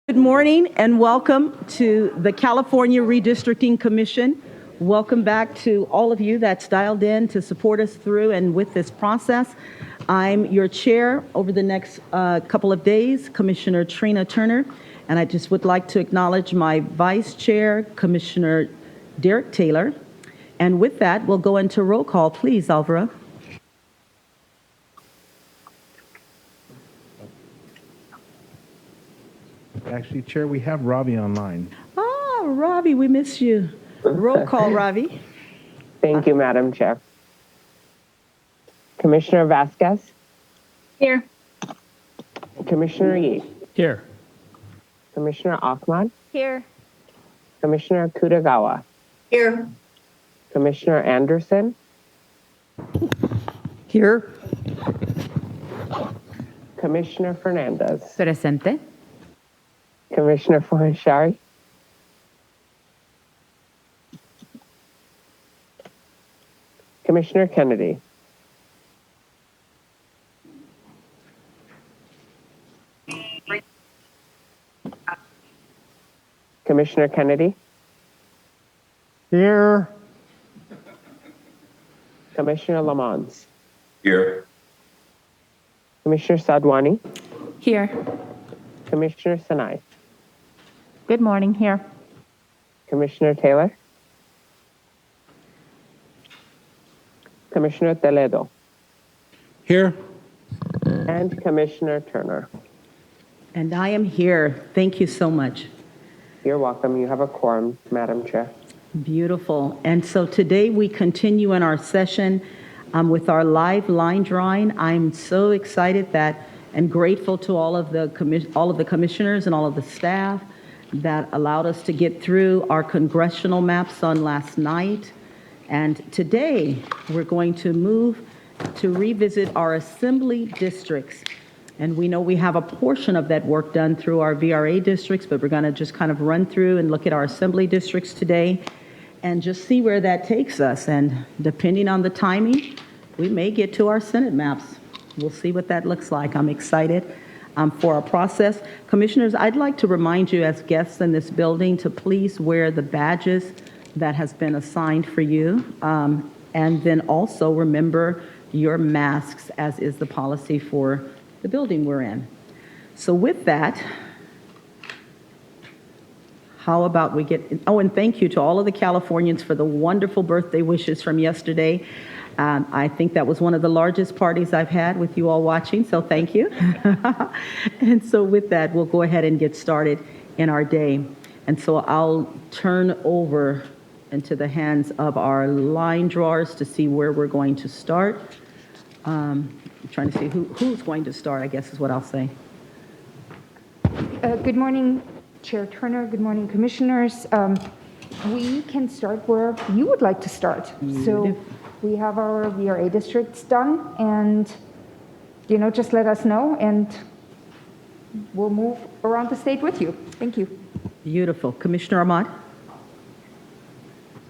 Good morning and welcome to the California Redistricting Commission. Welcome back to all of you that's dialed in to support us through and with this process. I'm your chair over the next couple of days, Commissioner Trina Turner, and I just would like to acknowledge my vice chair, Commissioner Derek Taylor. And with that, we'll go into roll call. Please, Alvaro. Actually, Chair, we have Robbie online. Ah, Robbie, we miss you. Roll call, Robbie. Thank you, Madam Chair. Commissioner Vasquez? Here. Commissioner Yee? Here. Commissioner Ahmad? Here. Commissioner Kutagawa? Here. Commissioner Anderson? Here. Commissioner Fernandez? Presente. Commissioner Fuenshari? Commissioner Kennedy? Commissioner Kennedy? Here. Commissioner Lamont? Here. Commissioner Sadwani? Here. Commissioner Sinai? Good morning. Here. Commissioner Taylor? Commissioner Toledo? Here. And Commissioner Turner. And I am here. Thank you so much. You're welcome. You have a quorum, Madam Chair. Beautiful. And so today we continue in our session with our live line drawing. I'm so excited that and grateful to all of the commissioners and all of the staff that allowed us to get through our congressional maps on last night. And today we're going to move to revisit our assembly districts. And we know we have a portion of that work done through our VRA districts, but we're going to just kind of run through and look at our assembly districts today and just see where that takes us. And depending on the timing, we may get to our Senate maps. We'll see what that looks like. I'm excited for our process. Commissioners, I'd like to remind you as guests in this building to please wear the badges that has been assigned for you. And then also remember your masks, as is the policy for the building we're in. So with that, how about we get, and thank you to all of the Californians for the wonderful birthday wishes from yesterday. I think that was one of the largest parties I've had with you all watching, so thank you. And so with that, we'll go ahead and get started in our day. And so I'll turn over into the hands of our line drawers to see where we're going to start. I'm trying to see who's going to start, I guess is what I'll say. Good morning, Chair Turner. Good morning, Commissioners. We can start where you would like to start. So we have our VRA districts done, and just let us know, and we'll move around the state with you. Thank you. Beautiful. Commissioner Ahmad?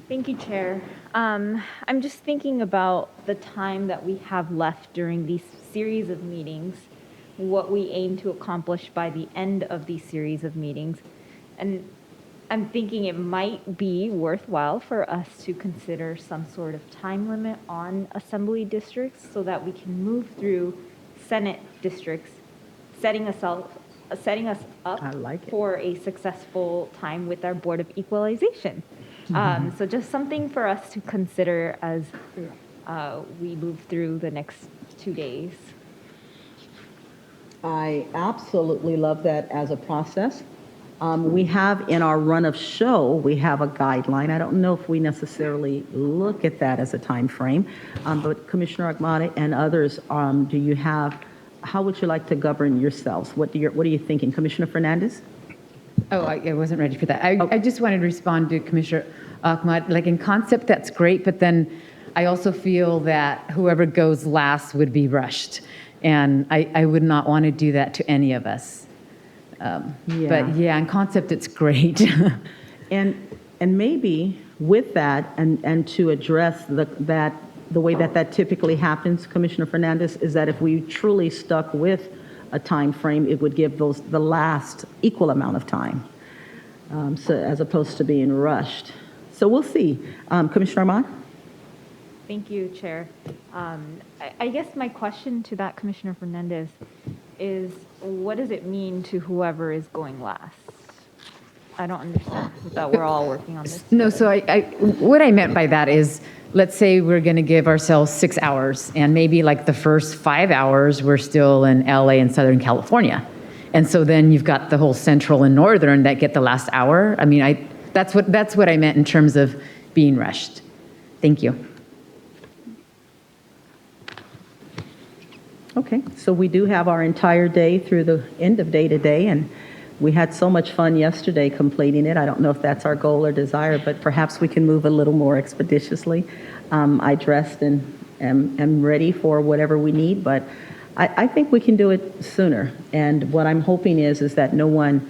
Thank you, Chair. I'm just thinking about the time that we have left during these series of meetings, what we aim to accomplish by the end of these series of meetings. And I'm thinking it might be worthwhile for us to consider some sort of time limit on assembly districts so that we can move through Senate districts, setting us up for a successful time with our Board of Equalization. So just something for us to consider as we move through the next 2 days. I absolutely love that as a process. We have in our run of show, we have a guideline. I don't know if we necessarily look at that as a time frame, but Commissioner Ahmad and others, do you have, how would you like to govern yourselves? What are you thinking? Commissioner Fernandez? Oh, I wasn't ready for that. I just wanted to respond to Commissioner Ahmad. Like in concept, that's great, but then I also feel that whoever goes last would be rushed. And I would not want to do that to any of us. But yeah, in concept, it's great. and maybe with that, and to address the way that typically happens, Commissioner Fernandez, is that if we truly stuck with a time frame, it would give the last equal amount of time, so as opposed to being rushed. So we'll see. Commissioner Ahmad? Thank you, Chair. I guess my question to that, Commissioner Fernandez, is what does it mean to whoever is going last? I don't understand that we're all working on this. No, so what I meant by that is, let's say we're going to give ourselves 6 hours, and maybe like the first 5 hours, we're still in LA and Southern California. And so then you've got the whole Central and Northern that get the last hour. I mean, that's what I meant in terms of being rushed. Thank you. Okay, so we do have our entire day through the end of day today, and we had so much fun yesterday completing it. I don't know if that's our goal or desire, but perhaps we can move a little more expeditiously. I dressed and am ready for whatever we need, but I think we can do it sooner. And what I'm hoping is that no one,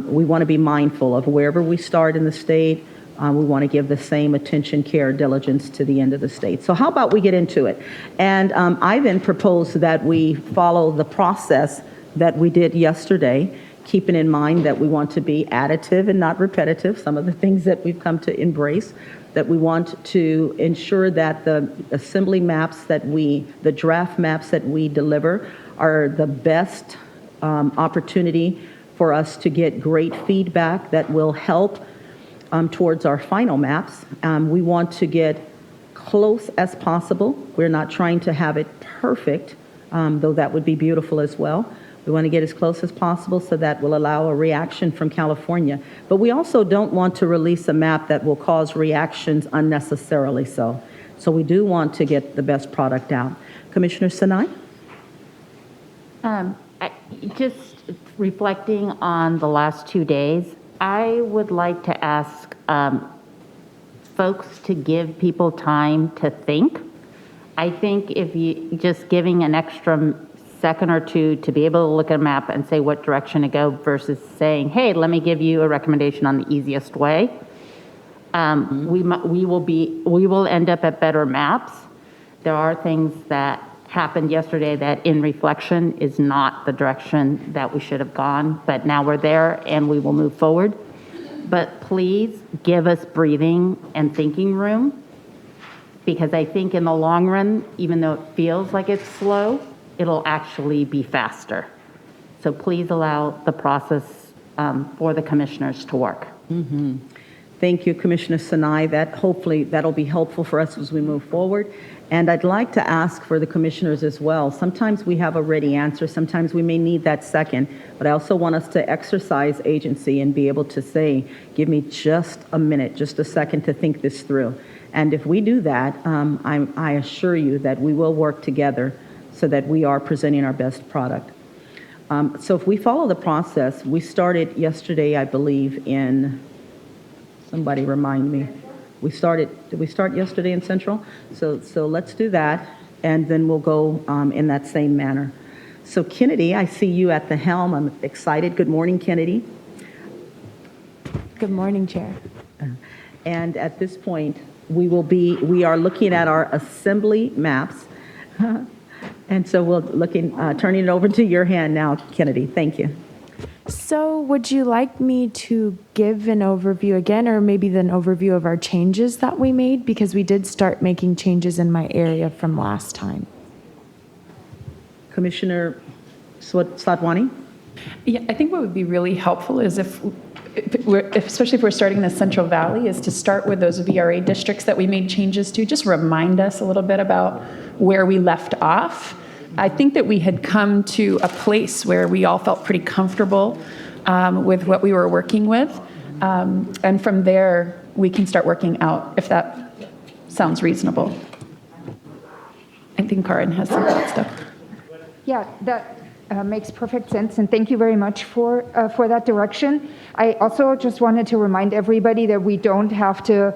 we want to be mindful of wherever we start in the state. We want to give the same attention, care, diligence to the end of the state. So how about we get into it? And I then propose that we follow the process that we did yesterday, keeping in mind that we want to be additive and not repetitive, some of the things that we've come to embrace, that we want to ensure that the assembly maps the draft maps that we deliver are the best opportunity for us to get great feedback that will help towards our final maps. We want to get close as possible. We're not trying to have it perfect, though that would be beautiful as well. We want to get as close as possible so that will allow a reaction from California. But we also don't want to release a map that will cause reactions unnecessarily so. So we do want to get the best product out. Commissioner Sinai? Just reflecting on the last 2 days, I would like to ask folks to give people time to think. I think if you just giving an extra second or two to be able to look at a map and say what direction to go versus saying, hey, let me give you a recommendation on the easiest way. We will end up at better maps. There are things that happened yesterday that in reflection is not the direction that we should have gone, but now we're there and we will move forward. But please give us breathing and thinking room, because I think in the long run, even though it feels like it's slow, it'll actually be faster. So please allow the process for the commissioners to work. Mm-hmm. Thank you, Commissioner Sinai. Hopefully that'll be helpful for us as we move forward. And I'd like to ask for the commissioners as well. Sometimes we have a ready answer. Sometimes we may need that second. But I also want us to exercise agency and be able to say, give me just a minute, just a second to think this through. And if we do that, I assure you that we will work together so that we are presenting our best product. So if we follow the process, we started yesterday, I believe, in, somebody remind me. Did we start yesterday in Central? So let's do that, and then we'll go in that same manner. So Kennedy, I see you at the helm. I'm excited. Good morning, Kennedy. Good morning, Chair. And at this point, we are looking at our assembly maps. And so we'll turning it over to your hand now, Kennedy. Thank you. So would you like me to give an overview again, or maybe an overview of our changes that we made? Because we did start making changes in my area from last time. Commissioner Sadwani? Yeah, I think what would be really helpful is especially if we're starting in the Central Valley, is to start with those VRA districts that we made changes to. Just remind us a little bit about where we left off. I think that we had come to a place where we all felt pretty comfortable with what we were working with. And from there, we can start working out, if that sounds reasonable. I think Karen has some of that stuff. Yeah, that makes perfect sense, and thank you very much for that direction. I also just wanted to remind everybody that we don't have to,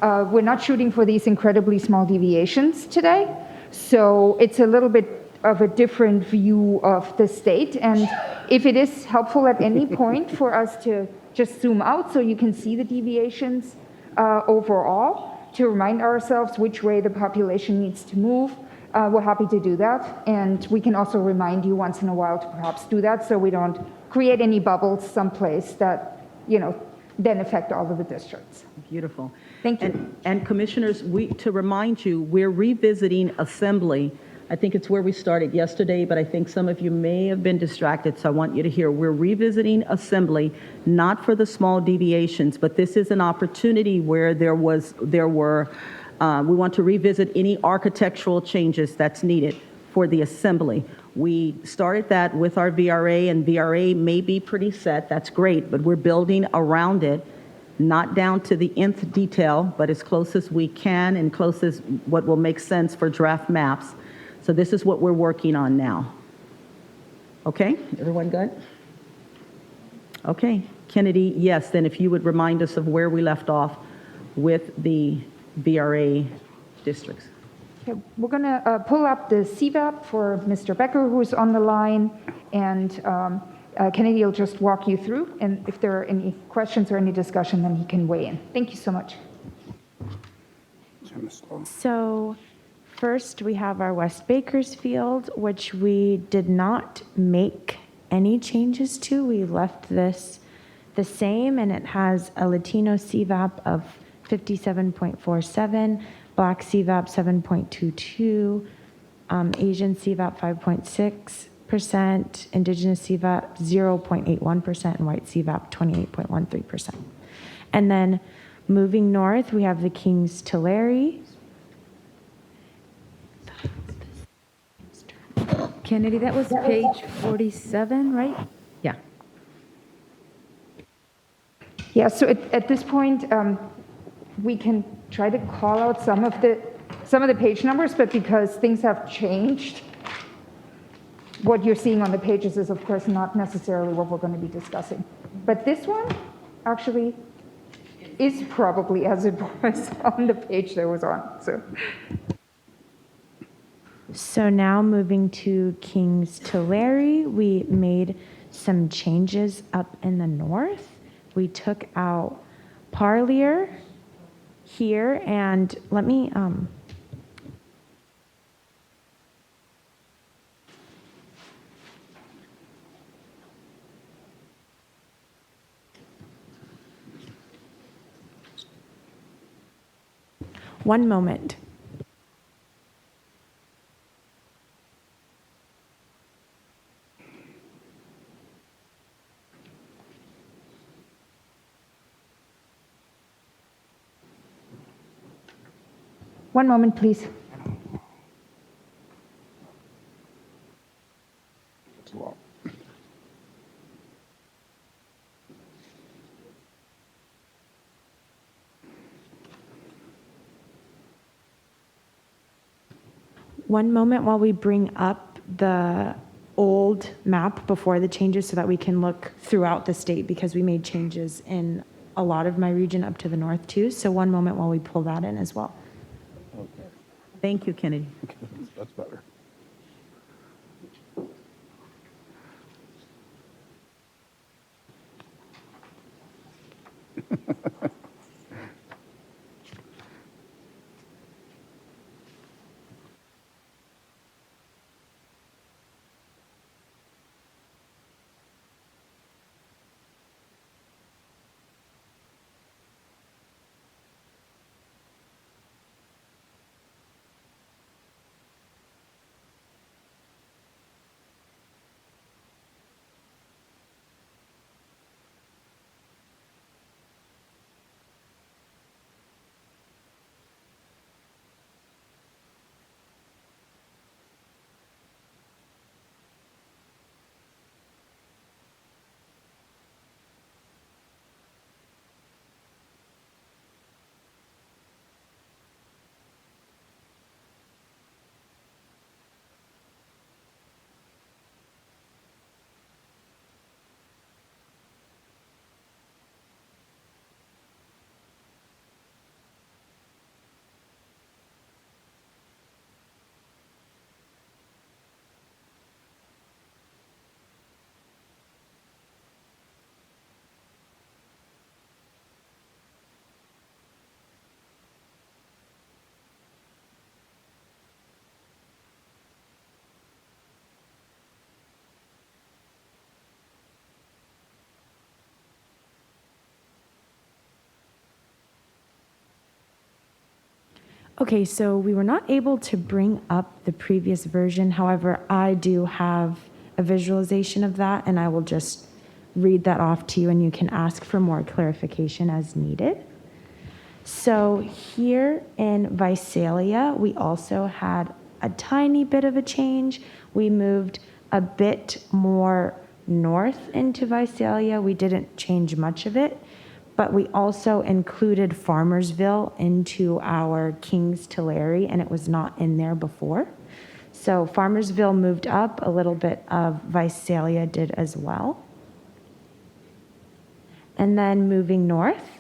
we're not shooting for these incredibly small deviations today, so it's a little bit of a different view of the state, and if it is helpful at any point for us to just zoom out so you can see the deviations overall, to remind ourselves which way the population needs to move, we're happy to do that. And we can also remind you once in a while to perhaps do that so we don't create any bubbles someplace that, then affect all of the districts. Beautiful. Thank you. And commissioners, to remind you, we're revisiting assembly. I think it's where we started yesterday, but I think some of you may have been distracted, so I want you to hear. We're revisiting assembly, not for the small deviations, but this is an opportunity where we want to revisit any architectural changes that's needed for the assembly. We started that with our VRA, and VRA may be pretty set. That's great, but we're building around it, not down to the nth detail, but as close as we can and close as what will make sense for draft maps. So this is what we're working on now. Okay, everyone good? Okay, Kennedy, yes, then if you would remind us of where we left off with the VRA districts. Okay, we're going to pull up the CVAP for Mr. Becker, who's on the line, and Kennedy will just walk you through, and if there are any questions or any discussion, then he can weigh in. Thank you so much. So first, we have our West Bakersfield, which we did not make any changes to. We left this the same, and it has a Latino CVAP of 57.47, Black CVAP 7.22, Asian CVAP 5.6%, Indigenous CVAP 0.81%, and White CVAP 28.13%. And then moving north, we have the Kings Tulare. Kennedy, that was page 47, right? Yeah. Yeah, so at this point, we can try to call out some of the page numbers, but because things have changed, what you're seeing on the pages is, of course, not necessarily what we're going to be discussing. But this one actually is probably as it was on the page that was on. So now moving to Kings Tulare, we made some changes up in the north. We took out Parlier here, and let me one moment. One moment, please. One moment while we bring up the old map before the changes so that we can look throughout the state, because we made changes in a lot of my region up to the north too. So one moment while we pull that in as well. Okay, Thank you, Kennedy. that's better. Okay, so we were not able to bring up the previous version. However, I do have a visualization of that, and I will just read that off to you, and you can ask for more clarification as needed. So here in Visalia, we also had a tiny bit of a change. We moved a bit more north into Visalia. We didn't change much of it, but we also included Farmersville into our Kings Tulare, and it was not in there before. So Farmersville moved up, a little bit of Visalia did as well. And then moving north,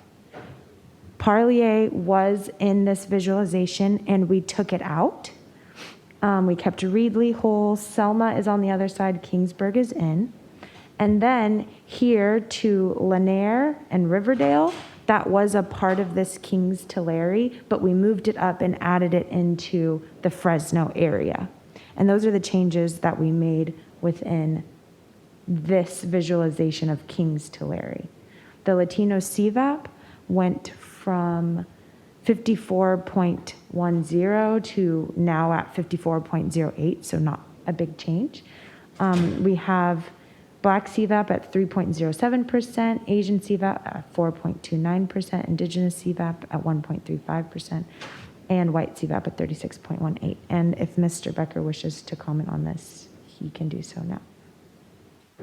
Parlier was in this visualization and we took it out. We kept Reedley whole. Selma is on the other side. Kingsburg is in. And then here to Lanier and Riverdale, that was a part of this Kings Tulare, but we moved it up and added it into the Fresno area. And those are the changes that we made within this visualization of Kings Tulare. The Latino CVAP went from 54.10 to now at 54.08, so not a big change. We have Black CVAP at 3.07%, Asian CVAP at 4.29%, Indigenous CVAP at 1.35%, and White CVAP at 36.18. And if Mr. Becker wishes to comment on this, he can do so now.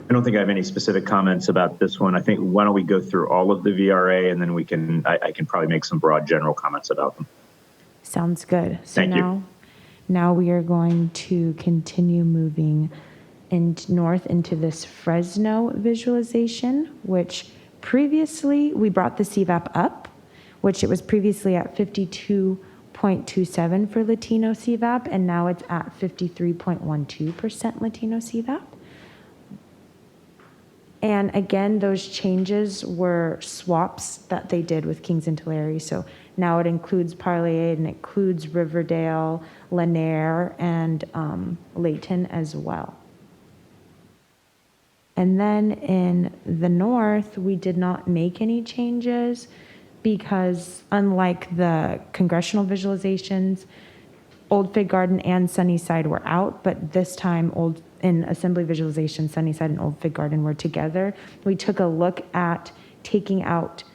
I don't think I have any specific comments about this one. I think why don't we go through all of the VRA and then we can, I can probably make some broad general comments about them. Sounds good. So Thank you. Now we are going to continue moving north into this Fresno visualization, which previously we brought the CVAP up, which it was previously at 52.27 for Latino CVAP, and now it's at 53.12% Latino CVAP. And again, those changes were swaps that they did with Kings and Tulare. So now it includes Parlier and it includes Riverdale, Lanier, and Layton as well. And then in the north, we did not make any changes because unlike the congressional visualizations, Old Fig Garden and Sunnyside were out, but this time in Assembly Visualization, Sunnyside and Old Fig Garden were together. We took a look at taking out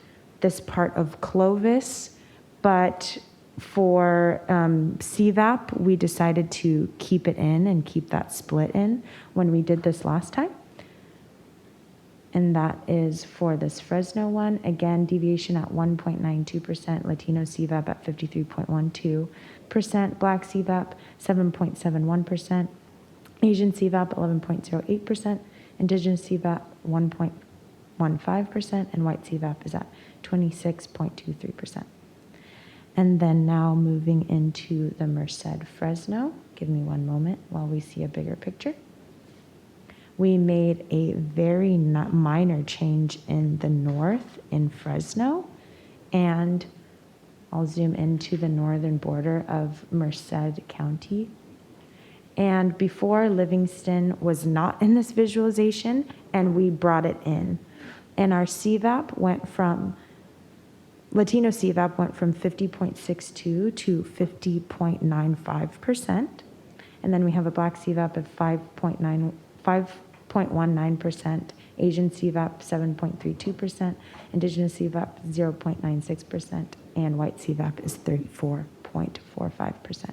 this part of Clovis, but for CVAP, we decided to keep it in and keep that split in when we did this last time. And that is for this Fresno one. Again, deviation at 1.92%, Latino CVAP at 53.12%, Black CVAP 7.71%, Asian CVAP 11.08%, Indigenous CVAP 1.15%, and White CVAP is at 26.23%. And then now moving into the Merced Fresno. Give me one moment while we see a bigger picture. We made a very minor change in the north in Fresno, and I'll zoom into the northern border of Merced County. And before, Livingston was not in this visualization, and we brought it in. And our CVAP went from, Latino CVAP went from 50.62 to 50.95%. And then we have a Black CVAP of 5.19%, Asian CVAP 7.32%, Indigenous CVAP 0.96%, and White CVAP is 34.45%.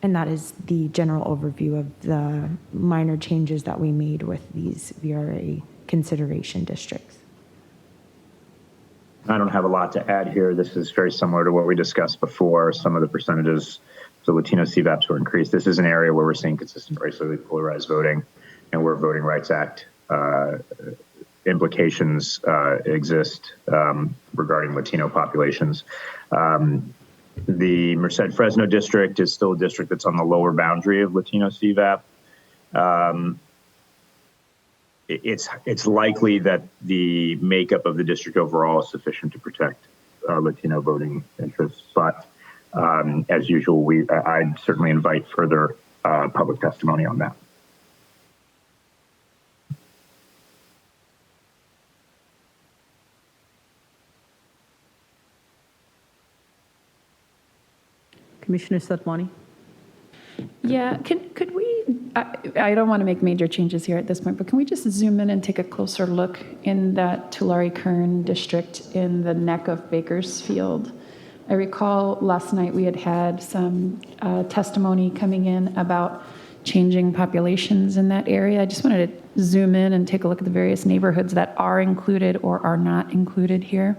And that is the general overview of the minor changes that we made with these VRA consideration districts. I don't have a lot to add here. This is very similar to what we discussed before. Some of the percentages, the Latino CVAPs were increased. This is an area where we're seeing consistent racially polarized voting and where Voting Rights Act implications exist regarding Latino populations. The Merced Fresno district is still a district that's on the lower boundary of Latino CVAP. It's likely that the makeup of the district overall is sufficient to protect Latino voting interests, but as usual, I'd certainly invite further public testimony on that. Commissioner Satwani? Yeah, could we, I don't want to make major changes here at this point, but can we just zoom in and take a closer look in that Tulare-Kern district in the neck of Bakersfield? I recall last night we had some testimony coming in about changing populations in that area. I just wanted to zoom in and take a look at the various neighborhoods that are included or are not included here.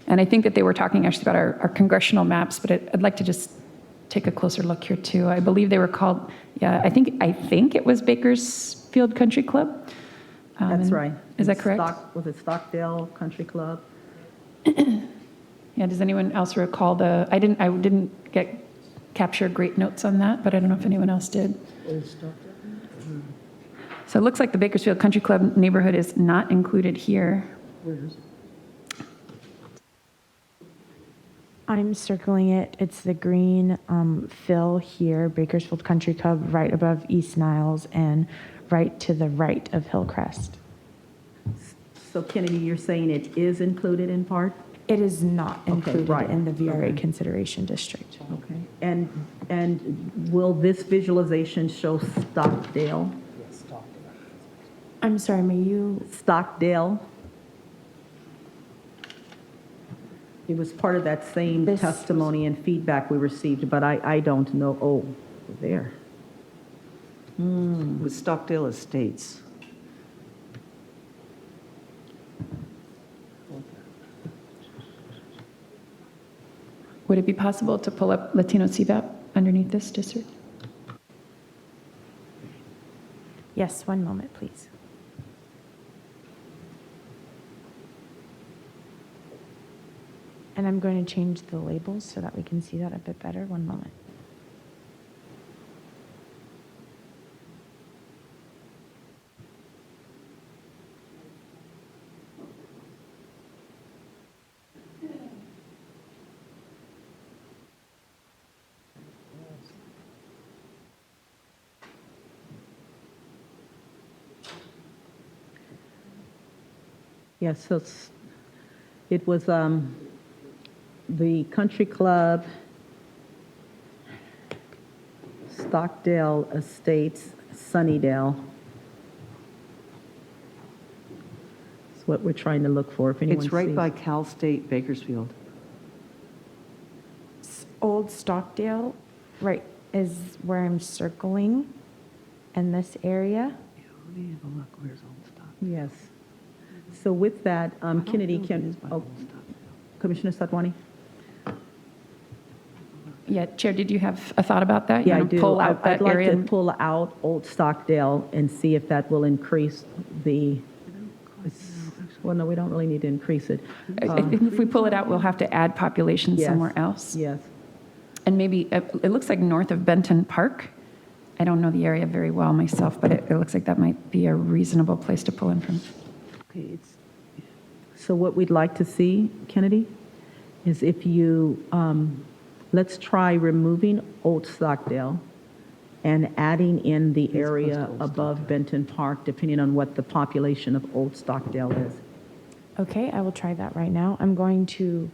And I think that they were talking actually about our congressional maps, but I'd like to just take a closer look here too. I believe they were called, yeah, I think it was Bakersfield Country Club. That's right. Is that correct? Was it Stockdale Country Club? Yeah, does anyone else recall I didn't capture great notes on that, but I don't know if anyone else did. So it looks like the Bakersfield Country Club neighborhood is not included here. Where is it? I'm circling it. It's the green fill here, Bakersfield Country Club, right above East Niles and right to the right of Hillcrest. So Kennedy, you're saying it is included in part? It is not included right. in the VRA Okay. consideration district. Okay. And will this visualization show Stockdale? I'm sorry, may you? Stockdale? It was part of that same This- testimony and feedback we received, but I don't know. Oh, there. With Stockdale Estates. Would it be possible to pull up Latino CVAP underneath this district? Yes, one moment, please. And I'm going to change the labels so that we can see that a bit better. One moment. Yes, so it was the Country Club, Stockdale Estates, Sunnydale. That's what we're trying to look for, if anyone It's right sees. by Cal State Bakersfield. Old Stockdale, right, is where I'm circling in this area. Yeah, let me have a look. Where's Old Stockdale? Yes. So with that, I don't Kennedy, know if it is by oh, Old Stockdale. Commissioner Satwani? Yeah, Chair, did you have a thought about that? You Yeah, I wanna do. Pull out I'd that like area? to pull out Old Stockdale and see if that will increase the, well, no, we don't really need to increase it. I think if we pull it out, we'll have to add population Yes, somewhere else. Yes. And maybe, it looks like north of Benton Park. I don't know the area very well myself, but it looks like that might be a reasonable place to pull in from. Okay, it's, So what we'd like to see, Kennedy, is if you, let's try removing Old Stockdale and adding in the area above Benton Park, depending on what the population of Old Stockdale is. Okay, I will try that right now. I'm going to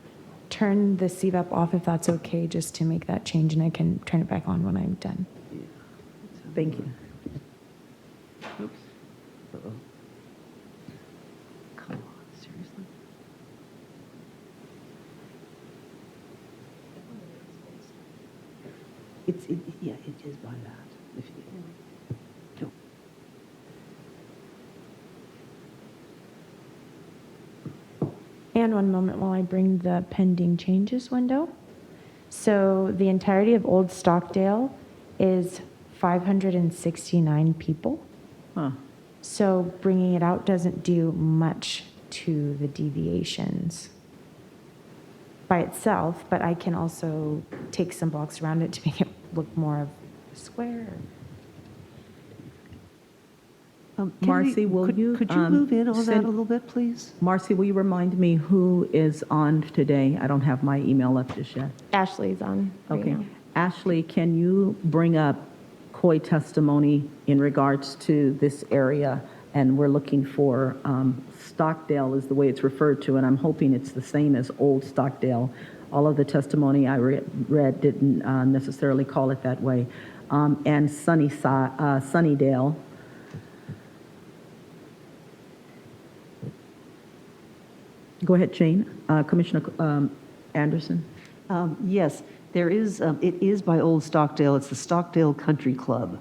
turn the CVAP off if that's okay, just to make that change, and I can turn it back on when I'm done. Thank you. oops. Uh-oh. Come on, seriously? Yeah, it is by that. If you, don't. And one moment while I bring the pending changes window. So the entirety of Old Stockdale is 569 people. Huh. So bringing it out doesn't do much to the deviations by itself, but I can also take some blocks around it to make it look more of a square. Marcy, will could, you? Could you move in on that send- a little bit, please? Marcy, will you remind me who is on today? I don't have my email up just yet. Ashley's on right Okay. now. Ashley, can you bring up COI testimony in regards to this area? And we're looking for Stockdale is the way it's referred to, and I'm hoping it's the same as Old Stockdale all of the testimony I read didn't necessarily call it that way. And Sunnydale. Go ahead, Jane. Commissioner Anderson. Yes, there is, it is by Old Stockdale. It's the Stockdale Country Club.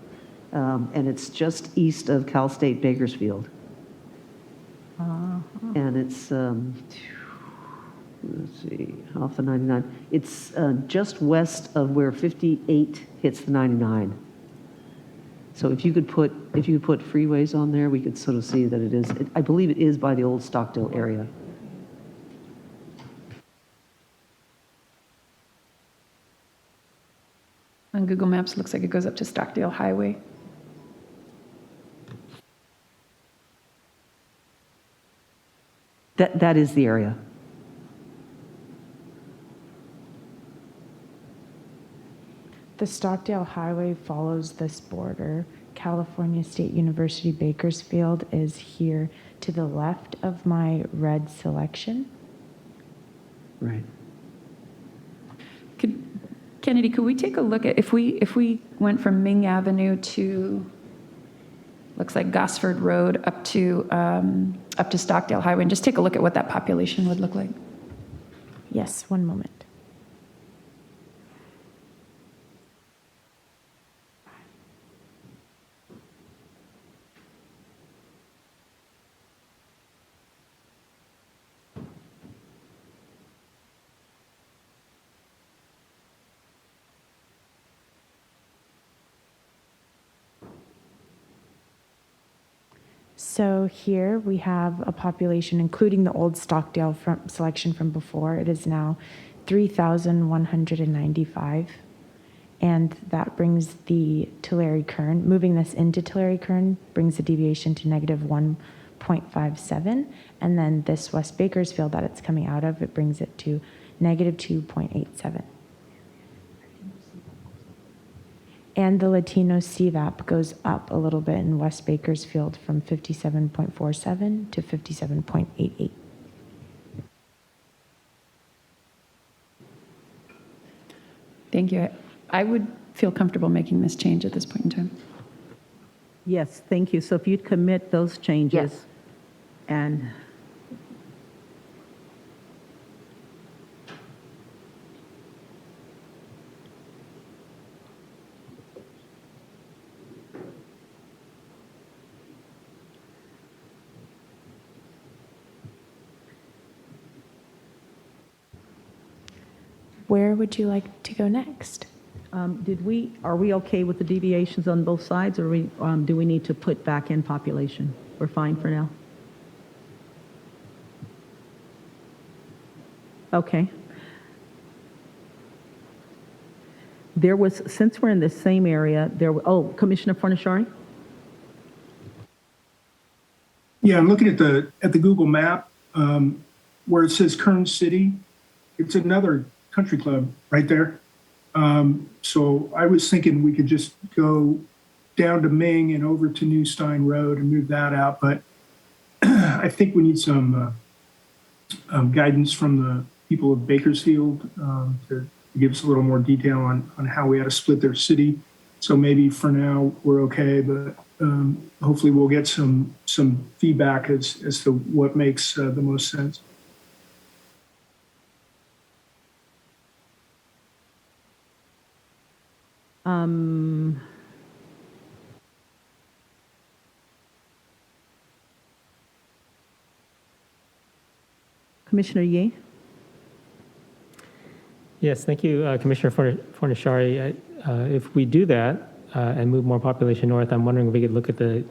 And it's just east of Cal State Bakersfield. And it's, let's see, off the 99. It's just west of where 58 hits the 99. So if you could put freeways on there, we could sort of see that it is, I believe it is by the Old Stockdale area. On Google Maps, it looks like it goes up to Stockdale Highway. That is the area. The Stockdale Highway follows this border. California State University Bakersfield is here to the left of my red selection. Right. Kennedy, could we take a look at, if we went from Ming Avenue to, looks like Gosford Road up to Stockdale Highway, and just take a look at what that population would look like? Yes, one moment. So here we have a population, including the old Stockdale selection from before. It is now 3,195. And that brings the Tulare Kern, moving this into Tulare Kern, brings the deviation to negative 1.57. And then this West Bakersfield that it's coming out of, it brings it to negative 2.87. And the Latino CVAP goes up a little bit in West Bakersfield from 57.47 to 57.88. Thank you. I would feel comfortable making this change at this point in time. Yes, thank you. So if you'd commit those changes. Yes. And Where would you like to go next? are we okay with the deviations on both sides, or do we need to put back in population? We're fine for now? Okay. There was, since we're in the same area, Commissioner Fornashari? Yeah, I'm looking at the Google map where it says Kern City. It's another country club right there. So I was thinking we could just go down to Ming and over to New Stein Road and move that out. But I think we need some guidance from the people of Bakersfield to give us a little more detail on how we had to split their city. So maybe for now we're okay, but hopefully we'll get some feedback as to what makes the most sense. Commissioner Yee? Yes, thank you, Commissioner Fornashari. If we do that and move more population north, I'm wondering if we could look at the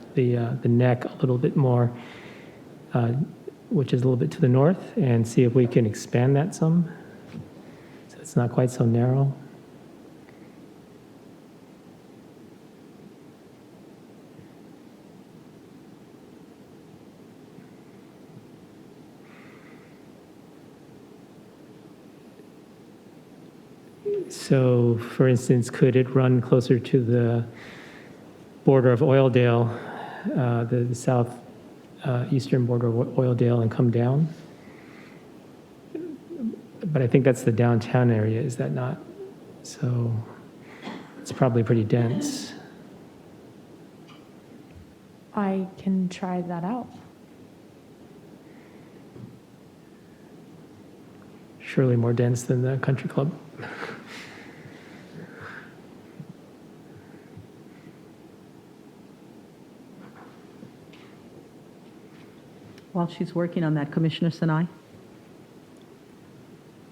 neck a little bit more, which is a little bit to the north, and see if we can expand that some, so it's not quite so narrow. So, for instance, could it run closer to the border of Oildale, the south eastern border of Oildale, and come down? but I think that's the downtown area, is that not? So it's probably pretty dense. I can try that out. Surely more dense than the country club. While she's working on that, Commissioner Sinai?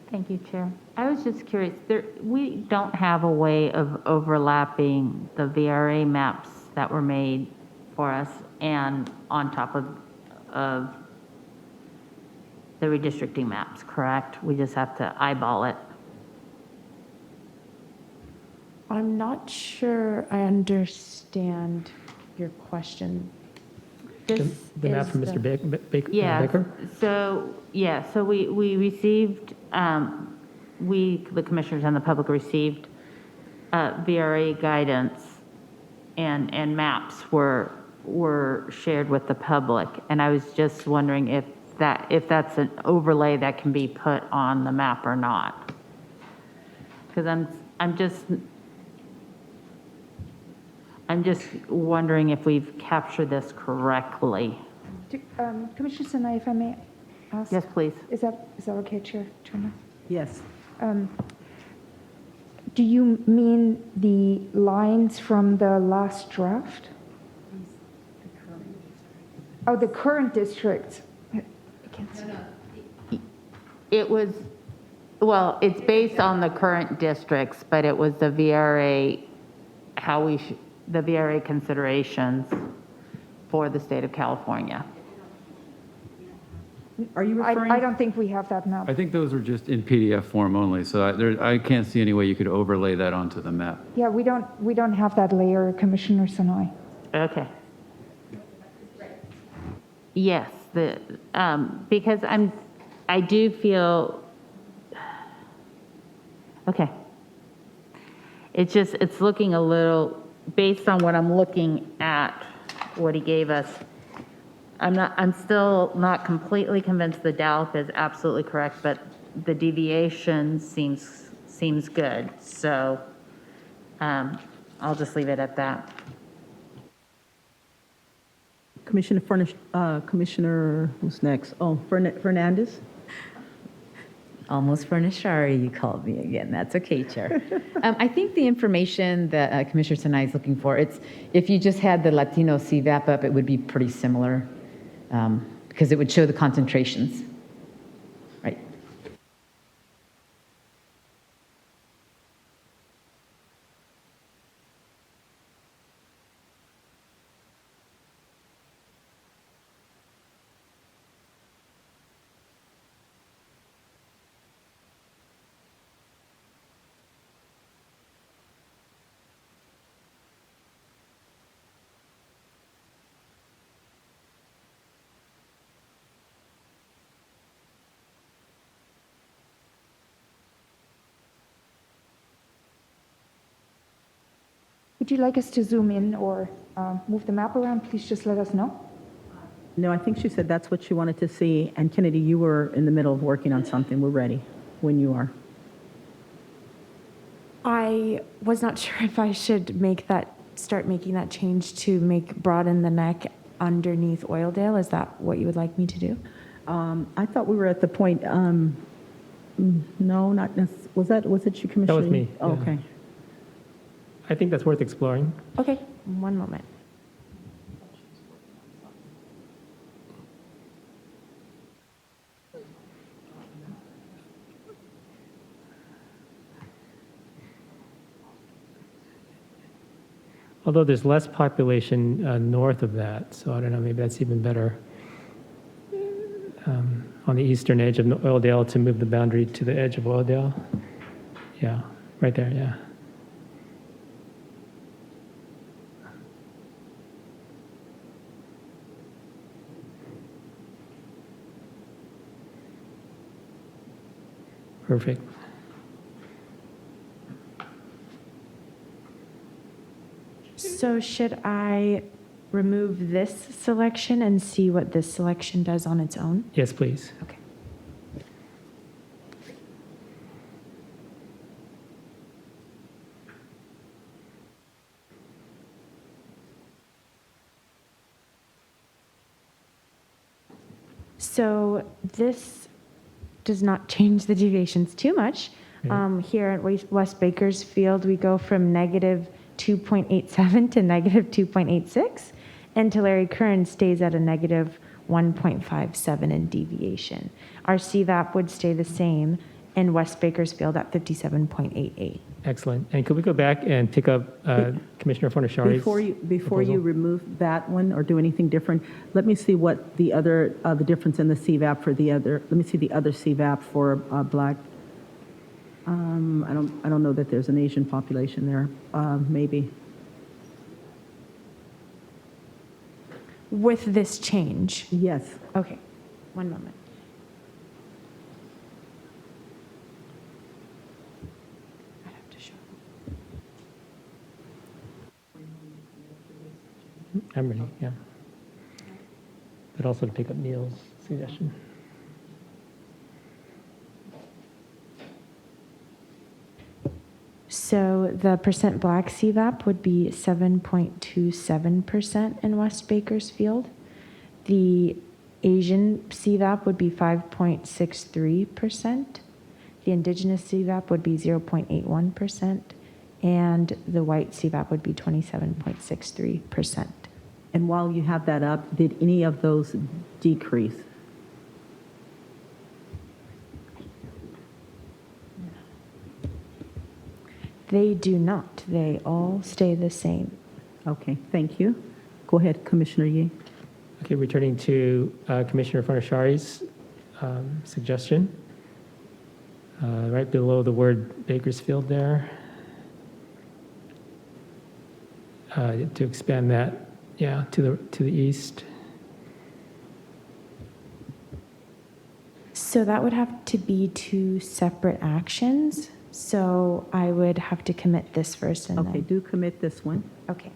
Thank you, Chair. I was just curious, we don't have a way of overlapping the VRA maps that were made for us and on top of the redistricting maps, correct? We just have to eyeball it. I'm not sure I understand your question. The This map is from Mr. Baker? Yeah, Baker? so we received, the commissioners and the public received VRA guidance and maps were shared with the public. And I was just wondering if that's an overlay that can be put on the map or not. Because I'm just wondering if we've captured this correctly. Commissioner Sinai, if I may ask? Yes, please. Is that okay, Chair Turner? Yes. Do you mean the lines from the last draft? Oh, the current district. I can't see. It was, well, it's based on the current districts, but it was the VRA, the VRA considerations for the state of California. Are you referring? I don't think we have that map. I think those are just in PDF form only, so I can't see any way you could overlay that onto the map. Yeah, we don't have that layer, Commissioner Sinai. Okay. Yes, because I do feel, okay. It's looking a little, based on what I'm looking at, what he gave us, I'm still not completely convinced the DALP is absolutely correct, but the deviation seems good. So I'll just leave it at that. Commissioner, who's next? Oh, Fernandez? Almost Furnishari, you called me again. That's okay, Chair. I think the information that Commissioner Sinai is looking for, if you just had the Latino CVAP up, it would be pretty similar because it would show the concentrations, right? Would you like us to zoom in or move the map around? Please just let us know. No, I think she said that's what she wanted to see. And Kennedy, you were in the middle of working on something. We're ready when you are. I was not sure if I should start making that change to broaden the neck underneath Oildale. Is that what you would like me to do? I thought we were at the point, no, not necessarily. Was it you, Commissioner? That was me. Oh, Yeah. okay. I think that's worth exploring. Okay, one moment. Although there's less population north of that, so I don't know, maybe that's even better. On the eastern edge of Oildale to move the boundary to the edge of Oildale. Yeah, right there, yeah. Perfect. So should I remove this selection and see what this selection does on its own? Yes, please. Okay. So this does not change the deviations too much. Here at West Bakersfield, we go from negative 2.87 to negative 2.86, and Tulare Kern stays at a negative 1.57 in deviation. Our CVAP would stay the same in West Bakersfield at 57.88. Excellent. And could we go back and pick up Commissioner Fornashari's Before you remove that one or do anything different, let me see what the other, the difference in the CVAP for the other, let me see the other CVAP for Black. I don't know that there's an Asian population there, maybe. With this change? Yes. Okay, one moment. I'd have to show. I'm ready, yeah. But also to pick up Neil's suggestion. So the percent Black CVAP would be 7.27% in West Bakersfield. The Asian CVAP would be 5.63%. The Indigenous CVAP would be 0.81%. And the white CVAP would be 27.63%. And while you have that up, did any of those decrease? They do not. They all stay the same. Okay, thank you. Go ahead, Commissioner Yee. Okay, returning to Commissioner Fornashari's suggestion. Right below the word Bakersfield there. To expand that, yeah, to the east. So that would have to be two separate actions. So I would have to commit this first and Okay, then. do commit this one. Okay.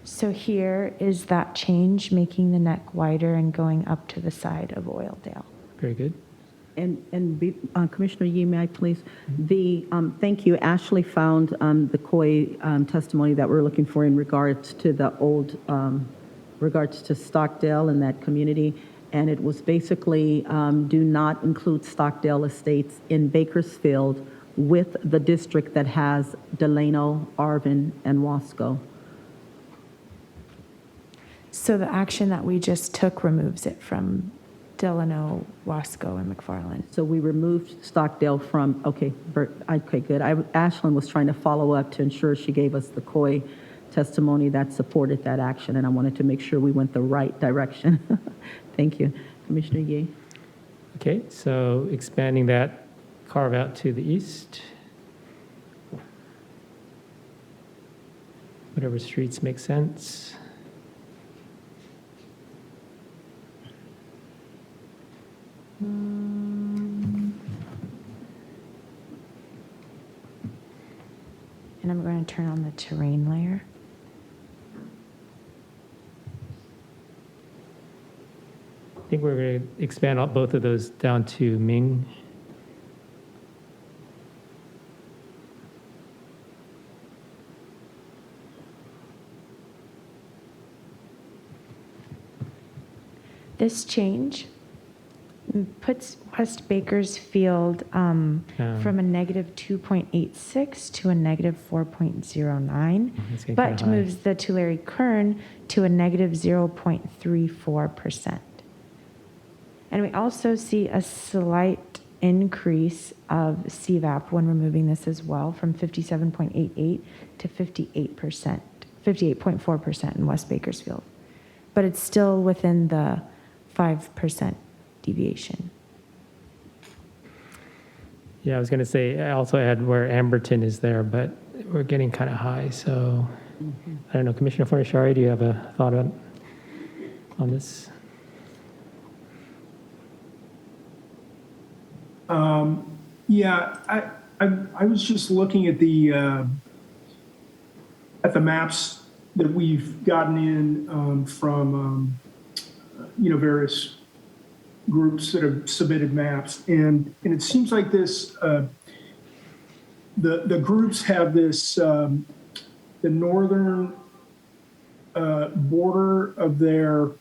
So here is that change, making the neck wider and going up to the side of Oildale. Very good. Commissioner Yee, may I please? Thank you. Ashley found the COI testimony that we're looking for in regards to the old, regards to Stockdale and that community. And it was basically do not include Stockdale Estates in Bakersfield with the district that has Delano, Arvin, and Wasco. So the action that we just took removes it from Delano, Wasco, and McFarland. So we removed Stockdale from, okay, okay, good. Ashlyn was trying to follow up to ensure she gave us the COI testimony that supported that action, and I wanted to make sure we went the right direction. Thank you. Commissioner Yee. Okay, so expanding that carve out to the east. Whatever streets make sense. And I'm going to turn on the terrain layer. I think we're going to expand both of those down to Ming. This change puts West Bakersfield from a negative 2.86 to a negative 4.09, but moves the Tulare Kern to a negative 0.34%. And we also see a slight increase of CVAP when removing this as well, from 57.88 to 58%, 58.4% in West Bakersfield. But it's still within the 5% deviation. Yeah, I was going to say, I also add where Amberton is there, but we're getting kind of high. So I don't know, Commissioner Fornashari, do you have a thought on this? Yeah, I was just looking at the maps that we've gotten in from various groups that have submitted maps, and it seems like this the groups have this the northern border of their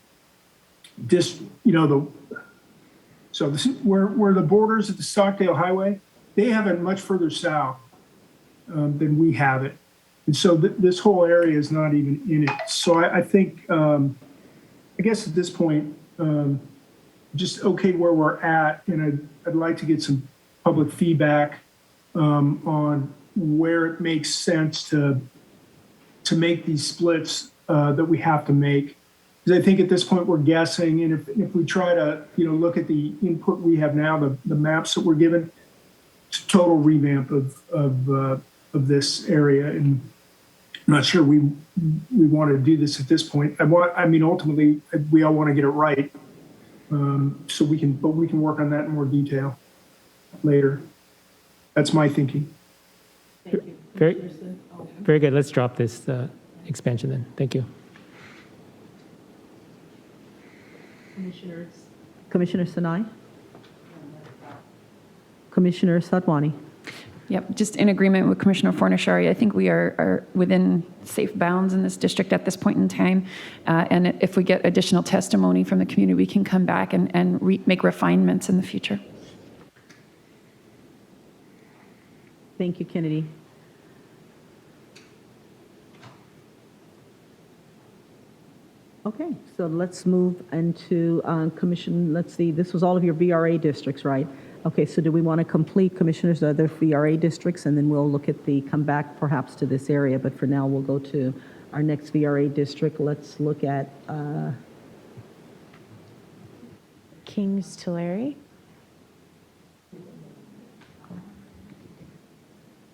so this is where the borders of the Stockdale Highway, they have it much further south than we have it. And so this whole area is not even in it. So I think, I guess at this point, just okay where we're at, and I'd like to get some public feedback on where it makes sense to make these splits that we have to make. Because I think at this point we're guessing, and if we try to look at the input we have now, the maps that we're given, it's a total revamp of this area, and I'm not sure we want to do this at this point. Ultimately we all want to get it right, so we can work on that in more detail later. That's my thinking. Thank you. Very good. Let's drop this expansion then. Thank you. Commissioner Sinai? Commissioner Sadwani? Yep, just in agreement with Commissioner Fornashari, I think we are within safe bounds in this district at this point in time. And if we get additional testimony from the community, we can come back and make refinements in the future. Thank you, Kennedy. Okay, so let's move into commission. Let's see, this was all of your VRA districts, right? Okay, so do we want to complete commissioners' other VRA districts, and then we'll come back perhaps to this area, but for now we'll go to our next VRA district. Let's look at Kings Tulare.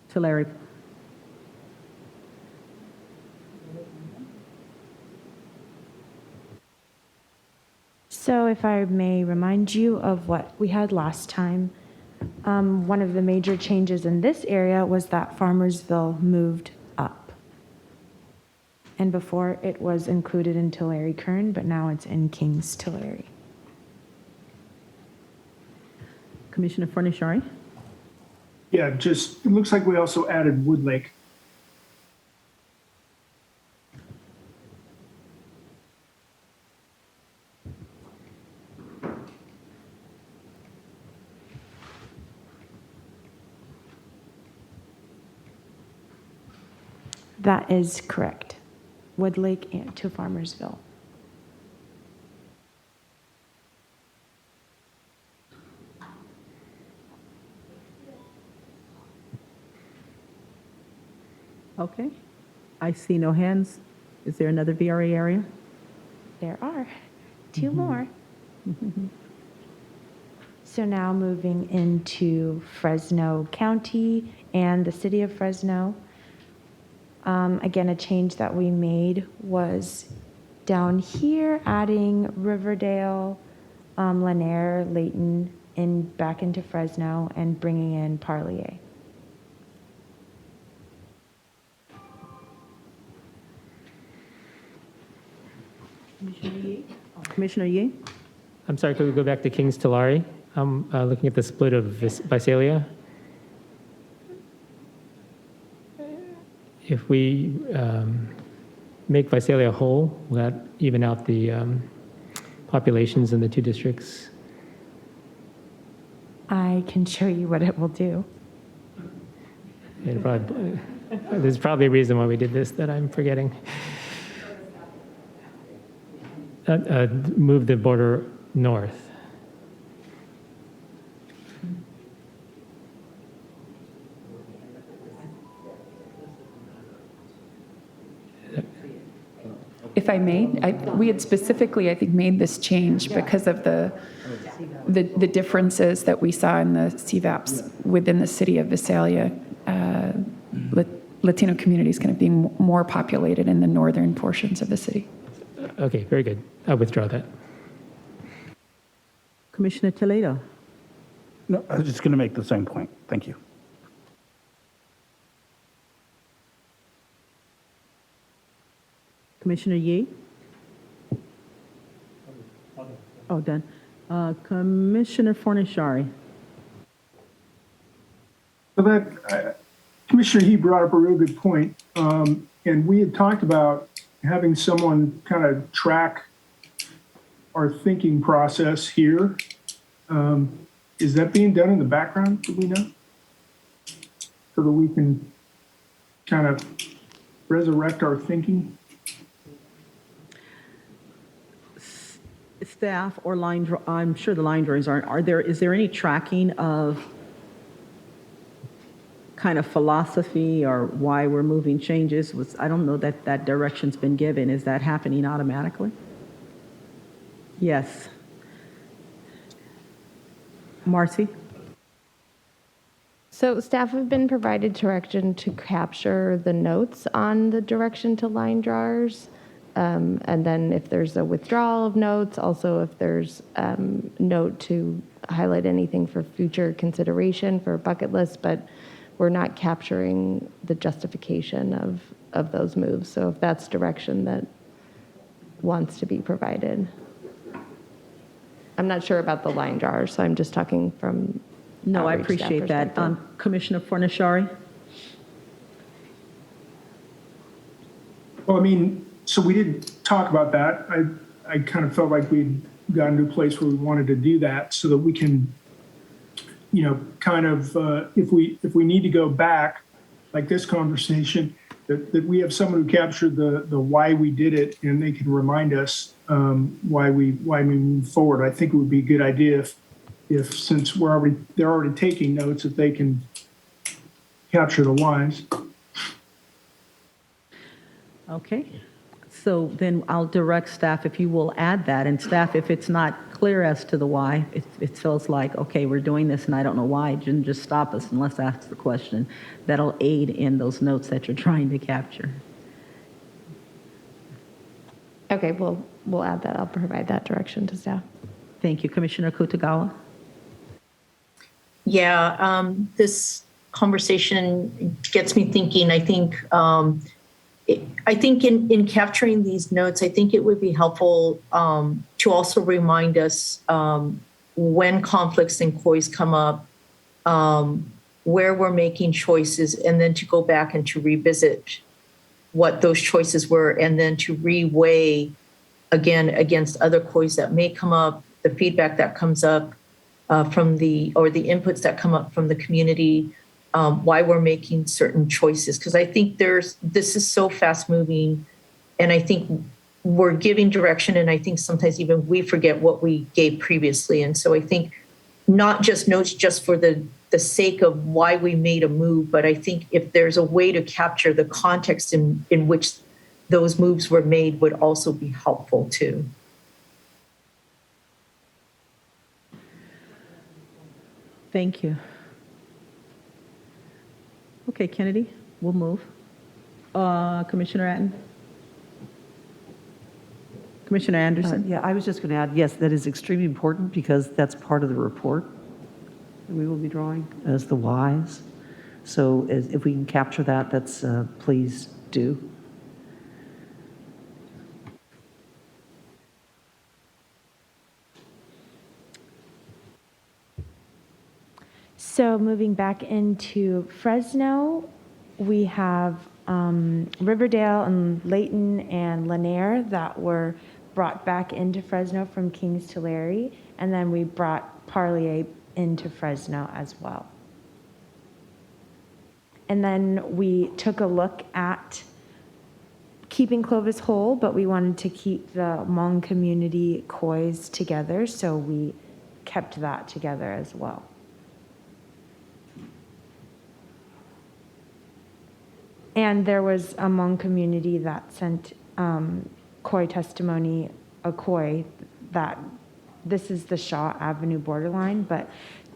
Tulare. So if I may remind you of what we had last time, one of the major changes in this area was that Farmersville moved up. And before it was included in Tulare Kern, but now it's in Kings Tulare. Commissioner Fornashari? Yeah, it looks like we also added Wood Lake. That is correct. Wood Lake and to Farmersville. Okay. I see no hands. Is there another VRA area? There are two more. So now moving into Fresno County and the city of Fresno. Again, a change that we made was down here, adding Riverdale, Lanier, Layton, back into Fresno, and bringing in Parlier. Commissioner Yee? I'm sorry, could we go back to Kings Tulare? I'm looking at the split of Visalia. If we make Visalia whole, will that even out the populations in the two districts? I can show you what it will do. There's probably a reason why we did this that I'm forgetting. Move the border north. If I may, we had specifically, I think, made this change because of the differences that we saw in the CVAPs within the city of Visalia. Latino communities kind of being more populated in the northern portions of the city. Okay, very good. I'll withdraw that. Commissioner Toledo? No, I was just going to make the same point. Thank you. Commissioner Yee? Oh, done. Commissioner Fornashari? So Commissioner He brought up a real good point. And we had talked about having someone kind of track our thinking process here. Is that being done in the background? Do we know? So that we can kind of resurrect our thinking? Staff or I'm sure the line drawings aren't, is there any tracking of kind of philosophy or why we're moving changes? I don't know that that direction's been given. Is that happening automatically? Yes. Marcy? So staff have been provided direction to capture the notes on the direction to line drawers. And then if there's a withdrawal of notes, also if there's note to highlight anything for future consideration for a bucket list, but we're not capturing the justification of those moves. So if that's direction that wants to be provided. I'm not sure about the line drawers, so I'm just talking from No, I outreach staff appreciate that. perspective. Commissioner Fornashari? Well, I mean, so we didn't talk about that. I kind of felt like we'd gotten to a place where we wanted to do that so that we can, kind of, if we need to go back, like this conversation, that we have someone who captured the why we did it and they can remind us why we move forward. I think it would be a good idea if since they're already taking notes, if they can capture the whys. Okay. So then I'll direct staff if you will add that. And staff, if it's not clear as to the why, it feels like, okay, we're doing this and I don't know why, just stop us and let's ask the question. That'll aid in those notes that you're trying to capture. Okay, we'll add that. I'll provide that direction to staff. Thank you. Commissioner Kutagawa? Yeah, this conversation gets me thinking. I think in capturing these notes, I think it would be helpful to also remind us when conflicts and COIs come up, where we're making choices, and then to go back and to revisit what those choices were, and then to reweigh again against other COIs that may come up, the feedback that comes up from the inputs that come up from the community, why we're making certain choices. Because I think this is so fast moving, and I think we're giving direction, and I think sometimes even we forget what we gave previously. And so I think not just notes just for the sake of why we made a move, but I think if there's a way to capture the context in which those moves were made would also be helpful too. Thank you. Okay, Kennedy, we'll move. Commissioner Atten? Commissioner Anderson? Yeah, I was just going to add, yes, that is extremely important because that's part of the report that we will be drawing as the whys. So if we can capture that, that's please do. So moving back into Fresno, we have Riverdale and Layton and Lanier that were brought back into Fresno from Kings to Larry, and then we brought Parlier into Fresno as well. And then we took a look at keeping Clovis whole, but we wanted to keep the Hmong community COIs together, so we kept that together as well. And there was a Hmong community that sent COI testimony, a COI that this is the Shaw Avenue borderline, but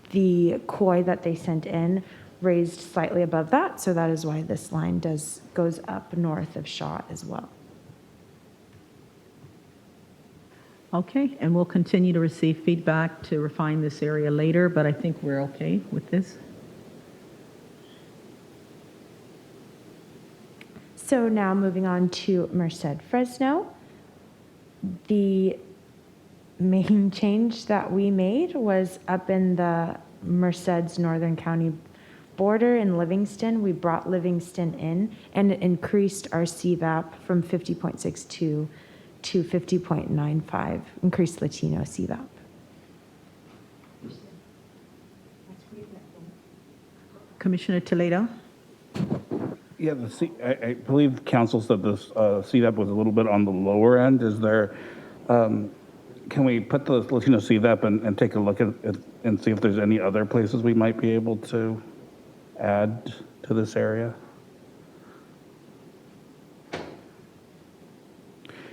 the COI that they sent in raised slightly above that, so that is why this line goes up north of Shaw as well. Okay, and we'll continue to receive feedback to refine this area later, but I think we're okay with this. So now moving on to Merced Fresno. The main change that we made was up in the Merced's Northern County border in Livingston, we brought Livingston in, and it increased our CVAP from 50.62 to 50.95, increased Latino CVAP. Commissioner Toledo? Yeah, I believe council said this CVAP was a little bit on the lower end. Is there, can we put the Latino CVAP and take a look at it and see if there's any other places we might be able to add to this area?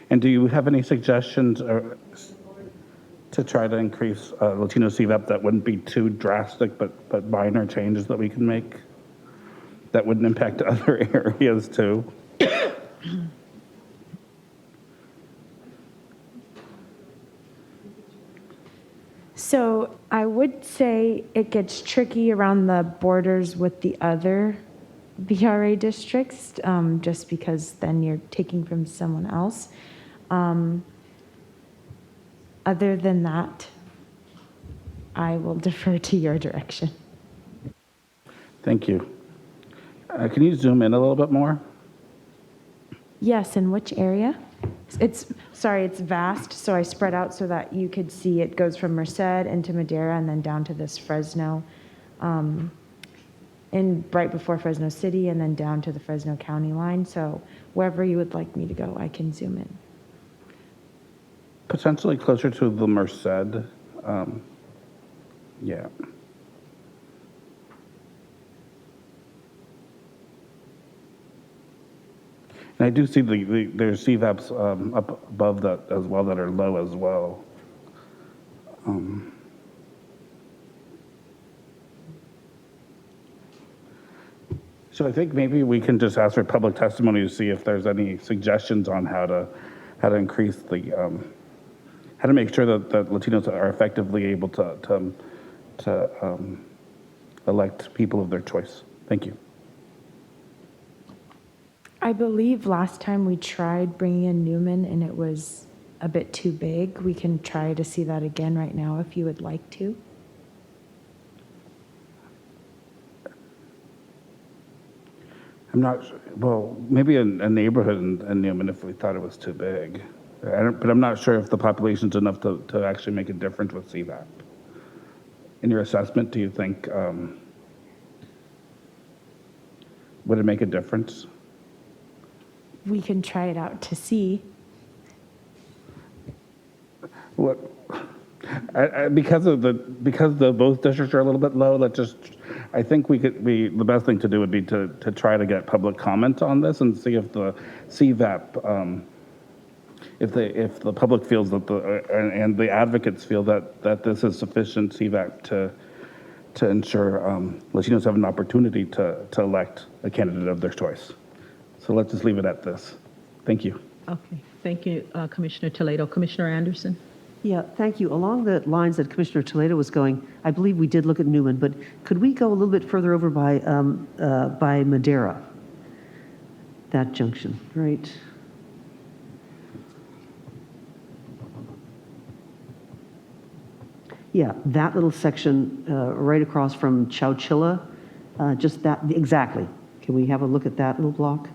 And do you have any suggestions to try to increase Latino CVAP that wouldn't be too drastic, but minor changes that we can make that wouldn't impact other areas too? So I would say it gets tricky around the borders with the other VRA districts, just because then you're taking from someone else. Other than that, I will defer to your direction. Thank you. Can you zoom in a little bit more? Yes, in which area? It's vast, so I spread out so that you could see it goes from Merced into Madera and then down to this Fresno, and right before Fresno City and then down to the Fresno County line. So wherever you would like me to go, I can zoom in. Potentially closer to the Merced. Yeah. And I do see there's CVAPs up above that as well that are low as well. So I think maybe we can just ask for public testimony to see if there's any suggestions on how to increase the how to make sure that Latinos are effectively able to elect people of their choice. Thank you. I believe last time we tried bringing in Newman and it was a bit too big. We can try to see that again right now if you would like to. I'm not sure. Well, maybe a neighborhood in Newman if we thought it was too big. But I'm not sure if the population's enough to actually make a difference with CVAP. In your assessment, do you think, would it make a difference? We can try it out to see. What? Because both districts are a little bit low, I think the best thing to do would be to try to get public comment on this and see if the CVAP, if the public feels that and the advocates feel that this is sufficient CVAP to ensure Latinos have an opportunity to elect a candidate of their choice. So let's just leave it at this. Thank you. Okay, thank you, Commissioner Toledo. Commissioner Anderson? Yeah, thank you. Along the lines that Commissioner Toledo was going, I believe we did look at Newman, but could we go a little bit further over by Madera? That junction, right? Yeah, that little section right across from Chula, just that, exactly. Can we have a look at that little block?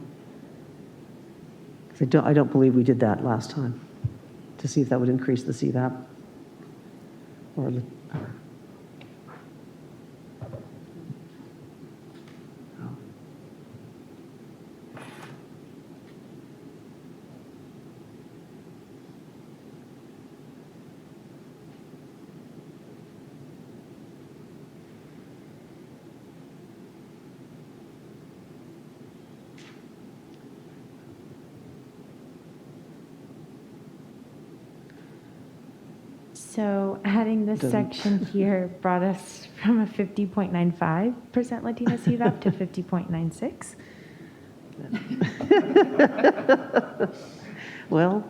Because I don't believe we did that last time, to see if that would increase the CVAP. Or So adding this section here brought us from a 50.95% Latino CVAP to 50.96. well,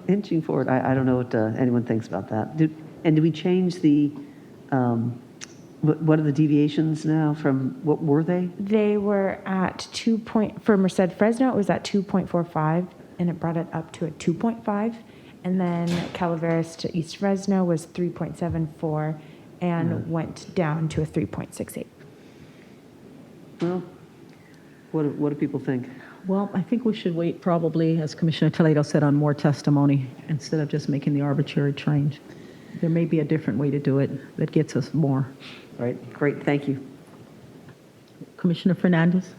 inching forward, I don't know what anyone thinks about that. Did we change the, what are the deviations now from, what were they? They were at for Merced Fresno, it was at 2.45, and it brought it up to a 2.5. And then Calaveras to East Fresno was 3.74 and went down to a 3.68. Well, what do people think? Well, I think we should wait probably, as Commissioner Toledo said, on more testimony instead of just making the arbitrary change. There may be a different way to do it that gets us more. All right, great, thank you. Commissioner Fernandez?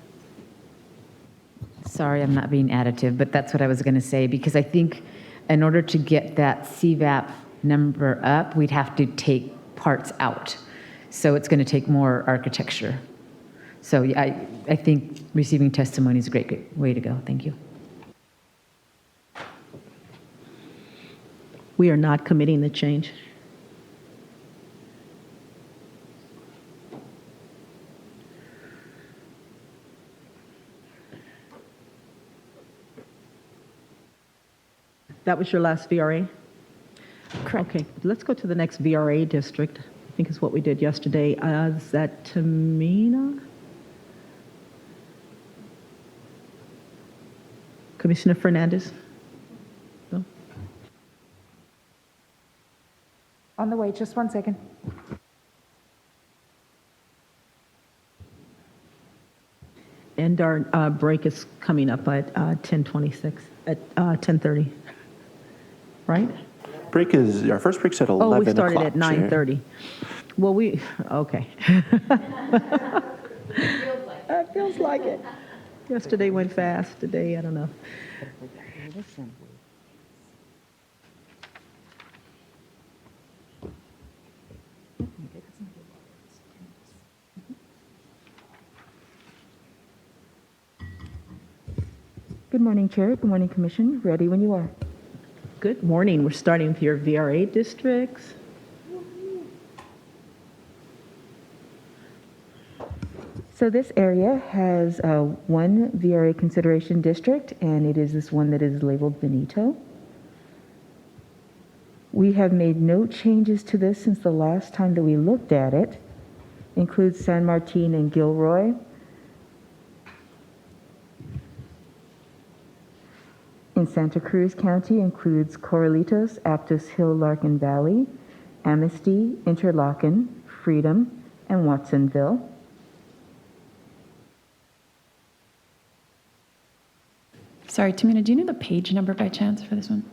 Sorry, I'm not being additive, but that's what I was going to say, because I think in order to get that CVAP number up, we'd have to take parts out. So it's going to take more architecture. So yeah, I think receiving testimony is a great way to go. Thank you. We are not committing the change. That was your last VRA? Correct. Okay, let's go to the next VRA district. I think is what we did yesterday. Is that Tamina? Commissioner Fernandez? No? On the way, just 1 second. And our break is coming up at 10:26, at 10:30, right? Our first break's at 11 Oh, o'clock. we started at Chair. 9:30. Well, okay. It feels like it. Yesterday went fast. Today, I don't know. Good morning, Chair. Good morning, Commission. Ready when you are. Good morning. We're starting with your VRA districts. So this area has one VRA consideration district, and it is this one that is labeled Benito. We have made no changes to this since the last time that we looked at it. Includes San Martin and Gilroy. In Santa Cruz County includes Corralitos, Aptos Hill, Larkin Valley, Amnesty, Interlochen, Freedom, and Watsonville. Sorry, Tamina, do you know the page number by chance for this one?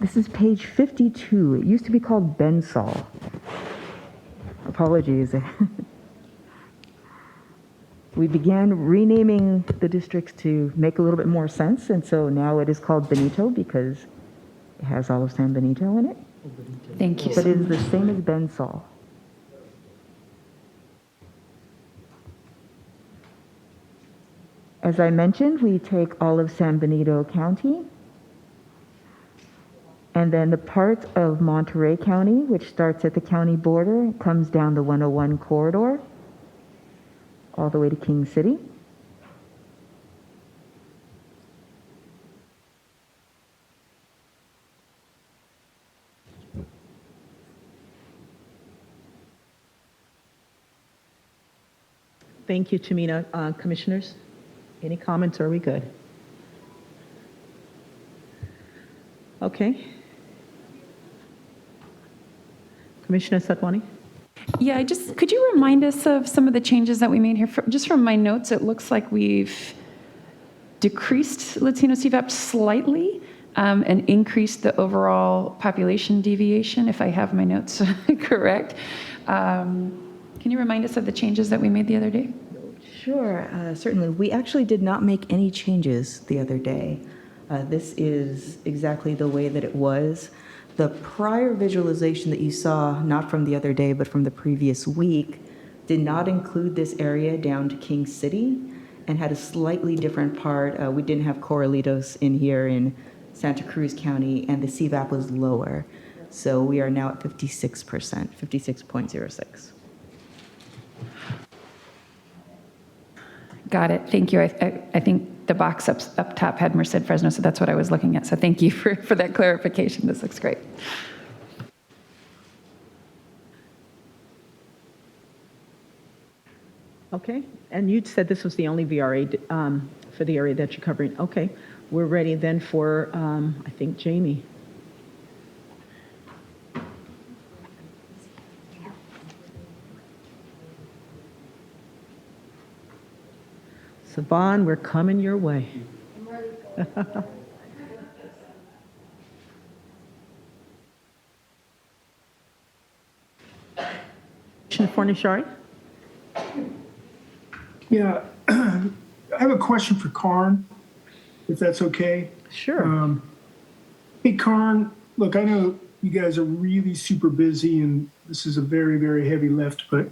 This is page 52. It used to be called Bensall. Apologies. We began renaming the districts to make a little bit more sense, and so now it is called Benito because it has all of San Benito in it. Thank you. But it is the same as Bensall. As I mentioned, we take all of San Benito County, and then the part of Monterey County, which starts at the county border, comes down the 101 corridor, all the way to King City. Thank you, Tamina. Commissioners, any comments? Or are we good? Okay. Commissioner Satwani? Yeah, could you remind us of some of the changes that we made here? Just from my notes, it looks like we've decreased Latino CVAP slightly and increased the overall population deviation, if I have my notes correct. Can you remind us of the changes that we made the other day? Sure, certainly. We actually did not make any changes the other day. This is exactly the way that it was. The prior visualization that you saw, not from the other day, but from the previous week, did not include this area down to King City and had a slightly different part. We didn't have Corralitos in here in Santa Cruz County, and the CVAP was lower. So we are now at 56%, 56.06. Got it. Thank you. I think the box up top had Merced Fresno, so that's what I was looking at. So thank you for that clarification. This looks great. Okay, and you said this was the only VRA for the area that you're covering. Okay, we're ready then for, I think, Jamie. Savon, we're coming your way. Commissioner Fornishari? Yeah, I have a question for Karn, if that's okay. Sure. Hey, Karn, look, I know you guys are really super busy and this is a very, very heavy lift, but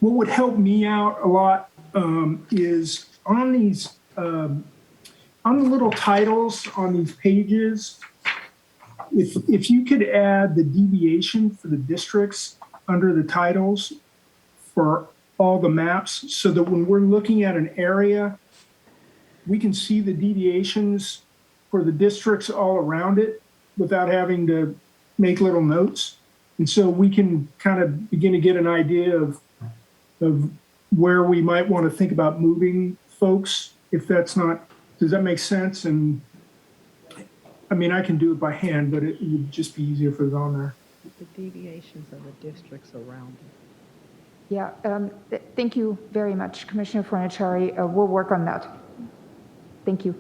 what would help me out a lot is on these, on the little titles on these pages, if you could add the deviation for the districts under the titles for all the maps so that when we're looking at an area, we can see the deviations for the districts all around it without having to make little notes. And so we can kind of begin to get an idea of where we might want to think about moving folks, if that's not, does that make sense? And I mean, I can do it by hand, but it would just be easier if it was on there. The deviations of the districts around it. Yeah, thank you very much, Commissioner Fornachari. We'll work on that. Thank you.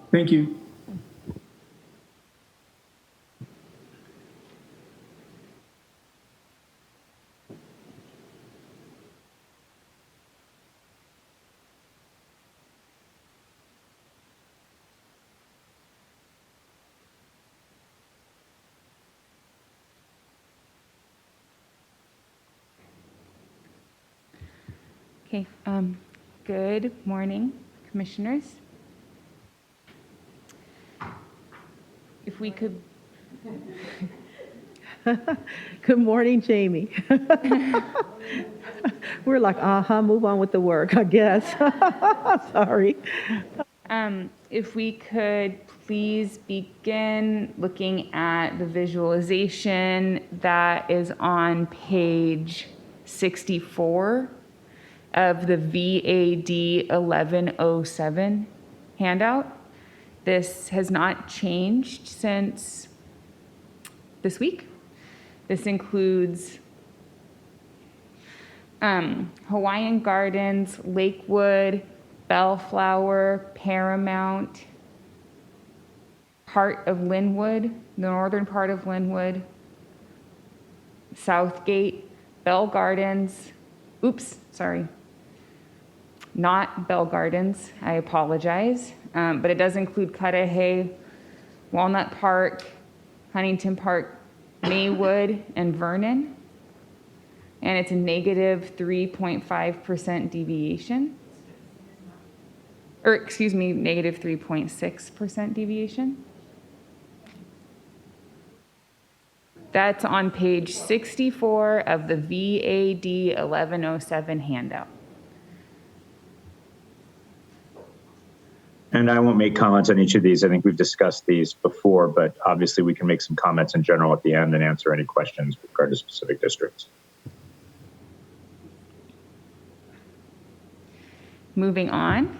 Thank you. Okay, good morning, commissioners. If we could. Good morning, Jamie. We're like, move on with the work, I guess. Sorry. If we could please begin looking at the visualization that is on page 64 of the VAD 1107 handout. This has not changed since this week. This includes Hawaiian Gardens, Lakewood, Bellflower, Paramount, part of Linwood, the northern part of Linwood, Southgate, Bell Gardens, not Bell Gardens, I apologize, but it does include Cudahy, Walnut Park, Huntington Park, Maywood, and Vernon, and it's a negative 3.5% deviation, or excuse me, negative 3.6% deviation. That's on page 64 of the VAD 1107 handout. And I won't make comments on each of these. I think we've discussed these before, but obviously we can make some comments in general at the end and answer any questions with regard to specific districts. Moving on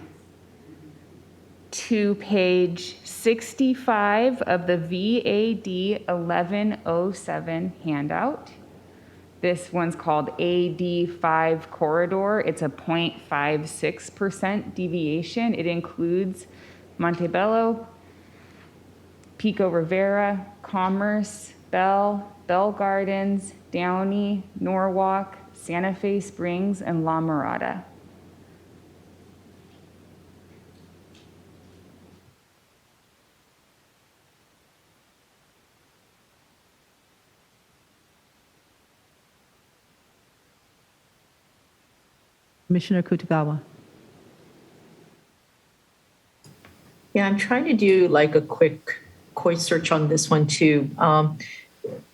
to page 65 of the VAD 1107 handout. This one's called AD5 corridor. It's a 0.56% deviation. It includes Montebello, Pico Rivera, Commerce, Bell Gardens, Downey, Norwalk, Santa Fe Springs, and La Mirada. Commissioner Kutagawa. Yeah, I'm trying to do like a quick Coy search on this one too.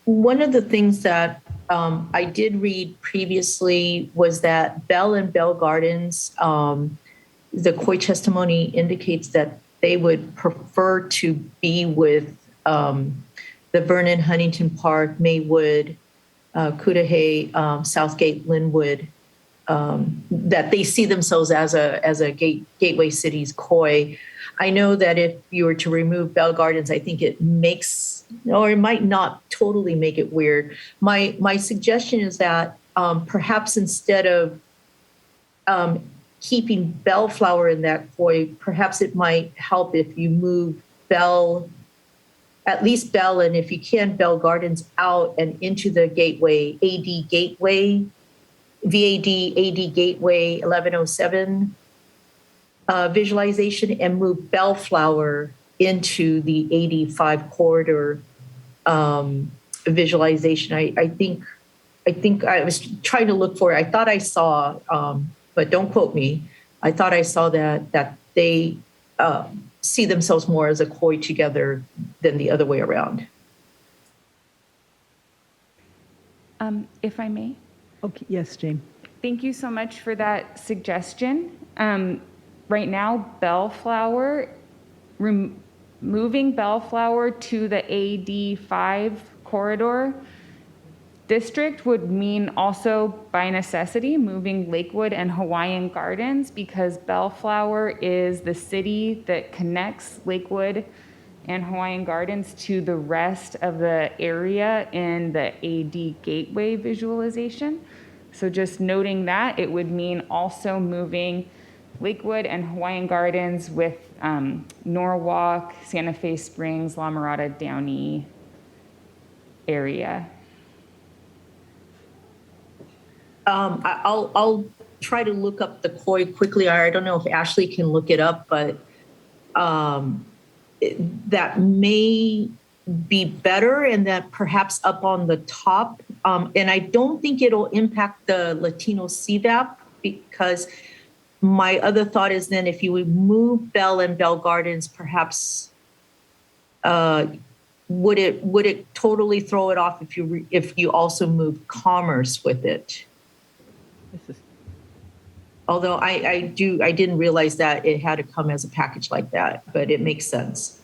One of the things that I did read previously was that Bell and Bell Gardens, the Coy testimony indicates that they would prefer to be with the Vernon, Huntington Park, Maywood, Cudahy, Southgate, Linwood, that they see themselves as a gateway cities Coy. I know that if you were to remove Bell Gardens, I think it makes, or it might not totally make it weird. My suggestion is that perhaps instead of keeping Bellflower in that Coy, perhaps it might help if you move Bell, at least Bell, and if you can, Bell Gardens out and into the gateway, AD Gateway, VAD, AD Gateway 1107 visualization, and move Bellflower into the 85 corridor visualization. I think I was trying to look for it. I thought I saw, but don't quote me. I thought I saw that they see themselves more as a Coy together than the other way around. If I may. Okay, yes, Jane. Thank you so much for that suggestion. Right now, Bellflower, moving Bellflower to the AD5 corridor district would mean also by necessity moving Lakewood and Hawaiian Gardens, because Bellflower is the city that connects Lakewood and Hawaiian Gardens to the rest of the area in the AD Gateway visualization. So just noting that, it would mean also moving Lakewood and Hawaiian Gardens with Norwalk, Santa Fe Springs, La Mirada, Downey area. I'll try to look up the Coy quickly. I don't know if Ashley can look it up, but that may be better, and that perhaps up on the top. And I don't think it'll impact the Latino CVAP, because my other thought is then if you would move Bell and Bell Gardens, perhaps would it totally throw it off if you also move Commerce with it? Although I didn't realize that it had to come as a package like that, but it makes sense.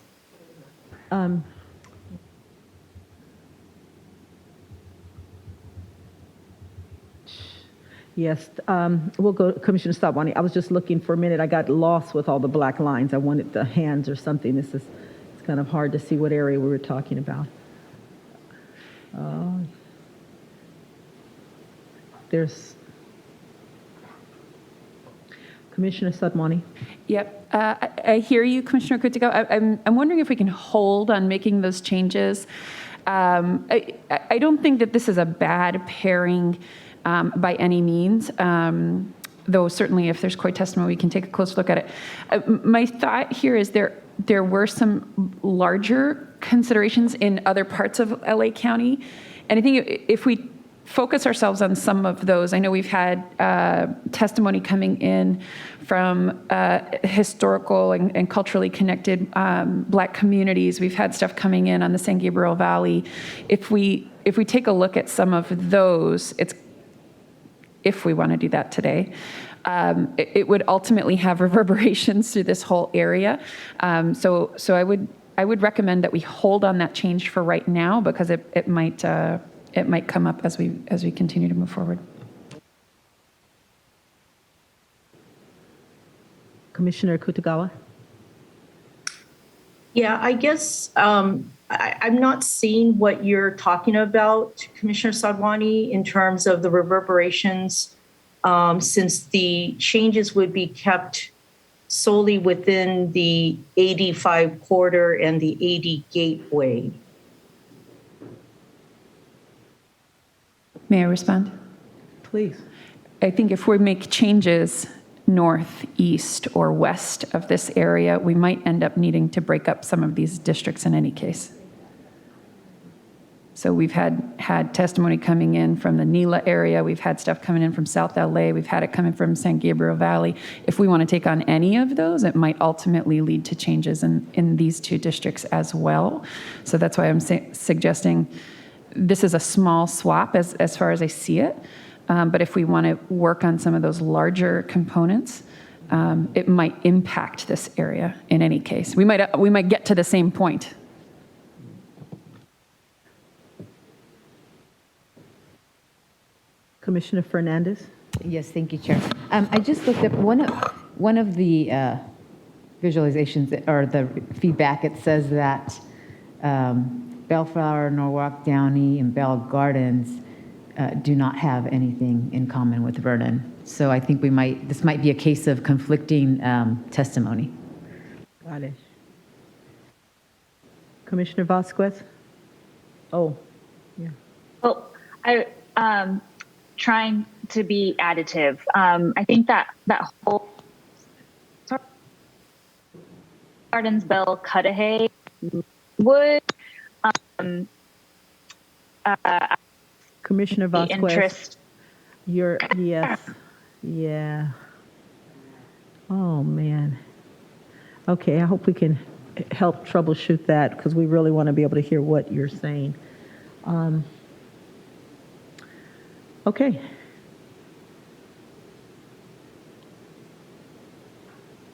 Yes, we'll go, Commissioner Sabwani. I was just looking for a minute. I got lost with all the black lines. I wanted the hands or something. It's kind of hard to see what area we were talking about. There's Commissioner Sadmani. Yep, I hear you, Commissioner Kutigo. I'm wondering if we can hold on making those changes. I don't think that this is a bad pairing by any means, though certainly if there's Coy testimony, we can take a close look at it. My thought here is there were some larger considerations in other parts of LA County, and I think if we focus ourselves on some of those. I know we've had testimony coming in from historical and culturally connected Black communities. We've had stuff coming in on the San Gabriel Valley. If we take a look at some of those, if we want to do that today, it would ultimately have reverberations through this whole area. So I would recommend that we hold on that change for right now, because it might come up as we continue to move forward. Commissioner Kutagawa. Yeah, I guess I'm not seeing what you're talking about, Commissioner Sadwani, in terms of the reverberations, since the changes would be kept solely within the 85 corridor and the 80 gateway. May I respond? Please. I think if we make changes north, east, or west of this area, we might end up needing to break up some of these districts in any case. So we've had testimony coming in from the Nila area. We've had stuff coming in from South LA. We've had it coming from San Gabriel Valley. If we want to take on any of those, it might ultimately lead to changes in these two districts as well. So that's why I'm suggesting this is a small swap as far as I see it. But if we want to work on some of those larger components, it might impact this area in any case. We might get to the same point. Commissioner Fernandez? Yes, thank you, Chair. I just looked up one of the visualizations or the feedback. It says that Bellflower, Norwalk, Downey, and Bell Gardens do not have anything in common with Vernon. So I think this might be a case of conflicting testimony. Got it. Commissioner Vasquez? Oh, yeah. Well, trying to be additive. I think that whole Gardens, Bell, Cudahy would Commissioner Vasquez, interest. yes, yeah. Oh, man. Okay, I hope we can help troubleshoot that because we really want to be able to hear what you're saying. Okay.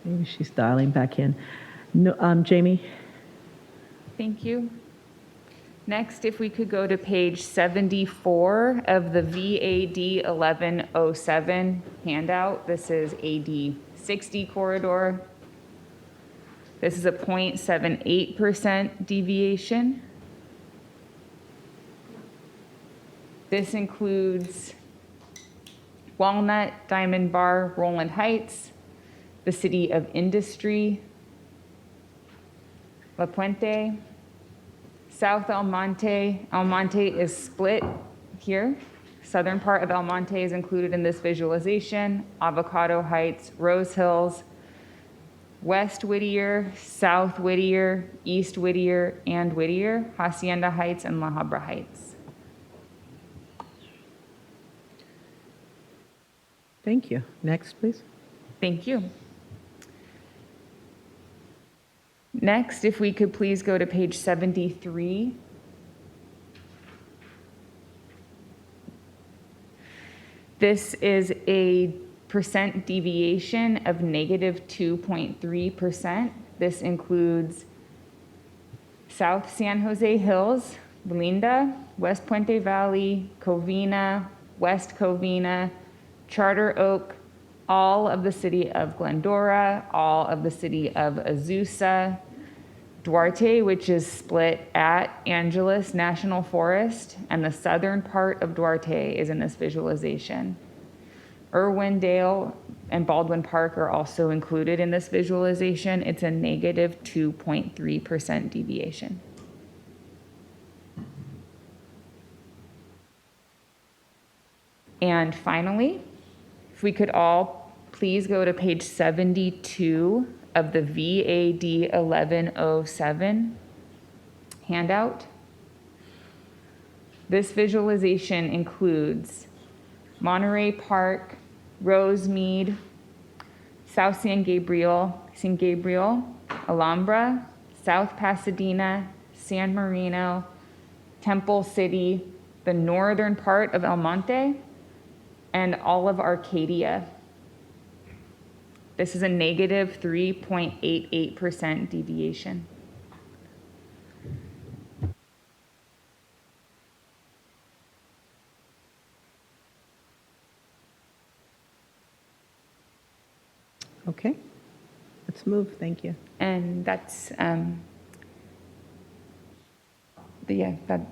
Maybe she's dialing back in. No, Jamie? Thank you. Next, if we could go to page 74 of the VAD 1107 handout. This is AD 60 corridor. This is a 0.78% deviation. This includes Walnut, Diamond Bar, Roland Heights, the City of Industry, La Puente, South El Monte. El Monte is split here. Southern part of El Monte is included in this visualization. Avocado Heights, Rose Hills, West Whittier, South Whittier, East Whittier, and Whittier, Hacienda Heights, and La Habra Heights. Thank you. Next, please. Thank you. Next, if we could please go to page 73. This is a percent deviation of negative 2.3%. This includes South San Jose Hills, Belinda, West Puente Valley, Covina, West Covina, Charter Oak, all of the city of Glendora, all of the city of Azusa, Duarte, which is split at Angeles National Forest, and the southern part of Duarte is in this visualization. Irwindale and Baldwin Park are also included in this visualization. It's a negative 2.3% deviation. And finally, if we could all please go to page 72 of the VAD 1107 handout. This visualization includes Monterey Park, Rosemead, South San Gabriel, Alhambra, South Pasadena, San Marino, Temple City, the northern part of El Monte, and all of Arcadia. This is a negative 3.88% deviation. Okay, let's move. Thank you. And that's,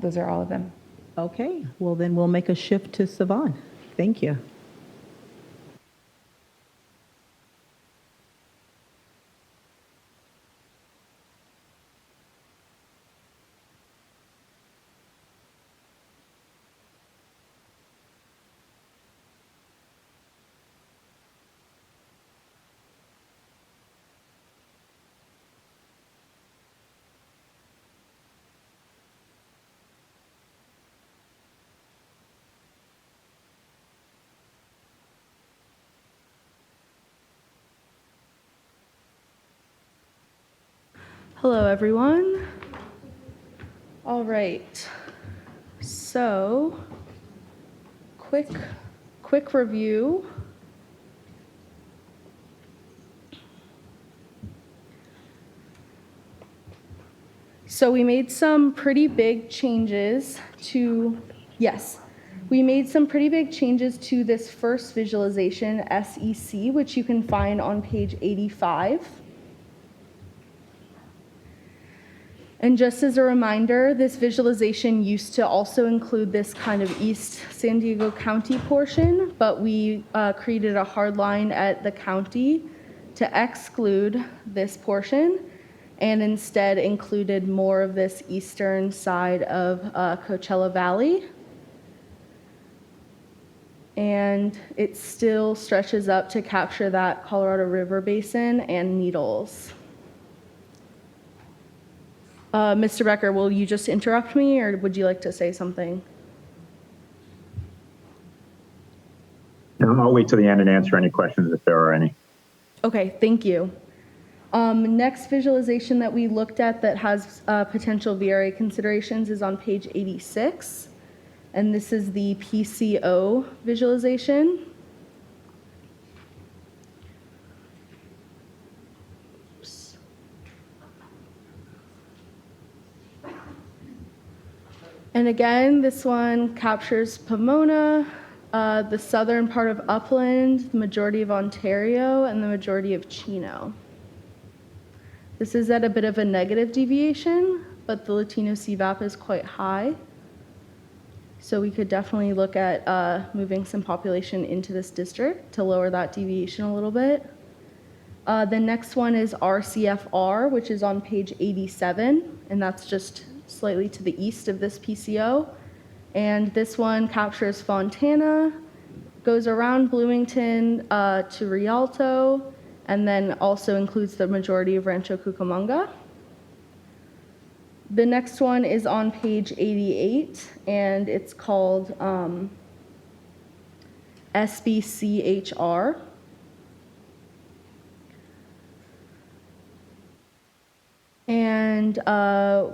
those are all of them. Okay, well then we'll make a shift to Savan. Thank you. Hello, everyone. All right. So, quick review. So we made some pretty big changes to, yes, we made some pretty big changes to this first visualization, SEC, which you can find on page 85. And just as a reminder, this visualization used to also include this kind of East San Diego County portion, but we created a hard line at the county to exclude this portion and instead included more of this eastern side of Coachella Valley. And it still stretches up to capture that Colorado River Basin and Needles. Mr. Becker, will you just interrupt me, or would you like to say something? No, I'll wait till the end and answer any questions if there are any. Okay, thank you. Next visualization that we looked at that has potential VRA considerations is on page 86, and this is the Pco visualization. And again, this one captures Pomona, the southern part of Upland, the majority of Ontario, and the majority of Chino. This is at a bit of a negative deviation, but the Latino CVAP is quite high. So we could definitely look at moving some population into this district to lower that deviation a little bit. The next one is RCFR, which is on page 87, and that's just slightly to the east of this PCO. And this one captures Fontana, goes around Bloomington to Rialto, and then also includes the majority of Rancho Cucamonga. The next one is on page 88, and it's called SBCHR. And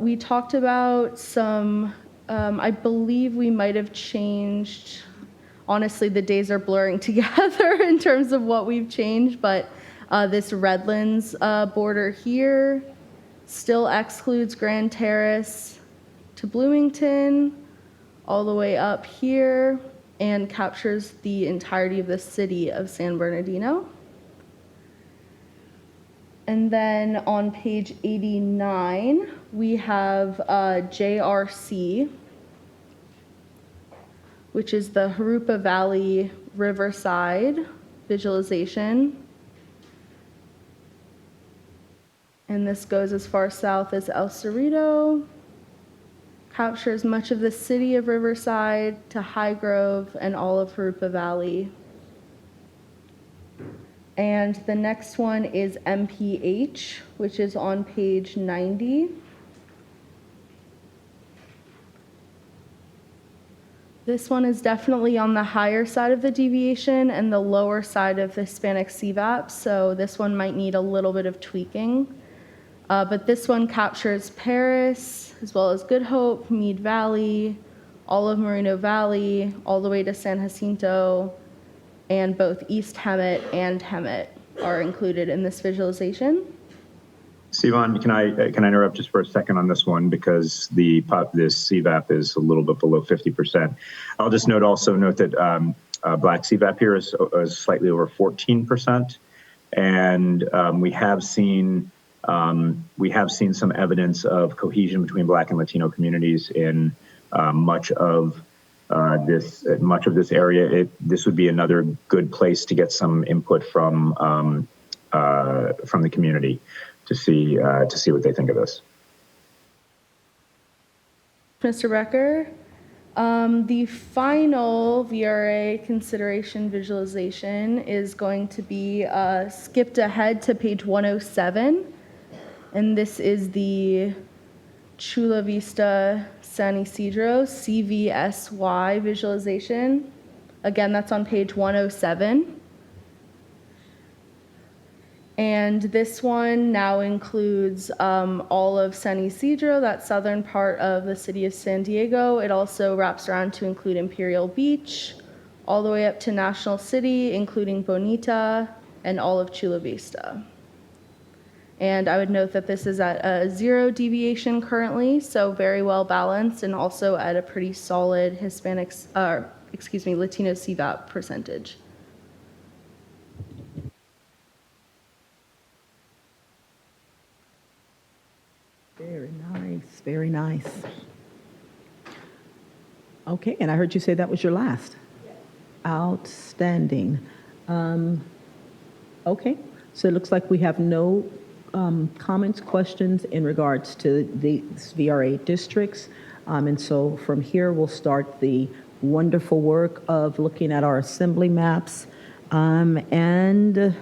we talked about some, I believe we might have changed, honestly, the days are blurring together in terms of what we've changed, but this Redlands border here still excludes Grand Terrace to Bloomington, all the way up here, and captures the entirety of the city of San Bernardino. And then on page 89, we have JRC, which is the Jurupa Valley Riverside visualization. And this goes as far south as El Cerrito, captures much of the city of Riverside to High Grove and all of Jurupa Valley. And the next one is MPH, which is on page 90. This one is definitely on the higher side of the deviation and the lower side of the Hispanic CVAP, so this one might need a little bit of tweaking. But this one captures Paris, as well as Good Hope, Meade Valley, all of Moreno Valley, all the way to San Jacinto, and both East Hemet and Hemet are included in this visualization. Sivan, can I interrupt just for a second on this one because this CVAP is a little bit below 50%. I'll just note that Black CVAP here is slightly over 14%, and we have seen some evidence of cohesion between Black and Latino communities in much of this area. This would be another good place to get some input from the community to see what they think of this. Mr. Becker, the final VRA consideration visualization is going to be skipped ahead to page 107, and this is the Chula Vista San Ysidro Cvsy visualization. Again, that's on page 107. And this one now includes all of San Ysidro, that southern part of the city of San Diego. It also wraps around to include Imperial Beach, all the way up to National City, including Bonita, and all of Chula Vista. And I would note that this is at a 0 deviation currently, so very well balanced, and also at a pretty solid Latino CVAP percentage. Very nice, very nice. Okay, and I heard you say that was your last. Outstanding. Okay, so it looks like we have no comments, questions in regards to the VRA districts. And so from here, we'll start the wonderful work of looking at our assembly maps. And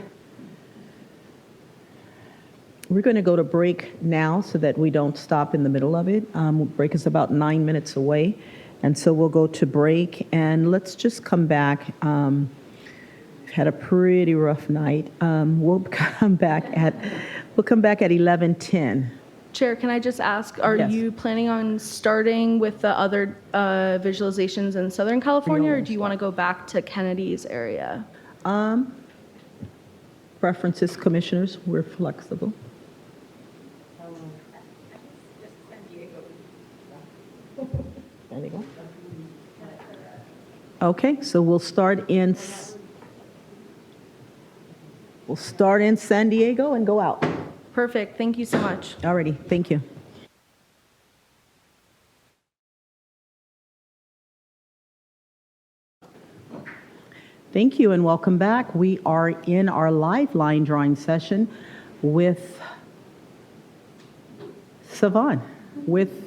we're going to go to break now so that we don't stop in the middle of it. Break is about 9 minutes away. And so we'll go to break, and let's just come back. Had a pretty rough night. We'll come back at 11:10. Chair, can I just ask, are Yes. you planning on starting with the other visualizations in Southern California, or do you want to go back to Kennedy's area? Preferences, commissioners, we're flexible. There you go. Okay, so we'll start in San Diego and go out. Perfect. Thank you so much. Alrighty, thank you. Thank you and welcome back. We are in our live line drawing session with Savan. With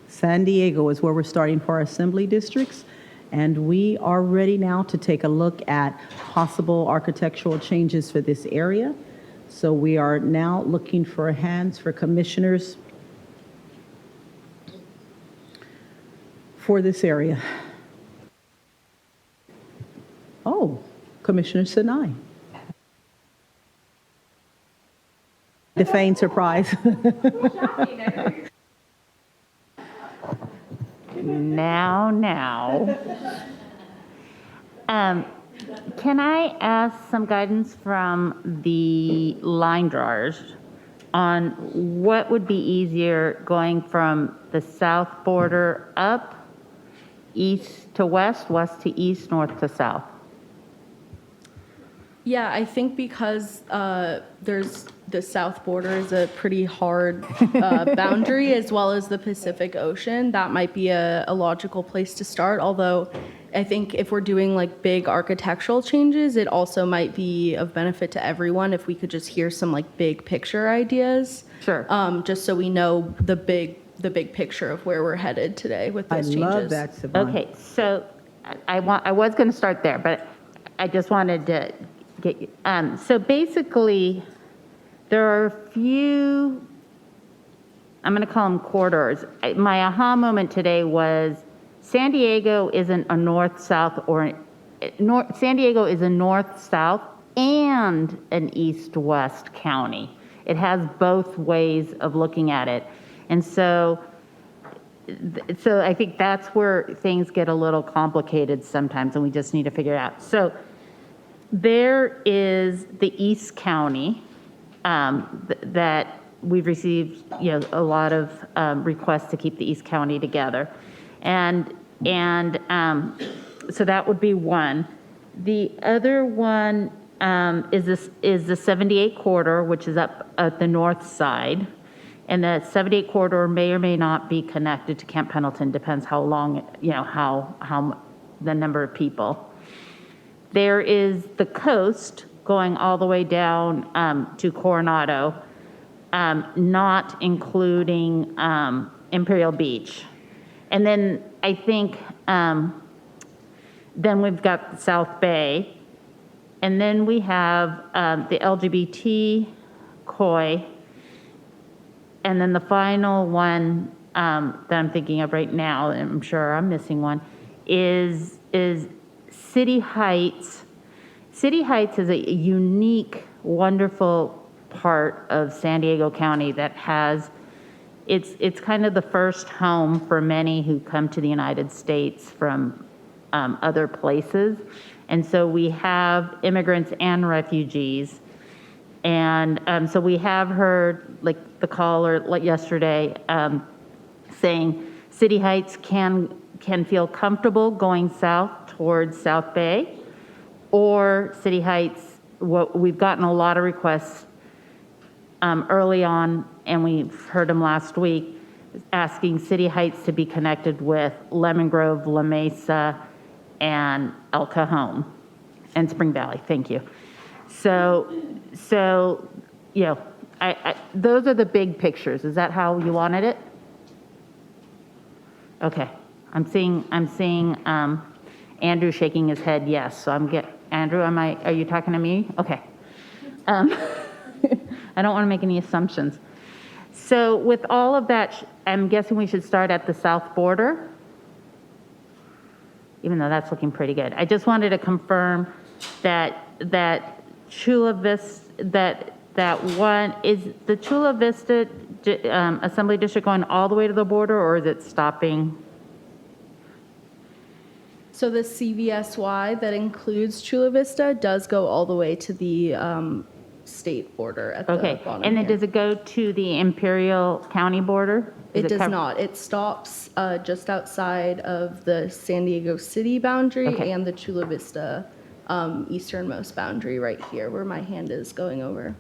San Diego is where we're starting for our assembly districts. And we are ready now to take a look at possible architectural changes for this area. So we are now looking for hands for commissioners for this area. Oh, Commissioner Sinai. To feign surprise. Now. Can I ask some guidance from the line drawers on what would be easier going from the south border up, east to west, west to east, north to south? Yeah, I think because there's the south border is a pretty hard boundary, as well as the Pacific Ocean. That might be a logical place to start. Although I think if we're doing like big architectural changes, it also might be of benefit to everyone if we could just hear some like big picture ideas. Sure. Just so we know the big picture of where we're headed today with those changes. I love that, Savan. Okay, so I was going to start there, but I just wanted to get you. So basically, there are a few, I'm going to call them corridors. My aha moment today was San Diego isn't a north-south or San Diego is a north-south and an east-west county. It has both ways of looking at it. And so I think that's where things get a little complicated sometimes, and we just need to figure it out. So there is the East County that we've received, a lot of requests to keep the East County together, and so that would be one. The other one is the 78 corridor, which is up at the north side, and the 78 corridor may or may not be connected to Camp Pendleton. Depends how long, how the number of people. There is the coast going all the way down to Coronado, not including Imperial Beach. And then I think then we've got the South Bay, and then we have the LGBT COI, and then the final one that I'm thinking of right now, and I'm sure I'm missing one, is City Heights, City Heights is a unique, wonderful part of San Diego County that has, it's kind of the first home for many who come to the United States from other places. And so we have immigrants and refugees. And so we have heard, like the caller like yesterday, saying City Heights can feel comfortable going south towards South Bay, or City Heights, we've gotten a lot of requests early on, and we've heard them last week, asking City Heights to be connected with Lemon Grove, La Mesa, and El Cajon, and Spring Valley. Thank you. So you know, those are the big pictures. Is that how you wanted it? Okay. I'm seeing Andrew shaking his head yes. So Andrew, are you talking to me? Okay. I don't want to make any assumptions. So with all of that, I'm guessing we should start at the south border, even though that's looking pretty good. I just wanted to confirm that Chula Vista, that one, is the Chula Vista Assembly District going all the way to the border, or is it stopping? So the CVSY that includes Chula Vista does go all the way to the state border at the bottom. And then here. does it go to the Imperial County border? It does not. It stops just outside of the San Diego City boundary and the Chula Vista easternmost boundary right here where my hand is going over.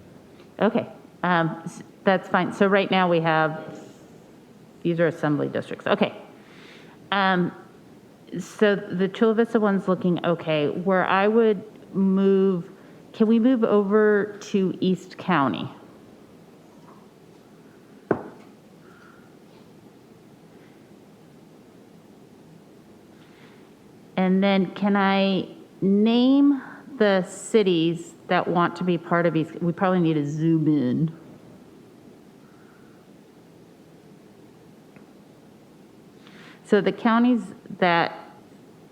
Okay, that's fine. So right now we have, these are assembly districts. Okay. So the Chula Vista one's looking okay. Where I would move, can we move over to East County? And then can I name the cities that want to be part of East? We probably need to zoom in. So the counties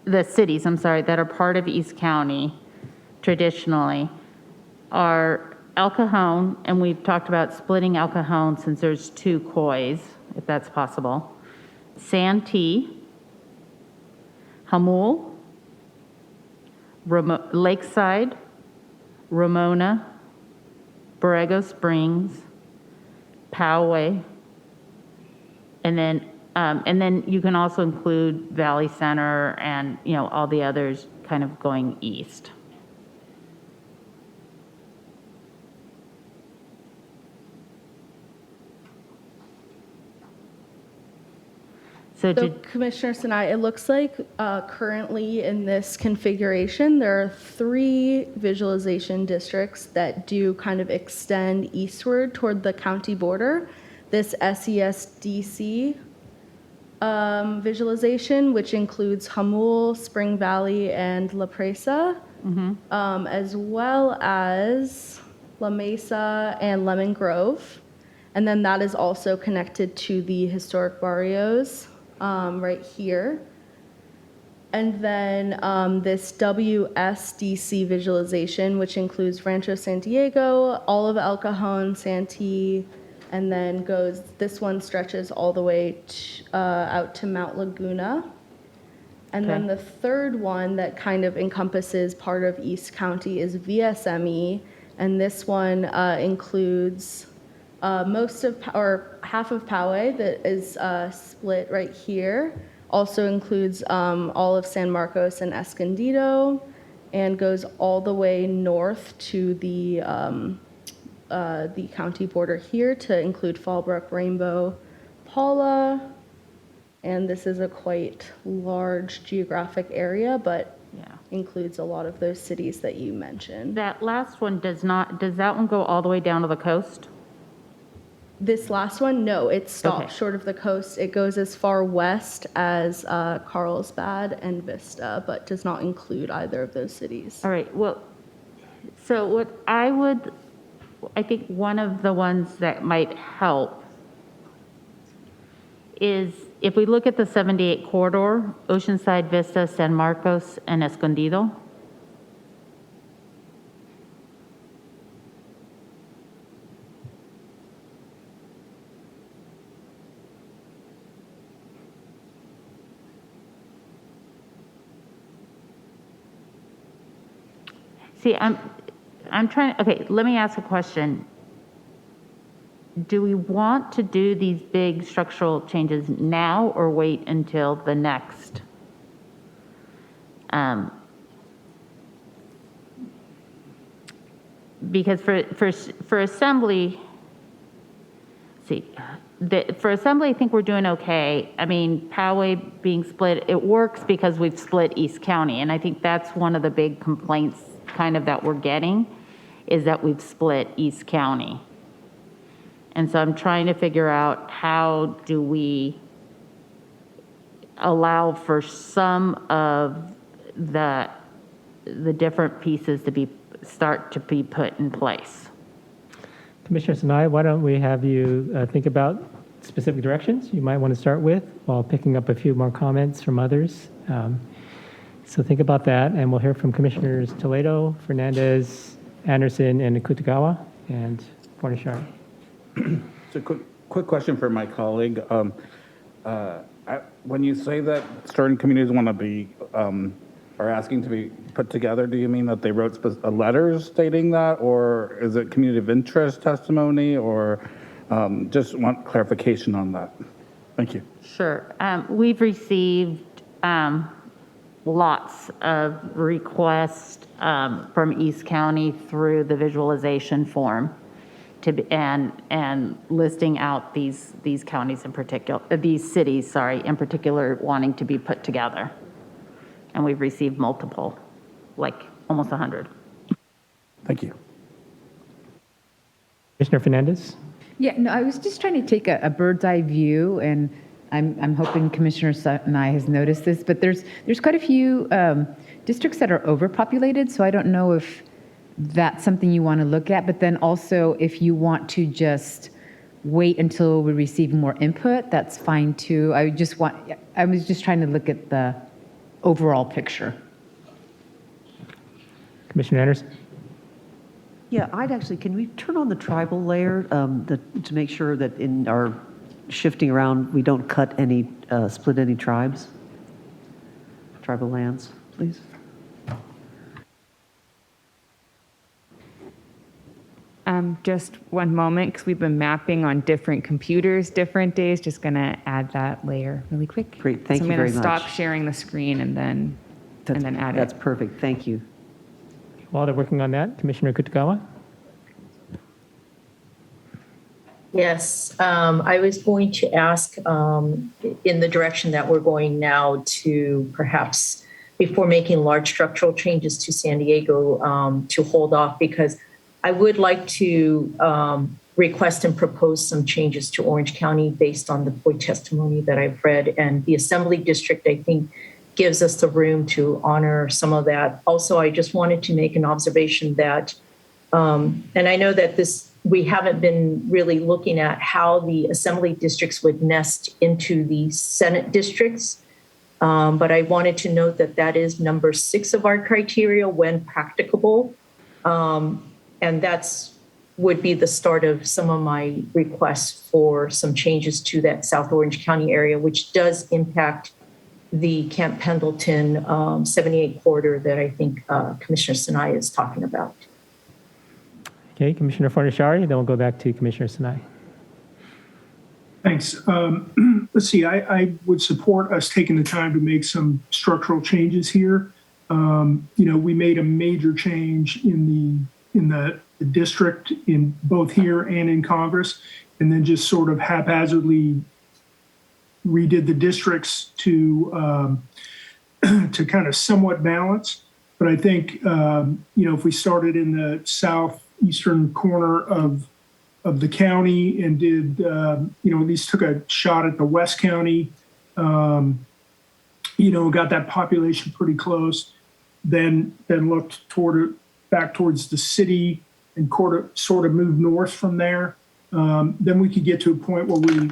the cities, that are part of East County traditionally are El Cajon, and we've talked about splitting El Cajon since there's 2 COIs, if that's possible. Santee, Hamul, Lakeside, Ramona, Borrego Springs, Poway, and then you can also include Valley Center and, all the others kind of going east. So Commissioner Sinai, it looks like currently in this configuration, there are 3 visualization districts that do kind of extend eastward toward the county border. This SESDC visualization, which includes Hamul, Spring Valley, and La Presa, as well as La Mesa and Lemon Grove. And then that is also connected to the historic barrios right here. And then this WSDC visualization, which includes Rancho San Diego, all of El Cajon, Santee, and then this one stretches all the way out to Mount Laguna. And then the third one that kind of encompasses part of East County is VSME, and this one includes half of Poway that is split right here. Also includes all of San Marcos and Escondido, and goes all the way north to the county border here to include Fallbrook, Rainbow, Paula, and this is a quite large geographic area, but includes a lot of those cities that you mentioned. That last one does that one go all the way down to the coast? This last one, no, it stops short of the coast. It goes as far west as Carlsbad and Vista, but does not include either of those cities. All right, well, so what I think one of the ones that might help is if we look at the 78 corridor, Oceanside, Vista, San Marcos, and Escondido. See, I'm trying, okay, let me ask a question. Do we want to do these big structural changes now or wait until the next? Because for assembly, for assembly, I think we're doing okay. I mean, Poway being split, it works because we've split East County, and I think that's one of the big complaints kind of that we're getting, is that we've split East County. And so I'm trying to figure out how do we allow for some of the different pieces to start to be put in place. Commissioner Sinai, why don't we have you think about specific directions you might want to start with while picking up a few more comments from others. So think about that, and we'll hear from Commissioners Toledo, Fernandez, Anderson, and Akutagawa, and Fornashari. So quick question for my colleague. When you say that certain communities want to be, are asking to be put together, do you mean that they wrote letters stating that, or is it community of interest testimony, or just want clarification on that? Thank you. Sure. We've received lots of requests from East County through the visualization form and listing out these counties in particular, these cities, sorry, in particular, wanting to be put together. And we've received multiple, like almost 100. Thank you. Commissioner Fernandez? Yeah, no, I was just trying to take a bird's eye view, and I'm hoping Commissioner Sinai has noticed this, but there's quite a few districts that are overpopulated, so I don't know if that's something you want to look at, but then also if you want to just wait until we receive more input, that's fine too. I was just trying to look at the overall picture. Commissioner Anderson? Yeah, can we turn on the tribal layer to make sure that in our shifting around, we don't split any tribes? Tribal lands, please. Just one moment, because we've been mapping on different computers, different days. Just going to add that layer really quick. Great, thank you very much. So I'm going to stop sharing the screen and then add it. That's perfect, thank you. While they're working on that, Commissioner Akutagawa? Yes, I was going to ask in the direction that we're going now to perhaps, before making large structural changes to San Diego, to hold off, because I would like to request and propose some changes to Orange County based on the FOIA testimony that I've read. And the Assembly District, I think, gives us the room to honor some of that. Also, I just wanted to make an observation that, and I know that we haven't been really looking at how the Assembly districts would nest into the Senate districts. But I wanted to note that is number 6 of our criteria when practicable. And would be the start of some of my requests for some changes to that South Orange County area, which does impact the Camp Pendleton 78 corridor that I think Commissioner Sinai is talking about. Okay, Commissioner Fornashari, then we'll go back to Commissioner Sinai. Thanks. Let's see, I would support us taking the time to make some structural changes here. We made a major change in the district in both here and in Congress, and then just sort of haphazardly redid the districts to kind of somewhat balance. But I think, if we started in the southeastern corner of the county and did, at least took a shot at the West County, got that population pretty close, then looked back towards the city and sort of moved north from there, then we could get to a point where we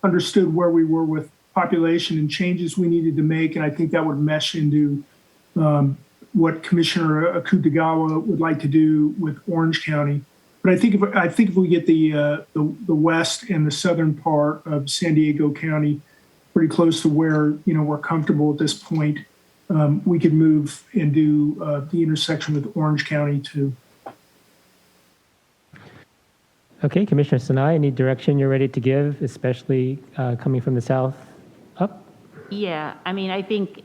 understood where we were with population and changes we needed to make. And I think that would mesh into what Commissioner Akutagawa would like to do with Orange County. But I think if we get the west and the southern part of San Diego County pretty close to where we're comfortable at this point, we could move and do the intersection with Orange County too. Okay, Commissioner Sinai, any direction you're ready to give, especially coming from the south up? Yeah, I mean, I think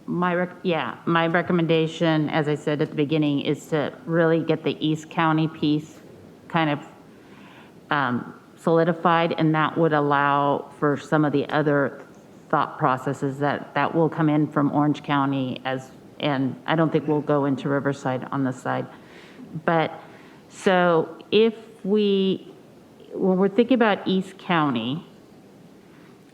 my recommendation, as I said at the beginning, is to really get the East County piece kind of solidified, and that would allow for some of the other thought processes that will come in from Orange County and I don't think we'll go into Riverside on this side. But so when we're thinking about East County,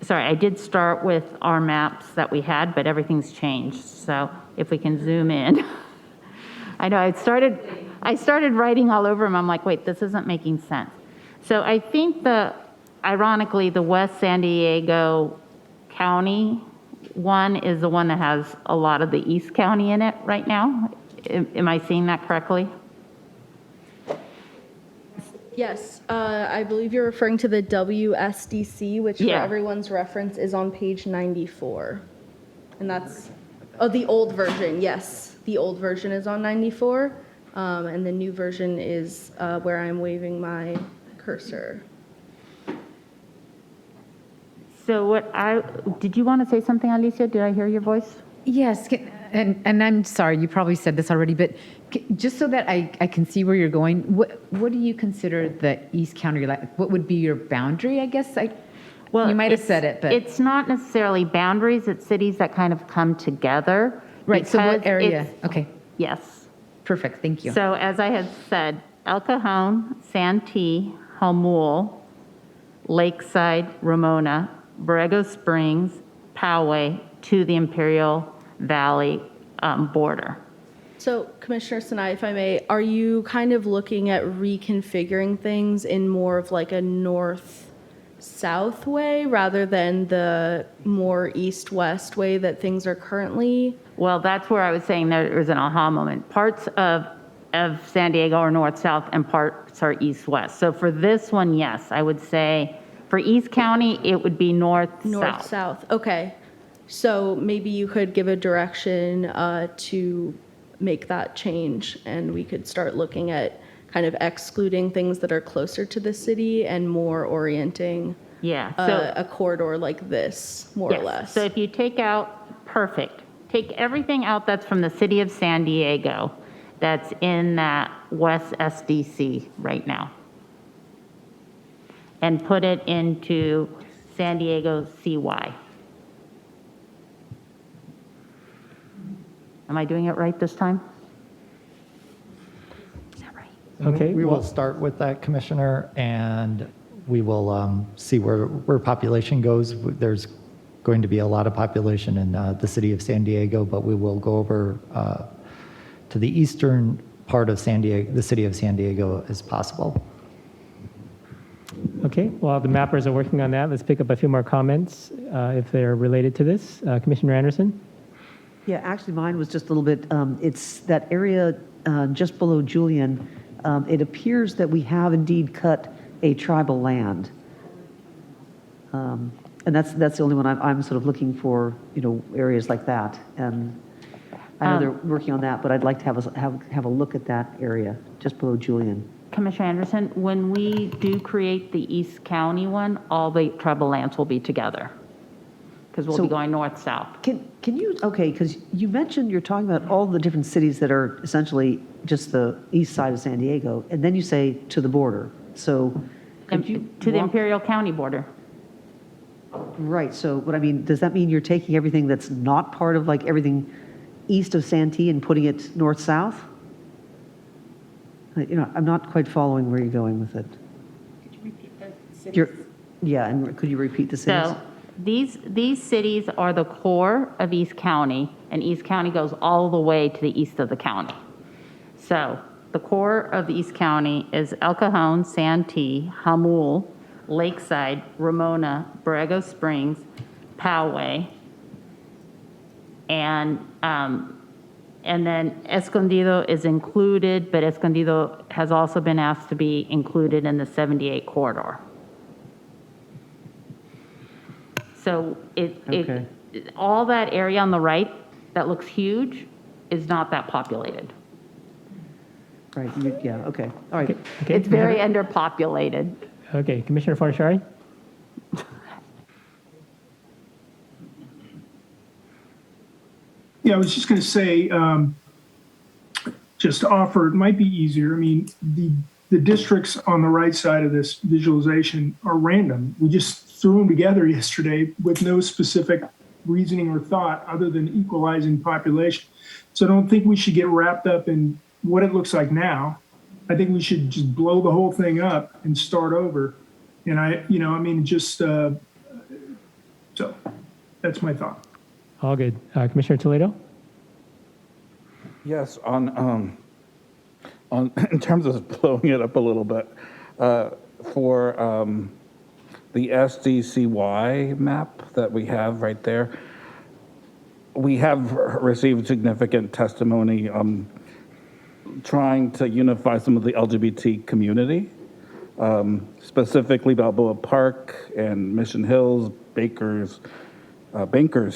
sorry, I did start with our maps that we had, but everything's changed. So if we can zoom in. I know I started writing all over them. I'm like, wait, this isn't making sense. So I think ironically, the West San Diego County one is the one that has a lot of the East County in it right now. Am I seeing that correctly? Yes, I believe you're referring to the WSDC, which for everyone's reference is on page 94. And that's, the old version, yes. The old version is on 94, and the new version is where I'm waving my cursor. So did you want to say something, Alicia? Did I hear your voice? Yes, and I'm sorry, you probably said this already, but just so that I can see where you're going, what do you consider the East County, what would be your boundary, I guess? You might have said it, but. It's not necessarily boundaries, it's cities that kind of come together. Right, so what area? Okay. Yes. Perfect, thank you. So as I had said, El Cajon, Santee, Jamul, Lakeside, Ramona, Borrego Springs, Poway, to the Imperial Valley border. So Commissioner Sinai, if I may, are you kind of looking at reconfiguring things in more of like a north-south way rather than the more east-west way that things are currently? Well, that's where I was saying there was an aha moment. Parts of San Diego are north-south and parts are east-west. So for this one, yes, I would say for East County, it would be north-south. North-south, okay. So maybe you could give a direction to make that change, and we could start looking at kind of excluding things that are closer to the city and more orienting a corridor like this, more or less. So if you take everything out that's from the city of San Diego, that's in that West SDC right now, and put it into San Diego CY. Am I doing it right this time? Is that right? Okay. We will start with that, Commissioner, and we will see where population goes. There's going to be a lot of population in the city of San Diego, but we will go over to the eastern part of San Diego, the city of San Diego, as possible. Okay, while the mappers are working on that, let's pick up a few more comments if they're related to this. Commissioner Anderson? Yeah, actually mine was just a little bit, it's that area just below Julian. It appears that we have indeed cut a tribal land. And that's the only one I'm sort of looking for, areas like that. And I know they're working on that, but I'd like to have a look at that area just below Julian. Commissioner Anderson, when we do create the East County one, all the tribal lands will be together because we'll be going north-south. Can you, because you mentioned you're talking about all the different cities that are essentially just the east side of San Diego, and then you say to the border. So could you to the Imperial County border. Right, so what I mean, does that mean you're taking everything that's not part of like everything east of Santee and putting it north-south? I'm not quite following where you're going with it. Could you repeat the cities? Yeah, and could you repeat the cities? So these cities are the core of East County, and East County goes all the way to the east of the county. So the core of the East County is El Cajon, Santee, Jamul, Lakeside, Ramona, Borrego Springs, Poway, and then Escondido is included, but Escondido has also been asked to be included in the 78 corridor. So all that area on the right, that looks huge is not that populated. Right, yeah, okay, all right. Okay, It's very underpopulated. Okay, Commissioner Forshari? Yeah, I was just going to say, just to offer, it might be easier. I mean, the districts on the right side of this visualization are random. We just threw them together yesterday with no specific reasoning or thought other than equalizing population. So I don't think we should get wrapped up in what it looks like now. I think we should just blow the whole thing up and start over. And so that's my thought. All good. Commissioner Toledo? Yes, on in terms of blowing it up a little bit, for the SDCY map that we have right there, we have received significant testimony trying to unify some of the LGBT community, specifically Balboa Park and Mission Hills, Bankers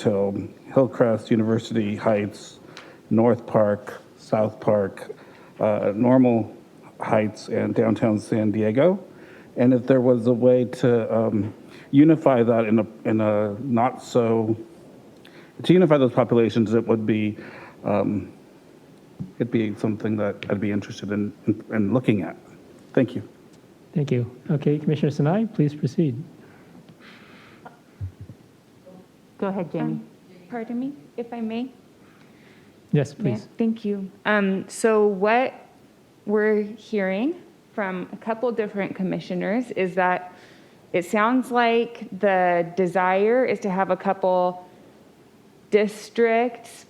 Hill, Hillcrest, University Heights, North Park, South Park, Normal Heights, and downtown San Diego. And if there was a way to unify that in a not so, to unify those populations, it would be, it'd be something that I'd be interested in looking at. Thank you. Thank you. Okay, Commissioner Sinai, please proceed. Go ahead, Jamie. Pardon me, if I may? Yes, please. Thank you. So what we're hearing from a couple different commissioners is that it sounds like the desire is to have a couple districts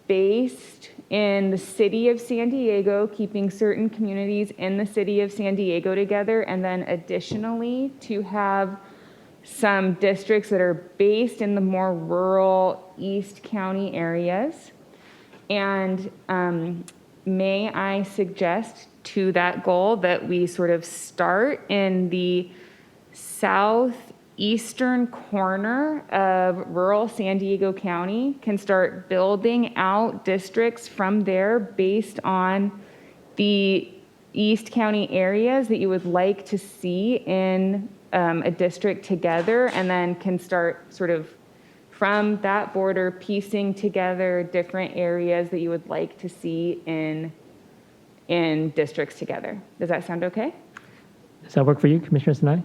based in the city of San Diego, keeping certain communities in the city of San Diego together, and then additionally to have some districts that are based in the more rural East County areas. And may I suggest to that goal that we sort of start in the southeastern corner of rural San Diego County, can start building out districts from there based on the East County areas that you would like to see in a district together, and then can start sort of from that border piecing together different areas that you would like to see in districts together. Does that sound okay? Does that work for you, Commissioner Sinai?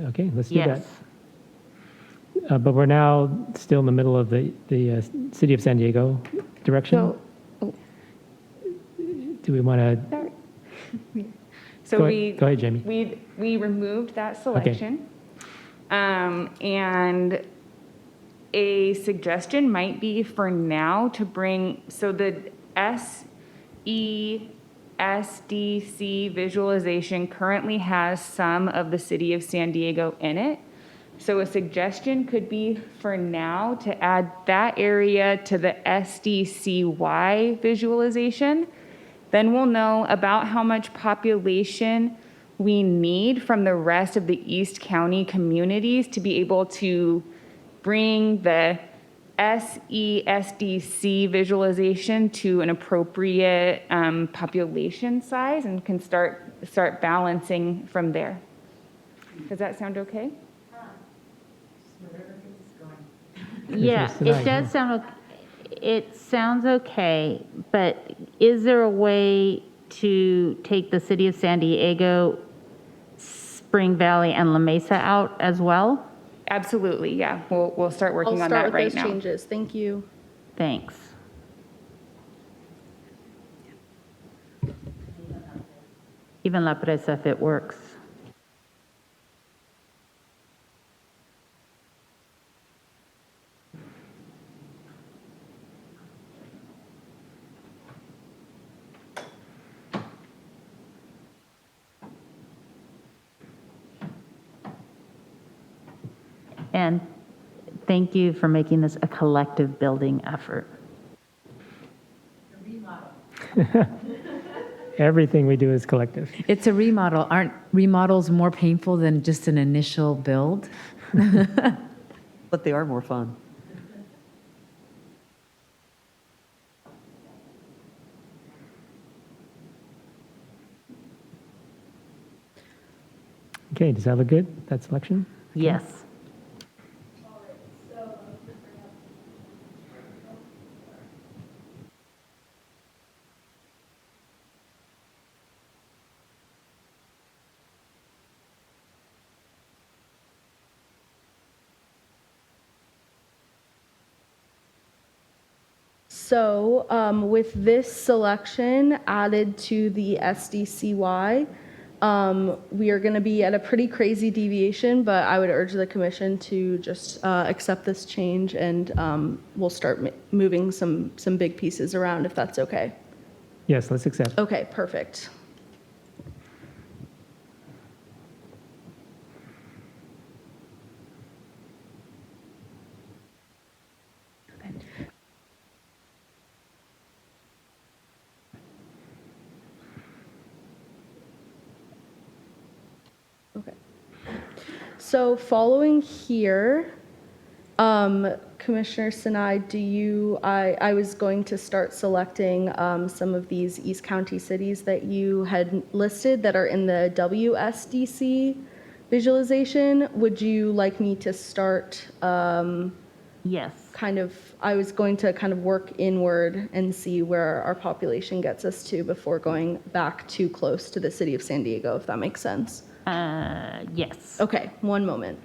Okay, let's do Yes. that. But we're now still in the middle of the city of San Diego direction. Do we want to? So Go ahead, Jamie. We removed that selection. And a suggestion might be for now to bring, so the SESDC visualization currently has some of the city of San Diego in it. So a suggestion could be for now to add that area to the SDCY visualization. Then we'll know about how much population we need from the rest of the East County communities to be able to bring the SESDC visualization to an appropriate population size, and can start balancing from there. Does that sound okay? Yeah, it does sound, it sounds okay, but is there a way to take the city of San Diego, Spring Valley, and La Mesa out as well? Absolutely, yeah. We'll start working on that right now. I'll start with those changes. Thank you. Thanks. Even La Presa, if it works. And thank you for making this a collective building effort. Everything we do is collective. It's a remodel. Aren't remodels more painful than just an initial build? But they are more fun. Okay, does that look good, that selection? Yes. So with this selection added to the SDCY, we are going to be at a pretty crazy deviation, but I would urge the commission to just accept this change, and we'll start moving some big pieces around if that's okay. Yes, let's accept. Okay, perfect. Okay. So following here, Commissioner Sinai, I was going to start selecting some of these East County cities that you had listed that are in the WSDC visualization. Would you like me to start? Yes. I was going to kind of work inward and see where our population gets us to before going back too close to the city of San Diego, if that makes sense. Yes. Okay, one moment.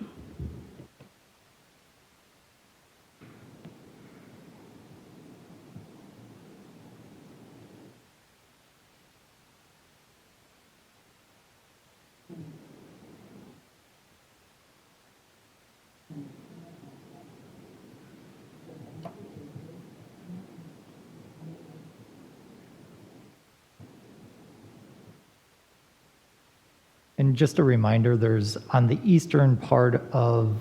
And just a reminder, there's on the eastern part of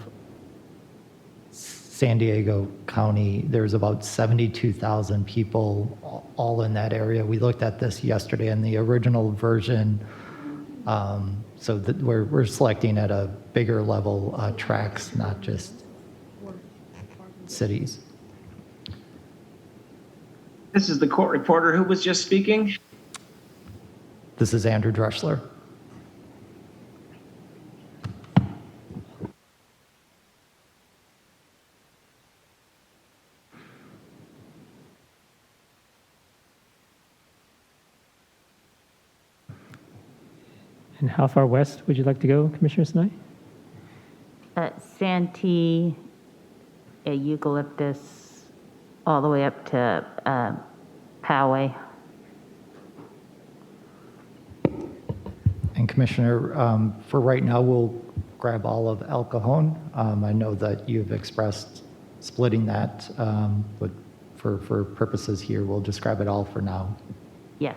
San Diego County, there's about 72,000 people all in that area. We looked at this yesterday in the original version. So that we're selecting at a bigger level tracks, not just cities. This is the court reporter who was just speaking. This is Andrew Dreschler. And how far west would you like to go, Commissioner Sinai? Santee, Eucalyptus, all the way up to Poway. And Commissioner, for right now, we'll grab all of El Cajon. I know that you've expressed splitting that, but for purposes here, we'll just grab it all for now. Yes.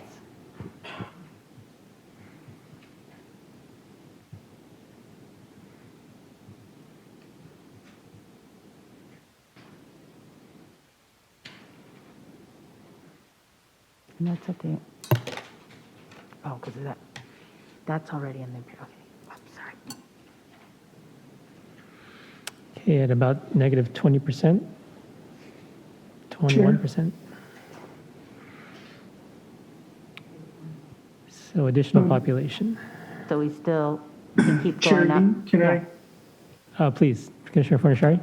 And that's up there. Oh, because of that. That's already in the, okay, I'm sorry. Okay, at about negative 20%, 21%. So additional population. So we still can keep Chair, going up. can I? Please, Commissioner Fornashari.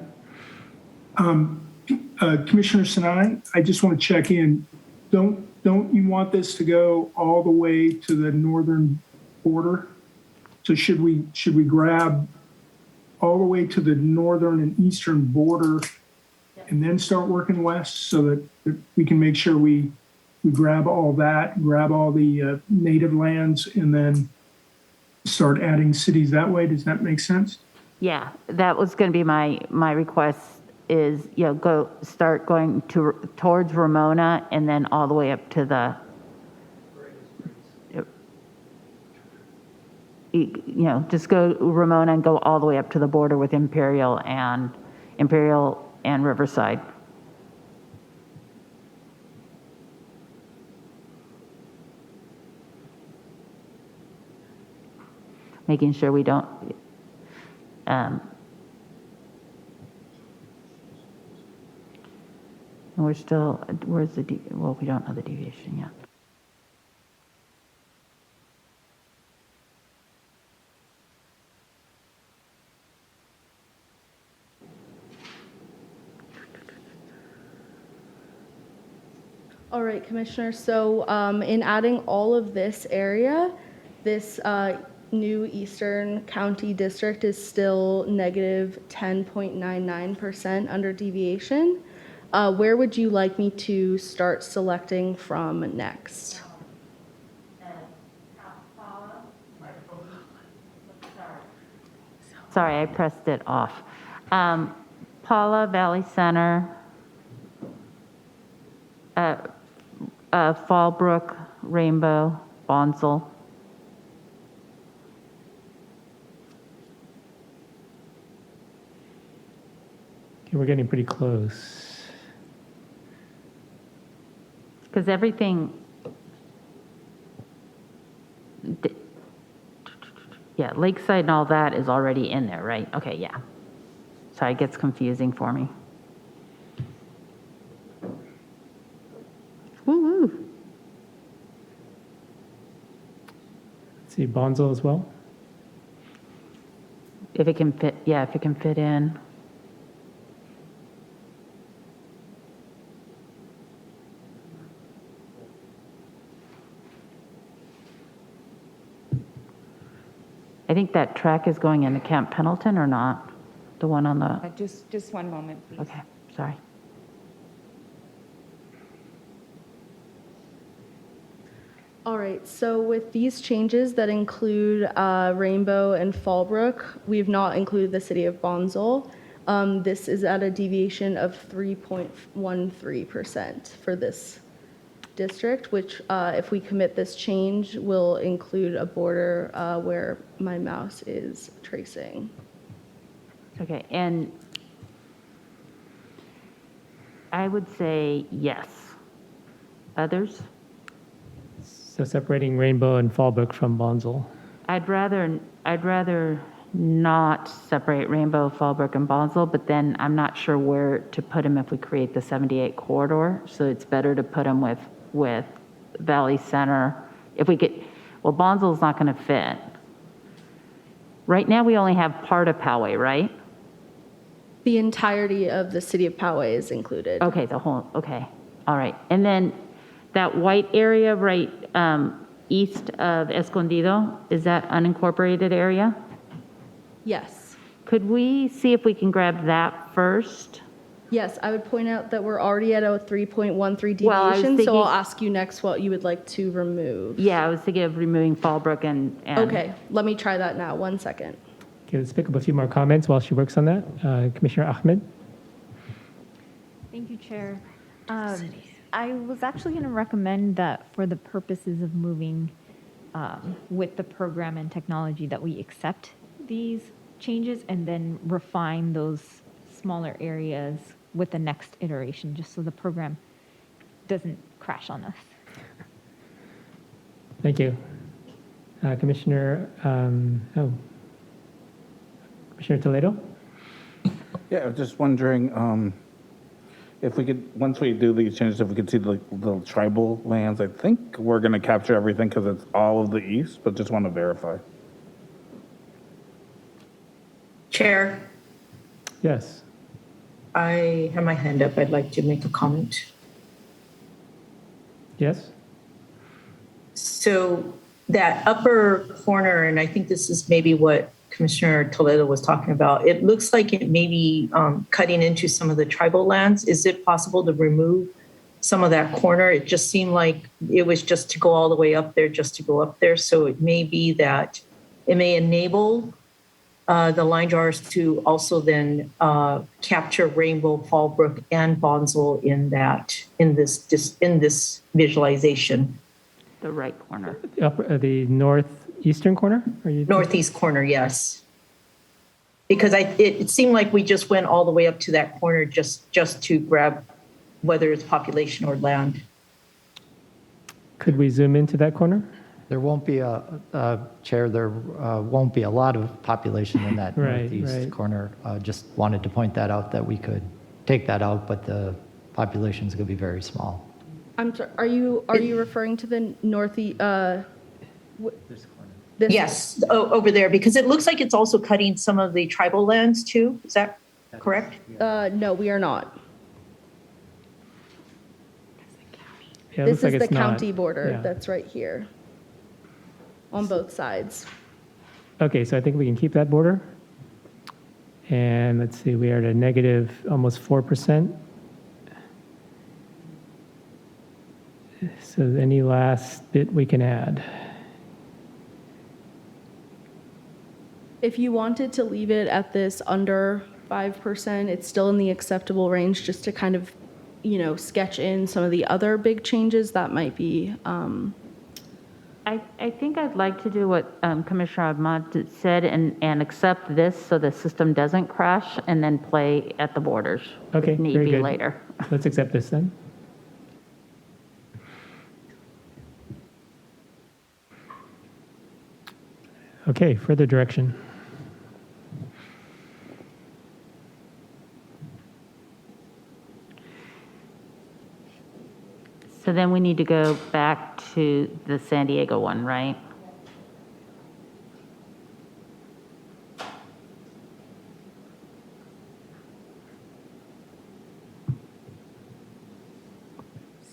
Commissioner Sinai, I just want to check in. Don't you want this to go all the way to the northern border? So should we grab all the way to the northern and eastern border and then start working west so that we can make sure we grab all that, grab all the native lands, and then start adding cities that way? Does that make sense? Yeah, that was going to be my request is, start going towards Ramona and then all the way up to the, just go Ramona and go all the way up to the border with Imperial and Riverside. Making sure we don't, and we're still, where's the, well, we don't know the deviation yet. All right, Commissioner. So in adding all of this area, this new Eastern County District is still negative 10.99% under deviation. Where would you like me to start selecting from next? Sorry, I pressed it off. Paula, Valley Center, Fallbrook, Rainbow, Bonsall. Okay, we're getting pretty close. Because everything, yeah, Lakeside and all that is already in there, right? Okay, yeah. Sorry, it gets confusing for me. Woo-woo. Let's see, Bonsall as well. If it can fit, yeah, if it can fit in. I think that track is going into Camp Pendleton or not? The one on the, Just one moment, please. okay, sorry. All right, so with these changes that include Rainbow and Fallbrook, we've not included the city of Bonsall. This is at a deviation of 3.13% for this district, which if we commit this change will include a border where my mouse is tracing. Okay, and I would say yes. Others? So separating Rainbow and Fallbrook from Bonsall. I'd rather not separate Rainbow, Fallbrook, and Bonsall, but then I'm not sure where to put them if we create the 78 corridor. So it's better to put them with Valley Center. If we could, well, Bonsall's not going to fit. Right now we only have part of Poway, right? The entirety of the city of Poway is included. Okay, the whole, okay, all right. And then that white area right east of Escondido, is that unincorporated area? Yes. Could we see if we can grab that first? Yes, I would point out that we're already at a 3.13 deviation, Well, I was thinking, so I'll ask you next what you would like to remove. yeah, I was thinking of removing Fallbrook and Okay, let me try that now. 1 second. Okay, let's pick up a few more comments while she works on that. Commissioner Ahmed? Thank you, Chair. I was actually going to recommend that for the purposes of moving with the program and technology that we accept these changes and then refine those smaller areas with the next iteration, just so the program doesn't crash on us. Thank you. Commissioner, Commissioner Toledo? Yeah, I was just wondering if we could, once we do these changes, if we could see the tribal lands. I think we're going to capture everything because it's all of the east, but just want to verify. Chair, Yes. I have my hand up. I'd like to make a comment. Yes? So that upper corner, and I think this is maybe what Commissioner Toledo was talking about, it looks like it may be cutting into some of the tribal lands. Is it possible to remove some of that corner? It just seemed like it was just to go all the way up there, just to go up there. So it may be that it may enable the line drawers to also then capture Rainbow, Fallbrook, and Bonsall in this visualization. the right corner. The northeastern corner? Are you Northeast corner, yes. Because it seemed like we just went all the way up to that corner just to grab whether it's population or land. Could we zoom into that corner? There won't be Chair, there won't be a lot of population in that Right, northeast right. corner. Just wanted to point that out, that we could take that out, but the population is going to be very small. I'm sorry, are you referring to the northeast? Yes, over there, because it looks like it's also cutting some of the tribal lands too. Is that correct? No, we are not. Yeah, it This looks like is the it's not. county border Yeah. that's right here on both sides. Okay, so I think we can keep that border. And let's see, we are at a negative almost 4%. So any last bit we can add? If you wanted to leave it at this under 5%, it's still in the acceptable range, just to kind of, sketch in some of the other big changes that might be. I think I'd like to do what Commissioner Ahmad said and accept this so the system doesn't crash and then play at the borders. Okay, if need very be good. later. Let's accept this then. Okay, further direction. So then we need to go back to the San Diego one, right?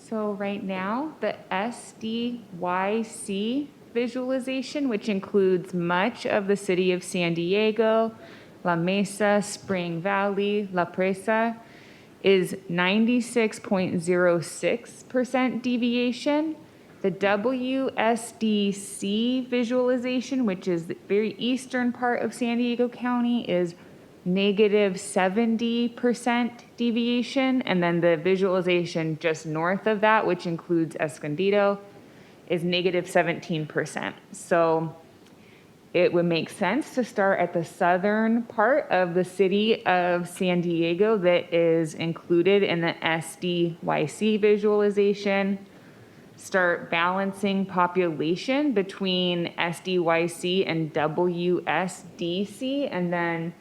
So right now, the SDYC visualization, which includes much of the city of San Diego, La Mesa, Spring Valley, La Presa, is 96.06% deviation. The WSDC visualization, which is the very eastern part of San Diego County, is negative 70% deviation. And then the visualization just north of that, which includes Escondido, is negative 17%. So it would make sense to start at the southern part of the city of San Diego that is included in the SDYC visualization. Start balancing population between SDYC and WSDC, and then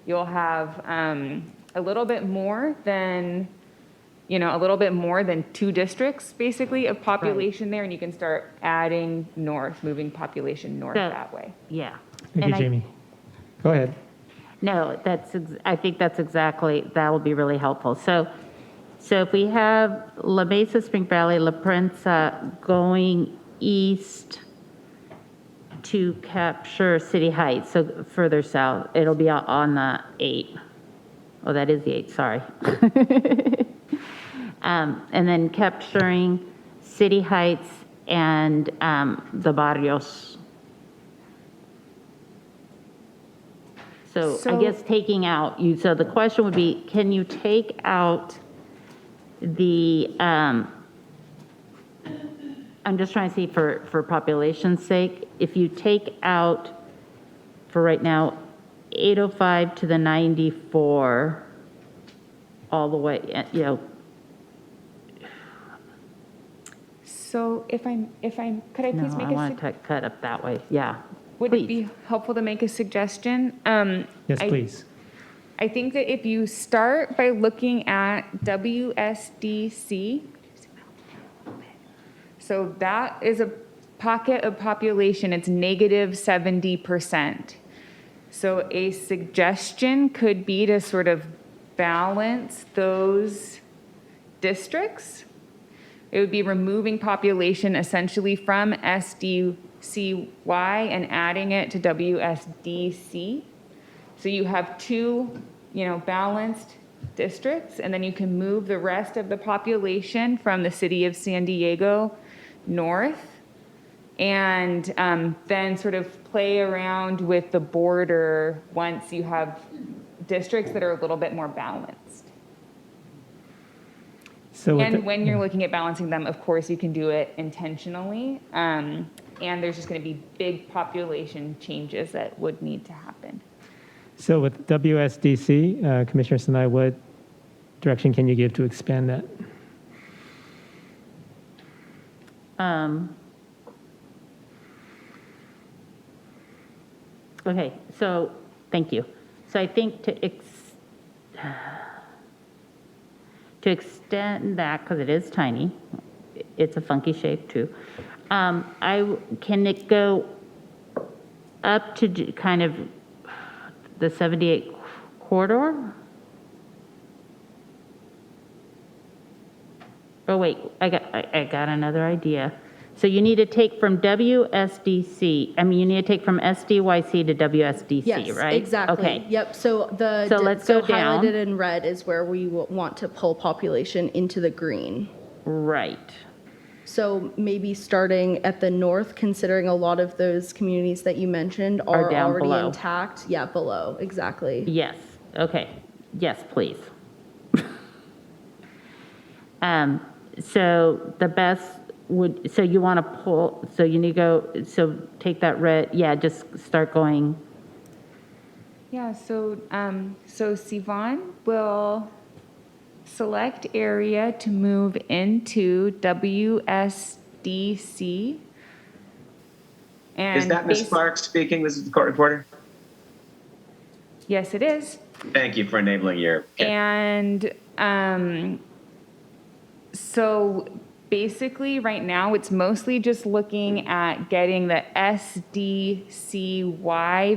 you'll have a little bit more than two districts basically of population there, and you can start adding north, moving population north that way. Yeah. Thank you, Jamie. Go ahead. No, I think that will be really helpful. So if we have La Mesa, Spring Valley, La Prensa going east to capture City Heights, so further south, it'll be on the 8. Oh, that is the 8, sorry. And then capturing City Heights and the barrios. So I guess taking out, so the question would be, can you take out the, I'm just trying to see for population's sake, if you take out, for right now, 805 to the 94, all the way, So if I'm, could I please No, make I want to cut up that way, yeah. Would it be helpful to make a suggestion? Yes, please. I think that if you start by looking at WSDC, so that is a pocket of population, it's negative 70%. So a suggestion could be to sort of balance those districts. It would be removing population essentially from SDCY and adding it to WSDC. So you have two, balanced districts, and then you can move the rest of the population from the city of San Diego north, and then sort of play around with the border once you have districts that are a little bit more balanced. So when you're looking at balancing them, of course, you can do it intentionally, and there's just going to be big population changes that would need to happen. So with WSDC, Commissioner Sinai, what direction can you give to expand that? Okay, so thank you. So I think to extend that, because it is tiny, it's a funky shape too. Can it go up to kind of the 78 corridor? Oh, wait, I got another idea. So you need to take from WSDC, I mean, you need to take from SDYC to WSDC, Yes, right? exactly. Okay. Yep. So So let's go down. highlighted in red is where we want to pull population into the green. Right. So maybe starting at the north, considering a lot of those communities that you mentioned are down already below. intact. Yeah, below, exactly. Yes, okay. Yes, please. So the best would, so you want to pull, so you need to go, so take that red, yeah, just start going. Yeah, so Sivan will select area to move into WSDC. And Is that Ms. Clark speaking? This is the court reporter. Yes, it is. Thank you for enabling your. And so basically right now it's mostly just looking at getting the SDCY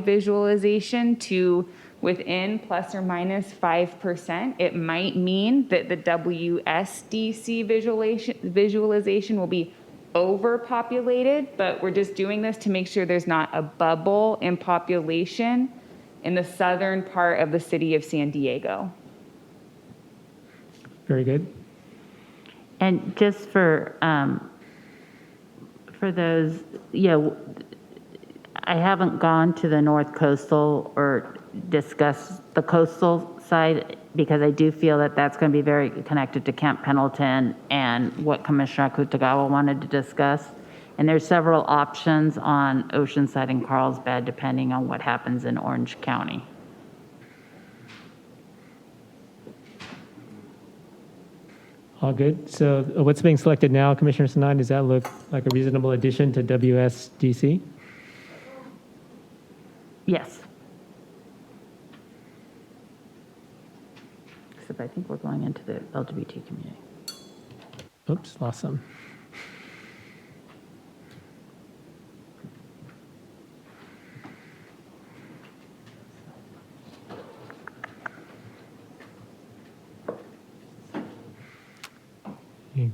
visualization to within plus or minus 5%. It might mean that the WSDC visualization will be overpopulated, but we're just doing this to make sure there's not a bubble in population in the southern part of the city of San Diego. Very good. And just for those, I haven't gone to the North Coastal or discussed the coastal side because I do feel that that's going to be very connected to Camp Pendleton and what Commissioner Akutagawa wanted to discuss. And there's several options on Oceanside and Carlsbad depending on what happens in Orange County. All good. So what's being selected now, Commissioner Sinai, does that look like a reasonable addition to WSDC? Yes. Except I think we're going into the LGBT community. Oops, lost some.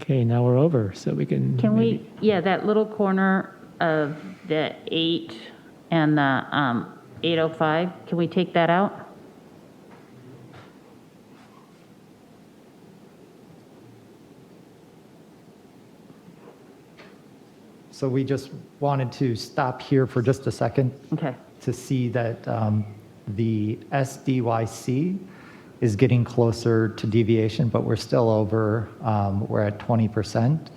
Okay, now we're over, so we can. Can we, that little corner of the 8 and the 805, can we take that out? So we just wanted to stop here for just a second. Okay. To see that the SDYC is getting closer to deviation, but we're still over, we're at 20%.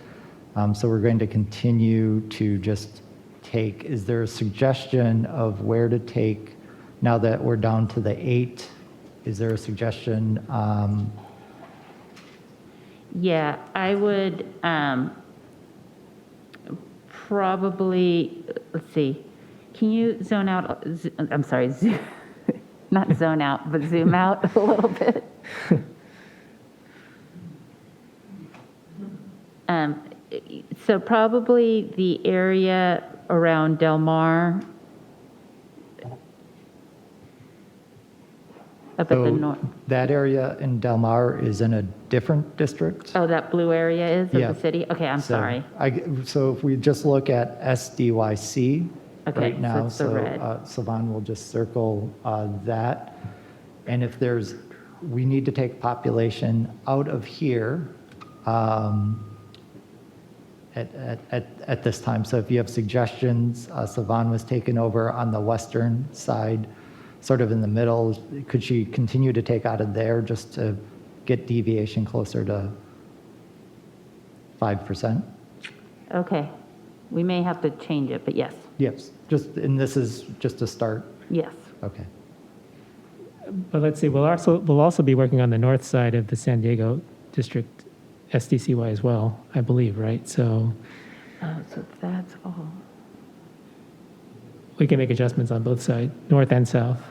So we're going to continue to just take, is there a suggestion of where to take, now that we're down to the 8, is there a suggestion? Yeah, I would probably, let's see, can you zone out, I'm sorry, not zone out, but zoom out a little bit? So probably the area around Del Mar, up at the north. That area in Del Mar is in a different district. Oh, that blue area is of the city? Okay, I'm sorry. So if we just look at SDYC Okay, right so now, it's the red. Savan will just circle that. And if there's, we need to take population out of here at this time. So if you have suggestions, Savan was taken over on the western side, sort of in the middle. Could she continue to take out of there just to get deviation closer to 5%? Okay, we may have to change it, but yes. Yes, and this is just a start? Yes. Okay. But let's see, we'll also be working on the north side of the San Diego district, SDCY as well, I believe, right? So So that's all. we can make adjustments on both sides, north and south.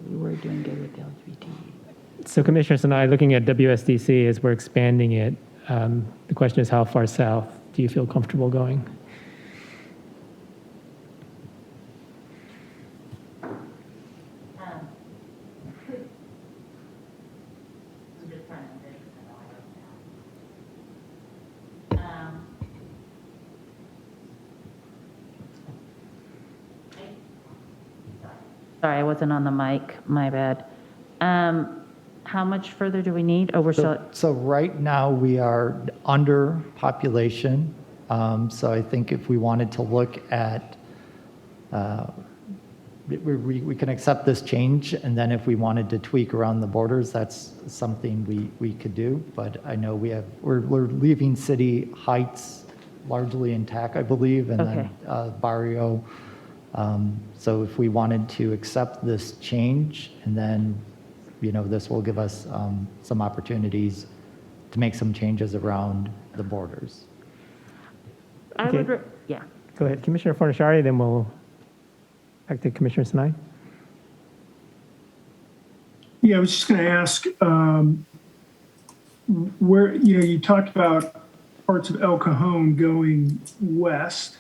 We're doing good with the LGBT. So Commissioner Sinai, looking at WSDC as we're expanding it, the question is how far south do you feel comfortable going? Sorry, I wasn't on the mic, my bad. How much further do we need? Oh, we're still, So right now, we are under population. So I think if we wanted to look at, we can accept this change, and then if we wanted to tweak around the borders, that's something we could do. But I know we're leaving city heights largely intact, I believe, and Okay. then barrio. So if we wanted to accept this change, and then, this will give us some opportunities to make some changes around the borders. I Okay. would, yeah. Go ahead, Commissioner Fornashari, then we'll back to Commissioner Sinai. Yeah, I was just going to ask, where, you talked about parts of El Cajon going west.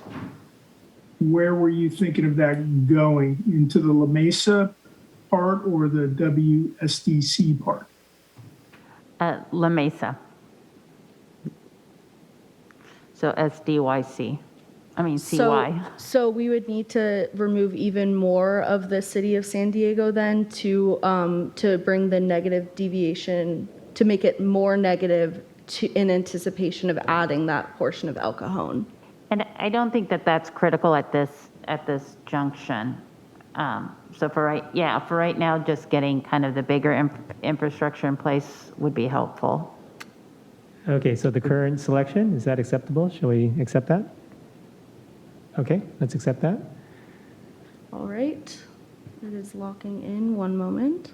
Where were you thinking of that going? Into the La Mesa part or the WSDC part? La Mesa. So SDYC. I mean, CY. So we would need to remove even more of the city of San Diego then to bring the negative deviation, to make it more negative in anticipation of adding that portion of El Cajon. And I don't think that that's critical at this junction. So for right now, just getting kind of the bigger infrastructure in place would be helpful. Okay, so the current selection, is that acceptable? Shall we accept that? Okay, let's accept that. All right, it is locking in. One moment.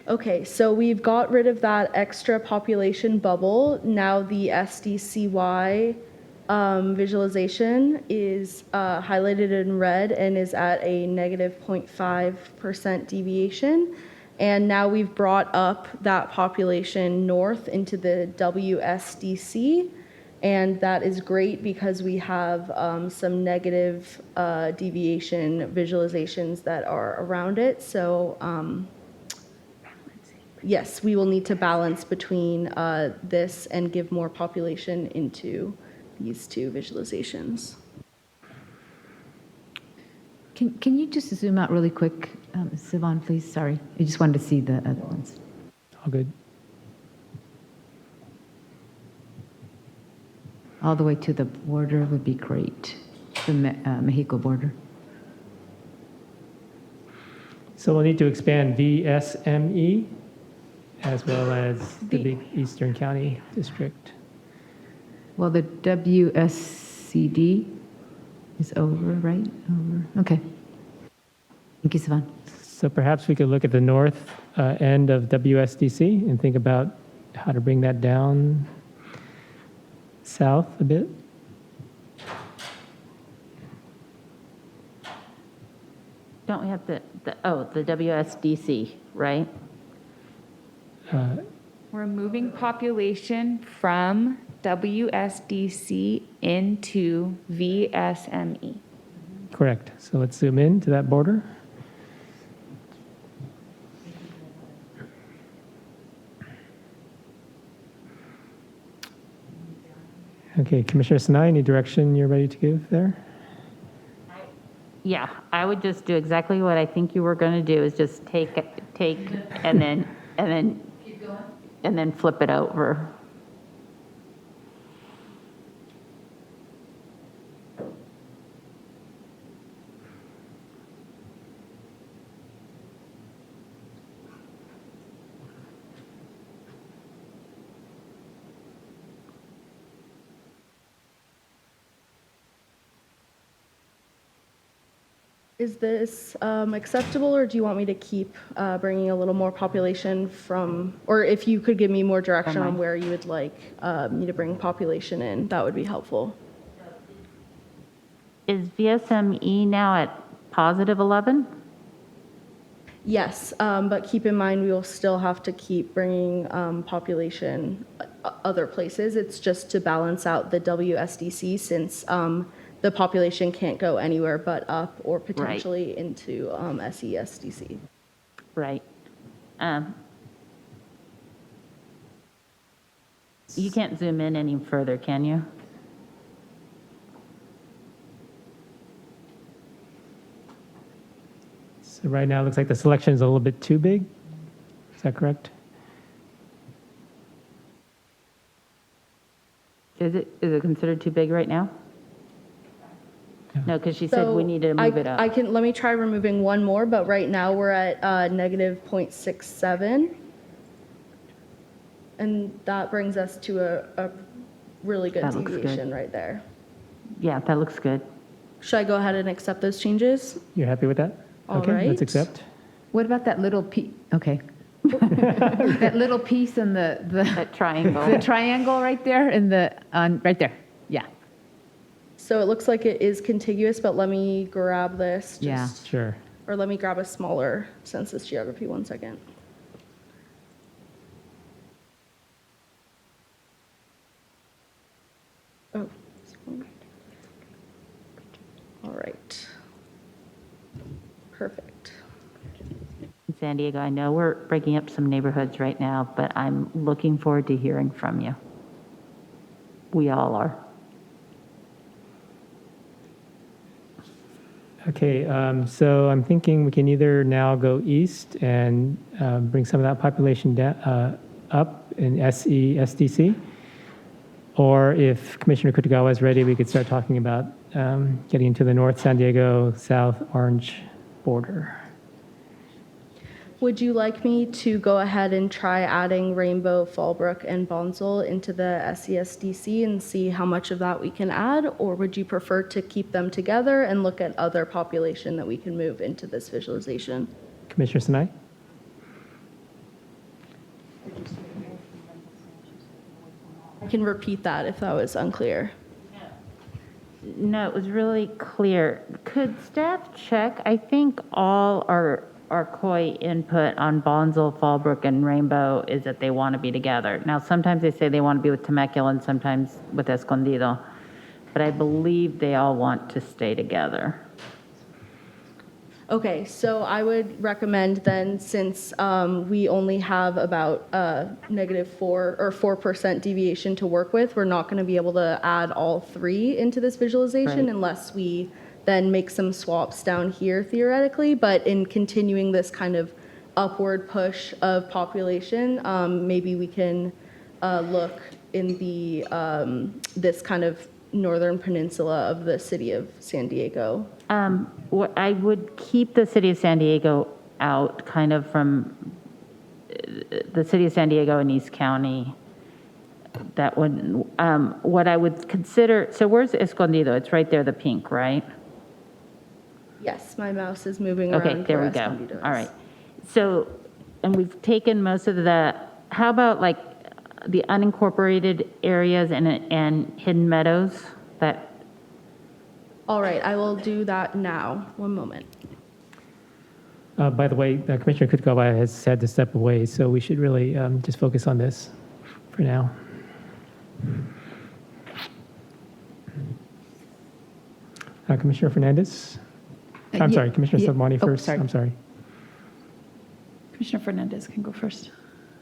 Okay, so we've got rid of that extra population bubble. Now the SDCY visualization is highlighted in red and is at a negative 0.5% deviation. And now we've brought up that population north into the WSDC. And that is great because we have some negative deviation visualizations that are around it. So yes, we will need to balance between this and give more population into these two visualizations. Can you just zoom out really quick, Sivan, please? Sorry. I just wanted to see the other ones. All good. All the way to the border would be great, the Mexico border. So we'll need to expand VSME as well as the big Eastern County District. Well, the WSCD is over, right? Over. Okay. Thank you, Sivan. So perhaps we could look at the north end of WSDC and think about how to bring that down south a bit. Don't we have the WSDC, right? We're moving population from WSDC into VSME. Correct. So let's zoom in to that border. Okay, Commissioner Sinai, any direction you're ready to give there? Yeah, I would just do exactly what I think you were going to do, is just take and then flip it over. Is this acceptable, or do you want me to keep bringing a little more population from, or if you could give me more direction on where you would like me to bring population in, that would be helpful. Is VSME now at positive 11? Yes, but keep in mind we will still have to keep bringing population other places. It's just to balance out the WSDC since the population can't go anywhere but up or potentially into SESDC. Right. You can't zoom in any further, can you? So right now, it looks like the selection is a little bit too big. Is that correct? Is it considered too big right now? No, because she said we need to move it up. Let me try removing one more, but right now we're at negative 0.67. And that brings us to a really good That looks good. deviation right there. Yeah, that looks good. Should I go ahead and accept those changes? You're happy with that? All Okay, right. let's accept. What about that little piece? Okay. That little piece in That triangle. the triangle right there right there. Yeah. So it looks like it is contiguous, but let me grab this. Yeah. Sure. Or let me grab a smaller census geography, 1 second. Oh. All right. Perfect. In San Diego, I know we're breaking up some neighborhoods right now, but I'm looking forward to hearing from you. We all are. Okay, so I'm thinking we can either now go east and bring some of that population down, up in SDC, or if Commissioner Kutagawa is ready, we could start talking about getting into the North San Diego, South Orange border. Would you like me to go ahead and try adding Rainbow, Fallbrook, and Bonsall into the SESDC and see how much of that we can add? Or would you prefer to keep them together and look at other population that we can move into this visualization? Commissioner Sinai? I can repeat that if that was unclear. No, it was really clear. Could staff check? I think all our COI input on Bonsall, Fallbrook, and Rainbow is that they want to be together. Now, sometimes they say they want to be with Temecula and sometimes with Escondido, but I believe they all want to stay together. Okay, so I would recommend then, since we only have about -4 or 4% deviation to work with, we're not going to be able to add all three into this visualization Right. unless we then make some swaps down here theoretically. But in continuing this kind of upward push of population, maybe we can look in the this kind of northern peninsula of the city of San Diego. What I would keep the city of San Diego out, kind of from the city of San Diego and East County. That would, what I would consider, so where's Escondido? It's right there, the pink, right? Yes, my mouse is moving around. Okay, there where we go. Escondido is. All right. So, and we've taken most of the, how about like the unincorporated areas and hidden meadows? That. All right, I will do that now. 1 moment. By the way, Commissioner Kutagawa has had to step away, so we should really just focus on this for now. Commissioner Fernandez? I'm sorry, Commissioner Salmani first. sorry. I'm sorry. Commissioner Fernandez can go first.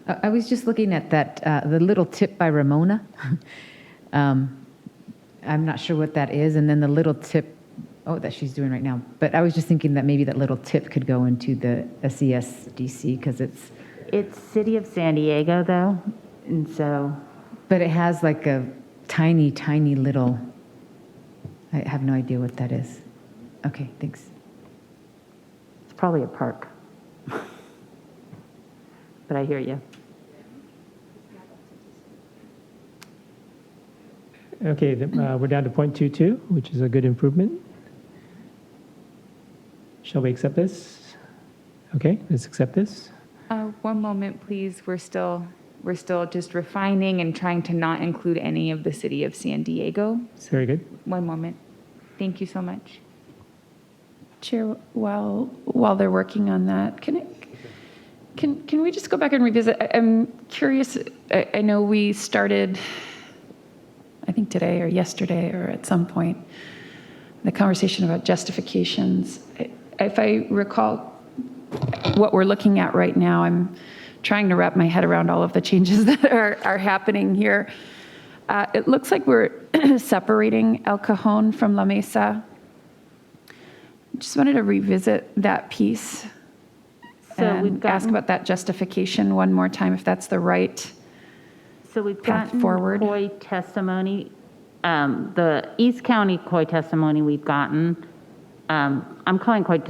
I was just looking at that, the little tip by Ramona. I'm not sure what that is. And then the little tip, that she's doing right now. But I was just thinking that maybe that little tip could go into the SESDC because it's City of San Diego though. And so. But it has like a tiny, tiny little, I have no idea what that is. Okay, thanks. It's probably a park. But I hear you. Okay, we're down to 0.22, which is a good improvement. Shall we accept this? Okay, let's accept this. 1 moment, please. We're still just refining and trying to not include any of the city of San Diego. So Very good. 1 moment. Thank you so much. Chair, while they're working on that, can we just go back and revisit? I'm curious. I know we started, I think today or yesterday or at some point, the conversation about justifications. If I recall what we're looking at right now, I'm trying to wrap my head around all of the changes that are happening here. It looks like we're separating El Cajon from La Mesa. Just wanted to revisit that piece So we've and ask gotten- about that justification one more time, if that's the right So we've path gotten forward. COI testimony. The East County COI testimony we've gotten. I'm calling COI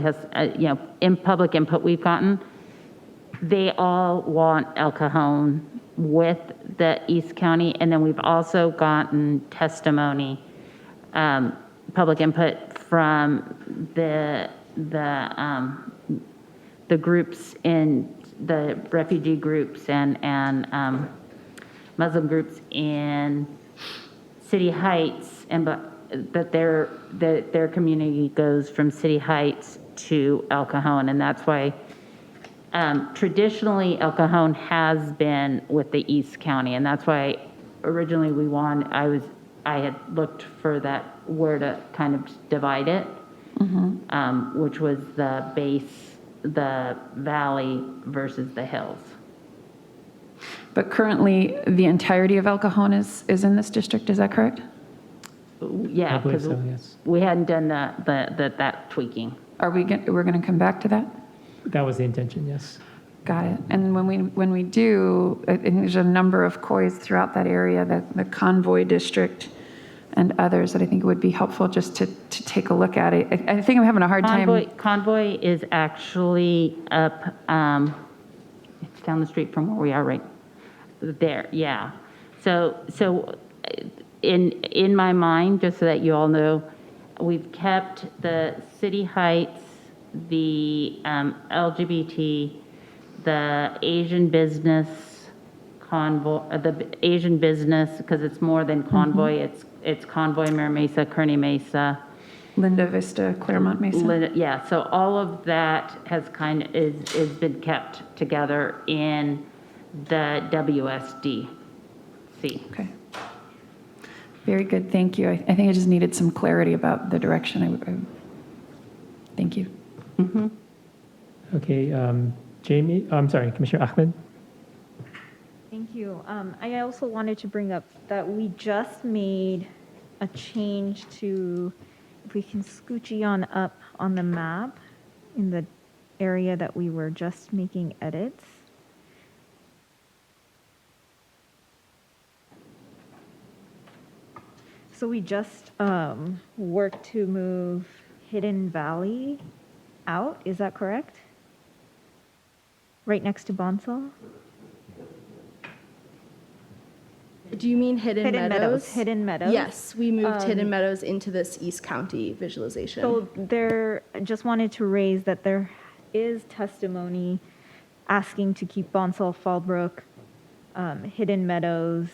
in public input we've gotten. They all want El Cajon with the East County, and then we've also gotten testimony, public input from the groups in the refugee groups and Muslim groups in City Heights, and that their community goes from City Heights to El Cajon, and that's why traditionally El Cajon has been with the East County, and that's why originally I had looked for that where to kind of divide it, which was the base, the valley versus the hills. But currently, the entirety of El Cajon is in this district, is that correct? Yeah, I believe because so, yes. we hadn't done that tweaking. We're going to come back to that? That was the intention, yes. Got it. And when we do, and there's a number of COIs throughout that area, the Convoy District and others, that I think it would be helpful just to take a look at it. I think I'm having a hard time. Convoy is actually up, it's down the street from where we are right there, yeah. So in my mind, just so that you all know, we've kept the City Heights, the LGBT, the Asian business convoy, the Asian business, because it's more than convoy, it's Convoy, Mira Mesa, Kearney Mesa. Linda Vista, Claremont Mesa. Yeah, so all of that has is been kept together in the WSDC. Okay. Very good, thank you. I think I just needed some clarity about the direction. Thank you. Okay, Jamie, I'm sorry, Commissioner Ahmed. Thank you. I also wanted to bring up that we just made a change to, if we can scoochie on up on the map in the area that we were just making edits. So we just worked to move Hidden Valley out, is that correct? Right next to Bonsall? Do you mean Hidden Meadows? Hidden Meadows. Yes, we moved Hidden Meadows into this East County visualization. So just wanted to raise that there is testimony asking to keep Bonsall, Fallbrook, Hidden Meadows,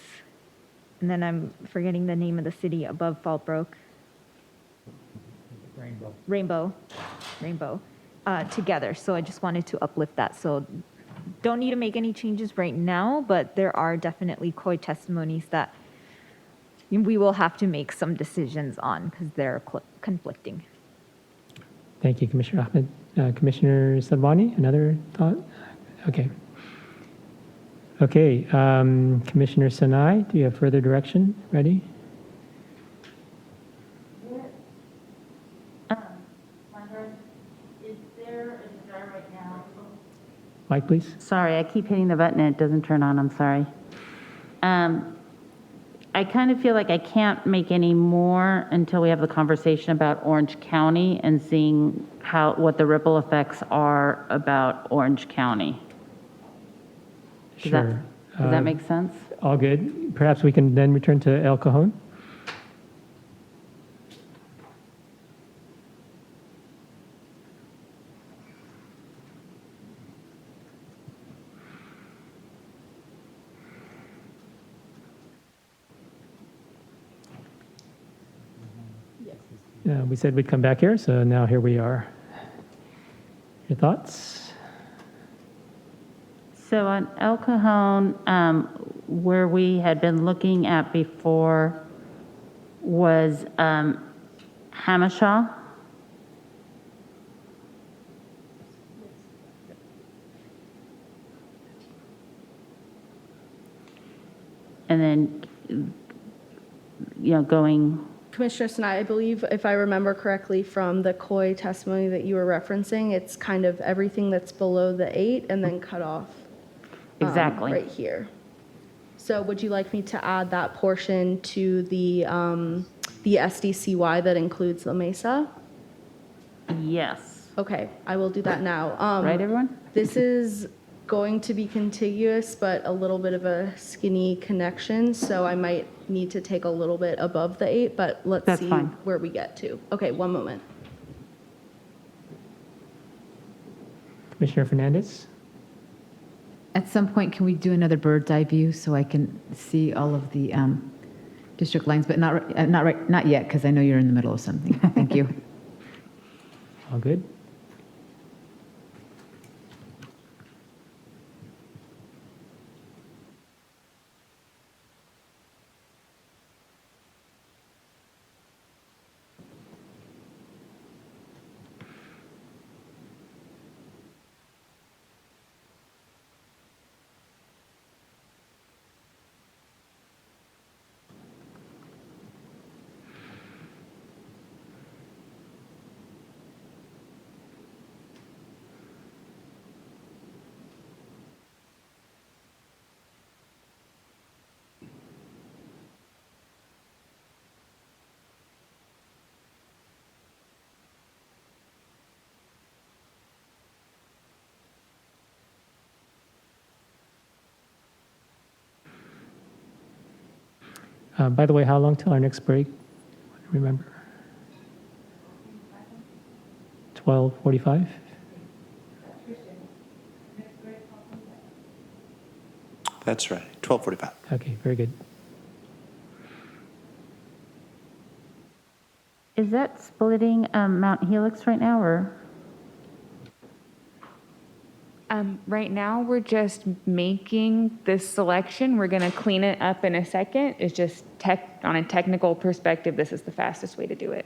and then I'm forgetting the name of the city above Fallbrook. Rainbow, together. So I just wanted to uplift that. So don't need to make any changes right now, but there are definitely COI testimonies that we will have to make some decisions on because they're conflicting. Thank you, Commissioner Ahmed. Commissioner Sadwani, another thought? Okay. Okay, Commissioner Sinai, do you have further direction ready? Mike, please. Sorry, I keep hitting the button and it doesn't turn on, I'm sorry. I kind of feel like I can't make any more until we have the conversation about Orange County and seeing what the ripple effects are about Orange County. Sure. Does that make sense? All good. Perhaps we can then return to El Cajon. We said we'd come back here, so now here we are. Your thoughts? So on El Cajon, where we had been looking at before was Hamishaw. And then, going Commissioner Sinai, I believe, if I remember correctly from the COI testimony that you were referencing, it's kind of everything that's below the 8 and then cut off. Exactly. Right here. So would you like me to add that portion to the SDCY that includes the Mesa? Yes. Okay, I will do that now. Right, everyone? This is going to be contiguous, but a little bit of a skinny connection, so I might need to take a little bit above the 8, but let's That's see fine. where we get to. Okay, one moment. Commissioner Fernandez? At some point, can we do another bird's eye view so I can see all of the district lines, but not yet, because I know you're in the middle of something. Thank you. All good? By the way, how long till our next break? Remember? 12:45? That's right, 12:45. Okay, very good. Is that splitting Mount Helix right now, or? Right now, we're just making this selection. We're going to clean it up in a second. It's just on a technical perspective, this is the fastest way to do it.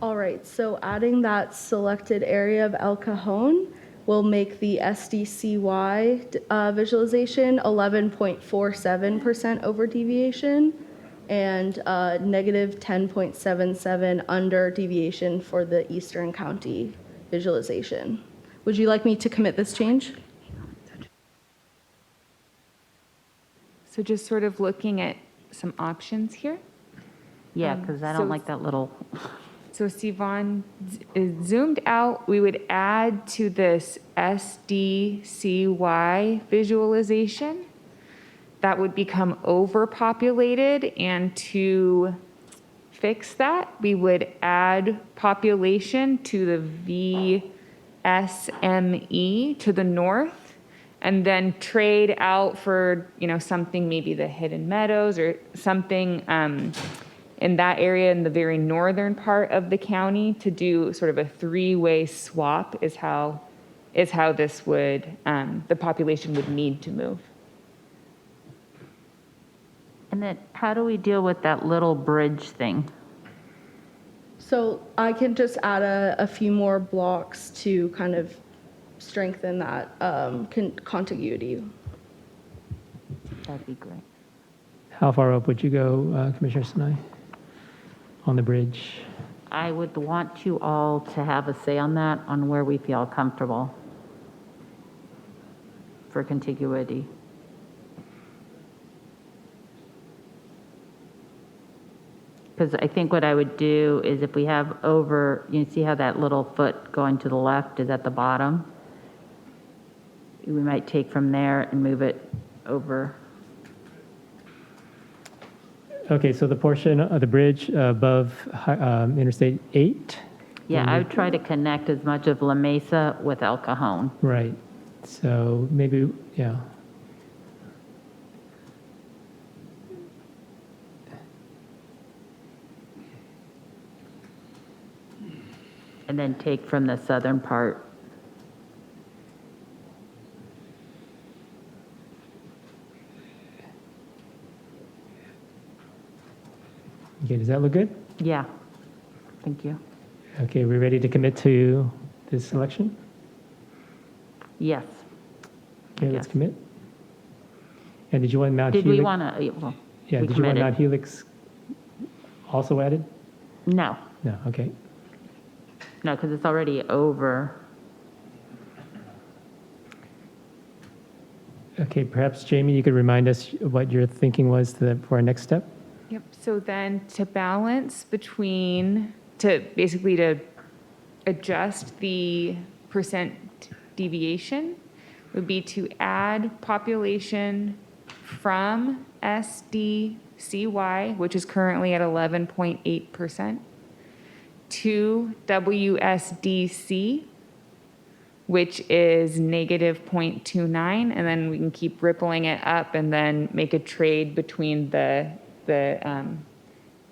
All right, so adding that selected area of El Cajon will make the SDCY visualization 11.47% over deviation and negative 10.77 under deviation for the Eastern County visualization. Would you like me to commit this change? So just sort of looking at some options here. Yeah, because I don't so- like that little. So Sivan, zoomed out, we would add to this SDCY visualization. That would become overpopulated, and to fix that, we would add population to the VSME to the north, and then trade out for, something, maybe the Hidden Meadows or something in that area in the very northern part of the county to do sort of a three-way swap is how this would, the population would need to move. And then how do we deal with that little bridge thing? So I can just add a few more blocks to kind of strengthen that contiguity. That'd be great. How far up would you go, Commissioner Sinai, on the bridge? I would want you all to have a say on that, on where we feel comfortable for contiguity. Because I think what I would do is if we have over, you see how that little foot going to the left is at the bottom? We might take from there and move it over. Okay, so the portion of the bridge above Interstate 8, Yeah, I would try to connect as much of La Mesa with El Cajon. Right. So maybe, yeah. And then take from the southern part. Okay, does that look good? Yeah, thank you. Okay, we ready to commit to this selection? Yes. Okay, let's commit. And did you want Mount Did Helix? we want to, well, Yeah, we did you want committed. Mount Helix also added? No, No, okay. no, because it's already over. Okay, perhaps Jamie, you could remind us what your thinking was for our next step? Yep, so then to balance between, to basically to adjust the percent deviation would be to add population from SDCY, which is currently at 11.8%, to WSDC, which is negative 0.29, and then we can keep rippling it up and then make a trade between the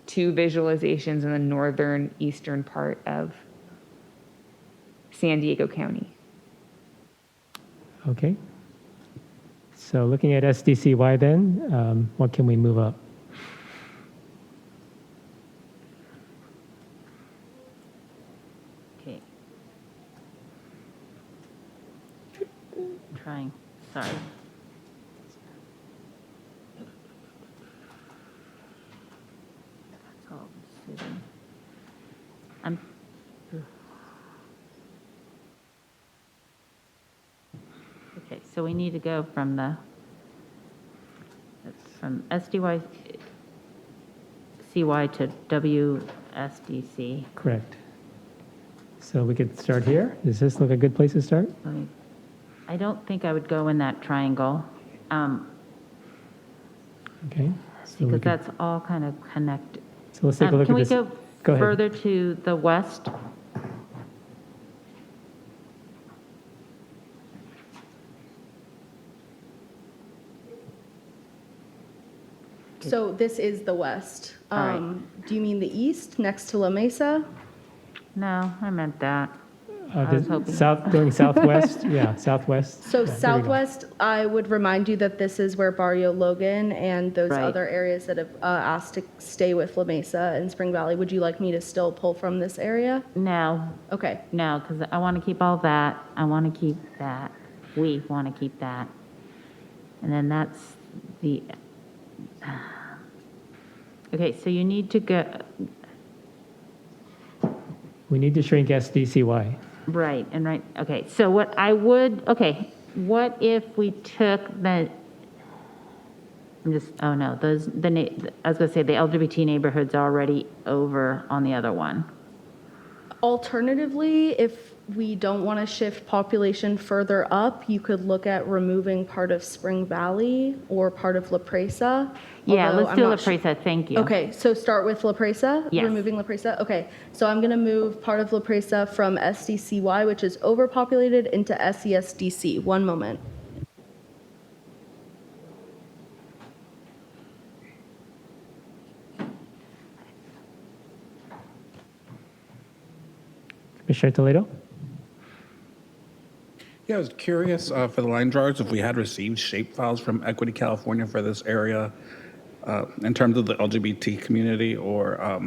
two visualizations in the northern eastern part of San Diego County. Okay. So looking at SDCY then, what can we move up? Okay. Trying, sorry. That's all the city. Okay, so we need to go from SDY CY to WSDC. Correct. So we could start here. Does this look a good place to start? I don't think I would go in that triangle. Okay. So Because that's all kind of connected. So let's take a look Can at we this. go Go ahead. further to the west? So this is the west. All right. Do you mean the east, next to La Mesa? No, I meant that. I was hoping. Going southwest? Yeah, southwest. So Yeah, there we go. southwest, I would remind you that this is where Barrio Logan and those Right. other areas that have asked to stay with La Mesa and Spring Valley. Would you like me to still pull from this area? No, Okay. no, because I want to keep all that. I want to keep that. We want to keep that. And then that's the, okay, so you need to go, We need to shrink SDCY. right, and right, okay, so what I would, okay, what if we took the, I'm just, oh no, those, I was gonna say the LGBT neighborhood's already over on the other one. Alternatively, if we don't want to shift population further up, you could look at removing part of Spring Valley or part of La Presa. Yeah, although let's I'm do La not su- Presa, thank you. Okay, so start with La Presa? Yes. Removing La Presa? Okay, so I'm going to move part of La Presa from SDCY, which is overpopulated, into SESDC. One moment. Commissioner Toledo? Yeah, I was curious for the line drawers if we had received shape files from Equity California for this area in terms of the LGBT community, or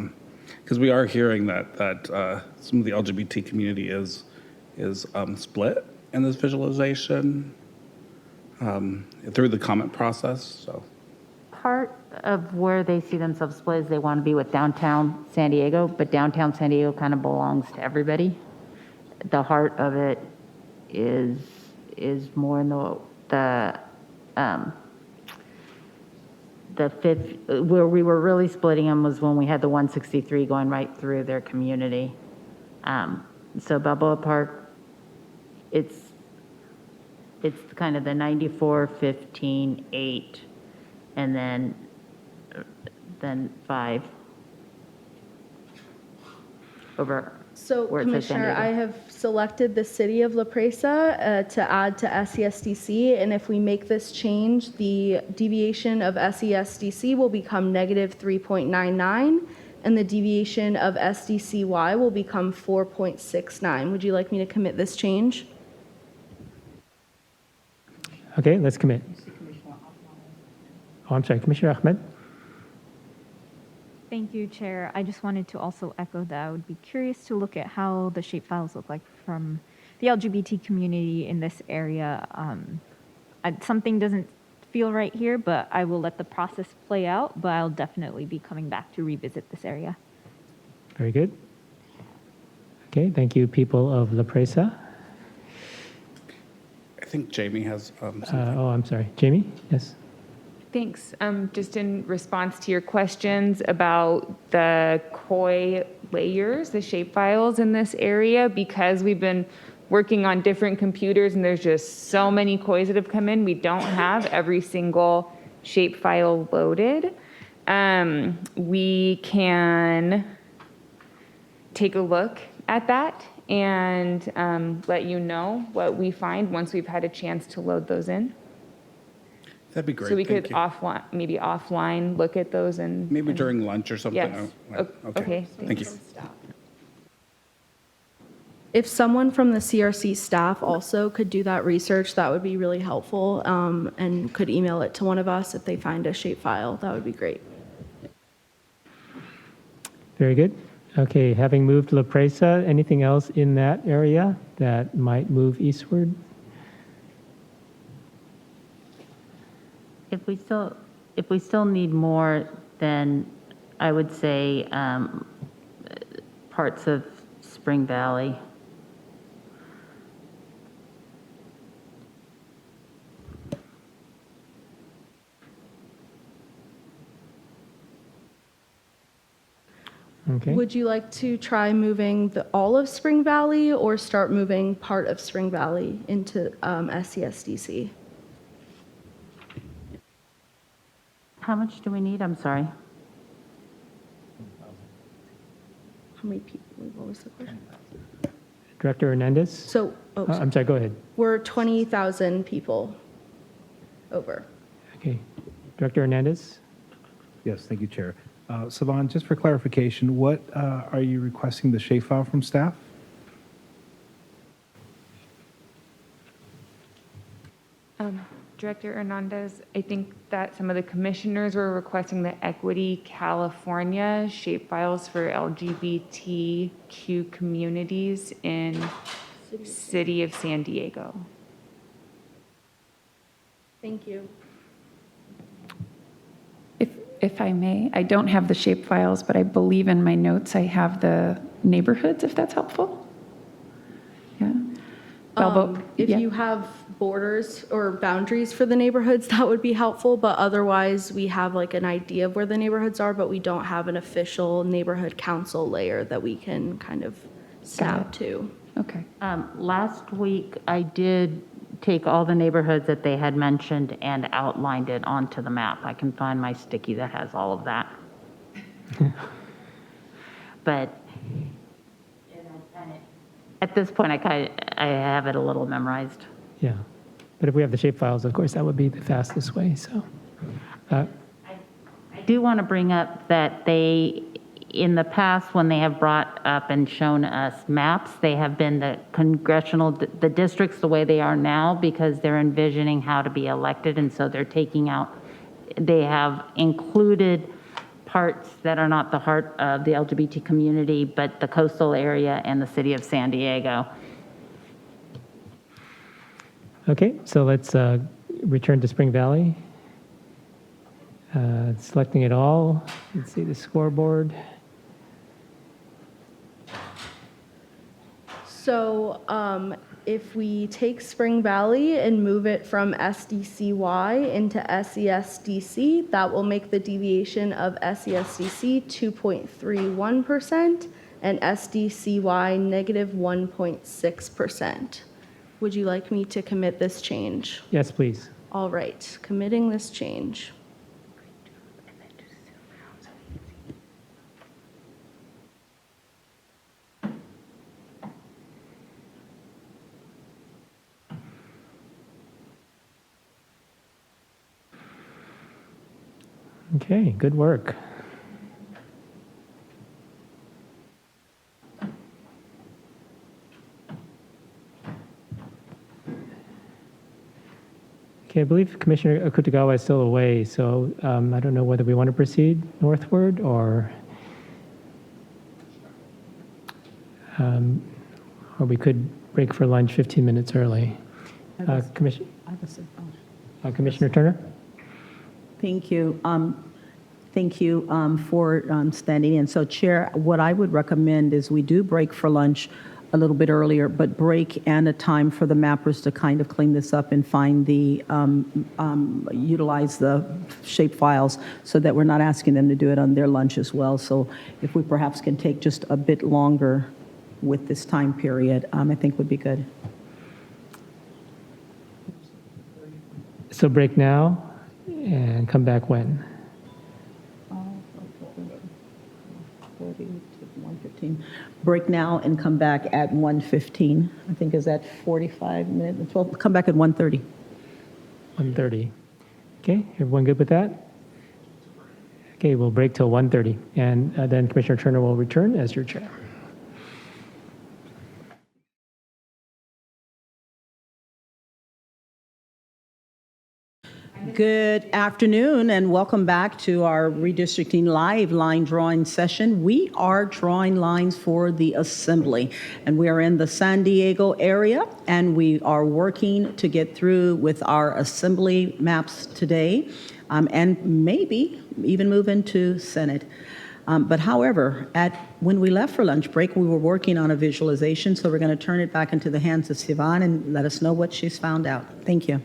because we are hearing that some of the LGBT community is split in this visualization through the comment process. So Part of where they see themselves split is they want to be with downtown San Diego, but downtown San Diego kind of belongs to everybody. The heart of it is more in the fifth, where we were really splitting them was when we had the 163 going right through their community. So Balboa Park, it's kind of the 94, 15, 8, and then 5 over So, where it says San Commissioner, Diego. I have selected the city of La Presa to add to SESDC, and if we make this change, the deviation of SESDC will become negative 3.99, and the deviation of SDCY will become 4.69. Would you like me to commit this change? Okay, let's commit. Oh, I'm sorry, Commissioner Ahmed? Thank you, Chair. I just wanted to also echo that I would be curious to look at how the shapefiles look like from the LGBT community in this area. Something doesn't feel right here, but I will let the process play out, but I'll definitely be coming back to revisit this area. Very good. Okay, thank you, people of La Presa. I think Jamie has something. Oh, I'm sorry. Jamie? Yes. Thanks. Just in response to your questions about the koi layers, the shapefiles in this area, because we've been working on different computers and there's just so many kois that have come in, we don't have every single shapefile loaded. We can take a look at that and let you know what we find once we've had a chance to load those in. That'd be great. So we Thank could you. offline look at those and Maybe during lunch or something. Yes. Oh, Okay. Thank you. If someone from the CRC staff also could do that research, that would be really helpful, and could email it to one of us if they find a shapefile. That would be great. Very good. Okay, having moved La Presa, anything else in that area that might move eastward? If we still need more, then I would say parts of Spring Valley. Okay. Would you like to try moving all of Spring Valley or start moving part of Spring Valley into SCSDC? How much do we need? I'm sorry. How many people? What was the question? Director Hernandez? So, I'm sorry, go ahead. we're 20,000 people over. Okay. Director Hernandez? Yes, thank you, Chair. Savon, just for clarification, what are you requesting the shapefile from staff? Director Hernandez, I think that some of the commissioners were requesting the Equity California shapefiles for LGBTQ communities in City of San Diego. Thank you. If I may, I don't have the shapefiles, but I believe in my notes I have the neighborhoods, if that's helpful. Yeah. If you have borders or boundaries for the neighborhoods, that would be helpful, but otherwise we have like an idea of where the neighborhoods are, but we don't have an official neighborhood council layer that we can kind of snap to. Okay. Last week, I did take all the neighborhoods that they had mentioned and outlined it onto the map. I can find my sticky that has all of that. But at this point, I have it a little memorized. Yeah. But if we have the shapefiles, of course, that would be the fastest way. So, I do want to bring up that they, in the past, when they have brought up and shown us maps, they have been the districts the way they are now because they're envisioning how to be elected. And so they're they have included parts that are not the heart of the LGBT community, but the coastal area and the city of San Diego. okay, so let's return to Spring Valley. Selecting it all. Let's see the scoreboard. So if we take Spring Valley and move it from SDCY into SESDC, that will make the deviation of SESDC 2.31% and SDCY negative 1.6%. Would you like me to commit this change? Yes, please. All right, committing this change. Okay, good work. Okay, I believe Commissioner Akutagawa is still away, so I don't know whether we want to proceed northward or we could break for lunch 15 minutes early. Commissioner Turner? Thank you. Thank you for standing in. So, Chair, what I would recommend is we do break for lunch a little bit earlier, but break and a time for the mappers to kind of clean this up and find the, utilize the shape files so that we're not asking them to do it on their lunch as well. So if we perhaps can take just a bit longer with this time period, I think would be good. So break now and come back when? 30 to 1:15. Break now and come back at 1:15. I think is that 45 minutes? Well, come back at 1:30. 1:30. Okay, everyone good with that? Okay, we'll break till 1:30, and then Commissioner Turner will return as your chair. Good afternoon and welcome back to our Redistricting Live line drawing session. We are drawing lines for the Assembly, and we are in the San Diego area, and we are working to get through with our Assembly maps today, and maybe even move into Senate. But however, when we left for lunch break, we were working on a visualization, so we're going to turn it back into the hands of Sivan and let us know what she's found out. Thank you.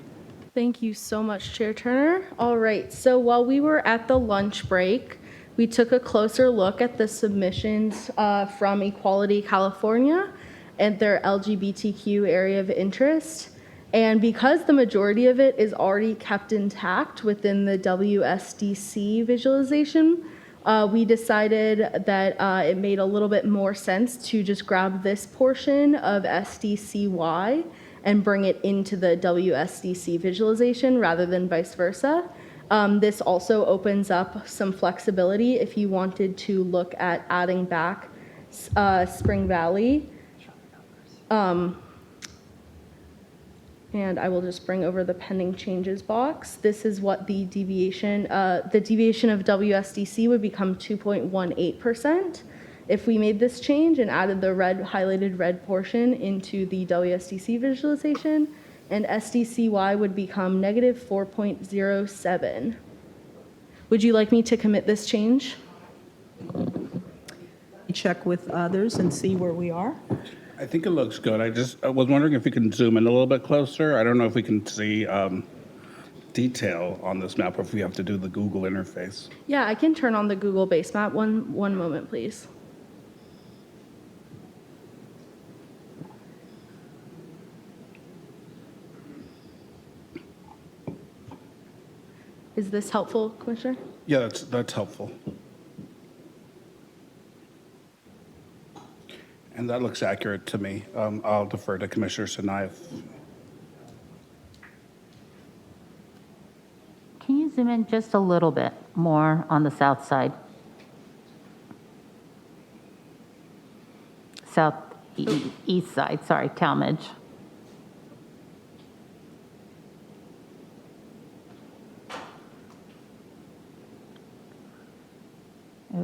Thank you so much, Chair Turner. All right, so while we were at the lunch break, we took a closer look at the submissions from Equality California and their LGBTQ area of interest. And because the majority of it is already kept intact within the WSDC visualization, we decided that it made a little bit more sense to just grab this portion of SDCY and bring it into the WSDC visualization rather than vice versa. This also opens up some flexibility if you wanted to look at adding back Spring Valley. And I will just bring over the pending changes box. This is what the deviation of WSDC would become 2.18%. If we made this change and added the highlighted red portion into the WSDC visualization, and SDCY would become negative 4.07. Would you like me to commit this change? Check with others and see where we are. I think it looks good. I was wondering if we can zoom in a little bit closer. I don't know if we can see detail on this map or if we have to do the Google interface. Yeah, I can turn on the Google base map. One moment, please. Is this helpful, Commissioner? Yeah, that's helpful. And that looks accurate to me. I'll defer to Commissioner Sinai. Can you zoom in just a little bit more on the south side? East side, sorry, Talmadge.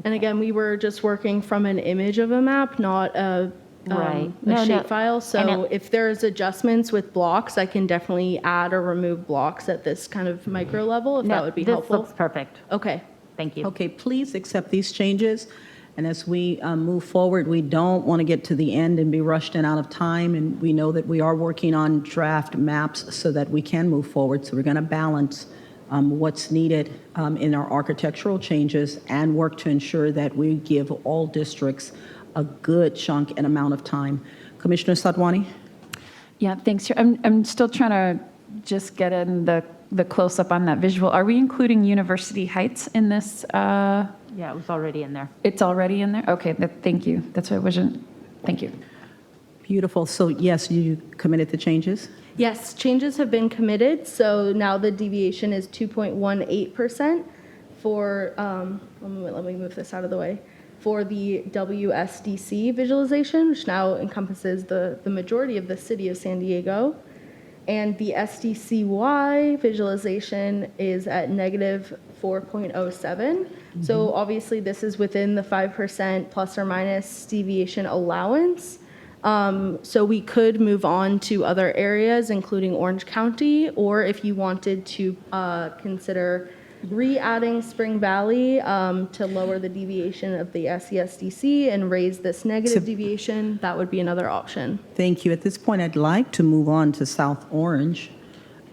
And again, we were just working from an image of a map, not a shapefile. So if there's adjustments with blocks, I can definitely add or remove blocks at this kind of micro level, if that would be helpful. This looks perfect. Okay. Thank you. Okay, please accept these changes. And as we move forward, we don't want to get to the end and be rushed and out of time. And we know that we are working on draft maps so that we can move forward. So we're going to balance what's needed in our architectural changes and work to ensure that we give all districts a good chunk and amount of time. Commissioner Sadwani? Yeah, thanks. I'm still trying to just get in the close-up on that visual. Are we including University Heights in this? Yeah, it was already in there. It's already in there? Okay, thank you. That's what I wasn't, thank you. Beautiful. So yes, you committed the changes? Yes, changes have been committed. So now the deviation is 2.18% for, let me move this out of the way, for the WSDC visualization, which now encompasses the majority of the city of San Diego. And the SDCY visualization is at negative 4.07. So obviously this is within the 5% plus or minus deviation allowance. So we could move on to other areas, including Orange County, or if you wanted to consider re-adding Spring Valley to lower the deviation of the SESDC and raise this negative deviation, that would be another option. Thank you. At this point, I'd like to move on to South Orange.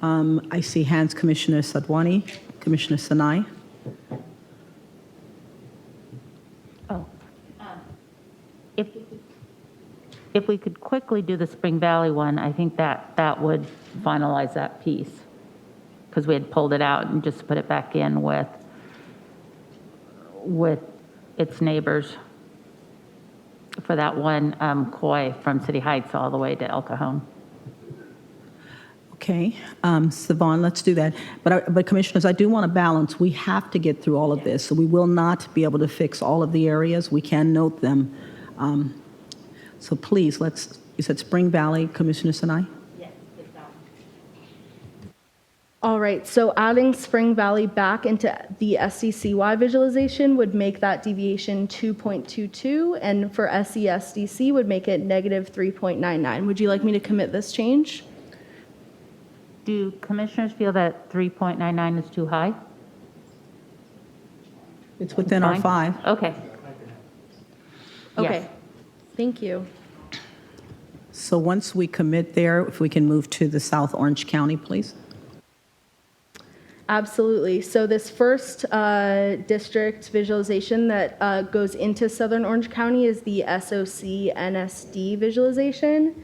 I see hands, Commissioner Sadwani, Commissioner Sinai. If we could quickly do the Spring Valley one, I think that would finalize that piece, because we had pulled it out and just put it back in with its neighbors for that one koi from City Heights all the way to El Cajon. Okay, Savon, let's do that. But Commissioners, I do want to balance. We have to get through all of this, so we will not be able to fix all of the areas. We can note them. So please, you said Spring Valley, Commissioner Sinai? Yes, All right, so adding Spring Valley back into the SDCY visualization would make that deviation 2.22, and for SESDC would make it negative 3.99. Would you like me to commit this change? Do commissioners feel that 3.99 is too high? It's within our Fine. 5. Okay. Okay, Yes. thank you. So once we commit there, if we can move to the South Orange County, please. Absolutely. So this first district visualization that goes into Southern Orange County is the SOC NSD visualization.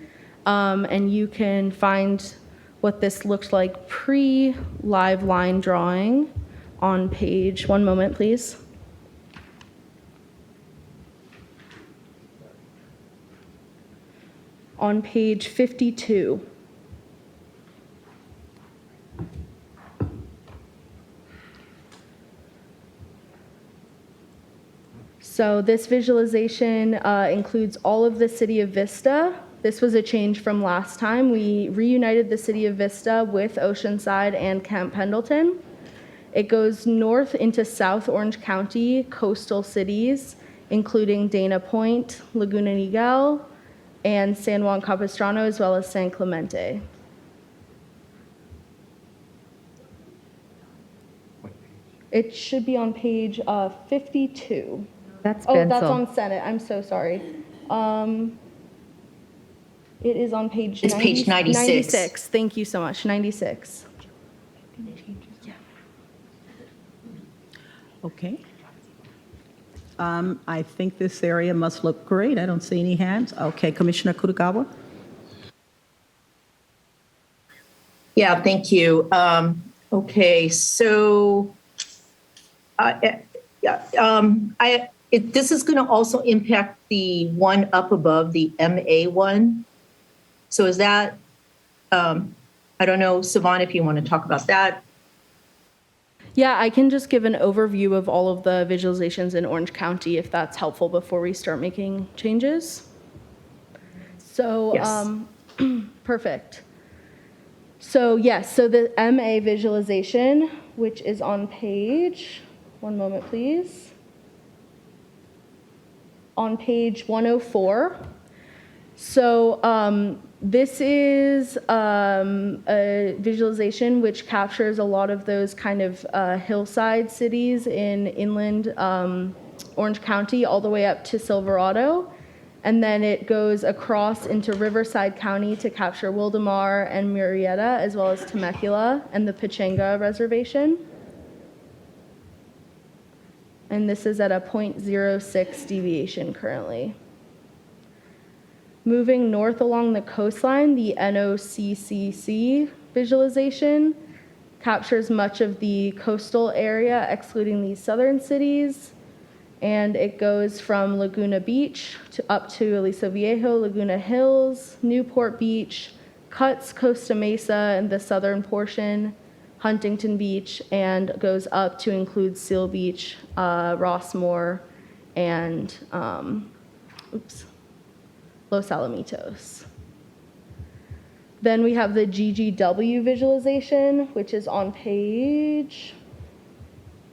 And you can find what this looks like pre-live line drawing on page, one moment please. On page 52. So this visualization includes all of the city of Vista. This was a change from last time. We reunited the city of Vista with Oceanside and Camp Pendleton. It goes north into South Orange County coastal cities, including Dana Point, Laguna Niguel, and San Juan Capistrano, as well as San Clemente. It should be on page 52. That's Oh, that's Bensel. on Senate. I'm so sorry. It is on page It's page 96. 96. Thank you so much. 96. Okay. I think this area must look great. I don't see any hands. Okay, Commissioner Kutagawa? Yeah, thank you. Okay, so this is going to also impact the one up above, the MA one. So is that, I don't know, Savon, if you want to talk about that. Yeah, I can just give an overview of all of the visualizations in Orange County if that's helpful before we start making changes. So, Yes. Perfect. So yes, so the MA visualization, which is on page, one moment please, on page 104. So this is a visualization which captures a lot of those kind of hillside cities in inland Orange County all the way up to Silverado. And then it goes across into Riverside County to capture Wildomar and Murrieta, as well as Temecula and the Pechanga Reservation. And this is at a 0.06 deviation currently. Moving north along the coastline, the Noccc visualization captures much of the coastal area, excluding these southern cities. And it goes from Laguna Beach up to Aliso Viejo, Laguna Hills, Newport Beach, cuts Costa Mesa in the southern portion, Huntington Beach, and goes up to include Seal Beach, Rossmore, and Los Alamitos. Then we have the Ggw visualization, which is on page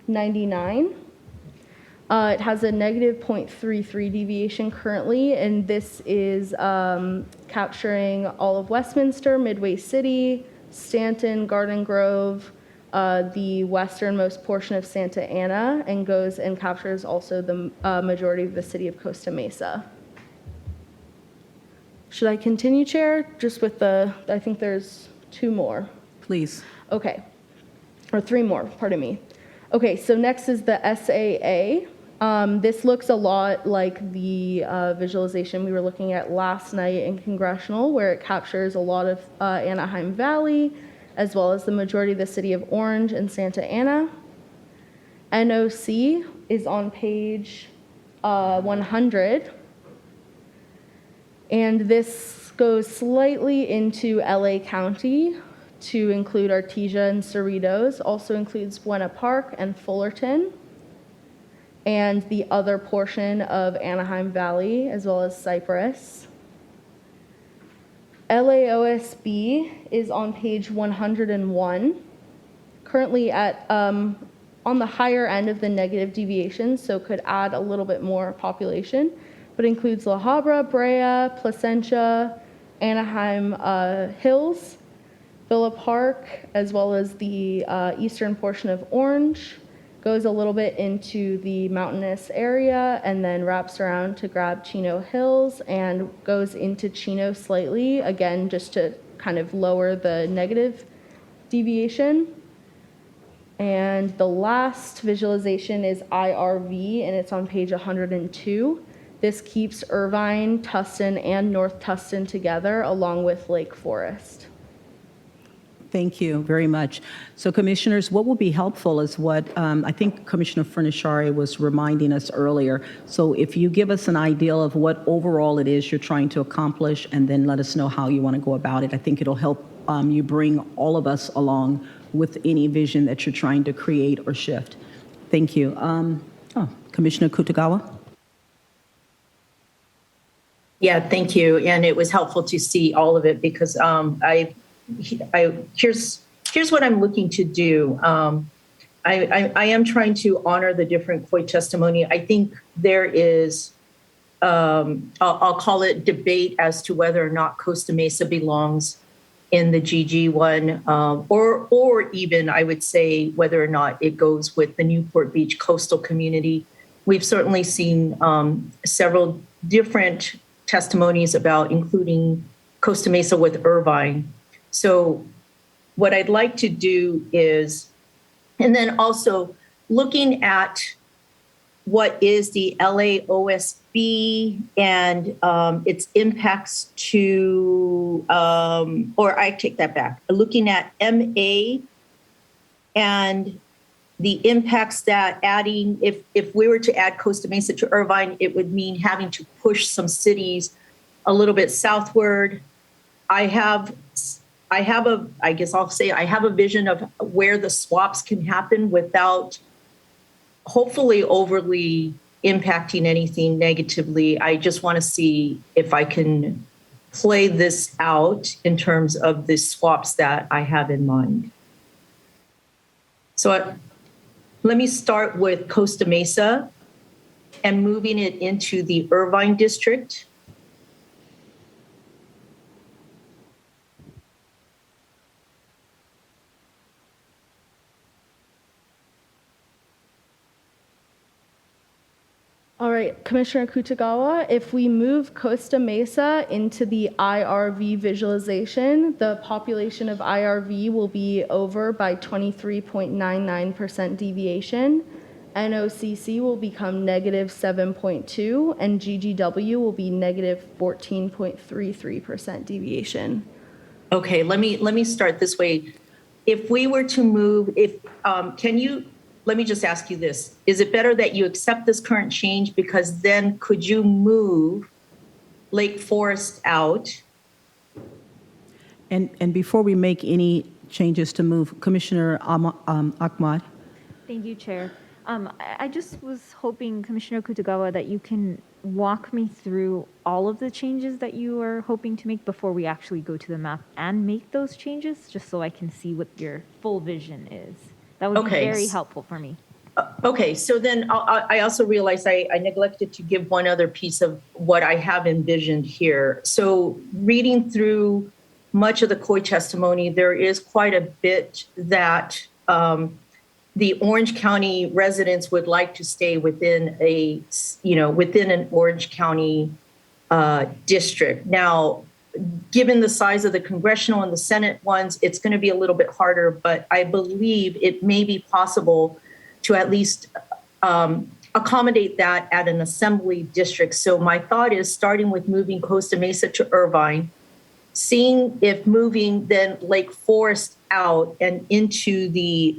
99. It has a negative 0.33 deviation currently, and this is capturing all of Westminster, Midway City, Stanton, Garden Grove, the westernmost portion of Santa Ana, and goes and captures also the majority of the city of Costa Mesa. Should I continue, Chair? Just with I think there's 2 more. Please. Okay, or 3 more, pardon me. Okay, so next is the SAA. This looks a lot like the visualization we were looking at last night in Congressional, where it captures a lot of Anaheim Valley, as well as the majority of the city of Orange and Santa Ana. NOC is on page 100. And this goes slightly into LA County to include Artesia and Cerritos, also includes Buena Park and Fullerton, and the other portion of Anaheim Valley, as well as Cypress. LAOSB is on page 101, currently at on the higher end of the negative deviation, so could add a little bit more population, but includes La Habra, Brea, Placentia, Anaheim Hills, Villa Park, as well as the eastern portion of Orange, goes a little bit into the mountainous area, and then wraps around to grab Chino Hills and goes into Chino slightly, again, just to kind of lower the negative deviation. And the last visualization is IRV, and it's on page 102. This keeps Irvine, Tustin, and North Tustin together, along with Lake Forest. Thank you very much. So commissioners, what will be helpful is what I think Commissioner Furnichari was reminding us earlier. So if you give us an idea of what overall it is you're trying to accomplish, and then let us know how you want to go about it, I think it'll help you bring all of us along with any vision that you're trying to create or shift. Thank you. Commissioner Kutagawa? Yeah, thank you. And it was helpful to see all of it because here's what I'm looking to do. I am trying to honor the different COI testimony. I think there is, I'll call it debate as to whether or not Costa Mesa belongs in the GG one, or even I would say whether or not it goes with the Newport Beach coastal community. We've certainly seen several different testimonies about including Costa Mesa with Irvine. So what I'd like to do is, and then also looking at what is the LAOSB and its impacts to, or I take that back, looking at MA and the impacts that adding, if we were to add Costa Mesa to Irvine, it would mean having to push some cities a little bit southward. I have a vision of where the swaps can happen without hopefully overly impacting anything negatively. I just want to see if I can play this out in terms of the swaps that I have in mind. So let me start with Costa Mesa and moving it into the Irvine district. All right, Commissioner Kutagawa, if we move Costa Mesa into the IRV visualization, the population of IRV will be over by 23.99% deviation. NOCC will become negative 7.2, and GGW will be negative 14.33% deviation. Okay, let me start this way. If we were to move, let me just ask you this. Is it better that you accept this current change, because then could you move Lake Forest out? And before we make any changes to move. Commissioner Ahmad. Thank you, Chair. I just was hoping, Commissioner Kutagawa, that you can walk me through all of the changes that you are hoping to make before we actually go to the map and make those changes, just so I can see what your full vision is. That would be very helpful for me. Okay, so then I also realized I neglected to give one other piece of what I have envisioned here. So reading through much of the COI testimony, there is quite a bit that the Orange County residents would like to stay within within an Orange County district. Now, given the size of the congressional and the Senate ones, it's going to be a little bit harder, but I believe it may be possible to at least accommodate that at an assembly district. So my thought is starting with moving Costa Mesa to Irvine, seeing if moving then Lake Forest out and into the,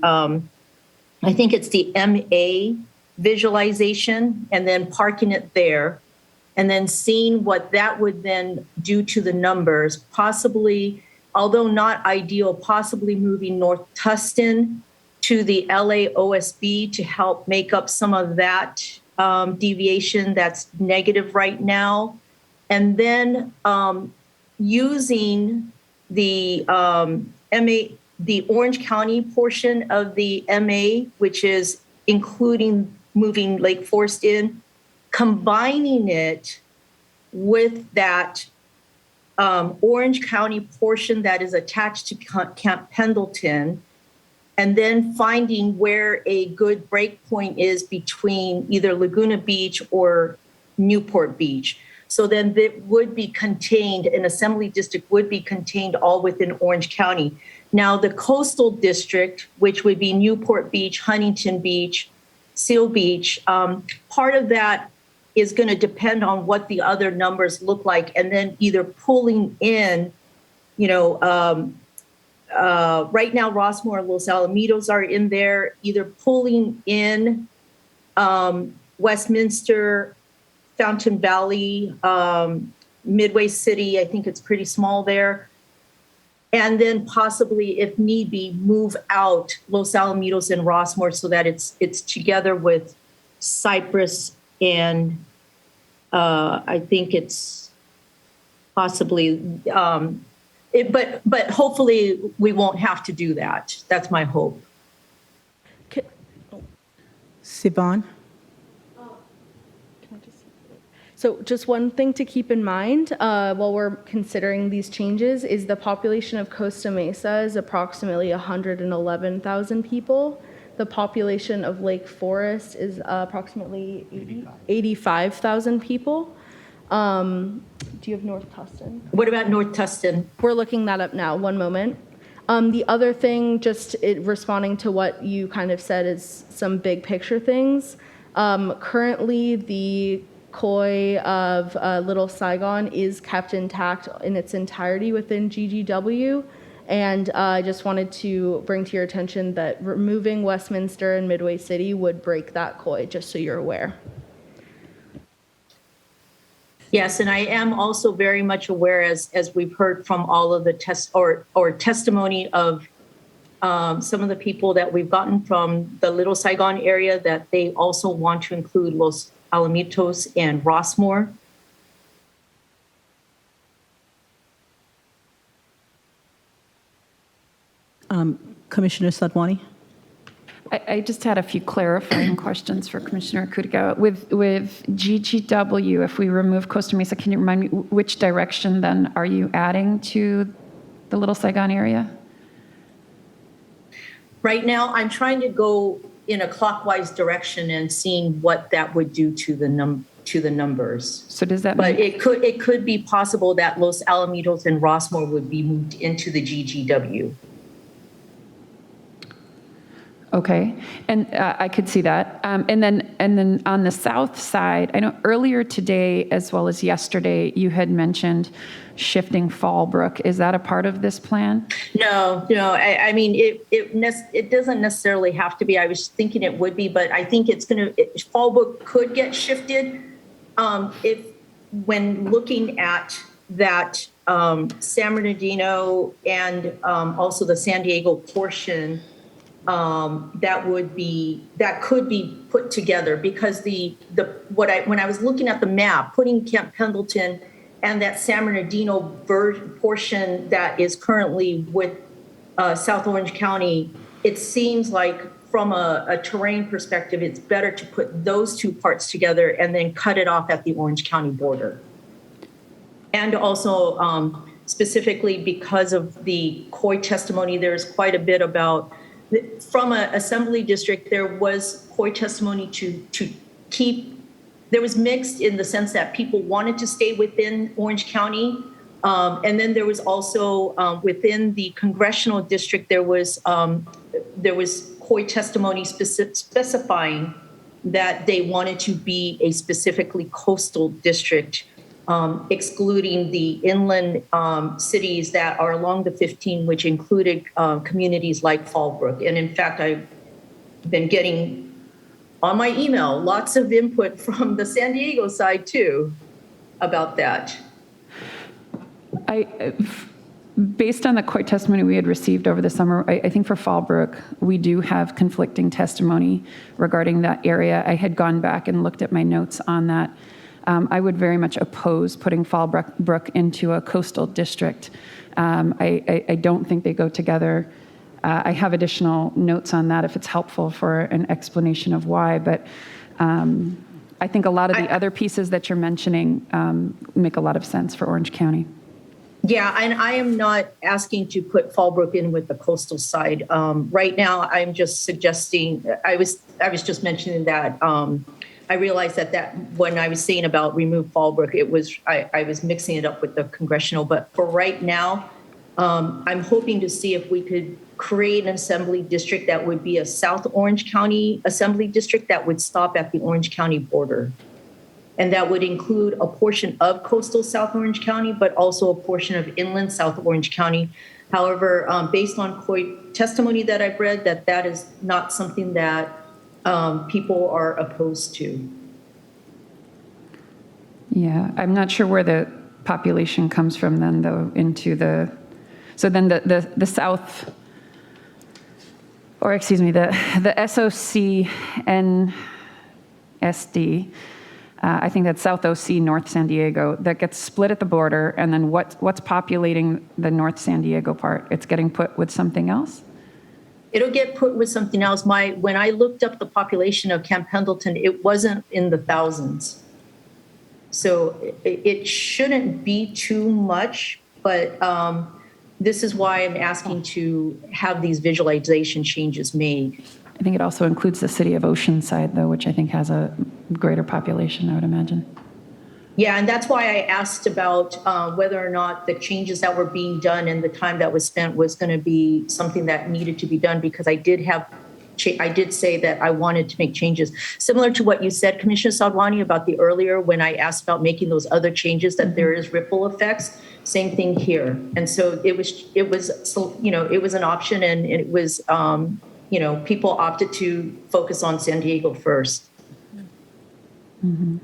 I think it's the MA visualization, and then parking it there, and then seeing what that would then do to the numbers, possibly, although not ideal, possibly moving North Tustin to the LA OSB to help make up some of that deviation that's negative right now. And then using the the Orange County portion of the MA, which is including moving Lake Forest in, combining it with that Orange County portion that is attached to Camp Pendleton, and then finding where a good break point is between either Laguna Beach or Newport Beach. So then that would be contained, an assembly district would be contained all within Orange County. Now the coastal district, which would be Newport Beach, Huntington Beach, Seal Beach, part of that is going to depend on what the other numbers look like, and then either pulling in, right now, Rossmore and Los Alamitos are in there, either pulling in Westminster, Fountain Valley, Midway City, I think it's pretty small there. And then possibly, if need be, move out Los Alamitos and Rossmore so that it's together with Cypress and I think it's possibly but hopefully we won't have to do that. That's my hope. Sivan. So just one thing to keep in mind while we're considering these changes is the population of Costa Mesa is approximately 111,000 people. The population of Lake Forest is approximately 85,000 people. Do you have North Tustin? What about North Tustin? We're looking that up now. One moment. The other thing, just responding to what you kind of said, is some big picture things. Currently, the COI of Little Saigon is kept intact in its entirety within GGW. And I just wanted to bring to your attention that removing Westminster and Midway City would break that COI, just so you're aware. Yes, and I am also very much aware, as we've heard from all of the testimony of some of the people that we've gotten from the Little Saigon area, that they also want to include Los Alamitos and Rossmore. Commissioner Sadwani. I just had a few clarifying questions for Commissioner Kutagawa. With GGW, if we remove Costa Mesa, can you remind me which direction then are you adding to the Little Saigon area? Right now, I'm trying to go in a clockwise direction and seeing what that would do to the numbers. So does that But mean it could be possible that Los Alamitos and Rossmore would be moved into the GGW. Okay, and I could see that. And then on the south side, I know earlier today as well as yesterday, you had mentioned shifting Fallbrook. Is that a part of this plan? No. I mean, it doesn't necessarily have to be. I was thinking it would be, but I think Fallbrook could get shifted if when looking at that San Bernardino and also the San Diego portion that could be put together, because when I was looking at the map, putting Camp Pendleton and that San Bernardino portion that is currently with South Orange County, it seems like from a terrain perspective, it's better to put those two parts together and then cut it off at the Orange County border. And also specifically because of the COI testimony, there's quite a bit about, from an assembly district, there was COI testimony to keep, there was mixed in the sense that people wanted to stay within Orange County. And then there was also within the congressional district, there was COI testimony specifying that they wanted to be a specifically coastal district, excluding the inland cities that are along the 15, which included communities like Fallbrook. And in fact, I've been getting on my email lots of input from the San Diego side too about that. Based on the court testimony we had received over the summer, I think for Fallbrook, we do have conflicting testimony regarding that area. I had gone back and looked at my notes on that. I would very much oppose putting Fallbrook into a coastal district. I don't think they go together. I have additional notes on that if it's helpful for an explanation of why, but I think a lot of the other pieces that you're mentioning make a lot of sense for Orange County. Yeah, and I am not asking to put Fallbrook in with the coastal side. Right now, I'm just suggesting, I was just mentioning that I realized that when I was saying about remove Fallbrook, I was mixing it up with the congressional. But for right now, I'm hoping to see if we could create an assembly district that would be a South Orange County assembly district that would stop at the Orange County border. And that would include a portion of coastal South Orange County, but also a portion of inland South Orange County. However, based on COI testimony that I've read, that is not something that people are opposed to. Yeah, I'm not sure where the population comes from then, though, into so then the South, or excuse me, the SOC NSD, I think that's South OC, North San Diego, that gets split at the border, and then what's populating the North San Diego part? It's getting put with something else? It'll get put with something else. When I looked up the population of Camp Pendleton, it wasn't in the thousands. So it shouldn't be too much, but this is why I'm asking to have these visualization changes made. I think it also includes the city of Oceanside, though, which I think has a greater population, I would imagine. Yeah, and that's why I asked about whether or not the changes that were being done and the time that was spent was going to be something that needed to be done, because I did say that I wanted to make changes. Similar to what you said, Commissioner Sadwani, about the earlier when I asked about making those other changes, that there is ripple effects. Same thing here. And so it was an option, and it was, people opted to focus on San Diego first. Mm-hmm.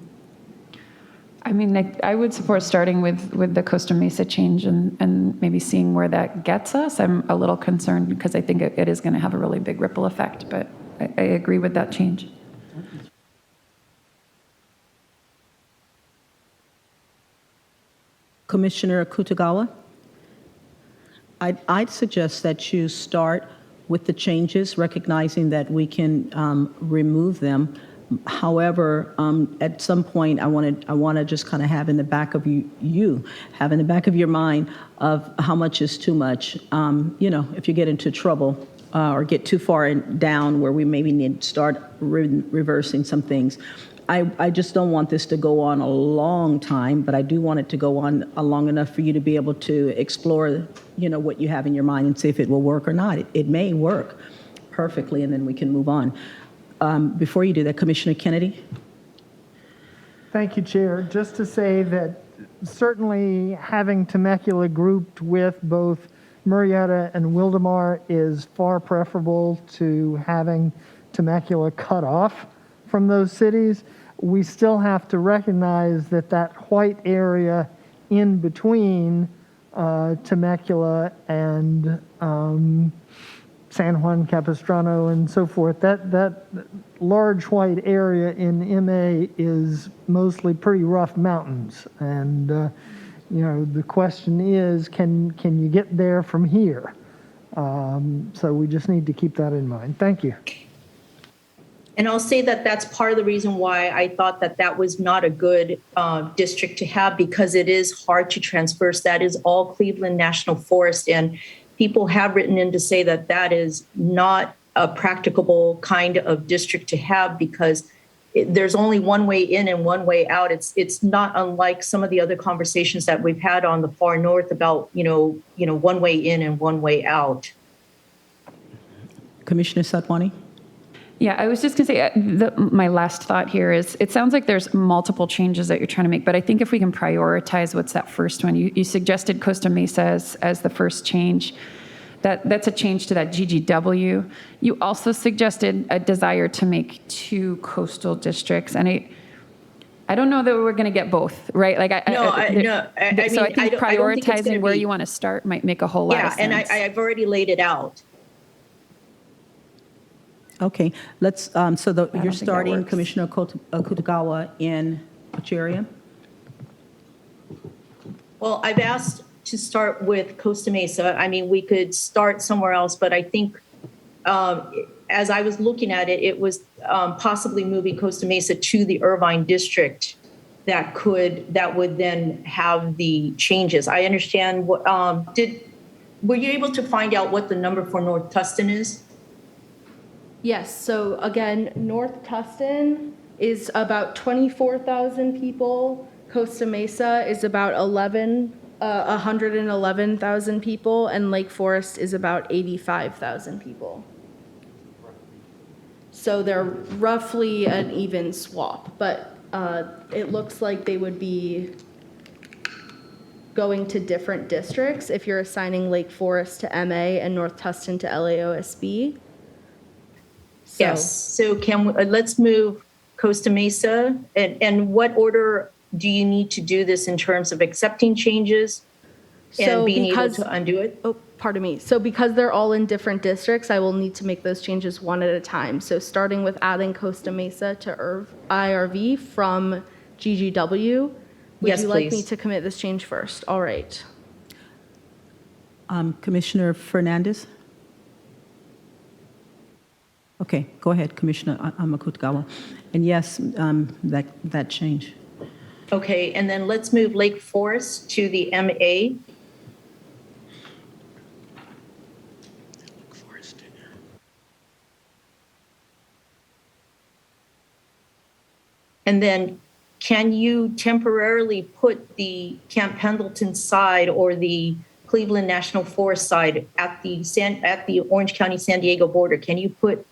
I mean, I would support starting with the Costa Mesa change and maybe seeing where that gets us. I'm a little concerned because I think it is going to have a really big ripple effect, but I agree with that change. Commissioner Kutagawa, I'd suggest that you start with the changes, recognizing that we can remove them. However, at some point, I want to just kind of have in the back of have in the back of your mind of how much is too much. If you get into trouble or get too far down where we maybe need to start reversing some things. I just don't want this to go on a long time, but I do want it to go on long enough for you to be able to explore, what you have in your mind and see if it will work or not. It may work perfectly, and then we can move on. Before you do that, Commissioner Kennedy. Thank you, Chair. Just to say that certainly having Temecula grouped with both Murrieta and Wildomar is far preferable to having Temecula cut off from those cities. We still have to recognize that white area in between Temecula and San Juan Capistrano and so forth. That large white area in MA is mostly pretty rough mountains. And, the question is, can you get there from here? So we just need to keep that in mind. Thank you. And I'll say that that's part of the reason why I thought that that was not a good district to have, because it is hard to transverse. That is all Cleveland National Forest. And people have written in to say that that is not a practicable kind of district to have, because there's only one way in and one way out. It's not unlike some of the other conversations that we've had on the far north about, one way in and one way out. Commissioner Satwani? Yeah, I was just going to say, my last thought here is, it sounds like there's multiple changes that you're trying to make, but I think if we can prioritize what's that first one. You suggested Costa Mesa as the first change. That's a change to that GGW. You also suggested a desire to make 2 coastal districts, and I don't know that we're going to get both, right? Like, I think prioritizing where you want to start might make a whole lot of sense. Yeah, and I've already laid it out. Okay, let's, you're starting, Commissioner Kutagawa, in which area? Well, I've asked to start with Costa Mesa. I mean, we could start somewhere else, but I think as I was looking at it, it was possibly moving Costa Mesa to the Irvine district that would then have the changes. I understand what, were you able to find out what the number for North Tustin is? Yes, so again, North Tustin is about 24,000 people. Costa Mesa is about 111,000 people, and Lake Forest is about 85,000 people. So they're roughly an even swap, but it looks like they would be going to different districts if you're assigning Lake Forest to MA and North Tustin to LAOSB. So, yes, so let's move Costa Mesa, and what order do you need to do this in terms of accepting changes and being able to undo it? Oh, pardon me. So because they're all in different districts, I will need to make those changes one at a time. So starting with adding Costa Mesa to IRV from GGW, would you like me to commit this change first? All right. Commissioner Fernandez? Okay, go ahead, Commissioner Kutagawa. And yes, that change. Okay, and then let's move Lake Forest to the MA. And then can you temporarily put the Camp Pendleton side or the Cleveland National Forest side at the Orange County San Diego border? Can you put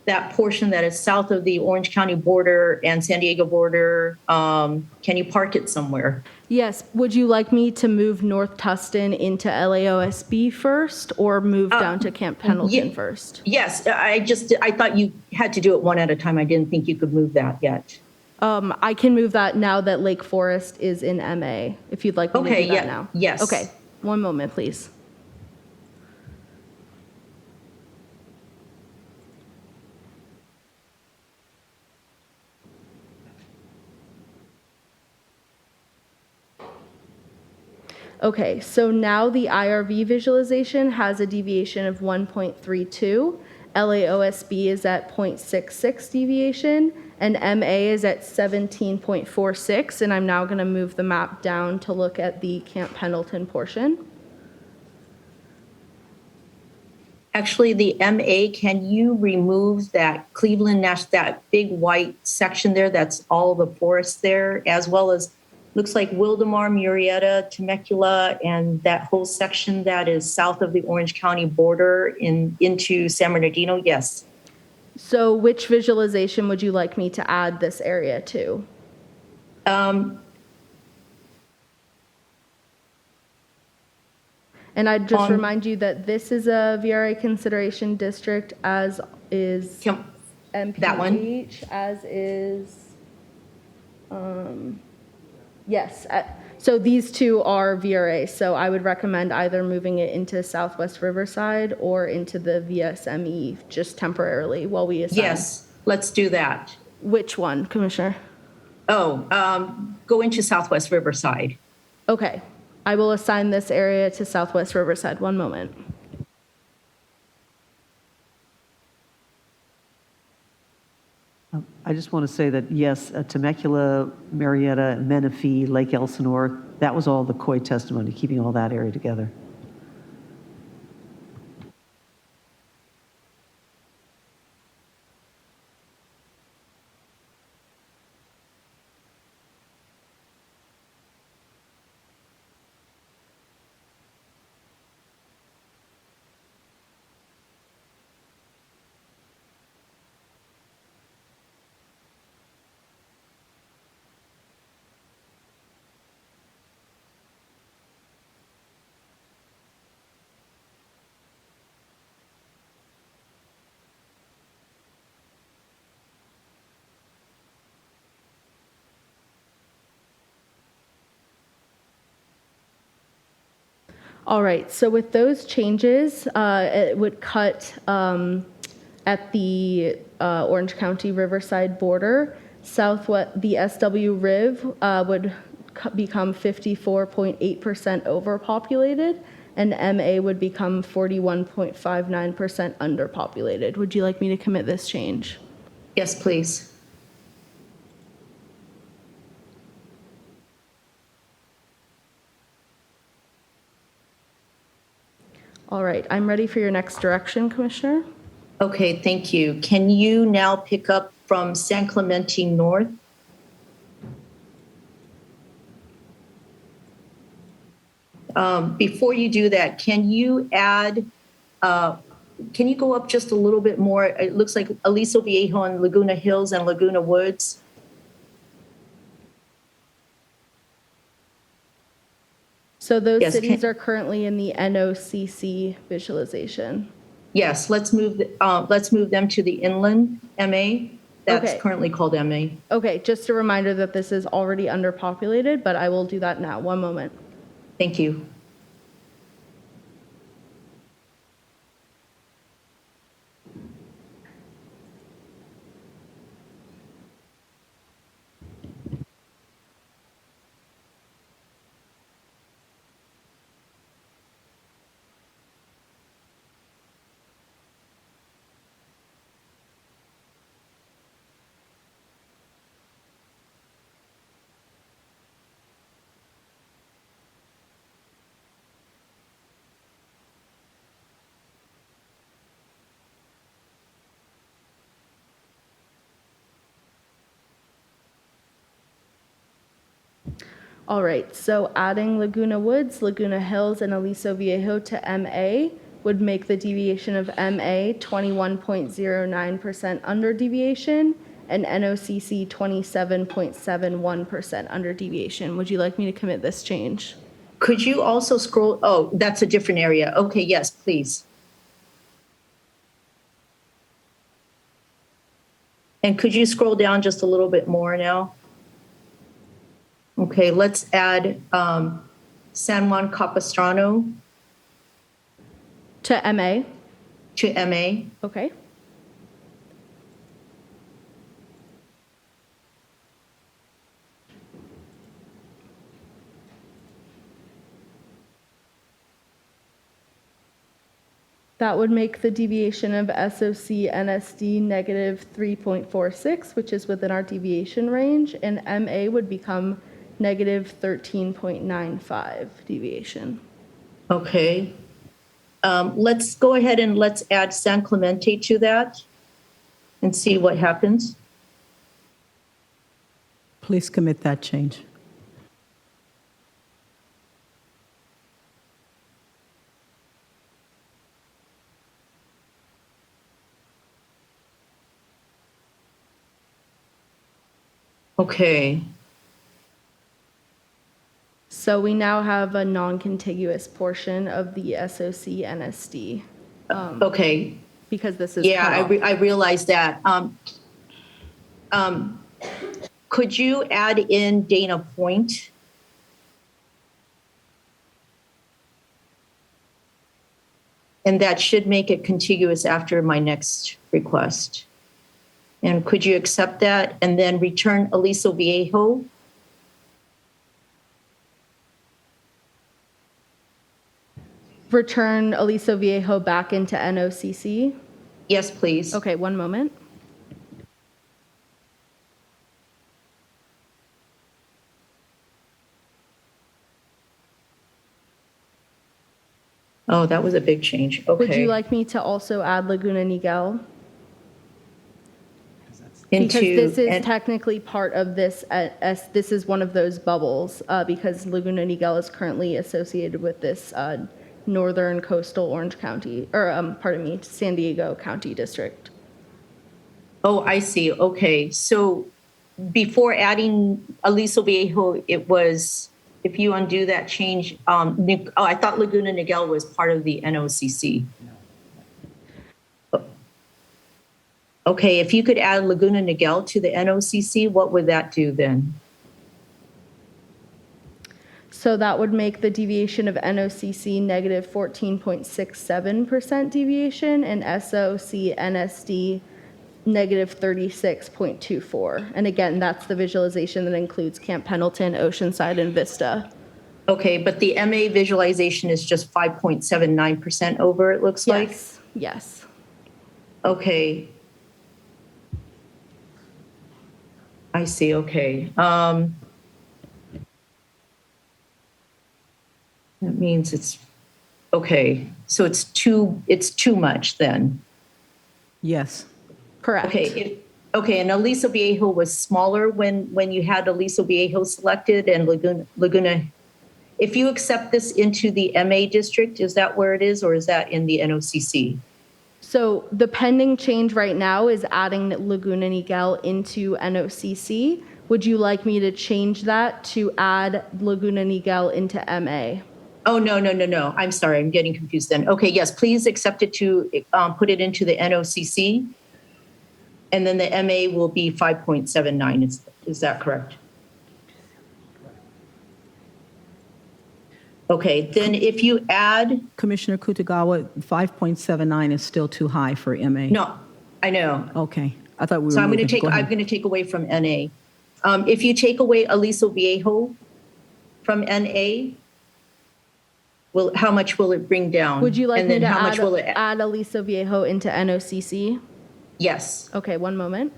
that portion that is south of the Orange County border and San Diego border, can you park it somewhere? Yes. Would you like me to move North Tustin into LAOSB first, or move down to Camp Pendleton first? Yes. I thought you had to do it one at a time. I didn't think you could move that yet. I can move that now that Lake Forest is in MA, if you'd like me to do that now. Yes. Okay. One moment, please. Okay, so now the IRV visualization has a deviation of 1.32. LAOSB is at 0.66 deviation, and MA is at 17.46. And I'm now going to move the map down to look at the Camp Pendleton portion. Actually, the MA, can you remove that Cleveland Nash, that big white section there? That's all the forest there, as well as looks like Wildomar, Murrieta, Temecula, and that whole section that is south of the Orange County border into San Bernardino. Yes. So which visualization would you like me to add this area to? And I'd just remind you that this is a VRA consideration district, as is MPH, that one? as is, yes. So these two are VRA, so I would recommend either moving it into Southwest Riverside or into the VSME just temporarily while we assign. Yes, let's do that. Which one, Commissioner? Go into Southwest Riverside. Okay, I will assign this area to Southwest Riverside. One moment. I just want to say that, yes, Temecula, Marietta, Menifee, Lake Elsinore, that was all the COI testimony, keeping all that area together. All right, so with those changes, it would cut at the Orange County Riverside border. Southwest, the SW Riv would become 54.8% overpopulated, and MA would become 41.59% underpopulated. Would you like me to commit this change? Yes, please. All right, I'm ready for your next direction, Commissioner. Okay, thank you. Can you now pick up from San Clemente North? Before you do that, can you add, can you go up just a little bit more? It looks like Aliso Viejo and Laguna Hills and Laguna Woods. So those cities are currently in the Noccc visualization. Yes, let's move them to the inland MA. That's currently called MA. Okay, just a reminder that this is already underpopulated, but I will do that now. One moment. Thank you. All right, so adding Laguna Woods, Laguna Hills, and Aliso Viejo to MA would make the deviation of MA 21.09% under deviation and Noccc 27.71% under deviation. Would you like me to commit this change? Could you also scroll? Oh, that's a different area. Okay, yes, please. And could you scroll down just a little bit more now? Okay, let's add San Juan Capistrano. To MA? To MA. Okay. That would make the deviation of SOC NSD negative 3.46, which is within our deviation range, and MA would become negative 13.95 deviation. Okay. Let's go ahead and let's add San Clemente to that and see what happens. Please commit that change. Okay. So we now have a non-contiguous portion of the SOC NSD. Okay. Because this is Yeah, cut off. I realize that. Could you add in Dana Point? And that should make it contiguous after my next request. And could you accept that and then return Aliso Viejo? Return Aliso Viejo back into NOCC? Yes, please. Okay, one moment. Oh, that was a big change. Okay. Would you like me to also add Laguna Niguel? Into, because this is technically part of this, this is one of those bubbles, because Laguna Niguel is currently associated with this northern coastal Orange County, or pardon me, San Diego County District. Oh, I see. Okay. So before adding Aliso Viejo, it was, if you undo that change, I thought Laguna Niguel was part of the NOCC. Okay, if you could add Laguna Niguel to the NOCC, what would that do then? So that would make the deviation of NOCC negative 14.67% deviation and SOC NSD negative 36.24. And again, that's the visualization that includes Camp Pendleton, Oceanside, and Vista. Okay, but the MA visualization is just 5.79% over, it looks like? Yes. Okay. I see, okay. That means it's, okay, so it's too much then. Yes. Correct. Okay, and Aliso Viejo was smaller when you had Aliso Viejo selected and Laguna. If you accept this into the MA district, is that where it is, or is that in the NOCC? So the pending change right now is adding Laguna Niguel into NOCC. Would you like me to change that to add Laguna Niguel into MA? Oh, no. I'm sorry, I'm getting confused then. Okay, yes, please accept it to put it into the NOCC. And then the MA will be 5.79. Is that correct? Okay, then if you add. Commissioner Kutagawa, 5.79 is still too high for MA. No, I know. Okay. I thought we were So I'm moving. going to take away from NA. If you take away Aliso Viejo from NA, how much will it bring down? Would you like and me then to how much will it add Aliso Viejo into NOCC? Yes. Okay, one moment.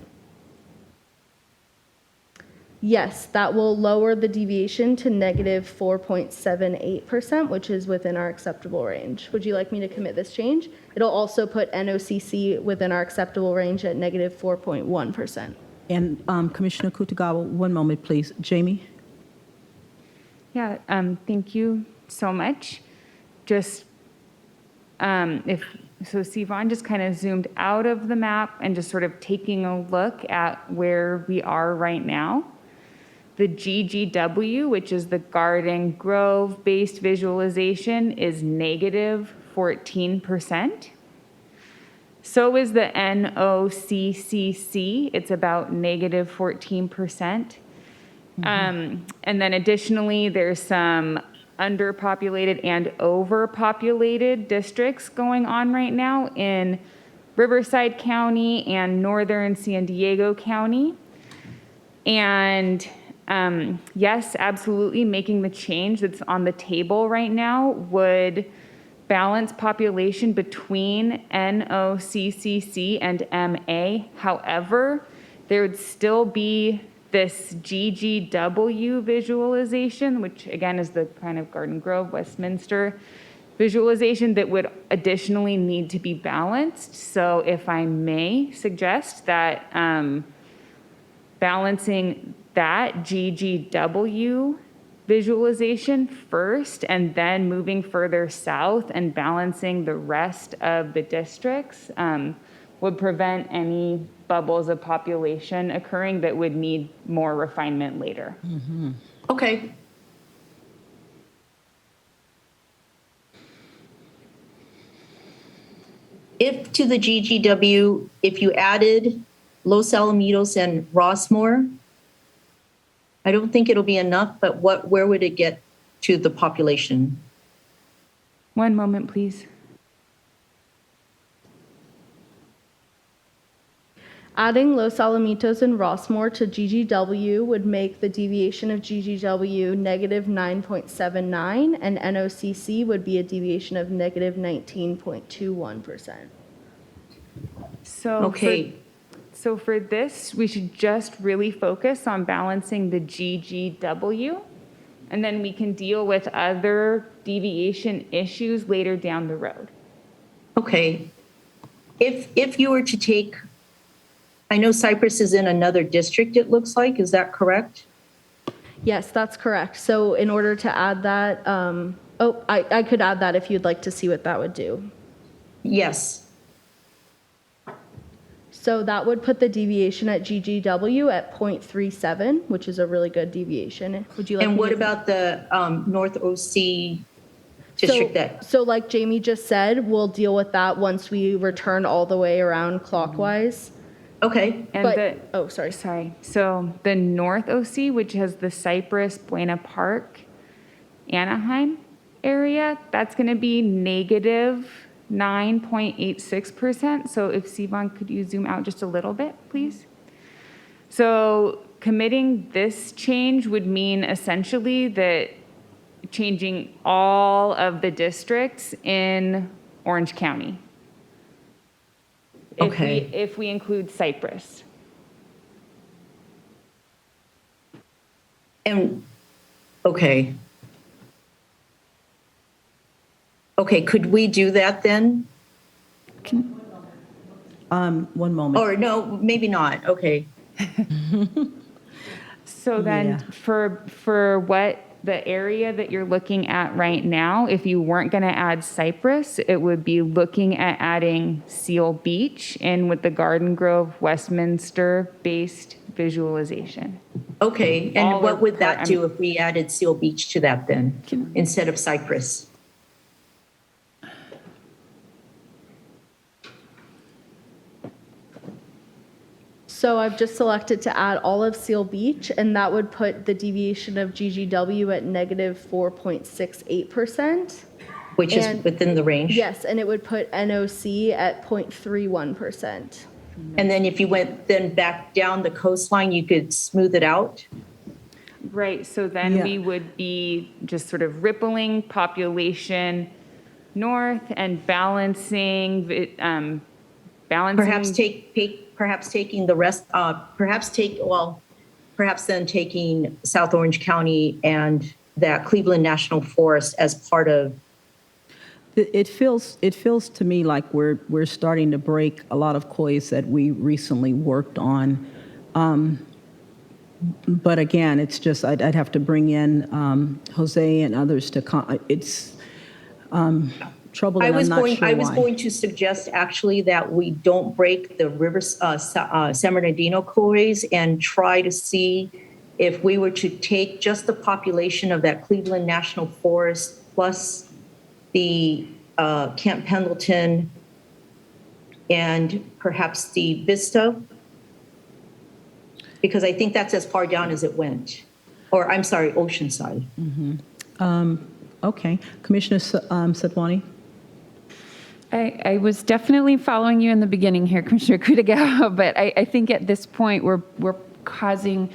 Yes, that will lower the deviation to negative 4.78%, which is within our acceptable range. Would you like me to commit this change? It'll also put NOCC within our acceptable range at negative 4.1%. And Commissioner Kutagawa, one moment, please. Jamie? Yeah, thank you so much. Just so Sivan just kind of zoomed out of the map and just sort of taking a look at where we are right now. The GGW, which is the Garden Grove based visualization, is negative 14%. So is the NOCCC. It's about negative 14%. And then additionally, there's some underpopulated and overpopulated districts going on right now in Riverside County and northern San Diego County. And yes, absolutely, making the change that's on the table right now would balance population between NOCCC and MA. However, there would still be this GGW visualization, which again is the kind of Garden Grove, Westminster visualization that would additionally need to be balanced. So if I may suggest that balancing that GGW visualization first and then moving further south and balancing the rest of the districts would prevent any bubbles of population occurring that would need more refinement later. Okay. If to the GGW, if you added Los Alamitos and Rossmore, I don't think it'll be enough, but where would it get to the population? One moment, please. Adding Los Alamitos and Rossmore to GGW would make the deviation of GGW negative 9.79, and NOCC would be a deviation of negative 19.21%. So Okay. So for this, we should just really focus on balancing the GGW, and then we can deal with other deviation issues later down the road. Okay. If you were to take, I know Cypress is in another district, it looks like, is that correct? Yes, that's correct. So in order to add that, I could add that if you'd like to see what that would do. Yes. So that would put the deviation at GGW at 0.37, which is a really good deviation. Would you like? And me what to- about the North OC district So like Jamie just said, we'll deal with that once we return all the way around clockwise. Okay. And sorry. So the North OC, which has the Cypress, Buena Park, Anaheim area, that's going to be negative 9.86%. So if Sivan, could you zoom out just a little bit, please? So committing this change would mean essentially that changing all of the districts in Orange County. Okay. If we include Cypress. And, okay. Okay, could we do that then? One moment. Or no, maybe not. Okay. So then for what the area that you're looking at right now, if you weren't going to add Cypress, it would be looking at adding Seal Beach in with the Garden Grove Westminster based visualization. Okay, and All what or would part- that do if we added Seal Beach to that then, instead of Cypress? So I've just selected to add all of Seal Beach, and that would put the deviation of GGW at negative 4.68%. Which is within the range? Yes, and it would put NOC at 0.31%. And then if you went then back down the coastline, you could smooth it out? Right, so then Yeah. we would be just sort of rippling population north and balancing. Perhaps taking the rest, perhaps then taking South Orange County and that Cleveland National Forest as part of. It feels to me like we're starting to break a lot of COIs that we recently worked on. But again, it's just I'd have to bring in Jose and others to. It's trouble, and I'm not sure I was why. going to suggest actually that we don't break the San Bernardino COIs and try to see if we were to take just the population of that Cleveland National Forest plus the Camp Pendleton and perhaps the Vista, because I think that's as far down as it went, or I'm sorry, Oceanside. Okay, Commissioner Sadwani. I was definitely following you in the beginning here, Commissioner Kudagawa, but I think at this point we're causing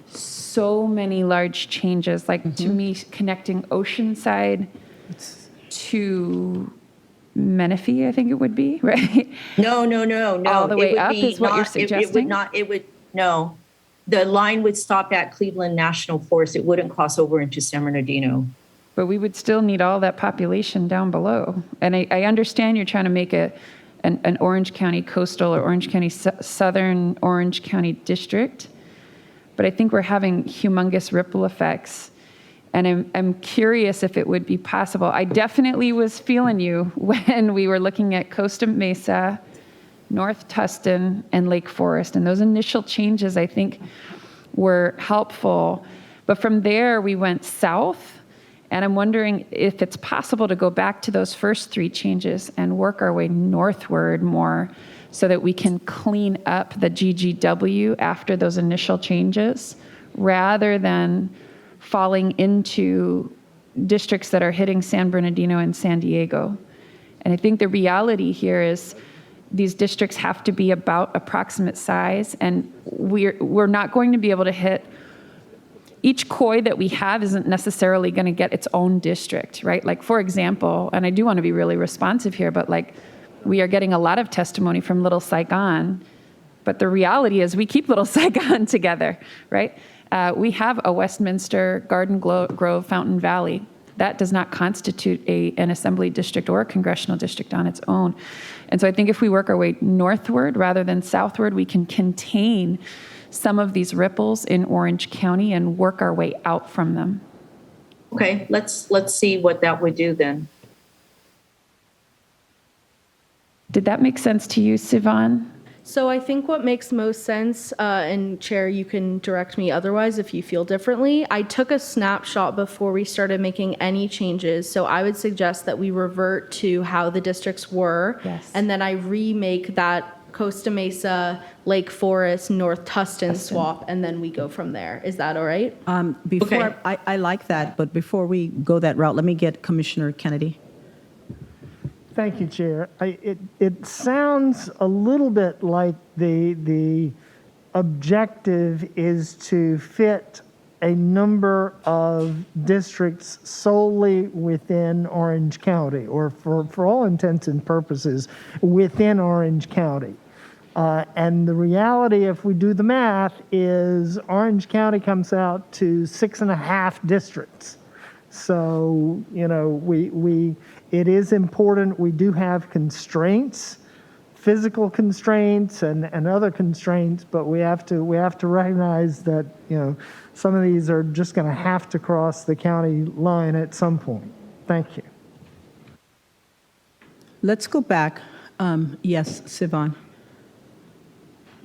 so many large changes. Like to me, connecting Oceanside to Menifee, I think it would be, right? No. All the way It would up be is what you're not- suggesting? No. The line would stop at Cleveland National Forest. It wouldn't cross over into San Bernardino. But we would still need all that population down below. And I understand you're trying to make an Orange County coastal or Orange County southern Orange County district, but I think we're having humongous ripple effects. And I'm curious if it would be possible. I definitely was feeling you when we were looking at Costa Mesa, North Tustin, and Lake Forest. And those initial changes, I think, were helpful. But from there, we went south. And I'm wondering if it's possible to go back to those first three changes and work our way northward more so that we can clean up the GGW after those initial changes rather than falling into districts that are hitting San Bernardino and San Diego. And I think the reality here is these districts have to be about approximate size, and we're not going to be able to hit. Each COI that we have isn't necessarily going to get its own district, right? Like, for example, and I do want to be really responsive here, but like, we are getting a lot of testimony from Little Saigon, but the reality is we keep Little Saigon together, right? We have a Westminster, Garden Grove, Fountain Valley. That does not constitute an assembly district or a congressional district on its own. And so I think if we work our way northward rather than southward, we can contain some of these ripples in Orange County and work our way out from them. Okay, let's see what that would do then. Did that make sense to you, Sivan? So I think what makes most sense, and Chair, you can direct me otherwise if you feel differently. I took a snapshot before we started making any changes, so I would suggest that we revert to how the districts were, and then I remake that Costa Mesa, Lake Forest, North Tustin swap, and then we go from there. Is that all right? Before I like that, but before we go that route, let me get Commissioner Kennedy. Thank you, Chair. It sounds a little bit like the objective is to fit a number of districts solely within Orange County, or for all intents and purposes, within Orange County. And the reality, if we do the math, is Orange County comes out to 6.5 districts. So, you know, it is important. We do have constraints, physical constraints and other constraints, but we have to recognize that, you know, some of these are just going to have to cross the county line at some point. Thank you. Let's go back. Yes, Sivan.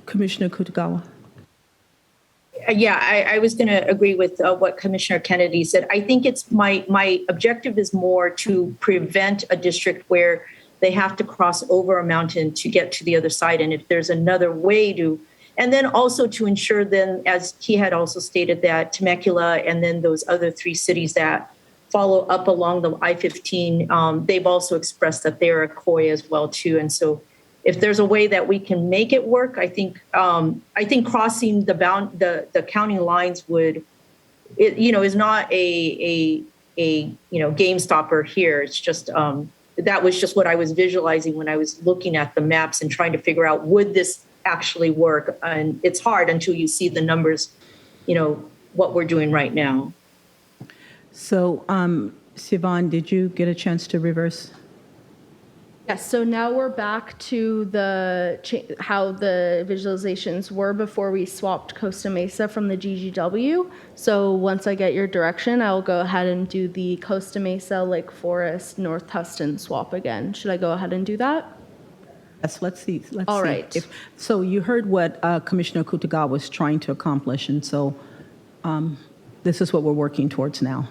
Commissioner Kutagawa. Yeah, I was going to agree with what Commissioner Kennedy said. I think it's my objective is more to prevent a district where they have to cross over a mountain to get to the other side. And if there's another way to, and then also to ensure then, as he had also stated, that Temecula and then those other 3 cities that follow up along the I-15, they've also expressed that they're a COI as well too. And so if there's a way that we can make it work, I think crossing the county lines would, is not a game stopper here. It's just that was just what I was visualizing when I was looking at the maps and trying to figure out, would this actually work? And it's hard until you see the numbers, what we're doing right now. So, Sivan, did you get a chance to reverse? Yes, so now we're back to how the visualizations were before we swapped Costa Mesa from the GGW. So once I get your direction, I'll go ahead and do the Costa Mesa, Lake Forest, North Tustin swap again. Should I go ahead and do that? Yes, let's see. All right. So you heard what Commissioner Kutagawa was trying to accomplish, and so this is what we're working towards now.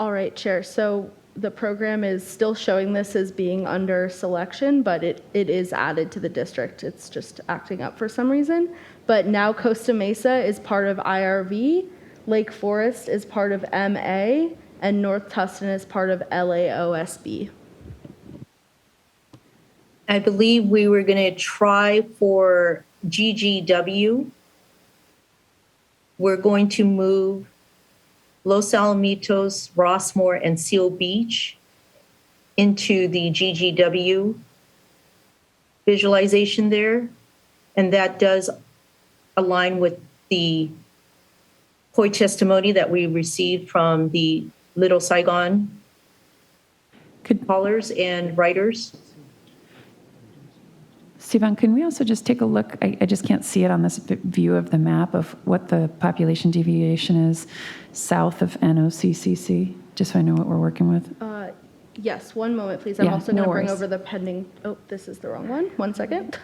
All right, Chair. So the program is still showing this as being under selection, but it is added to the district. It's just acting up for some reason. But now Costa Mesa is part of IRV, Lake Forest is part of MA, and North Tustin is part of LAOSB. I believe we were going to try for GGW. We're going to move Los Alamitos, Rossmore, and Seal Beach into the Ggw visualization there. And that does align with the COI testimony that we received from the Little Saigon callers and writers. Sivan, can we also just take a look? I just can't see it on this view of the map of what the population deviation is south of Noccc, just so I know what we're working with. Yes, one moment, please. I'm Yeah, also no going to bring worries. over the pending, oh, this is the wrong one. One second.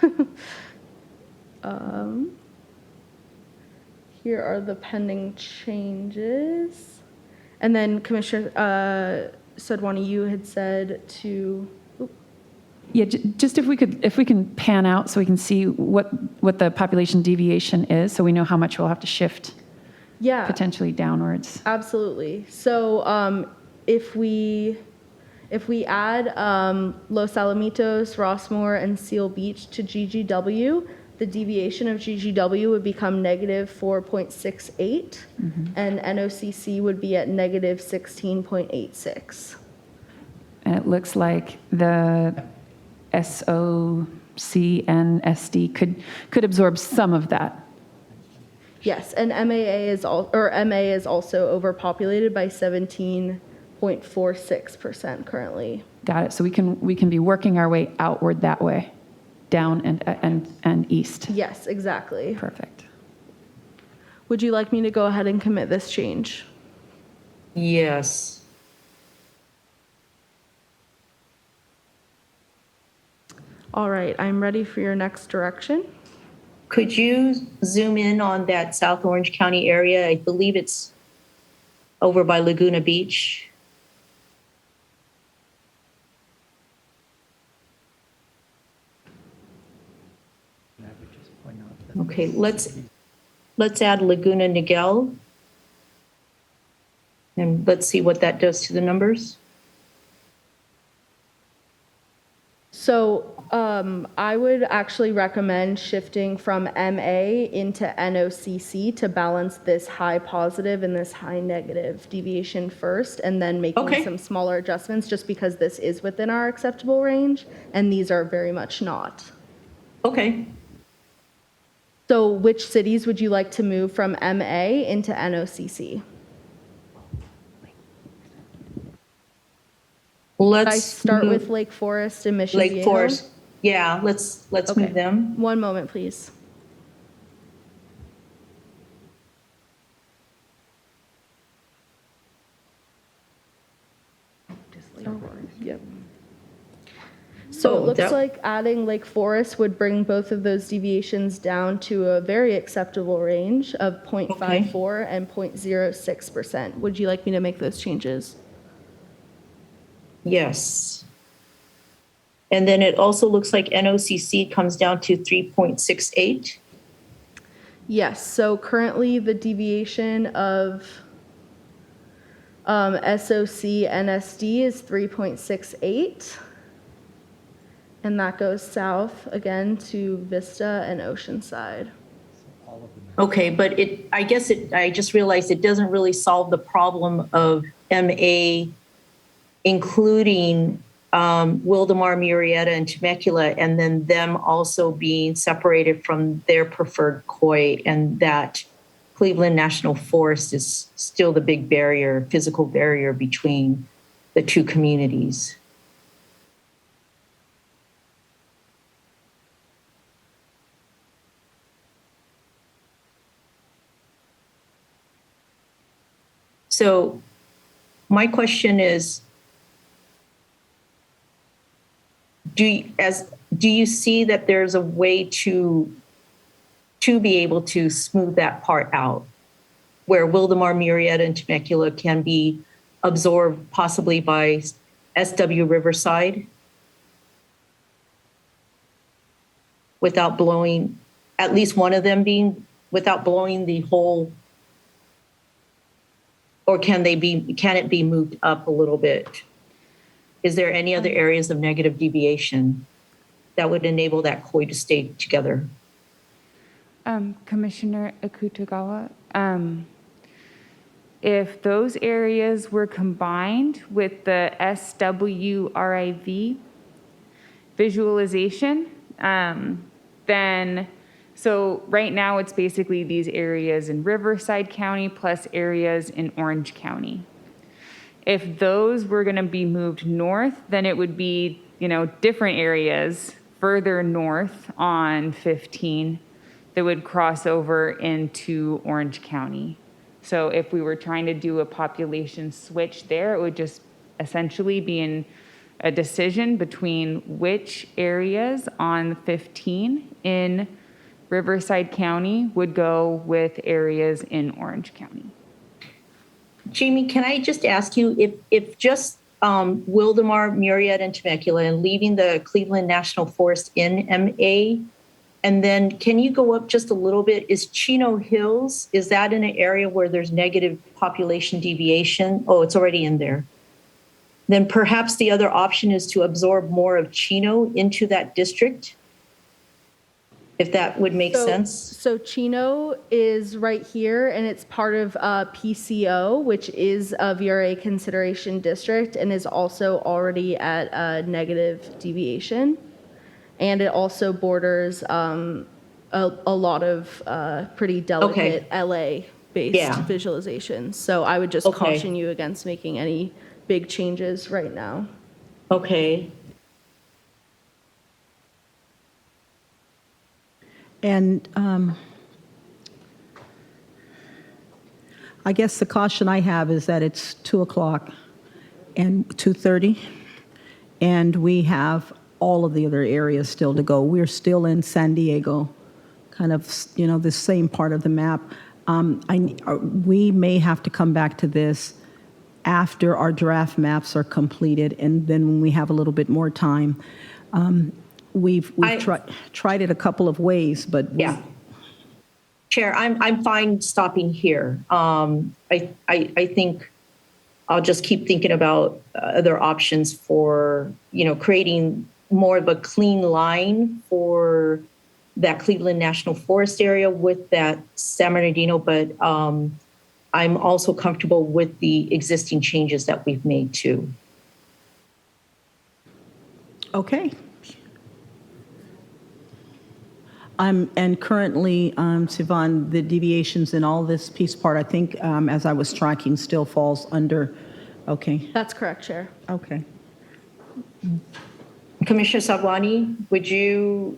Here are the pending changes. And then Commissioner Sodwani, you had said to, Yeah, just if we can pan out so we can see what the population deviation is, so we know how much we'll have to shift yeah, potentially downwards. absolutely. So if we add Los Alamitos, Rossmore, and Seal Beach to GGW, the deviation of GGW would become negative 4.68, and NOCC would be at negative 16.86. And it looks like the SOC and SD could absorb some of that. Yes, and MA is also overpopulated by 17.46% currently. Got it. So we can be working our way outward that way, down and east. Yes, exactly. Perfect. Would you like me to go ahead and commit this change? Yes. All right, I'm ready for your next direction. Could you zoom in on that South Orange County area? I believe it's over by Laguna Beach. Okay, let's add Laguna Niguel. And let's see what that does to the numbers. So I would actually recommend shifting from MA into NOCC to balance this high positive and this high negative deviation first, and then making some smaller adjustments just because this is within our acceptable range and these are very much not. Okay. So which cities would you like to move from MA into NOCC? Let's I start with Lake Forest and Mission Lake Viejo? Forest. Yeah, let's move them. One moment, please. Yep. So it looks like adding Lake Forest would bring both of those deviations down to a very acceptable range of 0.54 and 0.06%. Would you like me to make those changes? Yes. And then it also looks like NOCC comes down to 3.68. Yes, so currently the deviation of SOC and SD is 3.68. And that goes south again to Vista and Oceanside. Okay, but I just realized it doesn't really solve the problem of MA including Wildomar, Murrieta, and Temecula, and then them also being separated from their preferred COI, and that Cleveland National Forest is still the big barrier, physical barrier between the two communities. So my question is, do you see that there's a way to be able to smooth that part out, where Wildomar, Murrieta, and Temecula can be absorbed possibly by SW Riverside without blowing, at least one of them being, without blowing the whole, or can it be moved up a little bit? Is there any other areas of negative deviation that would enable that COI to stay together? Commissioner Akutagawa, if those areas were combined with the SWRIV visualization, then, so right now it's basically these areas in Riverside County plus areas in Orange County. If those were going to be moved north, then it would be, different areas further north on 15 that would cross over into Orange County. So if we were trying to do a population switch there, it would just essentially be in a decision between which areas on 15 in Riverside County would go with areas in Orange County. Jamie, can I just ask you if just Wildomar, Murrieta, and Temecula and leaving the Cleveland National Forest in MA, and then can you go up just a little bit? Is Chino Hills, is that in an area where there's negative population deviation? Oh, it's already in there. Then perhaps the other option is to absorb more of Chino into that district, if that would make sense. So Chino is right here, and it's part of PCO, which is a VRA consideration district, and is also already at a negative deviation. And it also borders a lot of pretty delicate LA-based visualizations. So I would just caution you against making any big changes right now. Okay. And I guess the caution I have is that it's 2 o'clock and 2:30, and we have all of the other areas still to go. We're still in San Diego, kind of, the same part of the map. We may have to come back to this after our draft maps are completed, and then when we have a little bit more time. We've tried it a couple of ways, but Chair, I'm fine stopping here. I think I'll just keep thinking about other options for creating more of a clean line for that Cleveland National Forest area with that San Bernardino, but I'm also comfortable with the existing changes that we've made too. Okay. And currently, Sivan, the deviations in all this piece part, I think, as I was tracking, still falls under, okay. That's correct, Chair. Okay. Commissioner Savwani, would you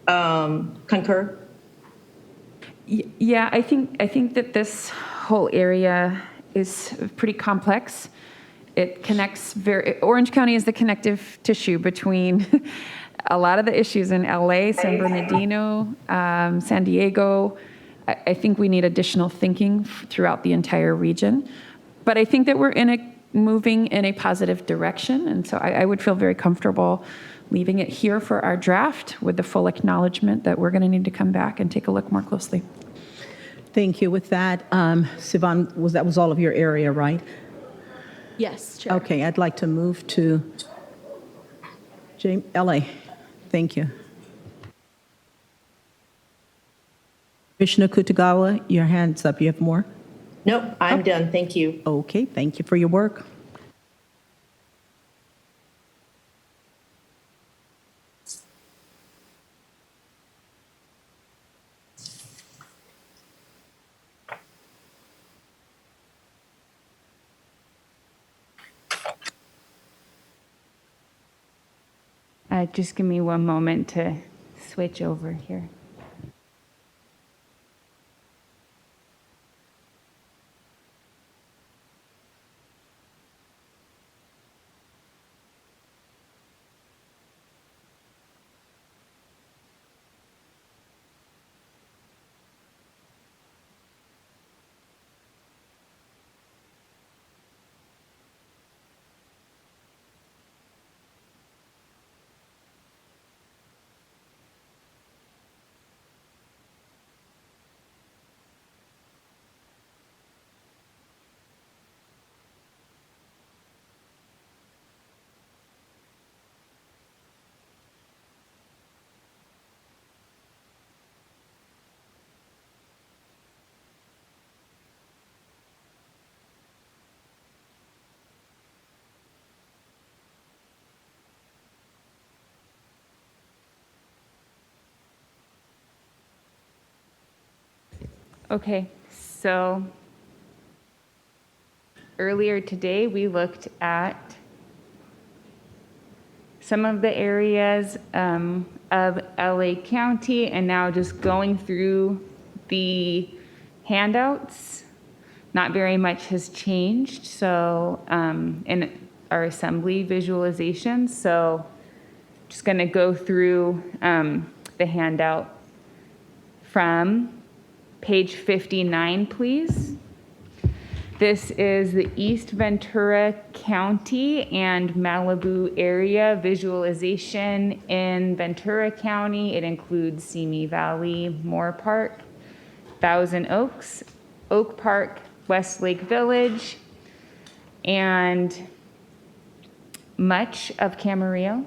concur? Yeah, I think that this whole area is pretty complex. It connects Orange County is the connective tissue between a lot of the issues in LA, San Bernardino, San Diego. I think we need additional thinking throughout the entire region. But I think that we're moving in a positive direction. And so I would feel very comfortable leaving it here for our draft with the full acknowledgement that we're going to need to come back and take a look more closely. Thank you. With that, Sivan, that was all of your area, right? Yes, Chair. Okay, I'd like to move to LA. Thank you. Commissioner Kutagawa, your hand's up. You have more? Nope, I'm done. Thank you. Okay, thank you for your work. Just give me one moment to switch over here. Okay, so earlier today we looked at some of the areas of LA County, and now just going through the handouts. Not very much has changed, so in our assembly visualization. So just going to go through the handout from page 59, please. This is the East Ventura County and Malibu area visualization in Ventura County. It includes Simi Valley, Moore Park, Thousand Oaks, Oak Park, Westlake Village, and much of Camarillo.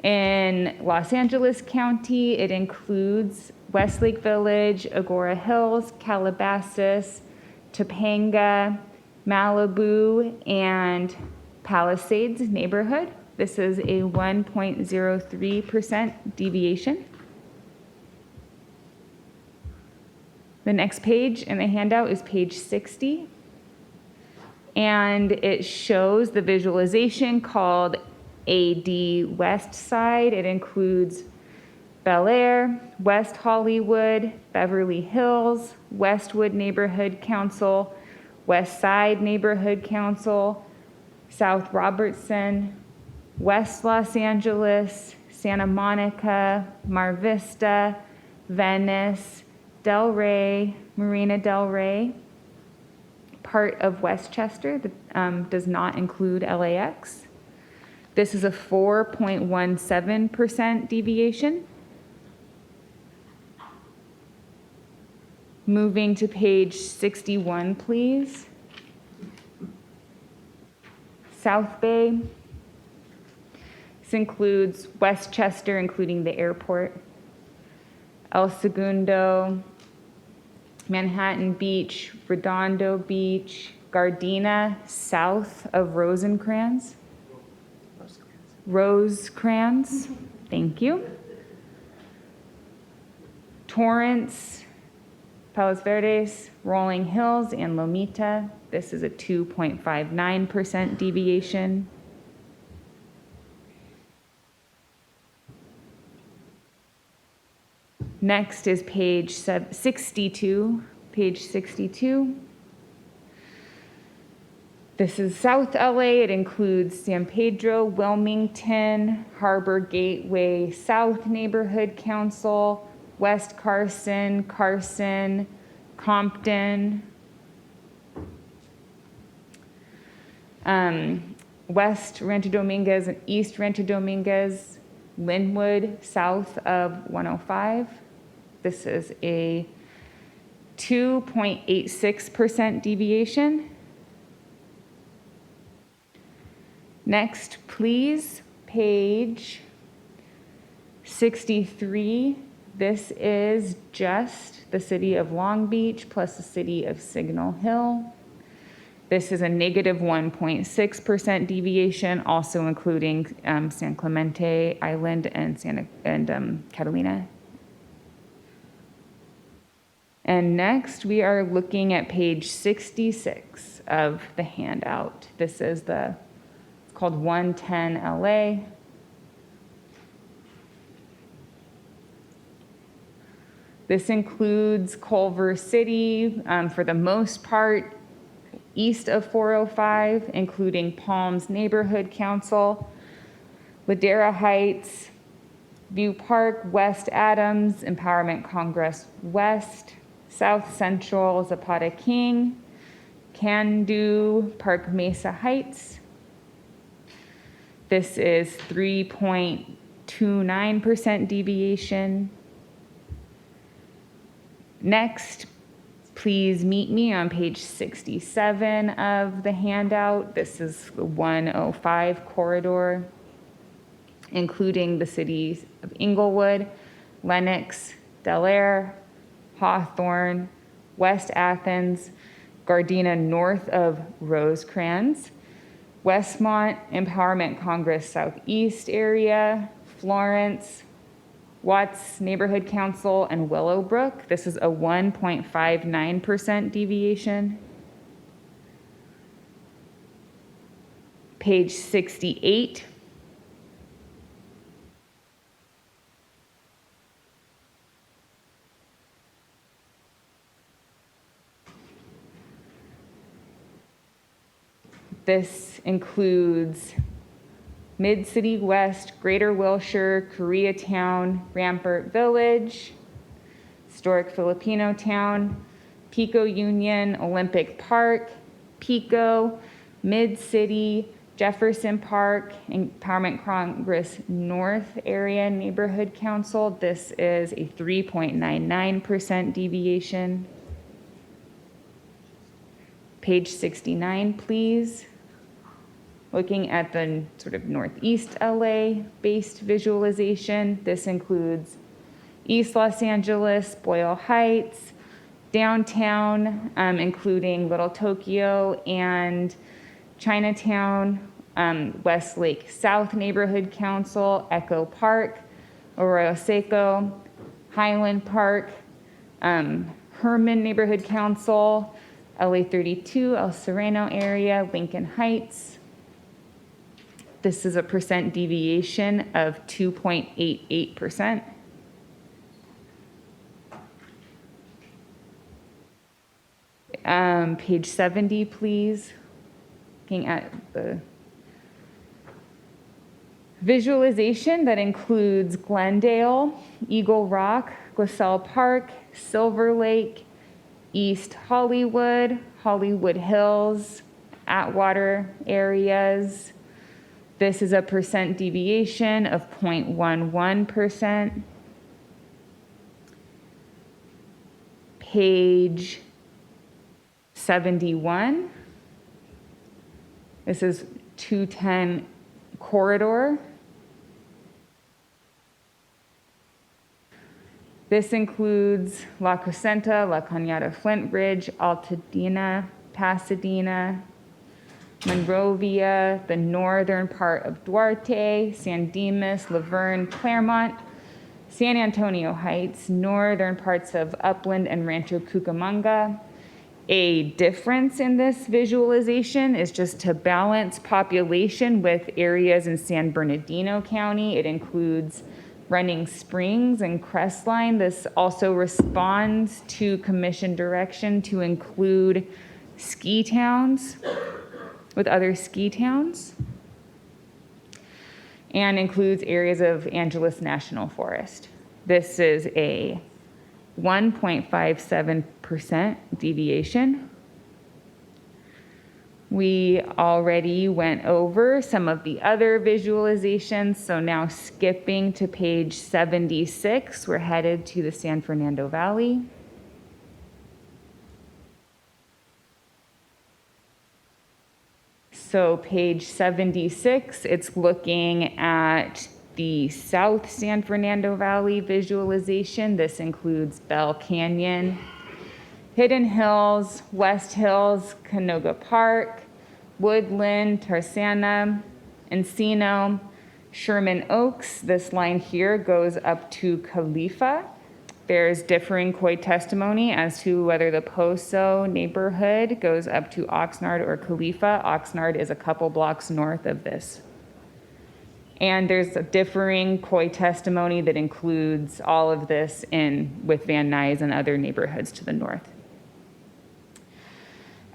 In Los Angeles County, it includes Westlake Village, Agora Hills, Calabasas, Topanga, Malibu, and Palisades neighborhood. This is a 1.03% deviation. The next page in the handout is page 60, and it shows the visualization called AD West Side. It includes Bel Air, West Hollywood, Beverly Hills, Westwood Neighborhood Council, West Side Neighborhood Council, South Robertson, West Los Angeles, Santa Monica, Mar Vista, Venice, Del Rey, Marina Del Rey, part of Westchester that does not include LAX. This is a 4.17% deviation. Moving to page 61, please. South Bay. This includes Westchester, including the airport, El Segundo, Manhattan Beach, Redondo Beach, Gardena, south of Rosecrans, thank you. Torrance, Palos Verdes, Rolling Hills, and Lomita. This is a 2.59% deviation. Next is page 62. Page 62. This is South LA. It includes San Pedro, Wilmington, Harbor Gateway South Neighborhood Council, West Carson, Compton, West Rancho Dominguez and East Rancho Dominguez, Linwood, south of 105. This is a 2.86% deviation. Next, please, page 63. This is just the city of Long Beach plus the city of Signal Hill. This is a negative 1.6% deviation, also including San Clemente Island and Catalina. And next, we are looking at page 66 of the handout. This is it's called 110 LA. This includes Culver City, for the most part, east of 405, including Palms Neighborhood Council, Ladera Heights, View Park, West Adams, Empowerment Congress West, South Central, Zapata King, Can-Do, Park Mesa Heights. This is 3.29% deviation. Next, please meet me on page 67 of the handout. This is the 105 corridor, including the cities of Inglewood, Lenox, Del Air, Hawthorne, West Athens, Gardena north of Rosecrans, Westmont, Empowerment Congress Southeast area, Florence, Watts Neighborhood Council and Willowbrook. This is a 1.59% deviation. Page 68. This includes Mid-City West, Greater Wilshire, Koreatown, Rampart Village, Historic Filipino Town, Pico Union, Olympic Park, Pico, Mid-City, Jefferson Park, Empowerment Congress North Area Neighborhood Council. This is a 3.99% deviation. Page 69, please. Looking at the sort of Northeast LA based visualization, this includes East Los Angeles, Boyle Heights, downtown, including Little Tokyo and Chinatown, Westlake South Neighborhood Council, Echo Park, Arroyo Seco, Highland Park, Herman Neighborhood Council, LA 32, El Sereno area, Lincoln Heights. This is a percent deviation of 2.88%. Page 70, please. Looking at the visualization that includes Glendale, Eagle Rock, Glassell Park, Silver Lake, East Hollywood, Hollywood Hills, Atwater areas. This is a percent deviation of 0.11%. Page 71. This is 210 corridor. This includes La Crescenta, La Cañada Flint Bridge, Altadena, Pasadena, Monrovia, the northern part of Duarte, San Dimas, Laverne, Claremont, San Antonio Heights, northern parts of Upland and Rancho Cucamonga. A difference in this visualization is just to balance population with areas in San Bernardino County. It includes Running Springs and Crestline. This also responds to commission direction to include ski towns with other ski towns, and includes areas of Angeles National Forest. This is a 1.57% deviation. We already went over some of the other visualizations, so now skipping to page 76, we're headed to the San Fernando Valley. So page 76, it's looking at the South San Fernando Valley visualization. This includes Bell Canyon, Hidden Hills, West Hills, Canoga Park, Woodland, Tarzana, Encino, Sherman Oaks. This line here goes up to Khalifa. There's differing COI testimony as to whether the Poso neighborhood goes up to Oxnard or Khalifa. Oxnard is a couple blocks north of this. And there's a differing COI testimony that includes all of this with Van Nuys and other neighborhoods to the north.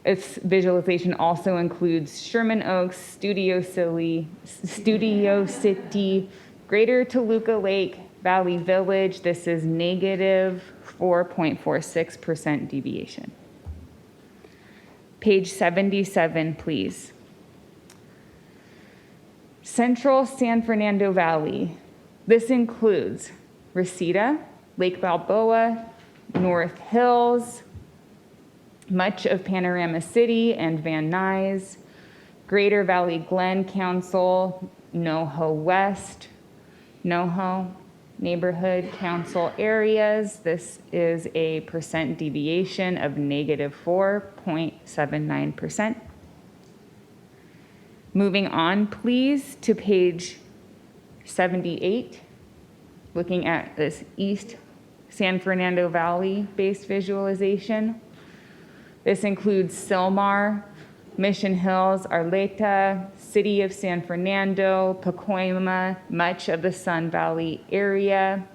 Its visualization also includes Sherman Oaks, Studio City, Greater Toluca Lake, Valley Village. This is negative 4.46% deviation. Page 77, please. Central San Fernando Valley. This includes Reseda, Lake Balboa, North Hills, much of Panorama City and Van Nuys, Greater Valley Glen Council, NoHo West, NoHo Neighborhood Council areas. This is a percent deviation of negative 4.79%. Moving on, please, to page 78. looking at this East San Fernando Valley-based visualization. This includes Silmar, Mission Hills, Arleta, City of San Fernando, Pacoima, much of the Sun Valley area,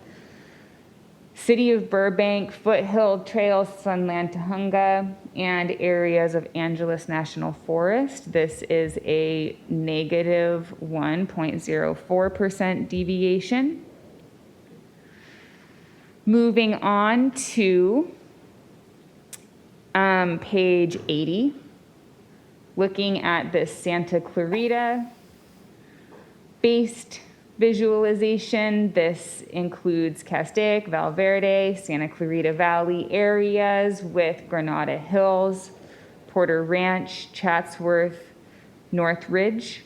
City of Burbank, Foothill Trails, Sunland Tahunga, and areas of Angeles National Forest. This is a negative 1.04% deviation. Moving on to page 80, looking at the Santa Clarita based visualization. This includes Castaic, Valverde, Santa Clarita Valley areas with Granada Hills, Porter Ranch, Chatsworth, North Ridge.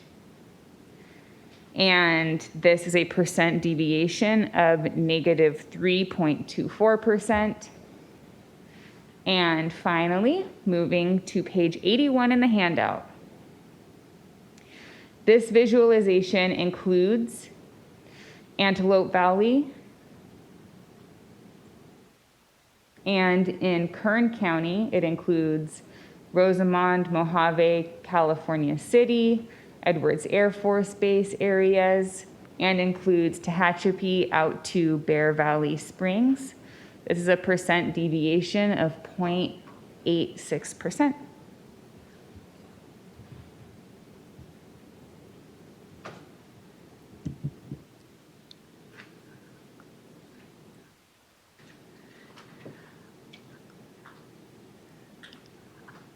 And this is a percent deviation of negative 3.24%. And finally, moving to page 81 in the handout. This visualization includes Antelope Valley, and in Kern County, it includes Rosamond, Mojave, California City, Edwards Air Force Base areas, and includes Tehachapi out to Bear Valley Springs. This is a percent deviation of 0.86%.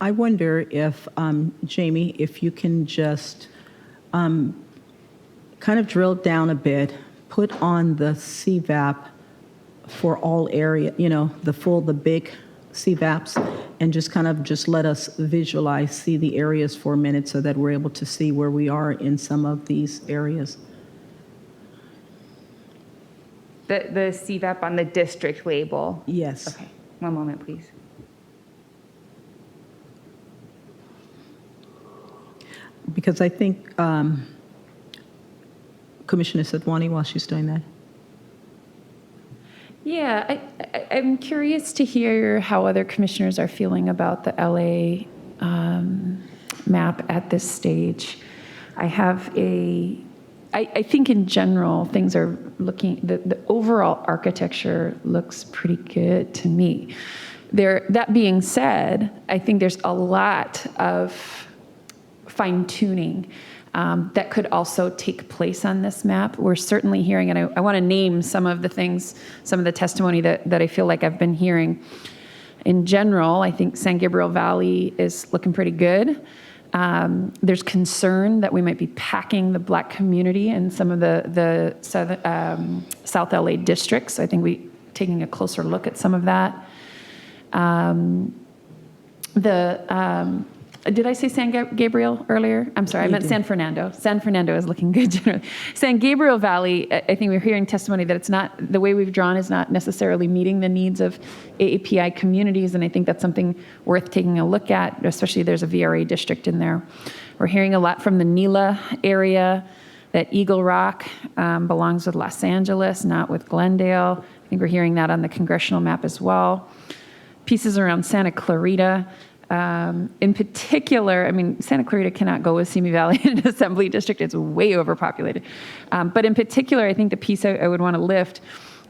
I wonder if, Jamie, if you can just kind of drill down a bit, put on the CVAP for all area, the big CVAPs, and just kind of just let us visualize, see the areas for a minute so that we're able to see where we are in some of these areas. The CVAP on the district label? Yes. Okay, one moment, please. Because I think Commissioner Sadwani, while she's doing that. Yeah, I'm curious to hear how other commissioners are feeling about the LA map at this stage. I think in general, things are looking, the overall architecture looks pretty good to me. That being said, I think there's a lot of fine tuning that could also take place on this map. We're certainly hearing, and I want to name some of the things, some of the testimony that I feel like I've been hearing. In general, I think San Gabriel Valley is looking pretty good. There's concern that we might be packing the Black community in some of the South LA districts. I think we're taking a closer look at some of that. Did I say San Gabriel earlier? I'm sorry, I meant San Fernando. San Fernando is looking good generally. San Gabriel Valley, I think we're hearing testimony that it's not, the way we've drawn is not necessarily meeting the needs of AAPI communities, and I think that's something worth taking a look at, especially there's a VRA district in there. We're hearing a lot from the Nila area, that Eagle Rock belongs with Los Angeles, not with Glendale. I think we're hearing that on the congressional map as well. Pieces around Santa Clarita. In particular, I mean, Santa Clarita cannot go with Simi Valley in an assembly district. It's way overpopulated. But in particular, I think the piece I would want to lift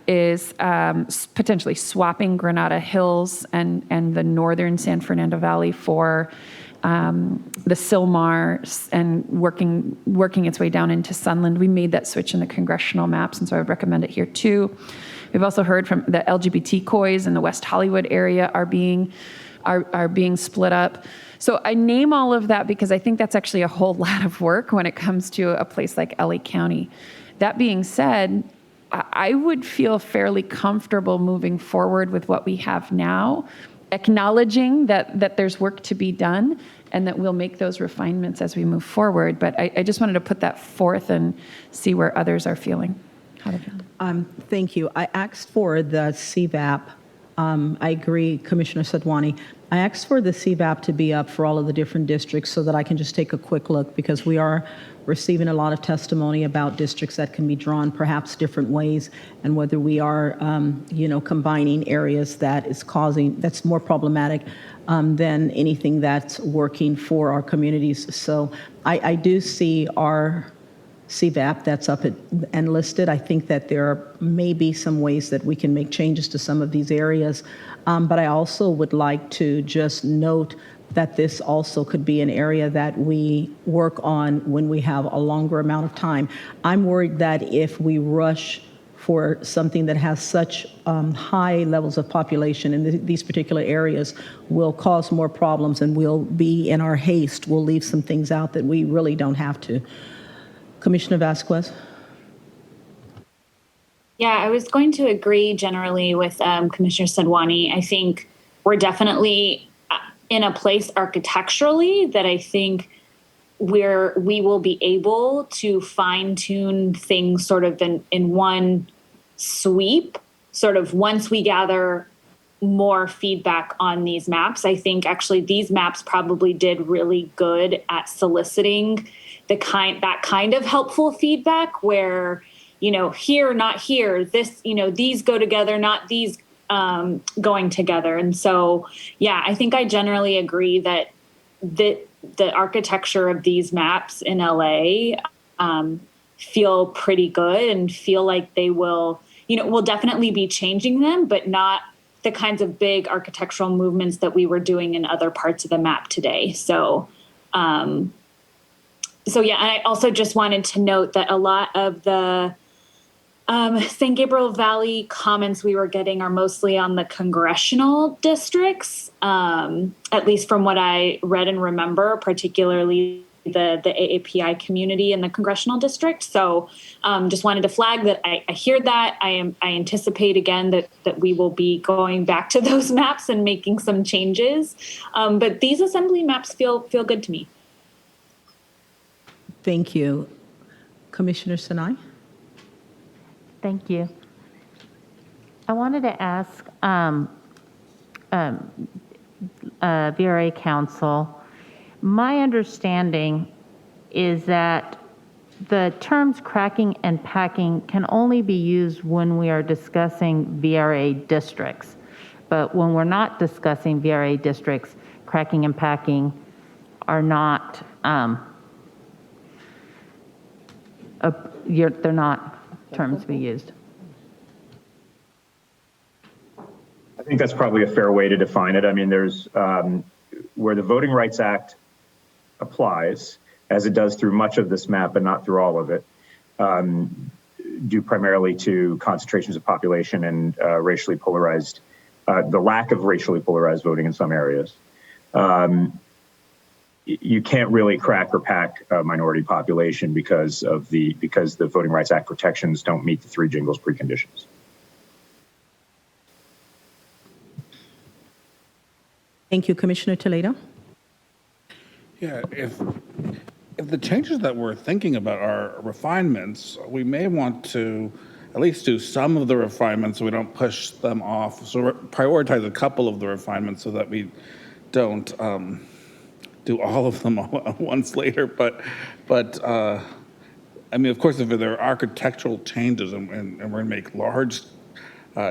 is potentially swapping Granada Hills and the northern San Fernando Valley for the Silmar and working its way down into Sunland. We made that switch in the congressional maps, and so I would recommend it here too. We've also heard from the LGBT COIs in the West Hollywood area are being split up. So I name all of that because I think that's actually a whole lot of work when it comes to a place like LA County. That being said, I would feel fairly comfortable moving forward with what we have now, acknowledging that there's work to be done and that we'll make those refinements as we move forward. But I just wanted to put that forth and see where others are feeling. How they feel. Thank you. I asked for the CVAP I agree, Commissioner Sadwani. I asked for the CVAP to be up for all of the different districts so that I can just take a quick look, because we are receiving a lot of testimony about districts that can be drawn perhaps different ways, and whether we are, combining areas that's more problematic than anything that's working for our communities. So I do see our CVAP that's up and listed. I think that there may be some ways that we can make changes to some of these areas. But I also would like to just note that this also could be an area that we work on when we have a longer amount of time. I'm worried that if we rush for something that has such high levels of population in these particular areas, will cause more problems, and we'll be, in our haste, we'll leave some things out that we really don't have to. Commissioner Vasquez. Yeah, I was going to agree generally with Commissioner Sadwani. I think we're definitely in a place architecturally that I think we will be able to fine tune things sort of in one sweep, sort of once we gather more feedback on these maps. I think actually these maps probably did really good at soliciting that kind of helpful feedback where, here, not here, this, these go together, not these going together. And so, yeah, I think I generally agree that the architecture of these maps in LA feel pretty good and feel like they will, we'll definitely be changing them, but not the kinds of big architectural movements that we were doing in other parts of the map today. So, yeah, and I also just wanted to note that a lot of the San Gabriel Valley comments we were getting are mostly on the congressional districts, at least from what I read and remember, particularly the AAPI community in the congressional district. So just wanted to flag that I hear that. I anticipate again that we will be going back to those maps and making some changes. But these assembly maps feel good to me. Thank you. Commissioner Sinai? Thank you. I wanted to ask VRA Council, my understanding is that the terms cracking and packing can only be used when we are discussing VRA districts. But when we're not discussing VRA districts, cracking and packing are not, they're not terms to be used. I think that's probably a fair way to define it. I mean, there's where the Voting Rights Act applies, as it does through much of this map, but not through all of it, due primarily to concentrations of population and racially polarized, the lack of racially polarized voting in some areas. You can't really crack or pack a minority population because the Voting Rights Act protections don't meet the three jingles preconditions. Thank you, Commissioner Toledo. Yeah, if the changes that we're thinking about are refinements, we may want to at least do some of the refinements so we don't push them off. So prioritize a couple of the refinements so that we don't do all of them all once later. But I mean, of course, if there are architectural changes and we're going to make large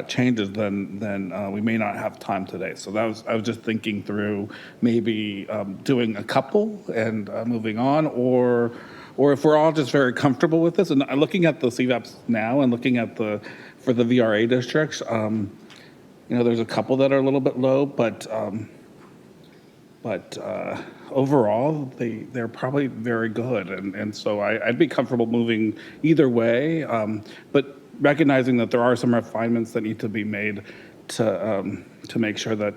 changes, then we may not have time today. So I was just thinking through maybe doing a couple and moving on, or if we're all just very comfortable with this. And looking at the CVAPs now and looking at for the VRA districts, there's a couple that are a little bit low, but overall they're probably very good, and so I'd be comfortable moving either way, but recognizing that there are some refinements that need to be made to make sure that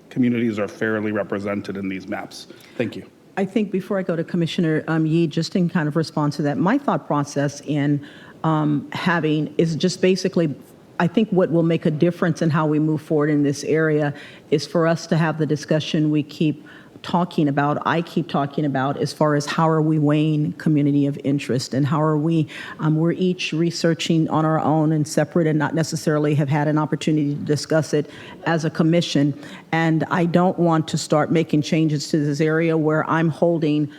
communities are fairly represented in these maps. Thank you. I think before I go to Commissioner Yee, just in kind of response to that, my thought process in having is just basically, I think what will make a difference in how we move forward in this area is for us to have the discussion we keep talking about, I keep talking about, as far as how are we weighing community of interest and how are we're each researching on our own and separate and not necessarily have had an opportunity to discuss it as a commission. And I don't want to start making changes to this area where I'm holding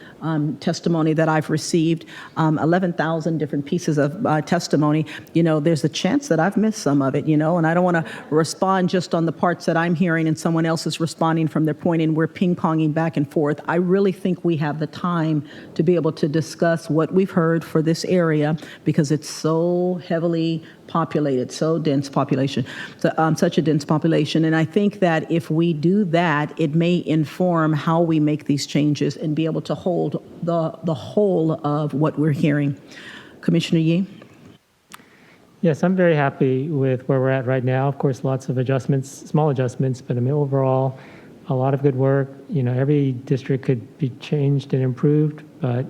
testimony that I've received, 11,000 different pieces of testimony. There's a chance that I've missed some of it, and I don't want to respond just on the parts that I'm hearing and someone else is responding from their point and we're ping-ponging back and forth. I really think we have the time to be able to discuss what we've heard for this area because it's so heavily populated, so dense population, such a dense population. And I think that if we do that, it may inform how we make these changes and be able to hold the whole of what we're hearing. Commissioner Yee? Yes, I'm very happy with where we're at right now. Of course, lots of adjustments, small adjustments, but I mean, overall, a lot of good work. Every district could be changed and improved, but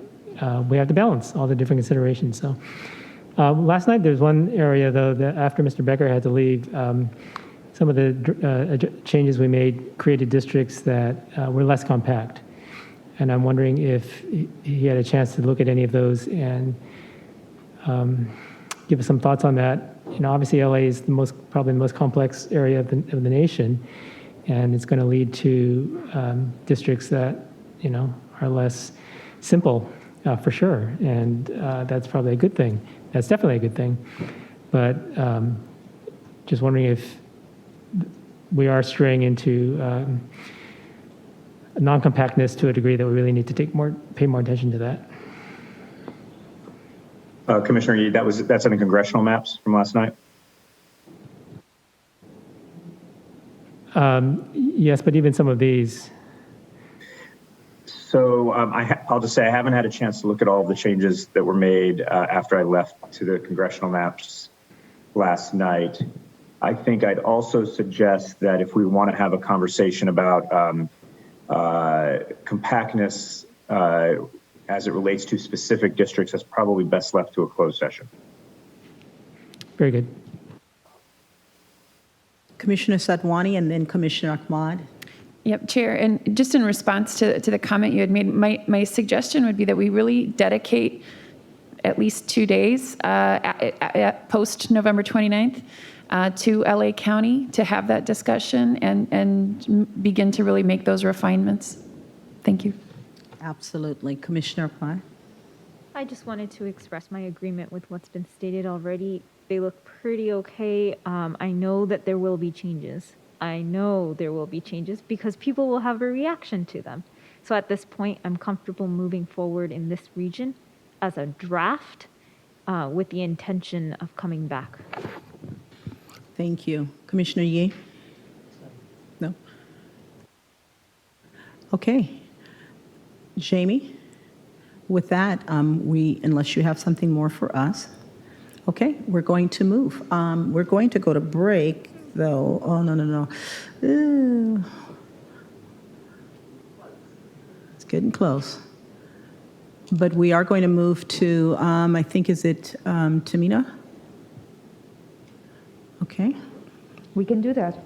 we have to balance all the different considerations. So last night, there's one area, though, that after Mr. Becker had to leave, some of the changes we made created districts that were less compact. And I'm wondering if he had a chance to look at any of those and give us some thoughts on that. Obviously LA is probably the most complex area of the nation, and it's going to lead to districts that are less simple for sure, and that's probably a good thing. That's definitely a good thing, but just wondering if we are straying into non-compactness to a degree that we really need to pay more attention to that. Commissioner Yee, that's in the congressional maps from last night? Yes, but even some of these. So I'll just say I haven't had a chance to look at all of the changes that were made after I left to the congressional maps last night. I think I'd also suggest that if we want to have a conversation about compactness as it relates to specific districts, that's probably best left to a closed session. Very good. Commissioner Sadwani and then Commissioner Ahmad. Yep, Chair, and just in response to the comment you had made, my suggestion would be that we really dedicate at least 2 days post November 29th to LA County to have that discussion and begin to really make those refinements. Thank you. Absolutely. Commissioner Ahmad. I just wanted to express my agreement with what's been stated already. They look pretty okay. I know that there will be changes. I know there will be changes because people will have a reaction to them. So at this point, I'm comfortable moving forward in this region as a draft with the intention of coming back. Thank you. Commissioner Yee? No? Okay. Jamie, with that, unless you have something more for us, okay, we're going to move. We're going to go to break, though. Oh, no. It's getting close. But we are going to move to, I think, is it Tamina? Okay. We can do that.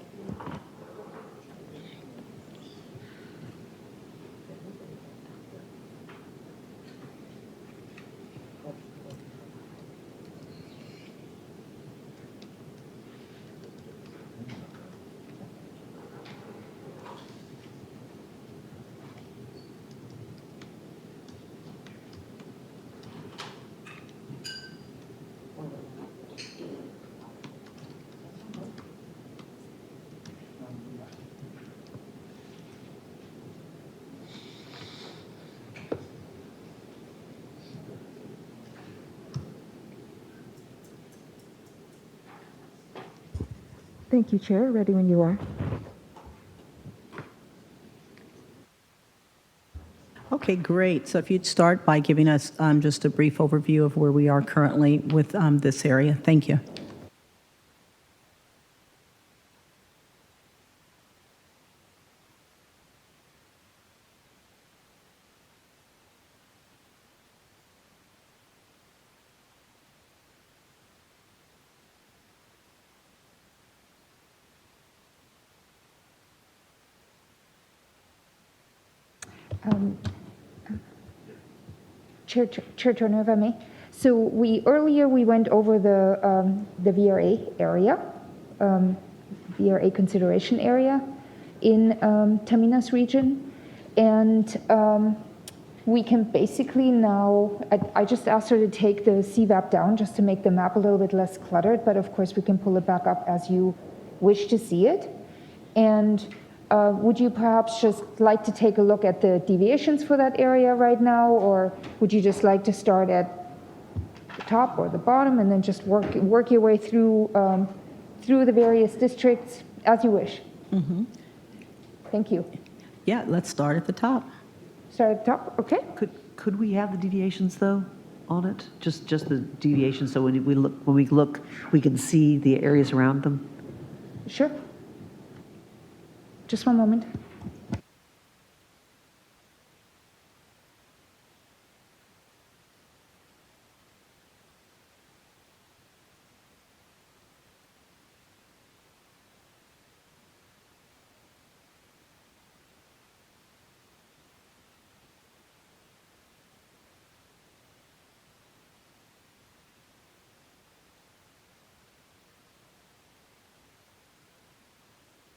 Thank you, Chair. Ready when you are. Okay, great. So if you'd start by giving us just a brief overview of where we are currently with this area. Thank you. Chair Turner, if I may. So earlier we went over the VRA area, VRA consideration area in Tamina's region, and we can basically now, I just asked her to take the CVAP down just to make the map a little bit less cluttered, but of course we can pull it back up as you wish to see it. And would you perhaps just like to take a look at the deviations for that area right now, or would you just like to start at the top or the bottom and then just work your way through through the various districts as you wish? Mm-hmm. Thank you. Yeah, let's start at the top. Start at the top, okay. Could we have the deviations though on it? Just the deviations, so when we look, we can see the areas around them. Sure. Just one moment.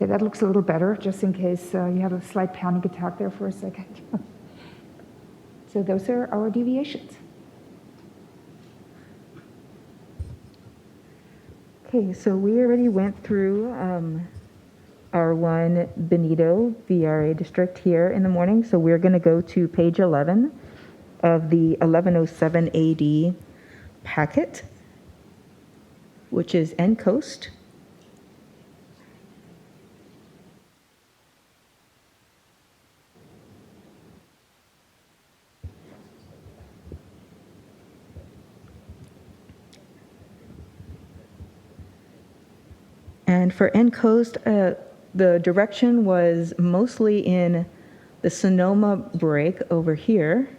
Okay, that looks a little better, just in case you had a slight panic attack there for a second. So those are our deviations. Okay, so we already went through our one Benito VRA district here in the morning, so we're going to go to page 11 of the 1107 AD packet, which is Coast. And for Coast, the direction was mostly in the Sonoma break over here.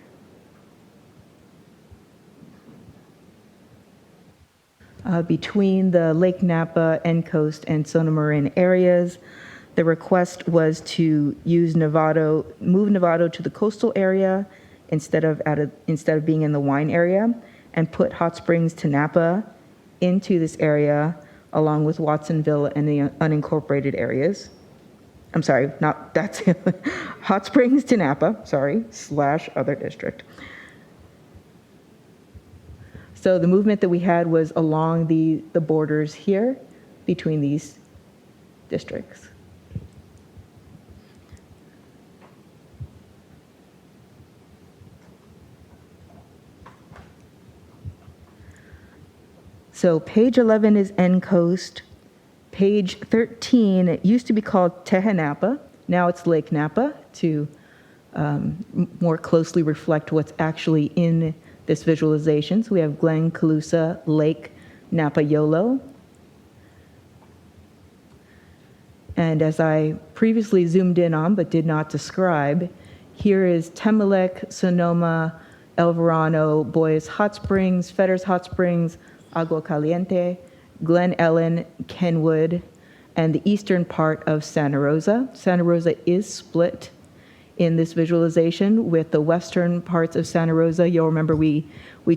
Between the Lake Napa, Coast, and Sonoma Marin areas. The request was to use move Novato to the coastal area instead of being in the wine area, and put Hot Springs to Napa into this area, along with Watsonville and the unincorporated areas. I'm sorry, that's Hot Springs to Napa, / other district. So the movement that we had was along the borders here between these districts. So page 11 is Coast. Page 13, it used to be called Tehenapa. Now it's Lake Napa to more closely reflect what's actually in this visualization. So we have Glen, Calusa, Lake, Napa, Yolo. And as I previously zoomed in on but did not describe, here is Temelec, Sonoma, El Verano, Boyes Hot Springs, Fetters Hot Springs, Agua Caliente, Glen Ellen, Kenwood, and the eastern part of Santa Rosa. Santa Rosa is split in this visualization with the western parts of Santa Rosa. You'll remember we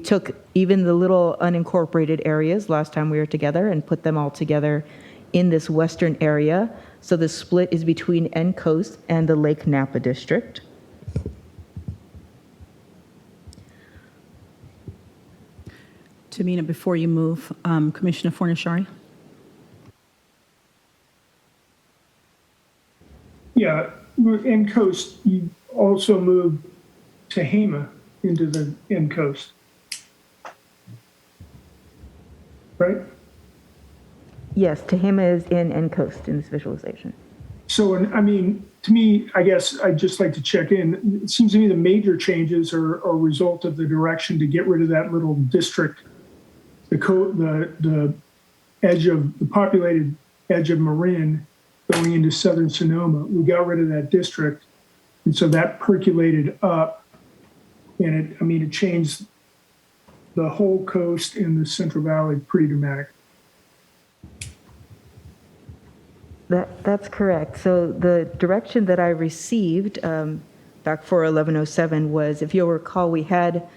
took even the little unincorporated areas last time we were together and put them all together in this western area. So the split is between Coast and the Lake Napa district. Tamina, before you move, Commissioner Fornashari. Yeah, Coast, you also moved Tehama into the Coast, right? Yes, Tehama is in Coast in this visualization. So, I mean, to me, I guess I'd just like to check in. It seems to me the major changes are a result of the direction to get rid of that little district, the edge of the populated edge of Marin going into southern Sonoma. We got rid of that district, and so that percolated up, and it changed the whole coast in the Central Valley pretty dramatic. That's correct. So the direction that I received back for 1107 was, if you'll recall, we had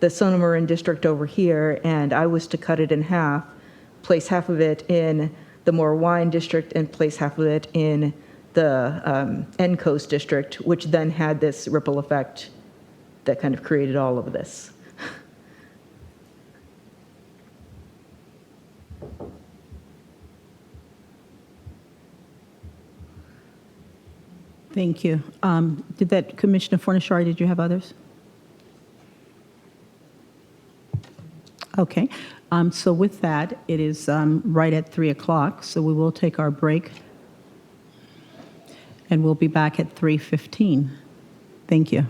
the Sonomarin district over here, and I was to cut it in half, place half of it in the Moore Wine district and place half of it in the End Coast district, which then had this ripple effect that kind of created all of this. Thank you. Did that, Commissioner Fornashari, did you have others? Okay. So with that, it is right at 3 o'clock, so we will take our break. And we'll be back at 3:15. Thank you.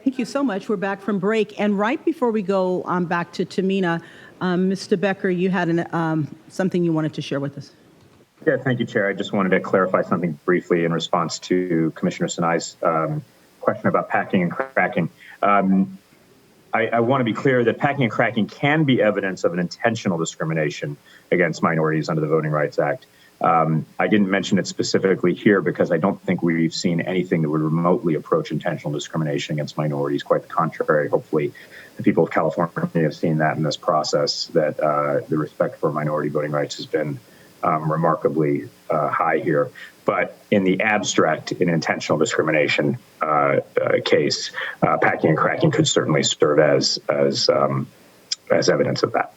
Thank you so much. We're back from break. And right before we go back to Tamina, Mr. Becker, you had something you wanted to share with us. Yeah, thank you, Chair. I just wanted to clarify something briefly in response to Commissioner Sinai's question about packing and cracking. I want to be clear that packing and cracking can be evidence of an intentional discrimination against minorities under the Voting Rights Act. I didn't mention it specifically here because I don't think we've seen anything that would remotely approach intentional discrimination against minorities. Quite the contrary. Hopefully, the people of California have seen that in this process, that the respect for minority voting rights has been remarkably high here. But in the abstract, in intentional discrimination case, packing and cracking could certainly serve as evidence of that.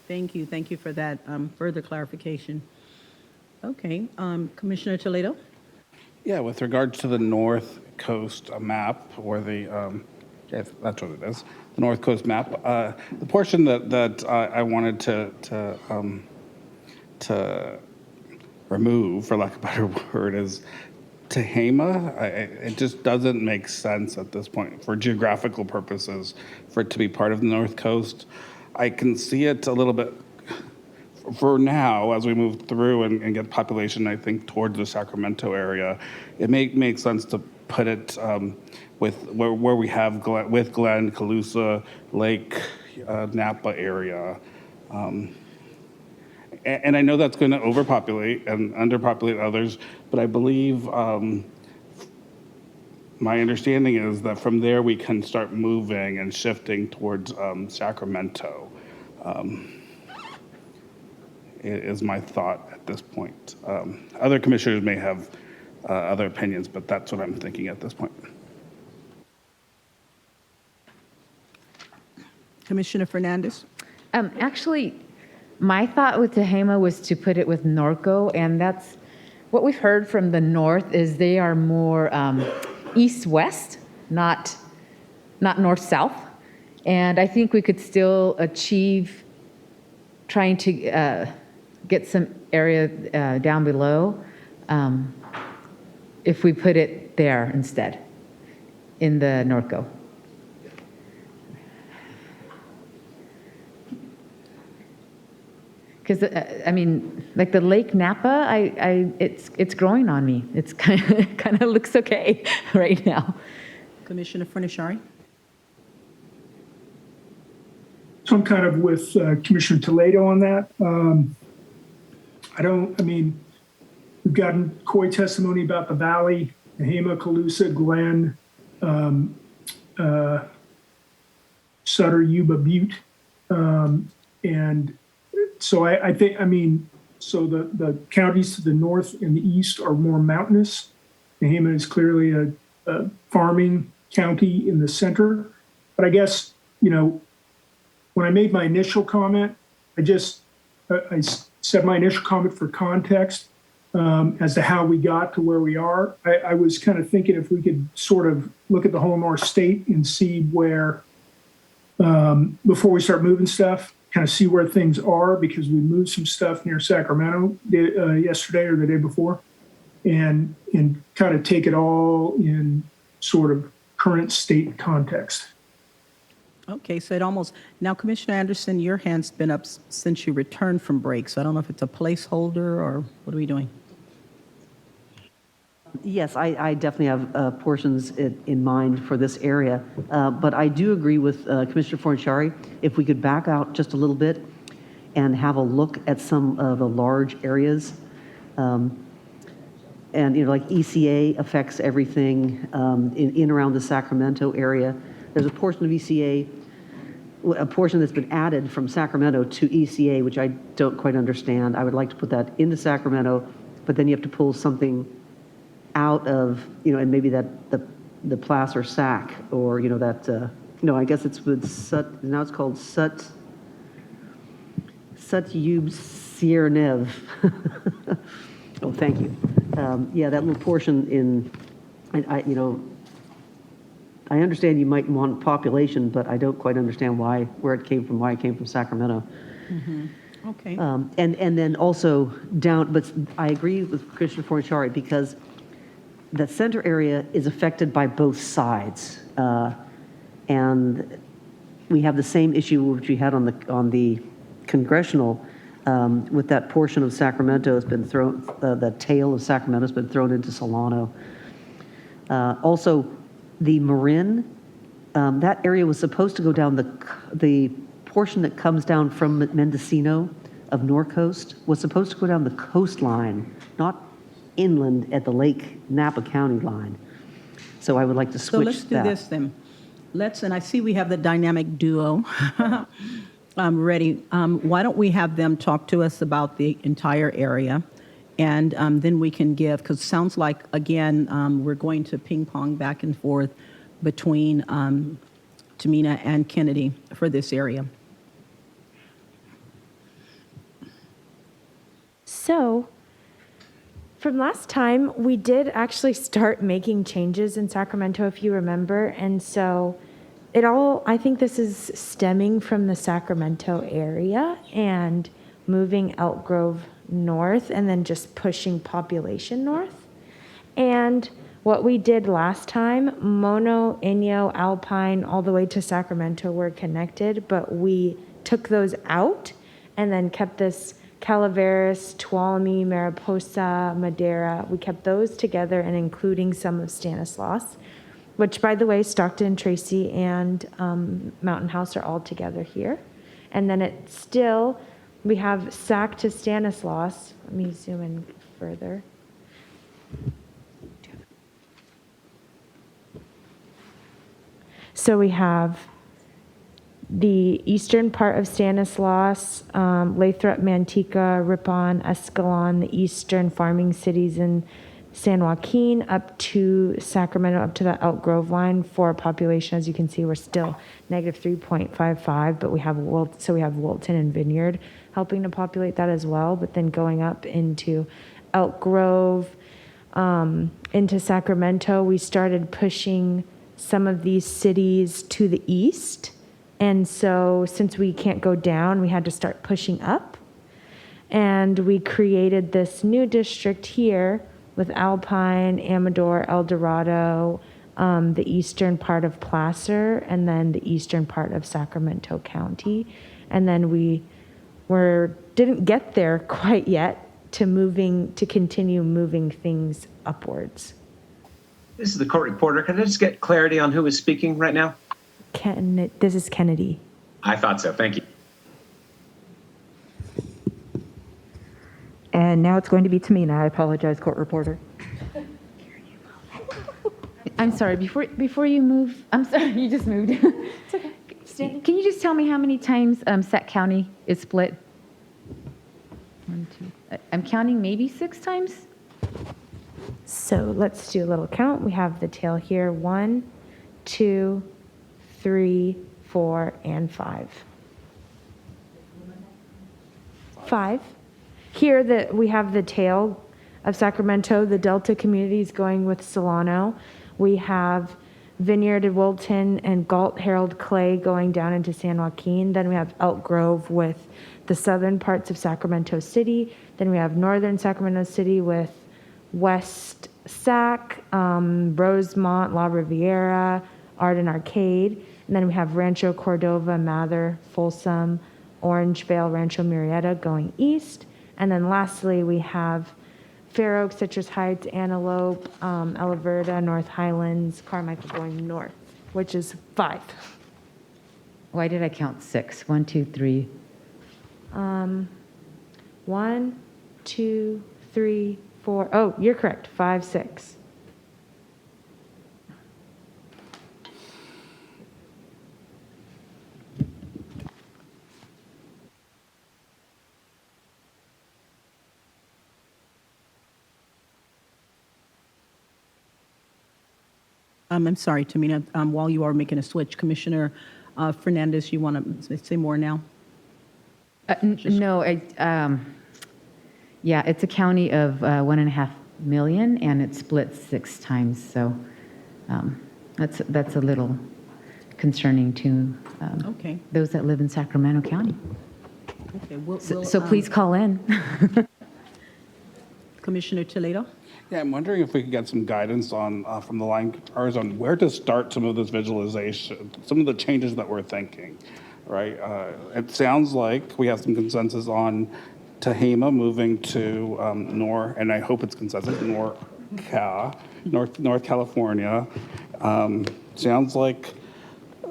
Thank you. Thank you for that further clarification. Okay. Commissioner Toledo? Yeah, with regards to the North Coast map, or the, yes, that's what it is, the North Coast map, the portion that I wanted to remove, for lack of a better word, is Tehama. It just doesn't make sense at this point for geographical purposes for it to be part of the North Coast. I can see it a little bit for now as we move through and get population, I think, towards the Sacramento area. It may make sense to put it with where we have with Glen, Colusa, Lake, Napa area. And I know that's going to overpopulate and underpopulate others, but I believe my understanding is that from there we can start moving and shifting towards Sacramento, is my thought at this point. Other commissioners may have other opinions, but that's what I'm thinking at this point. Commissioner Fernandez? Actually, my thought with Tehama was to put it with Norco, and that's what we've heard from the north is they are more east-west, not north-south. And I think we could still achieve trying to get some area down below if we put it there instead in the Norco. Because I mean, like the Lake Napa, it's growing on me. It's kind of looks okay right now. Commissioner Fornashari? So I'm kind of with Commissioner Toledo on that. We've gotten COI testimony about the Valley, Tehama, Colusa, Glen, Sutter, Yuba, Butte, and so I think, so the counties to the north and the east are more mountainous. Tehama is clearly a farming county in the center. But I guess, when I made my initial comment, I said my initial comment for context as to how we got to where we are. I was kind of thinking if we could sort of look at the whole North State and see where, before we start moving stuff, kind of see where things are, because we moved some stuff near Sacramento yesterday or the day before, and kind of take it all in sort of current state context. Okay, so it almost, now Commissioner Anderson, your hand's been up since you returned from break, so I don't know if it's a placeholder or what are we doing? Yes, I definitely have portions in mind for this area, but I do agree with Commissioner Fornashari. If we could back out just a little bit and have a look at some of the large areas And, like ECA affects everything in around the Sacramento area. There's a portion of ECA, a portion that's been added from Sacramento to ECA, which I don't quite understand. I would like to put that into Sacramento, but then you have to pull something out of, and maybe that the Placer SAC, or, that, no, I guess it's with now it's called Sutyub Sierra Nev. Oh, thank you. Yeah, that little portion in, I understand you might want population, but I don't quite understand where it came from, why it came from Sacramento. Okay. And then also down, but I agree with Commissioner Fornashari, because the center area is affected by both sides. And we have the same issue which we had on the congressional, with that portion of Sacramento has been thrown, the tail of Sacramento has been thrown into Solano. Also, the Marin, that area was supposed to go down the portion that comes down from Mendocino of Norcoast was supposed to go down the coastline, not inland at the Lake Napa County line. So I would like to switch that. So let's do this then. And I see we have the dynamic duo ready. Why don't we have them talk to us about the entire area, and then we can give, because it sounds like, again, we're going to ping pong back and forth between Tamina and Kennedy for this area. So, from last time, we did actually start making changes in Sacramento, if you remember, and so I think this is stemming from the Sacramento area and moving Elk Grove north and then just pushing population north. And what we did last time, Mono, Inyo, Alpine, all the way to Sacramento were connected, but we took those out and then kept this Calaveras, Tuolumne, Mariposa, Madera. We kept those together and including some of Stanislaus, which, by the way, Stockton, Tracy, and Mountain House are all together here. And then we have Sac to Stanislaus. Let me zoom in further. So we have the eastern part of Stanislaus, Lathrop, Manteca, Ripon, Escalon, the eastern farming cities in San Joaquin up to Sacramento, up to the Elk Grove line. For population, as you can see, we're still negative 3.55, but we have Wilton and Vineyard helping to populate that as well. But then going up into Elk Grove, into Sacramento, we started pushing some of these cities to the east. And so since we can't go down, we had to start pushing up. And we created this new district here with Alpine, Amador, El Dorado, the eastern part of Placer, and then the eastern part of Sacramento County. And then we didn't get there quite yet to continue moving things upwards. This is the court reporter. Can I just get clarity on who is speaking right now? This is Kennedy. I thought so. Thank you. And now it's going to be Tamina. I apologize, court reporter. I'm sorry, before you move, I'm sorry, you just moved. It's okay. Can you just tell me how many times Sac County is split? 1, 2, I'm counting maybe 6 times. So let's do a little count. We have the tail here, 1, 2, 3, 4, and 5. 5. Here we have the tail of Sacramento, the Delta communities going with Solano. We have Vineyard and Wilton and Galt, Harold, Clay going down into San Joaquin. Then we have Elk Grove with the southern parts of Sacramento City. Then we have northern Sacramento City with West Sac, Rosemont, La Riviera, Arden Arcade. And then we have Rancho Cordova, Mather, Folsom, Orangevale, Rancho Murrieta going east. And then lastly, we have Fair Oaks, Citrus Heights, Antelope, Alaverda, North Highlands, Carmichael going north, which is 5. Why did I count 6? 1, 2, 3. 1, 2, 3, 4. Oh, you're correct. 5, 6. I'm sorry, Tamina, while you are making a switch, Commissioner Fernandez, you want to say more now? No, yeah, it's a county of 1.5 million, and it's split 6 times, so that's a little concerning to Okay. those that live in Sacramento County. Okay, So please call in. Commissioner Toledo? Yeah, I'm wondering if we could get some guidance on from the line cars on where to start some of this visualization, some of the changes that we're thinking, right? It sounds like we have some consensus on Tehama moving to and I hope it's consensus, North California. Sounds like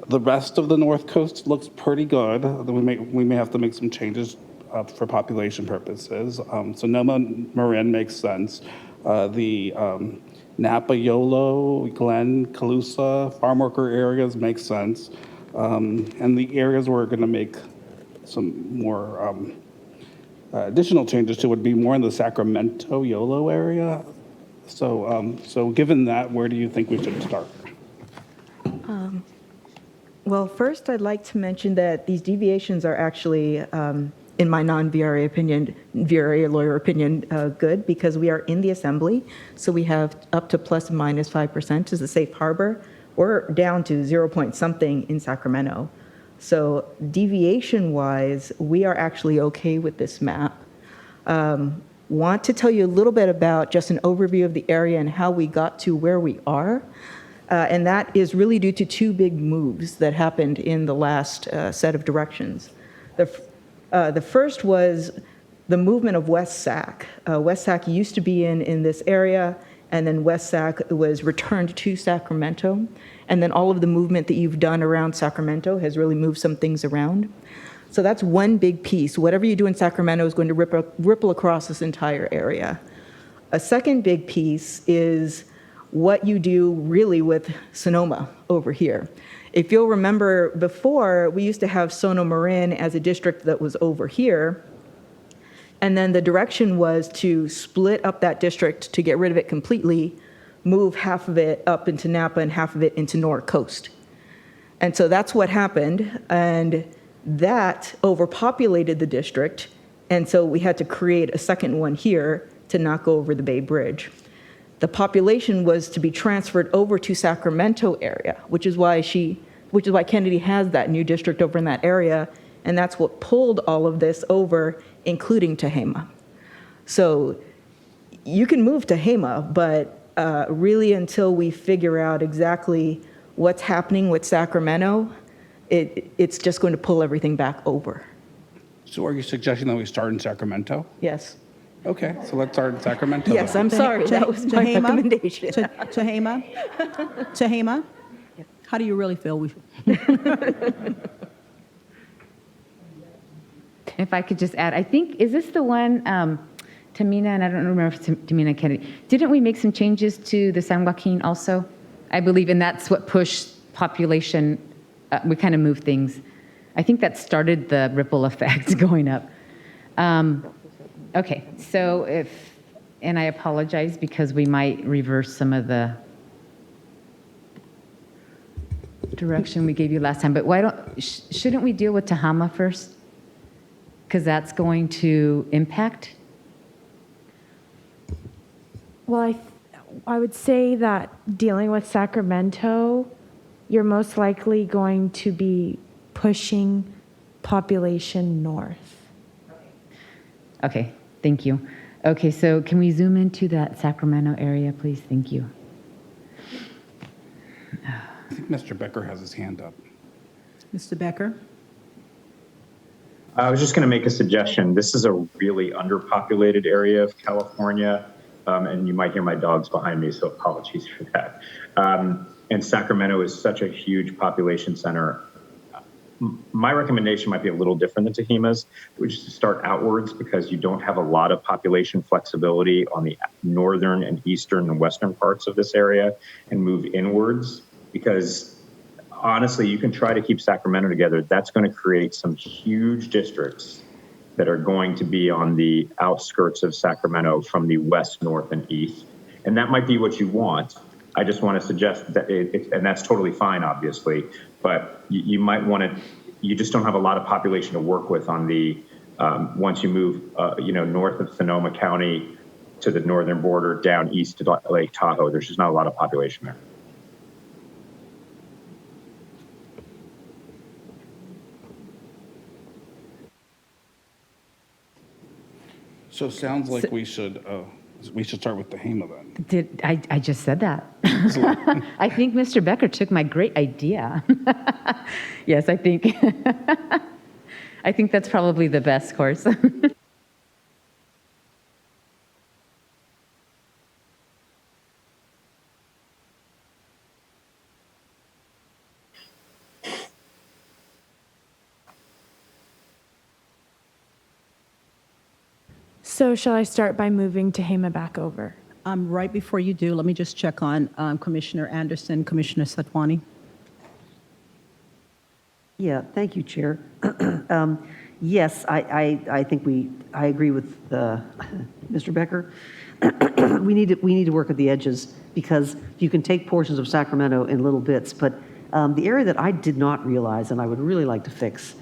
the rest of the North Coast looks pretty good. We may have to make some changes for population purposes. Sonoma Marin makes sense. The Napa, Yolo, Glen, Calusa, farm worker areas make sense. And the areas we're going to make some more additional changes to would be more in the Sacramento, Yolo area. So given that, where do you think we should start? Well, first, I'd like to mention that these deviations are actually, in my non-VRA opinion, VRA lawyer opinion, good because we are in the assembly. So we have up to plus and minus 5% as a safe harbor. We're down to 0 point something in Sacramento. So deviation-wise, we are actually okay with this map. Want to tell you a little bit about just an overview of the area and how we got to where we are. And that is really due to 2 big moves that happened in the last set of directions. The first was the movement of West Sac. West Sac used to be in this area, and then West Sac was returned to Sacramento. And then all of the movement that you've done around Sacramento has really moved some things around. So that's one big piece. Whatever you do in Sacramento is going to ripple across this entire area. A second big piece is what you do really with Sonoma over here. If you'll remember before, we used to have Sonoma Marin as a district that was over here. And then the direction was to split up that district to get rid of it completely, move half of it up into Napa and half of it into North Coast. And so that's what happened. And that overpopulated the district. And so we had to create a second one here to not go over the Bay Bridge. The population was to be transferred over to Sacramento area, which is why Kennedy has that new district over in that area, and that's what pulled all of this over, including Tehama. So you can move Tehama, but really until we figure out exactly what's happening with Sacramento, it's just going to pull everything back over. So are you suggesting that we start in Sacramento? Yes. Okay, so let's start in Sacramento. Yes, I'm sorry. That was my recommendation. Tehama? How do you really feel? If I could just add, I think, is this the one, Tamina, and I don't remember if it's Tamina Kennedy, didn't we make some changes to the San Joaquin also? I believe, and that's what pushed population, we kind of moved things. I think that started the ripple effect going up. Okay, so and I apologize because we might reverse some of the direction we gave you last time, but shouldn't we deal with Tehama first? Because that's going to impact. Well, I would say that dealing with Sacramento, you're most likely going to be pushing population north. Okay, thank you. Okay, so can we zoom into that Sacramento area, please? Thank you. I think Mr. Becker has his hand up. Mr. Becker? I was just going to make a suggestion. This is a really underpopulated area of California, and you might hear my dogs behind me, so apologies for that. And Sacramento is such a huge population center. my recommendation might be a little different than Tahima's, which is to start outwards because you don't have a lot of population flexibility on the northern and eastern and western parts of this area, and move inwards because honestly, you can try to keep Sacramento together. That's going to create some huge districts that are going to be on the outskirts of Sacramento from the west, north, and east. And that might be what you want. I just want to suggest that and that's totally fine, obviously, but you might want to, you just don't have a lot of population to work with on the, once you move, north of Sonoma County to the northern border, down east to Lake Tahoe. There's just not a lot of population there. So it sounds like we should start with Tahima then. I just said that. I think Mr. Becker took my great idea. Yes, I think that's probably the best course. So shall I start by moving Tahima back over? Right before you do, let me just check on Commissioner Anderson, Commissioner Satwani. Yeah, thank you, Chair. Yes, I think I agree with Mr. Becker. we need to work at the edges because you can take portions of Sacramento in little bits, but the area that I did not realize and I would really like to fix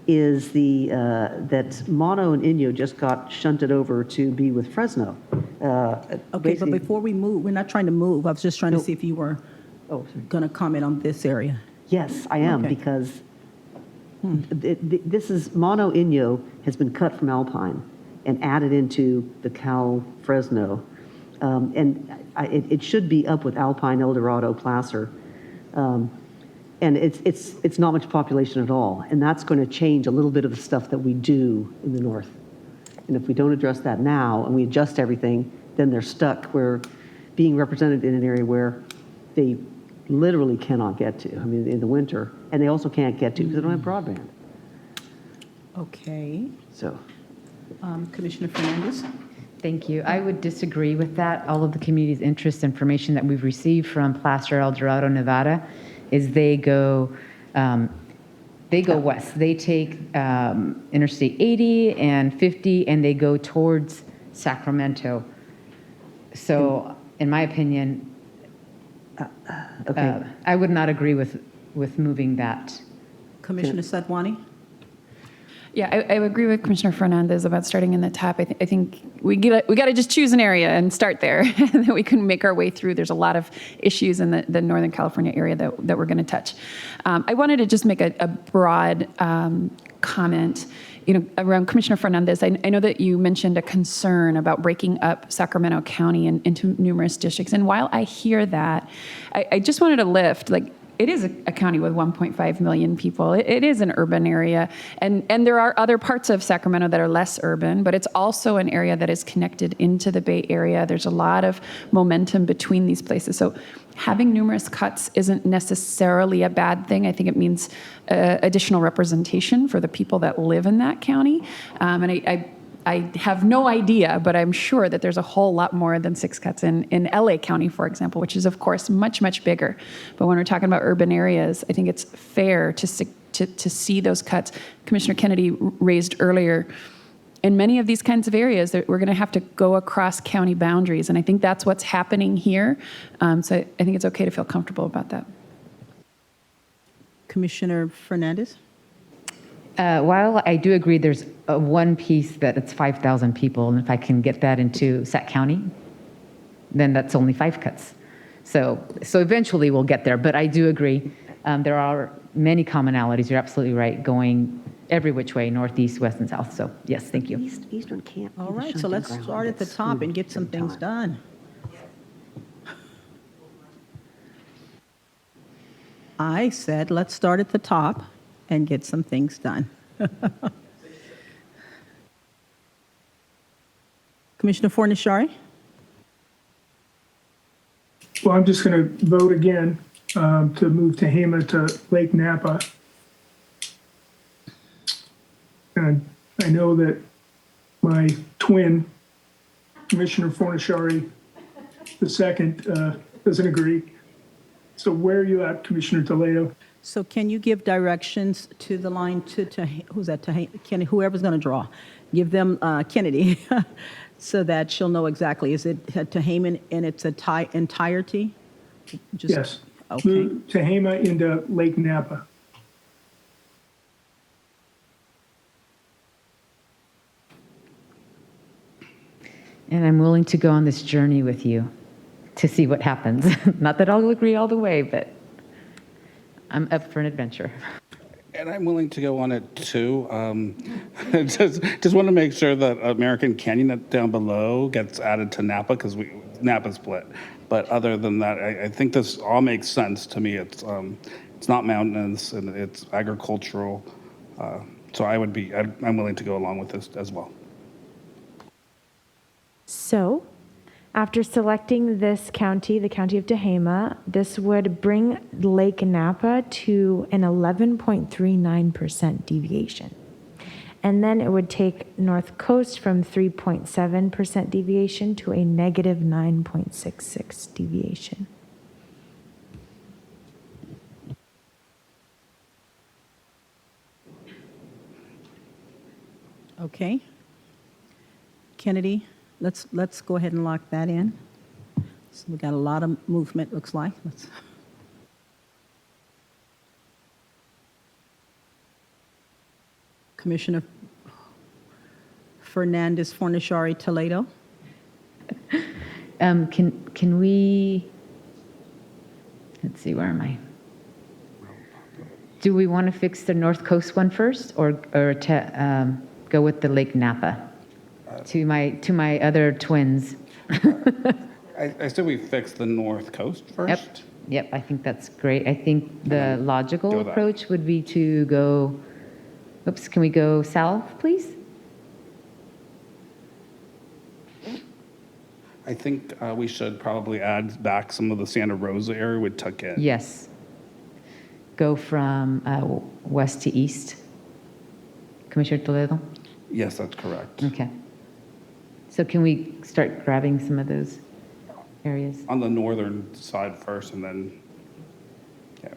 is that Mono and Inyo just got shunted over to be with Fresno. Okay, but before we move, we're not trying to move. I was just trying to see if you were going to comment on this area. Yes, I am, because this is Mono Inyo has been cut from Alpine and added into the Cal Fresno, and it should be up with Alpine, El Dorado, Placer, and it's not much population at all, and that's going to change a little bit of the stuff that we do in the north. And if we don't address that now and we adjust everything, then they're stuck. We're being represented in an area where they literally cannot get to. I mean, in the winter, and they also can't get to because they don't have broadband. Okay. So, Commissioner Fernandez. Thank you. I would disagree with that. All of the community's interest information that we've received from Placer, El Dorado, Nevada, is they go west. They take Interstate 80 and 50, and they go towards Sacramento. So, in my opinion, I would not agree with moving that. Commissioner Sadwani? Yeah, I agree with Commissioner Fernandez about starting in the top. I think we got to just choose an area and start there, and then we can make our way through. There's a lot of issues in the Northern California area that we're going to touch. I wanted to just make a broad comment, around Commissioner Fernandez. I know that you mentioned a concern about breaking up Sacramento County into numerous districts, and while I hear that, I just wanted to lift, it is a county with 1.5 million people. It is an urban area. And there are other parts of Sacramento that are less urban, but it's also an area that is connected into the Bay Area. There's a lot of momentum between these places. So having numerous cuts isn't necessarily a bad thing. I think it means additional representation for the people that live in that county. And I have no idea, but I'm sure that there's a whole lot more than 6 cuts in LA County, for example, which is, of course, much, much bigger. But when we're talking about urban areas, I think it's fair to see those cuts. Commissioner Kennedy raised earlier, in many of these kinds of areas, we're going to have to go across county boundaries, and I think that's what's happening here. So I think it's okay to feel comfortable about that. Commissioner Fernandez? While I do agree there's one piece that it's 5,000 people, and if I can get that into Sac County, then that's only 5 cuts. So eventually we'll get there, but I do agree. There are many commonalities, you're absolutely right, going every which way, northeast, west, and south. So yes, thank you. Eastern can't. All right, so let's start at the top and get some things done. I said, let's start at the top and get some things done. Commissioner Fornishari? Well, I'm just going to vote again to move Tahima to Lake Napa And I know that my twin, Commissioner Fornashari II, doesn't agree. So where are you at, Commissioner Toledo? So can you give directions to the line who's that, to Kenny, whoever's going to draw? Give them Kennedy so that she'll know exactly. Is it Tehama in its entirety? Yes. Okay. Move Tehama into Lake Napa. And I'm willing to go on this journey with you to see what happens. Not that I'll agree all the way, but I'm up for an adventure. And I'm willing to go on it too. Just want to make sure that American Canyon down below gets added to Napa because Napa's split. But other than that, I think this all makes sense to me. It's not mountainous and it's agricultural. So I'm willing to go along with this as well. So, after selecting this county, the county of Tehama, this would bring Lake Napa to an 11.39% deviation. And then it would take North Coast from 3.7% deviation to a negative 9.66 deviation. Okay. Kennedy, let's go ahead and lock that in. So we got a lot of movement, looks like. Commissioner Fernandez Fornashari Toledo. Can we, let's see, where am I? Do we want to fix the North Coast one first or to go with the Lake Napa? To my other twins. I say we fix the North Coast first. Yep, I think that's great. I think the logical approach would be to go, oops, can we go south, please? I think we should probably add back some of the Santa Rosa area with tuck in. Yes. Go from west to east. Commissioner Toledo? Yes, that's correct. Okay. So can we start grabbing some of those areas? On the northern side first and then, yeah.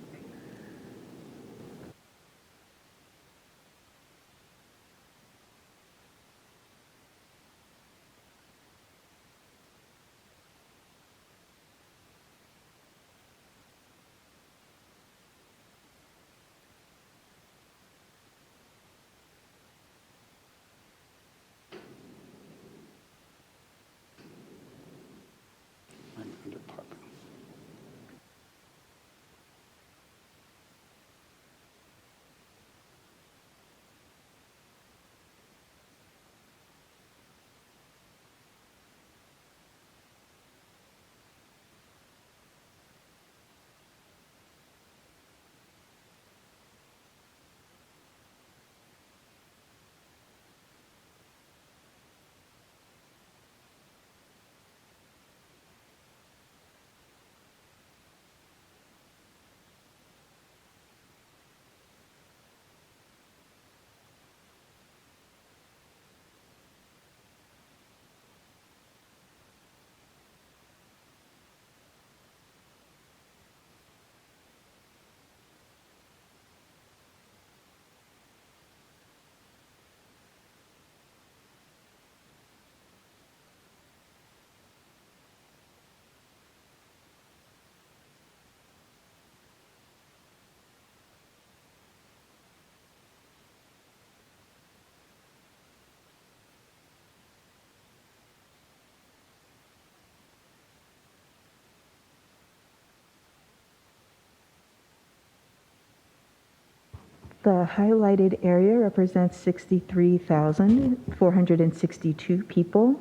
The highlighted area represents 63,462 people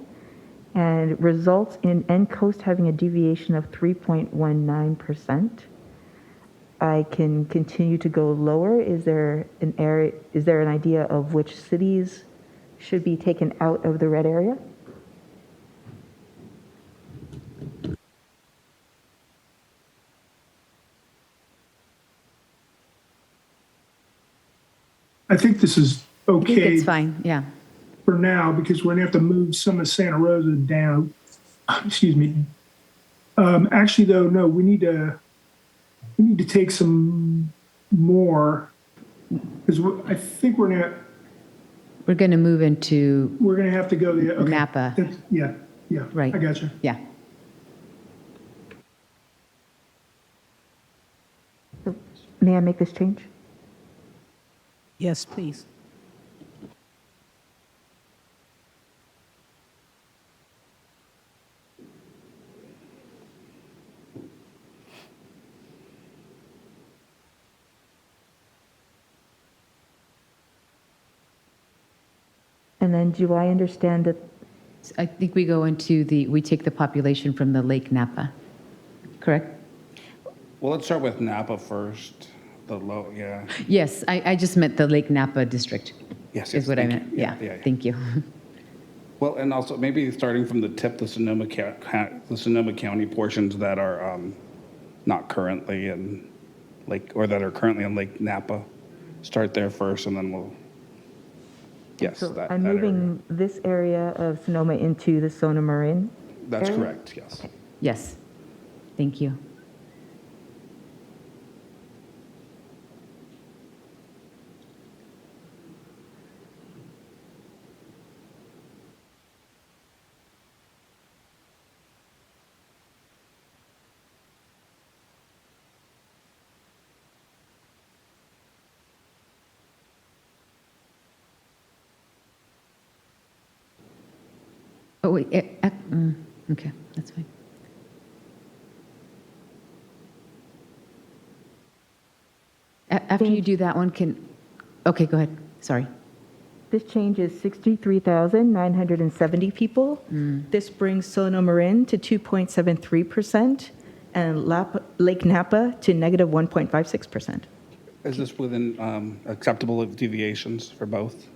and results in End Coast having a deviation of 3.19%. I can continue to go lower. Is there an idea of which cities should be taken out of the red area? I think this is I think okay it's fine, yeah. for now, because we're gonna have to move some of Santa Rosa down. Excuse me. Actually, though, no, we need to take some more, because I think we're gonna move into we're gonna have to go the okay. Napa. Yeah, Right. I got you. Yeah. May I make this change? Yes, please. And then do I understand that? I think we take the population from the Lake Napa, correct? Well, let's start with Napa first, the low, yeah. Yes, I just meant the Lake Napa district. Yes, Is what I meant, thank you. yeah, thank you. Well, and also maybe starting from the tip, the Sonoma County portions that are not currently in or that are currently in Lake Napa. Start there first, and then we'll, yes, So that I'm that moving this area of Sonoma into the Sonoma Marin. That's area? correct, yes. Yes, thank you. Oh, wait, okay, that's fine. After you do that one, okay, go ahead, sorry. This change is 63,970 people. This brings Sonoma Marin to 2.73% and Lake Napa to negative 1.56%. Is this within acceptable deviations for both?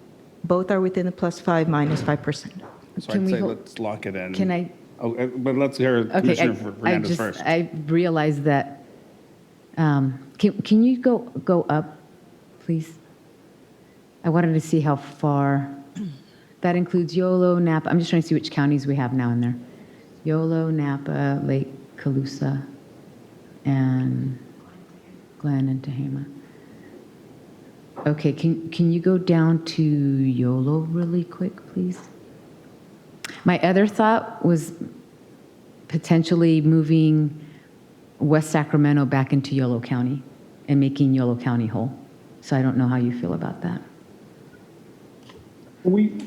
Both are within the +5, -5%. So I'd say let's lock it in. Can I? Oh, but let's hear Commissioner Fernandez first. I realized that, can you go up, please? I wanted to see how far, that includes Yolo, Napa, I'm just trying to see which counties we have now in there. Yolo, Napa, Lake Calusa, and Glen and Tehama. Okay, can you go down to Yolo really quick, please? My other thought was potentially moving West Sacramento back into Yolo County and making Yolo County whole. So I don't know how you feel about that.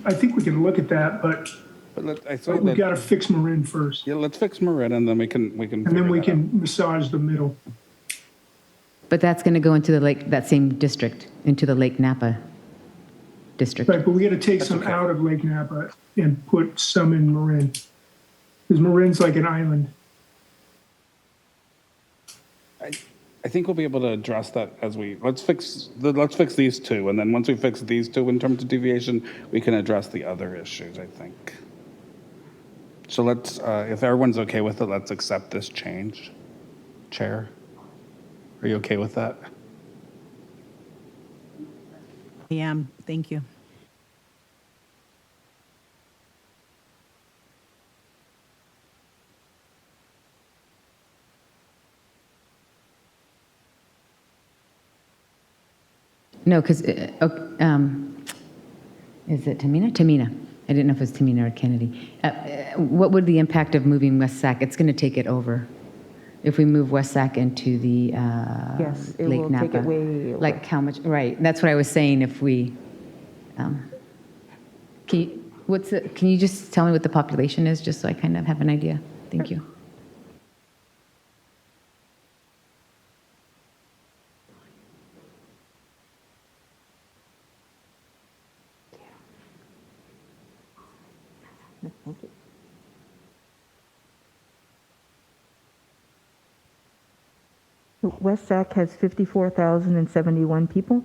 I think we can look at that, but we've got to fix Marin first. Yeah, let's fix Marin, and then we can. And then we can massage the middle. But that's going to go into the lake, that same district, into the Lake Napa district. Right, but we got to take some out of Lake Napa and put some in Marin. Because Marin's like an island. I think we'll be able to address that as let's fix these two, and then once we fix these two in terms of deviation, we can address the other issues, I think. So let's, if everyone's okay with it, let's accept this change. Chair, are you okay with that? I am, thank you. No, because, is it Tamina? Tamina. I didn't know if it was Tamina or Kennedy. What would the impact of moving West Sac? It's going to take it over. If we move West Sac into the Yes, it Lake will Napa. take it way over. Like how much, right, that's what I was saying, if we, can you just tell me what the population is, just so I kind of have an idea? Thank you. Thank you. West Sac has 54,071 people.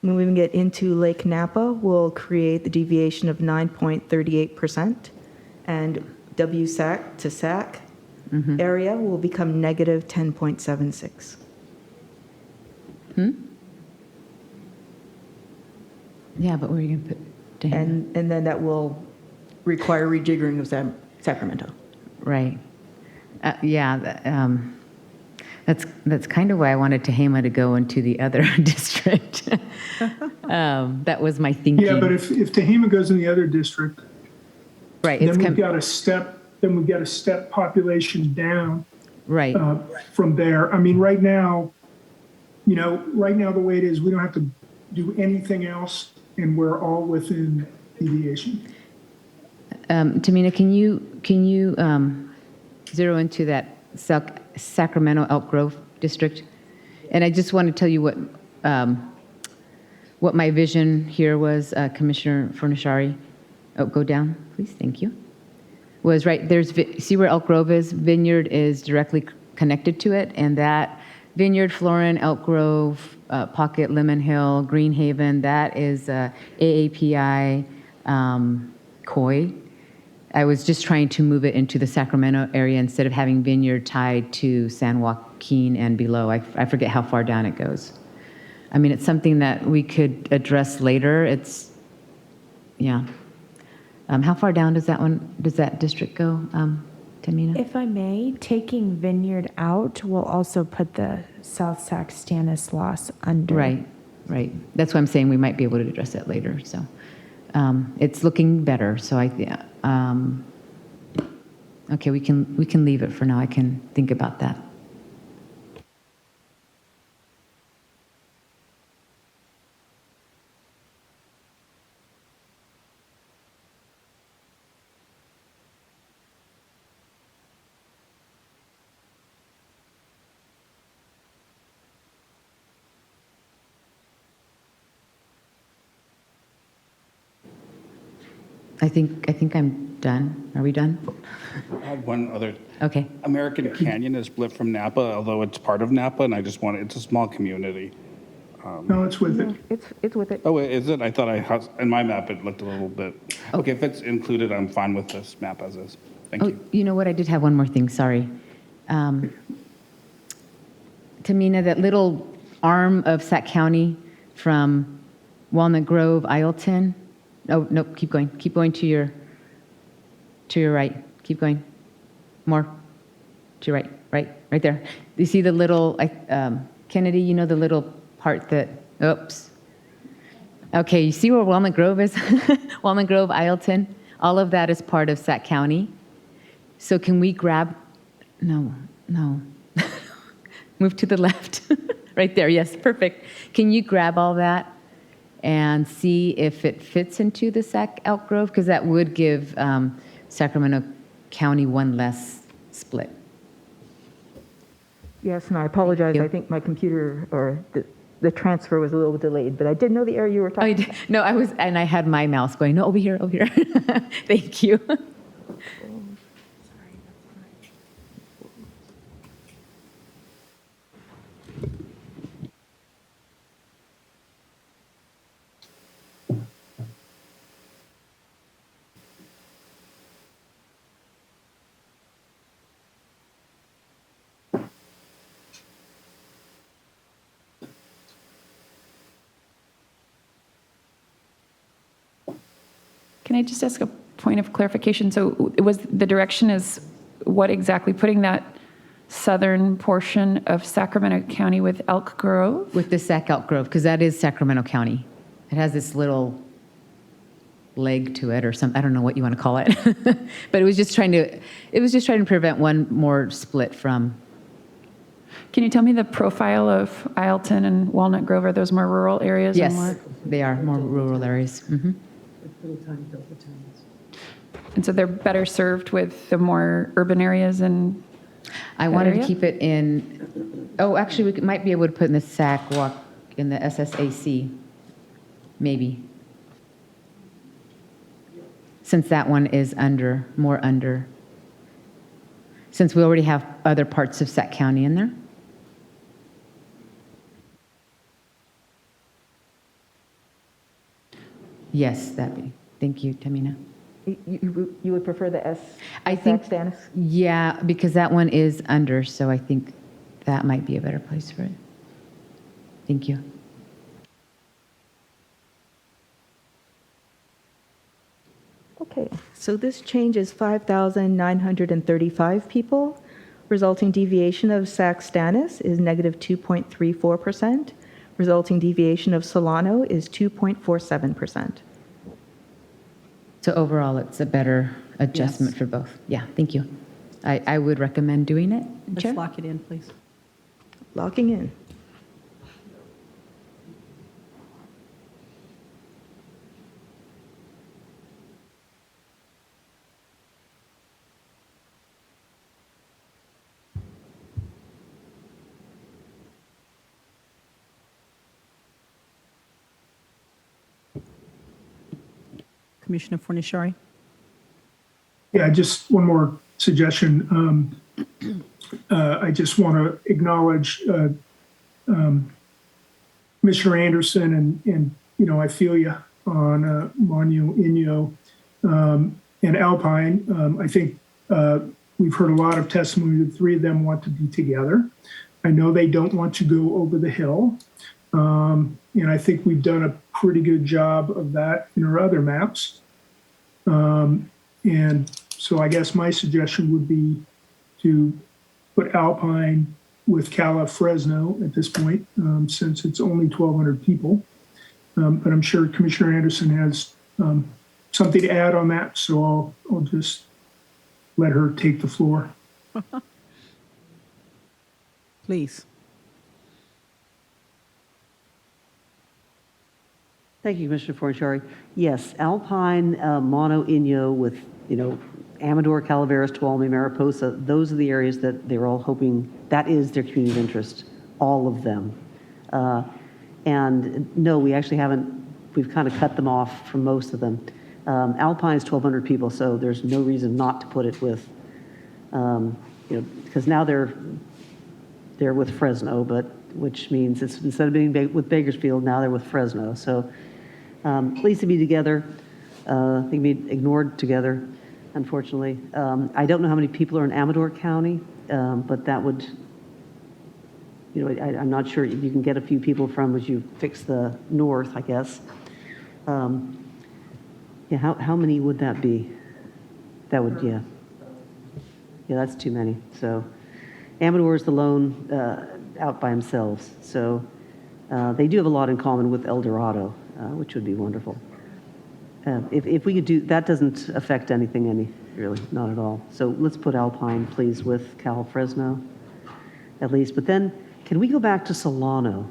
Moving it into Lake Napa will create the deviation of 9.38%, and WSAC to SAC area will become negative 10.76. Yeah, but where are you going to put Tehama? And then that will require rejiggering of Sacramento. Right. That's kind of why I wanted Tehama to go into the other district. That was my thinking. Yeah, but if Tehama goes in the other district, right, then we've got to step population down. Right. From there. I mean, right now, the way it is, we don't have to do anything else, and we're all within deviation. Tamina, can you zero into that Sacramento Elk Grove district? And I just want to tell you what my vision here was, Commissioner Fornashari. Oh, go down, please. Thank you. Was right there's see where Elk Grove is? Vineyard is directly connected to it, and that Vineyard, Florin, Elk Grove, Pocket, Lemon Hill, Green Haven, that is AAPI, COI. I was just trying to move it into the Sacramento area instead of having Vineyard tied to San Joaquin and below. I forget how far down it goes. I mean, it's something that we could address later. It's, yeah. How far down does that district go, Tamina? If I may, taking Vineyard out will also put the South Sac Stanislaus under. Right. That's why I'm saying we might be able to address that later. So it's looking better. So okay, we can leave it for now. I can think about that. I think I'm done. Are we done? I had one other. Okay. American Canyon is split from Napa, although it's part of Napa, and I just it's a small community. No, it's with it. It's with it. Oh, is it? I thought in my map it looked a little bit. Okay, if it's included, I'm fine with this map as is. Thank you. You know what? I did have one more thing. Sorry. Tamina, that little arm of Sac County from Walnut Grove, Isleton. Oh, nope, keep going. Keep going to your right. Keep going. More. To your right there. You see the little, Kennedy, you know the little part that, oops. Okay, you see where Walnut Grove is? Walnut Grove, Isleton. All of that is part of Sac County. So can we grab, no. Move to the left. Right there, yes, perfect. Can you grab all that and see if it fits into the Sac Elk Grove? Because that would give Sacramento County one less split. Yes, and I apologize. I think my computer or the transfer was a little delayed, but I did know the area you were talking about. No, and I had my mouse going, no, over here. Thank you. Can I just ask a point of clarification? So the direction is what exactly? Putting that southern portion of Sacramento County with Elk Grove? With the Sac Elk Grove, because that is Sacramento County. It has this little leg to it or something. I don't know what you want to call it. But it was just trying to prevent one more split from. Can you tell me the profile of Isleton and Walnut Grove? Are those more rural areas? Yes, or more? they are more rural areas. Mm-hmm. Little tiny Delta towns. And so they're better served with the more urban areas and I wanted to keep it in, actually we might be able to put in the SAC walk in the SSAC, maybe. Since that one is more under. Since we already have other parts of Sac County in there. Yes, that'd be. Thank you, Tamina. You would prefer the S? I think, Stannis? yeah, because that one is under, so I think that might be a better place for it. Thank you. Okay, so this change is 5,935 people. Resulting deviation of Sac Stannis is negative 2.34%. Resulting deviation of Solano is 2.47%. So overall, it's a better adjustment for both. Yeah, thank you. I would recommend doing it, Chair. Let's lock it in, please. Locking in. Commissioner Fornishari? Yeah, just one more suggestion. I just want to acknowledge Commissioner Anderson and I feel you on Monu, Inyo, and Alpine. I think we've heard a lot of testimony. The three of them want to be together. I know they don't want to go over the hill. And I think we've done a pretty good job of that in our other maps. And so I guess my suggestion would be to put Alpine with Fresno at this point, since it's only 1,200 people. But I'm sure Commissioner Anderson has something to add on that, so I'll just let her take the floor. Please. Thank you, Commissioner Fornishari. Yes, Alpine, Mono, Inyo with, Amador, Calaveras, Tuolumne, Mariposa, those are the areas that they're all hoping, that is their community of interest, all of them. And no, we actually haven't, we've kind of cut them off from most of them. Alpine is 1,200 people, so there's no reason not to put it with, because now they're with Fresno, but which means it's instead of being with Bakersfield, now they're with Fresno. So pleased to be together. I think we ignored together, unfortunately. I don't know how many people are in Amador County, but that would, I'm not sure. You can get a few people from as you fix the north, I guess. Yeah, how many would that be? That would, yeah. Yeah, that's too many. So Amador is the lone out by themselves. So they do have a lot in common with El Dorado, which would be wonderful. If we could do, that doesn't affect anything, really, not at all. So let's put Alpine, please, with Fresno, at least. But then, can we go back to Solano?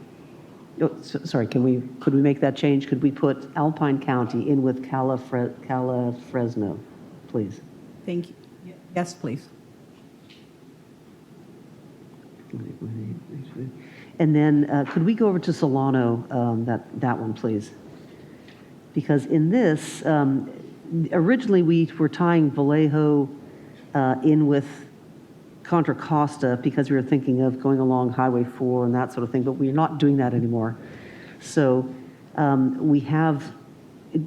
Oh, sorry, could we make that change? Could we put Alpine County in with Fresno, please? Thank you. Yes, please. And then could we go over to Solano, that one, please? Because in this, originally we were tying Vallejo in with Contra Costa because we were thinking of going along Highway 4 and that sort of thing, but we're not doing that anymore. So we have, if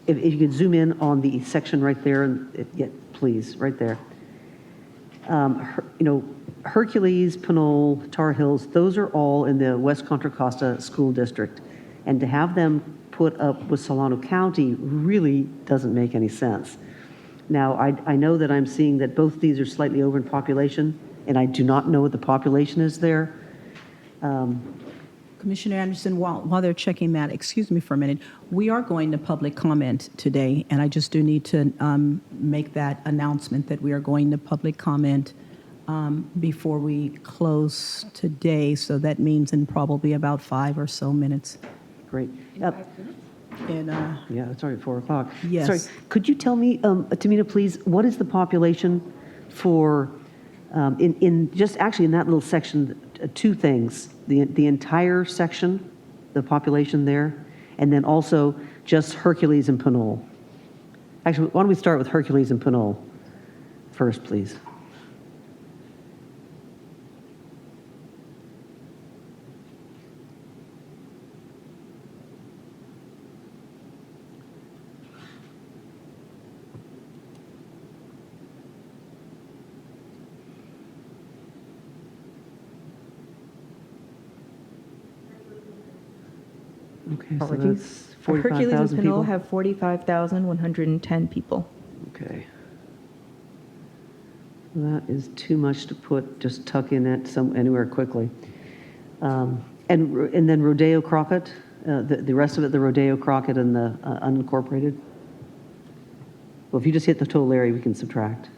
you could zoom in on the section right there, and please, right there. Hercules, Pinole, Tar Hills, those are all in the West Contra Costa School District. And to have them put up with Solano County really doesn't make any sense. Now, I know that I'm seeing that both these are slightly over in population, and I do not know what the population is there. Commissioner Anderson, while they're checking that, excuse me for a minute, we are going to public comment today, and I just do need to make that announcement that we are going to public comment before we close today, so that means in probably about 5 or so minutes. Great. And, yeah, it's already 4 o'clock. Yes. Sorry, could you tell me, Tamina, please, what is the population for, in just actually in that little section, 2 things, the entire section, the population there, and then also just Hercules and Pinole. Actually, why don't we start with Hercules and Pinole first, please? Okay, so Apologies. that's Hercules and 45,000 Pinole people. have 45,110 people. Okay. That is too much to just tuck in anywhere quickly. And then Rodeo Crockett, the rest of it, the Rodeo Crockett and the unincorporated? Well, if you just hit the total area, we can subtract.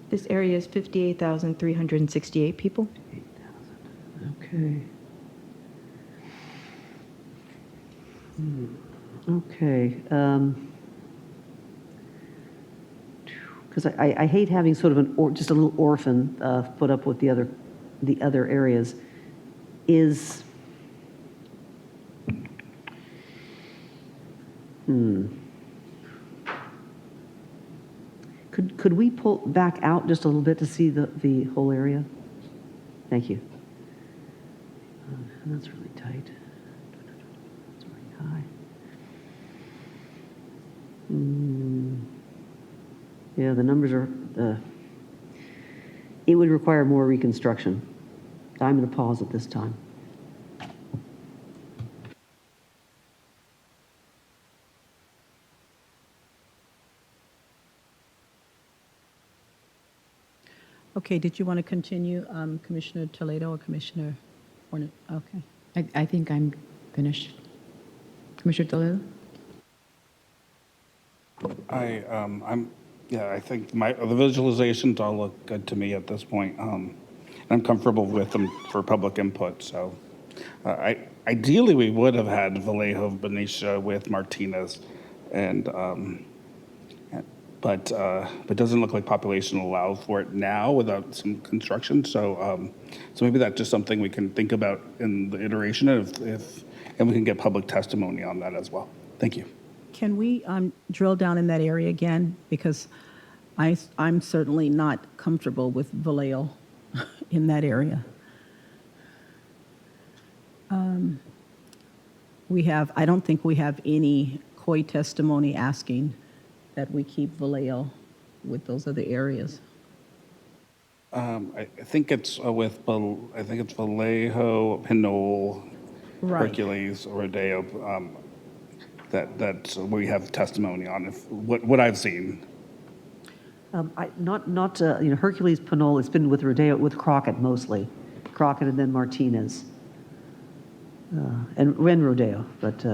This area is 58,368 people. Okay. Okay. Because I hate having sort of just a little orphan put up with the other areas. Could we pull back out just a little bit to see the whole area? Thank you. That's really tight. That's really high. Yeah, the numbers are, it would require more reconstruction. I'm going to pause at this time. Okay, did you want to continue, Commissioner Toledo or Commissioner Hornet? Okay. I think I'm finished. Commissioner Toledo? I think the visualizations all look good to me at this point. I'm comfortable with them for public input. So, ideally, we would have had Vallejo, Benicia with Martinez, but it doesn't look like population will allow for it now without some construction. So maybe that's just something we can think about in the iteration and we can get public testimony on that as well. Thank you. Can we drill down in that area again? Because I'm certainly not comfortable with Vallejo in that area. I don't think we have any COI testimony asking that we keep Vallejo with those other areas. I think it's Vallejo, Pinole, Right. Hercules, Rodeo. That we have testimony on what I've seen. Hercules, Pinole. It's been with Rodeo, with Crockett mostly, Crockett and then Martinez, and Rodeo. But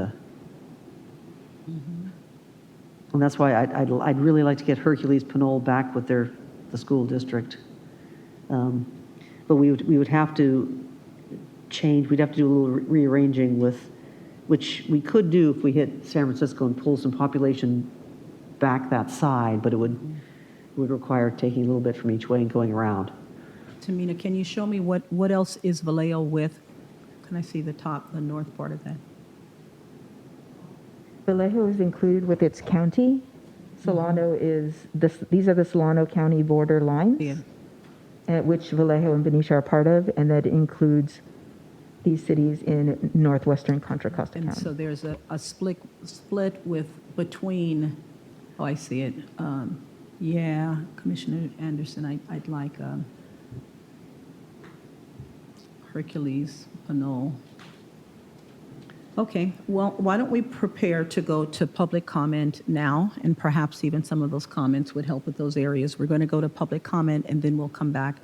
and that's why I'd really like to get Hercules, Pinole back with the school district. But we would have to change. We'd have to do a little rearranging which we could do if we hit San Francisco and pull some population back that side, but it would require taking a little bit from each way and going around. Tamina, can you show me what else is Vallejo with? Can I see the north part of that? Vallejo is included with its county. Solano these are the Solano County border lines, which Vallejo and Benicia are part of, and that includes these cities in northwestern Contra Costa County. So there's a split between, oh, I see it. Yeah, Commissioner Anderson, I'd like Hercules, Pinole. Okay, well, why don't we prepare to go to public comment now, and perhaps even some of those comments would help with those areas. We're going to go to public comment, and then we'll come back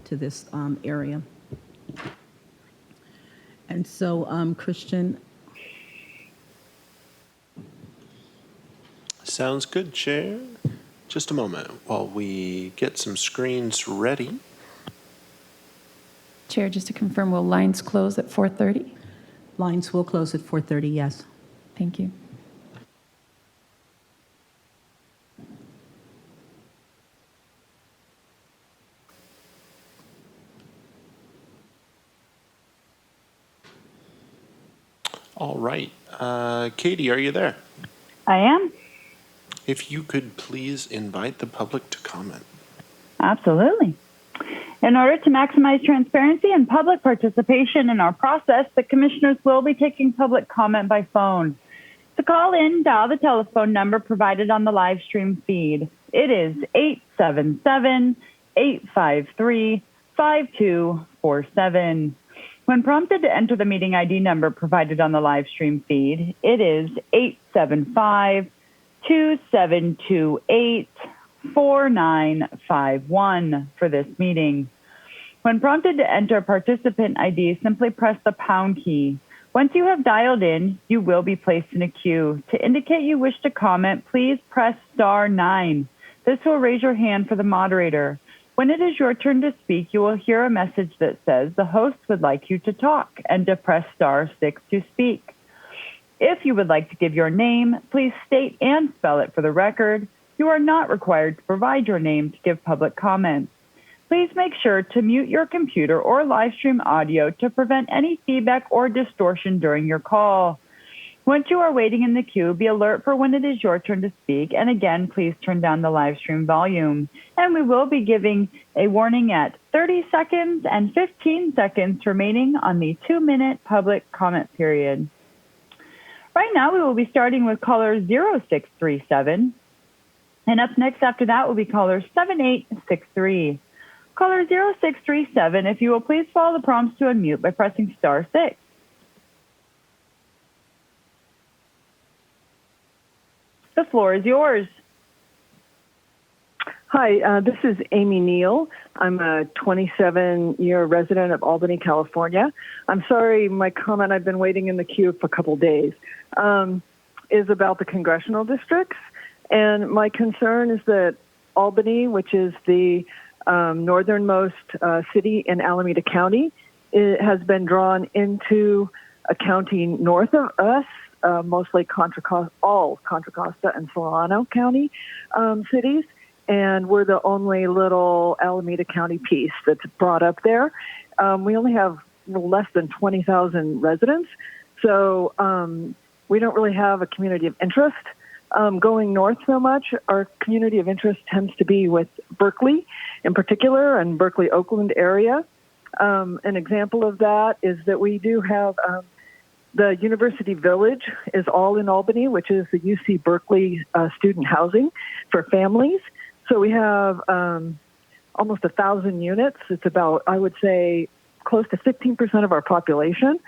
to this area. And so, Christian. Sounds good, Chair. Just a moment while we get some screens ready. Chair, just to confirm, will lines close at 4:30? Lines will close at 4:30, yes. Thank you. All right. Katie, are you there? I am. If you could please invite the public to comment. Absolutely. In order to maximize transparency and public participation in our process, the commissioners will be taking public comment by phone. To call in, dial the telephone number provided on the live stream feed. It is 877-853-5247. When prompted to enter the meeting ID number provided on the live stream feed, it is 875-2728-4951 for this meeting. When prompted to enter participant ID, simply press the pound key. Once you have dialed in, you will be placed in a queue. To indicate you wish to comment, please press *9. This will raise your hand for the moderator. When it is your turn to speak, you will hear a message that says the host would like you to talk and to press *6 to speak. If you would like to give your name, please state and spell it for the record. You are not required to provide your name to give public comments. Please make sure to mute your computer or live stream audio to prevent any feedback or distortion during your call. Once you are waiting in the queue, be alert for when it is your turn to speak. And again, please turn down the live stream volume. And we will be giving a warning at 30 seconds and 15 seconds remaining on the 2-minute public comment period. Right now, we will be starting with caller 0637. And up next after that will be caller 7863. Caller 0637, if you will please follow the prompts to unmute by pressing *6. The floor is yours. Hi, this is Amy Neal. I'm a 27-year resident of Albany, California. I'm sorry, my comment, I've been waiting in the queue for a couple days, is about the congressional districts. And my concern is that Albany, which is the northernmost city in Alameda County, it has been drawn into a county north of us, mostly Contra Costa and Solano County cities, and we're the only little Alameda County piece that's brought up there. We only have less than 20,000 residents, so we don't really have a community of interest. Going north so much, our community of interest tends to be with Berkeley in particular and Berkeley-Oakland area. An example of that is that we do have the University Village is all in Albany, which is the UC Berkeley student housing for families. So we have almost 1,000 units. It's about, I would say, close to 15% of our population.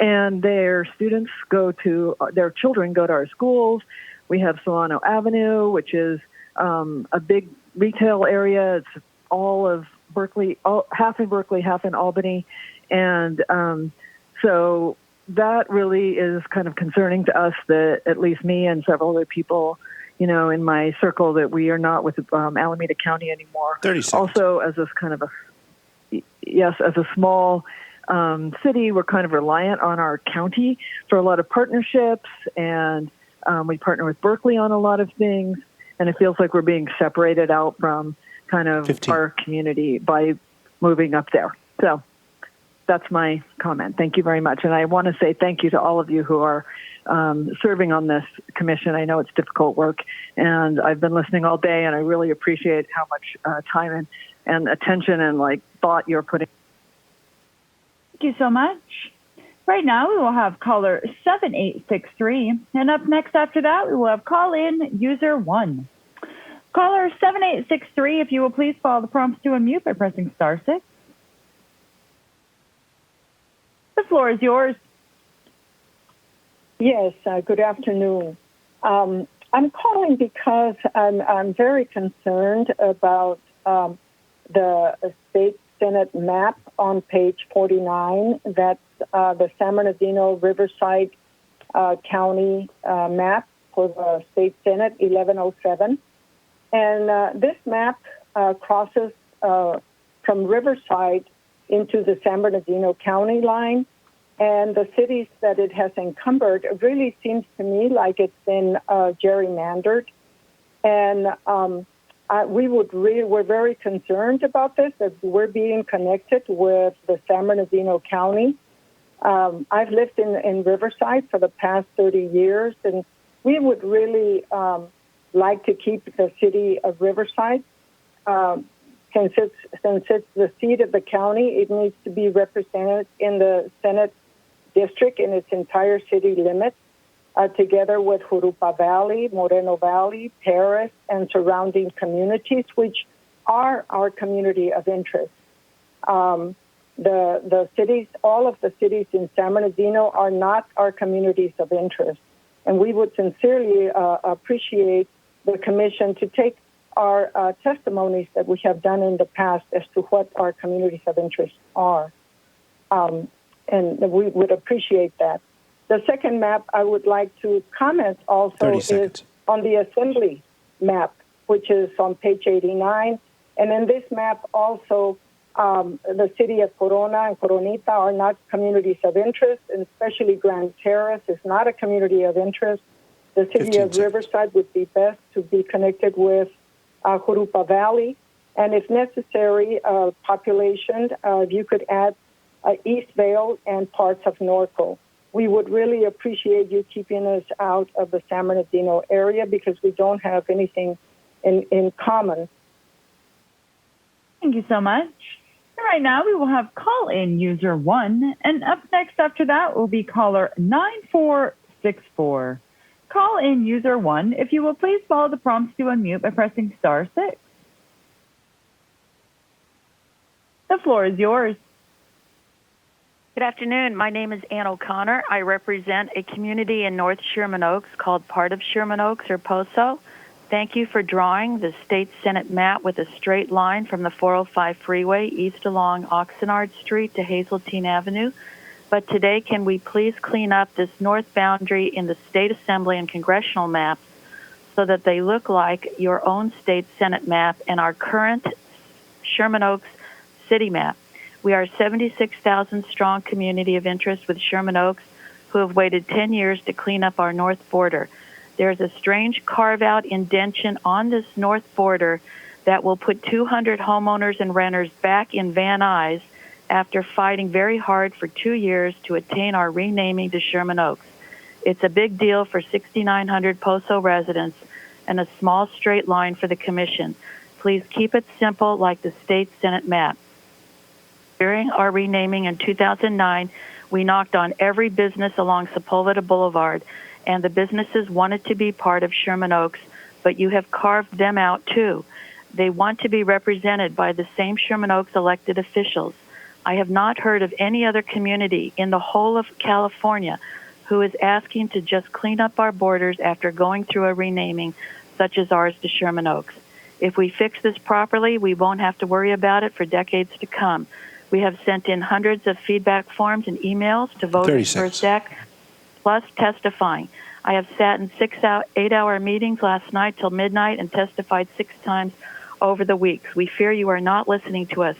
And their students their children go to our schools. We have Solano Avenue, which is a big retail area. It's all of Berkeley, half in Berkeley, half in Albany. And so that really is kind of concerning to us that at least me and several other people, in my circle, that we are not with Alameda County anymore. 30 seconds. Also, as a small city, we're kind of reliant on our county for a lot of partnerships, and we partner with Berkeley on a lot of things, and it feels like we're being separated out from kind of 15. Our community by moving up there. So that's my comment. Thank you very much. And I want to say thank you to all of you who are serving on this commission. I know it's difficult work, and I've been listening all day, and I really appreciate how much time and attention and thought you're putting. Thank you so much. Right now, we will have caller 7863, and up next after that, we will have call-in user 1. Caller 7863, if you will please follow the prompts to unmute by pressing *6. The floor is yours. Yes, good afternoon. I'm calling because I'm very concerned about the state Senate map on page 49. That's the San Bernardino Riverside County map for the state Senate 1107. And this map crosses from Riverside into the San Bernardino County line. And the cities that it has encumbered, it really seems to me like it's been gerrymandered. And we're very concerned about this, that we're being connected with the San Bernardino County. I've lived in Riverside for the past 30 years, and we would really like to keep the city of Riverside. Since it's the seat of the county, it needs to be represented in the Senate district in its entire city limits. together with Jurupa Valley, Moreno Valley, Perez, and surrounding communities, which are our community of interest. The cities, all of the cities in San Bernardino are not our communities of interest. And we would sincerely appreciate the commission to take our testimonies that we have done in the past as to what our communities of interest are. And we would appreciate that. The second map I would like to comment also is on the assembly map, which is on page 89. And in this map also, the city of Corona and Coronita are not communities of interest, and especially Grand Terrace is not a community of interest. The city of Riverside would be best to be connected with Jurupa Valley. And if necessary, population, if you could add East Vale and parts of Norco. We would really appreciate you keeping us out of the San Bernardino area because we don't have anything in common. Thank you so much. Right now, we will have call-in user 1, and up next after that will be caller 9464. Call-in user 1, if you will please follow the prompts to unmute by pressing *6. The floor is yours. Good afternoon. My name is Ann O'Connor. I represent a community in North Sherman Oaks called Part of Sherman Oaks, or POSO. Thank you for drawing the state Senate map with a straight line from the 405 freeway east along Oxnard Street to Hazeltine Avenue. But today, can we please clean up this north boundary in the state assembly and congressional maps so that they look like your own state Senate map and our current Sherman Oaks city map? We are a 76,000 strong community of interest with Sherman Oaks who have waited 10 years to clean up our north border. There's a strange carve-out indention on this north border that will put 200 homeowners and renters back in Van Nuys after fighting very hard for 2 years to attain our renaming to Sherman Oaks. It's a big deal for 6,900 POSO residents and a small straight line for the commission. Please keep it simple like the state Senate map. During our renaming in 2009, we knocked on every business along Sepulveda Boulevard, and the businesses wanted to be part of Sherman Oaks, but you have carved them out too. They want to be represented by the same Sherman Oaks elected officials. I have not heard of any other community in the whole of California who is asking to just clean up our borders after going through a renaming such as ours to Sherman Oaks. If we fix this properly, we won't have to worry about it for decades to come. We have sent in hundreds of feedback forms and emails to voters per deck, plus testifying. I have sat in 8-hour meetings last night till midnight and testified 6 times over the weeks. We fear you are not listening to us.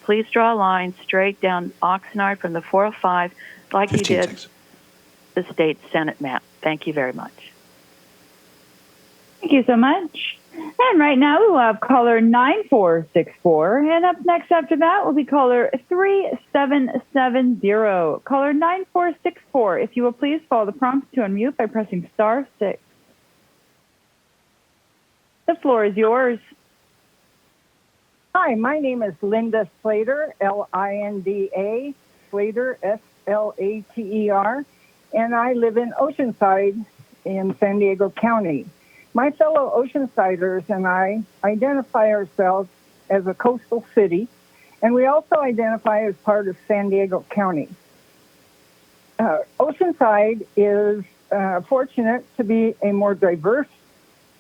Please draw a line straight down Oxnard from the 405 like you did the state Senate map. Thank you very much. Thank you so much. And right now we will have caller 9464. And up next after that will be caller 3770. Caller 9464, if you will please follow the prompts to unmute by pressing *6. The floor is yours. Hi, my name is Linda Slater, Linda, Slater, Slater, and I live in Oceanside in San Diego County. My fellow Oceansiders and I identify ourselves as a coastal city, and we also identify as part of San Diego County. Oceanside is fortunate to be a more diverse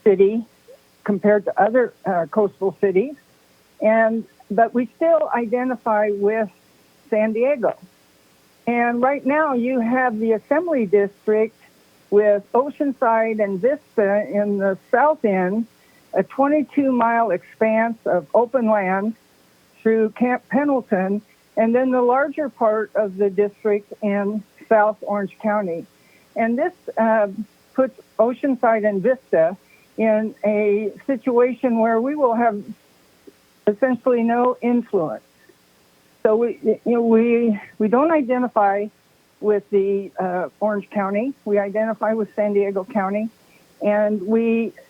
city compared to other coastal cities, but we still identify with San Diego. And right now you have the Assembly District with Oceanside and Vista in the south end, a 22-mile expanse of open land through Camp Pendleton, and then the larger part of the district in South Orange County. And this puts Oceanside and Vista in a situation where we will have essentially no influence. So we don't identify with the Orange County. We identify with San Diego County, and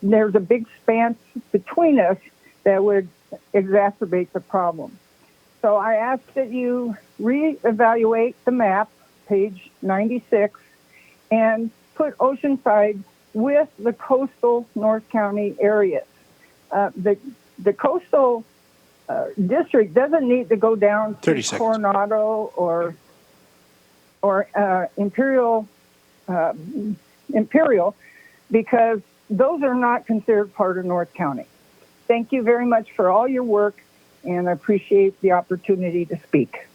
there's a big span between us that would exacerbate the problem. So I ask that you reevaluate the map, page 96, and put Oceanside with the coastal North County areas. The coastal district doesn't need to go down to Coronado or Imperial, because those are not considered part of North County. Thank you very much for all your work, and I appreciate the opportunity to speak.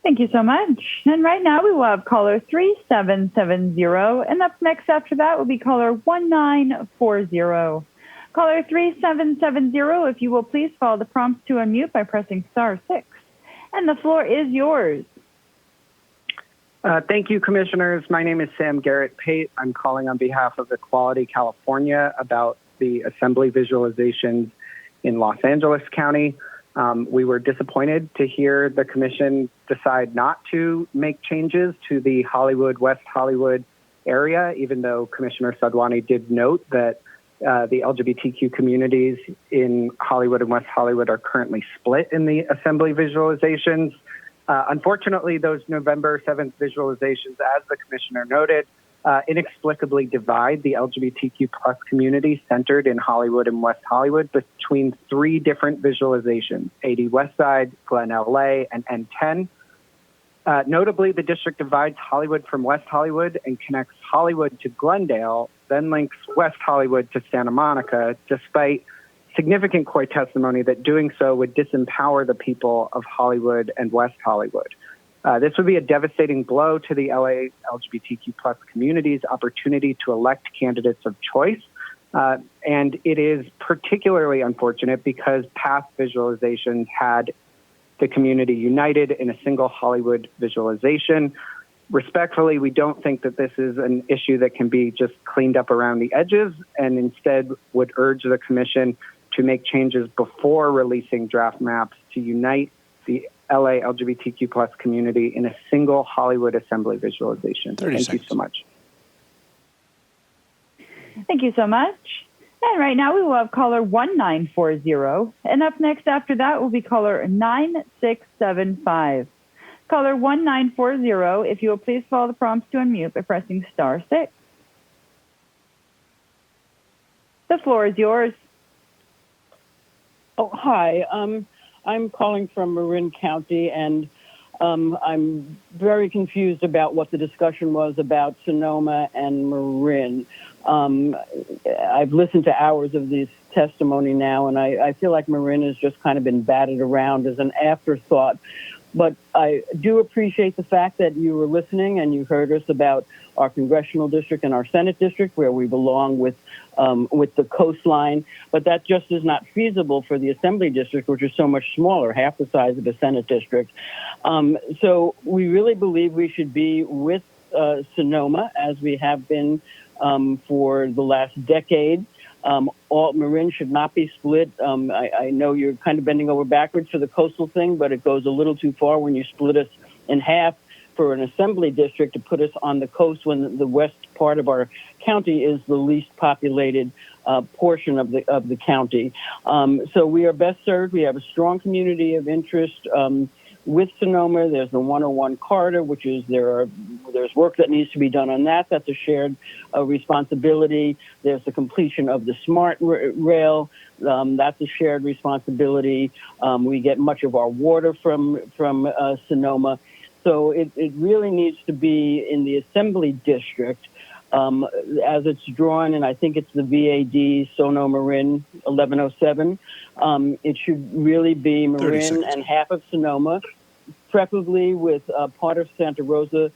Thank you so much. And right now we will have caller 3770, and up next after that will be caller 1940. Caller 3770, if you will please follow the prompts to unmute by pressing *6. And the floor is yours. Thank you, Commissioners. My name is Sam Garrett Pate. I'm calling on behalf of Equality California about the Assembly Visualizations in Los Angeles County. We were disappointed to hear the Commission decide not to make changes to the West Hollywood area, even though Commissioner Sadwani did note that the LGBTQ communities in Hollywood and West Hollywood are currently split in the Assembly Visualizations. Unfortunately, those November 7th visualizations, as the Commissioner noted, inexplicably divide the LGBTQ plus community centered in Hollywood and West Hollywood between three different visualizations, 80 West Side, Glen LA, and N10. Notably, the district divides Hollywood from West Hollywood and connects Hollywood to Glendale, then links West Hollywood to Santa Monica, despite significant court testimony that doing so would disempower the people of Hollywood and West Hollywood. This would be a devastating blow to the LA LGBTQ plus community's opportunity to elect candidates of choice. And it is particularly unfortunate because past visualizations had the community united in a single Hollywood visualization. Respectfully, we don't think that this is an issue that can be just cleaned up around the edges, and instead would urge the Commission to make changes before releasing draft maps to unite the LA LGBTQ plus community in a single Hollywood Assembly visualization. Thank you so much. Thank you so much. And right now we will have caller 1940. And up next after that will be caller 9675. Caller 1940, if you will please follow the prompts to unmute by pressing *6. The floor is yours. Oh, hi. I'm calling from Marin County, and I'm very confused about what the discussion was about Sonoma and Marin. I've listened to hours of this testimony now, and I feel like Marin has just kind of been batted around as an afterthought. But I do appreciate the fact that you were listening and you heard us about our congressional district and our Senate district, where we belong with the coastline. But that just is not feasible for the Assembly district, which is so much smaller, half the size of the Senate district. So we really believe we should be with Sonoma, as we have been for the last decade. Marin should not be split. I know you're kind of bending over backwards for the coastal thing, but it goes a little too far when you split us in half for an Assembly district to put us on the coast when the west part of our county is the least populated portion of the county. So we are best served. We have a strong community of interest with Sonoma. There's the 101 corridor, which is there's work that needs to be done on that. That's a shared responsibility. There's the completion of the smart rail. That's a shared responsibility. We get much of our water from Sonoma. So it really needs to be in the Assembly district as it's drawn, and I think it's the VAD Sonoma Marin 1107. It should really be Marin and half of Sonoma, preferably with part of Santa Rosa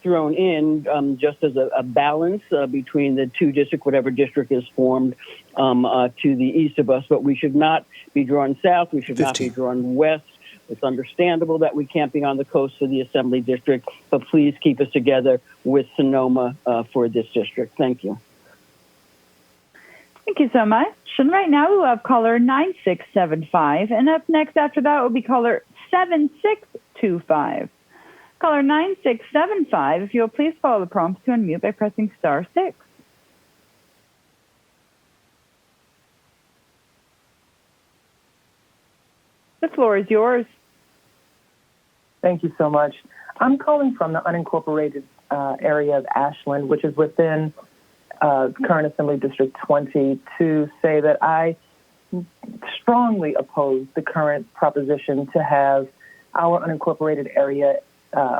thrown in just as a balance between the two districts, whatever district is formed to the east of us. But we should not be drawn south. We should not be drawn west. It's understandable that we can't be on the coast for the Assembly district, but please keep us together with Sonoma for this district. Thank you. Thank you so much. And right now we will have caller 9675. And up next after that will be caller 7625. Caller 9675, if you will please follow the prompts to unmute by pressing *6. The floor is yours. Thank you so much. I'm calling from the unincorporated area of Ashland, which is within current Assembly District 20, to say that I strongly oppose the current proposition to have our unincorporated area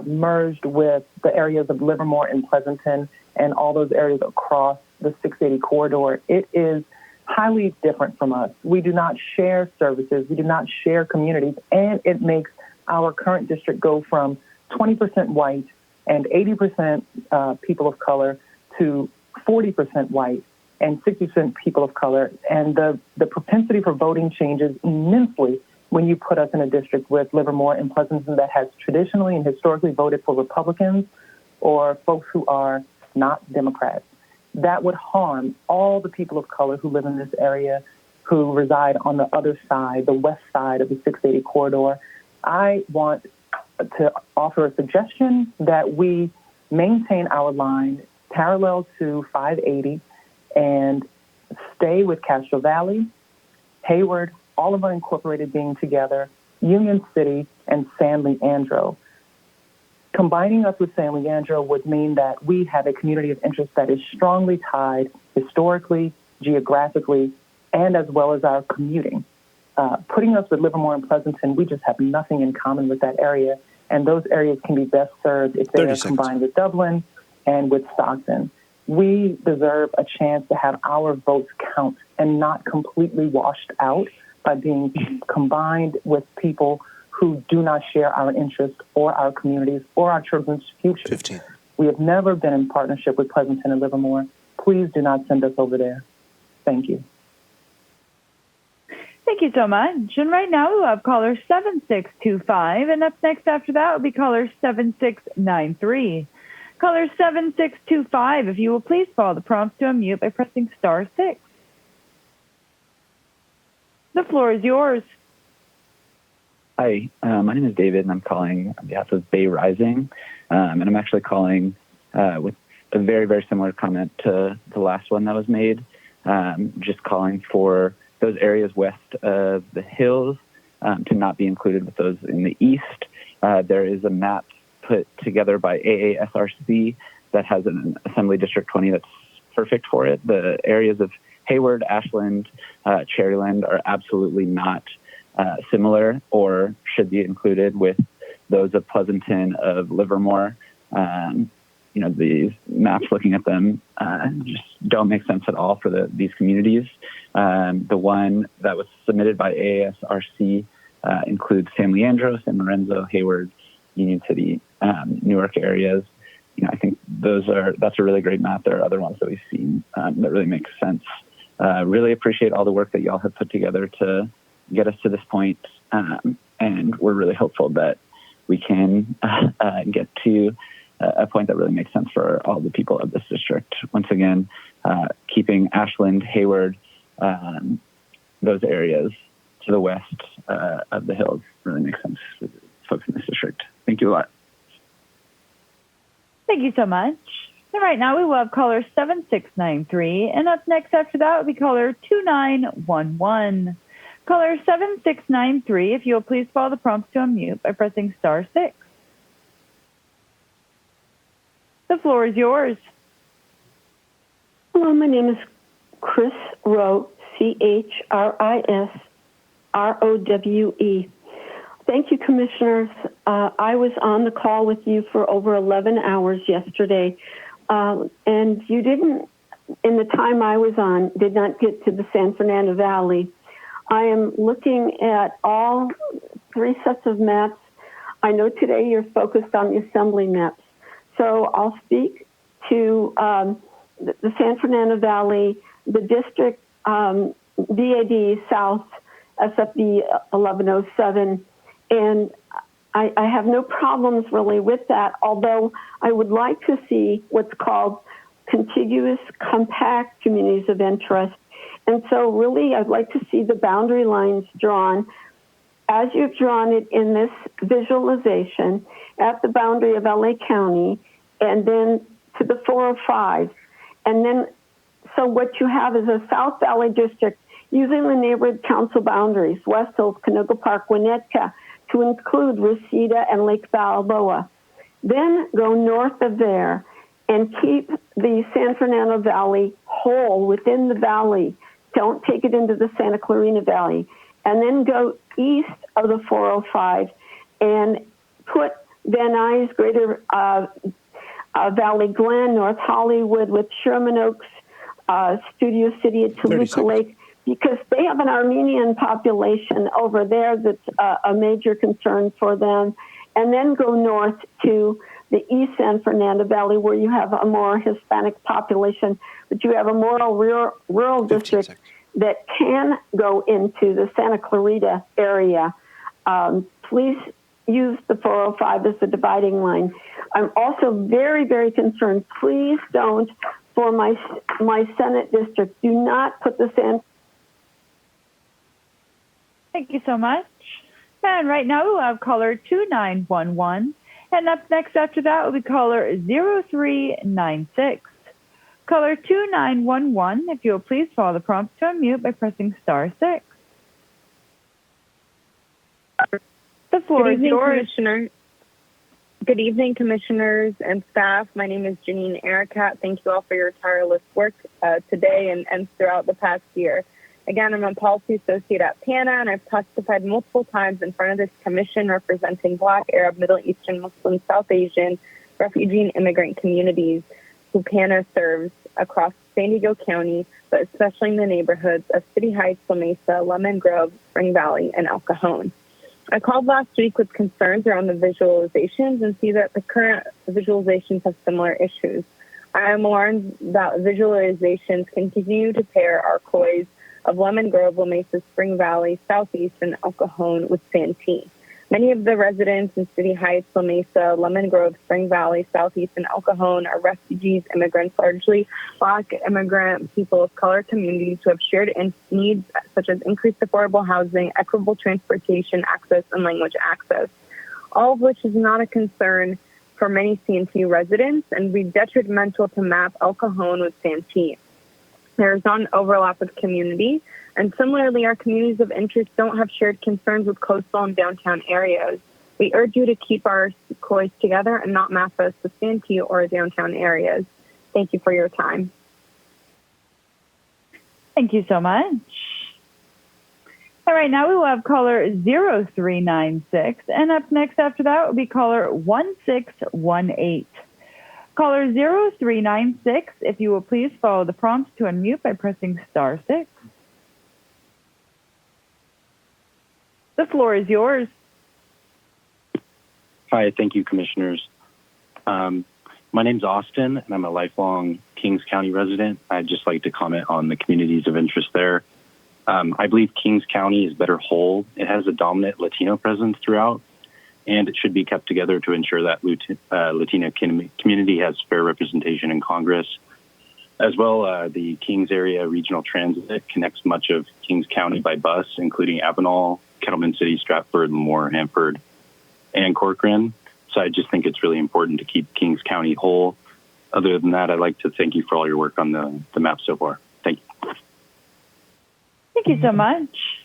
merged with the areas of Livermore and Pleasanton and all those areas across the 680 corridor. It is highly different from us. We do not share services. We do not share communities. And it makes our current district go from 20% white and 80% people of color to 40% white and 60% people of color. And the propensity for voting changes immensely when you put us in a district with Livermore and Pleasanton that has traditionally and historically voted for Republicans or folks who are not Democrats. That would harm all the people of color who live in this area, who reside on the other side, the west side of the 680 corridor. I want to offer a suggestion that we maintain our line parallel to 580 and stay with Castro Valley, Hayward, all of our incorporated being together, Union City, and San Leandro. Combining us with San Leandro would mean that we have a community of interest that is strongly tied historically, geographically, and as well as our commuting. Putting us with Livermore and Pleasanton, we just have nothing in common with that area, and those areas can be best served if they are combined with Dublin and with Stockton. We deserve a chance to have our votes count and not completely washed out by being combined with people who do not share our interests or our communities or our children's future. 15. We have never been in partnership with Pleasanton and Livermore. Please do not send us over there. Thank you. Thank you so much. And right now we'll have caller 7625, and up next after that will be caller 7693. Caller 7625, if you will please follow the prompts to unmute by pressing *6. The floor is yours. Hi, my name is David, and I'm calling on behalf of Bay Rising, and I'm actually calling with a very, very similar comment to the last one that was made, just calling for those areas west of the hills to not be included with those in the east. There is a map put together by AASRC that has an Assembly District 20 that's perfect for it. The areas of Hayward, Ashland, Cherryland are absolutely not similar or should be included with those of Pleasanton, of Livermore. These maps, looking at them, just don't make sense at all for these communities. The one that was submitted by AASRC includes San Leandro, San Lorenzo, Hayward, Union City, Newark areas. I think that's a really great map. There are other ones that we've seen that really make sense. Really appreciate all the work that y'all have put together to get us to this point, and we're really hopeful that we can get to a point that really makes sense for all the people of this district. Once again, keeping Ashland, Hayward, those areas to the west of the hills really makes sense for folks in this district. Thank you a lot. Thank you so much. And right now we will have caller 7693, and up next after that will be caller 2911. Caller 7693, if you'll please follow the prompts to unmute by pressing *6. The floor is yours. Hello, my name is Chris Rowe, ChrisRowe. Thank you, Commissioners. I was on the call with you for over 11 hours yesterday, and you didn't, in the time I was on, did not get to the San Fernando Valley. I am looking at all 3 sets of maps. I know today you're focused on the assembly maps. So I'll speak to the San Fernando Valley, the district, VAD South, SFB 1107, and I have no problems really with that, although I would like to see what's called contiguous compact communities of interest. And so really I'd like to see the boundary lines drawn as you've drawn it in this visualization at the boundary of LA County and then to the 405. And then, so what you have is a South Valley district using the neighborhood council boundaries, West Hills, Canoga Park, Winnetka, to include Reseda and Lake Balboa. Then go north of there and keep the San Fernando Valley whole within the valley. Don't take it into the Santa Clarita Valley. And then go east of the 405 and put Van Nuys, Greater Valley Glen, North Hollywood with Sherman Oaks, Studio City at Toluca Lake, because they have an Armenian population over there that's a major concern for them. And then go north to the East San Fernando Valley, where you have a more Hispanic population, but you have a more rural district that can go into the Santa Clarita area. Please use the 405 as the dividing line. I'm also very, very concerned. Please don't, for my Senate district, do not put the San. Thank you so much. And right now we'll have caller 2911. And up next after that will be caller 0396. Caller 2911, if you'll please follow the prompt to unmute by pressing *6. The floor is yours. Commissioner. Good evening, commissioners and staff. My name is Janine Ericat. Thank you all for your tireless work today and throughout the past year. Again, I'm a policy associate at PANA, and I've testified multiple times in front of this commission representing Black, Arab, Middle Eastern, Muslim, South Asian, refugee, and immigrant communities who PANA serves across San Diego County, but especially in the neighborhoods of City Heights, La Mesa, Lemon Grove, Spring Valley, and El Cajon. I called last week with concerns around the visualizations and see that the current visualizations have similar issues. I am alarmed that visualizations continue to pair our COIs of Lemon Grove, La Mesa, Spring Valley, Southeast, and El Cajon with Santee. Many of the residents in City Heights, La Mesa, Lemon Grove, Spring Valley, Southeast, and El Cajon are refugees, immigrants, largely Black immigrant people of color communities who have shared needs such as increased affordable housing, equitable transportation access, and language access, all of which is not a concern for many Santee residents and be detrimental to map El Cajon with Santee. There is not an overlap of community, and similarly, our communities of interest don't have shared concerns with coastal and downtown areas. We urge you to keep our COIs together and not map us to Santee or downtown areas. Thank you for your time. Thank you so much. All right, now we will have caller 0396, and up next after that will be caller 1618. Caller 0396, if you will please follow the prompts to unmute by pressing *6. The floor is yours. Hi, thank you, commissioners. My name's Austin, and I'm a lifelong Kings County resident. I'd just like to comment on the communities of interest there. I believe Kings County is better whole. It has a dominant Latino presence throughout, and it should be kept together to ensure that Latino community has fair representation in Congress. As well, the Kings Area Regional Transit connects much of Kings County by bus, including Avenal, Kettleman City, Stratford, Lemoore, Hanford, and Corcoran. So I just think it's really important to keep Kings County whole. Other than that, I'd like to thank you for all your work on the map so far. Thank you. Thank you so much.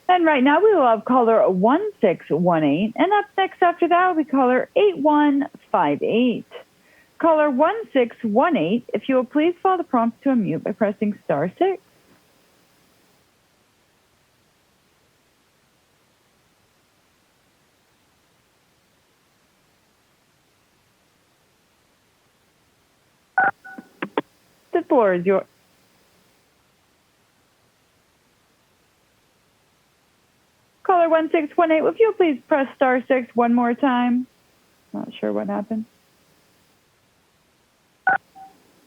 And right now we will have caller 1618, and up next after that will be caller 8158. Caller 1618, if you will please follow the prompt to unmute by pressing *6. The floor is yours. Caller 1618, if you'll please press *6 one more time. Not sure what happened.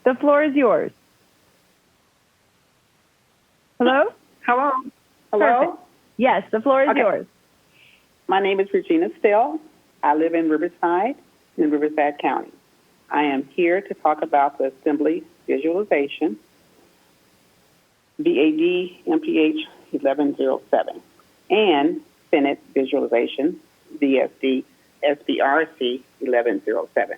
The floor is yours. Hello? Hello? Hello? Perfect. Yes, the floor is yours. My name is Regina Still. I live in Riverside, in Riverside County. I am here to talk about the Assembly Visualization, VAD MPH 1107, and Senate Visualization, VSD SBRC 1107.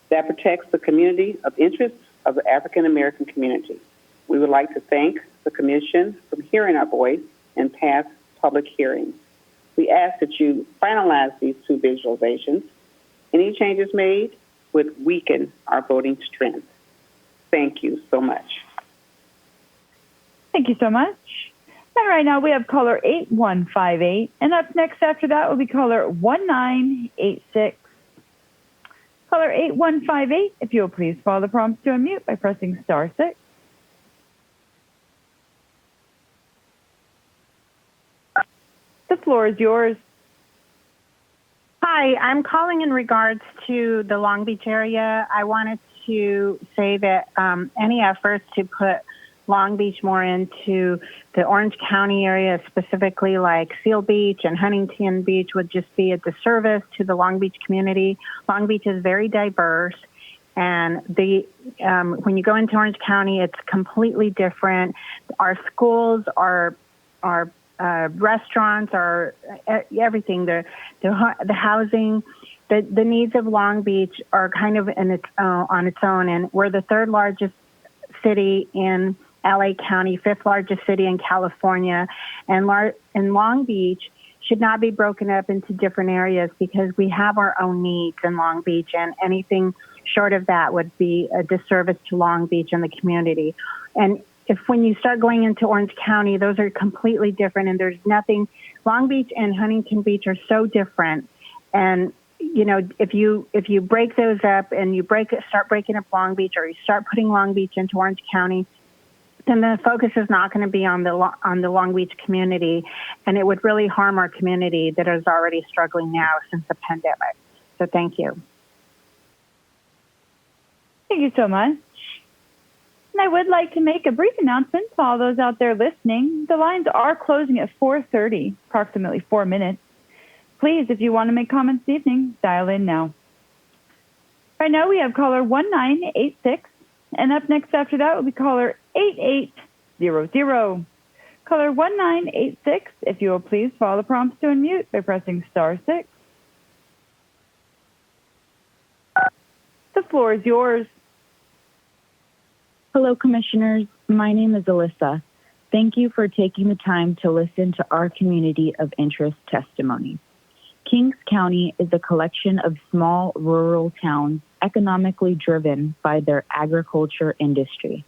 That protects the community of interest of the African American community. We would like to thank the Commission for hearing our voice in past public hearings. We ask that you finalize these two visualizations Any changes made would weaken our voting strength. Thank you so much. Thank you so much. And right now we have caller 8158, and up next after that will be caller 1986. Caller 8158, if you will please follow the prompts to unmute by pressing *6. The floor is yours. Hi, I'm calling in regards to the Long Beach area. I wanted to say that any efforts to put Long Beach more into the Orange County area, specifically like Seal Beach and Huntington Beach, would just be a disservice to the Long Beach community. Long Beach is very diverse, and when you go into Orange County, it's completely different. Our schools, our restaurants, our everything, the housing, the needs of Long Beach are kind of on its own, and we're the third largest city in LA County, fifth largest city in California, and Long Beach should not be broken up into different areas because we have our own needs in Long Beach, and anything short of that would be a disservice to Long Beach and the community. And when you start going into Orange County, those are completely different, and there's nothing. Long Beach and Huntington Beach are so different, and if you break those up and you start breaking up Long Beach, or you start putting Long Beach into Orange County, then the focus is not going to be on the Long Beach community, and it would really harm our community that is already struggling now since the pandemic. So thank you. Thank you so much. And I would like to make a brief announcement to all those out there listening. The lines are closing at 4:30, approximately 4 minutes. Please, if you want to make comments this evening, dial in now. Right now we have caller 1986, and up next after that will be caller 8800. Caller 1986, if you will please follow the prompts to unmute by pressing *6. The floor is yours. Hello, Commissioners. My name is Alyssa. Thank you for taking the time to listen to our community of interest testimony. Kings County is a collection of small rural towns economically driven by their agriculture industry.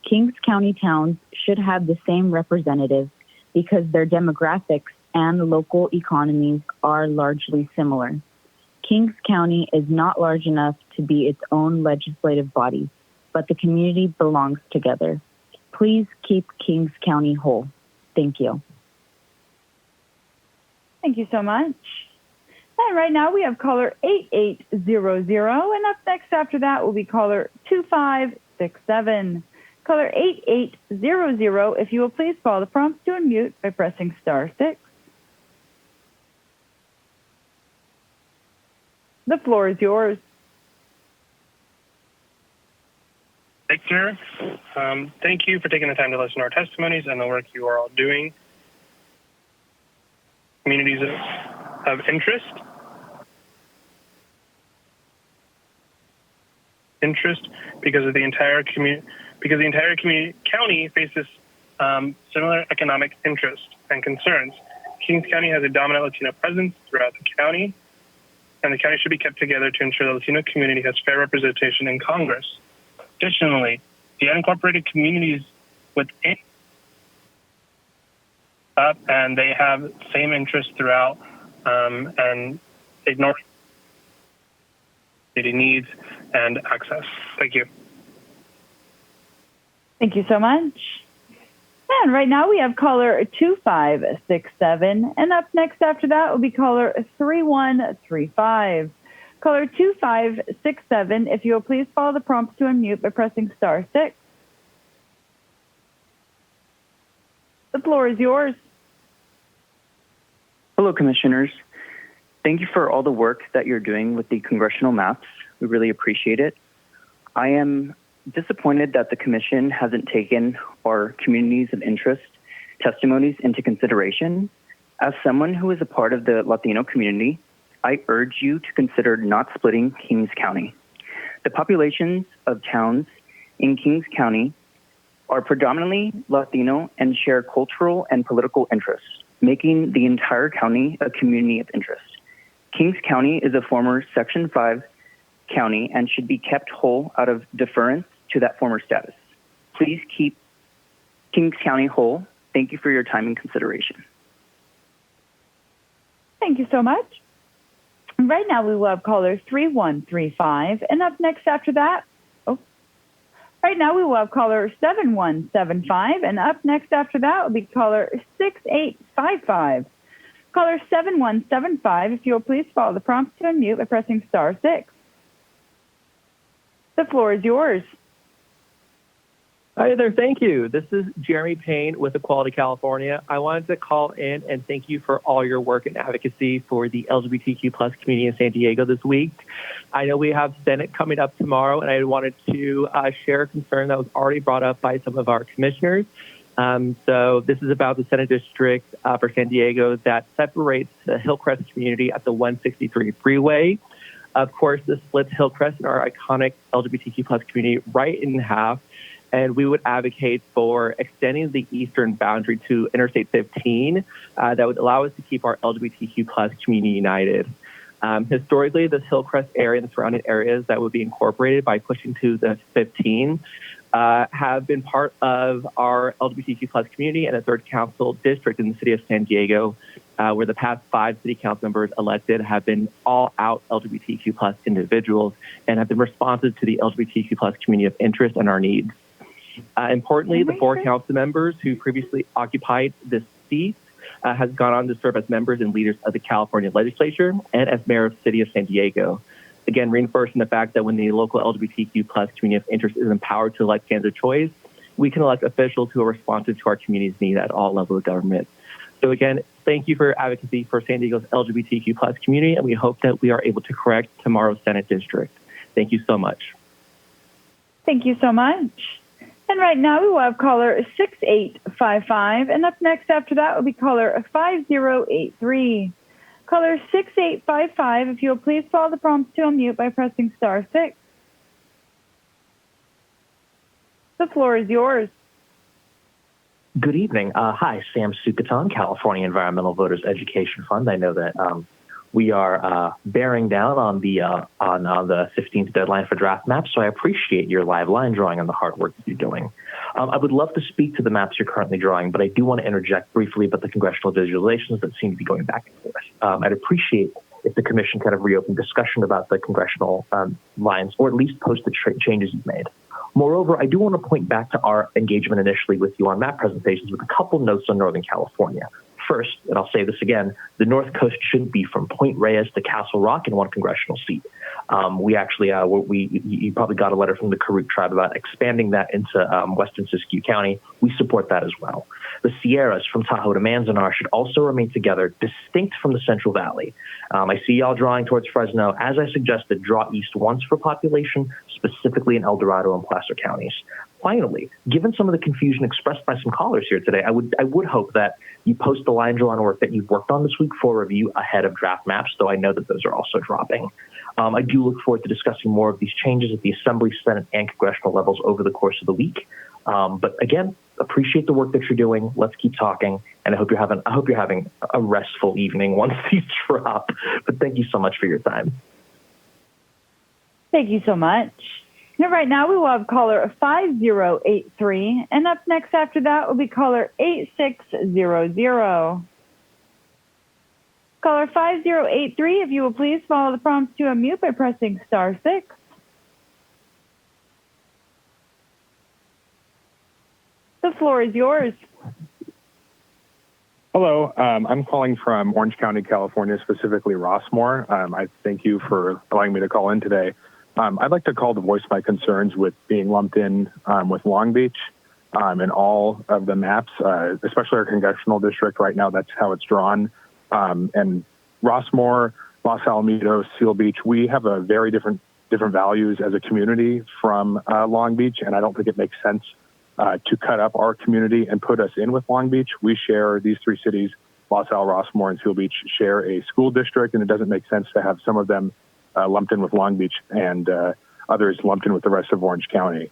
Kings County towns should have the same representatives because their demographics and local economies are largely similar. Kings County is not large enough to be its own legislative body, but the community belongs together. Please keep Kings County whole. Thank you. Thank you so much. And right now we have caller 8800, and up next after that will be caller 2567. Caller 8800, if you will please follow the prompts to unmute by pressing *6. The floor is yours. Victor, thank you for taking the time to listen to our testimonies and the work you are all doing. Communities of interest because the entire county faces similar economic interest and concerns. Kings County has a dominant Latino presence throughout the county, and the county should be kept together to ensure the Latino community has fair representation in Congress. Additionally, the unincorporated communities within and they have same interests throughout and ignore needs and access. Thank you. Thank you so much. And right now we have caller 2567, and up next after that will be caller 3135. Caller 2567, if you will please follow the prompts to unmute by pressing *6. The floor is yours. Hello, Commissioners. Thank you for all the work that you're doing with the congressional maps. We really appreciate it. I am disappointed that the Commission hasn't taken our communities of interest testimonies into consideration. As someone who is a part of the Latino community, I urge you to consider not splitting Kings County. The populations of towns in Kings County are predominantly Latino and share cultural and political interests, making the entire county a community of interest. Kings County is a former Section 5 county and should be kept whole out of deference to that former status. Please keep Kings County whole. Thank you for your time and consideration. Thank you so much. Right now, we will have caller 3135, and up next after that, right now we will have caller 7175, and up next after that will be caller 6855. Caller 7175, if you will please follow the prompt to unmute by pressing *6. The floor is yours. Hi there, thank you. This is Jeremy Payne with Equality California. I wanted to call in and thank you for all your work and advocacy for the LGBTQ plus community in San Diego this week. I know we have Senate coming up tomorrow, and I wanted to share a concern that was already brought up by some of our commissioners. So this is about the Senate district for San Diego that separates the Hillcrest community at the 163 freeway. Of course, this splits Hillcrest and our iconic LGBTQ plus community right in half. And we would advocate for extending the eastern boundary to Interstate 15 that would allow us to keep our LGBTQ plus community united. Historically, this Hillcrest area and the surrounding areas that would be incorporated by pushing to the 15 have been part of our LGBTQ plus community and a third council district in the city of San Diego, where the past 5 city council members elected have been all out LGBTQ plus individuals and have been responsive to the LGBTQ plus community of interest and our needs. Importantly, the 4 council members who previously occupied this seat has gone on to serve as members and leaders of the California legislature and as mayor of the city of San Diego. Again, reinforcing the fact that when the local LGBTQ plus community of interest is empowered to elect candidates of choice, we can elect officials who are responsive to our community's needs at all levels of government. So again, thank you for your advocacy for San Diego's LGBTQ plus community, and we hope that we are able to correct tomorrow's Senate district. Thank you so much. Thank you so much. And right now we will have caller 6855, and up next after that will be caller 5083. Caller 6855, if you will please follow the prompt to unmute by pressing *6. The floor is yours. Good evening. Hi, Sam Sukatan, California Environmental Voters Education Fund. I know that we are bearing down on the 15th deadline for draft maps, so I appreciate your live line drawing and the hard work that you're doing. I would love to speak to the maps you're currently drawing, but I do want to interject briefly about the congressional visualizations that seem to be going back and forth. I'd appreciate if the commission kind of reopened discussion about the congressional lines, or at least post the changes you've made. Moreover, I do want to point back to our engagement initially with you on map presentations with a couple notes on Northern California. First, and I'll say this again, the North Coast shouldn't be from Point Reyes to Castle Rock in one congressional seat. We actually, you probably got a letter from the Karuk tribe about expanding that into western Siskiyou County. We support that as well. The Sierras from Tahoe to Manzanar should also remain together, distinct from the Central Valley. I see y'all drawing towards Fresno. As I suggested, draw east once for population, specifically in El Dorado and Placer counties. Finally, given some of the confusion expressed by some callers here today, I would hope that you post the line drawing work that you've worked on this week for review ahead of draft maps, though I know that those are also dropping. I do look forward to discussing more of these changes at the Assembly, Senate, and congressional levels over the course of the week. But again, appreciate the work that you're doing. Let's keep talking, and I hope you're having a restful evening once these drop. But thank you so much for your time. Thank you so much. Now, right now we will have caller 5083, and up next after that will be caller 8600. Caller 5083, if you will please follow the prompt to unmute by pressing *6. The floor is yours. Hello, I'm calling from Orange County, California, specifically Rossmore. I thank you for allowing me to call in today. I'd like to call to voice my concerns with being lumped in with Long Beach in all of the maps, especially our congressional district. Right now, that's how it's drawn. And Rossmore, Los Alamitos, Seal Beach, we have a very different values as a community from Long Beach, and I don't think it makes sense to cut up our community and put us in with Long Beach. We share these 3 cities, Los Al, Rossmore, and Seal Beach, share a school district, and it doesn't make sense to have some of them lumped in with Long Beach and others lumped in with the rest of Orange County.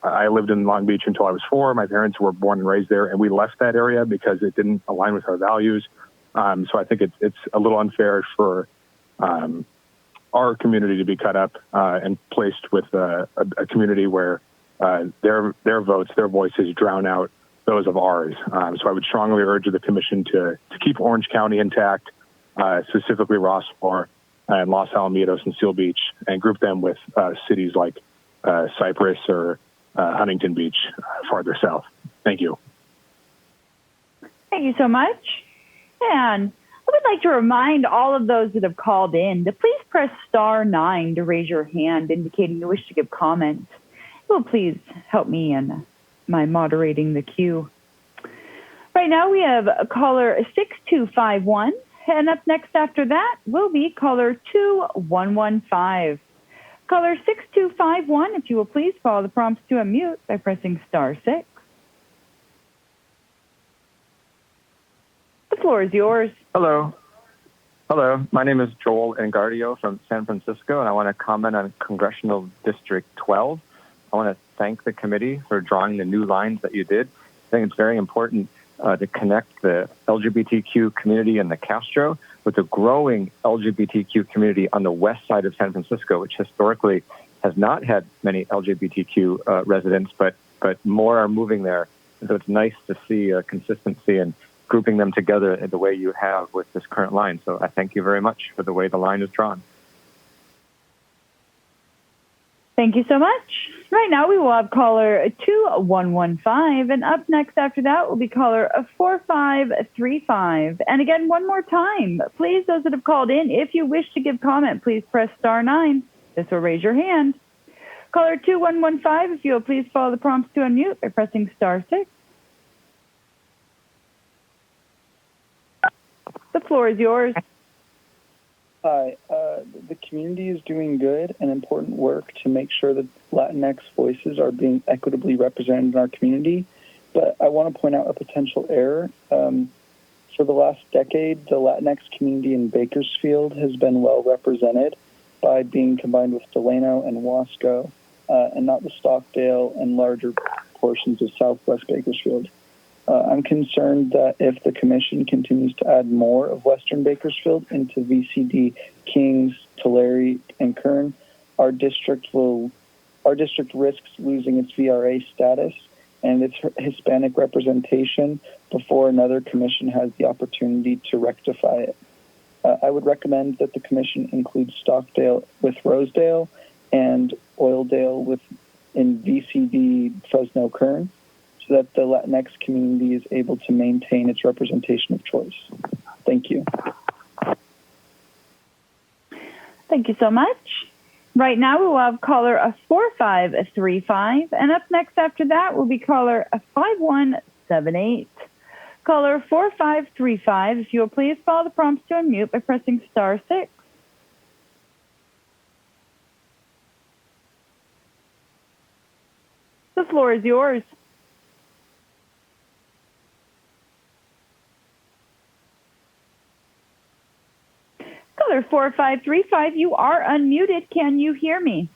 I lived in Long Beach until I was 4. My parents were born and raised there, and we left that area because it didn't align with our values. So I think it's a little unfair for our community to be cut up and placed with a community where their votes, their voices drown out those of ours. So I would strongly urge the commission to keep Orange County intact, specifically Rossmore and Los Alamitos and Seal Beach, and group them with cities like Cypress or Huntington Beach farther south. Thank you. Thank you so much. And I would like to remind all of those that have called in to please press *9 to raise your hand, indicating you wish to give comment. It will please help me in my moderating the queue. Right now we have caller 6251, and up next after that will be caller 2115. Caller 6251, if you will please follow the prompts to unmute by pressing *6. The floor is yours. Hello. My name is Joel Engardio from San Francisco, and I want to comment on Congressional District 12. I want to thank the committee for drawing the new lines that you did. I think it's very important to connect the LGBTQ community in the Castro with the growing LGBTQ community on the west side of San Francisco, which historically has not had many LGBTQ residents, but more are moving there. And so it's nice to see consistency and grouping them together in the way you have with this current line. So I thank you very much for the way the line is drawn. Thank you so much. Right now we will have caller 2115, and up next after that will be caller 4535. And again, one more time, please, those that have called in, if you wish to give comment, please press *9. This will raise your hand. Caller 2115, if you will please follow the prompts to unmute by pressing *6. The floor is yours. Hi. The community is doing good and important work to make sure that Latinx voices are being equitably represented in our community. But I want to point out a potential error. For the last decade, the Latinx community in Bakersfield has been well represented by being combined with Delano and Wasco, and not the Stockdale and larger portions of Southwest Bakersfield. I'm concerned that if the commission continues to add more of Western Bakersfield into VCD, Kings, Tulare, and Kern, our district risks losing its VRA status and its Hispanic representation before another commission has the opportunity to rectify it. I would recommend that the commission include Stockdale with Rosedale and Oildale in VCD Fresno Kern, so that the Latinx community is able to maintain its representation of choice. Thank you. Thank you so much. Right now we will have caller 4535, and up next after that will be caller 5178. Caller 4535, if you will please follow the prompts to unmute by pressing *6. The floor is yours. Caller 4535, you are unmuted. Can you hear me?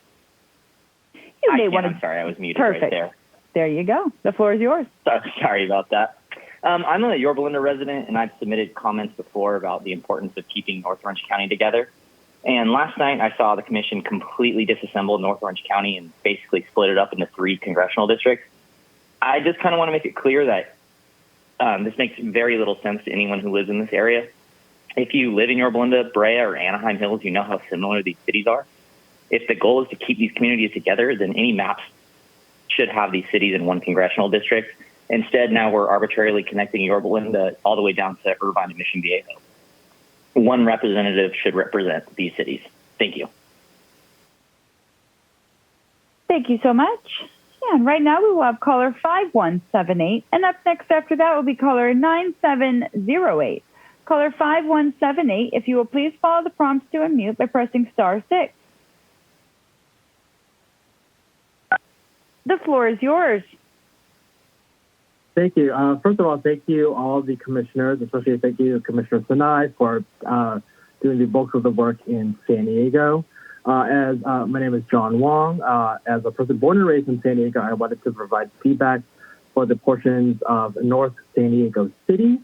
I'm sorry, I was muted. Perfect. Right there. There you go. The floor is yours. Sorry about that. I'm a Yorba Linda resident, and I've submitted comments before about the importance of keeping North Orange County together. And last night, I saw the commission completely disassemble North Orange County and basically split it up into 3 congressional districts. I just kind of want to make it clear that this makes very little sense to anyone who lives in this area. If you live in Yorba Linda, Brea, or Anaheim Hills, you know how similar these cities are. If the goal is to keep these communities together, then any maps should have these cities in 1 congressional district. Instead, now we're arbitrarily connecting Yorba Linda all the way down to Irvine and Mission Viejo. 1 representative should represent these cities. Thank you. Thank you so much. And right now we will have caller 5178, and up next after that will be caller 9708. Caller 5178, if you will please follow the prompts to unmute by pressing *6. The floor is yours. Thank you. First of all, thank you all the commissioners, especially thank you Commissioner Sinai for doing the bulk of the work in San Diego. My name is John Wong. As a person born and raised in San Diego, I wanted to provide feedback for the portions of North San Diego City.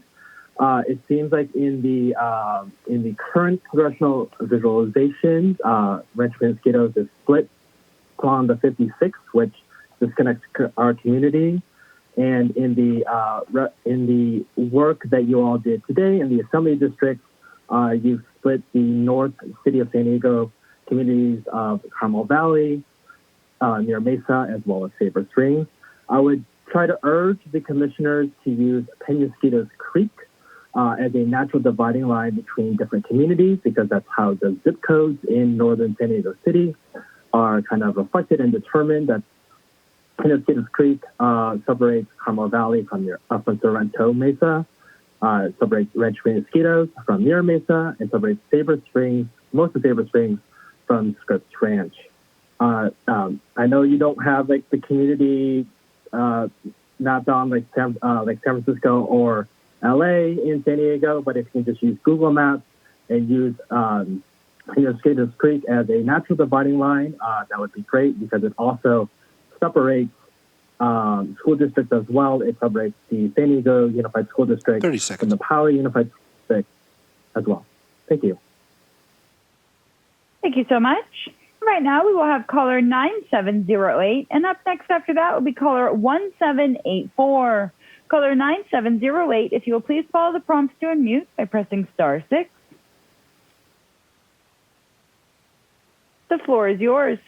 It seems like in the current congressional visualization, Rancho Mosquitoes is split along the 56th, which disconnects our community. And in the work that you all did today in the Assembly District, you split the North City of San Diego communities of Carmel Valley, near Mesa, as well as Sabre Springs. I would try to urge the commissioners to use Penasquitos Creek as a natural dividing line between different communities, because that's how the zip codes in northern San Diego City are kind of reflected and determined. That Penasquitos Creek separates Carmel Valley from Sorrento Mesa, separates Rancho Penasquitos from near Mesa, and separates Sabre Springs, most of Sabre Springs, from Scripps Ranch. I know you don't have like the community mapped on like San Francisco or LA in San Diego, but if you can just use Google Maps and use Penasquitos Creek as a natural dividing line, that would be great, because it also separates school districts as well. It separates the San Diego Unified School District from the Poway Unified School District as well. Thank you. Thank you so much. Right now, we will have caller 9708, and up next after that will be caller 1784. Caller 9708, if you will please follow the prompts to unmute by pressing *6. The floor is yours.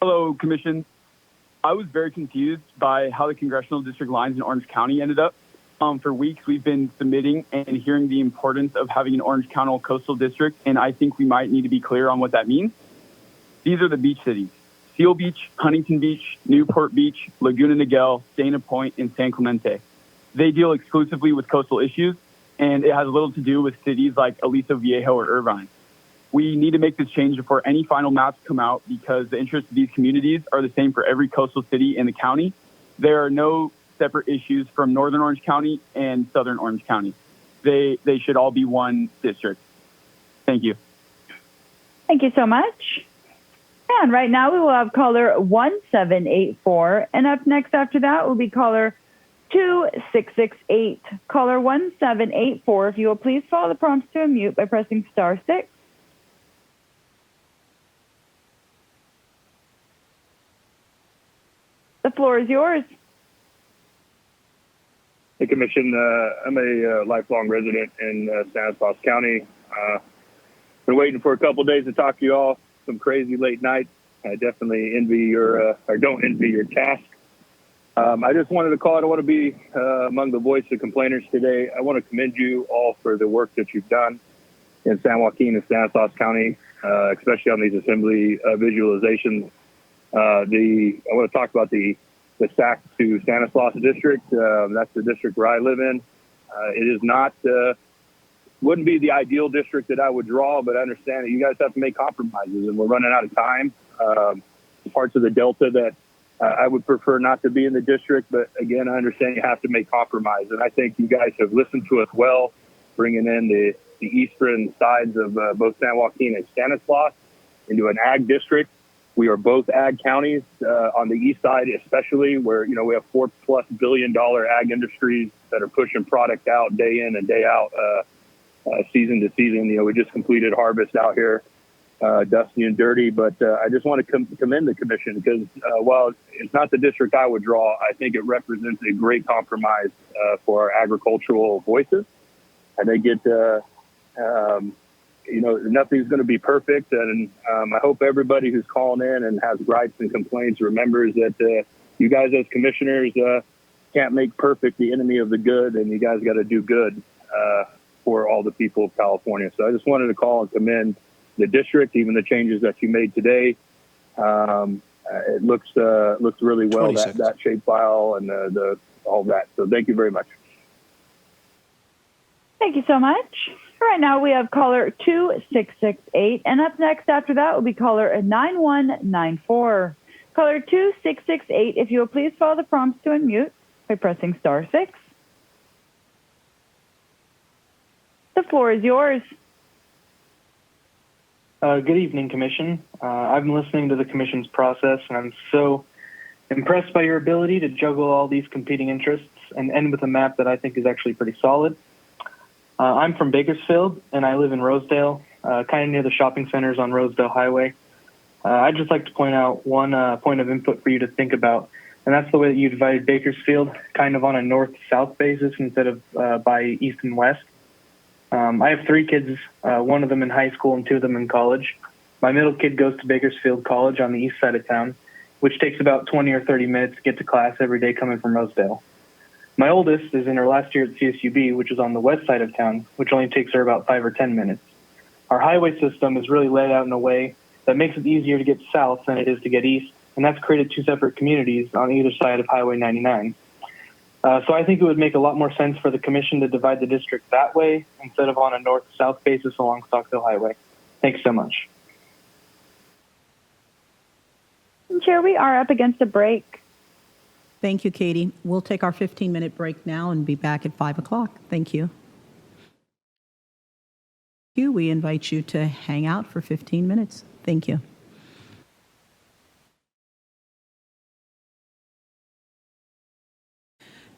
Hello, Commission. I was very confused by how the congressional district lines in Orange County ended up. For weeks, we've been submitting and hearing the importance of having an Orange County coastal district, and I think we might need to be clear on what that means. These are the beach cities: Seal Beach, Huntington Beach, Newport Beach, Laguna Niguel, Dana Point, and San Clemente. They deal exclusively with coastal issues, and it has little to do with cities like Aliso Viejo or Irvine. We need to make this change before any final maps come out, because the interests of these communities are the same for every coastal city in the county. There are no separate issues from Northern Orange County and Southern Orange County. They should all be one district. Thank you. Thank you so much. And right now we will have caller 1784, and up next after that will be caller 2668. Caller 1784, if you will please follow the prompts to unmute by pressing *6. The floor is yours. Hey, Commission. I'm a lifelong resident in Stanislaus County. Been waiting for a couple days to talk to you all. Some crazy late nights. I definitely envy your, or don't envy your task. I just wanted to call. I don't want to be among the voice of complainers today. I want to commend you all for the work that you've done in San Joaquin and Stanislaus County, especially on these assembly visualizations. I want to talk about the SAC to Stanislaus district. That's the district where I live in. It is not, wouldn't be the ideal district that I would draw, but I understand that you guys have to make compromises, and we're running out of time. Parts of the Delta that I would prefer not to be in the district, but again, I understand you have to make compromise. And I think you guys have listened to us well, bringing in the eastern sides of both San Joaquin and Stanislaus into an ag district. We are both ag counties on the east side, especially where, we have $4+ billion ag industries that are pushing product out day in and day out, season to season. We just completed harvest out here, dusty and dirty. But I just want to commend the commission, because while it's not the district I would draw, I think it represents a great compromise for our agricultural voices. I think nothing's going to be perfect. And I hope everybody who's calling in and has gripes and complaints remembers that you guys as commissioners can't make perfect the enemy of the good, and you guys got to do good for all the people of California. So I just wanted to call and commend the district, even the changes that you made today. It looks really well, that shapefile and all that. So thank you very much. Thank you so much. Right now we have caller 2668, and up next after that will be caller 9194. Caller 2668, if you will please follow the prompts to unmute by pressing *6. The floor is yours. Good evening, Commission. I've been listening to the Commission's process, and I'm so impressed by your ability to juggle all these competing interests. and end with a map that I think is actually pretty solid. I'm from Bakersfield, and I live in Rosedale, kind of near the shopping centers on Rosedale Highway. I'd just like to point out one point of input for you to think about, and that's the way that you divided Bakersfield, kind of on a north-south basis instead of by east and west. I have 3 kids, one of them in high school and 2 of them in college. My middle kid goes to Bakersfield College on the east side of town, which takes about 20 or 30 minutes to get to class every day coming from Rosedale. My oldest is in her last year at CSUB, which is on the west side of town, which only takes her about 5 or 10 minutes. Our highway system is really laid out in a way that makes it easier to get south than it is to get east, and that's created 2 separate communities on either side of Highway 99. So I think it would make a lot more sense for the commission to divide the district that way instead of on a north-south basis along Stockville Highway. Thanks so much. Chair, we are up against a break. Thank you, Katie. We'll take our 15-minute break now and be back at 5 o'clock. Thank you. We invite you to hang out for 15 minutes. Thank you.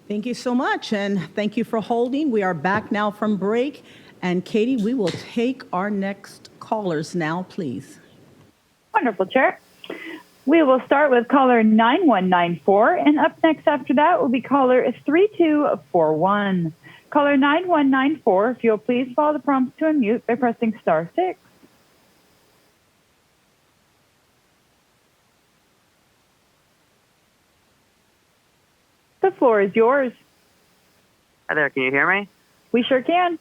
Thank you so much, and thank you for holding. We are back now from break. And Katie, we will take our next callers now, please. Wonderful, Chair. We will start with caller 9194, and up next after that will be caller 3241. Caller 9194, if you'll please follow the prompts to unmute by pressing star 6. The floor is yours. Hi there, can you hear me? We sure can.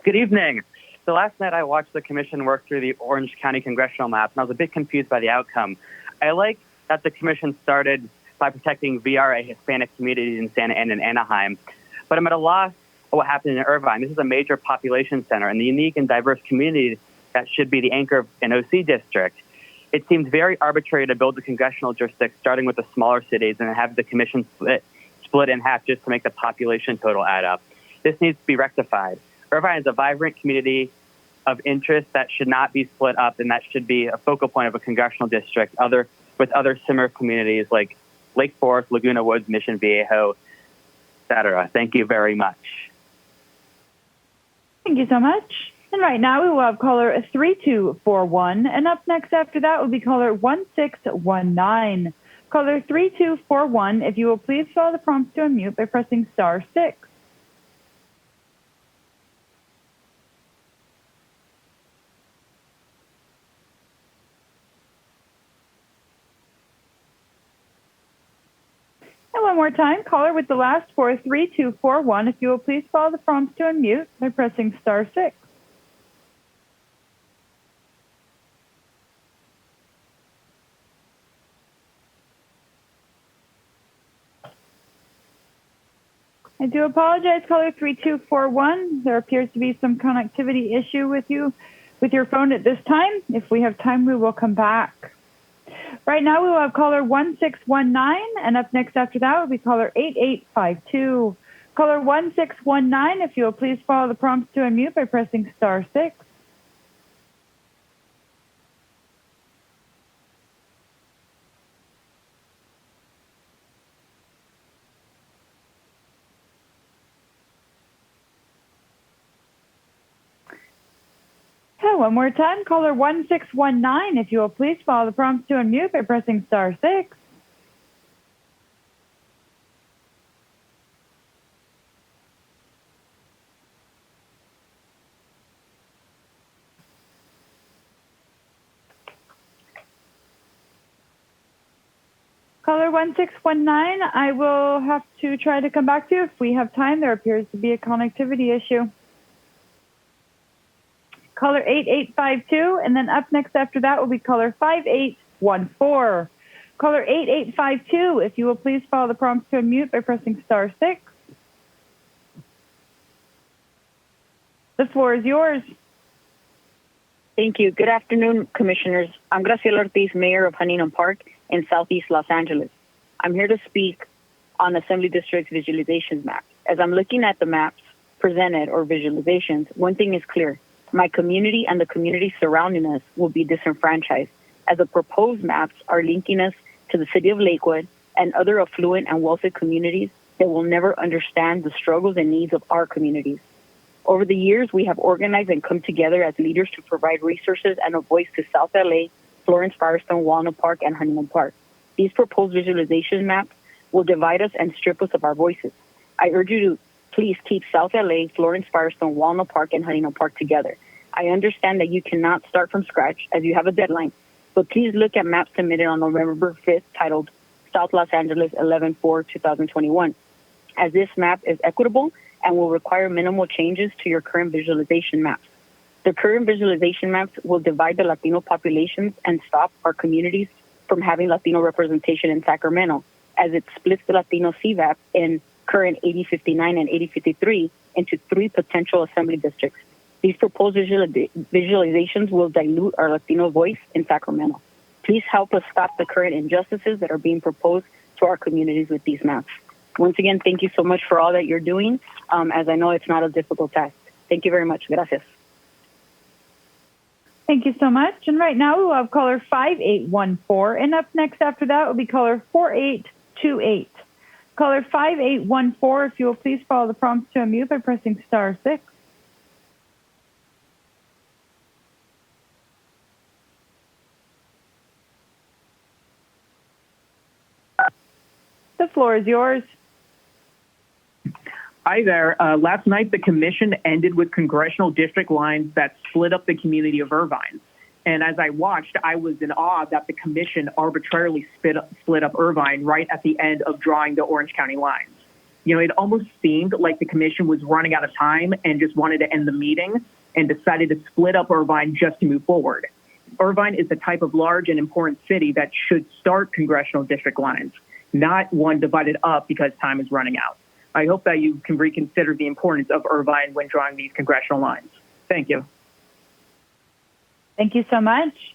Good evening. So last night I watched the commission work through the Orange County congressional map, and I was a bit confused by the outcome. I like that the commission started by protecting VRA Hispanic communities in Santa Ana and Anaheim, but I'm at a loss of what happened in Irvine. This is a major population center and the unique and diverse community that should be the anchor of an OC district. It seems very arbitrary to build the congressional district starting with the smaller cities and have the commission split in half just to make the population total add up. This needs to be rectified. Irvine is a vibrant community of interest that should not be split up, and that should be a focal point of a congressional district with other similar communities like Lake Forest, Laguna Woods, Mission Viejo, etc. Thank you very much. Thank you so much. And right now we will have caller 3241, and up next after that will be caller 1619. Caller 3241, if you will please follow the prompts to unmute by pressing star 6. And one more time, caller with the last 43241, if you will please follow the prompts to unmute by pressing star 6. I do apologize, caller 3241. There appears to be some connectivity issue with your phone at this time. If we have time, we will come back. Right now, we will have caller 1619, and up next after that will be caller 8852. Caller 1619, if you will please follow the prompts to unmute by pressing star 6. One more time, caller 1619, if you will please follow the prompts to unmute by pressing star 6. Caller 1619, I will have to try to come back to you. If we have time, there appears to be a connectivity issue. Caller 8852, and then up next after that will be caller 5814. Caller 8852, if you will please follow the prompts to unmute by pressing star 6. The floor is yours. Thank you. Good afternoon, Commissioners. I'm Graciela Ortiz, Mayor of Huntington Park in Southeast Los Angeles. I'm here to speak on Assembly District's visualization map. As I'm looking at the maps presented or visualizations, one thing is clear. My community and the community surrounding us will be disenfranchised, as the proposed maps are linking us to the city of Lakewood and other affluent and wealthy communities that will never understand the struggles and needs of our communities. Over the years, we have organized and come together as leaders to provide resources and a voice to South LA, Florence Firestone, Walnut Park, and Honeyman Park. These proposed visualization maps will divide us and strip us of our voices. I urge you to please keep South LA, Florence Firestone, Walnut Park, and Honeyman Park together. I understand that you cannot start from scratch as you have a deadline, but please look at maps submitted on November 5th titled South Los Angeles 11/4/2021, as this map is equitable and will require minimal changes to your current visualization maps. The current visualization maps will divide the Latino populations and stop our communities from having Latino representation in Sacramento, as it splits the Latino CVAP in current 8059 and 8053 into 3 potential assembly districts. These proposed visualizations will dilute our Latino voice in Sacramento. Please help us stop the current injustices that are being proposed to our communities with these maps. Once again, thank you so much for all that you're doing, as I know it's not a difficult task. Thank you very much. Gracias. Thank you so much. And right now we will have caller 5814. And up next after that will be caller 4828. Caller 5814, if you will please follow the prompts to unmute by pressing *6. The floor is yours. Hi there. Last night, the commission ended with congressional district lines that split up the community of Irvine. And as I watched, I was in awe that the commission arbitrarily split up Irvine right at the end of drawing the Orange County lines. You know, it almost seemed like the commission was running out of time and just wanted to end the meeting and decided to split up Irvine just to move forward. Irvine is the type of large and important city that should start congressional district lines, not one divided up because time is running out. I hope that you can reconsider the importance of Irvine when drawing these congressional lines. Thank you. Thank you so much.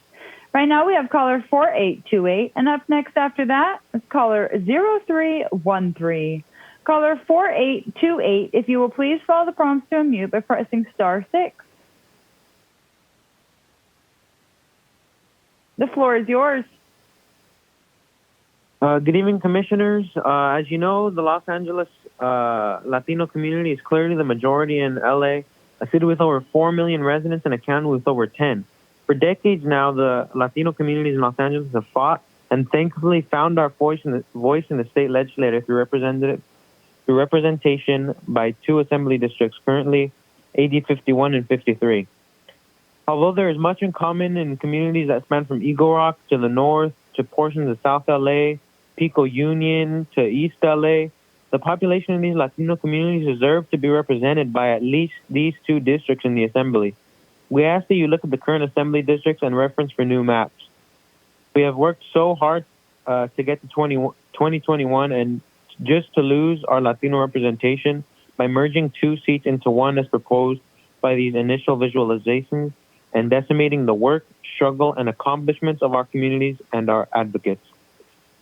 Right now we have caller 4828, and up next after that is caller 0313. Caller 4828, if you will please follow the prompts to unmute by pressing *6. The floor is yours. Good evening, commissioners. As you know, the Los Angeles Latino community is clearly the majority in LA, a city with over 4 million residents and a county with over 10. For decades now, the Latino communities in Los Angeles have fought and thankfully found our voice in the state legislature through representation by 2 assembly districts, currently AD 51 and 53. Although there is much in common in communities that span from Eagle Rock to the north to portions of South LA, Pco Union to East LA, the population of these Latino communities deserve to be represented by at least these 2 districts in the assembly. We ask that you look at the current assembly districts and reference for new maps. We have worked so hard to get to 2021 and just to lose our Latino representation by merging 2 seats into 1 as proposed by these initial visualizations and decimating the work, struggle, and accomplishments of our communities and our advocates.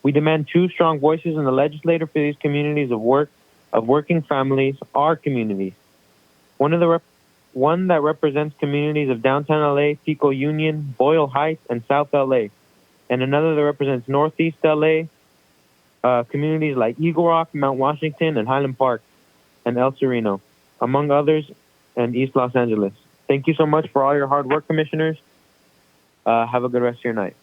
We demand 2 strong voices in the legislature for these communities of working families, our communities. One that represents communities of downtown LA, Pco Union, Boyle Heights, and South LA, and another that represents Northeast LA, communities like Eagle Rock, Mount Washington, and Highland Park, and El Sereno, among others, and East Los Angeles. Thank you so much for all your hard work, commissioners. Have a good rest of your night.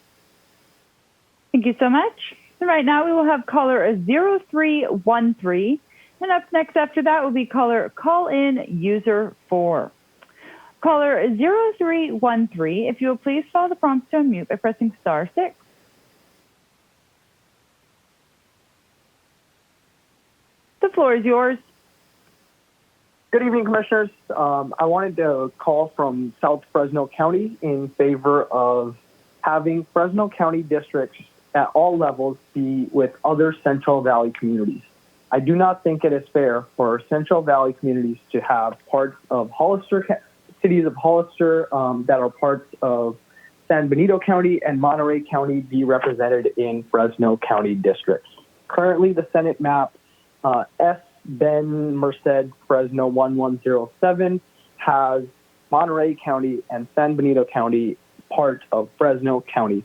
Thank you so much. Right now we will have caller 0313, and up next after that will be caller call-in user 4. Caller 0313, if you will please follow the prompts to unmute by pressing *6. The floor is yours. Good evening, commissioners. I wanted to call from South Fresno County in favor of having Fresno County districts at all levels be with other Central Valley communities. I do not think it is fair for Central Valley communities to have parts of cities of Hollister that are parts of San Benito County and Monterey County be represented in Fresno County districts. Currently, the Senate map S. Ben Merced Fresno 1107 has Monterey County and San Benito County part of Fresno County,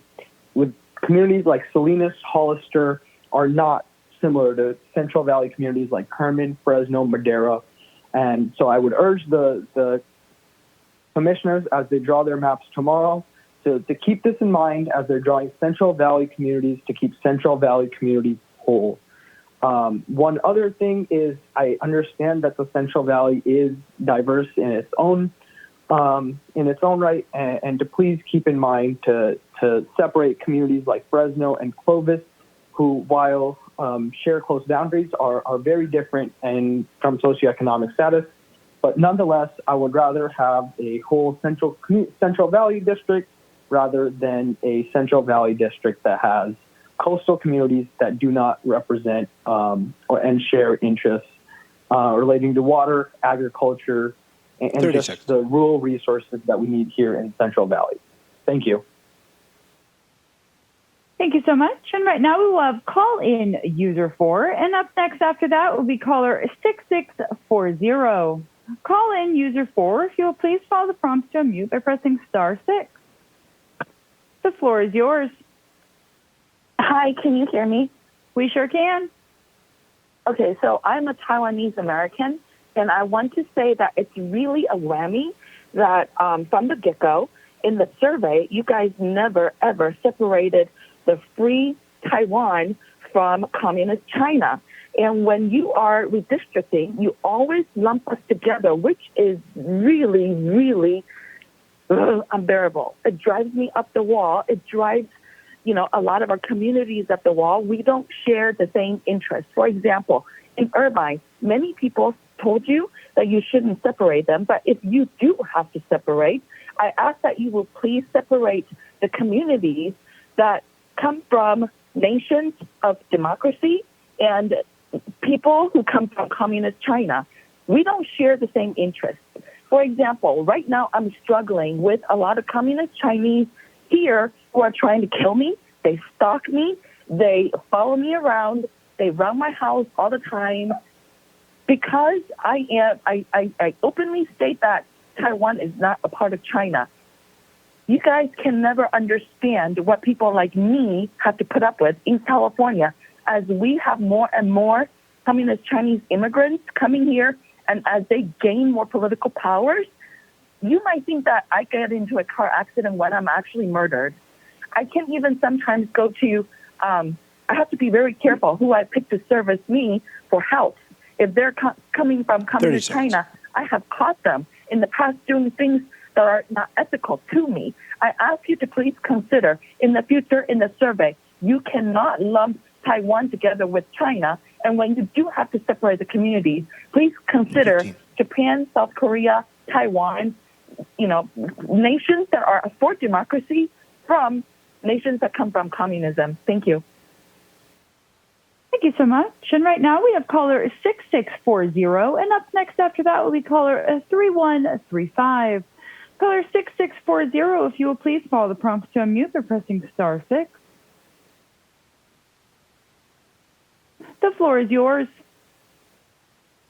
with communities like Salinas, Hollister, are not similar to Central Valley communities like Herman, Fresno, Madera. And so I would urge the commissioners as they draw their maps tomorrow to keep this in mind as they're drawing Central Valley communities, to keep Central Valley communities whole. One other thing is I understand that the Central Valley is diverse in its own right, and to please keep in mind to separate communities like Fresno and Clovis, who, while share close boundaries, are very different and from socioeconomic status. But nonetheless, I would rather have a whole Central Valley district rather than a Central Valley district that has coastal communities that do not represent and share interests relating to water, agriculture, and just the rural resources that we need here in Central Valley. Thank you. Thank you so much. And right now we will have call-in user 4. And up next after that will be caller 6640. Call-in user 4, if you will please follow the prompts to unmute by pressing *6. The floor is yours. Hi, can you hear me? We sure can. Okay, so I'm a Taiwanese American, and I want to say that it's really a whammy that from the get-go, in the survey, you guys never, ever separated the free Taiwan from communist China. And when you are redistricting, you always lump us together, which is really, really unbearable. It drives me up the wall. It drives, a lot of our communities up the wall. We don't share the same interests. For example, in Irvine, many people told you that you shouldn't separate them, but if you do have to separate, I ask that you will please separate the communities that come from nations of democracy and people who come from communist China. We don't share the same interests. For example, right now I'm struggling with a lot of communist Chinese here who are trying to kill me. They stalk me. They follow me around. They run my house all the time. Because I openly state that Taiwan is not a part of China. You guys can never understand what people like me have to put up with in California as we have more and more communist Chinese immigrants coming here, and as they gain more political powers. You might think that I get into a car accident when I'm actually murdered. I can even sometimes go to, I have to be very careful who I pick to service me for health. If they're coming from communist China, I have caught them in the past doing things that are not ethical to me. I ask you to please consider in the future in the survey, you cannot lump Taiwan together with China. And when you do have to separate the communities, please consider Japan, South Korea, Taiwan, nations that are for democracy from nations that come from communism. Thank you. Thank you so much. And right now we have caller 6640. And up next after that will be caller 3135. Caller 6640, if you will please follow the prompts to unmute by pressing *6. The floor is yours.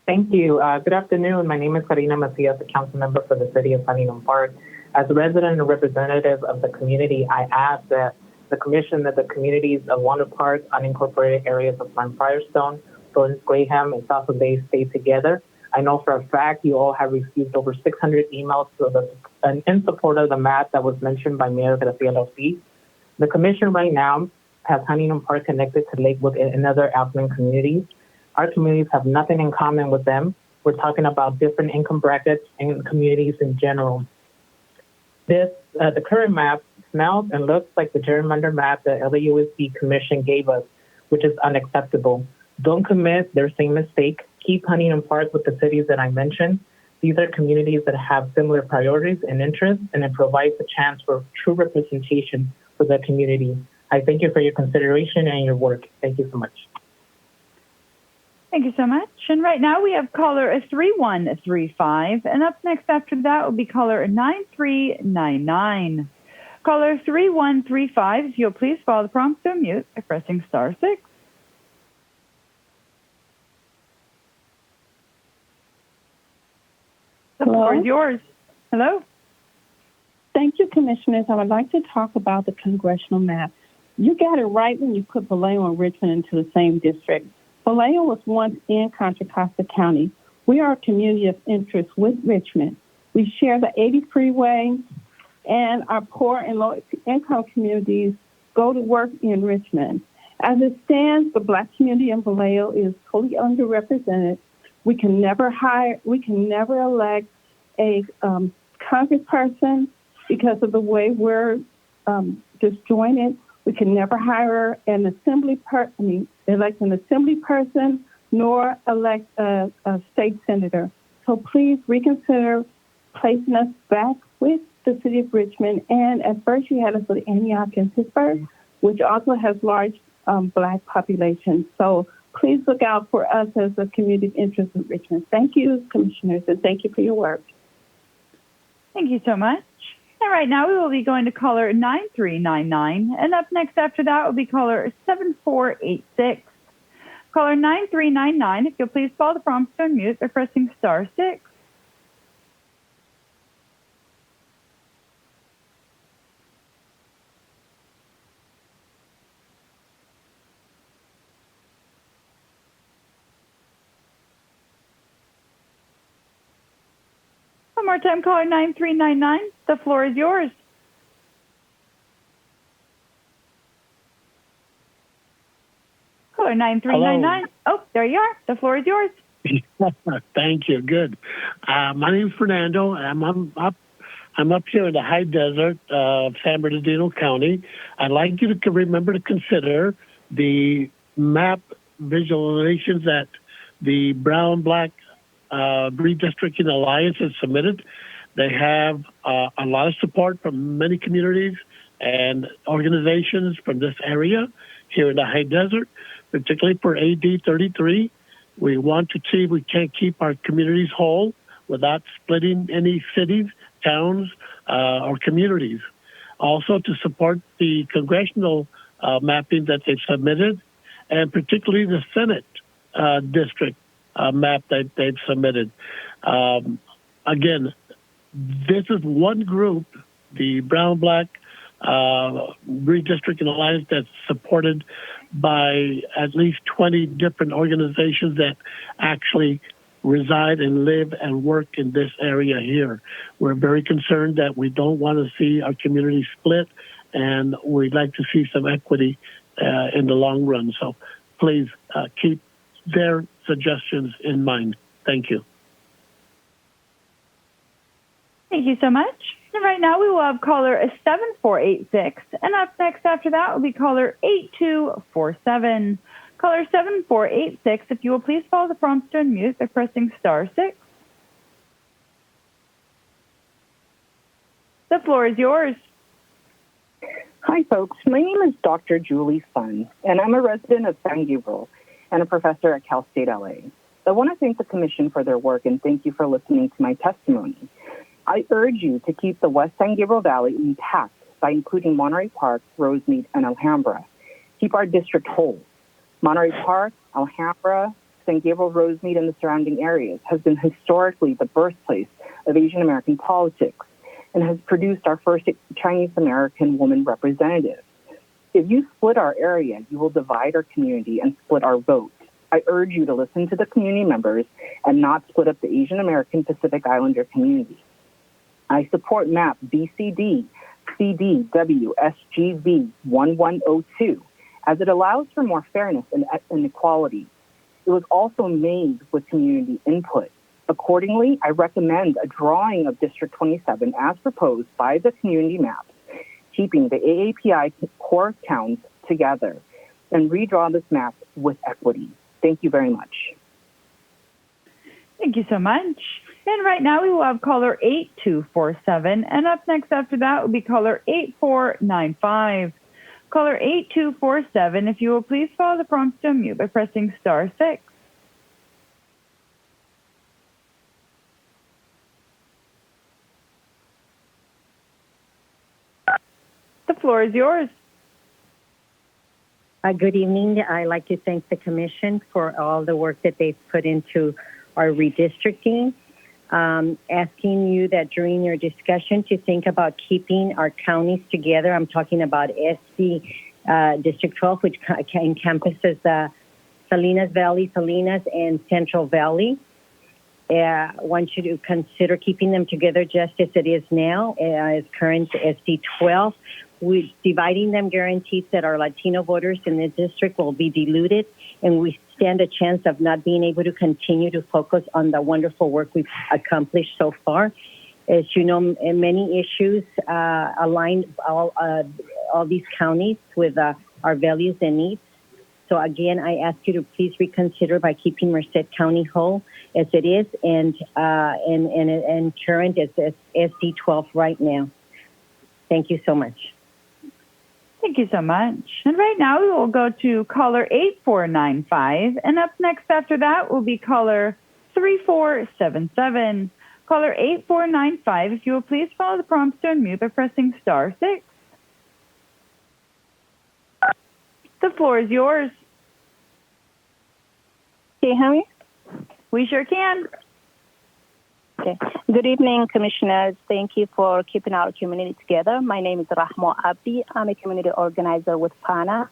Thank you. Good afternoon. My name is Karina Macias, a council member for the city of Huntington Park. As a resident and representative of the community, I ask that the commission that the communities of Walnut Park, unincorporated areas of Mount Firestone, Florence Graham, and South of Bay stay together. I know for a fact you all have received over 600 emails in support of the map that was mentioned by Mayor Graciela Ortiz. The commission right now has Huntington Park connected to Lakewood and other affluent communities. Our communities have nothing in common with them. We're talking about different income brackets and communities in general. The current map smells and looks like the gerrymander map that LAUSD Commission gave us, which is unacceptable. Don't commit their same mistake. Keep Huntington Park with the cities that I mentioned. These are communities that have similar priorities and interests, and it provides a chance for true representation for the community. I thank you for your consideration and your work. Thank you so much. Thank you so much. And right now we have caller 3135. And up next after that will be caller 9399. Caller 3135, if you'll please follow the prompt to unmute by pressing *6. The floor is yours. Hello. Thank you, Commissioners. I would like to talk about the congressional map. You got it right when you put Vallejo and Richmond into the same district. Vallejo was once in Contra Costa County. We are a community of interest with Richmond. We share the 80 freeway, and our poor and low-income communities go to work in Richmond. As it stands, the Black community in Vallejo is totally underrepresented. We can never elect a congressperson because of the way we're disjointed. We can never hire an elect an assembly person, nor elect a state senator. So please reconsider placing us back with the city of Richmond. And at first you had us with Antioch and Pittsburgh, which also has large Black population. So please look out for us as a community of interest in Richmond. Thank you, commissioners, and thank you for your work. Thank you so much. And right now we will be going to caller 9399. And up next after that will be caller 7486. Caller 9399, if you'll please follow the prompt to unmute by pressing *6. One more time, caller 9399. The floor is yours. Caller 9399. Oh, there you are. The floor is yours. Thank you. Good. My name is Fernando. I'm up here in the high desert of San Bernardino County. I'd like you to remember to consider the map visualizations that the Brown-Black Redistricting Alliance has submitted. They have a lot of support from many communities and organizations from this area here in the high desert, particularly for AD 33. We want to see if we can't keep our communities whole without splitting any cities, towns, or communities. Also to support the congressional mapping that they've submitted, and particularly the Senate district map that they've submitted. Again, this is one group, the Brown-Black Redistricting Alliance, that's supported by at least 20 different organizations that actually reside and live and work in this area here. We're very concerned that we don't want to see our community split, and we'd like to see some equity in the long run. So please keep their suggestions in mind. Thank you. Thank you so much. And right now we will have caller 7486. And up next after that will be caller 8247. Caller 7486, if you will please follow the prompt to unmute by pressing *6. The floor is yours. Hi, folks. My name is Dr. Julie Sun, and I'm a resident of San Gabriel and a professor at Cal State LA. I want to thank the Commission for their work and thank you for listening to my testimony. I urge you to keep the West San Gabriel Valley intact by including Monterey Park, Rosemead, and Alhambra. Keep our district whole. Monterey Park, Alhambra, San Gabriel, Rosemead, and the surrounding areas has been historically the birthplace of Asian American politics and has produced our first Chinese American woman representative. If you split our area, you will divide our community and split our vote. I urge you to listen to the community members and not split up the Asian American Pacific Islander community. I support map BCD CDW SGV 1102 as it allows for more fairness and equality. It was also made with community input. Accordingly, I recommend a drawing of District 27 as proposed by the community maps, keeping the AAPI core towns together, and redraw this map with equity. Thank you very much. Thank you so much. And right now we will have caller 8247. And up next after that will be caller 8495. Caller 8247, if you will please follow the prompt to unmute by pressing *6. The floor is yours. Good evening. I'd like to thank the Commission for all the work that they've put into our redistricting. Asking you that during your discussion to think about keeping our counties together. I'm talking about SC District 12, which encompasses Salinas Valley, Salinas, and Central Valley. I want you to consider keeping them together just as it is now, as current SD 12. Dividing them guarantees that our Latino voters in the district will be diluted, and we stand a chance of not being able to continue to focus on the wonderful work we've accomplished so far. As you know, many issues align all these counties with our values and needs. So again, I ask you to please reconsider by keeping Merced County whole as it is and current as SD 12 right now. Thank you so much. Thank you so much. And right now we will go to caller 8495, and up next after that will be caller 3477. Caller 8495, if you will please follow the prompts to unmute by pressing *6. The floor is yours. Can you hear me? We sure can. Okay. Good evening, commissioners. Thank you for keeping our community together. My name is Rahmo Abdi. I'm a community organizer with PANA.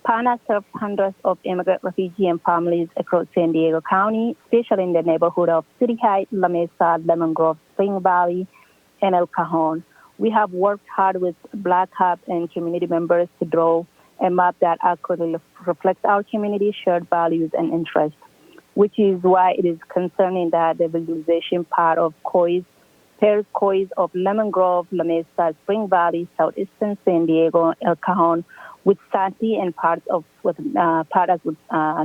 PANA serves hundreds of immigrant refugee and families across San Diego County, especially in the neighborhood of City Heights, La Mesa, Lemon Grove, Spring Valley, and El Cajon. We have worked hard with Black Hub and community members to draw a map that accurately reflects our community's shared values and interests, which is why it is concerning that the visualization part of pairs COIs of Lemon Grove, La Mesa, Spring Valley, Southeastern San Diego, El Cajon, with Santee and parts with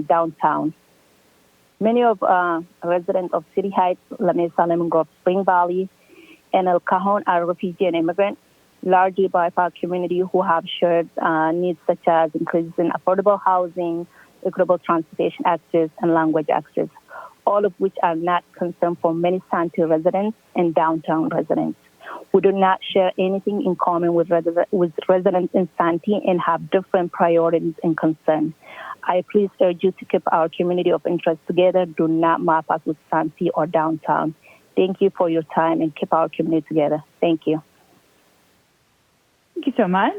downtown. Many of residents of City Heights, La Mesa, Lemon Grove, Spring Valley, and El Cajon are refugee and immigrants, largely by our community who have shared needs such as increases in affordable housing, equitable transportation access, and language access, all of which are not concerned for many Santee residents and downtown residents. We do not share anything in common with residents in Santee and have different priorities and concerns. I please urge you to keep our community of interest together. Do not map us with Santee or downtown. Thank you for your time and keep our community together. Thank you. Thank you so much.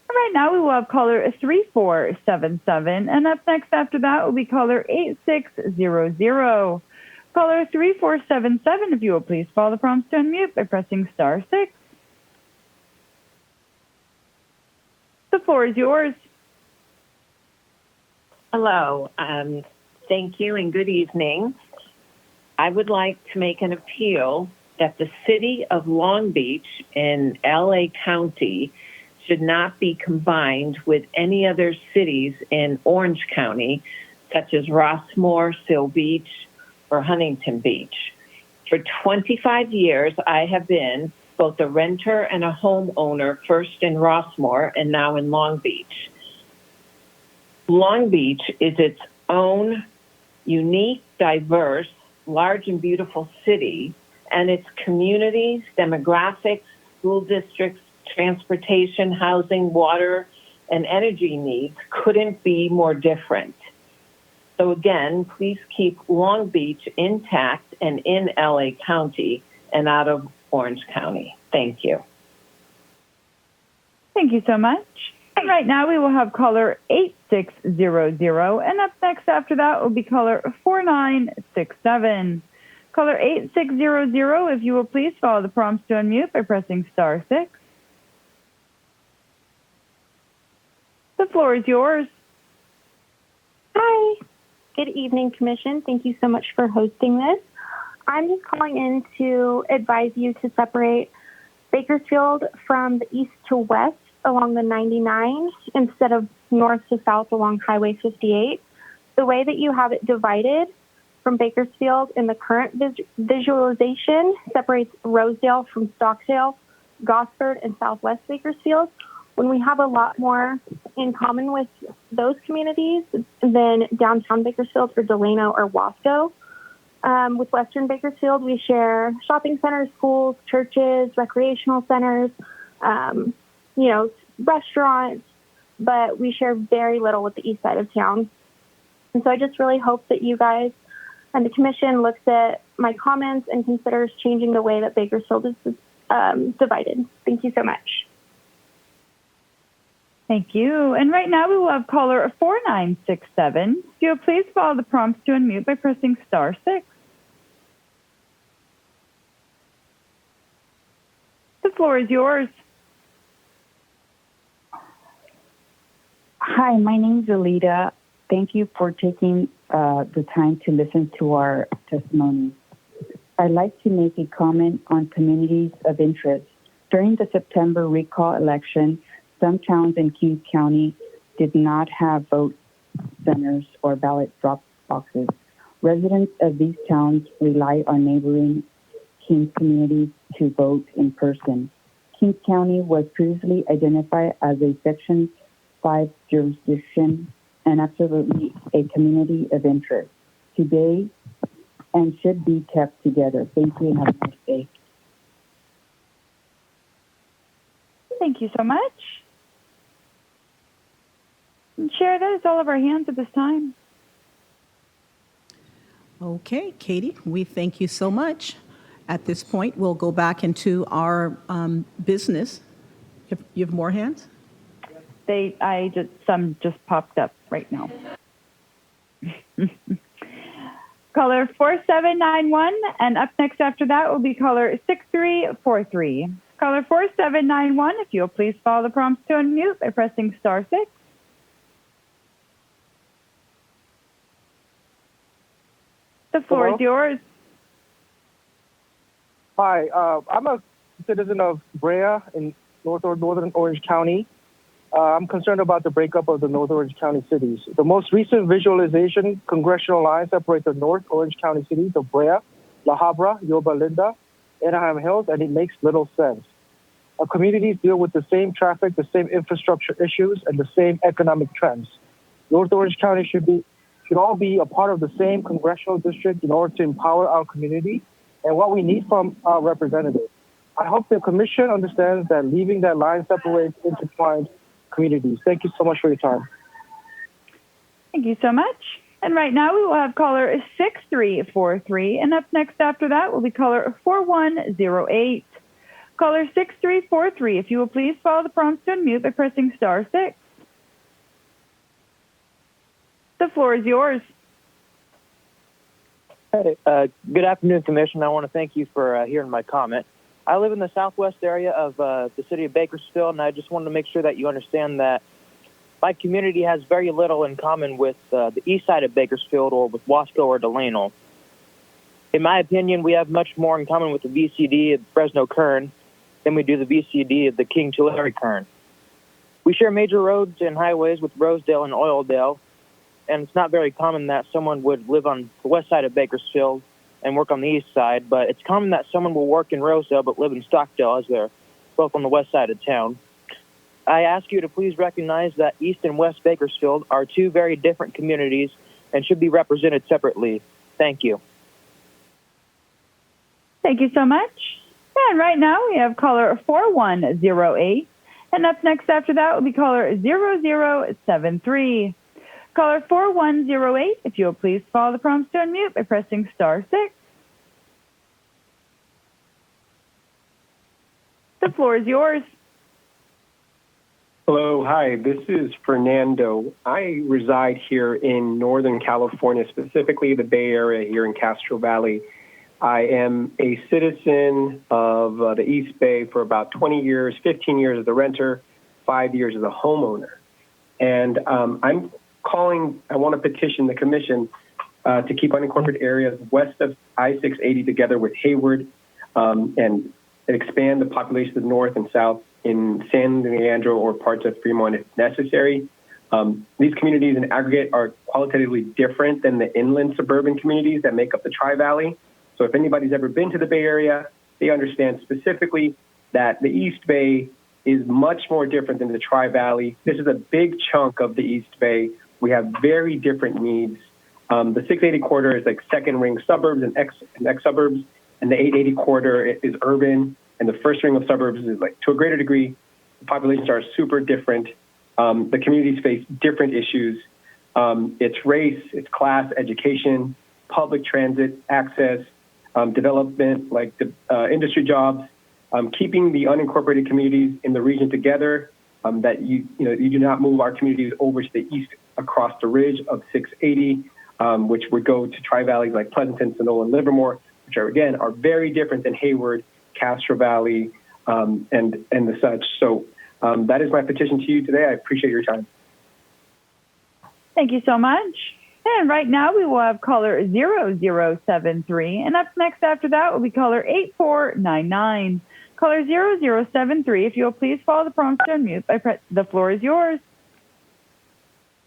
Right now we will have caller 3477, and up next after that will be caller 8600. Caller 3477, if you will please follow the prompts to unmute by pressing *6. The floor is yours. Hello. Thank you and good evening. I would like to make an appeal that the city of Long Beach in LA County should not be combined with any other cities in Orange County, such as Rossmore, Seal Beach, or Huntington Beach. For 25 years, I have been both a renter and a homeowner, first in Rossmore and now in Long Beach. Long Beach is its own unique, diverse, large and beautiful city, and its communities, demographics, school districts, transportation, housing, water, and energy needs couldn't be more different. So again, please keep Long Beach intact and in LA County and out of Orange County. Thank you. Thank you so much. And right now we will have caller 8600, and up next after that will be caller 4967. Caller 8600, if you will please follow the prompts to unmute by pressing *6. The floor is yours. Hi. Good evening, Commission. Thank you so much for hosting this. I'm just calling in to advise you to separate Bakersfield from the east to west along the 99 instead of north to south along Highway 58. The way that you have it divided from Bakersfield in the current visualization separates Rosedale from Stockdale, Gosford, and Southwest Bakersfield. When we have a lot more in common with those communities than downtown Bakersfield or Delano or Wasco. With Western Bakersfield, we share shopping centers, schools, churches, recreational centers, restaurants, but we share very little with the east side of town. And so I just really hope that you guys and the commission looks at my comments and considers changing the way that Bakersfield is divided. Thank you so much. Thank you. And right now we will have caller 4967. If you'll please follow the prompts to unmute by pressing *6. The floor is yours. Hi, my name is Alita. Thank you for taking the time to listen to our testimony. I'd like to make a comment on communities of interest. During the September recall election, some towns in Kings County did not have vote centers or ballot drop boxes. Residents of these towns rely on neighboring Kings communities to vote in person. Kings County was previously identified as a Section 5 jurisdiction and absolutely a community of interest today and should be kept together. Thank you and have a nice day. Thank you so much. And Chair, that is all of our hands at this time. Okay, Katie, we thank you so much. At this point, we'll go back into our business. You have more hands? Some just popped up right now. Caller 4791, and up next after that will be caller 6343. Caller 4791, if you'll please follow the prompts to unmute by pressing *6. The floor is yours. Hi, I'm a citizen of Brea in Northern Orange County. I'm concerned about the breakup of the North Orange County cities. The most recent visualization congressional line separates the North Orange County cities of Brea, La Habra, Yorba Linda, Anaheim Hills, and it makes little sense. Our communities deal with the same traffic, the same infrastructure issues, and the same economic trends. North Orange County should all be a part of the same congressional district in order to empower our community and what we need from our representatives. I hope the commission understands that leaving that line separates intertwined communities. Thank you so much for your time. Thank you so much. And right now we will have caller 6343, and up next after that will be caller 4108. Caller 6343, if you will please follow the prompts to unmute by pressing *6. The floor is yours. Hey, good afternoon, Commission. I want to thank you for hearing my comment. I live in the southwest area of the city of Bakersfield, and I just wanted to make sure that you understand that my community has very little in common with the east side of Bakersfield or with Wasco or Delano. In my opinion, we have much more in common with the VCD of Fresno Kern than we do the VCD of the King Tulare Kern. We share major roads and highways with Rosedale and Oildale, and it's not very common that someone would live on the west side of Bakersfield and work on the east side, but it's common that someone will work in Rosedale but live in Stockdale, as they're both on the west side of town. I ask you to please recognize that East and West Bakersfield are two very different communities and should be represented separately. Thank you. Thank you so much. And right now we have caller 4108, and up next after that will be caller 0073. Caller 4108, if you will please follow the prompts to unmute by pressing *6. The floor is yours. Hello, hi, this is Fernando. I reside here in Northern California, specifically the Bay Area here in Castro Valley. I am a citizen of the East Bay for about 20 years, 15 years as a renter, 5 years as a homeowner. And I'm calling, I want to petition the commission to keep unincorporated areas west of I-680 together with Hayward and expand the population of the north and south in San Leandro or parts of Fremont if necessary. These communities in aggregate are qualitatively different than the inland suburban communities that make up the Tri-Valley. So if anybody's ever been to the Bay Area, they understand specifically that the East Bay is much more different than the Tri-Valley. This is a big chunk of the East Bay. We have very different needs. The 680 corridor is like second ring suburbs and ex-suburbs, and the 880 corridor is urban, and the first ring of suburbs is like, to a greater degree, the populations are super different. The communities face different issues. It's race, it's class, education, public transit, access, development, like the industry jobs, keeping the unincorporated communities in the region together that you do not move our communities over to the east across the ridge of 680, which would go to tri-valleys like Pleasanton, Sonoma, and Livermore, which are very different than Hayward, Castro Valley, and the such. So that is my petition to you today. I appreciate your time. Thank you so much. And right now we will have caller 0073. And up next after that will be caller 8499. Caller 0073, if you will please follow the prompt to unmute. The floor is yours.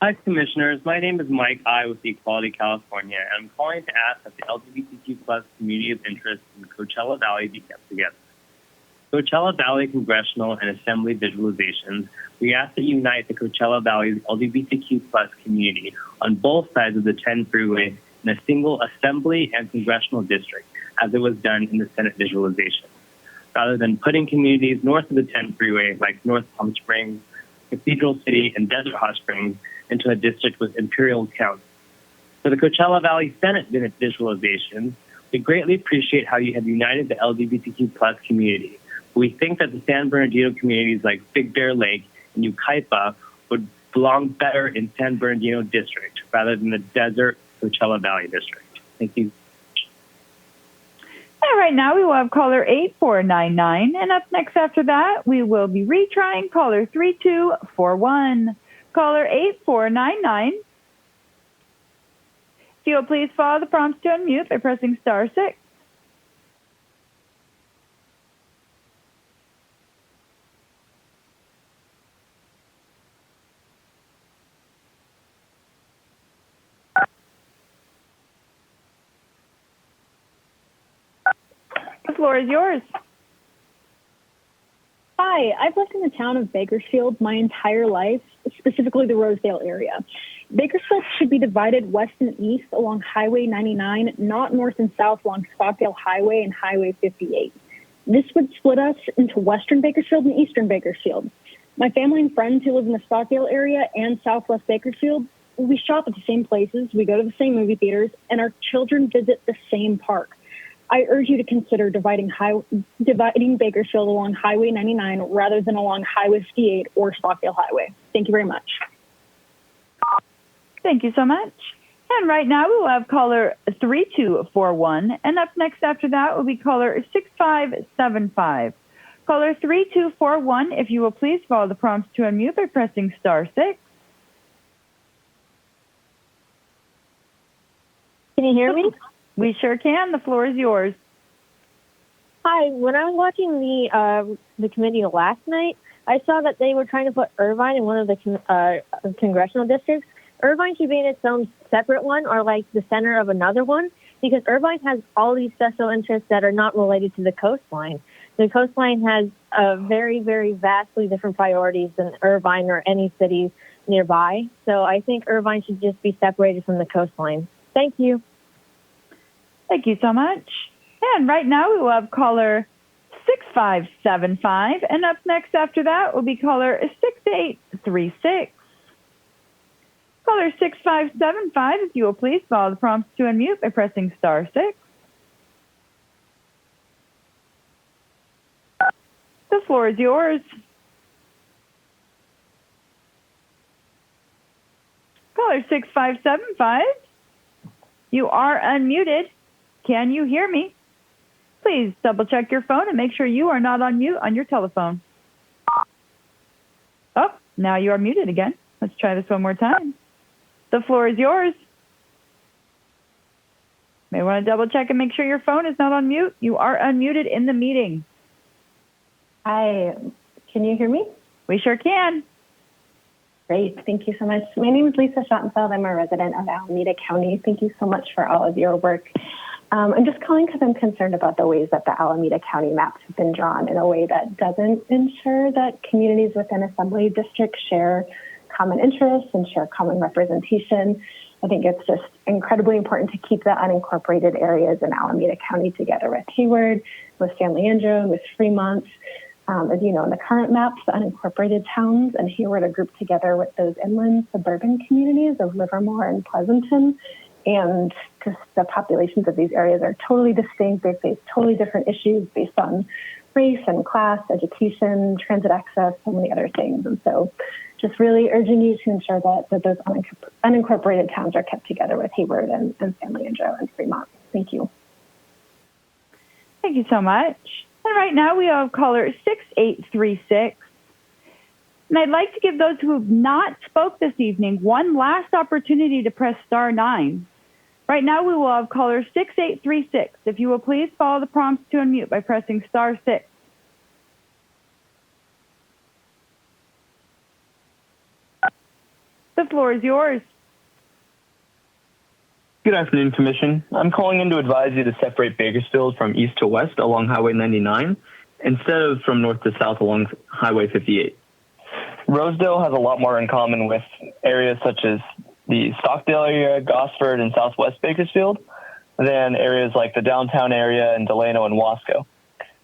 Hi, Commissioners. My name is Mike I with Equality California, and I'm calling to ask that the LGBTQ plus community of interest in the Coachella Valley be kept together. Coachella Valley Congressional and Assembly Visualizations, we ask that you unite the Coachella Valley's LGBTQ plus community on both sides of the 10 freeway in a single Assembly and Congressional district, as it was done in the Senate Visualization, rather than putting communities north of the 10 freeway like North Palm Springs, Cathedral City, and Desert Hot Springs into a district with Imperial County. For the Coachella Valley Senate Visualization, we greatly appreciate how you have united the LGBTQ plus community. We think that the San Bernardino communities like Big Bear Lake and Yucaipa would belong better in San Bernardino district rather than the Desert Coachella Valley district. Thank you. And right now we will have caller 8499. And up next after that, we will be retrying caller 3241. Caller 8499. If you will please follow the prompts to unmute by pressing star 6. The floor is yours. Hi, I've lived in the town of Bakersfield my entire life, specifically the Rosedale area. Bakersfield should be divided west and east along Highway 99, not north and south along Stockdale Highway and Highway 58. This would split us into western Bakersfield and eastern Bakersfield. My family and friends who live in the Stockdale area and southwest Bakersfield, we shop at the same places, we go to the same movie theaters, and our children visit the same park. I urge you to consider dividing Bakersfield along Highway 99 rather than along Highway 58 or Stockdale Highway. Thank you very much. Thank you so much. And right now we will have caller 3241. And up next after that will be caller 6575. Caller 3241, if you will please follow the prompts to unmute by pressing star 6. Can you hear me? We sure can. The floor is yours. Hi. When I was watching the committee last night, I saw that they were trying to put Irvine in one of the congressional districts. Irvine should be in its own separate one or like the center of another one because Irvine has all these special interests that are not related to the coastline. The coastline has very, very vastly different priorities than Irvine or any city nearby. So I think Irvine should just be separated from the coastline. Thank you. Thank you so much. And right now we will have caller 6575. And up next after that will be caller 6836. Caller 6575, if you will please follow the prompts to unmute by pressing star 6. The floor is yours. Caller 6575, you are unmuted. Can you hear me? Please double check your phone and make sure you are not on mute on your telephone. Oh, now you are muted again. Let's try this one more time. The floor is yours. May want to double check and make sure your phone is not on mute. You are unmuted in the meeting. Hi, can you hear me? We sure can. Great, thank you so much. My name is Lisa Schottenfeld. I'm a resident of Alameda County. Thank you so much for all of your work. I'm just calling because I'm concerned about the ways that the Alameda County maps have been drawn in a way that doesn't ensure that communities within assembly districts share common interests and share common representation. I think it's just incredibly important to keep the unincorporated areas in Alameda County together with Hayward, with San Leandro, with Fremont. As you know, in the current maps, the unincorporated towns and Hayward are grouped together with those inland suburban communities of Livermore and Pleasanton. And just the populations of these areas are totally distinct. They face totally different issues based on race and class, education, transit access, so many other things. And so just really urging you to ensure that those unincorporated towns are kept together with Hayward and San Leandro and Fremont. Thank you. Thank you so much. And right now we have caller 6836. And I'd like to give those who have not spoke this evening one last opportunity to press star 9. Right now we will have caller 6836. If you will please follow the prompts to unmute by pressing star 6. The floor is yours. Good afternoon, Commission. I'm calling in to advise you to separate Bakersfield from east to west along Highway 99 instead of from north to south along Highway 58. Rosedale has a lot more in common with areas such as the Stockdale area, Gosford, and southwest Bakersfield than areas like the downtown area and Delano and Wasco.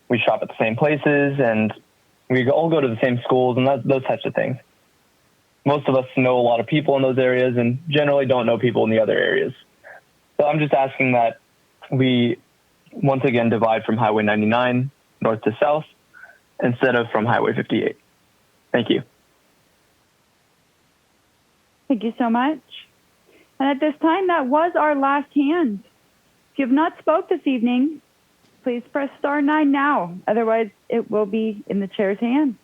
We shop at the same places and we all go to the same schools and those types of things. Most of us know a lot of people in those areas and generally don't know people in the other areas. So I'm just asking that we once again divide from Highway 99 north to south instead of from Highway 58. Thank you. Thank you so much. And at this time, that was our last hand. If you have not spoke this evening, please press star 9 now. Otherwise, it will be in the chair's hand.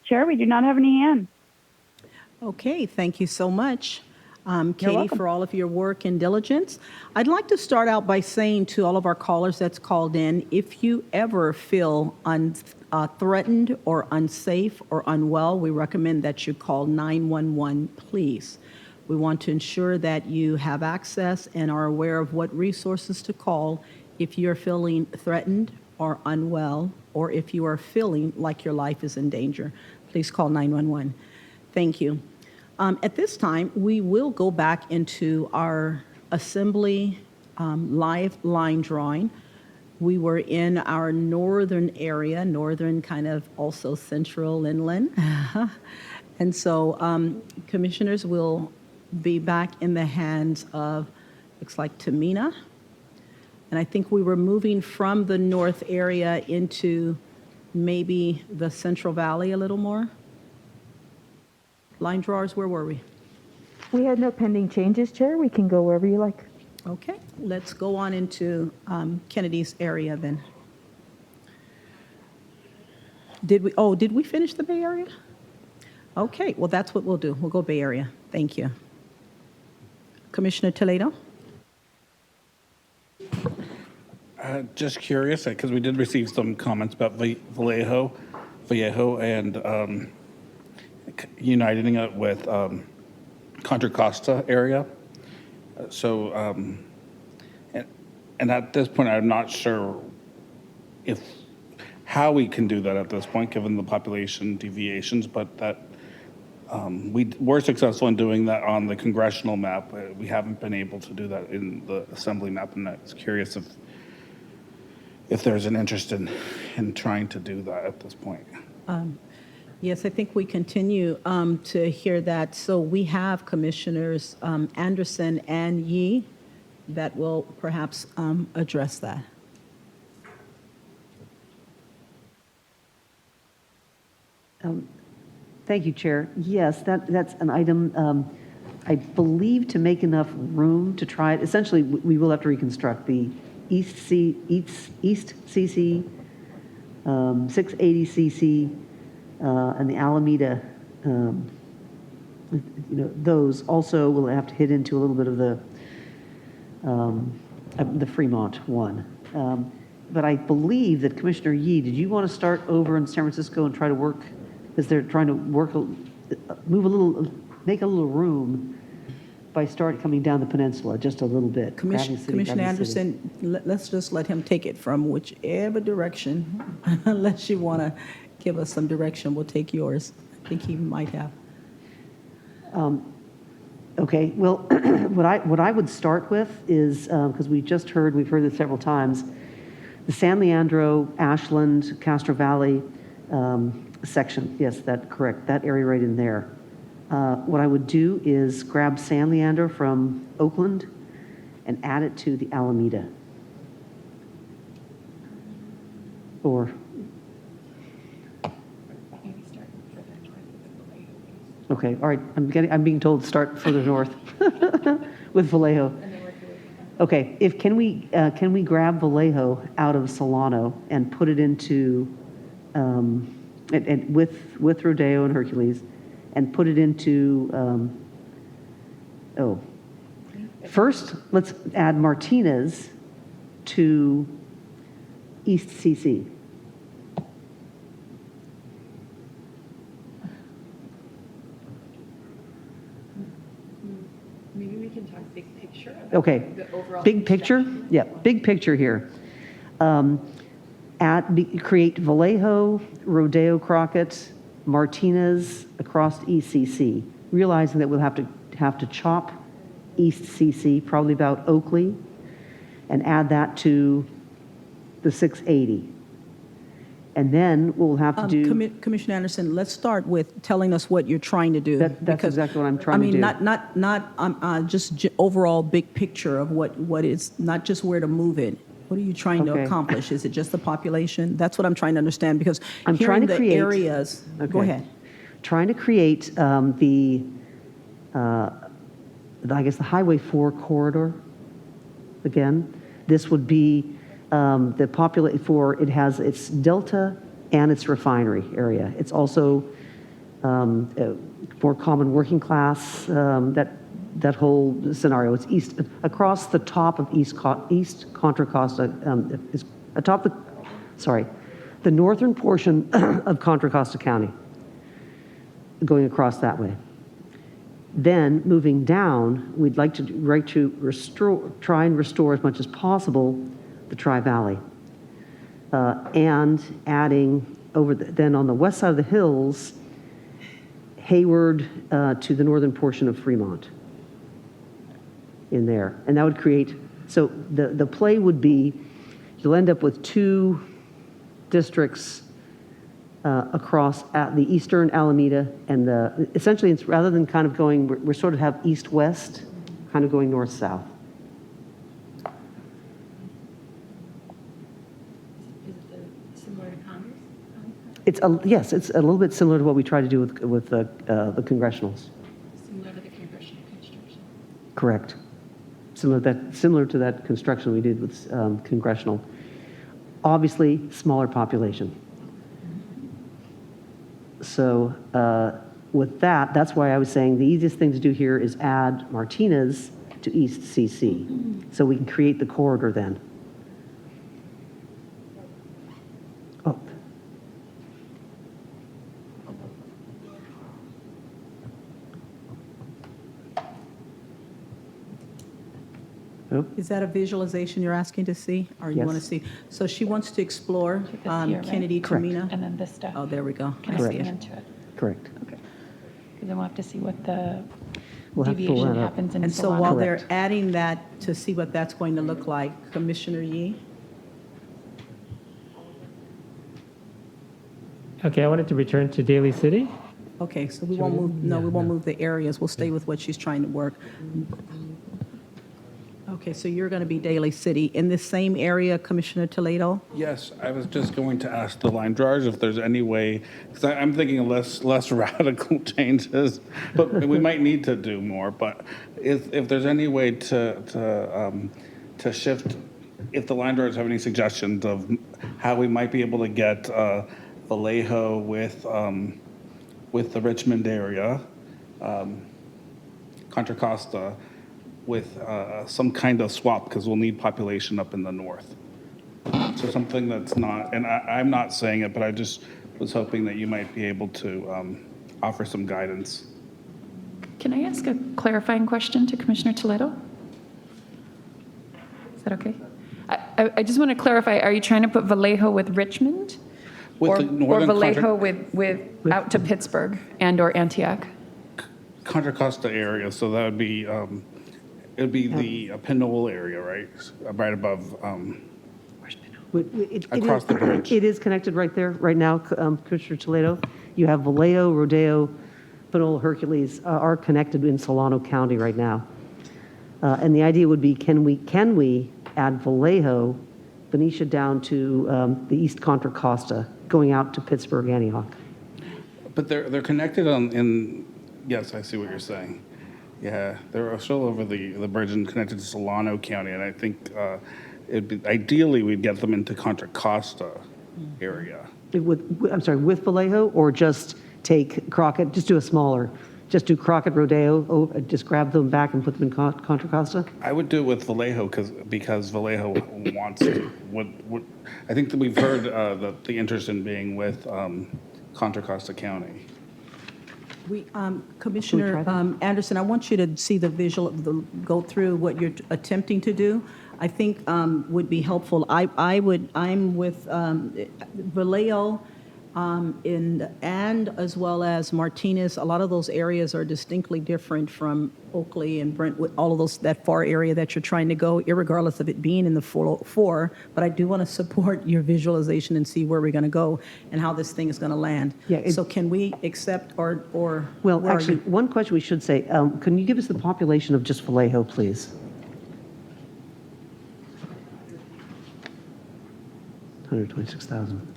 Chair, we do not have any hands. Okay, thank you so much, Katie, for all of your work and diligence. I'd like to start out by saying to all of our callers that's called in, if you ever feel threatened or unsafe or unwell, we recommend that you call 911, please. We want to ensure that you have access and are aware of what resources to call if you're feeling threatened or unwell, or if you are feeling like your life is in danger. Please call 911. Thank you. At this time, we will go back into our assembly live line drawing. We were in our northern area, northern kind of also central inland. And so commissioners will be back in the hands of, looks like Tamina. And I think we were moving from the north area into maybe the Central Valley a little more. Line drawers, where were we? We had no pending changes, Chair. We can go wherever you like. Okay, let's go on into Kennedy's area then. Did we finish the Bay Area? Okay, well, that's what we'll do. We'll go Bay Area. Thank you. Commissioner Toledo? Just curious, because we did receive some comments about Vallejo and uniting it with Contra Costa area. So, and at this point, I'm not sure how we can do that at this point, given the population deviations, but that we were successful in doing that on the congressional map. We haven't been able to do that in the assembly map, and I was curious if there's an interest in trying to do that at this point. Yes, I think we continue to hear that. So we have Commissioners Anderson and Yee that will perhaps address that. Thank you, Chair. Yes, that's an item, I believe, to make enough room to try it. Essentially, we will have to reconstruct the East CC, 680cc, and the Alameda, those also will have to hit into a little bit of the Fremont one. But I believe that Commissioner Yee, did you want to start over in San Francisco and try to work, because they're trying to make a little room by coming down the peninsula just a little bit. Commissioner Anderson, let's just let him take it from whichever direction, unless you want to give us some direction, we'll take yours. I think he might have. Okay, well, what I would start with is, because we've heard this several times, the San Leandro, Ashland, Castro Valley section. Yes, that's correct. That area right in there. What I would do is grab San Leandro from Oakland and add it to the Alameda. or? Okay, all right, I'm being told to start further north with Vallejo. Okay, can we grab Vallejo out of Solano and put it into, and with Rodeo and Hercules, and put it into, first, let's add Martinez to East CC. Maybe we can talk big picture. Okay, The overall big picture? Yeah, big picture here. Create Vallejo, Rodeo Crockett, Martinez across ECC, realizing that we'll have to chop East CC, probably about Oakley, and add that to the 680. And then we'll have to do... Commissioner Anderson, let's start with telling us what you're trying to do. That's exactly what I'm trying to do. Not just overall big picture of what is, not just where to move it. What are you trying to accomplish? Is it just the population? That's what I'm trying to understand, because I'm hearing trying to create areas. Okay. Go ahead. Trying to create I guess the Highway 4 corridor. Again, this would be the populate for, it has its delta and its refinery area. It's also more common working class, that whole scenario. It's east, across the top of East Contra Costa, is atop the northern portion of Contra Costa County, going across that way. Then moving down, we'd like to try and restore as much as possible the Tri-Valley, and adding then on the west side of the hills, Hayward to the northern portion of Fremont in there. And that would create, so the play would be, you'll end up with two districts across at the eastern Alameda and essentially it's rather than kind of going, we're sort of have east-west, kind of going north-south. Yes, it's a little bit similar to what we try to do with the congressionals. Similar to the congressional construction. Correct. Similar to that construction we did with congressional. Obviously, smaller population. So with that's why I was saying the easiest thing to do here is add Martinez to East CC, so we can create the corridor then. Is that a visualization you're asking to see, or you want to see? So she wants to explore Kennedy to Mena? And then Vista. Oh, there we go. Can I see into it? Correct. Okay. Because then we'll have to see what the We'll deviation happens in And so Solano. while they're adding that to see what that's going to look like, Commissioner Yee? Okay, I wanted to return to Daly City. Okay, so we won't move, we won't move the areas. We'll stay with what she's trying to work. Okay, so you're going to be Daly City. In this same area, Commissioner Toledo? Yes, I was just going to ask the line drawers if there's any way, because I'm thinking of less radical changes, but we might need to do more. But if there's any way to shift, if the line drawers have any suggestions of how we might be able to get Vallejo with the Richmond area, Contra Costa, with some kind of swap, because we'll need population up in the north. So something that's not, and I'm not saying it, but I just was hoping that you might be able to offer some guidance. Can I ask a clarifying question to Commissioner Toledo? Is that okay? I just want to clarify, are you trying to put Vallejo with Richmond? With the northern or Vallejo with out to Pittsburgh and or Antioch? Contra Costa area, so that would be, it would be the Pinole area, right? Right above, across the bridge. It is connected right there, right now, Commissioner Toledo. You have Vallejo, Rodeo, Pinole, Hercules are connected in Solano County right now. And the idea would be, can we add Vallejo Benicia down to the East Contra Costa, going out to Pittsburgh, Antioch. But they're connected yes, I see what you're saying. Yeah, they're still over the bridge and connected to Solano County, and I think ideally we'd get them into Contra Costa area. With Vallejo, or just take Crockett, just do a smaller, just do Crockett, Rodeo, just grab them back and put them in Contra Costa? I would do it with Vallejo because Vallejo wants to. I think that we've heard the interest in being with Contra Costa County. Commissioner Anderson, I want you to see the visual, go through what you're attempting to do. I think would be helpful. I'm with Vallejo and as well as Martinez. A lot of those areas are distinctly different from Oakley and Brentwood, all of those, that far area that you're trying to go, irregardless of it being in the 404. But I do want to support your visualization and see where we're going to go and how this thing is going to land. Yeah, so can we accept or well, actually, one question we should say, can you give us the population of just Vallejo, please? 126,000.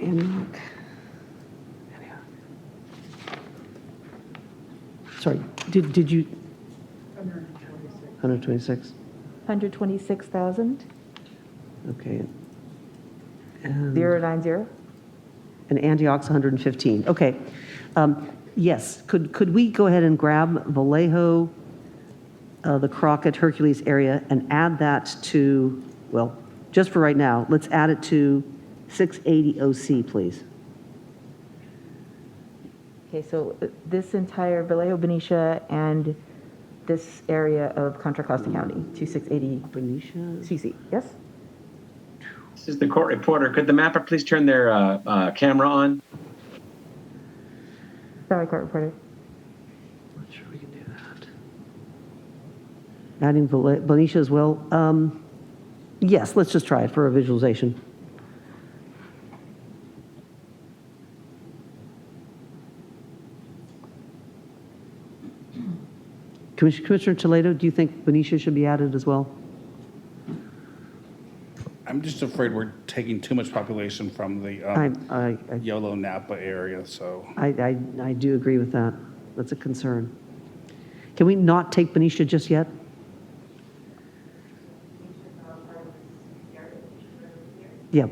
Antioch. Sorry, did you? 126. 126,000. Okay. 090. And Antioch's 115. Okay. Yes. Could we go ahead and grab Vallejo, the Crockett, Hercules area, and add that to, well, just for right now, let's add it to 680 OC, please. Okay, so this entire Vallejo, Benicia, and this area of Contra Costa County, 2680 Benicia, Cvsy, yes? This is the court reporter. Could the mapper please turn their camera on? Sorry, court reporter. Not sure we can do that. Adding Benicia as well. Yes, let's just try it for a visualization. Commissioner Toledo, do you think Benicia should be added as well? I'm just afraid we're taking too much population from the Yolo Napa area. So I do agree with that. That's a concern. Can we not take Benicia just yet? Yeah.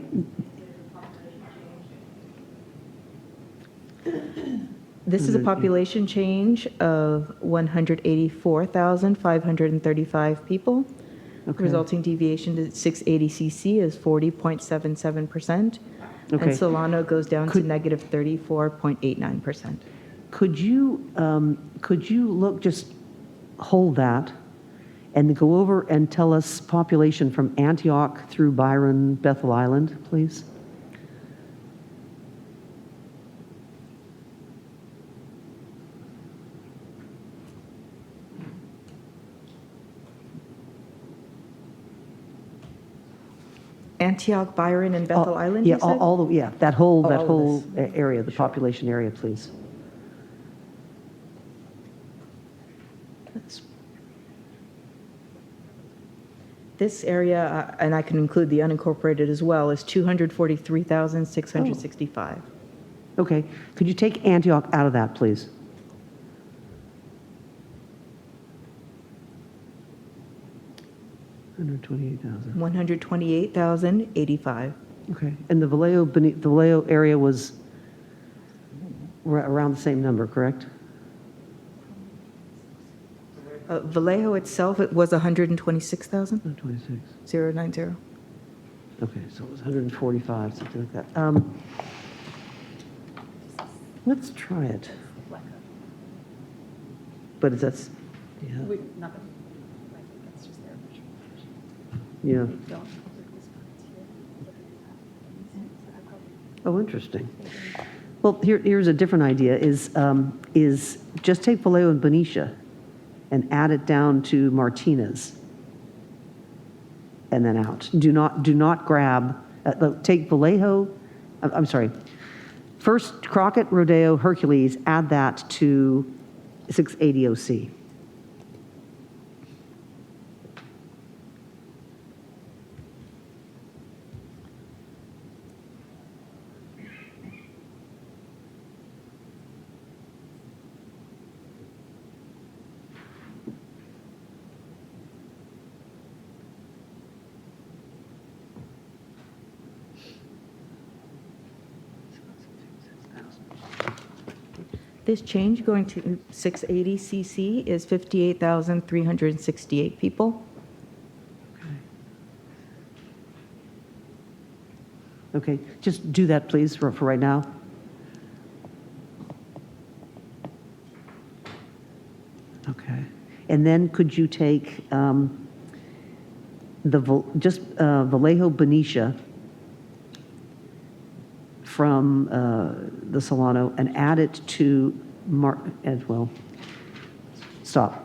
This is a population change of 184,535 people. Okay. Resulting deviation to 680 CC is 40.77%. Okay. And Solano goes down to negative 34.89%. Could you look, just hold that and go over and tell us population from Antioch through Byron, Bethel Island, please? Antioch, Byron, and Bethel Island. Yeah, that whole area, the population area, please. This area, and I can include the unincorporated as well, is 243,665. Okay, could you take Antioch out of that, please? $128,085. Okay, and the Vallejo area was around the same number, correct? Vallejo itself, it was 126,000. 126. 090. Okay, so it was 145, something like that. Let's try it. But that's, yeah. Yeah. Oh, interesting. Well, here's a different idea: is just take Vallejo and Benicia, and add it down to Martinez, and then out. Do not grab. Take Vallejo. I'm sorry. First, Crockett, Rodeo, Hercules. Add that to 680 OC. This change going to 680 cc is 58,368 people. Okay, just do that, please, for right now. Okay. And then could you take Vallejo Benicia from the Solano and add it to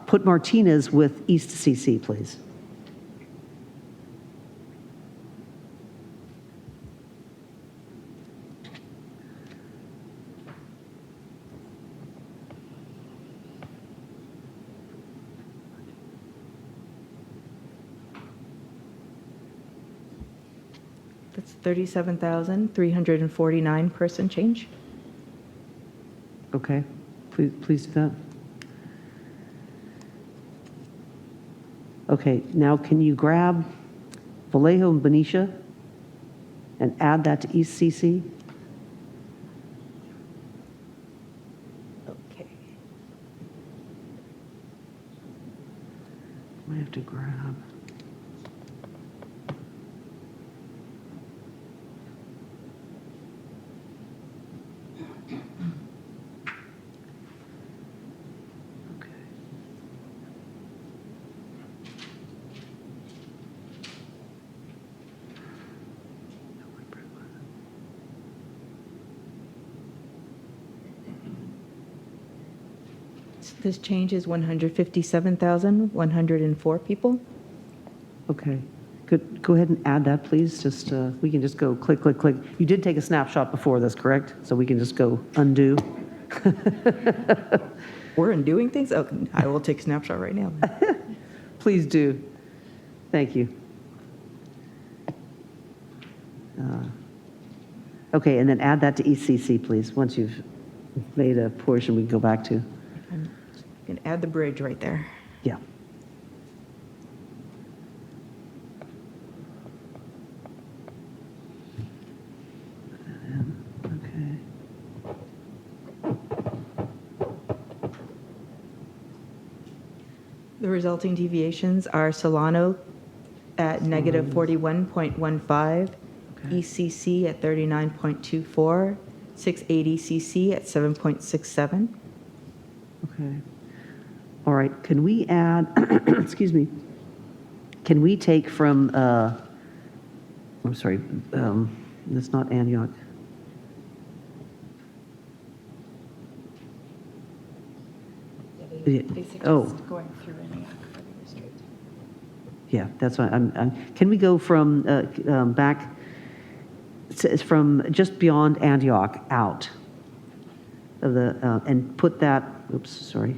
put Martinez with East CC, please. That's 37,349 person change. Okay, please do that. Okay, now can you grab Vallejo and Benicia and add that to East CC? Okay. I have to grab. This change is 157,104 people. Okay. Good. Go ahead and add that, please. Just we can just go click, click, click. You did take a snapshot before this, correct? So we can just go undo. We're undoing things? Oh, I will take a snapshot right now. Please do. Thank you. Okay, and then add that to ECC, please. Once you've made a portion, we can go back to. I'm going to add the bridge right there. Yeah. Okay. The resulting deviations are Solano at negative 41.15, ECC at 39.24, 680 CC at 7.67. Okay. All right. Can we add, excuse me, can we take from, I'm sorry, that's not Antioch. Oh. Going through Antioch for the district. Yeah, that's why can we go from back from just beyond Antioch out of the and put that? Oops, sorry.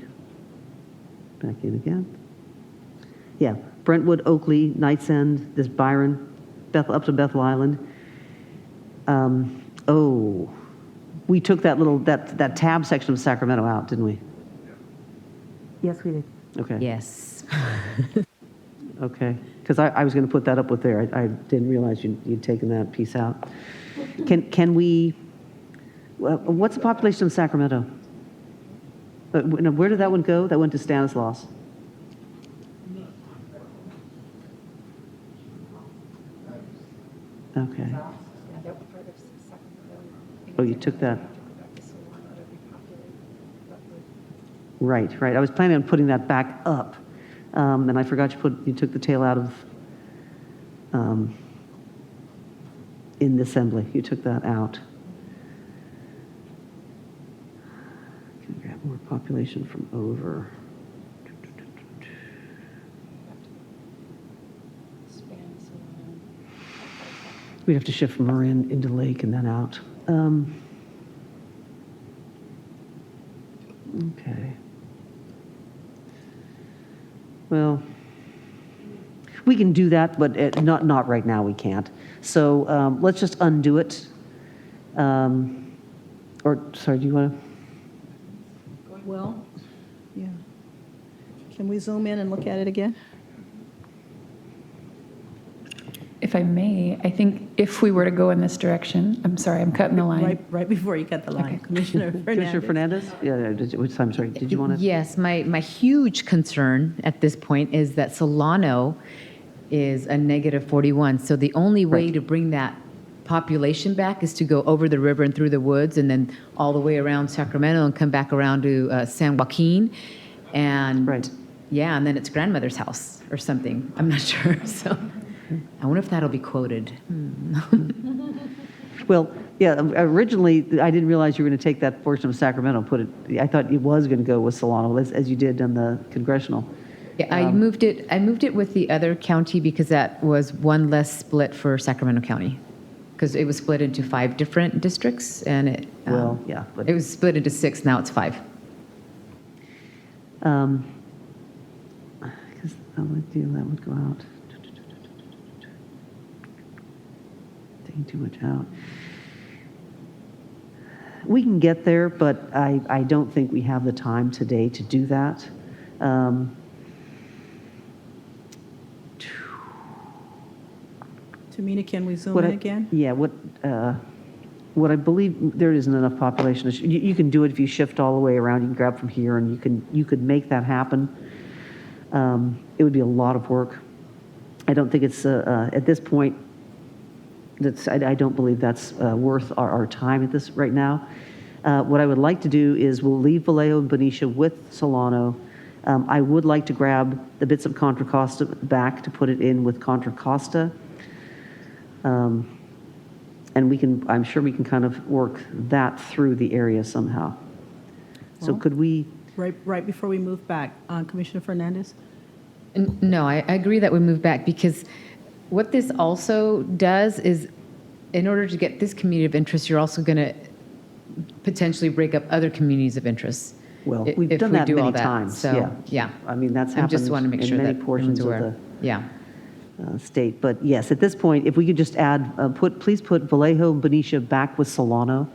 Back in again. Yeah, Brentwood, Oakley, Knights End, this Byron, up to Bethel Island. Oh, we took that little that tab section of Sacramento out, didn't we? Yes, we did. Okay. Yes. Okay, because I was going to put that up with there. I didn't realize you'd taken that piece out. Can we? What's the population of Sacramento? Where did that one go? That went to Stanislaus. Okay. Oh, you took that. Right. I was planning on putting that back up, and I forgot you took the tail out of in the assembly. You took that out. Can we grab more population from over? We'd have to shift from Marin into Lake and then out. Okay. Well, we can do that, but not right now. We can't. So let's just undo it. Or sorry, do you want to? Well, yeah. Can we zoom in and look at it again? if I may, I think if we were to go in this direction, I'm sorry, I'm cutting the line. Right before you cut the line. Okay. Commissioner Commissioner Fernandez. Fernandez? Yeah, I'm sorry, did you want to? Yes, my huge concern at this point is that Solano is a negative 41. So the only way to bring that population back is to go over the river and through the woods and then all the way around Sacramento and come back around to San Joaquin. And yeah, and then it's grandmother's house or something. I'm not sure. So I wonder if that'll be quoted. Well, yeah, originally, I didn't realize you were going to take that portion of Sacramento and put it, I thought it was going to go with Solano, as you did on the congressional. Yeah, I moved it with the other county because that was one less split for Sacramento County. Because it was split into 5 different districts, and it it was split into 6. Now it's 5. Because that would go out. Taking too much out. We can get there, but I don't think we have the time today to do that. Tamina, can we zoom in again? Yeah, what I believe, there isn't enough population. You can do it if you shift all the way around. You can grab from here, and you could make that happen. It would be a lot of work. I don't think it's, at this point, I don't believe that's worth our time at this right now. What I would like to do is we'll leave Vallejo and Benicia with Solano. I would like to grab the bits of Contra Costa back to put it in with Contra Costa. And I'm sure we can kind of work that through the area somehow. So could we? Right before we move back, Commissioner Fernandez? No, I agree that we move back because what this also does is in order to get this community of interest, you're also going to potentially break up other communities of interest. Well, we've done that many times. So, yeah. I mean, that's happened I just want to make sure in many that portions of aware. the state. But yes, at this point, if we could just add, please put Vallejo and Benicia back with Solano.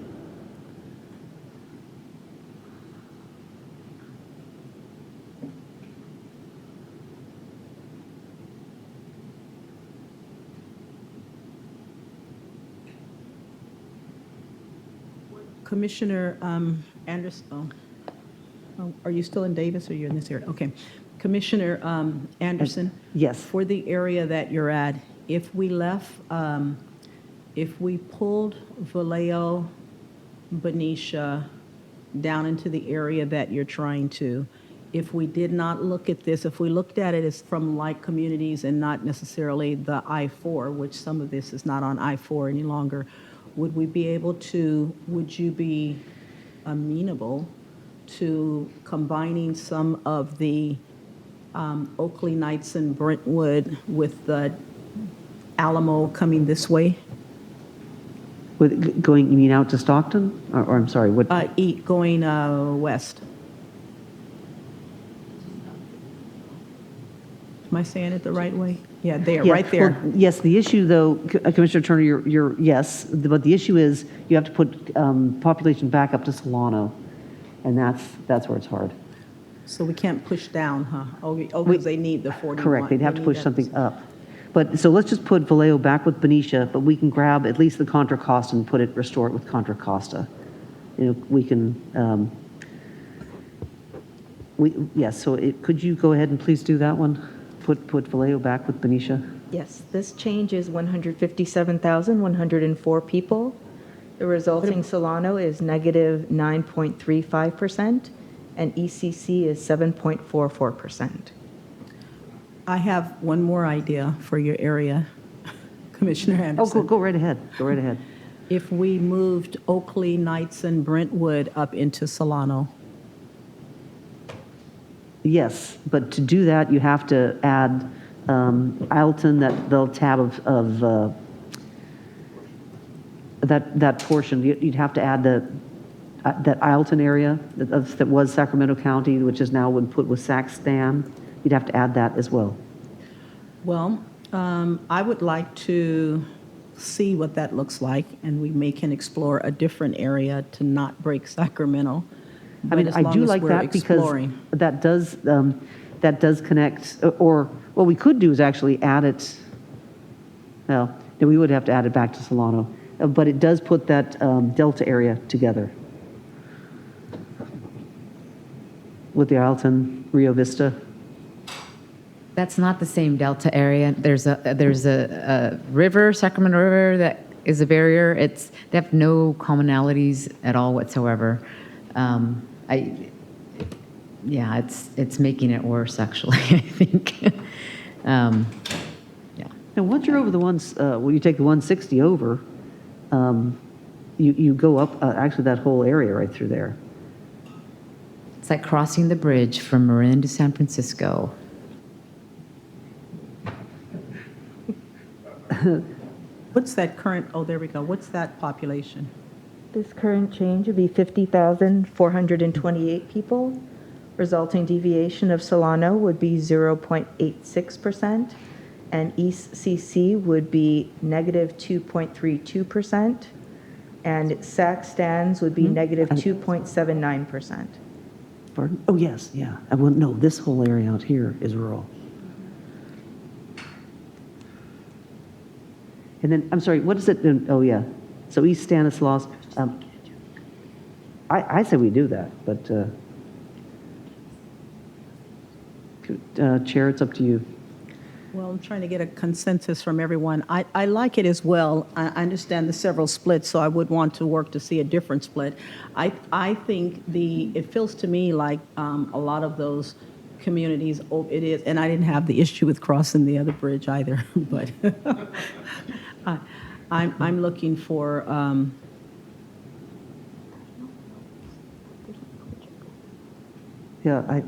Commissioner Anderson, are you still in Davis or you're in this area? Okay. Commissioner Anderson? Yes. For the area that you're at, if we left, if we pulled Vallejo, Benicia down into the area that you're trying to, if we did not look at this, if we looked at it as from like communities and not necessarily the I-4, which some of this is not on I-4 any longer, would we be able to, would you be amenable to combining some of the Oakley Knights and Brentwood with the Alamo coming this way? With going, you mean out to Stockton? Or I'm sorry, what? Going west. Am I saying it the right way? Yeah, there, right there. Well, yes, the issue though, Commissioner Turner, you're yes, but the issue is you have to put population back up to Solano, and that's where it's hard. So we can't push down, huh? Oh, because they need the 41. Correct, they'd have to push something up. But so let's just put Vallejo back with Benicia, but we can grab at least the Contra Costa and restore it with Contra Costa. You know, we can. Yes. So could you go ahead and please do that one? Put Vallejo back with Benicia. Yes, this change is 157,104 people. The resulting Solano is negative 9.35%, and ECC is 7.44%. I have one more idea for your area, Commissioner Anderson. Oh, go right ahead. Go right ahead. If we moved Oakley, Knights, and Brentwood up into Solano. Yes, but to do that, you have to add Ileton, the tab of that portion. You'd have to add that Ileton area that was Sacramento County, which is now been put with Sac-Stan. You'd have to add that as well. Well, I would like to see what that looks like, and we can explore a different area to not break Sacramento. I mean, I do like that because that does connect, or what we could do is actually add it. Well, then we would have to add it back to Solano. But it does put that Delta area together with the Alton, Rio Vista. That's not the same Delta area. There's a river, Sacramento River, that is a barrier. They have no commonalities at all whatsoever. Yeah, it's making it worse, actually, I think. Yeah. Now, once you're over the ones, when you take the 160 over, you go up actually that whole area right through there. It's like crossing the bridge from Marin to San Francisco. What's that current, oh, there we go. What's that population? This current change would be 50,428 people. Resulting deviation of Solano would be 0.86%, and East CC would be negative 2.32%, and SAC stands would be negative 2.79%. Pardon? Oh, yes, yeah. No, this whole area out here is rural. And then, I'm sorry, what is it? Oh, yeah. So East Stanislaus. I say we do that, but Chair, it's up to you. Well, I'm trying to get a consensus from everyone. I like it as well. I understand the several splits, so I would want to work to see a different split. I think it feels to me like a lot of those communities, it is, and I didn't have the issue with crossing the other bridge either, but I'm looking for yeah,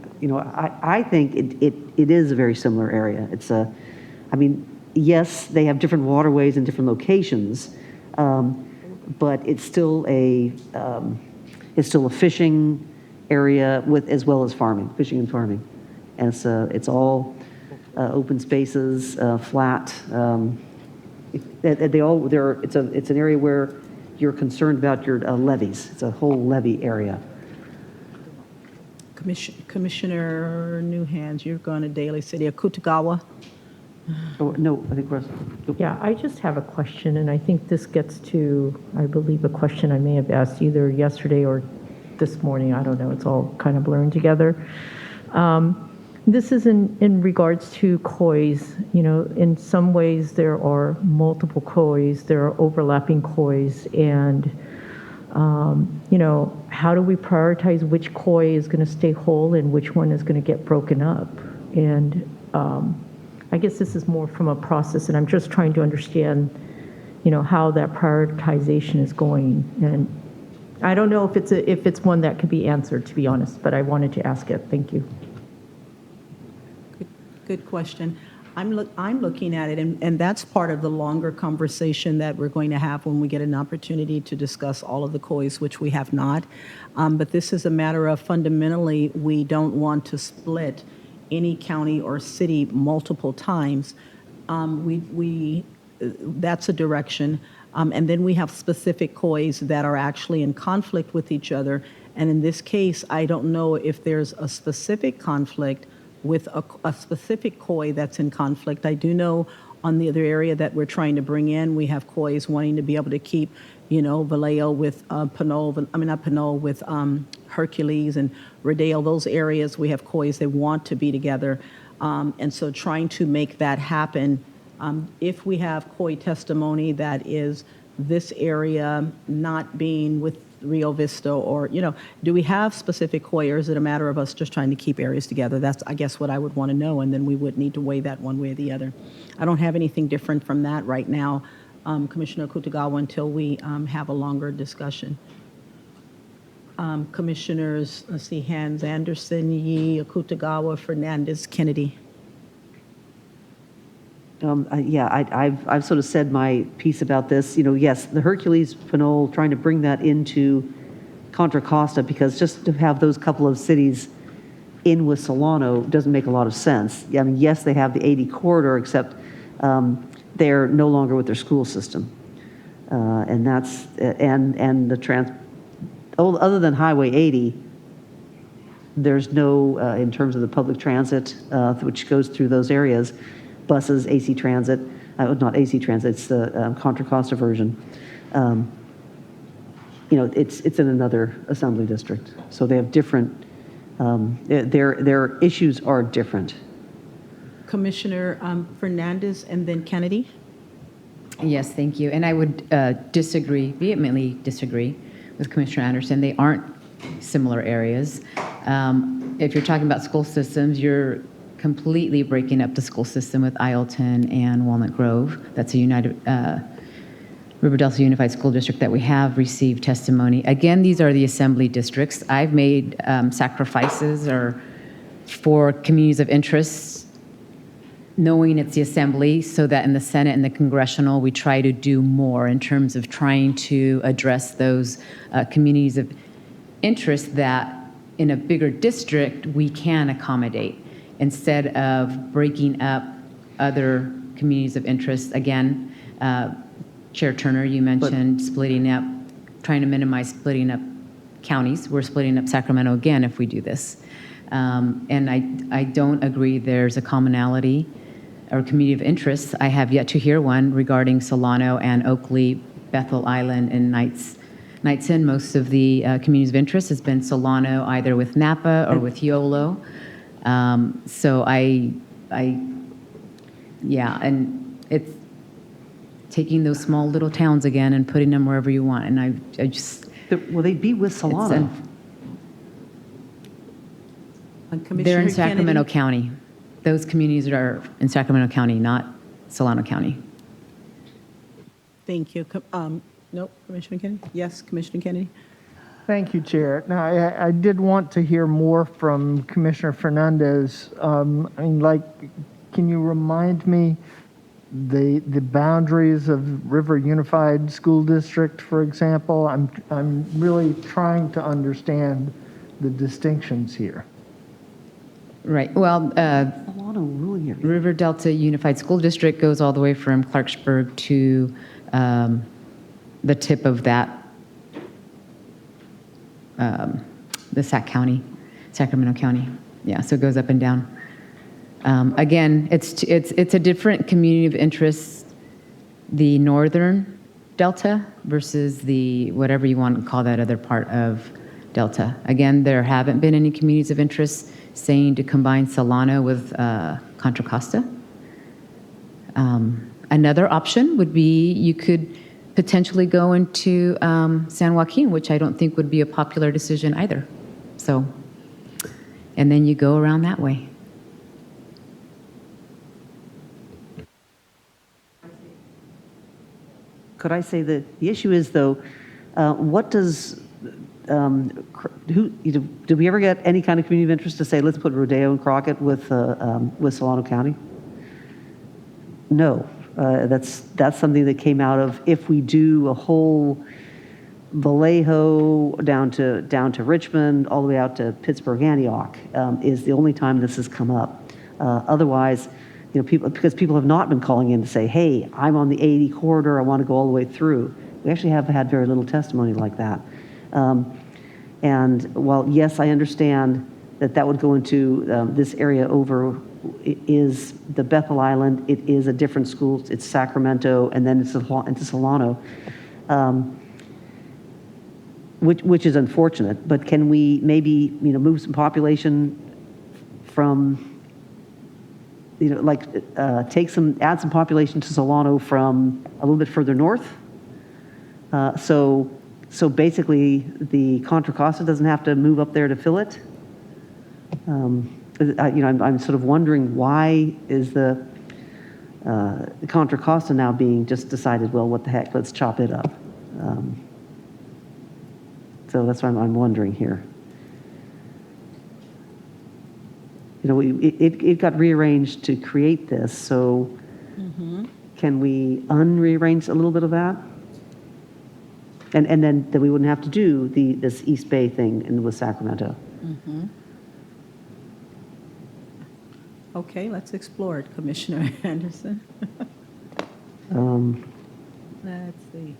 I think it is a very similar area. It's I mean, yes, they have different waterways in different locations, but it's still a fishing area with as well as farming, fishing and farming, and it's all open spaces, flat. It's an area where you're concerned about your levees. It's a whole levee area. Commissioner Newhands, you're going to Daly City, Akutagawa. Oh, no, I think we're... Yeah, I just have a question, and I think this gets to, I believe, a question I may have asked either yesterday or this morning. I don't know. It's all kind of blurring together. This is in regards to COIs. You know, in some ways there are multiple COIs, there are overlapping COIs, and you know, how do we prioritize which COI is going to stay whole and which one is going to get broken up? And I guess this is more from a process, and I'm just trying to understand, you know, how that prioritization is going. And I don't know if it's one that could be answered, to be honest, but I wanted to ask it. Thank you. Good question. I'm looking at it, and that's part of the longer conversation that we're going to have when we get an opportunity to discuss all of the COIs, which we have not. But this is a matter of fundamentally, we don't want to split any county or city multiple times. That's a direction. And then we have specific COIs that are actually in conflict with each other. And in this case, I don't know if there's a specific conflict with a specific COI that's in conflict. I do know on the other area that we're trying to bring in, we have COIs wanting to be able to keep, you know, Vallejo with with Hercules and Rodeo, those areas, we have COIs that want to be together. And so trying to make that happen, if we have COI testimony that is this area not being with Rio Vista, or, you know, do we have specific COI, or is it a matter of us just trying to keep areas together? That's, I guess, what I would want to know, and then we would need to weigh that one way or the other. I don't have anything different from that right now, Commissioner Akutagawa, until we have a longer discussion. Commissioners, let's see, Hans Anderson, Yee, Akutagawa, Fernandez, Kennedy. Yeah, I've sort of said my piece about this. You know, yes, the Hercules Pinole, trying to bring that into Contra Costa, because just to have those couple of cities in with Solano doesn't make a lot of sense. I mean, yes, they have the 80 corridor, except they're no longer with their school system, and that's and the other than Highway 80, there's no in terms of the public transit which goes through those areas. Buses, AC Transit, not AC Transit, it's the Contra Costa version. It's in another assembly district. So they have different, their issues are different. Commissioner Fernandez and then Kennedy. Yes, thank you. And I would vehemently disagree with Commissioner Anderson. They aren't similar areas. If you're talking about school systems, you're completely breaking up the school system with Isleton and Walnut Grove. That's a River Delta Unified School District that we have received testimony. Again, these are the assembly districts. I've made sacrifices for communities of interest, knowing it's the assembly, so that in the Senate and the congressional, we try to do more in terms of trying to address those communities of interest that in a bigger district we can accommodate instead of breaking up other communities of interest. Again, Chair Turner, you mentioned splitting up, trying to minimize splitting up counties. We're splitting up Sacramento again if we do this. And I don't agree there's a commonality or community of interest. I have yet to hear one regarding Solano and Oakley, Bethel Island, and Knights Inn. Most of the communities of interest has been Solano, either with Napa or with Yolo. So yeah, and it's taking those small little towns again and putting them wherever you want. And I just... Will they be with Solano? They're in Sacramento County. Those communities are in Sacramento County, not Solano County. Thank you. No, Commissioner Kennedy? Yes, Commissioner Kennedy? Thank you, Chair. Now, I did want to hear more from Commissioner Fernandez. Can you remind me the boundaries of River Unified School District, for example? I'm really trying to understand the distinctions here. Right. Well, River Delta Unified School District goes all the way from Clarksburg to the tip of that, the Sacramento County. Yeah, so it goes up and down. Again, it's a different community of interest, the northern Delta versus the whatever you want to call that other part of Delta. Again, there haven't been any communities of interest saying to combine Solano with Contra Costa. Another option would be you could potentially go into San Joaquin, which I don't think would be a popular decision either. So, and then you go around that way. Could I say that the issue is, though, what does, do we ever get any kind of community of interest to say, let's put Rodeo and Crockett with Solano County? No, that's something that came out of, if we do a whole Vallejo down to Richmond, all the way out to Pittsburgh, Antioch, is the only time this has come up. Otherwise, because people have not been calling in to say, hey, I'm on the 80 corridor, I want to go all the way through. We actually have had very little testimony like that. And while, yes, I understand that would go into this area over is the Bethel Island, it is a different school, it's Sacramento, and then it's into Solano, which is unfortunate. But can we maybe move some population from, add some population to Solano from a little bit further north? So basically, the Contra Costa doesn't have to move up there to fill it. I'm sort of wondering, why is the Contra Costa now being just decided, well, what the heck, let's chop it up. So that's what I'm wondering here. It got rearranged to create this, so can we unrearrange a little bit of that? And then we wouldn't have to do this East Bay thing with Sacramento. Okay, let's explore it, Commissioner Anderson. Let's see.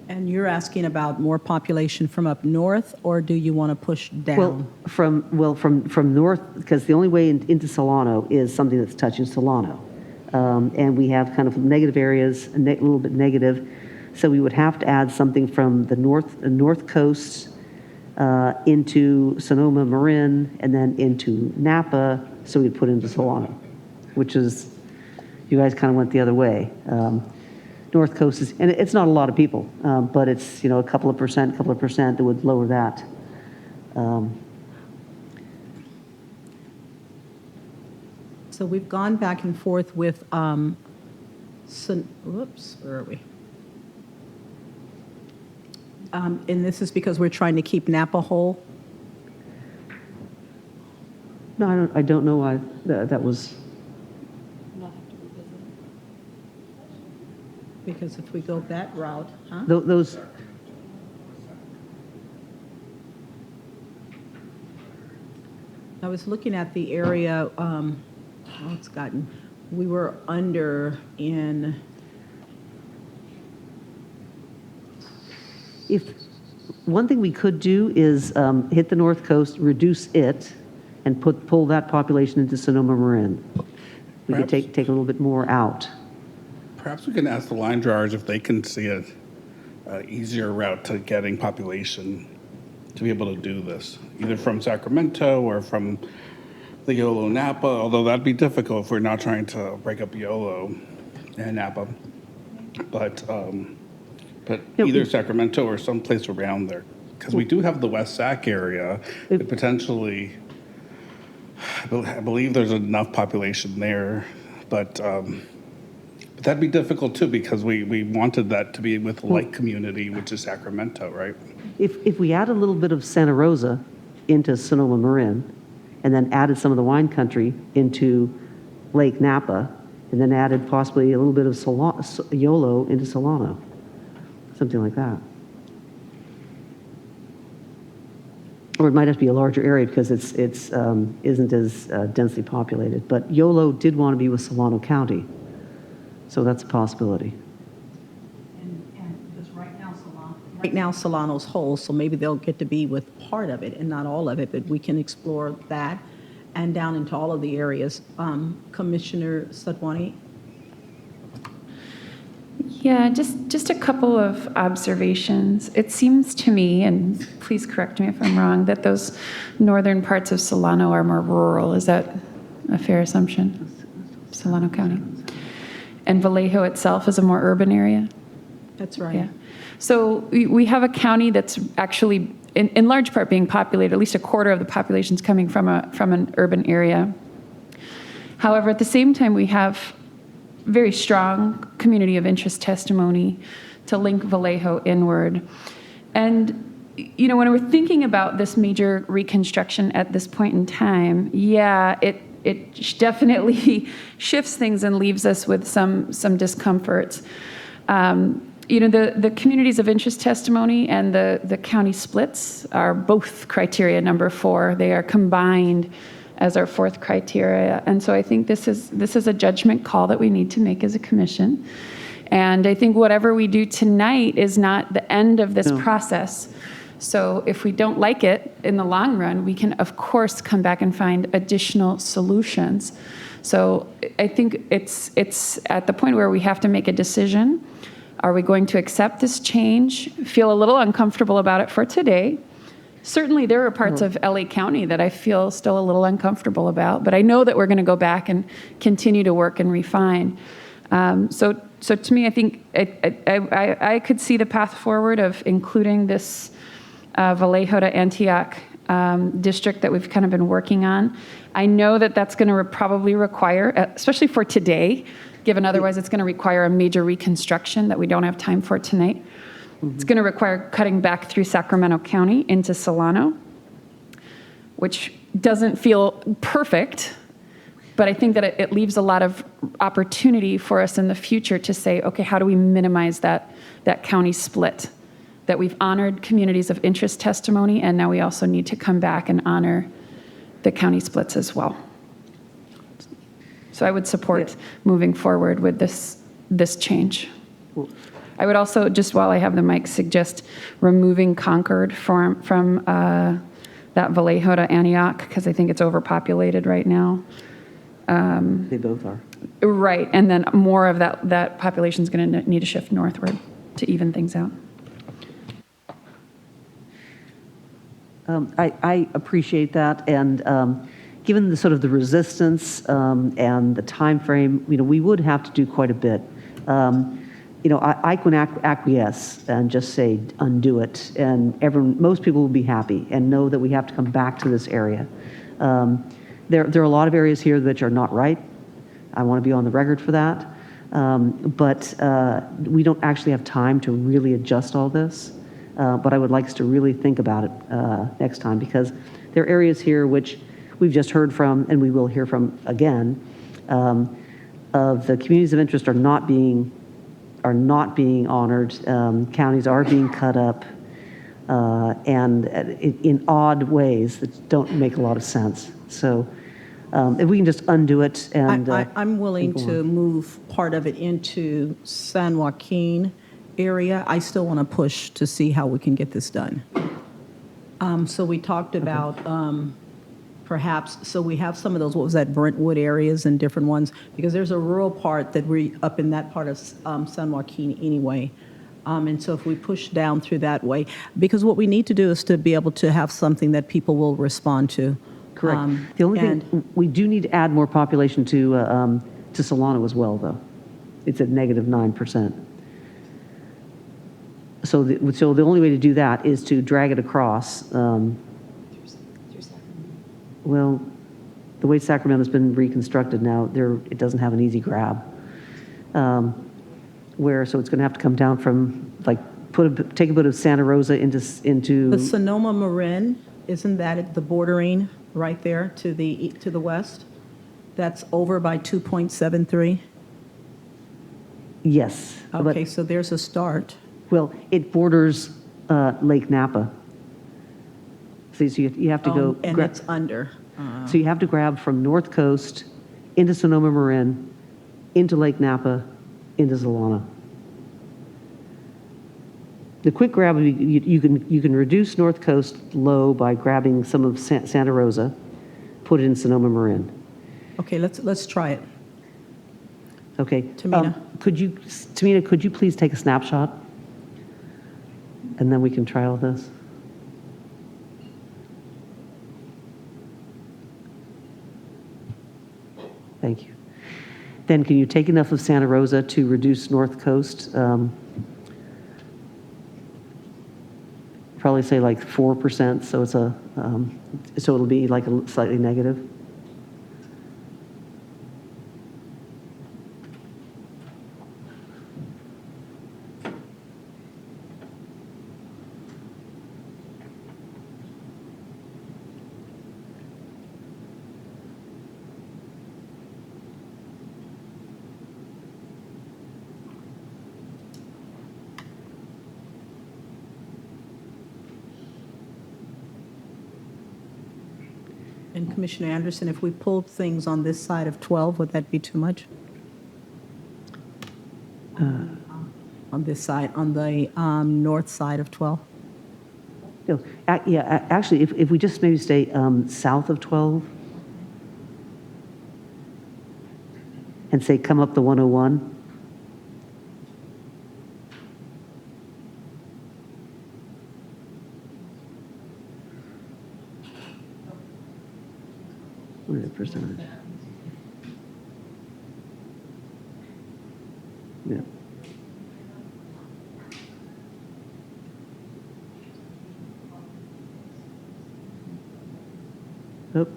And you're asking about more population from up north, or do you want to push down? From north, because the only way into Solano is something that's touching Solano. and we have kind of negative areas, a little bit negative. So we would have to add something from the north coast into Sonoma Marin, and then into Napa, so we'd put into Solano, which is, you guys kind of went the other way. North coast is, and it's not a lot of people, but it's, a couple of percent that would lower that. So we've gone back and forth with, whoops, where are we? And this is because we're trying to keep Napa whole? No, I don't know why that was. Because if we go that route, huh? Those. I was looking at the area, it's gotten, we were under in. If one thing we could do is hit the north coast, reduce it, and pull that population into Sonoma Marin. We could take a little bit more out. Perhaps we can ask the line drawers if they can see an easier route to getting population to be able to do this, either from Sacramento or from the Yolo Napa, although that'd be difficult if we're not trying to break up Yolo and Napa. But either Sacramento or someplace around there, because we do have the West Sac area that potentially, I believe there's enough population there, but that'd be difficult too, because we wanted that to be with the Lake community, which is Sacramento, right? If we add a little bit of Santa Rosa into Sonoma Marin, and then added some of the wine country into Lake Napa, and then added possibly a little bit of Yolo into Solano, something like that. Or it might have to be a larger area because it isn't as densely populated. But Yolo did want to be with Solano County, so that's a possibility. And because right now Solano's whole, so maybe they'll get to be with part of it and not all of it, but we can explore that and down into all of the areas. Commissioner Sadwani? Yeah, just a couple of observations. It seems to me, and please correct me if I'm wrong, that those northern parts of Solano are more rural. Is that a fair assumption? Solano County. And Vallejo itself is a more urban area? That's right. Yeah. So we have a county that's actually, in large part, being populated. At least a quarter of the population is coming from an urban area. However, at the same time, we have very strong community of interest testimony to link Vallejo inward. And, when we're thinking about this major reconstruction at this point in time, yeah, it definitely shifts things and leaves us with some discomfort. The communities of interest testimony and the county splits are both criteria number 4. They are combined as our 4th criteria. And so I think this is a judgment call that we need to make as a commission. And I think whatever we do tonight is not the end of this process. So if we don't like it in the long run, we can, of course, come back and find additional solutions. So I think it's at the point where we have to make a decision. Are we going to accept this change, feel a little uncomfortable about it for today? Certainly there are parts of LA County that I feel still a little uncomfortable about, but I know that we're going to go back and continue to work and refine. So to me, I think I could see the path forward of including this Vallejo to Antioch district that we've kind of been working on. I know that that's going to probably require, especially for today, given otherwise it's going to require a major reconstruction that we don't have time for tonight. It's going to require cutting back through Sacramento County into Solano, which doesn't feel perfect, but I think that it leaves a lot of opportunity for us in the future to say, okay, how do we minimize that county split? That we've honored communities of interest testimony, and now we also need to come back and honor the county splits as well. So I would support moving forward with this change. I would also, just while I have the mic, suggest removing Concord from that Vallejo to Antioch, because I think it's overpopulated right now. They both are. Right, and then more of that population is going to need to shift northward to even things out. I appreciate that, and given the sort of the resistance and the time frame, we would have to do quite a bit. I can acquiesce and just say undo it, and most people will be happy and know that we have to come back to this area. There are a lot of areas here that are not right. I want to be on the record for that, but we don't actually have time to really adjust all this. But I would like us to really think about it next time, because there are areas here which we've just heard from, and we will hear from again, of the communities of interest are not being honored. Counties are being cut up, and in odd ways that don't make a lot of sense. So if we can just undo it, and I'm willing to move part of it into San Joaquin area. I still want to push to see how we can get this done. So we talked about perhaps, so we have some of those, what was that, Brentwood areas and different ones, because there's a rural part that we're up in that part of San Joaquin anyway. And so if we push down through that way, because what we need to do is to be able to have something that people will respond to. Correct. The only thing, we do need to add more population to Solano as well, though. It's at -9%. So the only way to do that is to drag it across. Well, the way Sacramento's been reconstructed now, it doesn't have an easy grab. So it's going to have to come down from, like, take a bit of Santa Rosa into The Sonoma Marin, isn't that at the bordering right there to the west? That's over by 2.73? Yes. Okay, so there's a start. Well, it borders Lake Napa. So you have to go. And it's under. So you have to grab from North Coast into Sonoma Marin, into Lake Napa, into Solano. The quick grab would be, you can reduce North Coast low by grabbing some of Santa Rosa, put it in Sonoma Marin. Okay, let's try it. Okay. Tamina. Tamina, could you please take a snapshot? And then we can try all this. Thank you. Then can you take enough of Santa Rosa to reduce North Coast? Probably say like 4%, so so it'll be like a slightly negative. And Commissioner Anderson, if we pulled things on this side of 12, would that be too much? On this side, on the north side of 12? No, actually, if we just maybe stay south of 12 and say come up the 101. What is the percentage? Yeah. Oh.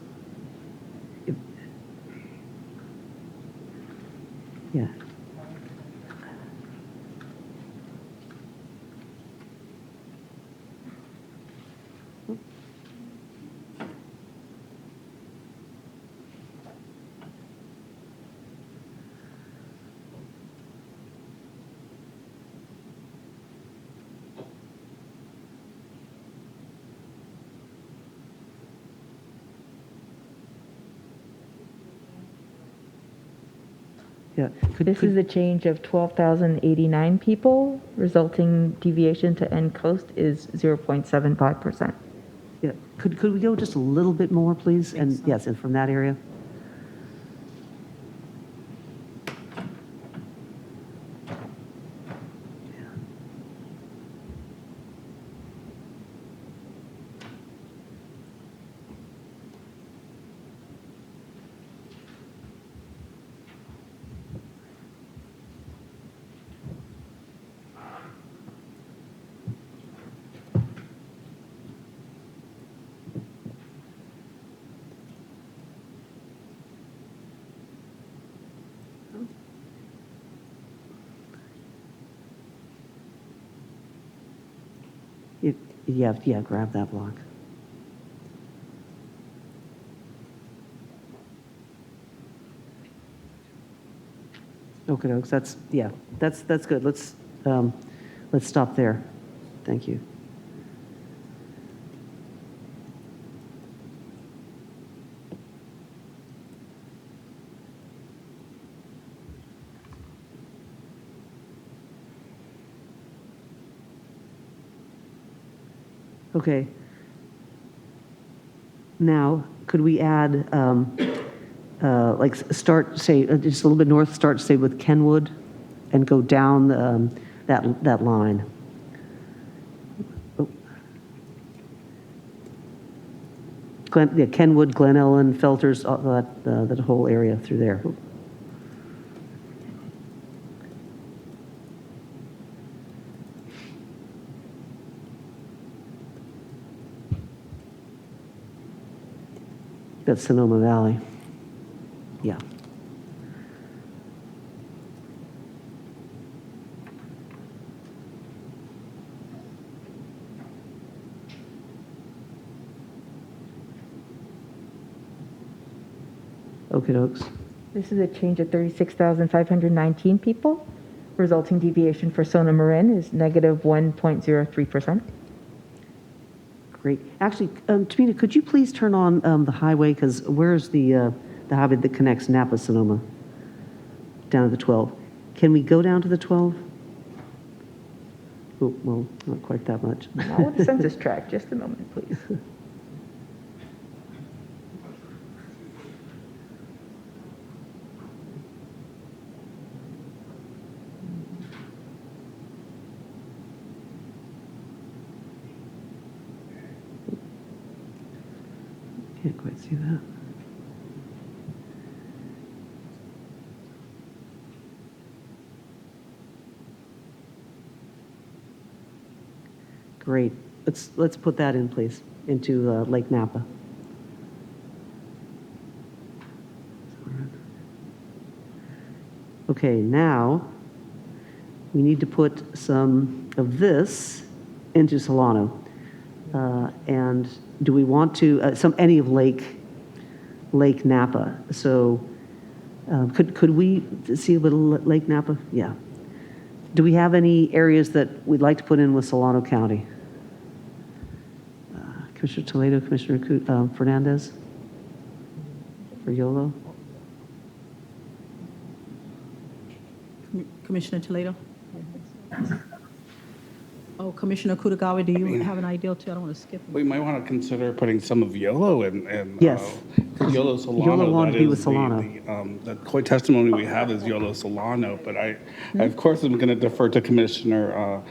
Yeah. Yeah. This is a change of 12,089 people. Resulting deviation to end coast is 0.75%. Yeah. Could we go just a little bit more, please? And yes, and from that area. Yeah, grab that block. Okay, that's good. Let's stop there. Thank you. Okay. Now, could we add, like, start, say, just a little bit north, start, say, with Kenwood, and go down that line? Oh. Kenwood, Glen Ellen, Felters, that whole area through there. That's Sonoma Valley. Yeah. Okie dokes. This is a change of 36,519 people. Resulting deviation for Sonoma Marin is negative 1.03%. Great. Actually, Tamina, could you please turn on the highway? Because where's the highway that connects Napa, Sonoma, down to the 12? Can we go down to the 12? Oh, well, not quite that much. Not with the census tract. Just a moment, please. Can't quite see that. Great. Let's put that in, please, into Lake Napa. Okay, now we need to put some of this into Solano. And do we want to, any of Lake Napa? So could we see a little Lake Napa? Yeah. Do we have any areas that we'd like to put in with Solano County? Commissioner Toledo, Commissioner Fernandez for YOLO? Commissioner Toledo? Oh, Commissioner Kutagawa, do you have an idea too? I don't want to skip. We might want to consider putting some of YOLO in. Yes. YOLO Solano. YOLO wanted to be with Solano. The COI testimony we have is YOLO Solano, but I of course, am going to defer to Commissioner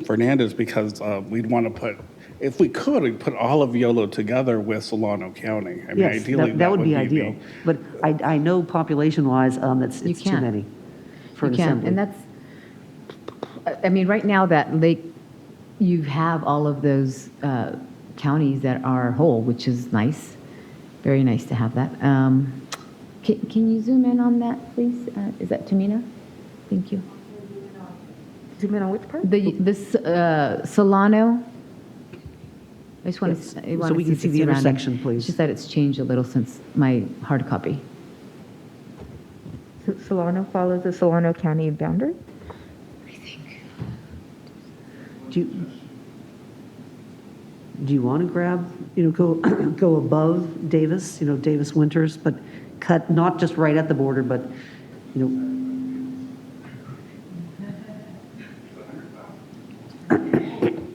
Fernandez because we'd want to put, if we could, we'd put all of YOLO together with Solano County. I mean, yes, ideally, that would be ideal. But I know population-wise, it's too many for an assembly. And that's, I mean, right now that lake, you have all of those counties that are whole, which is nice. Very nice to have that. Can you zoom in on that, please? Is that Tamina? Thank you. Zoom in on which part? This Solano. I just want to, so we can see the intersection, please. It's just that it's changed a little since my hard copy. So Solano follows the Solano County boundary? Do you want to grab, go above Davis, Davis Winters, but cut not just right at the border, but,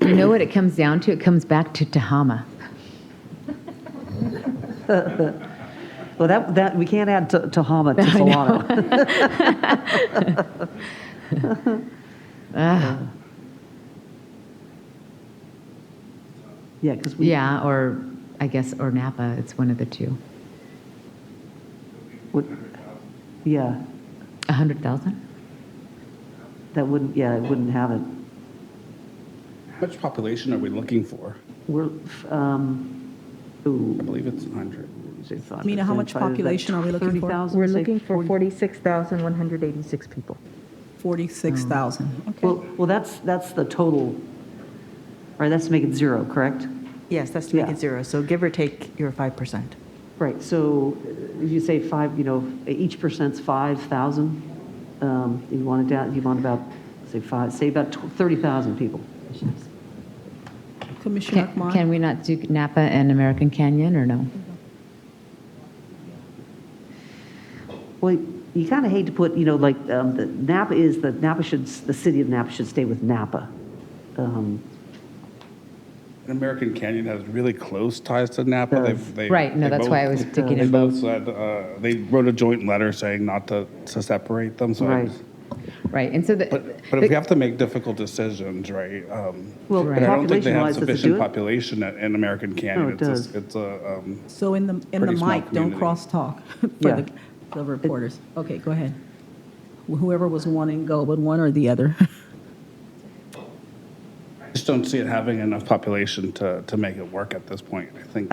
You know what it comes down to? It comes back to Tehama. well, that we can't add Tehama to Solano. Yeah, because or I guess, or Napa. It's one of the two. Yeah. 100,000? That wouldn't. Yeah, it wouldn't have it. How much population are we looking for? We're. I believe it's 100. Mina, how much population are we looking for? We're looking for 46,186 people. 46,000. Okay. Well, that's the total. Right, that's to make it 0, correct? Yes, that's to make Yeah. it 0. So give or take your 5%. Right, so you say 5, each percent's 5,000. You want it down, you want about, say about 30,000 people. Commissioner Akman? Can we not do Napa and American Canyon, or no? Well, you kind of hate to put, the the city of Napa should stay with Napa. American Canyon has really close ties to Napa. Right, no, that's why I was thinking They of both both. said, they wrote a joint letter saying not to separate them, so. Right. Right, and so But if we have to make difficult decisions, right? Well, and I don't think they have population-wise, does it do sufficient it? population in American Canyon. No, it does. It's a So in the pretty small mic, don't community. cross-talk for Yeah. the reporters. Okay, go ahead. Whoever was wanting to go, but one or the other. I just don't see it having enough population to make it work at this point. I think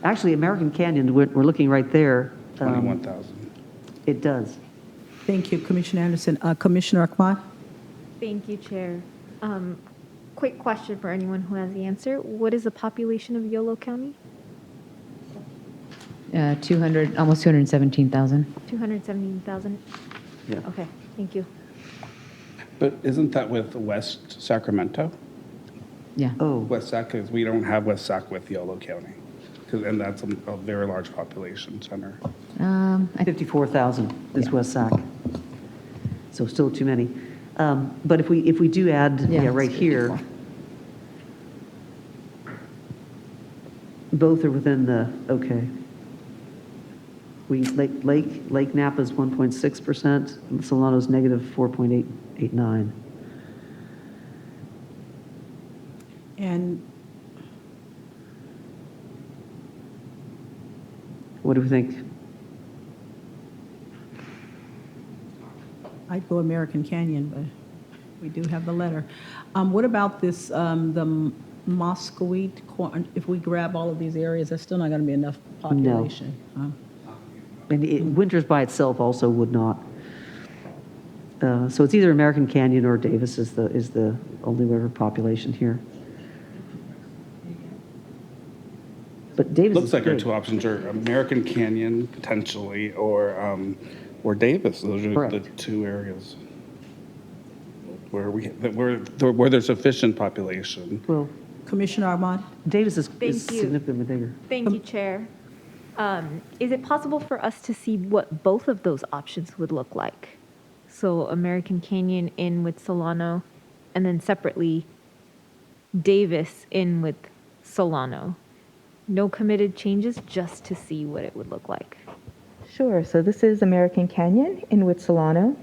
Actually, American Canyon, we're looking right there. 21,000. It does. Thank you, Commissioner Anderson. Commissioner Akman? Thank you, Chair. Quick question for anyone who has the answer. What is the population of Yolo County? 200, almost 217,000. 217,000? Yeah. Okay, thank you. But isn't that with West Sacramento? Yeah. Oh. West Sac, because we don't have West Sac with Yolo County. And that's a very large population center. 54,000 is West Sac. So still too many. But if we do add, right here, both are within the, okay. Lake Napa's 1.6%, and Solano's negative 4.89. And What do we think? I'd go American Canyon, but we do have the letter. What about this, the Moscoite, if we grab all of these areas, that's still not going to be enough population. And Winters by itself also would not. So it's either American Canyon or Davis is the only river population here. But Davis Looks is like our big. two options are American Canyon potentially, or Davis. Those are the two areas where there's sufficient population. Well, Commissioner Armand? Davis is Thank you. significantly bigger. Thank you, Chair. Is it possible for us to see what both of those options would look like? So American Canyon in with Solano, and then separately Davis in with Solano. No committed changes, just to see what it would look like. Sure. So this is American Canyon in with Solano.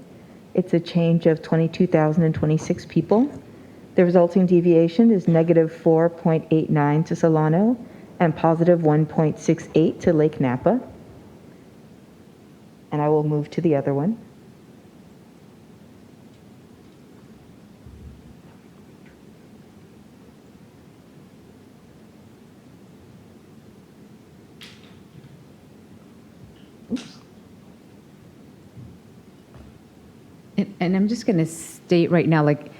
It's a change of 22,026 people. The resulting deviation is negative 4.89 to Solano and positive 1.68 to Lake Napa. And I will move to the other one. And I'm just going to state right now, like,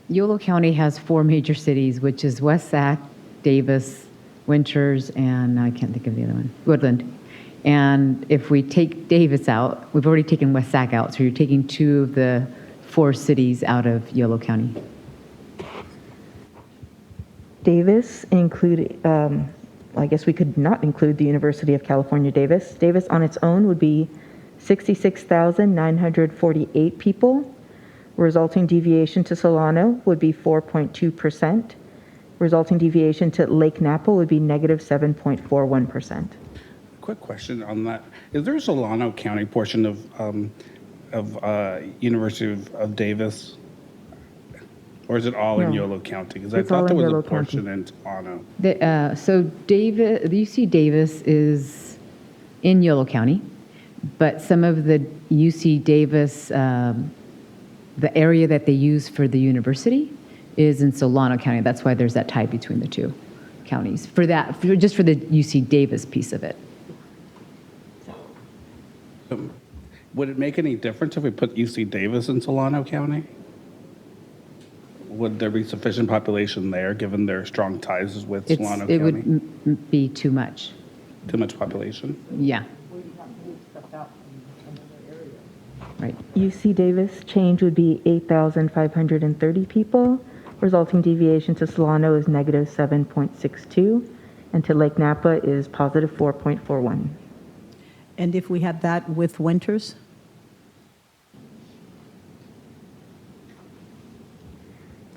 Yolo County has 4 major cities, which is West Sac, Davis, Winters, and I can't think of the other one, Woodland. And if we take Davis out, we've already taken West Sac out, so you're taking 2 of the 4 cities out of Yolo County. Davis include, I guess we could not include the University of California, Davis. Davis on its own would be 66,948 people. Resulting deviation to Solano would be 4.2%. Resulting deviation to Lake Napa would be negative 7.41%. Quick question on that: is there a Solano County portion of University of Davis, or is it all in No. Yolo County? Because I It's all thought there in was Yolo a portion County. in Solano. So Davis, the UC Davis is in Yolo County, but some of the UC Davis, the area that they use for the university is in Solano County. That's why there's that tie between the 2 counties just for the UC Davis piece of it. Would it make any difference if we put UC Davis in Solano County? would there be sufficient population there, given their strong ties with Solano County? It would be too much. Too much population? Yeah. Right. UC Davis change would be 8,530 people. Resulting deviation to Solano is negative 7.62, and to Lake Napa is positive 4.41. And if we had that with Winters?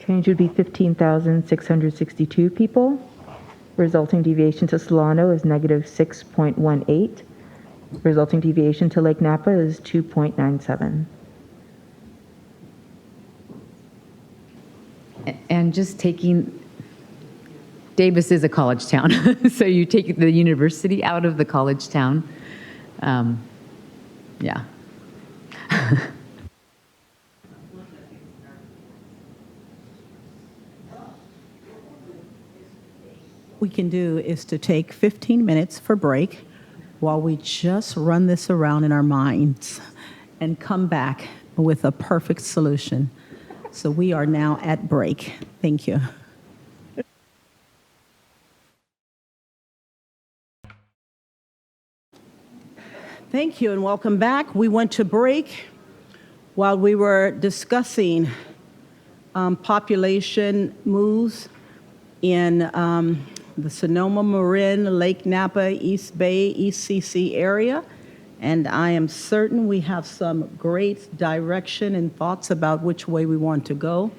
Change would be 15,662 people. Resulting deviation to Solano is negative 6.18. Resulting deviation to Lake Napa is 2.97. And just taking, Davis is a college town, so you take the university out of the college town. Yeah. We can do is to take 15 minutes for break while we just run this around in our minds and come back with a perfect solution. So we are now at break. Thank you. Thank you and welcome back. We went to break while we were discussing population moves in the Sonoma, Marin, Lake Napa, East Bay, East CC area. And I am certain we have some great direction and thoughts about which way we want to go.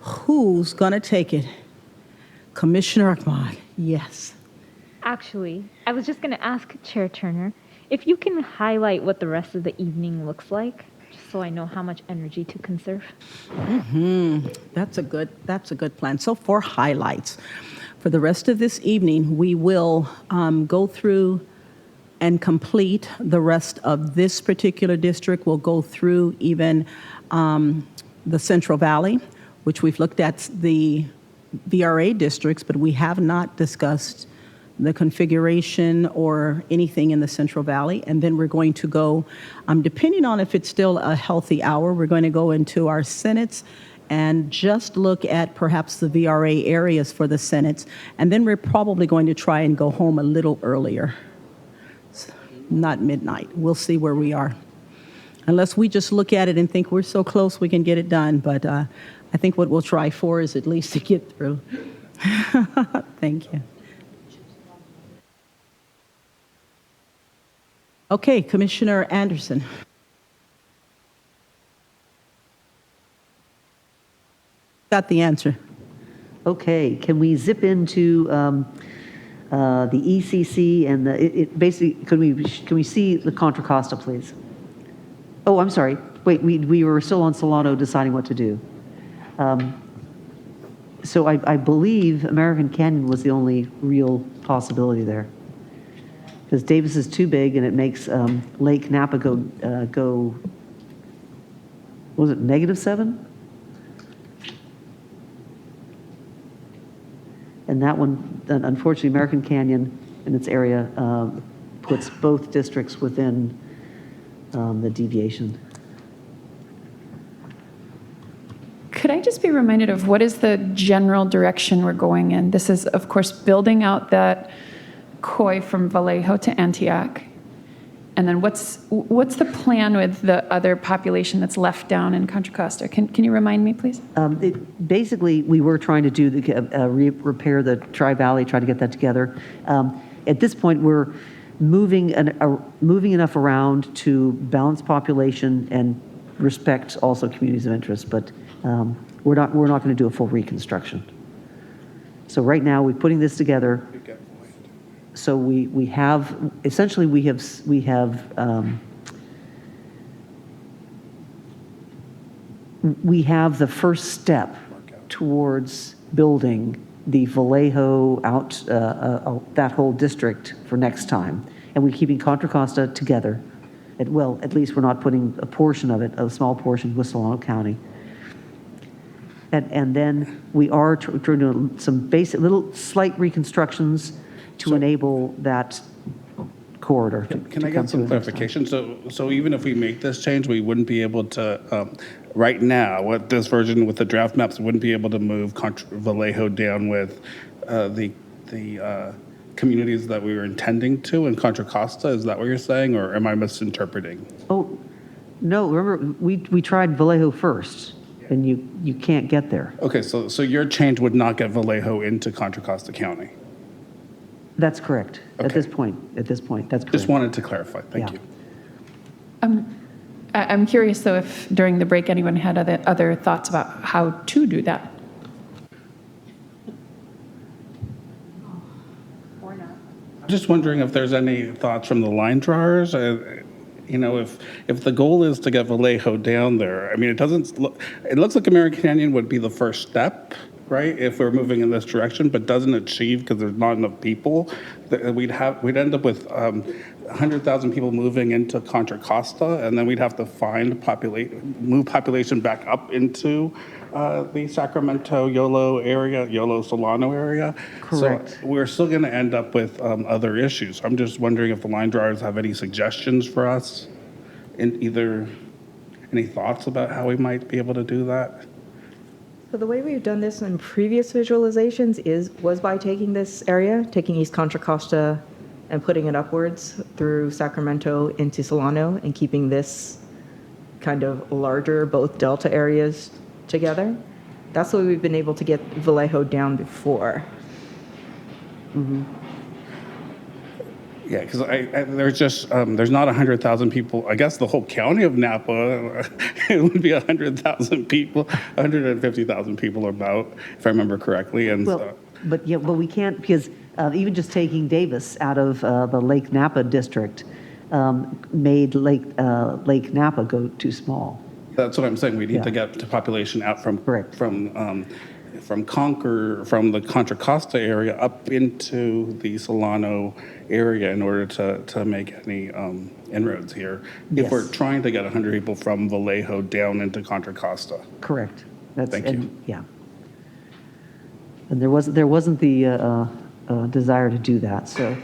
Who's going to take it? Commissioner Ahmad, yes. Actually, I was just going to ask Chair Turner if you can highlight what the rest of the evening looks like, just so I know how much energy to conserve. That's a good plan. So for highlights, for the rest of this evening, we will go through and complete the rest of this particular district. We'll go through even the Central Valley, which we've looked at the VRA districts, but we have not discussed the configuration or anything in the Central Valley. And then we're going to go, depending on if it's still a healthy hour, we're going to go into our senates and just look at perhaps the VRA areas for the senates. And then we're probably going to try and go home a little earlier. Not midnight. We'll see where we are. Unless we just look at it and think we're so close we can get it done. But I think what we'll try for is at least to get through. Thank you. Okay, Commissioner Anderson. Got the answer. Okay, can we zip into the ECC and basically, can we see the Contra Costa, please? Oh, I'm sorry. Wait, we were still on Solano deciding what to do. So I believe American Canyon was the only real possibility there. Because Davis is too big and it makes Lake Napa go, was it -7? And that one, unfortunately, American Canyon and its area puts both districts within the deviation. Could I just be reminded of what is the general direction we're going in? This is, of course, building out that COI from Vallejo to Antioch. And then what's the plan with the other population that's left down in Contra Costa? Can you remind me, please? Basically, we were trying to do repair the Tri-Valley, try to get that together. At this point, we're moving enough around to balance population and respect also communities of interest, but we're not going to do a full reconstruction. So right now, we're putting this together. So we have essentially we have the first step towards building the Vallejo out that whole district for next time, and we're keeping Contra Costa together. Well, at least we're not putting a portion of it, a small portion, with Solano County. And then we are trying to do some basic little slight reconstructions to enable that corridor. Can I get some clarification? So even if we make this change, we wouldn't be able to right now, what this version with the draft maps wouldn't be able to move Vallejo down with the communities that we were intending to in Contra Costa. Is that what you're saying, or am I misinterpreting? Oh, no, remember, we tried Vallejo first, and you can't get there. Okay, so your change would not get Vallejo into Contra Costa County? That's correct. At this point, that's correct. Just wanted to clarify. Thank you. I'm curious, though, if during the break anyone had other thoughts about how to do that. Just wondering if there's any thoughts from the line drawers. You know, if the goal is to get Vallejo down there, I mean, it looks like American Canyon would be the first step, right? If we're moving in this direction, but doesn't achieve because there's not enough people. We'd end up with 100,000 people moving into Contra Costa, and then we'd have to move population back up into the Sacramento, Yolo Solano area. Correct. So we're still going to end up with other issues. I'm just wondering if the line drawers have any suggestions for us, any thoughts about how we might be able to do that. So the way we've done this in previous visualizations was by taking this area, taking East Contra Costa and putting it upwards through Sacramento into Solano and keeping this kind of larger, both delta areas together. That's the way we've been able to get Vallejo down before. Mm-hmm. Yeah, because there's not 100,000 people. I guess the whole county of Napa, it would be 100,000 people, 150,000 people about, if I remember correctly. And but we can't, because even just taking Davis out of the Lake Napa district made Lake Napa go too small. That's what I'm saying. We need to get the population out from the Contra Costa area up into the Solano area in order to make any inroads here. Yes. If we're trying to get 100 people from Vallejo down into Contra Costa. Correct. Thank you. Yeah. And there wasn't the desire to do that. So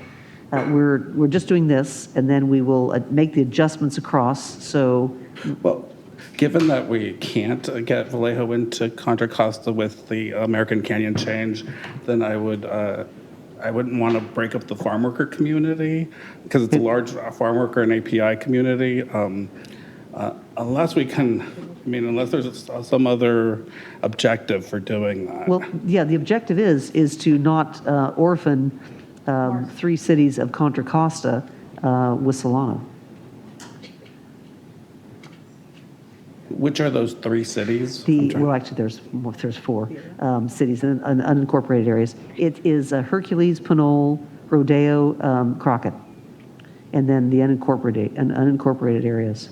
we're just doing this, and then we will make the adjustments across. So, well, given that we can't get Vallejo into Contra Costa with the American Canyon change, then I wouldn't want to break up the farm worker community because it's a large farm worker and API community. Unless there's some other objective for doing that. Well, yeah, the objective is to not orphan 3 cities of Contra Costa with Solano. Which are those 3 cities? Well, actually, there's 4 cities in unincorporated areas. It is Hercules, Pinole, Rodeo, Crockett, and then the unincorporated areas.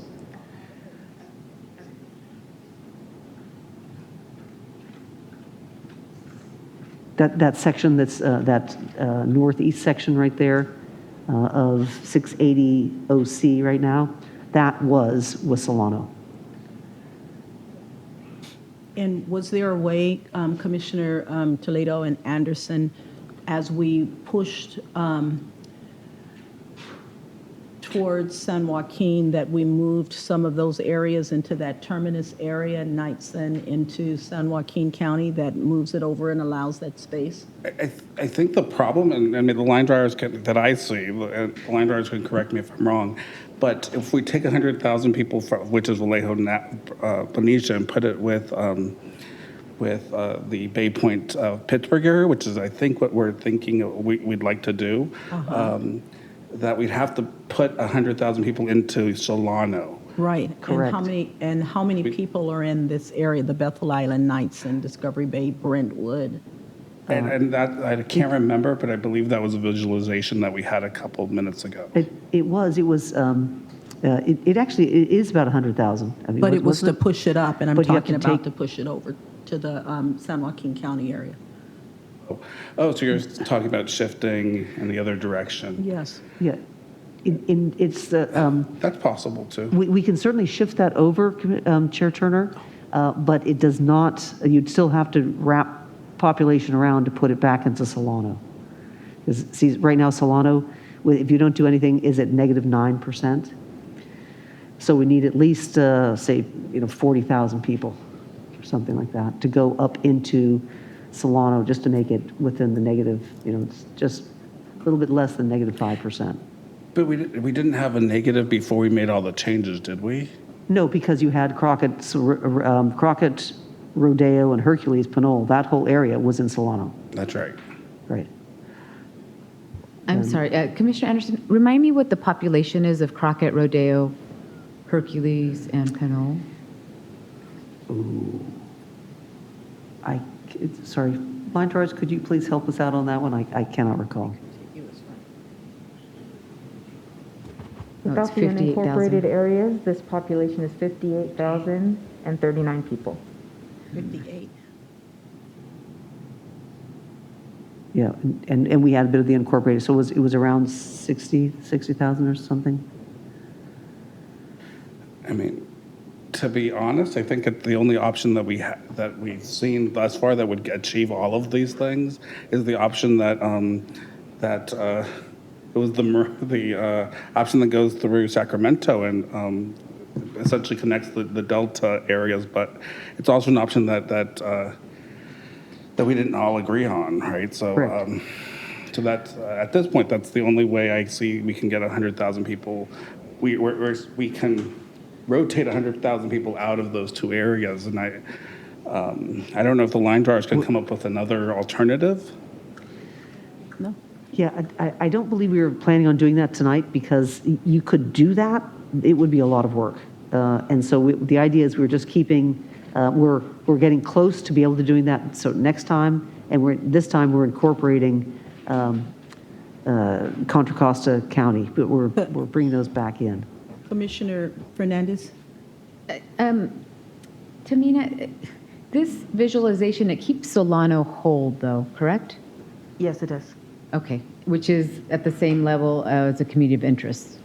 That section that's that northeast section right there of 680 OC right now, that was Solano. And was there a way, Commissioner Toledo and Anderson, as we pushed towards San Joaquin, that we moved some of those areas into that terminus area, Knightson into San Joaquin County, that moves it over and allows that space? I think the problem, and I mean, the line drawers that I see, and the line drawers can correct me if I'm wrong, but if we take 100,000 people, which is Vallejo, Benicia, and put it with the Bay Point, Pittsburgh area, which is, I think, what we're thinking we'd like to do, that we'd have to put 100,000 people into Solano. Right. Correct. And how many people are in this area, the Bethel Island, Knightson, Discovery Bay, Brentwood? And that, I can't remember, but I believe that was a visualization that we had a couple of minutes ago. It actually is about 100,000. I mean, But it was to push it up, and I'm But you have talking to about to push it over to the San Joaquin County area. Oh, so you're talking about shifting in the other direction? Yes. Yeah. It's the... That's possible, too. We can certainly shift that over, Chair Turner, but it does not, you'd still have to wrap population around to put it back into Solano. Because, see, right now Solano, if you don't do anything, is at -9%. So we need at least, say, 40,000 people or something like that to go up into Solano just to make it within the negative, it's just a little bit less than negative 5%. But we didn't have a negative before we made all the changes, did we? No, because you had Crockett, Rodeo, and Hercules, Pinole. That whole area was in Solano. That's right. Right. I'm sorry, Commissioner Anderson, remind me what the population is of Crockett, Rodeo, Hercules, and Pinole? Ooh. Sorry, Line Charge, could you please help us out on that one? I cannot recall. Without the unincorporated areas, this population is 58,039 people. 58. Yeah, and we had a bit of the incorporated, so it was around 60,000 or something? I mean, to be honest, I think the only option that we've seen thus far that would achieve all of these things is the option that it was the option that goes through Sacramento and essentially connects the Delta areas, but it's also an option that we didn't all agree on, right? So, so that's at this point, that's the only way I see we can get 100,000 people. We can rotate 100,000 people out of those two areas, and I don't know if the line drawers can come up with another alternative. No. Yeah, I don't believe we were planning on doing that tonight because you could do that. It would be a lot of work, and so the idea is we're just keeping. We're getting close to be able to doing that. So next time, and this time we're incorporating Contra Costa County, but we're bringing those back in. Commissioner Fernandez? Tamina, this visualization, it keeps Solano whole though, correct? Yes, it does. Okay, which is at the same level as a community of interest,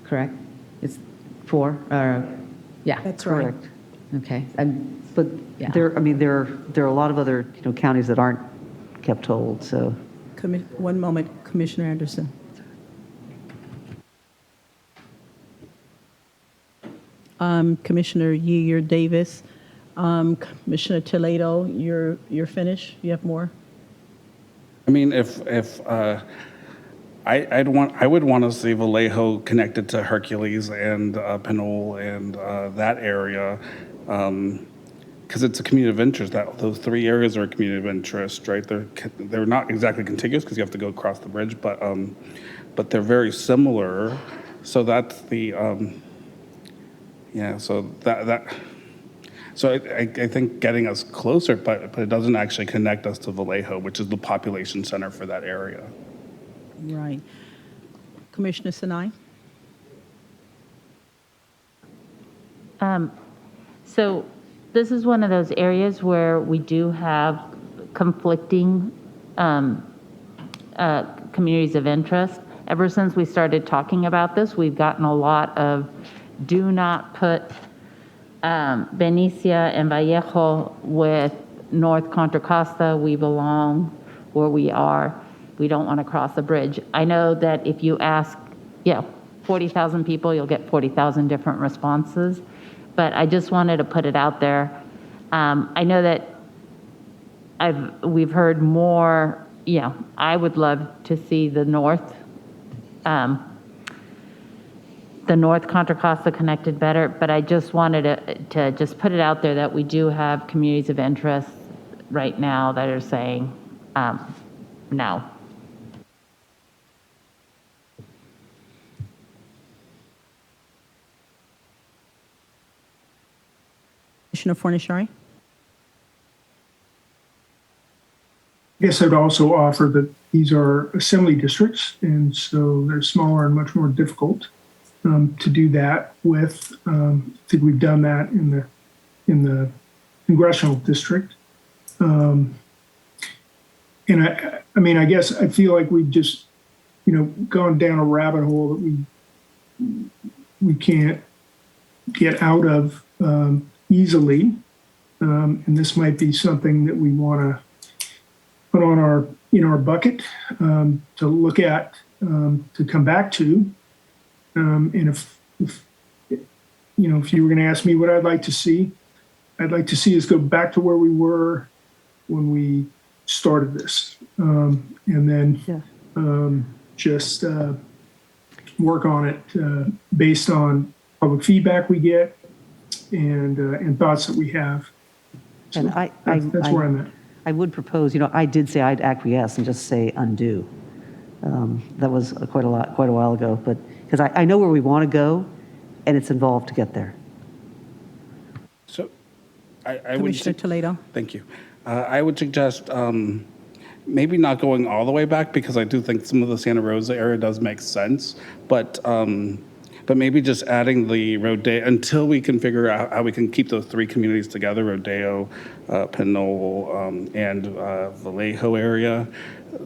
correct? It's 4, yeah. That's right. Correct. Okay. But yeah. there are a lot of other counties that aren't kept whole. So, one moment, Commissioner Anderson. Commissioner Yeager Davis, Commissioner Toledo, you're finished. You have more. I mean, I would want to see Vallejo connected to Hercules and Pinole and that area, because it's a community of interest. Those 3 areas are a community of interest, right? They're not exactly contiguous because you have to go across the bridge, but they're very similar. So that's the yeah. So So I think getting us closer, but it doesn't actually connect us to Vallejo, which is the population center for that area. Right. Commissioner Sinai? So this is one of those areas where we do have conflicting communities of interest. Ever since we started talking about this, we've gotten a lot of do not put Benicia and Vallejo with North Contra Costa. We belong where we are. We don't want to cross the bridge. I know that if you ask, 40,000 people, you'll get 40,000 different responses. But I just wanted to put it out there. I know that we've heard more. I would love to see the North Contra Costa connected better, but I just wanted to just put it out there that we do have communities of interest right now that are saying no. Commissioner Fornishari? I guess I'd also offer that these are assembly districts, and so they're smaller and much more difficult to do that with. I think we've done that in the congressional district. And I mean, I guess I feel like we've just, gone down a rabbit hole that we can't get out of easily. And this might be something that we want to put on our bucket to look at, to come back to. And if if you were going to ask me what I'd like to see, I'd like to see us go back to where we were when we started this, and then just work on it based on public feedback we get and thoughts that we have. So And that's where I'm at. I would propose, I did say I'd acquiesce and just say undo. That was quite a while ago, but because I know where we want to go, and it's involved to get there. So I would... Commissioner Toledo. Thank you. I would suggest maybe not going all the way back, because I do think some of the Santa Rosa area does make sense, but maybe just adding the Rodeo until we can figure out how we can keep those three communities together, Rodeo, Pinole, and Vallejo area,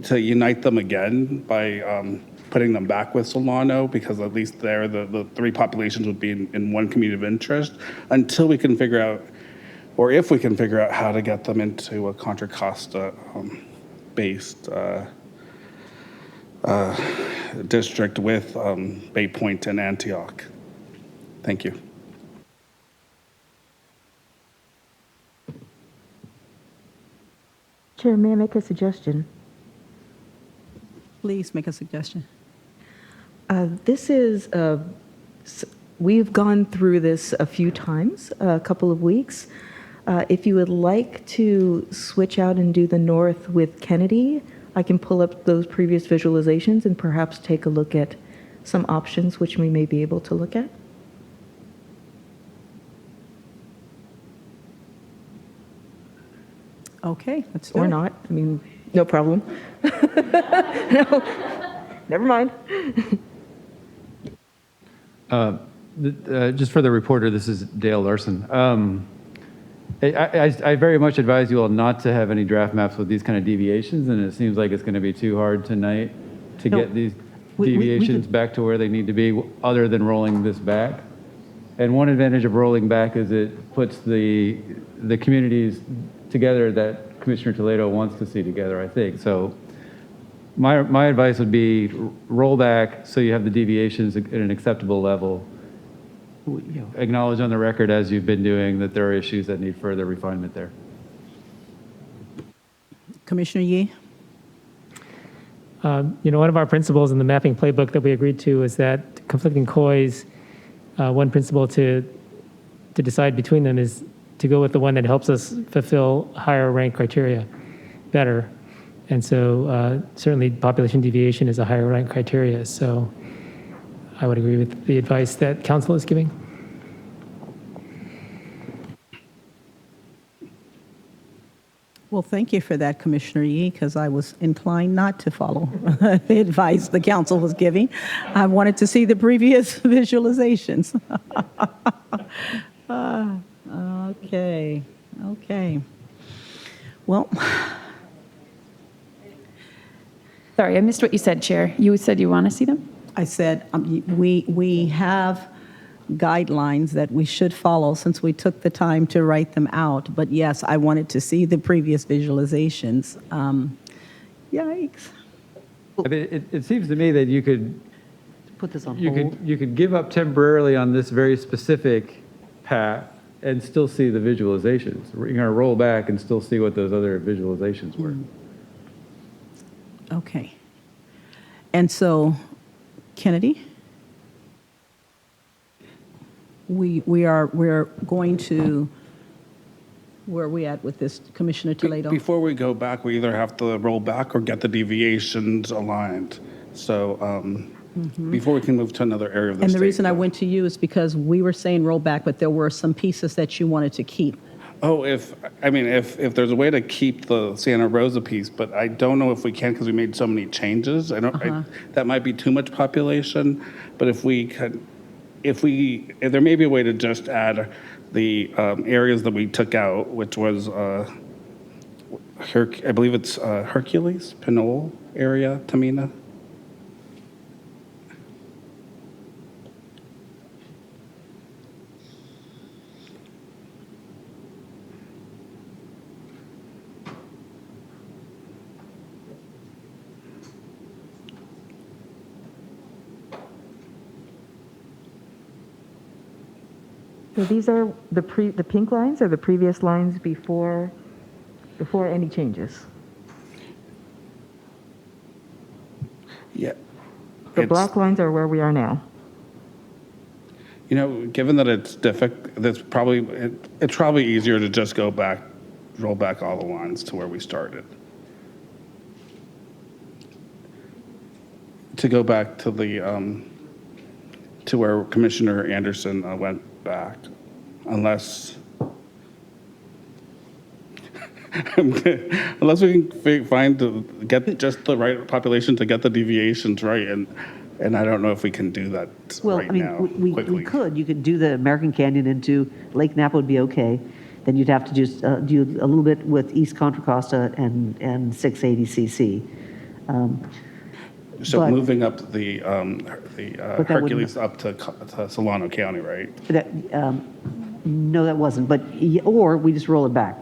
to unite them again by putting them back with Solano, because at least there the three populations would be in one community of interest until we can figure out, or if we can figure out how to get them into a Contra Costa based district with Bay Point and Antioch. Thank you. Chair, may I make a suggestion? Please make a suggestion. This is, we've gone through this a few times, a couple of weeks. If you would like to switch out and do the north with Kennedy, I can pull up those previous visualizations and perhaps take a look at some options which we may be able to look at. Okay, let's do Or it. not. I mean, no problem. No, never mind. Just for the reporter, this is Dale Larson. I very much advise you all not to have any draft maps with these kind of deviations, and it seems like it's going to be too hard tonight to get these deviations back to where they need to be, other than rolling this back. And one advantage of rolling back is it puts the communities together that Commissioner Toledo wants to see together, I think. So my advice would be roll back so you have the deviations at an acceptable level. Acknowledge on the record, as you've been doing, that there are issues that need further refinement there. Commissioner Yee? One of our principles in the mapping playbook that we agreed to is that conflicting COIs, one principle to decide between them is to go with the one that helps us fulfill higher rank criteria better. And so certainly population deviation is a higher rank criteria. So I would agree with the advice that council is giving. Well, thank you for that, Commissioner Yee, because I was inclined not to follow the advice the council was giving. I wanted to see the previous visualizations. Okay. Well, Sorry, I missed what you said, Chair. You said you want to see them? I said we have guidelines that we should follow since we took the time to write them out. But yes, I wanted to see the previous visualizations. Yikes. I mean, it seems to me that you could put this on hold. You could give up temporarily on this very specific path and still see the visualizations. You're going to roll back and still see what those other visualizations were. Okay. And so, Kennedy, we're going to, where are we at with this, Commissioner Toledo? Before we go back, we either have to roll back or get the deviations aligned. So before we can move to another area of the And state. the reason I went to you is because we were saying roll back, but there were some pieces that you wanted to keep. Oh, if there's a way to keep the Santa Rosa piece, but I don't know if we can because we made so many changes. That might be too much population, but if there may be a way to just add the areas that we took out, which was I believe it's Hercules, Pinole area, Tamina. So these are the pink lines are the previous lines before any changes. Yeah. The black lines are where we are now. You know, given that it's difficult, it's probably easier to just roll back all the lines to where we started. To go back to the to where Commissioner Anderson went back, unless unless we can get just the right population to get the deviations right, and I don't know if we can do that Well, right I mean, now we quickly. could. You could do the American Canyon into Lake Napa would be okay. Then you'd have to just do a little bit with East Contra Costa and 680cc. So but- moving up the that Hercules up to Solano County, right? That, no, that wasn't. But or we just roll it back.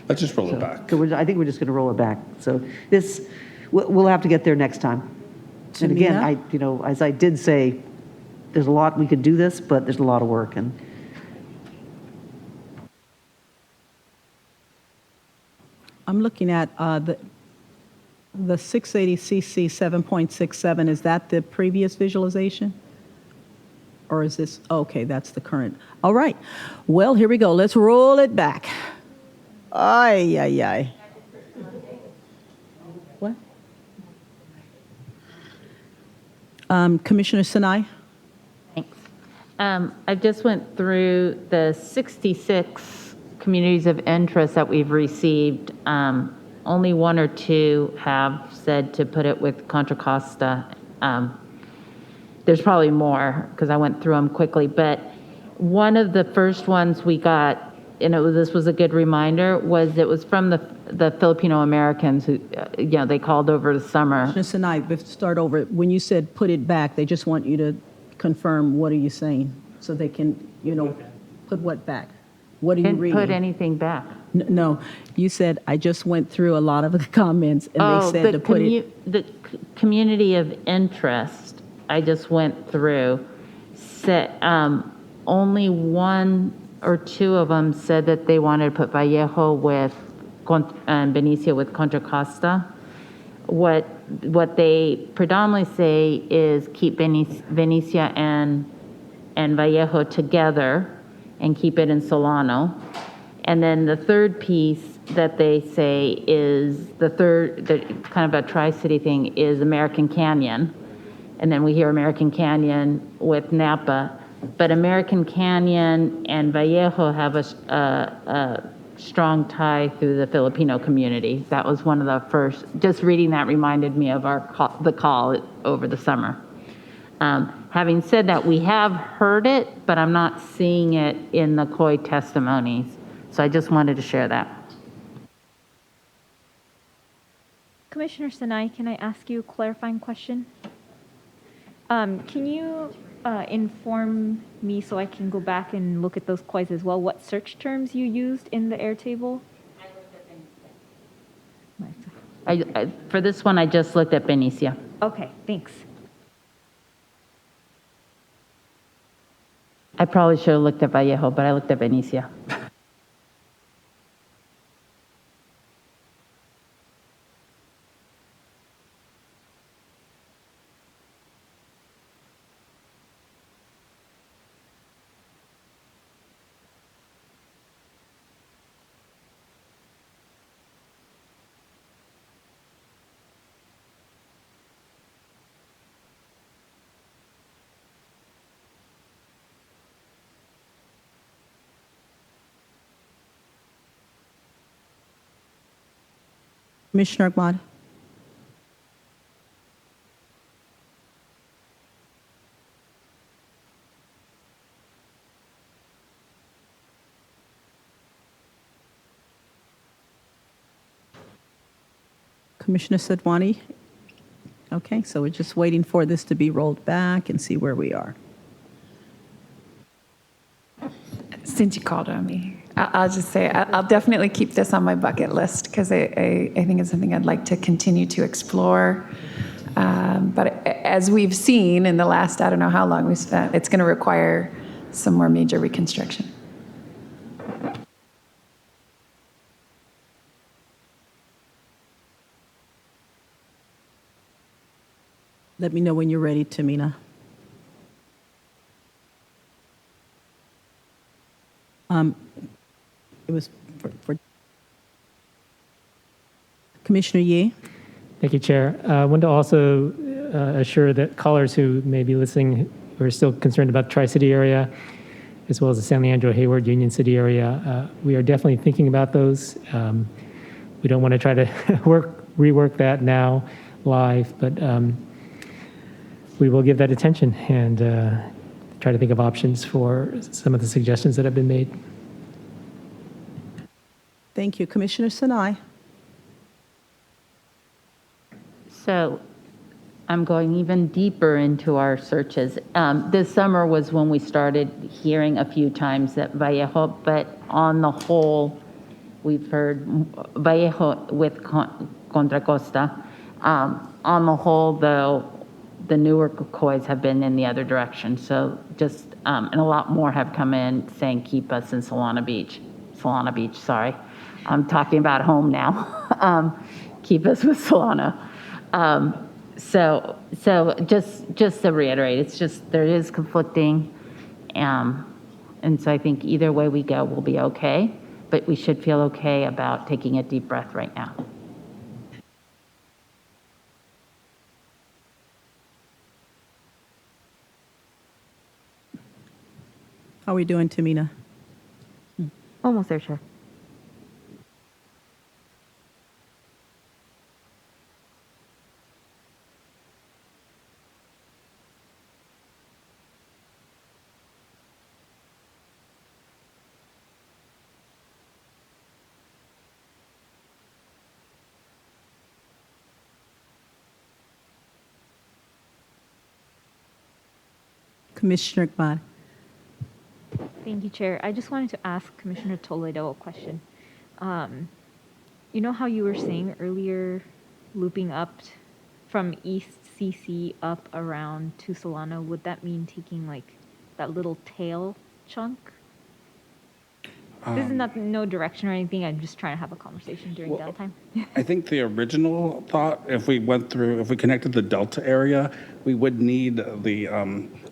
Let's just roll it back. So I think we're just going to roll it back. So this, we'll have to get there next time. And again, as I did say, there's a lot we could do this, but there's a lot of work. And I'm looking at the 680cc 7.67. Is that the previous visualization? Or is this, okay, that's the current. All right. Well, here we go. Let's roll it back. Ay, ay, ay. What? Commissioner Sinai? Thanks. I just went through the 66 communities of interest that we've received. Only one or two have said to put it with Contra Costa. There's probably more because I went through them quickly, but one of the first ones we got, and this was a good reminder, it was from the Filipino Americans who, they called over the summer. Commissioner Sinai, let's start over. When you said put it back, they just want you to confirm, what are you saying? So they can, put what back? What are you reading? Didn't put anything back. No, you said, I just went through a lot of the comments and they said to put it. The community of interest, I just went through, said, only one or two of them said that they wanted to put Vallejo and Benicia with Contra Costa. What they predominantly say is keep Benicia and Vallejo together and keep it in Solano. And then the third piece that they say is the kind of a tri-city thing is American Canyon. And then we hear American Canyon with Napa. But American Canyon and Vallejo have a strong tie through the Filipino community. That was one of the first, just reading that reminded me of the call over the summer. Having said that, we have heard it, but I'm not seeing it in the COI testimonies. So I just wanted to share that. Commissioner Sinai, can I ask you a clarifying question? Can you inform me so I can go back and look at those COIs as well, what search terms you used in the Airtable? For this one, I just looked at Benicia. Okay, thanks. I probably should have looked at Vallejo, but I looked at Benicia. Commissioner Ahmad? Commissioner Sadwani? Okay, so we're just waiting for this to be rolled back and see where we are. Since you called on me, I'll just say I'll definitely keep this on my bucket list because I think it's something I'd like to continue to explore. But as we've seen in the last, I don't know how long we spent, it's going to require some more major reconstruction. Let me know when you're ready, Tamina. It was for Commissioner Yee. Thank you, Chair. I want to also assure that callers who may be listening who are still concerned about the Tri-City area, as well as the San Leandro, Hayward, Union City area, we are definitely thinking about those. We don't want to try to rework that now live, but we will give that attention and try to think of options for some of the suggestions that have been made. Thank you. Commissioner Sinai. So I'm going even deeper into our searches. This summer was when we started hearing a few times that Vallejo, but on the whole, we've heard Vallejo with Contra Costa. On the whole, though, the newer COIs have been in the other direction. So just, and a lot more have come in saying keep us in Solana Beach, sorry. I'm talking about home now. Keep us with Solana. So just to reiterate, it's just, there is conflicting. And so I think either way we go, we'll be okay, but we should feel okay about taking a deep breath right now. How are we doing, Tamina? Almost there, Chair. Commissioner Gmad. Thank you, Chair. I just wanted to ask Commissioner Toledo a question. You know how you were saying earlier, looping up from East CC up around to Solano, would that mean taking like that little tail chunk? This is no direction or anything. I'm just trying to have a conversation during downtime. I think the original thought, if we connected the Delta area, we would need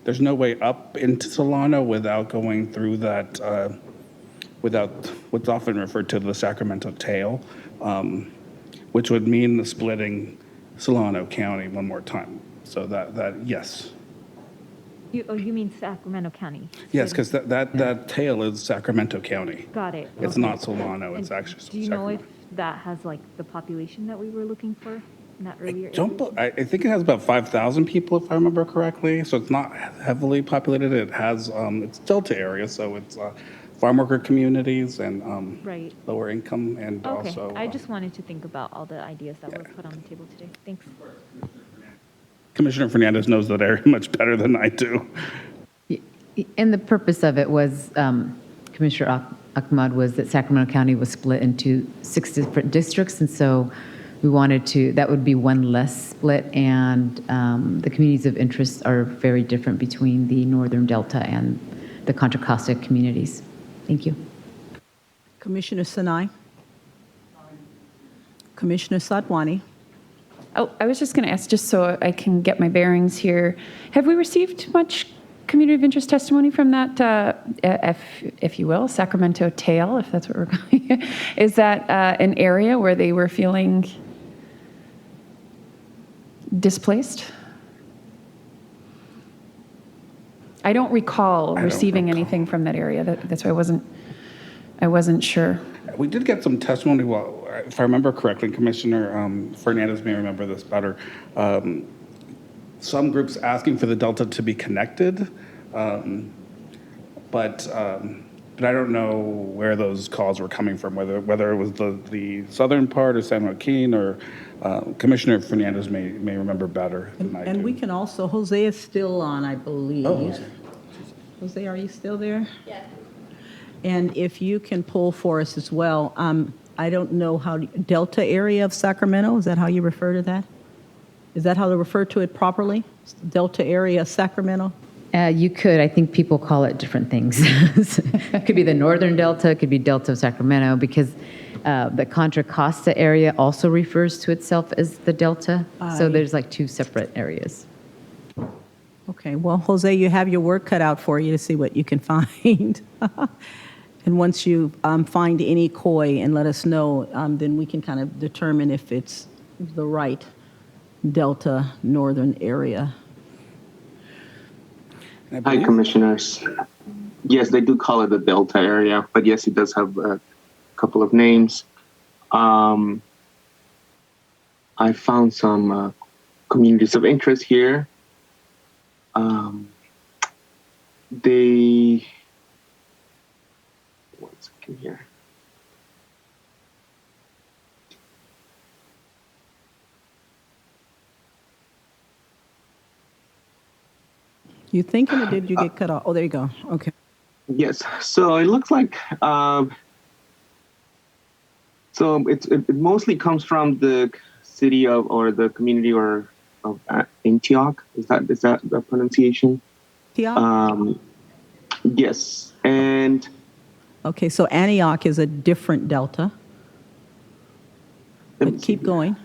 there's no way up into Solano without going through that, without what's often referred to the Sacramento tail, which would mean the splitting Solano County one more time. So that yes. You mean Sacramento County? Yes, because that tail is Sacramento County. Got it. It's Okay. not Solano, it's actually Do you know if Sacramento. that has like the population that we were looking for in that earlier I think it has about 5,000 people, if I remember correctly. So it's not heavily populated. It has, it's Delta area, so it's farm worker communities and Right. lower income and Okay, also. I just wanted to think about all the ideas that were put on the table today. Thanks. Commissioner Fernandez knows that area much better than I do. And the purpose of it was, Commissioner Ahmad, was that Sacramento County was split into 6 different districts, and so we wanted to, that would be one less split, and the communities of interest are very different between the Northern Delta and the Contra Costa communities. Thank you. Commissioner Sinai. Commissioner Sadwani. Oh, I was just going to ask, just so I can get my bearings here, have we received much community of interest testimony from that, if you will, Sacramento tail, if that's what we're calling it? Is that an area where they were feeling displaced? I don't recall receiving anything from that area. That's why I wasn't sure. We did get some testimony, well, if I remember correctly, Commissioner Fernandez may remember this better, some groups asking for the Delta to be connected, but I don't know where those calls were coming from, whether it was the southern part or San Joaquin, or Commissioner Fernandez may remember better than I do. And we can also, Jose is still on, I believe. Oh. Jose, are you still there? Yes. And if you can pull for us as well, I don't know how, Delta area of Sacramento, is that how you refer to that? Is that how they refer to it properly? Delta area of Sacramento? You could. I think people call it different things. It could be the Northern Delta, it could be Delta of Sacramento, because the Contra Costa area also refers to itself as the Delta. So there's like 2 separate areas. Okay, well, Jose, you have your work cut out for you to see what you can find. And once you find any COI and let us know, then we can kind of determine if it's the right Delta Northern area. Hi, Commissioners. Yes, they do call it the Delta area, but yes, it does have a couple of names. I found some communities of interest here. They, one second here. You thinking, or did you get cut off? Oh, there you go. Okay. Yes, so it looks like, so it mostly comes from the city of, or the community or of Antioch. Is that the pronunciation? Antioch? Yes, and. Okay, so Antioch is a different Delta. But keep going.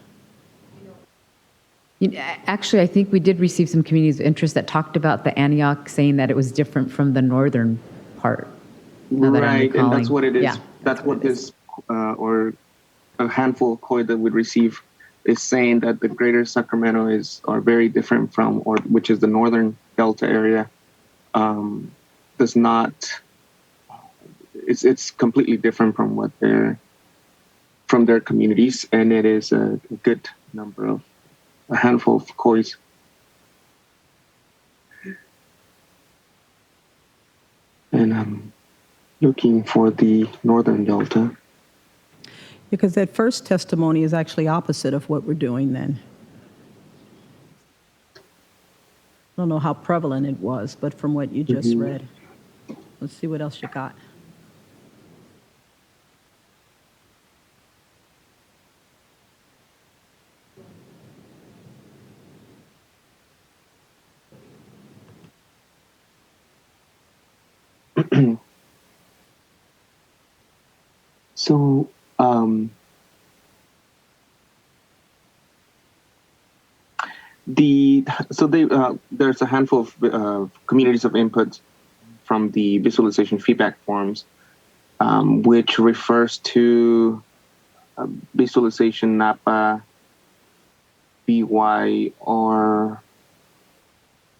Actually, I think we did receive some communities of interest that talked about the Antioch, saying that it was different from the northern part. Right, and that's what it is. Yeah, that's what this, or a handful of COI that we receive is saying that the greater Sacramento are very different from, or which is the northern Delta area, does not, it's completely different from what from their communities, and it is a good number of, a handful of COIs. And I'm looking for the Northern Delta. Because that first testimony is actually opposite of what we're doing then. I don't know how prevalent it was, but from what you just read. Let's see what else you got. So, there's a handful of communities of input from the visualization feedback forms, which refers to visualization NAPA BY or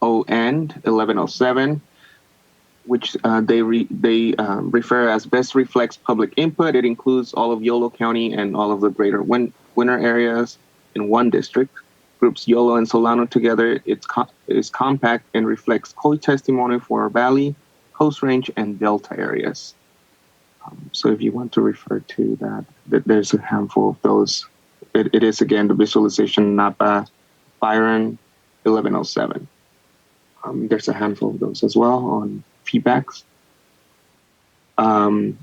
ON 1107, which they refer as best reflects public input. It includes all of Yolo County and all of the greater winter areas in one district. Groups Yolo and Solano together. It's compact and reflects COI testimony for our Valley, Coast Range, and Delta areas. So if you want to refer to that, there's a handful of those. It is, again, the visualization NAPA Byron 1107. There's a handful of those as well on feedbacks. And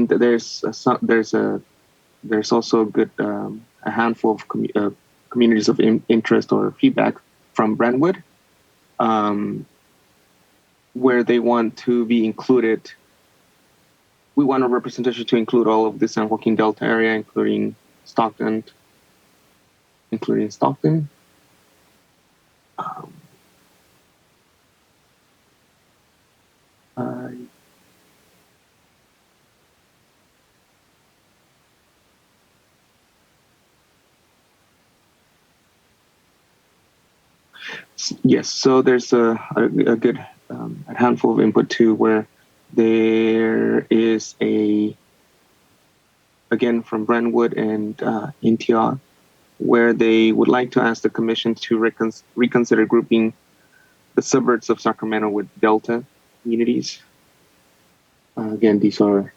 there's also a good a handful of communities of interest or feedback from Brentwood, where they want to be included. We want a representation to include all of the San Joaquin Delta area, including Stockton. Yes, so there's a good a handful of input too, where there is again from Brentwood and Antioch, where they would like to ask the commission to reconsider grouping the suburbs of Sacramento with Delta communities. Again, these are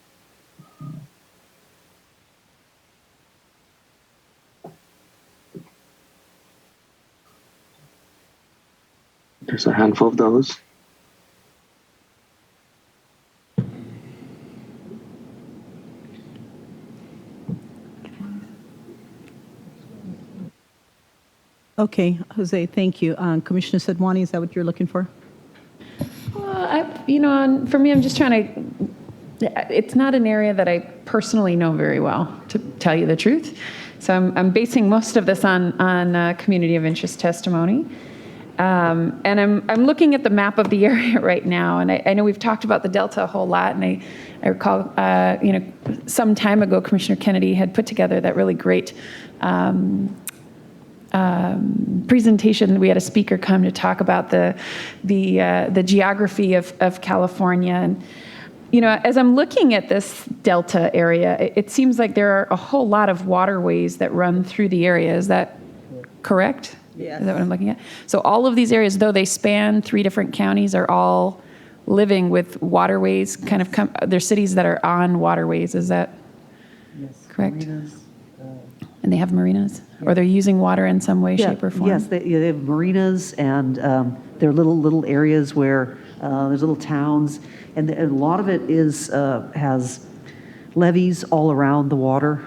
there's a handful of those. Okay, Jose, thank you. Commissioner Sedwani, is that what you're looking for? For me, I'm just trying to, it's not an area that I personally know very well, to tell you the truth. So I'm basing most of this on community of interest testimony. And I'm looking at the map of the area right now, and I know we've talked about the Delta a whole lot, and I recall, some time ago, Commissioner Kennedy had put together that really great presentation. We had a speaker come to talk about the geography of California. And, as I'm looking at this Delta area, it seems like there are a whole lot of waterways that run through the area. Is that correct? Yes. Is that what I'm looking at? So all of these areas, though they span 3 different counties, are all living with waterways, kind of they're cities that are on waterways. Is that correct? Marinas, and they have marinas? Or they're using water in some way, shape, or form? Yes, they have marinas, and they're little areas where there's little towns, and a lot of it has levees all around the water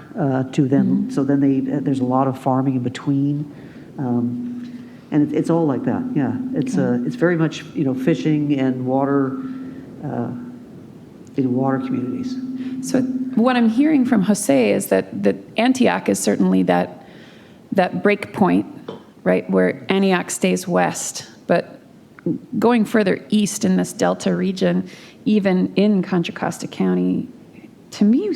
to them. So then there's a lot of farming in between. And it's all like that, yeah. It's very much, fishing and water, in water communities. So what I'm hearing from Jose is that Antioch is certainly that break point, right, where Antioch stays west. But going further east in this Delta region, even in Contra Costa County, to me,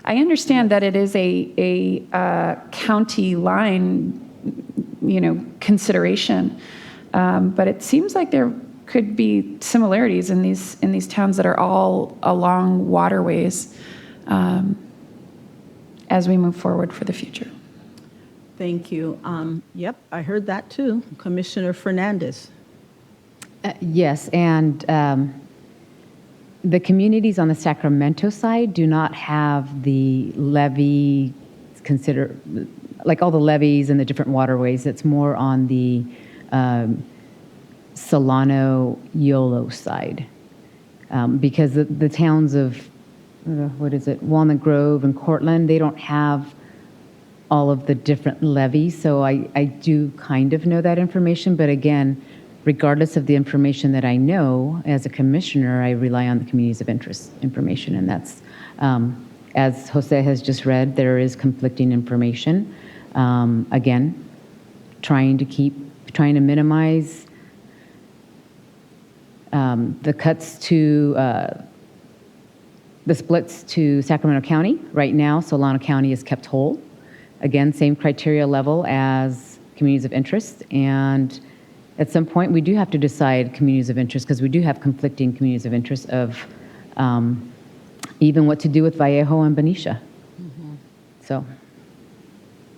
I understand that it is a county line, consideration. But it seems like there could be similarities in these towns that are all along waterways as we move forward for the future. Thank you. Yep, I heard that too. Commissioner Fernandez. Yes, and the communities on the Sacramento side do not have the levee like all the levees and the different waterways. It's more on the Solano, Yolo side. Because the towns of, Walnut Grove and Cortland, they don't have all of the different levees. So I do kind of know that information, but again, regardless of the information that I know, as a commissioner, I rely on the communities of interest information, and that's, as Jose has just read, there is conflicting information. Again, trying to minimize the cuts to the splits to Sacramento County. Right now, Solano County is kept whole. Again, same criteria level as communities of interest, and at some point we do have to decide communities of interest, because we do have conflicting communities of interest of even what to do with Vallejo and Benicia. So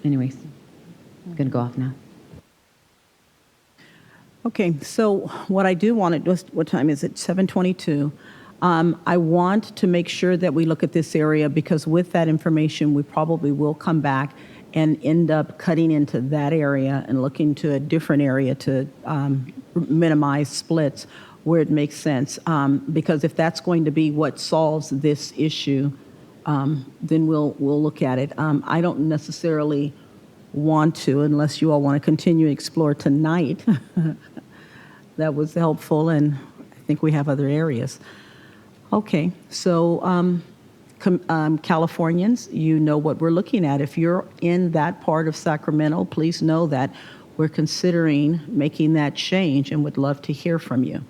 anyways, I'm going to go off now. Okay, so what I do want to, what time is it? 7:22. I want to make sure that we look at this area, because with that information, we probably will come back and end up cutting into that area and looking to a different area to minimize splits where it makes sense. Because if that's going to be what solves this issue, then we'll look at it. I don't necessarily want to, unless you all want to continue to explore tonight. That was helpful, and I think we have other areas. Okay, so Californians, you know what we're looking at. If you're in that part of Sacramento, please know that we're considering making that change and would love to hear from you.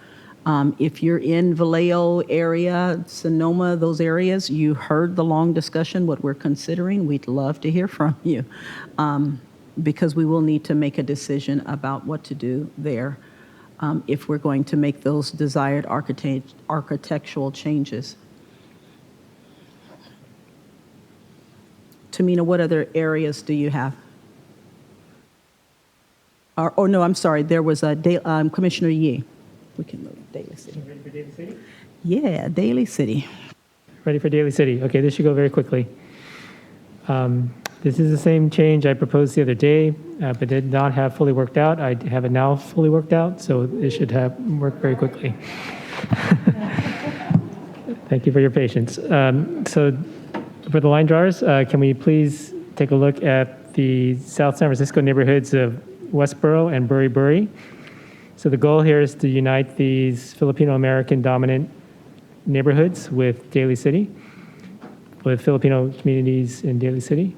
If you're in Vallejo area, Sonoma, those areas, you heard the long discussion, what we're considering, we'd love to hear from you, because we will need to make a decision about what to do there if we're going to make those desired architectural changes. Tamina, what other areas do you have? Or no, I'm sorry, there was a Commissioner Yee. We can move Daly City. Ready for Daly City? Yeah, Daly City. Ready for Daly City. Okay, this should go very quickly. This is the same change I proposed the other day, but did not have fully worked out. I have it now fully worked out, so it should work very quickly. Thank you for your patience. So for the line drawers, can we please take a look at the South San Francisco neighborhoods of Westboro and Buri. So the goal here is to unite these Filipino-American dominant neighborhoods with Daly City, with Filipino communities in Daly City.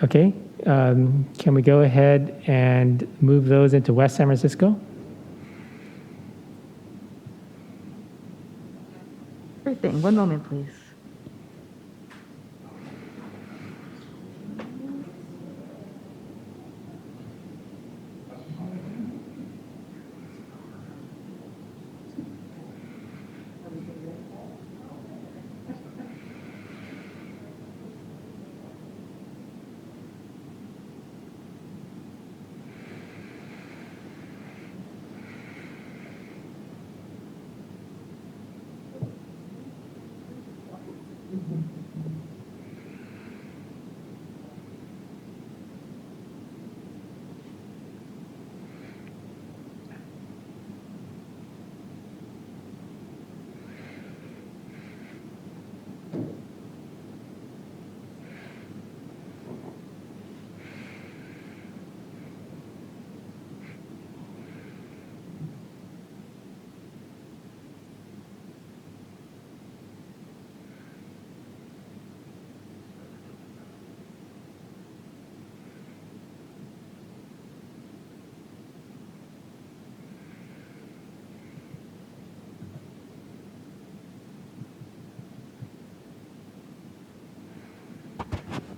Okay, can we go ahead and move those into West San Francisco? Sure thing. One moment, please.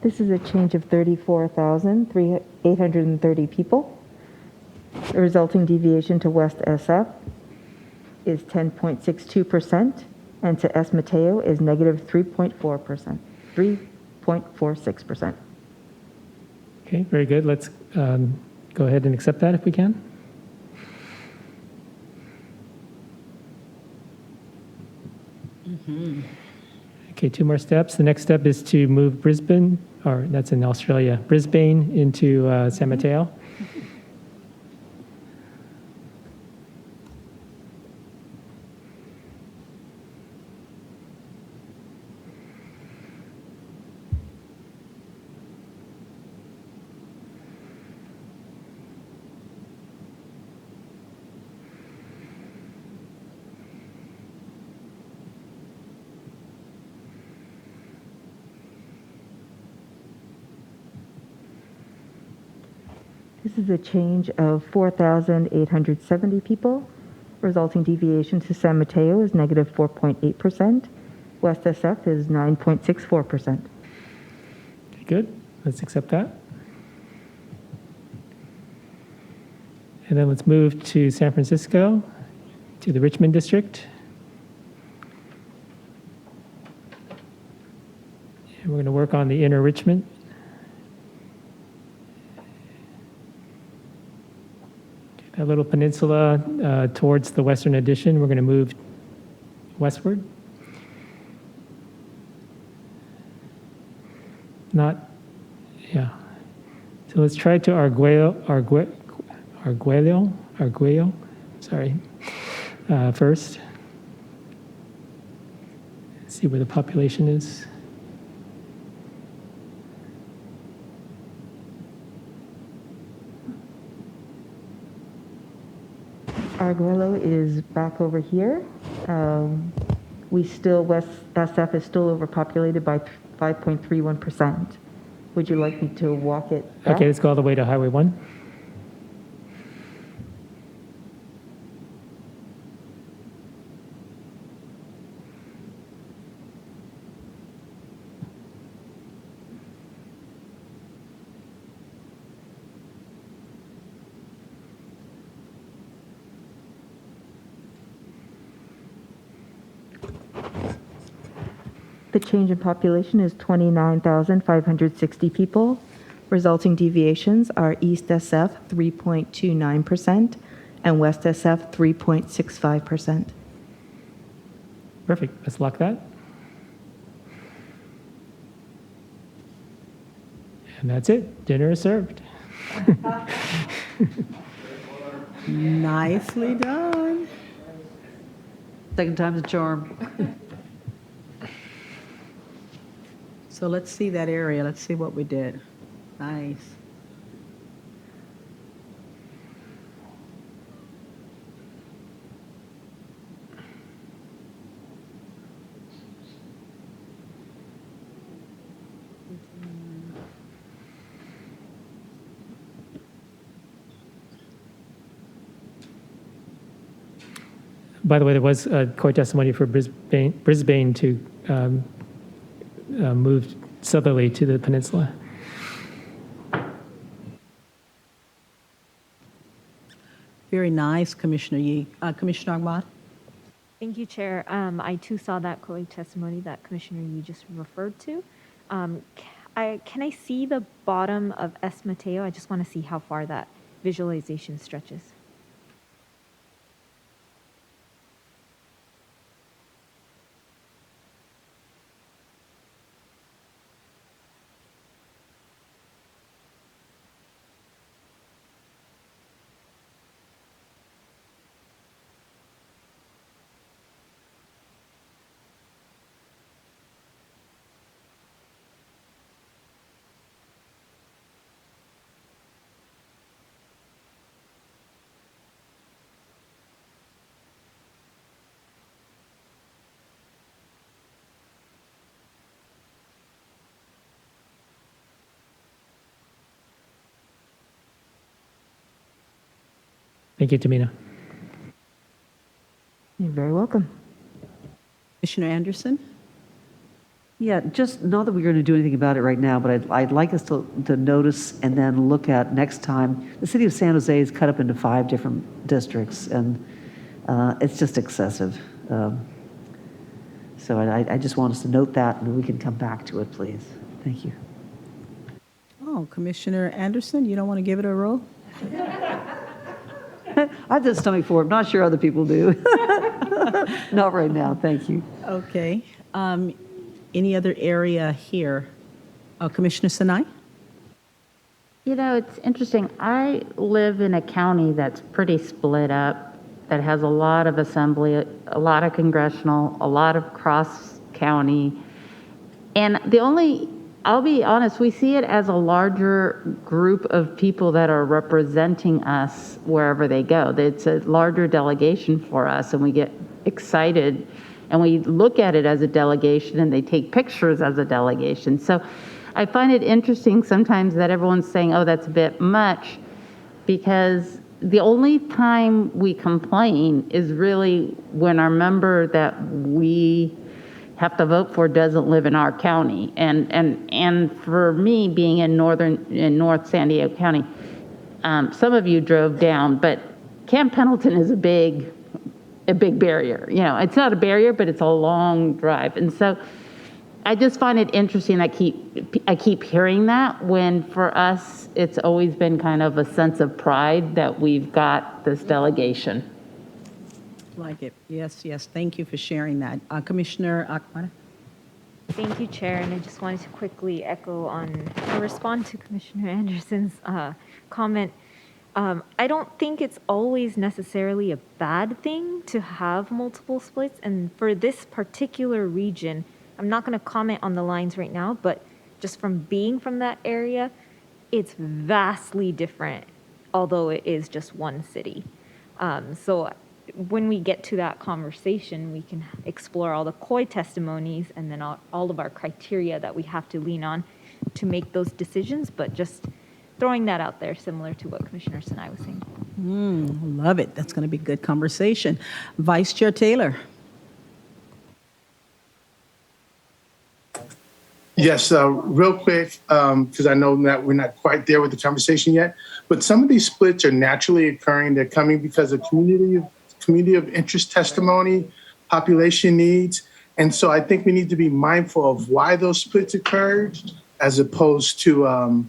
This is a change of 34,830 people. The resulting deviation to West SF is 10.62%, and to S Mateo is negative 3.4%, 3.46%. Okay, very good. Let's go ahead and accept that if we can. Okay, 2 more steps. The next step is to move Brisbane, or that's in Australia, Brisbane into San Mateo. This is a change of 4,870 people. Resulting deviation to San Mateo is negative 4.8%. West SF is 9.64%. Okay, good. Let's accept that. And then let's move to San Francisco, to the Richmond district. And we're going to work on the inner Richmond. That little peninsula towards the western addition, we're going to move westward. Yeah. So let's try to Arguello, sorry, first. See where the population is. Arguello is back over here. West SF is still overpopulated by 5.31%. Would you like me to walk it back? Okay, let's go all the way to Highway 1. The change in population is 29,560 people. Resulting deviations are East SF 3.29% and West SF 3.65%. Perfect. Let's lock that. And that's it. Dinner is served. Nicely done. Second time's a charm. So let's see that area. Let's see what we did. Nice. By the way, there was court testimony for Brisbane to move southerly to the peninsula. Very nice, Commissioner Yee. Commissioner Ahmad? Thank you, Chair. I too saw that COA testimony that Commissioner Yee just referred to. Can I see the bottom of S. Mateo? I just want to see how far that visualization stretches. Thank you, Tamina. You're very welcome. Commissioner Anderson? Yeah, just not that we're going to do anything about it right now, but I'd like us to notice and then look at next time. The city of San Jose is cut up into 5 different districts, and it's just excessive. So I just want us to note that, and we can come back to it, please. Thank you. Oh, Commissioner Anderson, you don't want to give it a roll? I have the stomach for it. I'm not sure other people do. Not right now. Thank you. Okay. Any other area here? Commissioner Sinai? You know, it's interesting. I live in a county that's pretty split up, that has a lot of assembly, a lot of congressional, a lot of cross-county. And I'll be honest, we see it as a larger group of people that are representing us wherever they go. It's a larger delegation for us, and we get excited, and we look at it as a delegation, and they take pictures as a delegation. So I find it interesting sometimes that everyone's saying, oh, that's a bit much, because the only time we complain is really when our member that we have to vote for doesn't live in our county. And for me, being in North San Diego County, some of you drove down, but Camp Pendleton is a big barrier. You know, it's not a barrier, but it's a long drive. And so I just find it interesting. I keep hearing that, when for us, it's always been kind of a sense of pride that we've got this delegation. Like it. Yes, yes. Thank you for sharing that. Commissioner Ahmad? Thank you, Chair. And I just wanted to quickly echo on or respond to Commissioner Anderson's comment. I don't think it's always necessarily a bad thing to have multiple splits. And for this particular region, I'm not going to comment on the lines right now, but just from being from that area, it's vastly different, although it is just one city. So when we get to that conversation, we can explore all the COI testimonies and then all of our criteria that we have to lean on to make those decisions, but just throwing that out there, similar to what Commissioner Sinai was saying. Love it. That's going to be good conversation. Vice Chair Taylor. Yes, real quick, because I know that we're not quite there with the conversation yet, but some of these splits are naturally occurring. They're coming because of community of interest testimony, population needs. And so I think we need to be mindful of why those splits occurred as opposed to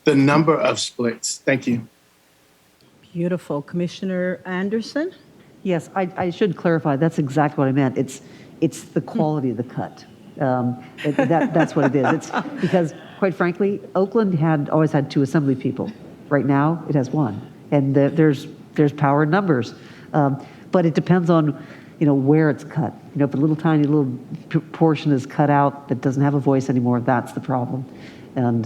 the number of splits. Thank you. Beautiful. Commissioner Anderson? Yes, I should clarify. That's exactly what I meant. It's the quality of the cut. That's what it is. It's because, quite frankly, Oakland always had 2 assembly people. Right now, it has 1, and there's power in numbers. But it depends on, where it's cut. If a little tiny little portion is cut out that doesn't have a voice anymore, that's the problem. And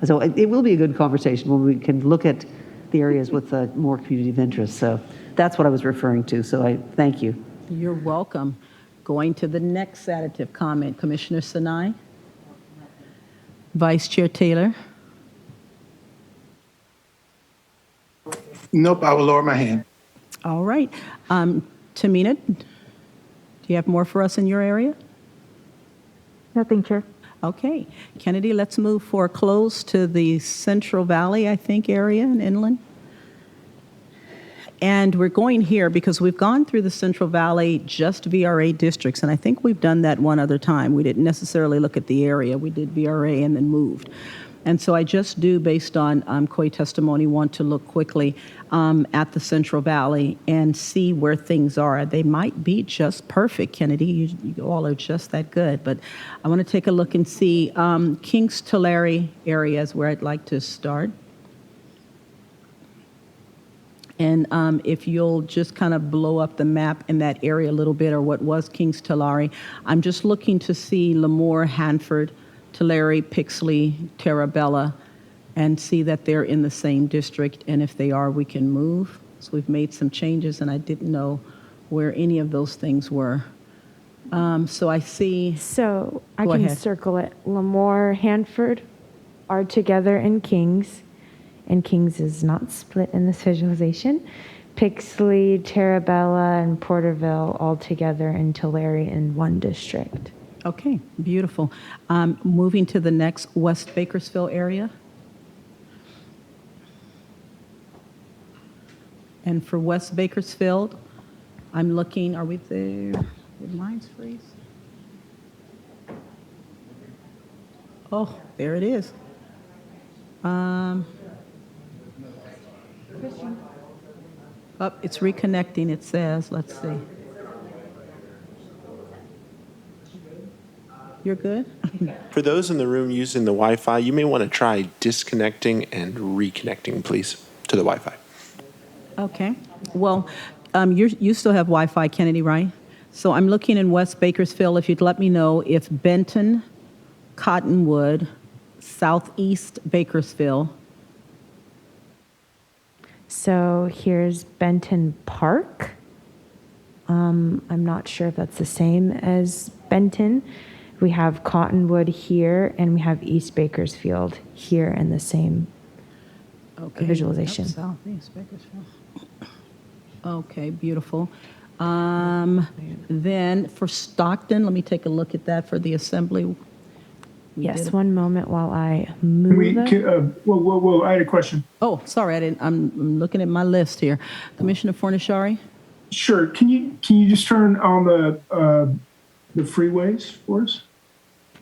so it will be a good conversation when we can look at the areas with more community of interest. So that's what I was referring to. So I thank you. You're welcome. Going to the next additive comment, Commissioner Sinai. Vice Chair Taylor. Nope, I will lower my hand. All right. Tamina, do you have more for us in your area? Nothing, Chair. Okay. Kennedy, let's move for a close to the Central Valley, I think, area and inland. And we're going here because we've gone through the Central Valley just VRA districts, and I think we've done that one other time. We didn't necessarily look at the area. We did VRA and then moved. And so I just do, based on COI testimony, want to look quickly at the Central Valley and see where things are. They might be just perfect, Kennedy. You all are just that good. But I want to take a look and see Kings Tulare area is where I'd like to start. And if you'll just kind of blow up the map in that area a little bit, or what was Kings Tulare, I'm just looking to see Lemoore, Hanford, Tulare, Pixley, Terabella, and see that they're in the same district. And if they are, we can move. So we've made some changes, and I didn't know where any of those things were. So I see. So I Go can ahead. circle it. Lemoore, Hanford are together in Kings, and Kings is not split in this visualization. Pixley, Terabella, and Porterville all together in Tulare in one district. Okay, beautiful. Moving to the next West Bakersfield area. And for West Bakersfield, I'm looking, are we there? Did mine's freeze? Oh, there it is. Oh, it's reconnecting, it says. Let's see. You're good? For those in the room using the Wi-Fi, you may want to try disconnecting and reconnecting, please, to the Wi-Fi. Okay. Well, you still have Wi-Fi, Kennedy, right? So I'm looking in West Bakersfield. If you'd let me know if Benton, Cottonwood, Southeast Bakersfield. So here's Benton Park. I'm not sure if that's the same as Benton. We have Cottonwood here, and we have East Bakersfield here in the same visualization. Yep, Southeast Bakersfield. Okay, beautiful. Then for Stockton, let me take a look at that for the assembly. Yes, one moment while I move it. Whoa, I had a question. Oh, sorry, I'm looking at my list here. Commissioner Fornishari? Sure. Can you just turn on the freeways for us?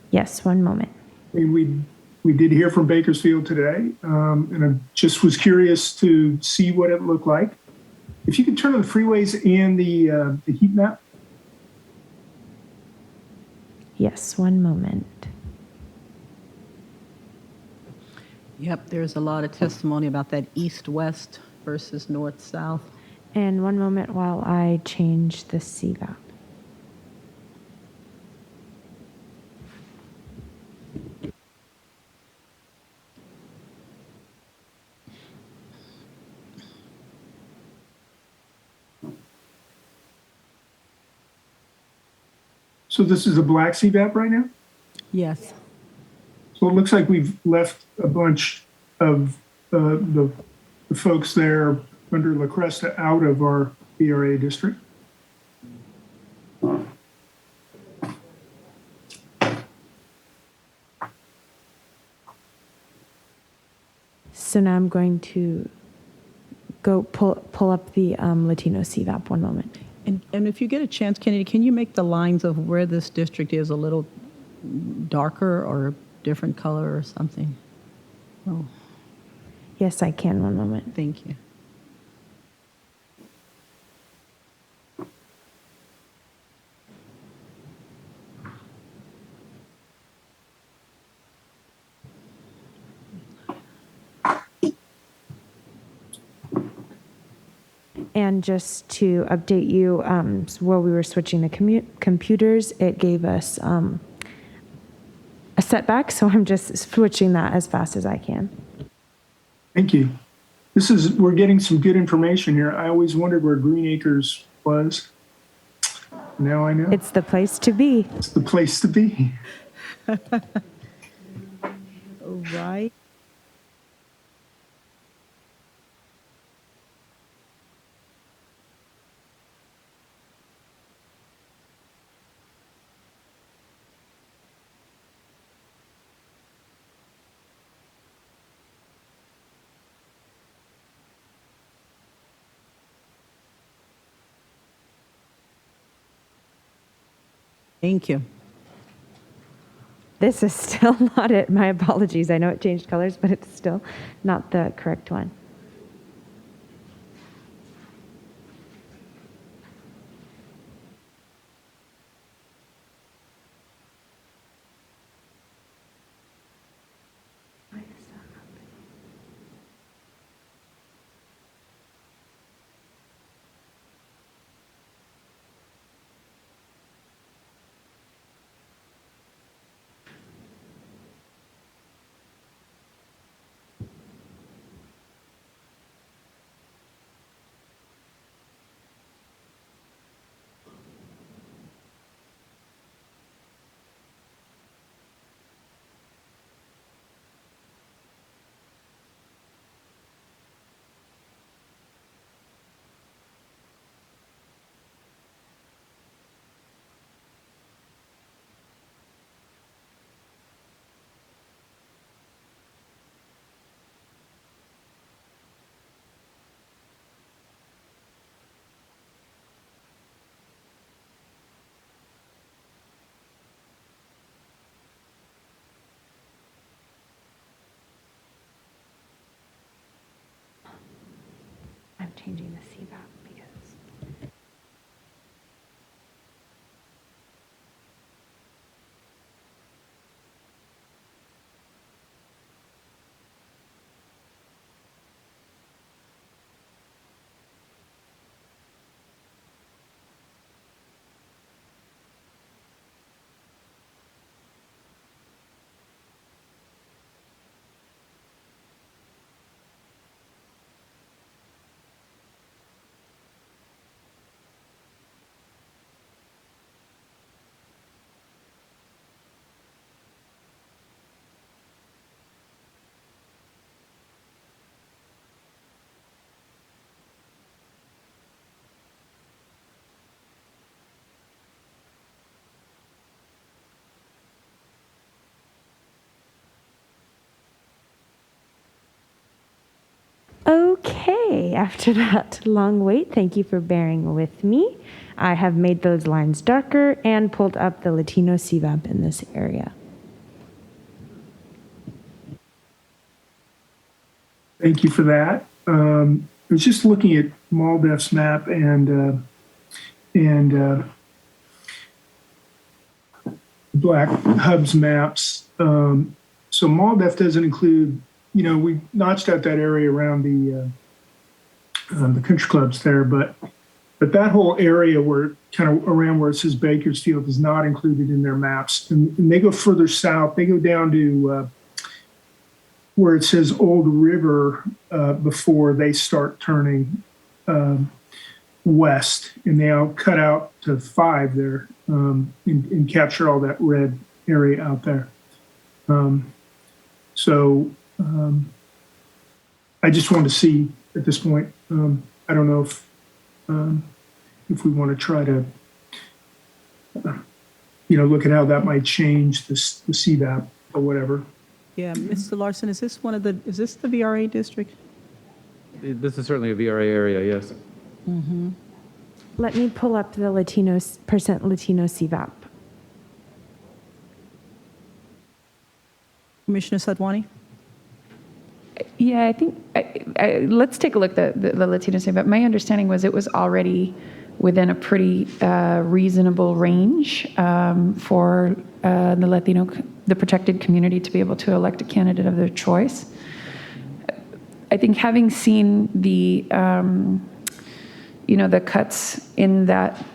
Yes, one moment. I mean, we did hear from Bakersfield today, and I just was curious to see what it looked like. If you could turn on the freeways and the heat map. Yes, one moment. Yep, there's a lot of testimony about that east-west versus north-south. And one moment while I change the CVAP. So this is a black CVAP right now? Yes. So it looks like we've left a bunch of the folks there under La Cresta out of our VRA district. So now I'm going to go pull up the Latino CVAP. One moment. And if you get a chance, Kennedy, can you make the lines of where this district is a little darker or different color or something? Oh. Yes, I can. One moment. Thank you. And just to update you, while we were switching the computers, it gave us a setback, so I'm just switching that as fast as I can. Thank you. We're getting some good information here. I always wondered where Green Acres was. Now I know. It's the place to be. It's the place to be. Right. Thank you. This is still not it. My apologies. I know it changed colors, but it's still not the correct one. I'm changing the CVAP because okay, after that long wait, thank you for bearing with me. I have made those lines darker and pulled up the Latino CVAP in this area. Thank you for that. I was just looking at MALDEF's map and Black Hub's maps. So MALDEF doesn't include, we notched out that area around the country clubs there, but that whole area where kind of around where it says Bakersfield is not included in their maps. And they go further south. They go down to where it says Old River before they start turning west. And they'll cut out to 5 there and capture all that red area out there. So I just want to see at this point, I don't know if we want to try to, look at how that might change the CVAP or whatever. Yeah, Mr. Larson, is this the VRA district? This is certainly a VRA area, yes. Mm-hmm. Let me pull up the percent Latino CVAP. Commissioner Sadwani? Yeah, I think, let's take a look at the Latino CVAP. My understanding was it was already within a pretty reasonable range for the protected community to be able to elect a candidate of their choice. I think having seen the cuts in that,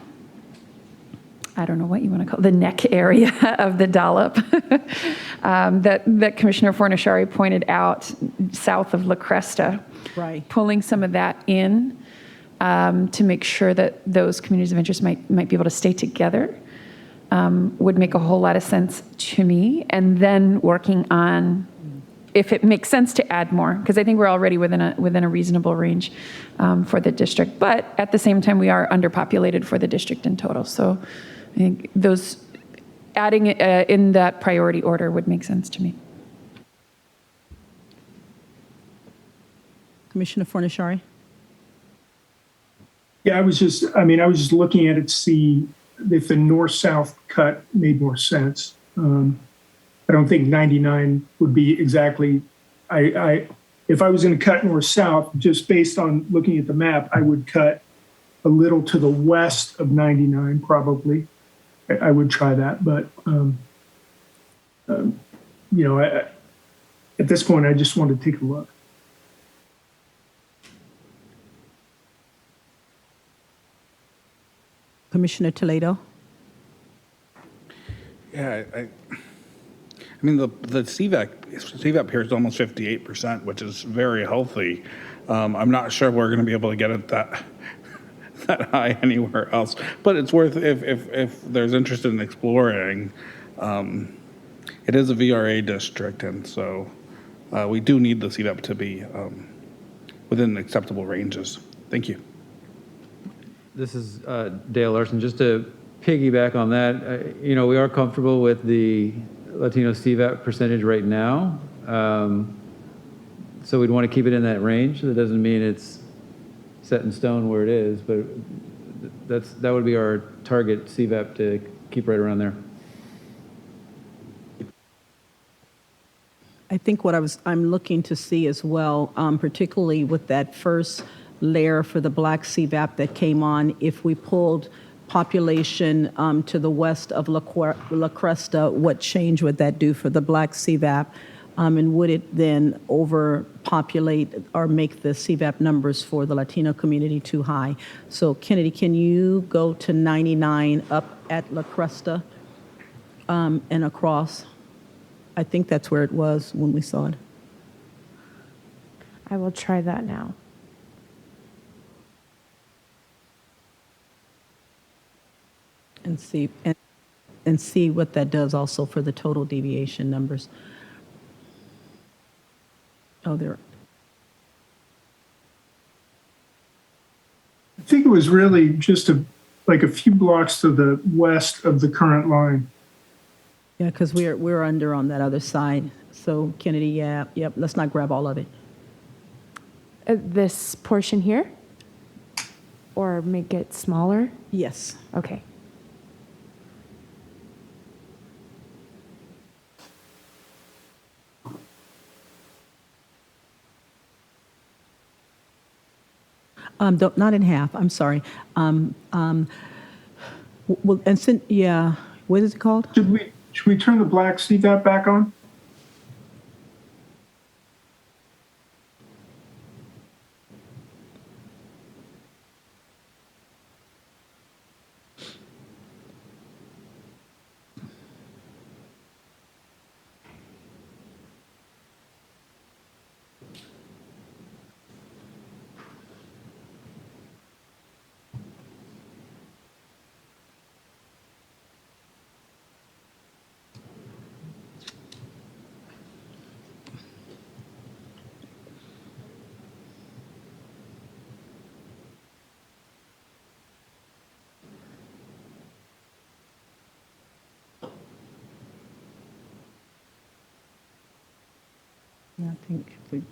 I don't know what you want to call it, the neck area of the dollop that Commissioner Fornashari pointed out south of La Cresta, right. Pulling some of that in to make sure that those communities of interest might be able to stay together would make a whole lot of sense to me. And then working on if it makes sense to add more, because I think we're already within a reasonable range for the district. But at the same time, we are underpopulated for the district in total. So I think those adding in that priority order would make sense to me. Commissioner Fornashari? Yeah, I was just looking at it to see, if the north-south cut made more sense. I don't think 99 would be exactly, if I was going to cut north-south, just based on looking at the map, I would cut a little to the west of 99 probably. I would try that, but at this point, I just want to take a look. Commissioner Toledo? Yeah, I mean, the CVAP here is almost 58%, which is very healthy. I'm not sure we're going to be able to get it that high anywhere else, but it's worth, if there's interest in exploring. It is a VRA district, and so we do need the CVAP to be within acceptable ranges. Thank you. This is Dale Larson. Just to piggyback on that, we are comfortable with the Latino CVAP percentage right now. So we'd want to keep it in that range. That doesn't mean it's set in stone where it is, but that would be our target CVAP, to keep right around there. I think what I'm looking to see as well, particularly with that first layer for the black CVAP that came on, if we pulled population to the west of La Cresta, what change would that do for the black CVAP? And would it then overpopulate or make the CVAP numbers for the Latino community too high? So Kennedy, can you go to 99 up at La Cresta and across? I think that's where it was when we saw it. I will try that now. And see what that does also for the total deviation numbers. Oh, there. I think it was really just like a few blocks to the west of the current line. Yeah, because we're under on that other side. So Kennedy, yep. Let's not grab all of it. This portion here, or make it smaller? Yes. Okay. Not in half. I'm sorry. Well, and what is it called? Should we turn the black CVAP back on? Yeah, I think if we.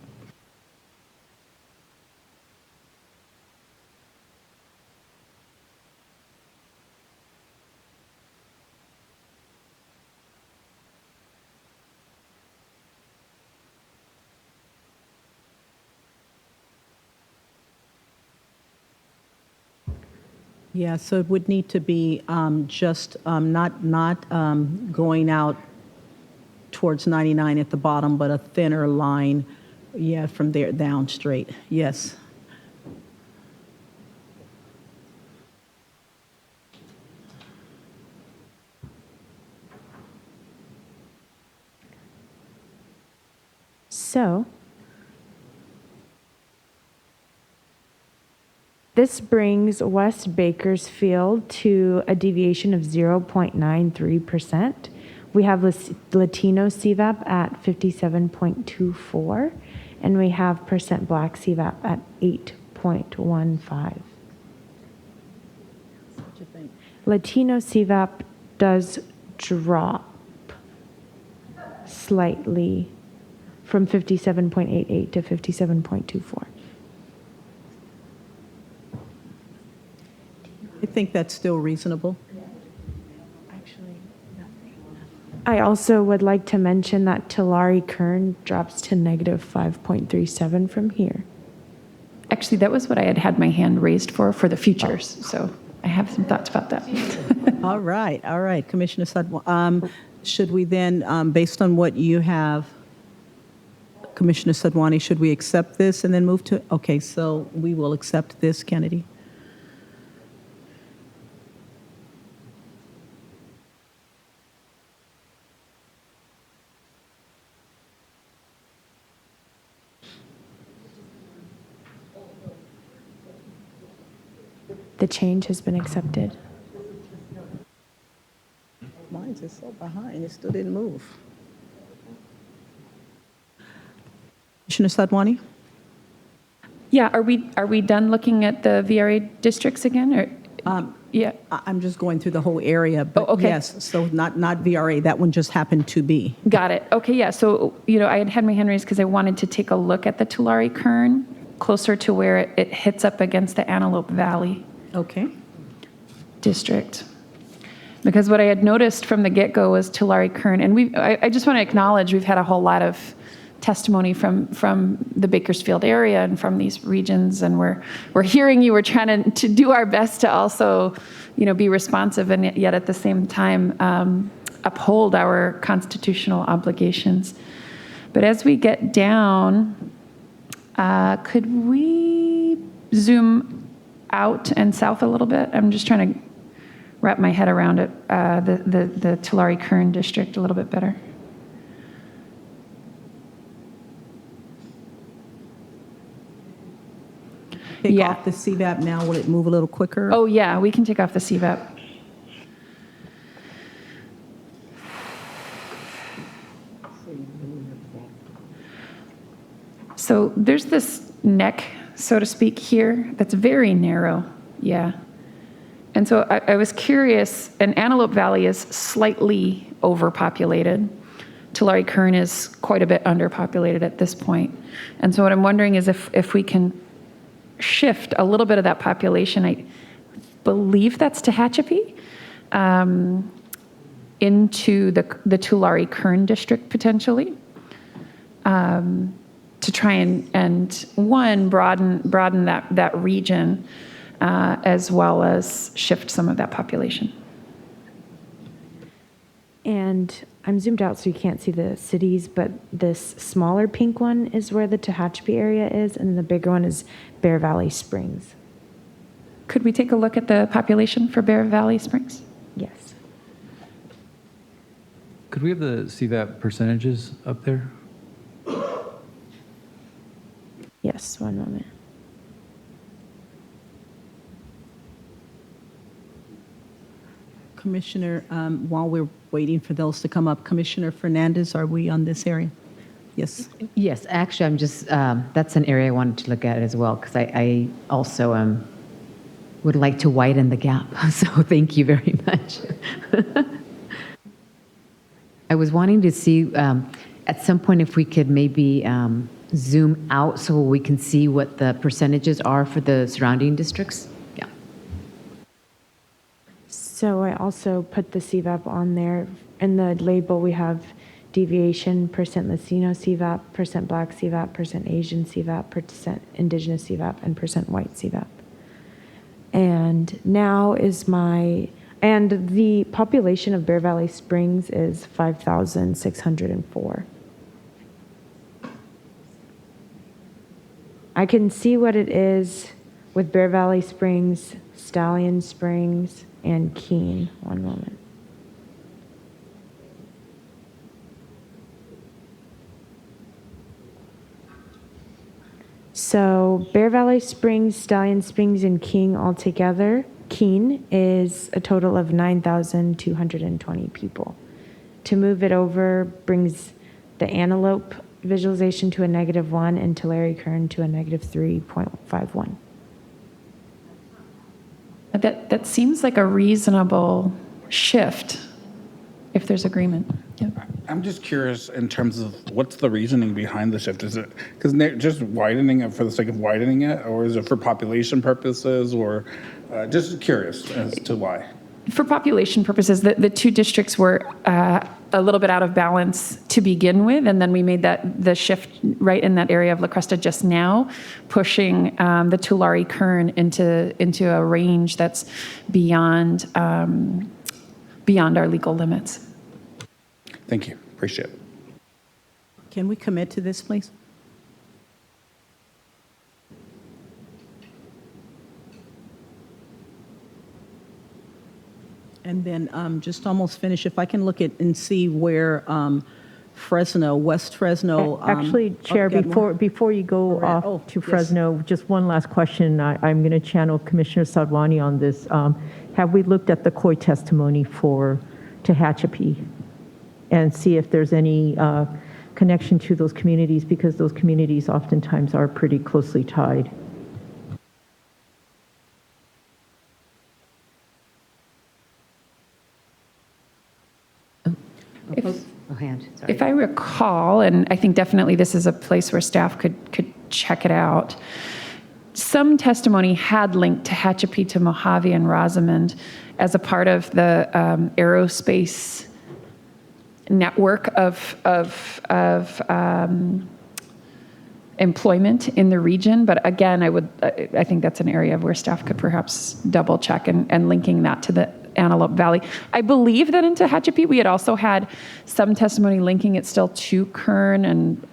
Yeah, so it would need to be just not going out towards 99 at the bottom, but a thinner line, from there down straight. Yes. So this brings West Bakersfield to a deviation of 0.93%. We have Latino CVAP at 57.24, and we have percent Black CVAP at 8.15. Latino CVAP does drop slightly from 57.88 to 57.24. I think that's still reasonable. I also would like to mention that Tulare Kern drops to negative 5.37 from here. Actually, that was what I had my hand raised for the futures. So I have some thoughts about that. All right, Commissioner Sadwani. Should we then, based on what you have, Commissioner Sadwani, should we accept this and then move to, okay, so we will accept this, Kennedy. The change has been accepted. Mine's is so behind, it still didn't move. Commissioner Sadwani? Yeah, are we done looking at the VRA districts again? Or yeah, I'm just going through the whole area, but okay. yes, so not VRA, that one just happened to be. Got it. Okay, yeah. So, I had my hand raised because I wanted to take a look at the Tulare Kern closer to where it hits up against the Antelope Valley. Okay. District. Because what I had noticed from the get-go was Tulare Kern, and I just want to acknowledge we've had a whole lot of testimony from the Bakersfield area and from these regions, and we're hearing you. We're trying to do our best to also, be responsive and yet at the same time uphold our constitutional obligations. But as we get down, could we zoom out and south a little bit? I'm just trying to wrap my head around it, the Tulare Kern district a little bit better. Take off the CVAP now, will it move a little quicker? Oh yeah, we can take off the CVAP. So there's this neck, so to speak, here that's very narrow. Yeah. And so I was curious, and Antelope Valley is slightly overpopulated. Tulare Kern is quite a bit underpopulated at this point. And so what I'm wondering is if we can shift a little bit of that population, I believe that's Tehachapi, into the Tulare Kern district potentially, to try and one, broaden that region, as well as shift some of that population. And I'm zoomed out so you can't see the cities, but this smaller pink one is where the Tehachapi area is, and the bigger one is Bear Valley Springs. Could we take a look at the population for Bear Valley Springs? Yes. Could we have the CVAP percentages up there? Yes, one moment. Commissioner, while we're waiting for those to come up, Commissioner Fernandez, are we on this area? Yes. Yes, actually, I'm just, that's an area I wanted to look at as well, because I also would like to widen the gap. So thank you very much. I was wanting to see at some point if we could maybe zoom out so we can see what the percentages are for the surrounding districts. Yeah. So I also put the CVAP on there. In the label, we have deviation, percent Latino CVAP, percent Black CVAP, percent Asian CVAP, percent Indigenous CVAP, and percent White CVAP. And now is and the population of Bear Valley Springs is 5,604. I can see what it is with Bear Valley Springs, Stallion Springs, and Keene. One moment. So Bear Valley Springs, Stallion Springs, and Keene altogether, Keene is a total of 9,220 people. To move it over brings the Antelope Visualization to a -1 and Tulare Kern to a -3.51. That seems like a reasonable shift if there's agreement. Yeah. I'm just curious in terms of what's the reasoning behind the shift? Is it because just widening it for the sake of widening it, or is it for population purposes, or just curious as to why? for population purposes, the two districts were a little bit out of balance to begin with, and then we made the shift right in that area of La Cresta just now, pushing the Tulare Kern into a range that's beyond our legal limits. Thank you. Appreciate it. Can we commit to this, please? And then just almost finish, if I can look at and see where Fresno, West Fresno. Actually, Chair, get more. before you go off to yes. Fresno, just one last question. I'm going to channel Commissioner Sadwani on this. Have we looked at the COI testimony for Tehachapi and see if there's any connection to those communities, because those communities oftentimes are pretty closely tied? If I recall, and I think definitely this is a place where staff could check it out, some testimony had linked Tehachapi to Mojave and Rosamond as a part of the aerospace network of employment in the region. But again, I think that's an area where staff could perhaps double check and linking that to the Antelope Valley. I believe that in Tehachapi, we had also had some testimony linking it still to Kern, and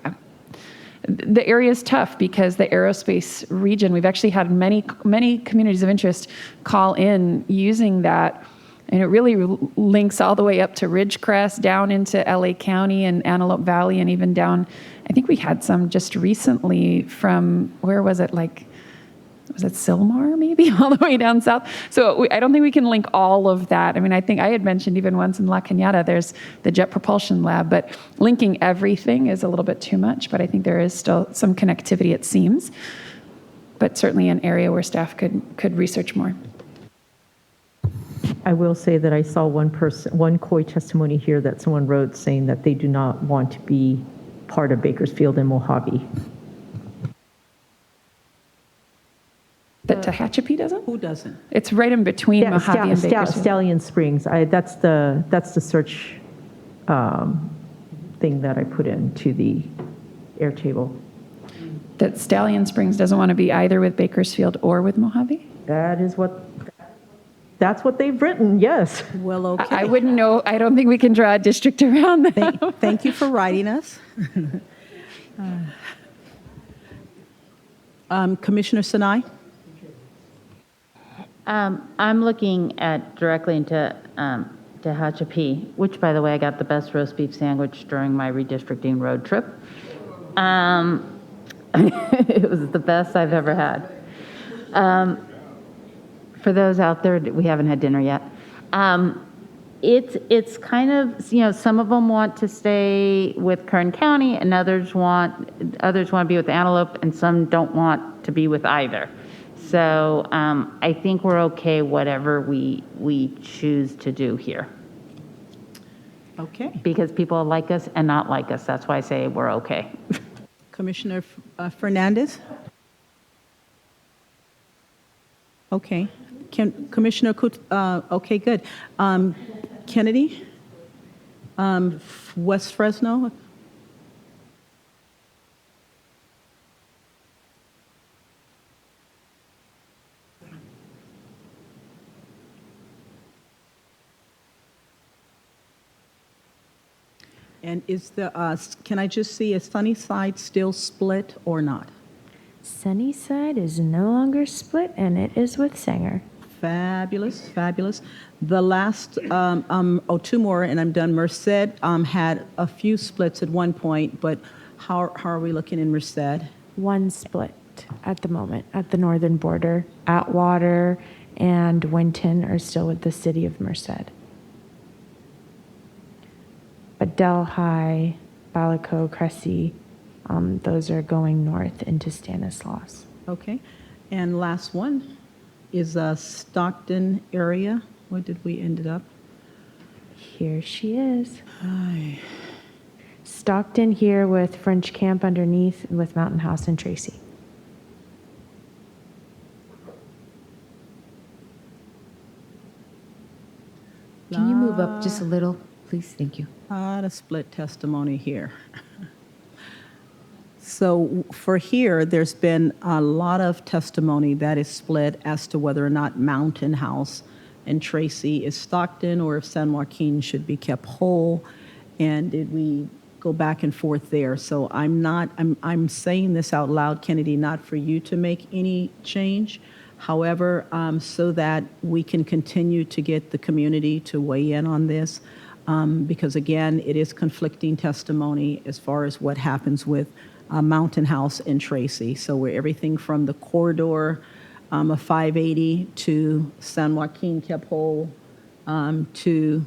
the area is tough because the aerospace region, we've actually had many communities of interest call in using that, and it really links all the way up to Ridgecrest, down into LA County and Antelope Valley, and even down, I think we had some just recently from, where was it, was it Sylmar maybe, all the way down south? So I don't think we can link all of that. I mean, I think I had mentioned even once in La Cañada, there's the Jet Propulsion Lab, but linking everything is a little bit too much, but I think there is still some connectivity, it seems, but certainly an area where staff could research more. I will say that I saw one COI testimony here that someone wrote saying that they do not want to be part of Bakersfield and Mojave. That Tehachapi doesn't? Who doesn't? It's right in between Mojave and Bakersfield. Stallion Springs. That's the search thing that I put into the Airtable. That Stallion Springs doesn't want to be either with Bakersfield or with Mojave? That's what they've written, yes. Well, okay. I wouldn't know. I don't think we can draw a district around that. Thank you for writing us. Commissioner Sinai? I'm looking at directly into Tehachapi, which, by the way, I got the best roast beef sandwich during my redistricting road trip. It was the best I've ever had. For those out there, we haven't had dinner yet. It's kind of, some of them want to stay with Kern County, and others want to be with Antelope, and some don't want to be with either. So I think we're okay whatever we choose to do here. Okay. Because people like us and not like us. That's why I say we're okay. Commissioner Fernandez? Okay. Commissioner okay, good. Kennedy? West Fresno? And is can I just see, is Sunnyside still split or not? Sunnyside is no longer split, and it is with Sanger. Fabulous, fabulous. The last, two more, and I'm done. Merced had a few splits at one point, but how are we looking in Merced? One split at the moment at the northern border. Atwater and Winton are still with the city of Merced. But Delhi, Pco, Cvsy, those are going north into Stanislaus. Okay. And last one is Stockton area. Where did we end up? Here she is. Hi. Stockton here with French Camp underneath, with Mountain House and Tracy. move up just a little, please? Thank you. A split testimony here. So for here, there's been a lot of testimony that is split as to whether or not Mountain House and Tracy is Stockton or if San Joaquin should be kept whole. And did we go back and forth there? So I'm saying this out loud, Kennedy, not for you to make any change. However, so that we can continue to get the community to weigh in on this. Because again, it is conflicting testimony as far as what happens with Mountain House and Tracy. So we're everything from the corridor of 580 to San Joaquin kept whole to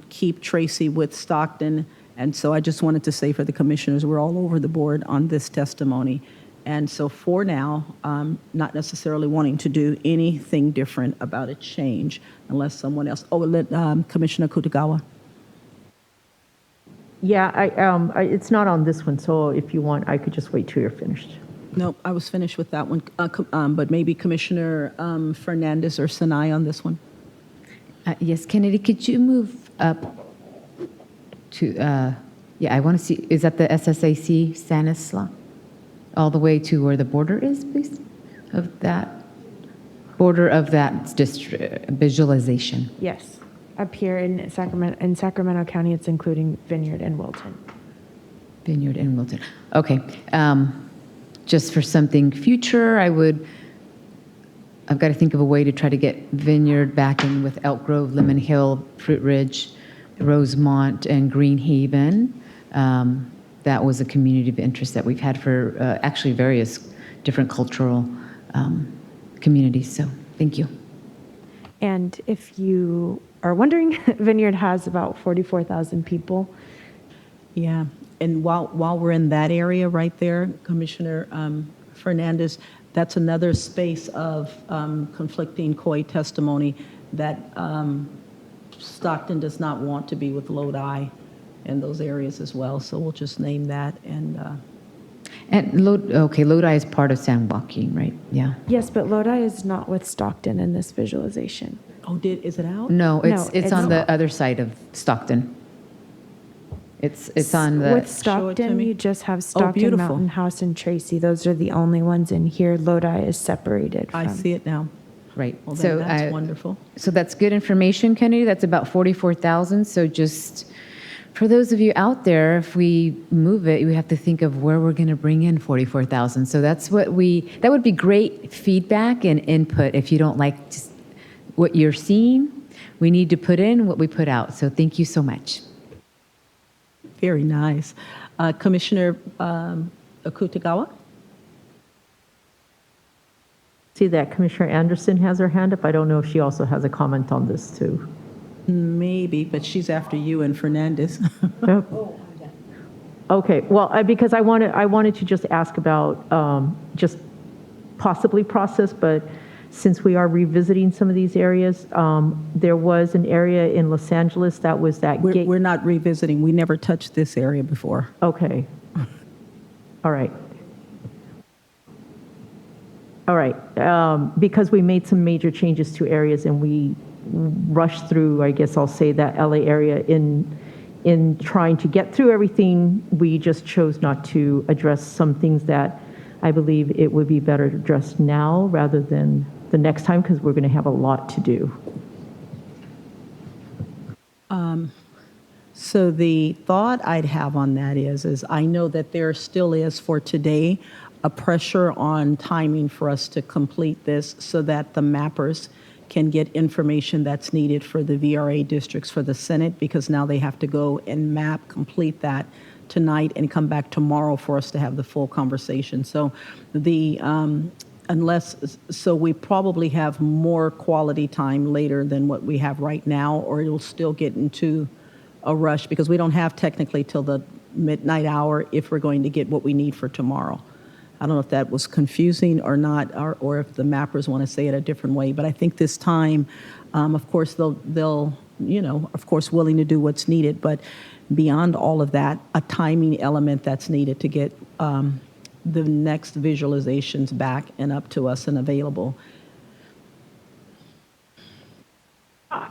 keep Tracy with Stockton. And so I just wanted to say for the commissioners, we're all over the board on this testimony. And so for now, not necessarily wanting to do anything different about a change unless someone else, Commissioner Kutagawa. Yeah, it's not on this one, so if you want, I could just wait till you're finished. Nope, I was finished with that one. But maybe Commissioner Fernandez or Sinai on this one. Yes, Kennedy, could you move up to, I want to see, is that the SSAC Stanislaus? All the way to where the border is, please? Of that border of that district visualization. Yes. Up here in Sacramento County, it's including Vineyard and Wilton. Vineyard and Wilton. Okay. Just for something future, I've got to think of a way to try to get Vineyard back in with Elk Grove, Lemon Hill, Fruit Ridge, Rosemont, and Green Haven. That was a community of interest that we've had for actually various different cultural communities. So thank you. And if you are wondering, Vineyard has about 44,000 people. Yeah, and while we're in that area right there, Commissioner Fernandez, that's another space of conflicting COI testimony that Stockton does not want to be with Lodi in those areas as well. So we'll just name that. And Lodi is part of San Joaquin, right? Yeah. Yes, but Lodi is not with Stockton in this visualization. Oh, is it out? No, it's on the other side of Stockton. It's on the... With Stockton, you just have Stockton, beautiful. Mountain House, and Tracy. Those are the only ones in here. Lodi is separated from. I see it now. Right. Well, so that's wonderful. So that's good information, Kennedy. That's about 44,000. So just for those of you out there, if we move it, we have to think of where we're going to bring in 44,000. So that's that would be great feedback and input. If you don't like just what you're seeing, we need to put in what we put out. So thank you so much. Very nice. Commissioner Kutagawa? See that Commissioner Anderson has her hand up. I don't know if she also has a comment on this too. Maybe, but she's after you and Fernandez. Okay, well, because I wanted to just ask about just possibly process, but since we are revisiting some of these areas, there was an area in Los Angeles that was that gate. We're not revisiting. We never touched this area before. Okay. All right. All right. Because we made some major changes to areas and we rushed through, I guess I'll say, that LA area in trying to get through everything. We just chose not to address some things that I believe it would be better addressed now rather than the next time, because we're going to have a lot to do. So the thought I'd have on that is I know that there still is for today a pressure on timing for us to complete this so that the mappers can get information that's needed for the VRA districts for the Senate, because now they have to go and complete that tonight and come back tomorrow for us to have the full conversation. So we probably have more quality time later than what we have right now, or it'll still get into a rush because we don't have technically till the midnight hour if we're going to get what we need for tomorrow. I don't know if that was confusing or not, or if the mappers want to say it a different way, but I think this time, of course, they'll of course, willing to do what's needed, but beyond all of that, a timing element that's needed to get the next visualizations back and up to us and available.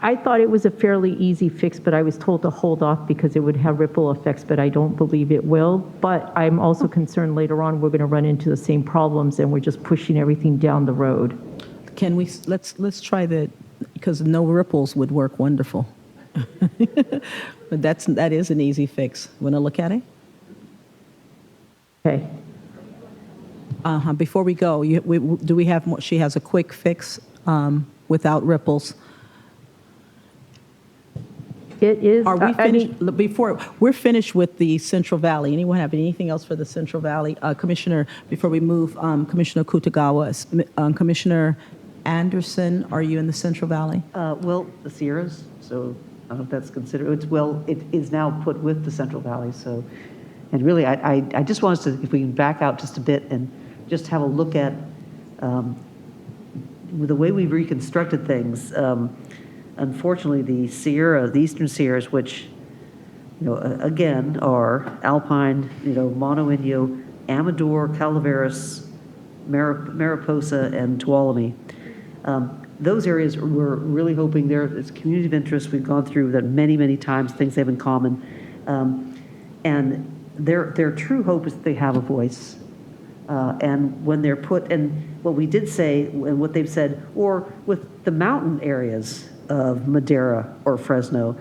I thought it was a fairly easy fix, but I was told to hold off because it would have ripple effects, but I don't believe it will. But I'm also concerned later on we're going to run into the same problems and we're just pushing everything down the road. Can we, let's try that, because no ripples would work wonderful. But that is an easy fix. Want to look at it? Okay. Before we go, do we have more? She has a quick fix without ripples. It is. Are we finished? Before we're finished with the Central Valley. Anyone have anything else for the Central Valley, Commissioner? Before we move, Commissioner Kutagawa, Commissioner Anderson, are you in the Central Valley? Well, the Sierras, so I don't know if that's considered, it is now put with the Central Valley, so, and really, I just want us to, if we can back out just a bit and just have a look at the way we've reconstructed things. Unfortunately, the Eastern Sierras, which, again, are Alpine, Mono Indio, Amador, Calaveras, Mariposa, and Tuolumne. Those areas we're really hoping it's community of interest. We've gone through that many, many times, things they have in common. And their true hope is that they have a voice. And when they're put, and what we did say, and what they've said, or with the mountain areas of Madera or Fresno,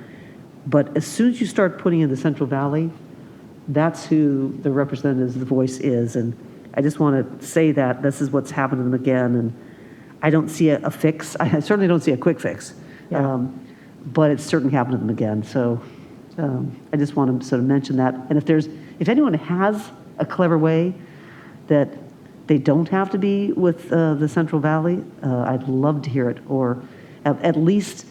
but as soon as you start putting in the Central Valley, that's who the representative's voice is. And I just want to say that this is what's happened to them again. And I don't see a fix. I certainly don't see a quick fix. Yeah. But it's certainly happened to them again. So I just want to sort of mention that. And if anyone has a clever way that they don't have to be with the Central Valley, I'd love to hear it. Or at least,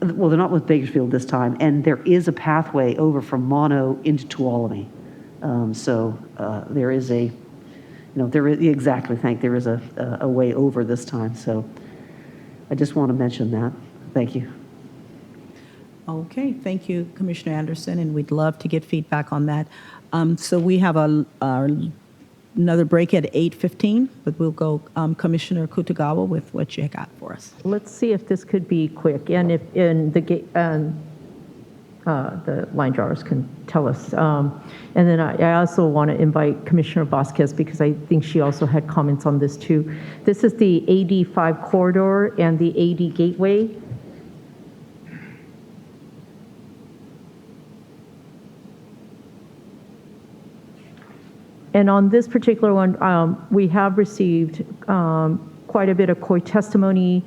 well, they're not with Bakersfield this time, and there is a pathway over from Mono into Tuolumne. So there is a, there is a way over this time. So I just want to mention that. Thank you. Okay, thank you, Commissioner Anderson, and we'd love to get feedback on that. So we have another break at 8:15, but we'll go Commissioner Kutagawa with what you got for us. Let's see if this could be quick, and if the line drawers can tell us. And then I also want to invite Commissioner Vasquez, because I think she also had comments on this too. This is the AD5 corridor and the AD gateway. And on this particular one, we have received quite a bit of COI testimony,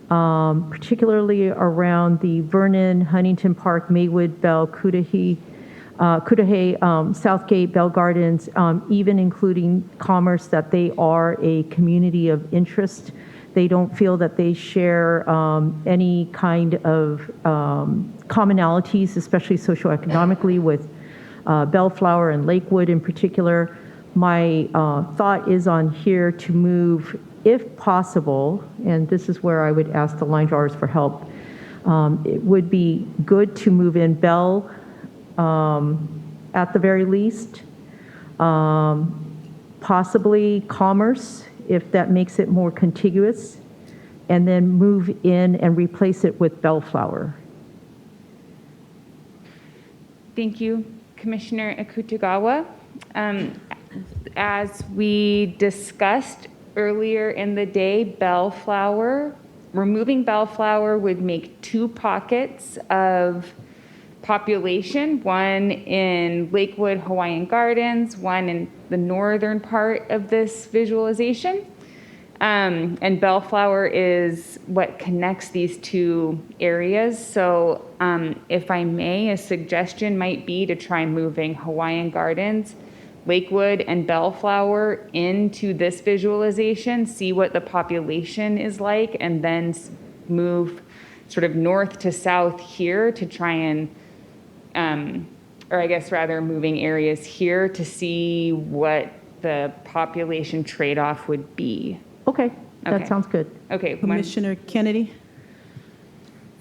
particularly around the Vernon, Huntington Park, Maywood, Bell, Cudahy, Southgate, Bell Gardens, even including Commerce, that they are a community of interest. They don't feel that they share any kind of commonalities, especially socioeconomically, with Bellflower and Lakewood in particular. My thought is on here to move, if possible, and this is where I would ask the line drawers for help. It would be good to move in Bell at the very least, possibly Commerce, if that makes it more contiguous, and then move in and replace it with Bellflower. Thank you, Commissioner Akutagawa. As we discussed earlier in the day, removing Bellflower would make two pockets of population, one in Lakewood Hawaiian Gardens, one in the northern part of this visualization. And Bellflower is what connects these two areas. So if I may, a suggestion might be to try moving Hawaiian Gardens, Lakewood, and Bellflower into this visualization, see what the population is like, and then move sort of north to south here to try and, or I guess rather moving areas here to see what the population trade-off would be. Okay, that sounds good. Okay. Commissioner Kennedy?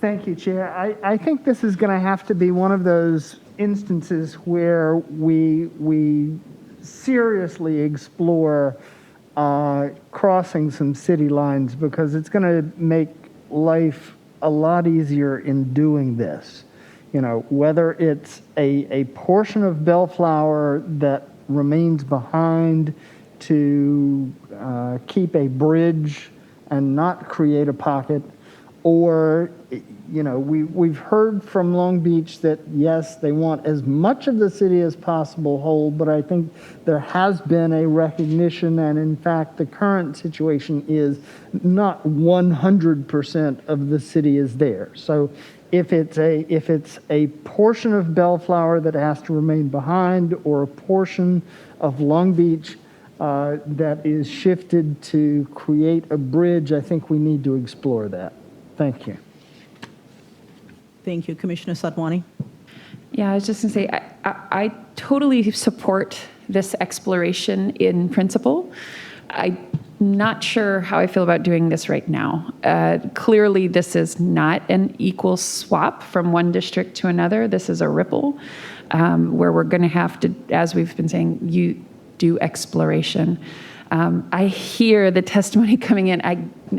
Thank you, Chair. I think this is going to have to be one of those instances where we seriously explore crossing some city lines, because it's going to make life a lot easier in doing this. You know, whether it's a portion of Bellflower that remains behind to keep a bridge and not create a pocket, or, you know, we've heard from Long Beach that, yes, they want as much of the city as possible whole, but I think there has been a recognition, and in fact, the current situation is not 100% of the city is there. So if it's a portion of Bellflower that has to remain behind, or a portion of Long Beach that is shifted to create a bridge, I think we need to explore that. Thank you. Thank you. Commissioner Sadwani. Yeah, I was just going to say, I totally support this exploration in principle. I'm not sure how I feel about doing this right now. Clearly, this is not an equal swap from one district to another. This is a ripple where we're going to have to, as we've been saying, you do exploration. I hear the testimony coming in.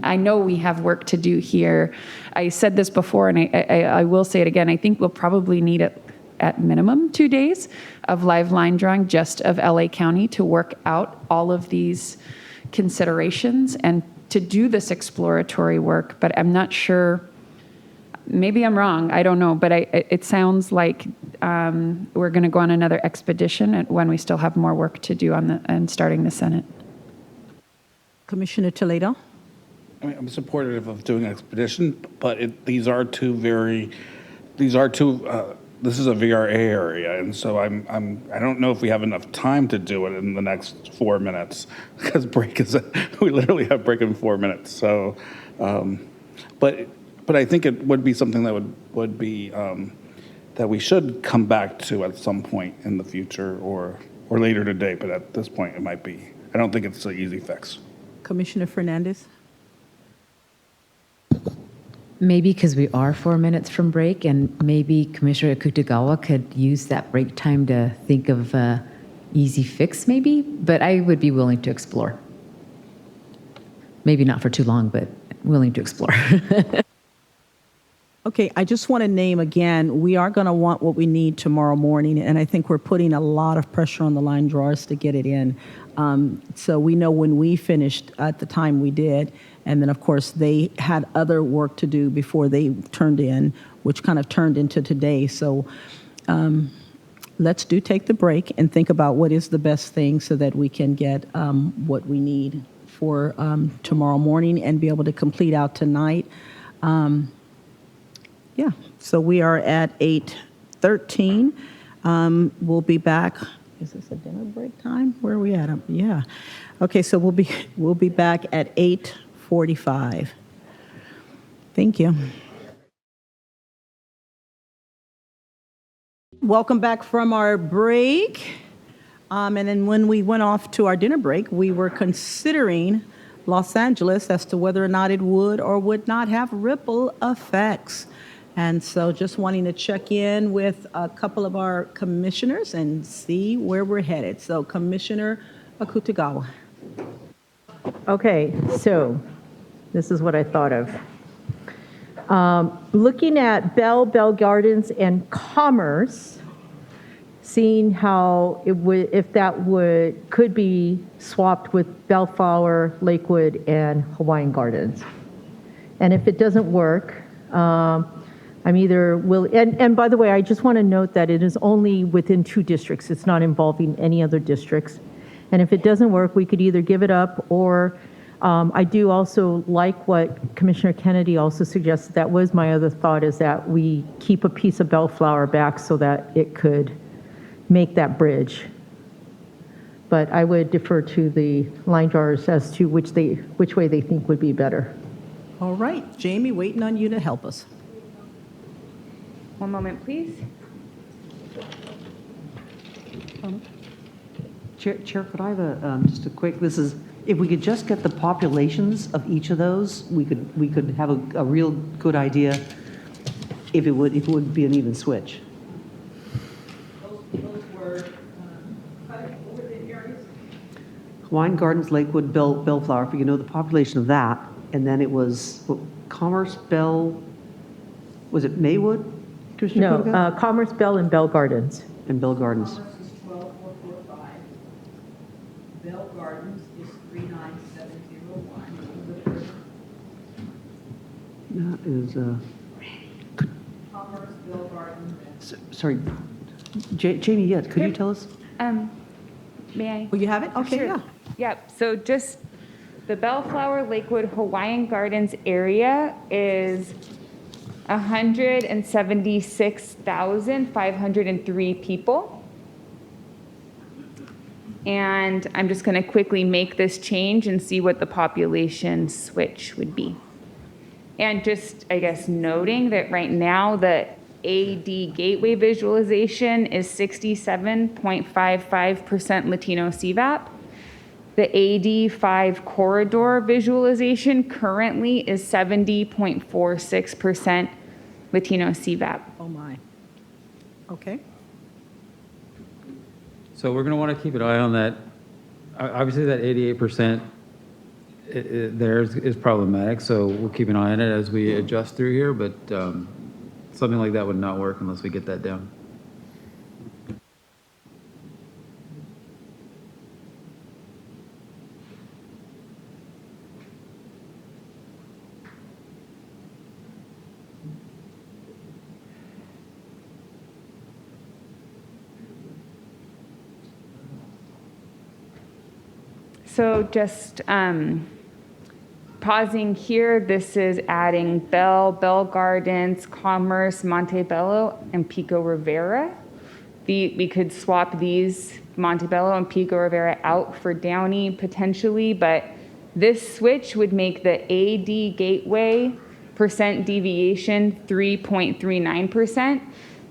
I know we have work to do here. I said this before, and I will say it again. I think we'll probably need at minimum 2 days of live line drawing just of LA County to work out all of these considerations and to do this exploratory work. But I'm not sure. Maybe I'm wrong. I don't know. But it sounds like we're going to go on another expedition when we still have more work to do and starting the Senate. Commissioner Toledo. I mean, I'm supportive of doing an expedition, but this is a VRA area, and so I don't know if we have enough time to do it in the next 4 minutes, because we literally have break in 4 minutes. So, but I think it would be something that would be that we should come back to at some point in the future or later today. But at this point, it might be. I don't think it's an easy fix. Commissioner Fernandez. Maybe because we are 4 minutes from break, and maybe Commissioner Akutagawa could use that break time to think of an easy fix, maybe. But I would be willing to explore. Maybe not for too long, but willing to explore. Okay, I just want to name again, we are going to want what we need tomorrow morning, and I think we're putting a lot of pressure on the line drawers to get it in. So we know when we finished at the time we did, and then of course they had other work to do before they turned in, which kind of turned into today. So let's take the break and think about what is the best thing so that we can get what we need for tomorrow morning and be able to complete out tonight. Yeah, so we are at 8:13. We'll be back. Is this a dinner break time? Where are we at? Yeah. Okay, so we'll be back at 8:45. Thank you. Welcome back from our break. And then when we went off to our dinner break, we were considering Los Angeles as to whether or not it would or would not have ripple effects. And so just wanting to check in with a couple of our commissioners and see where we're headed. So Commissioner Akutagawa. Okay, so this is what I thought of. Looking at Bell Gardens, and Commerce, seeing how it would, if that could be swapped with Bellflower, Lakewood, and Hawaiian Gardens. And if it doesn't work, I'm either and by the way, I just want to note that it is only within 2 districts. It's not involving any other districts. And if it doesn't work, we could either give it up, or I do also like what Commissioner Kennedy also suggested. That was my other thought, is that we keep a piece of Bellflower back so that it could make that bridge. But I would defer to the line drawers as to which way they think would be better. All right, Jamie, waiting on you to help us. One moment, please. Chair, could I have just a quick, if we could just get the populations of each of those, we could have a real good idea if it would be an even switch. Those were over the areas. Hawaiian Gardens, Lakewood, Bellflower, if you know the population of that, and then it was Commerce, Bell, Was it Maywood, Commissioner No, Kubica? Commerce Bell and Bell Gardens. And Bell Gardens. Bell Gardens is 39701. That is, Commerce, Bell Gardens. sorry, Jamie, yeah, could you tell us? May I? Oh, you have it? Okay, Sure. yeah. Yep, so just the Bellflower Lakewood Hawaiian Gardens area is 176,503 people. And I'm just going to quickly make this change and see what the population switch would be. And just, I guess, noting that right now the AD Gateway Visualization is 67.55% Latino CVAP. The AD5 Corridor Visualization currently is 70.46% Latino CVAP. Oh, my. Okay. So we're going to want to keep an eye on that. Obviously, that 88% there is problematic, so we'll keep an eye on it as we adjust through here, but something like that would not work unless we get that down. So just pausing here, this is adding Bell Gardens, Commerce, Montebello, and Pico Rivera. We could swap these Montebello and Pico Rivera out for Downey potentially, but this switch would make the AD Gateway percent deviation 3.39%.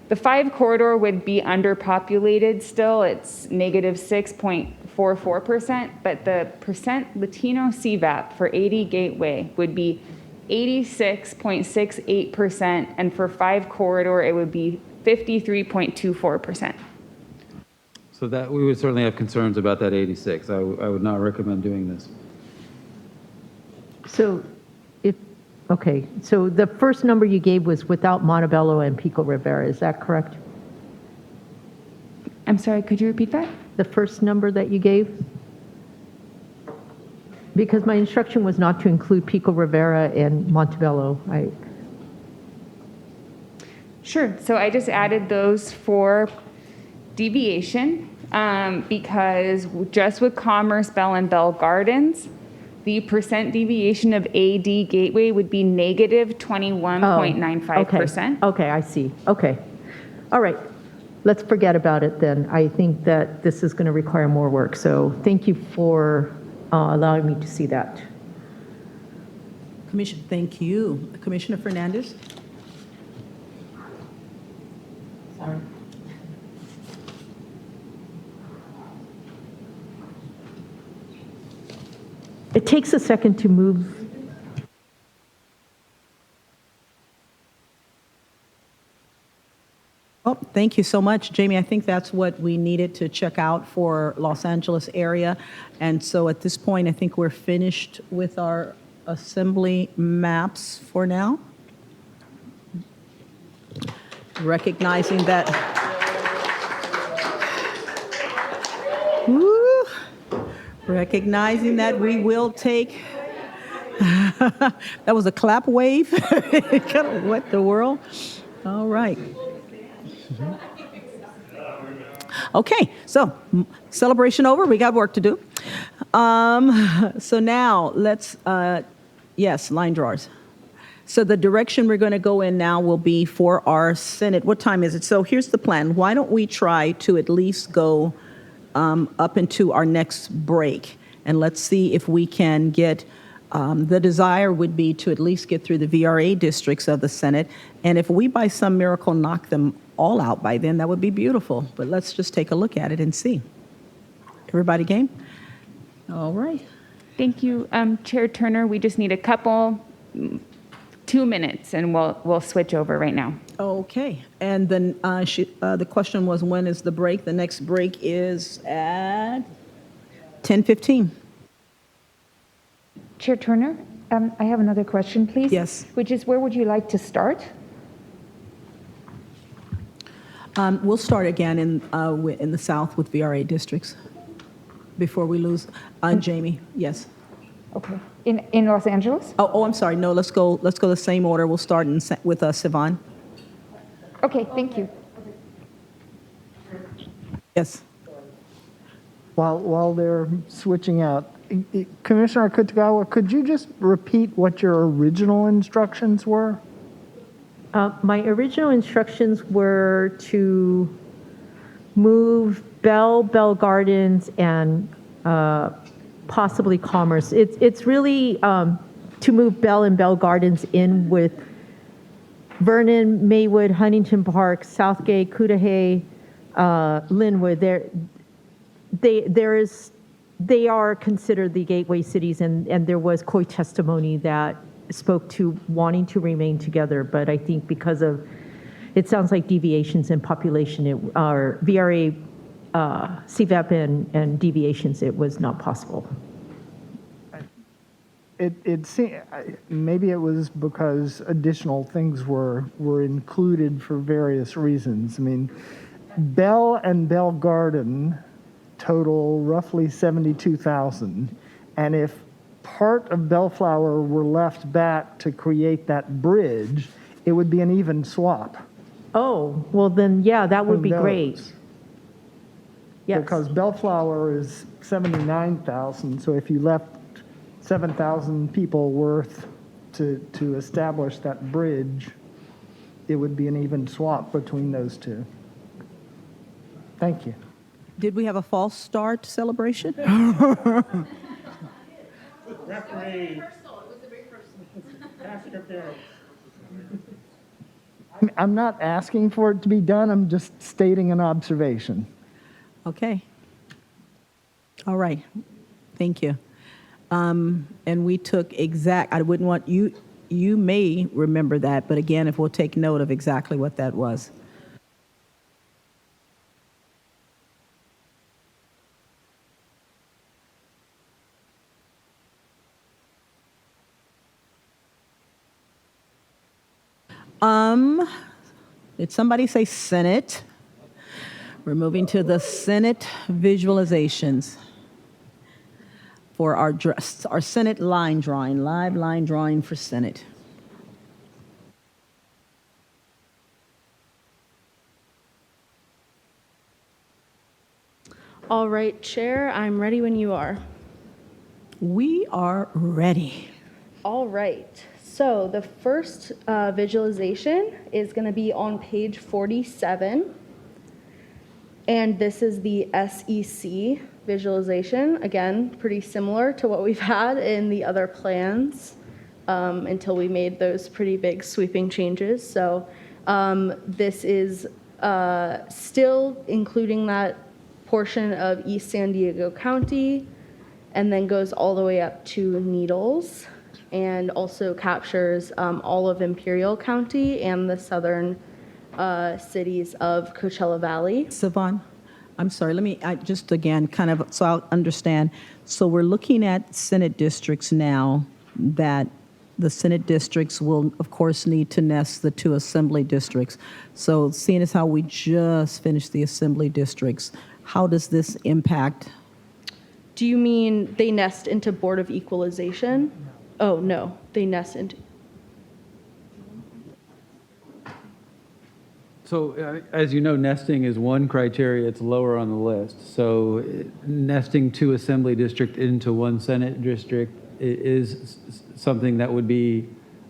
The 5 corridor would be underpopulated still. It's negative 6.44%, but the percent Latino CVAP for AD Gateway would be 86.68%, and for 5 corridor, it would be 53.24%. So that we would certainly have concerns about that 86. I would not recommend doing this. So okay, so the first number you gave was without Montebello and Pico Rivera, is that correct? I'm sorry, could you repeat that? The first number that you gave? Because my instruction was not to include Pico Rivera and Montebello. Sure, so I just added those for deviation because just with Commerce, Bell, and Bell Gardens, the percent deviation of AD Gateway would be negative 21.95%. Okay, I see. Okay. All right. Let's forget about it then. I think that this is going to require more work. So thank you for allowing me to see that. Thank you. Commissioner Fernandez? Sorry. It takes a second to move. Oh, thank you so much, Jamie. I think that's what we needed to check out for Los Angeles area. And so at this point, I think we're finished with our assembly maps for now. Recognizing that. Woo, recognizing that we will take. That was a clap wave. Kind of what the world? All right. Okay, so celebration over. We got work to do. So now let's, yes, line drawers. So the direction we're going to go in now will be for our Senate. What time is it? So here's the plan. Why don't we try to at least go up into our next break, and let's see if we can get. The desire would be to at least get through the VRA districts of the Senate, and if we by some miracle knock them all out by then, that would be beautiful. But let's just take a look at it and see. Everybody game? All right. Thank you, Chair Turner. We just need a couple, 2 minutes, and we'll switch over right now. Okay. And then the question was, when is the break? The next break is at 10:15. Chair Turner, I have another question, please. Yes. Which is, where would you like to start? We'll start again in the south with VRA districts before we lose. Jamie, yes. Okay. In Los Angeles? Oh, I'm sorry. No, let's go the same order. We'll start with Sivan. Okay, thank you. Yes. While they're switching out, Commissioner Kitagawa, could you just repeat what your original instructions were? My original instructions were to move Bell Gardens, and possibly Commerce. It's really to move Bell and Bell Gardens in with Vernon, Maywood, Huntington Park, Southgate, Cudahy, Linwood. They are considered the gateway cities, and there was COI testimony that spoke to wanting to remain together, but I think because of, it sounds like deviations in population, our VRA, CVEP and deviations, it was not possible. It seemed, maybe it was because additional things were included for various reasons. I mean, Bell and Bell Garden total roughly 72,000, and if part of Bellflower were left back to create that bridge, it would be an even swap. Oh, well then, yeah, that would be great. Yes. Because Bellflower is 79,000, so if you left 7,000 people worth to establish that bridge, it would be an even swap between those two. Thank you. Did we have a false start celebration? Referee. I'm not asking for it to be done, I'm just stating an observation. Okay. All right. Thank you. And we took I wouldn't want you may remember that, but again, if we'll take note of exactly what that was. Did somebody say Senate? We're moving to the Senate visualizations for our Senate line drawing, live line drawing for Senate. All right, Chair, I'm ready when you are. We are ready. All right. So the first visualization is going to be on page 47. And this is the SEC visualization. Again, pretty similar to what we've had in the other plans until we made those pretty big sweeping changes. So this is still including that portion of East San Diego County and then goes all the way up to Needles, and also captures all of Imperial County and the southern cities of Coachella Valley. Sivan, I'm sorry, let me just again kind of so I'll understand. So we're looking at Senate districts now that the Senate districts will, of course, need to nest the two assembly districts. So seeing as how we just finished the assembly districts, how does this impact? Do you mean they nest into Board of Equalization? Oh, no, they nest into. So as you know, nesting is one criteria. It's lower on the list. So nesting two assembly district into one Senate district is something that would be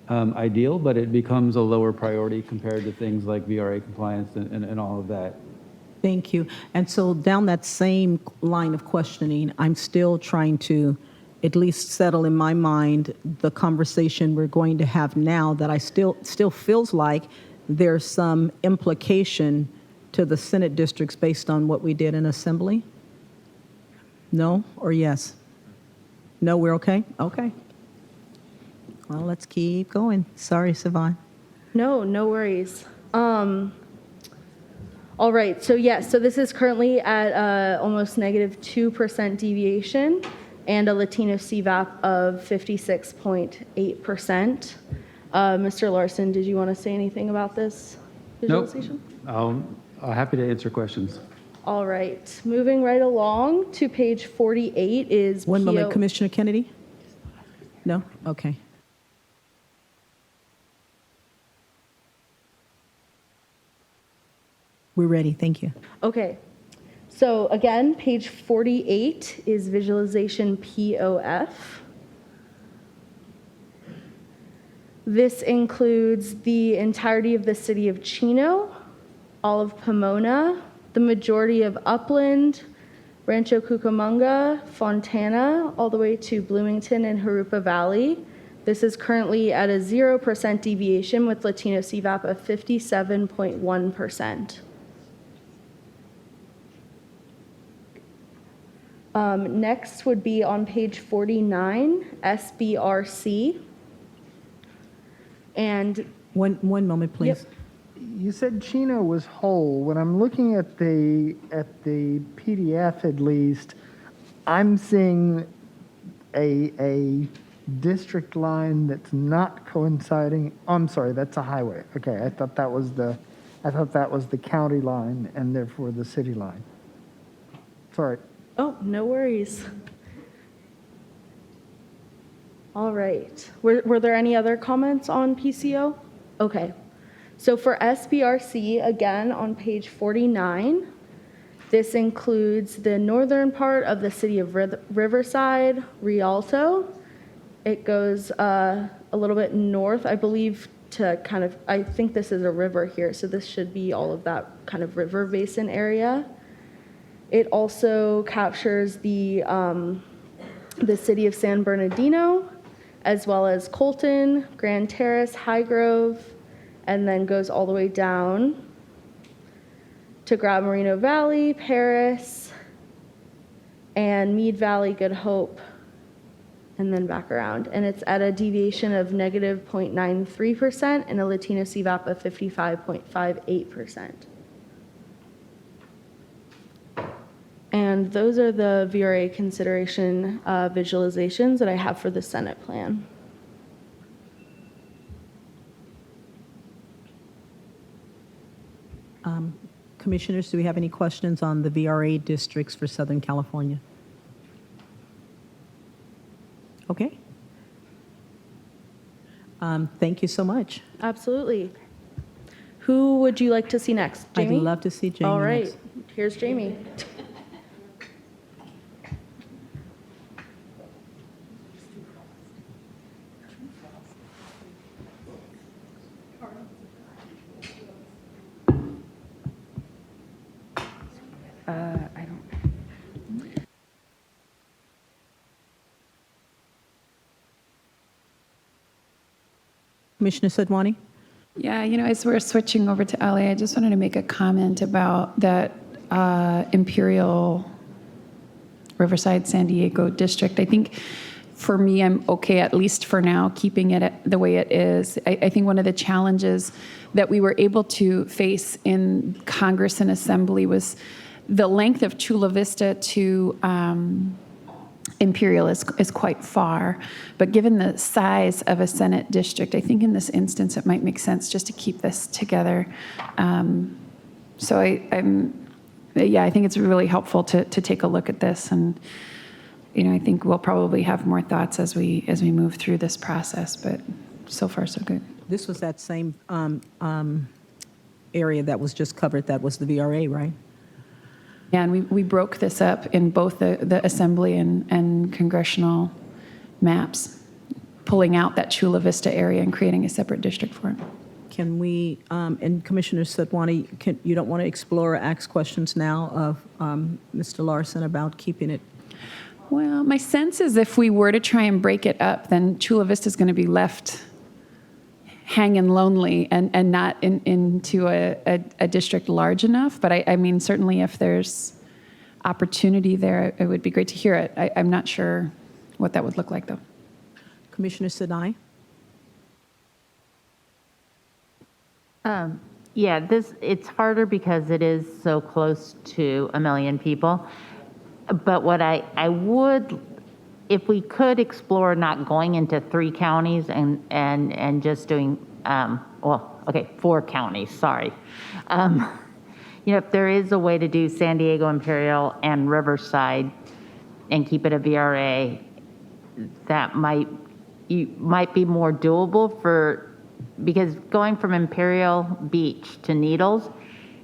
ideal, but it becomes a lower priority compared to things like VRA compliance and all of that. Thank you. And so down that same line of questioning, I'm still trying to at least settle in my mind the conversation we're going to have now that I still feels like there's some implication to the Senate districts based on what we did in Assembly? No or yes? No, we're okay? Okay. Well, let's keep going. Sorry, Sivan. No, no worries. All right, so yes, so this is currently at almost -2% deviation and a Latino CVAP of 56.8%. Mr. Larson, did you want to say anything about this visualization? Nope. Happy to answer questions. All right, moving right along to page 48 is One moment, PO Commissioner Kennedy? No? Okay. We're ready, thank you. Okay, so again, page 48 is visualization POF. This includes the entirety of the city of Chino, all of Pomona, the majority of Upland, Rancho Cucamonga, Fontana, all the way to Bloomington and Jurupa Valley. This is currently at a 0% deviation with Latino CVAP of 57.1%. Next would be on page 49, SBRC. And one moment, please. Yep. You said Chino was whole. When I'm looking at the PDF, at least, I'm seeing a district line that's not coinciding. Oh, I'm sorry, that's a highway. Okay, I thought that was the county line and therefore the city line. Sorry. Oh, no worries. All right. Were there any other comments on PCO? Okay. So for SBRC, again, on page 49, this includes the northern part of the city of Riverside, Rialto. It goes a little bit north, I believe, to kind of, I think this is a river here, so this should be all of that kind of river basin area. It also captures the city of San Bernardino, as well as Colton, Grand Terrace, Highgrove, and then goes all the way down to Grand Marino Valley, Paris, and Mead Valley, Good Hope, and then back around. And it's at a deviation of negative 0.93% and a Latino CVAP of 55.58%. And those are the VRA consideration visualizations that I have for the Senate plan. Commissioners, do we have any questions on the VRA districts for Southern California? Okay. Thank you so much. Absolutely. Who would you like to see next? Jamie? I'd love to see Jamie All right, next. here's Jamie. Commissioner Sadwani? Yeah, as we're switching over to LA, I just wanted to make a comment about that Imperial Riverside San Diego district. I think for me, I'm okay, at least for now, keeping it the way it is. I think one of the challenges that we were able to face in Congress and Assembly was the length of Chula Vista to Imperial is quite far, but given the size of a Senate district, I think in this instance it might make sense just to keep this together. So I think it's really helpful to take a look at this, and I think we'll probably have more thoughts as we move through this process. But so far, so good. This was that same area that was just covered. That was the VRA, right? Yeah, and we broke this up in both the Assembly and congressional maps, pulling out that Chula Vista area and creating a separate district for it. Can we, and Commissioner Sadwani, you don't want to explore or ask questions now of Mr. Larson about keeping it? Well, my sense is if we were to try and break it up, then Chula Vista is going to be left hanging lonely and not into a district large enough. But I mean, certainly if there's opportunity there, it would be great to hear it. I'm not sure what that would look like, though. Commissioner Sinai? Yeah, it's harder because it is so close to 1 million people. But what I would, if we could explore not going into 3 counties and just doing, 4 counties, sorry. if there is a way to do San Diego Imperial and Riverside and keep it a VRA, that might be more doable because going from Imperial Beach to Needles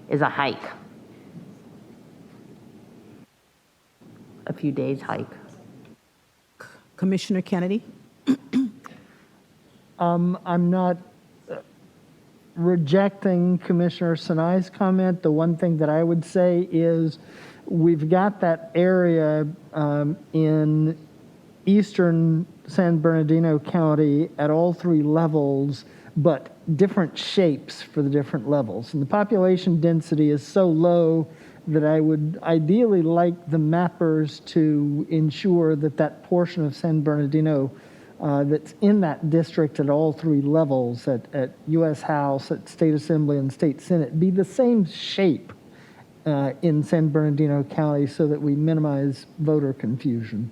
is a hike. A few days hike. Commissioner Kennedy? I'm not rejecting Commissioner Sinai's comment. The one thing that I would say is we've got that area in eastern San Bernardino County at all three levels, but different shapes for the different levels. And the population density is so low that I would ideally like the mappers to ensure that that portion of San Bernardino that's in that district at all three levels, at U.S. House, at State Assembly, and State Senate, be the same shape in San Bernardino County so that we minimize voter confusion.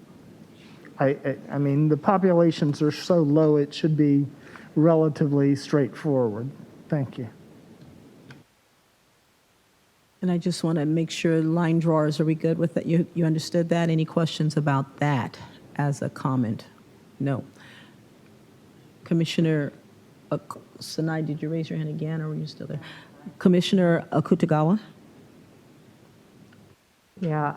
I mean, the populations are so low, it should be relatively straightforward. Thank you. And I just want to make sure line drawers, are we good with that? You understood that? Any questions about that as a comment? No. Commissioner Sinai, did you raise your hand again, or were you still there? Commissioner Akutagawa? Yeah,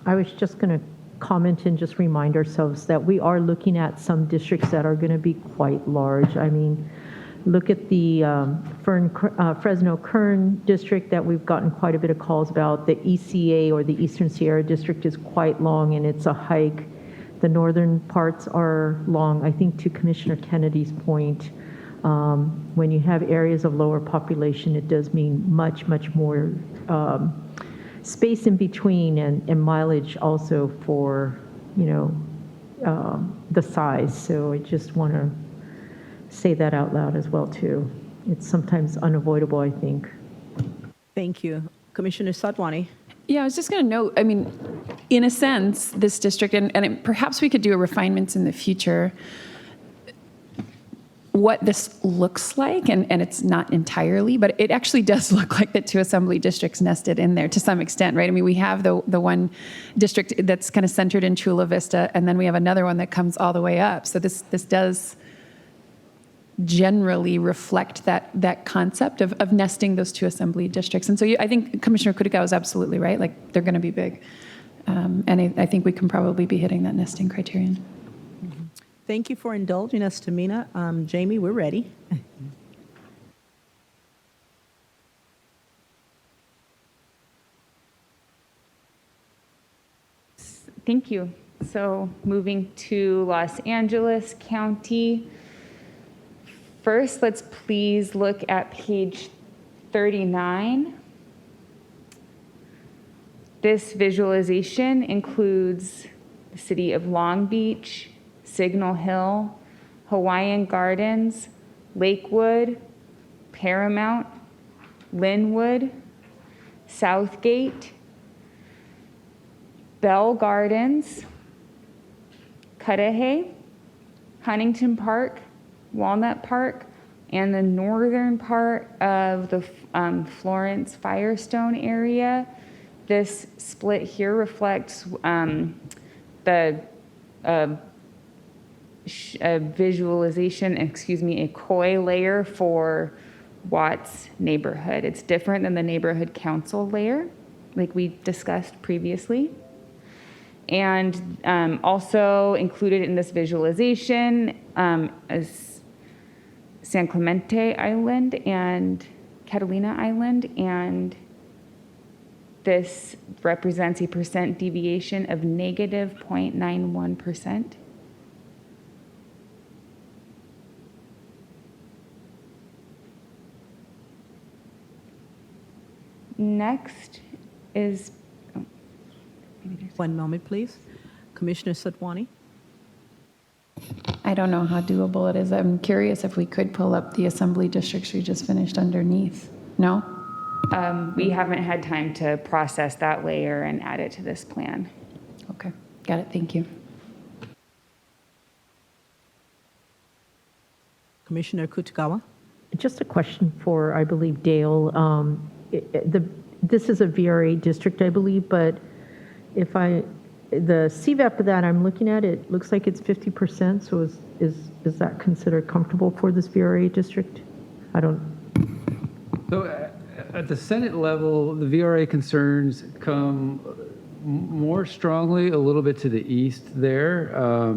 I was just going to comment and just remind ourselves that we are looking at some districts that are going to be quite large. I mean, look at the Fresno Kern district that we've gotten quite a bit of calls about. The ECA, or the Eastern Sierra district, is quite long and it's a hike. The northern parts are long. I think to Commissioner Kennedy's point, when you have areas of lower population, it does mean much, much more space in between and mileage also for, the size. So I just want to say that out loud as well, too. It's sometimes unavoidable, I think. Thank you. Commissioner Sadwani? Yeah, I was just going to note, I mean, in a sense, this district, and perhaps we could do a refinement in the future, what this looks like, and it's not entirely, but it actually does look like the two assembly districts nested in there to some extent, right? I mean, we have the one district that's kind of centered in Chula Vista, and then we have another one that comes all the way up. So this does generally reflect that concept of nesting those two assembly districts. And so I think Commissioner Kutagawa is absolutely right. Like, they're going to be big. And I think we can probably be hitting that nesting criterion. Thank you for indulging us, Tamina. Jamie, we're ready. Thank you. So moving to Los Angeles County. First, let's please look at page 39. This visualization includes the city of Long Beach, Signal Hill, Hawaiian Gardens, Lakewood, Paramount, Linwood, Southgate, Bell Gardens, Cudahy, Huntington Park, Walnut Park, and the northern part of the Florence Firestone area. This split here reflects the visualization, a COI layer for Watts neighborhood. It's different than the neighborhood council layer, like we discussed previously. And also included in this visualization is San Clemente Island and Catalina Island, and this represents a percent deviation of negative 0.91%. Next is, one moment, please. Commissioner Sadwani? I don't know how doable it is. I'm curious if we could pull up the assembly districts we just finished underneath. No? We haven't had time to process that layer and add it to this plan. Okay, got it. Thank you. Commissioner Kutagawa? Just a question for, I believe, Dale. this is a VRA district, I believe, but the CVAP that I'm looking at, it looks like it's 50%, so is that considered comfortable for this VRA district? I don't. So at the Senate level, the VRA concerns come more strongly a little bit to the east there.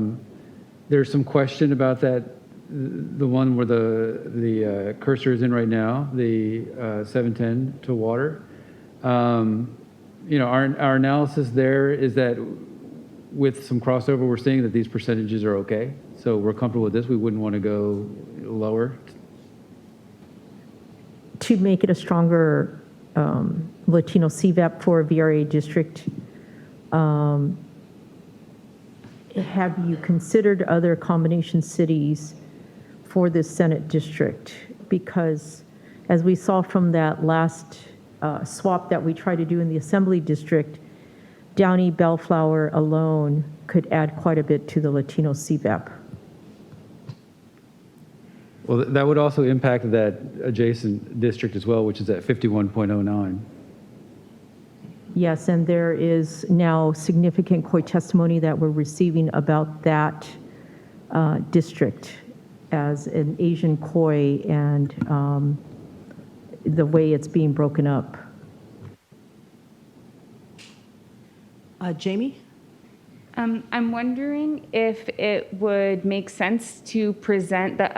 There's some question about that, the one where the cursor is in right now, the 710 to water. Our analysis there is that with some crossover, we're seeing that these percentages are okay. So we're comfortable with this. We wouldn't want to go lower. To make it a stronger Latino CVAP for a VRA district, have you considered other combination cities for this Senate district? Because as we saw from that last swap that we tried to do in the Assembly district, Downey Bellflower alone could add quite a bit to the Latino CVAP. Well, that would also impact that adjacent district as well, which is at 51.09. Yes, and there is now significant court testimony that we're receiving about that district as an Asian Khoi and the way it's being broken up. Jamie? I'm wondering if it would make sense to present the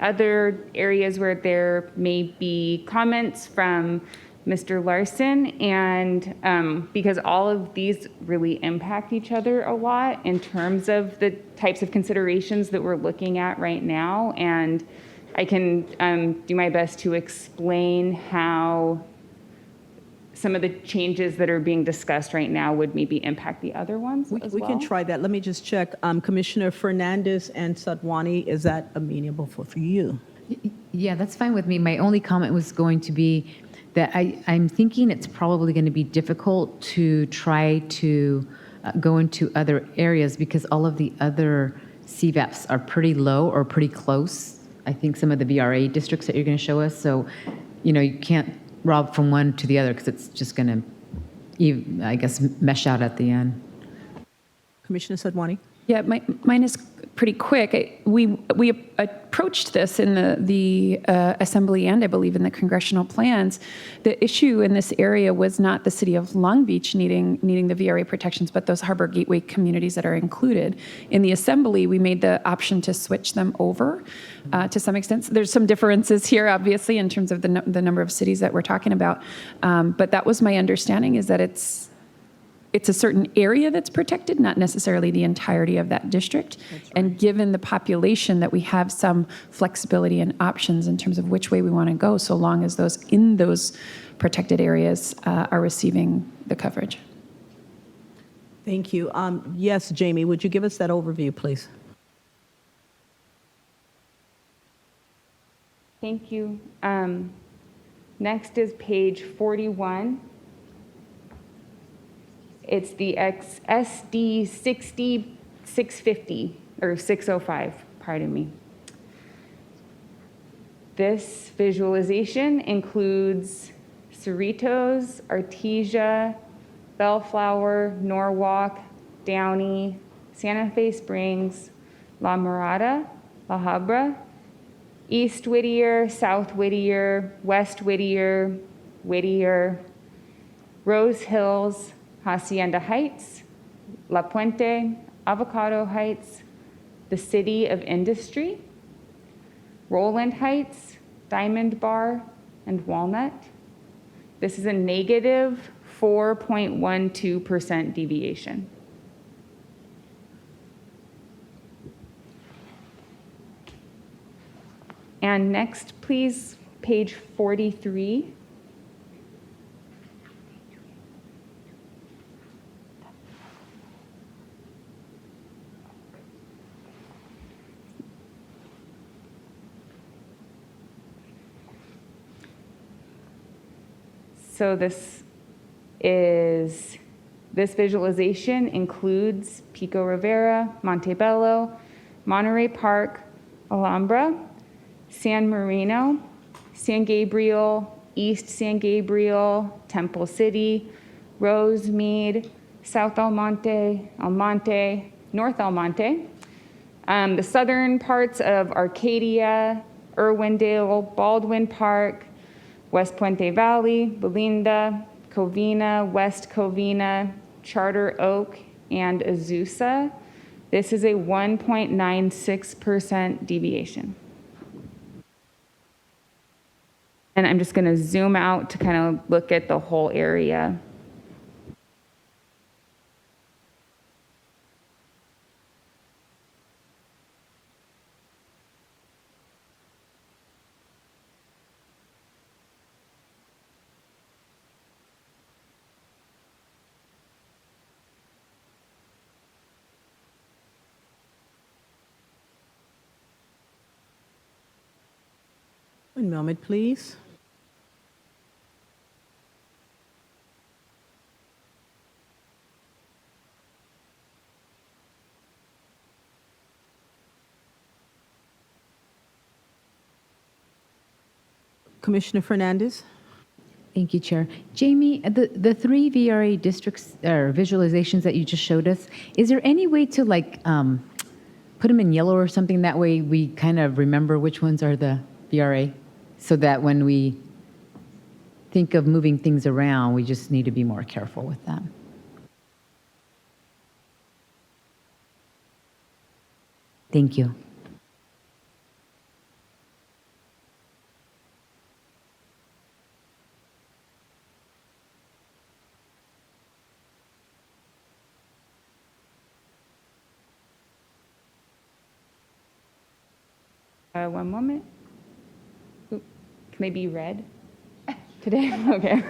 other areas where there may be comments from Mr. Larson, and because all of these really impact each other a lot in terms of the types of considerations that we're looking at right now. And I can do my best to explain how some of the changes that are being discussed right now would maybe impact the other ones as We well. can try that. Let me just check. Commissioner Fernandez and Sadwani, is that amenable for you? Yeah, that's fine with me. My only comment was going to be that I'm thinking it's probably going to be difficult to try to go into other areas because all of the other CVAPs are pretty low or pretty close. I think some of the VRA districts that you're going to show us. So, you can't rob from one to the other because it's just going to, I guess, mesh out at the end. Commissioner Sadwani? Yeah, mine is pretty quick. We approached this in the Assembly and I believe in the congressional plans. The issue in this area was not the city of Long Beach needing the VRA protections, but those harbor gateway communities that are included. In the Assembly, we made the option to switch them over to some extent. So there's some differences here, obviously, in terms of the number of cities that we're talking about. But that was my understanding, is that it's a certain area that's protected, not necessarily the entirety of that district. Right. And given the population, that we have some flexibility and options in terms of which way we want to go, so long as those in those protected areas are receiving the coverage. Thank you. Yes, Jamie, would you give us that overview, please? Thank you. Next is page 41. It's the SD 650 or 605, pardon me. This visualization includes Cerritos, Artesia, Bellflower, Norwalk, Downey, Santa Fe Springs, La Mirada, La Habra, East Whittier, South Whittier, West Whittier, Whittier, Rose Hills, Hacienda Heights, La Puente, Avocado Heights, the City of Industry, Roland Heights, Diamond Bar, and Walnut. This is a negative 4.12% deviation. And next, please, page 43. So this visualization includes Pico Rivera, Montebello, Monterey Park, Alhambra, San Marino, San Gabriel, East San Gabriel, Temple City, Rosemead, South Almonte, Almonte, North Almonte, the southern parts of Arcadia, Irwindale, Baldwin Park, West Puente Valley, Belinda, Covina, West Covina, Charter Oak, and Azusa. This is a 1.96% deviation. And I'm just going to zoom out to kind of look at the whole area. One moment, please. Commissioner Fernandez? Thank you, Chair. Jamie, the three VRA districts or visualizations that you just showed us, is there any way to like put them in yellow or something? That way we kind of remember which ones are the VRA, so that when we think of moving things around, we just need to be more careful with that. Thank you. One moment. Oop, can they be red today? Okay.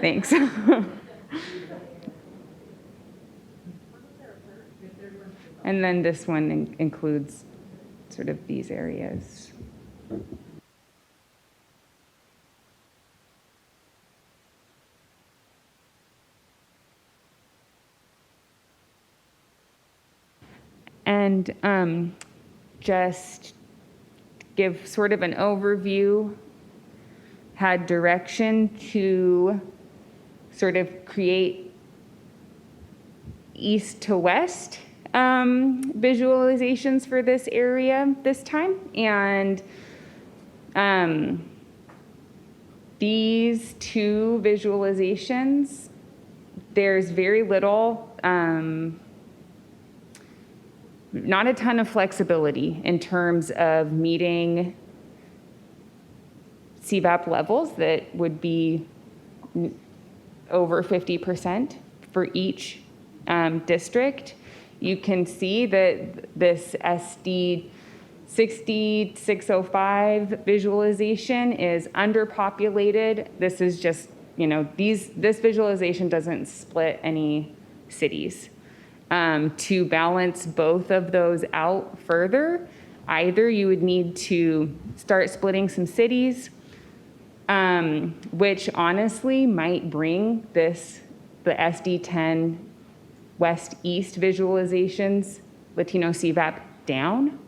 Thanks. And then this one includes sort of these areas. And just give sort of an overview, had direction to sort of create east to west visualizations for this area this time. And these two visualizations, there's very little, not a ton of flexibility in terms of meeting CVAP levels that would be over 50% for each district. You can see that this SD 60605 visualization is underpopulated. This is just, this visualization doesn't split any cities. To balance both of those out further, either you would need to start splitting some cities, which honestly might bring the SD10 West-East visualizations, Latino CVAP, down.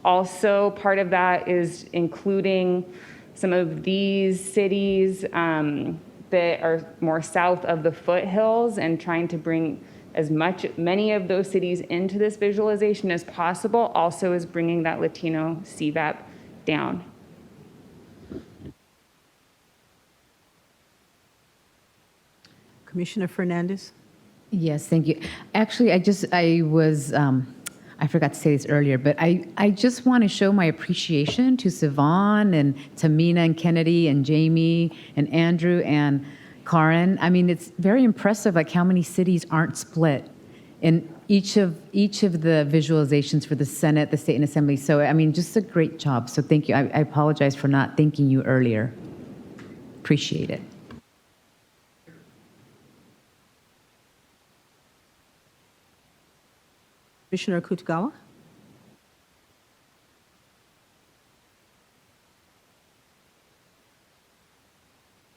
Also, part of that is including some of these cities that are more south of the foothills and trying to bring many of those cities into this visualization as possible, also is bringing that Latino CVAP down. Commissioner Fernandez? Yes, thank you. Actually, I forgot to say this earlier, but I just want to show my appreciation to Siobhan and Tamina and Kennedy and Jamie and Andrew and Karen. I mean, it's very impressive like how many cities aren't split in each of the visualizations for the Senate, the State and Assembly. So, I mean, just a great job. So thank you. I apologize for not thanking you earlier. Appreciate it. Commissioner Kutagawa?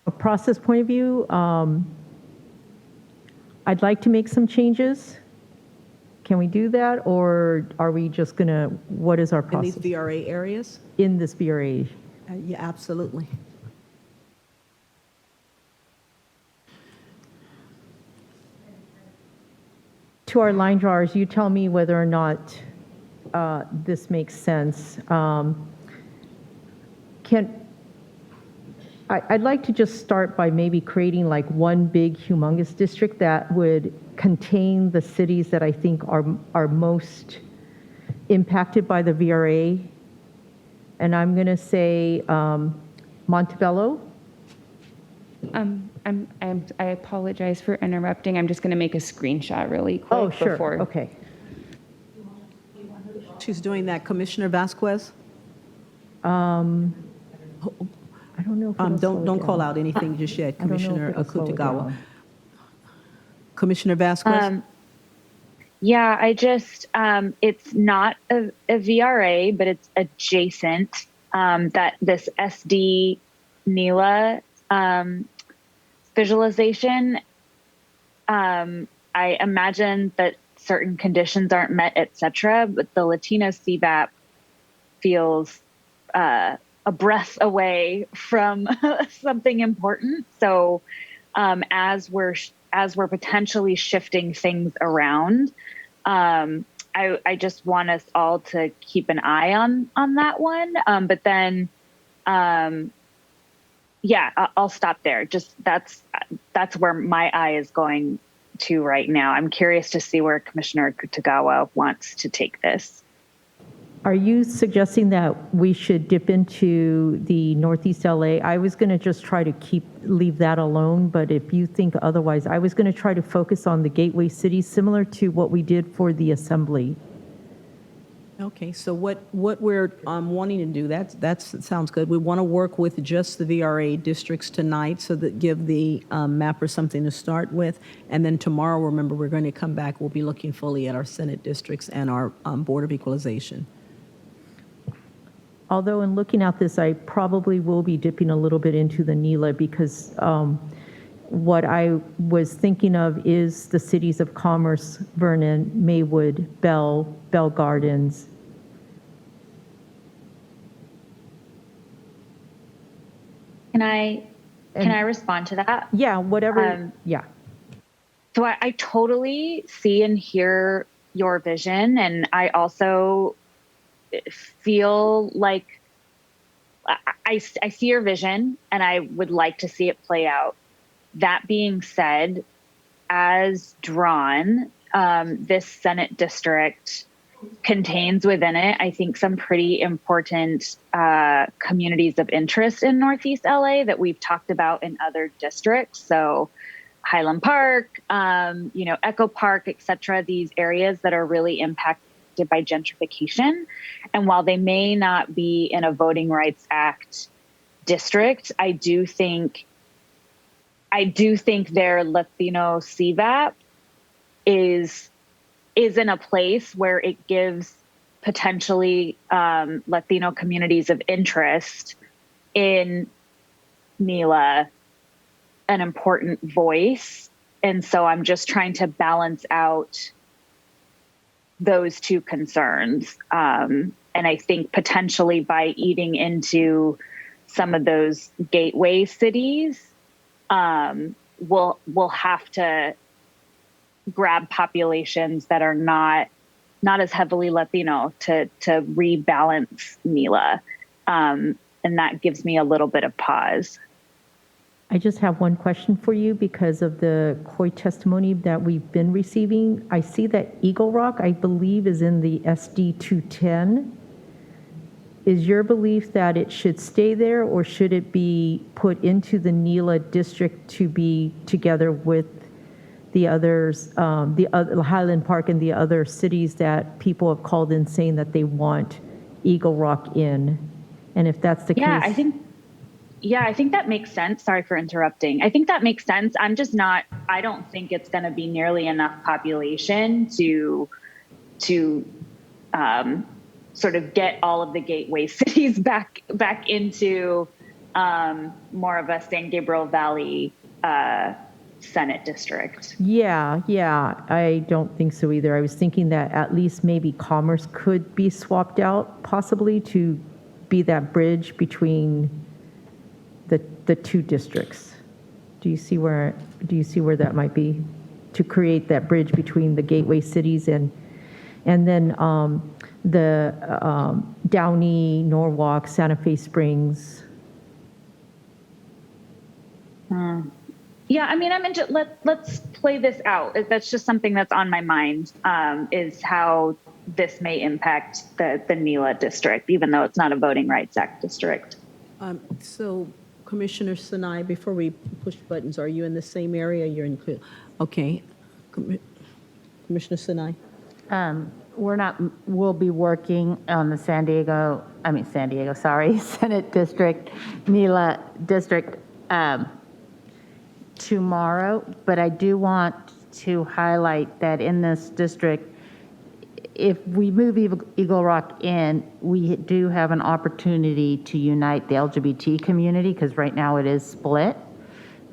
A process point of view, I'd like to make some changes. Can we do that, or are we just gonna, what is our process? In these VRA areas? In this VRA Yeah, absolutely. To our line drawers, you tell me whether or not this makes sense. I'd like to just start by maybe creating like one big humongous district that would contain the cities that I think are most impacted by the VRA. And I'm going to say Montebello. I apologize for interrupting. I'm just going to make a screenshot really quick. Oh, sure. Before. Okay. She's doing that. Commissioner Vasquez? I don't know if it'll slow Don't it call down. out anything just yet, I don't know if Commissioner it'll slow it Akutagawa. down. Commissioner Vasquez? Yeah, I just, it's not a VRA, but it's adjacent, that this SD NELA visualization. I imagine that certain conditions aren't met, et cetera, but the Latino CVAP feels a breath away from something important. So as we're potentially shifting things around, I just want us all to keep an eye on that one. But then, yeah, I'll stop there. Just that's where my eye is going to right now. I'm curious to see where Commissioner Kutagawa wants to take this. Are you suggesting that we should dip into the Northeast LA? I was going to just try to leave that alone, but if you think otherwise, I was going to try to focus on the gateway cities, similar to what we did for the assembly. Okay, so what we're wanting to do, that sounds good. We want to work with just the VRA districts tonight so that give the mapper something to start with. And then tomorrow, remember, we're going to come back. We'll be looking fully at our Senate districts and our Board of Equalization. Although in looking at this, I probably will be dipping a little bit into the NELA because what I was thinking of is the cities of Commerce, Vernon, Maywood, Bell Gardens. Can I respond to that? Yeah, whatever. Yeah. So I totally see and hear your vision, and I also feel like I see your vision, and I would like to see it play out. That being said, as drawn, this Senate district contains within it, I think, some pretty important communities of interest in Northeast LA that we've talked about in other districts. So Highland Park, Echo Park, et cetera, these areas that are really impacted by gentrification. And while they may not be in a Voting Rights Act district, I do think their Latino CVAP is in a place where it gives potentially Latino communities of interest in NELA an important voice. And so I'm just trying to balance out those two concerns. And I think potentially by eating into some of those gateway cities, we'll have to grab populations that are not as heavily Latino to rebalance NELA. And that gives me a little bit of pause. I just have one question for you because of the COI testimony that we've been receiving. I see that Eagle Rock, I believe, is in the SD 210. Is your belief that it should stay there, or should it be put into the NELA district to be together with the others, the other Highland Park and the other cities that people have called in saying that they want Eagle Rock in? And if that's the case, I think that makes sense. Sorry for interrupting. I think that makes sense. I don't think it's going to be nearly enough population to sort of get all of the gateway cities back into more of a San Gabriel Valley Senate district. Yeah, I don't think so either. I was thinking that at least maybe Commerce could be swapped out possibly to be that bridge between the two districts. Do you see where that might be? To create that bridge between the gateway cities and then the Downey, Norwalk, Santa Fe Springs. Yeah, I mean, let's play this out. That's just something that's on my mind, is how this may impact the NELA district, even though it's not a Voting Rights Act district. So Commissioner Sinai, before we push buttons, are you in the same area? You're in, okay. Commissioner Sinai? We'll be working on the Senate District, NELA District tomorrow, but I do want to highlight that in this district, if we move Eagle Rock in, we do have an opportunity to unite the LGBT community, because right now it is split.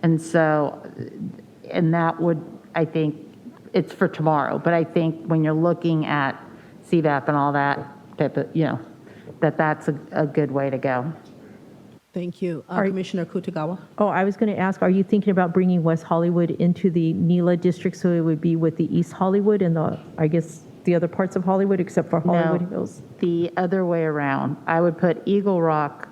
And so, and that would, I think, it's for tomorrow, but I think when you're looking at CVAP and all that type of, that's a good way to go. Thank you. Commissioner Kutagawa? Oh, I was going to ask, are you thinking about bringing West Hollywood into the NELA district so it would be with the East Hollywood and the other parts of Hollywood except for Hollywood Hills? The other way around. I would put Eagle Rock,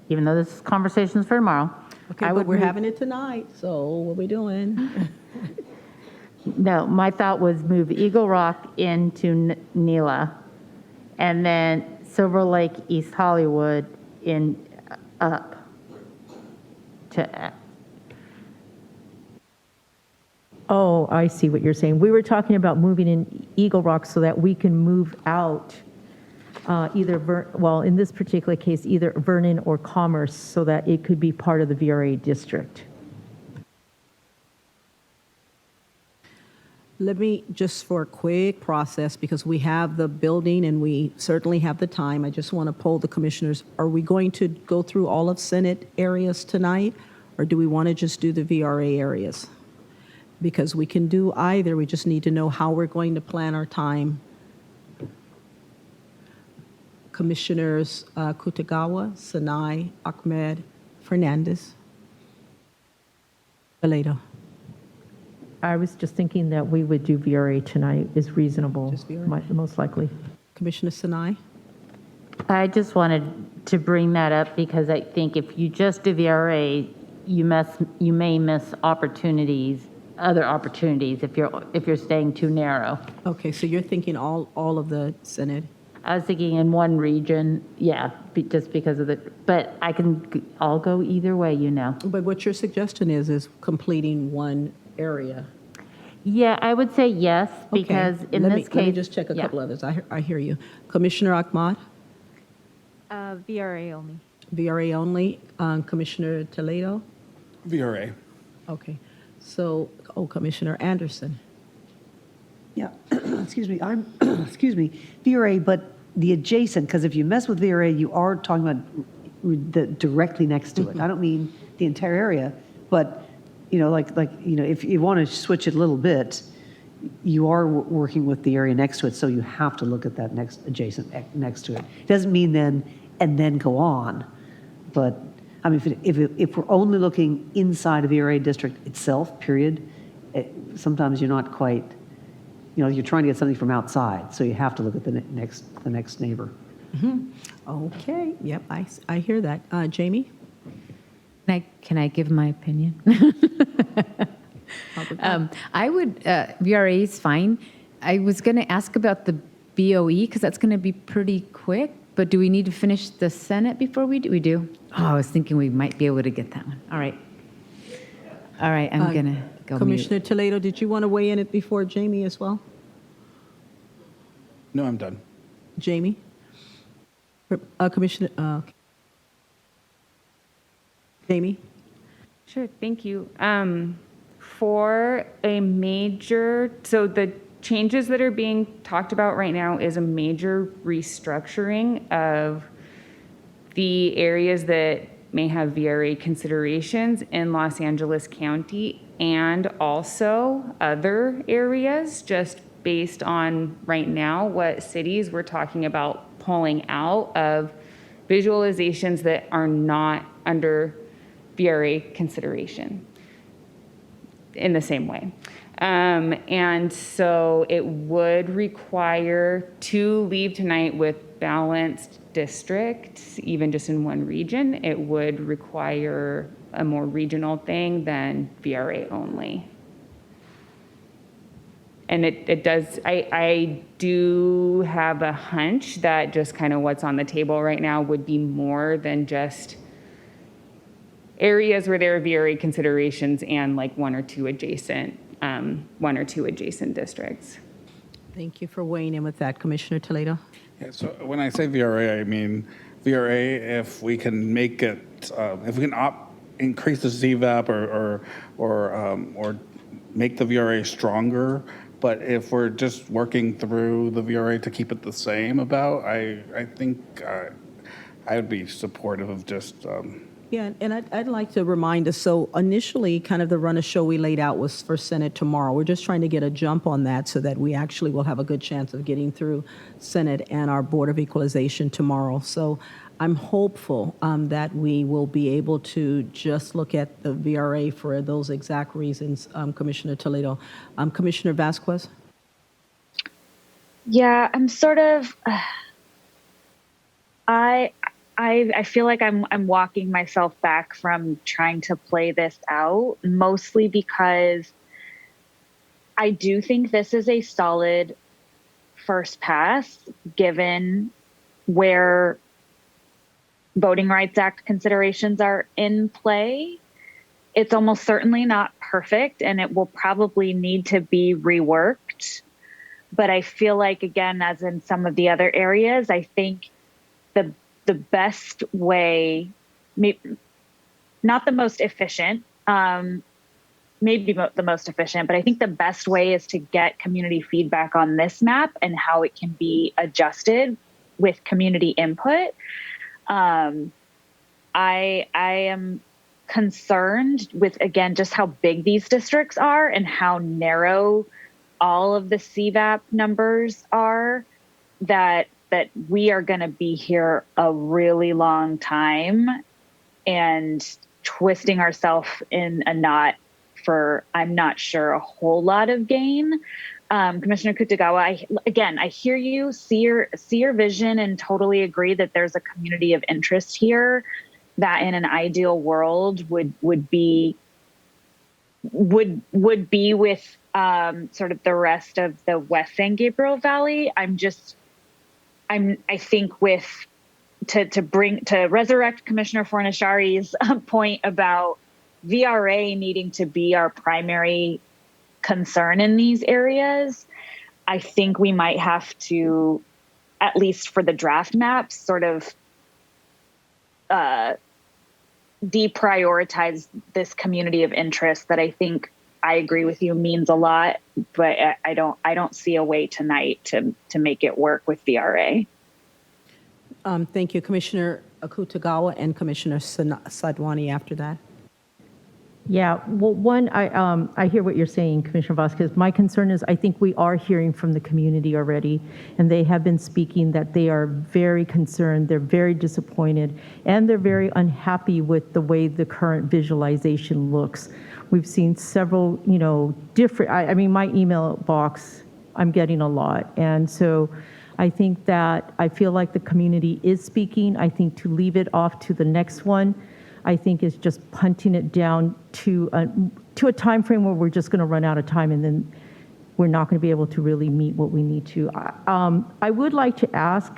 even though this conversation's for tomorrow. Okay, but we're having it tonight, so what are we doing? No, my thought was move Eagle Rock into NELA, and then Silver Lake, East Hollywood up to. Oh, I see what you're saying. We were talking about moving in Eagle Rock so that we can move out in this particular case, either Vernon or Commerce, so that it could be part of the VRA district. Let me, just for a quick process, because we have the building and we certainly have the time, I just want to poll the commissioners. Are we going to go through all of Senate areas tonight, or do we want to just do the VRA areas? Because we can do either, we just need to know how we're going to plan our time. Commissioners Kutagawa, Sinai, Ahmed, Fernandez, Toledo. I was just thinking that we would do VRA tonight is reasonable, most likely. Commissioner Sinai? I just wanted to bring that up because I think if you just do VRA, you may miss other opportunities if you're staying too narrow. Okay, so you're thinking all of the Senate? I was thinking in one region, just because of but I'll go either way, But what your suggestion is completing one area. Yeah, I would say yes, because in this case. Let me just check a couple others. I hear you. Commissioner Ahmad? VRA only. VRA only. Commissioner Toledo? VRA. Okay. So, Commissioner Anderson? Yeah, excuse me, VRA, but the adjacent, because if you mess with VRA, you are talking about the directly next to it. I don't mean the entire area, but, if you want to switch it a little bit, you are working with the area next to it, so you have to look at that next adjacent next to it. It doesn't mean then go on, but, I mean, if we're only looking inside of the VRA district itself, period, sometimes you're not quite, you're trying to get something from outside, so you have to look at the next neighbor. Okay. Yep, I hear that. Jamie? Can I give my opinion? I would, VRA is fine. I was going to ask about the BOE because that's going to be pretty quick, but do we need to finish the Senate before we do? We do? Oh, I was thinking we might be able to get that one. All right, I'm going to go Commissioner mute. Toledo, did you want to weigh in it before Jamie as well? No, I'm done. Jamie? Commissioner, Jamie? Sure, thank you. For a major, so the changes that are being talked about right now is a major restructuring of the areas that may have VRA considerations in Los Angeles County and also other areas, just based on right now what cities we're talking about pulling out of visualizations that are not under VRA consideration in the same way. And so it would require to leave tonight with balanced districts, even just in one region. It would require a more regional thing than VRA only. And it does, I do have a hunch that just kind of what's on the table right now would be more than just areas where there are VRA considerations and like one or two adjacent districts. Thank you for weighing in with that, Commissioner Toledo. Yeah, so when I say VRA, I mean VRA if we can make it, if we can increase the ZVAP or make the VRA stronger. But if we're just working through the VRA to keep it the same I think I would be supportive of just. Yeah, and I'd like to remind us, so initially, kind of the run of show we laid out was for Senate tomorrow. We're just trying to get a jump on that so that we actually will have a good chance of getting through Senate and our Board of Equalization tomorrow. So I'm hopeful that we will be able to just look at the VRA for those exact reasons, Commissioner Toledo. Commissioner Vasquez? Yeah, I'm sort of, I feel like I'm walking myself back from trying to play this out, mostly because I do think this is a solid first pass, given where Voting Rights Act considerations are in play. It's almost certainly not perfect, and it will probably need to be reworked. But I feel like, again, as in some of the other areas, I think the best way, not the most efficient, maybe the most efficient, but I think the best way is to get community feedback on this map and how it can be adjusted with community input. I am concerned with, again, just how big these districts are and how narrow all of the CVAP numbers are, that we are going to be here a really long time and twisting ourselves in a knot for, I'm not sure, a whole lot of gain. Commissioner Kutagawa, I hear you, see your vision, and totally agree that there's a community of interest here that in an ideal world would be with sort of the rest of the West San Gabriel Valley. I think to resurrect Commissioner Fornashari's point about VRA needing to be our primary concern in these areas, I think we might have to, at least for the draft maps, sort of deprioritize this community of interest that I think, I agree with you, means a lot, but I don't see a way tonight to make it work with VRA. Thank you, Commissioner Akutagawa, and Commissioner Sadwani after that. Yeah, well, one, I hear what you're saying, Commissioner Vasquez. My concern is I think we are hearing from the community already, and they have been speaking that they are very concerned, they're very disappointed, and they're very unhappy with the way the current visualization looks. We've seen several, different, I mean, my email box, I'm getting a lot. And so I think that I feel like the community is speaking. I think to leave it off to the next one, I think is just punting it down to a time frame where we're just going to run out of time, and then we're not going to be able to really meet what we need to. I would like to ask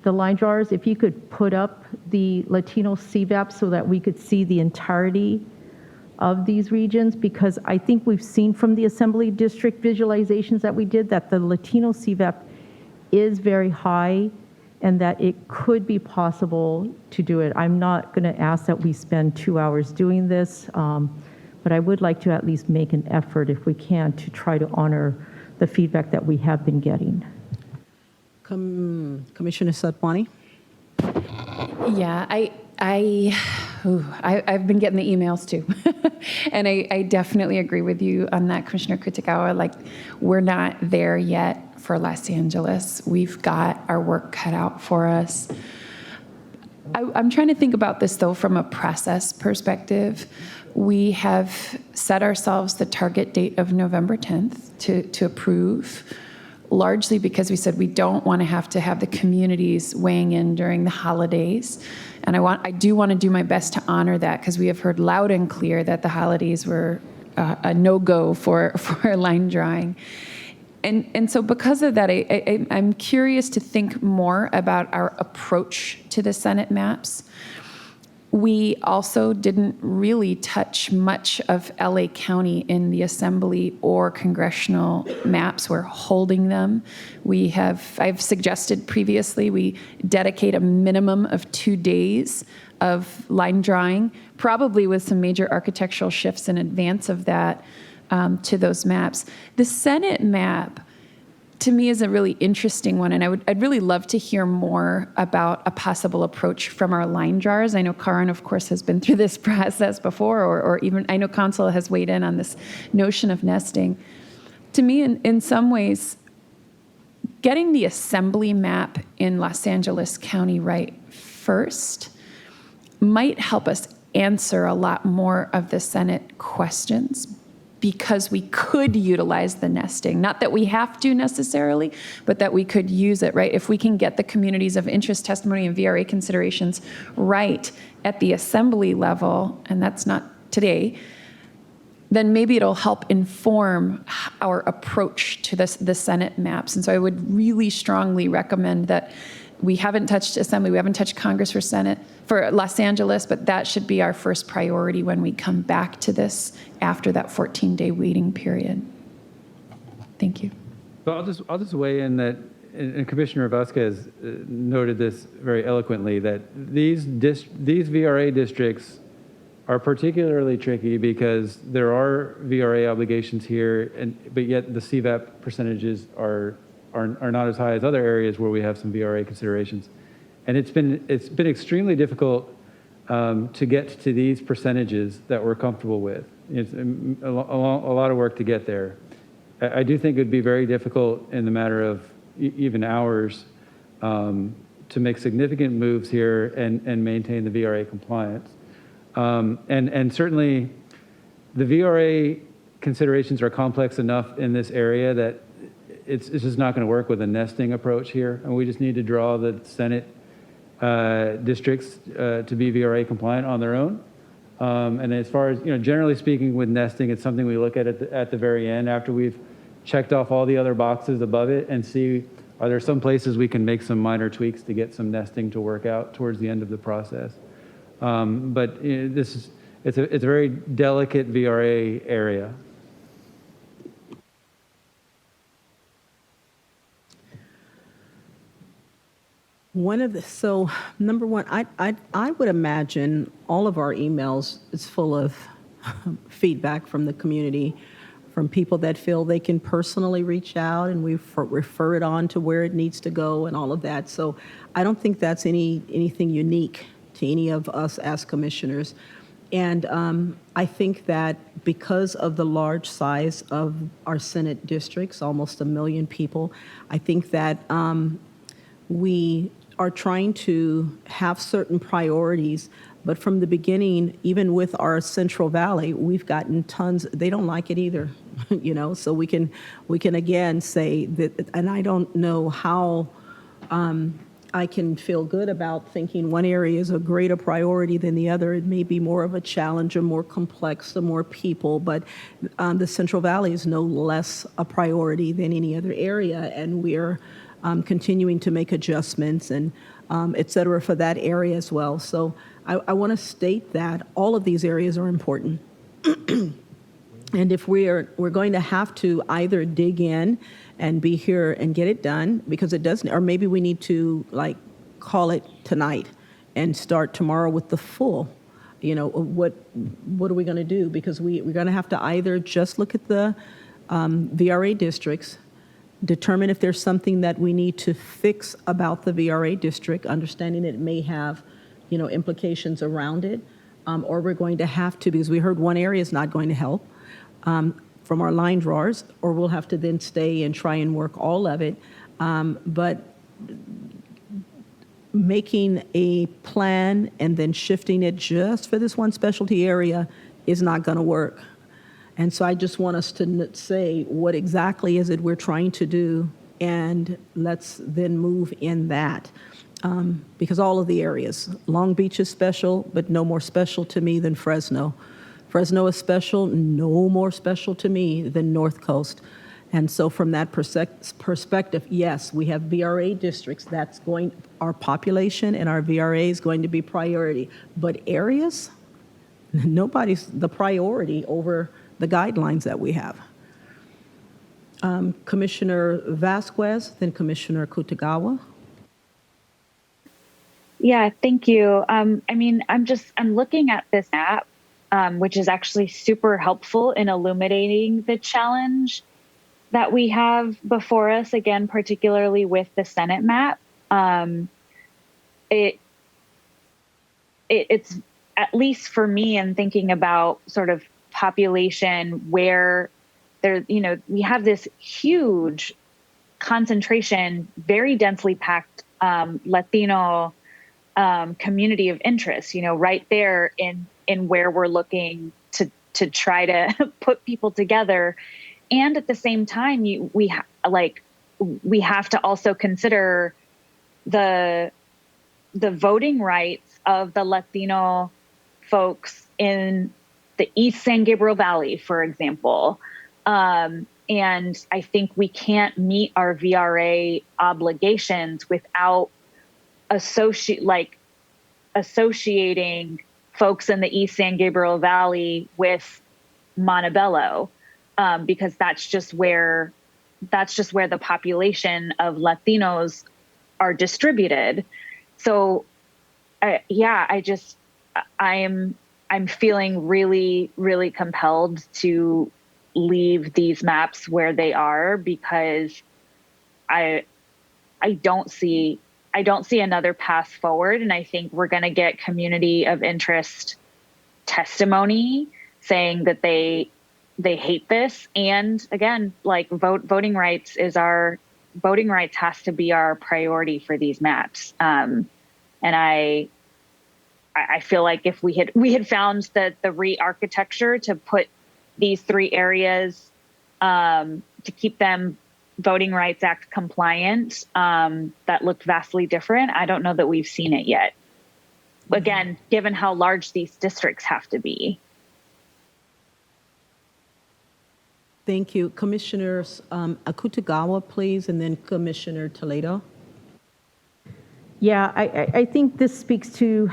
the line drawers if you could put up the Latino CVAP so that we could see the entirety of these regions, because I think we've seen from the Assembly District visualizations that we did that the Latino CVAP is very high, and that it could be possible to do it. I'm not going to ask that we spend 2 hours doing this, but I would like to at least make an effort, if we can, to try to honor the feedback that we have been getting. Commissioner Sadwani? Yeah, I've been getting the emails too. And I definitely agree with you on that, Commissioner Kutagawa. Like, we're not there yet for Los Angeles. We've got our work cut out for us. I'm trying to think about this, though, from a process perspective. We have set ourselves the target date of November 10th to approve, largely because we said we don't want to have the communities weighing in during the holidays. And I do want to do my best to honor that, because we have heard loud and clear that the holidays were a no-go for line drawing. And so because of that, I'm curious to think more about our approach to the Senate maps. We also didn't really touch much of LA County in the Assembly or congressional maps. We're holding them. I've suggested previously we dedicate a minimum of 2 days of line drawing, probably with some major architectural shifts in advance of that, to those maps. The Senate map, to me, is a really interesting one, and I'd really love to hear more about a possible approach from our line drawers. I know Karan, of course, has been through this process before, or even I know Council has weighed in on this notion of nesting. To me, in some ways, getting the Assembly map in Los Angeles County right first might help us answer a lot more of the Senate questions, because we could utilize the nesting. Not that we have to necessarily, but that we could use it, right? If we can get the communities of interest testimony and VRA considerations right at the Assembly level, and that's not today, then maybe it'll help inform our approach to the Senate maps. And so I would really strongly recommend that we haven't touched Assembly, we haven't touched Congress for Senate, for Los Angeles, but that should be our first priority when we come back to this after that 14-day waiting period. Thank you. So I'll just weigh in that, and Commissioner Vasquez noted this very eloquently, that these VRA districts are particularly tricky because there are VRA obligations here, but yet the CVAP percentages are not as high as other areas where we have some VRA considerations. And it's been extremely difficult to get to these percentages that we're comfortable with. It's a lot of work to get there. I do think it would be very difficult in the matter of even hours to make significant moves here and maintain the VRA compliance. And certainly the VRA considerations are complex enough in this area that it's just not going to work with a nesting approach here. And we just need to draw the Senate districts to be VRA compliant on their own. And as far as, generally speaking with nesting, it's something we look at the very end after we've checked off all the other boxes above it and see, are there some places we can make some minor tweaks to get some nesting to work out towards the end of the process. But it's a very delicate VRA area. So number one, I would imagine all of our emails is full of feedback from the community, from people that feel they can personally reach out, and we refer it on to where it needs to go and all of that. So I don't think that's anything unique to any of us as commissioners. And I think that because of the large size of our Senate districts, almost 1 million people, I think that we are trying to have certain priorities, but from the beginning, even with our Central Valley, we've gotten tons, they don't like it either, so we can again say that, and I don't know how I can feel good about thinking one area is a greater priority than the other. It may be more of a challenge or more complex or more people, but the Central Valley is no less a priority than any other area, and we're continuing to make adjustments and et cetera for that area as well. So I want to state that all of these areas are important. And if we're going to have to either dig in and be here and get it done, because it doesn't, or maybe we need to call it tonight and start tomorrow with the full, what are we going to do? Because we're going to have to either just look at the VRA districts, determine if there's something that we need to fix about the VRA district, understanding it may have, implications around it, or we're going to have to, because we heard one area is not going to help from our line drawers, or we'll have to then stay and try and work all of it. But making a plan and then shifting it just for this one specialty area is not going to work. And so I just want us to say what exactly is it we're trying to do, and let's then move in that. Because all of the areas, Long Beach is special, but no more special to me than Fresno. Fresno is special, no more special to me than North Coast. And so from that perspective, yes, we have VRA districts. That's going, our population and our VRA is going to be priority. But areas, nobody's the priority over the guidelines that we have. Commissioner Vasquez, then Commissioner Kutagawa. Yeah, thank you. I mean, I'm looking at this map, which is actually super helpful in illuminating the challenge that we have before us, again, particularly with the Senate map. It's, at least for me, in thinking about sort of population where there, we have this huge concentration, very densely packed Latino community of interest, right there in where we're looking to try to put people together. And at the same time, we have to also consider the voting rights of the Latino folks in the East San Gabriel Valley, for example. And I think we can't meet our VRA obligations without associating folks in the East San Gabriel Valley with Montebello, because that's just where the population of Latinos are distributed. So, I'm feeling really, really compelled to leave these maps where they are, because I don't see another path forward. And I think we're going to get community of interest testimony saying that they hate this. And again, voting rights has to be our priority for these maps. And I feel like if we had found the re-architecture to put these three areas, to keep them Voting Rights Act compliant, that looked vastly different. I don't know that we've seen it yet. Again, given how large these districts have to be. Thank you. Commissioners Akutagawa, please, and then Commissioner Toledo. Yeah, I think this speaks to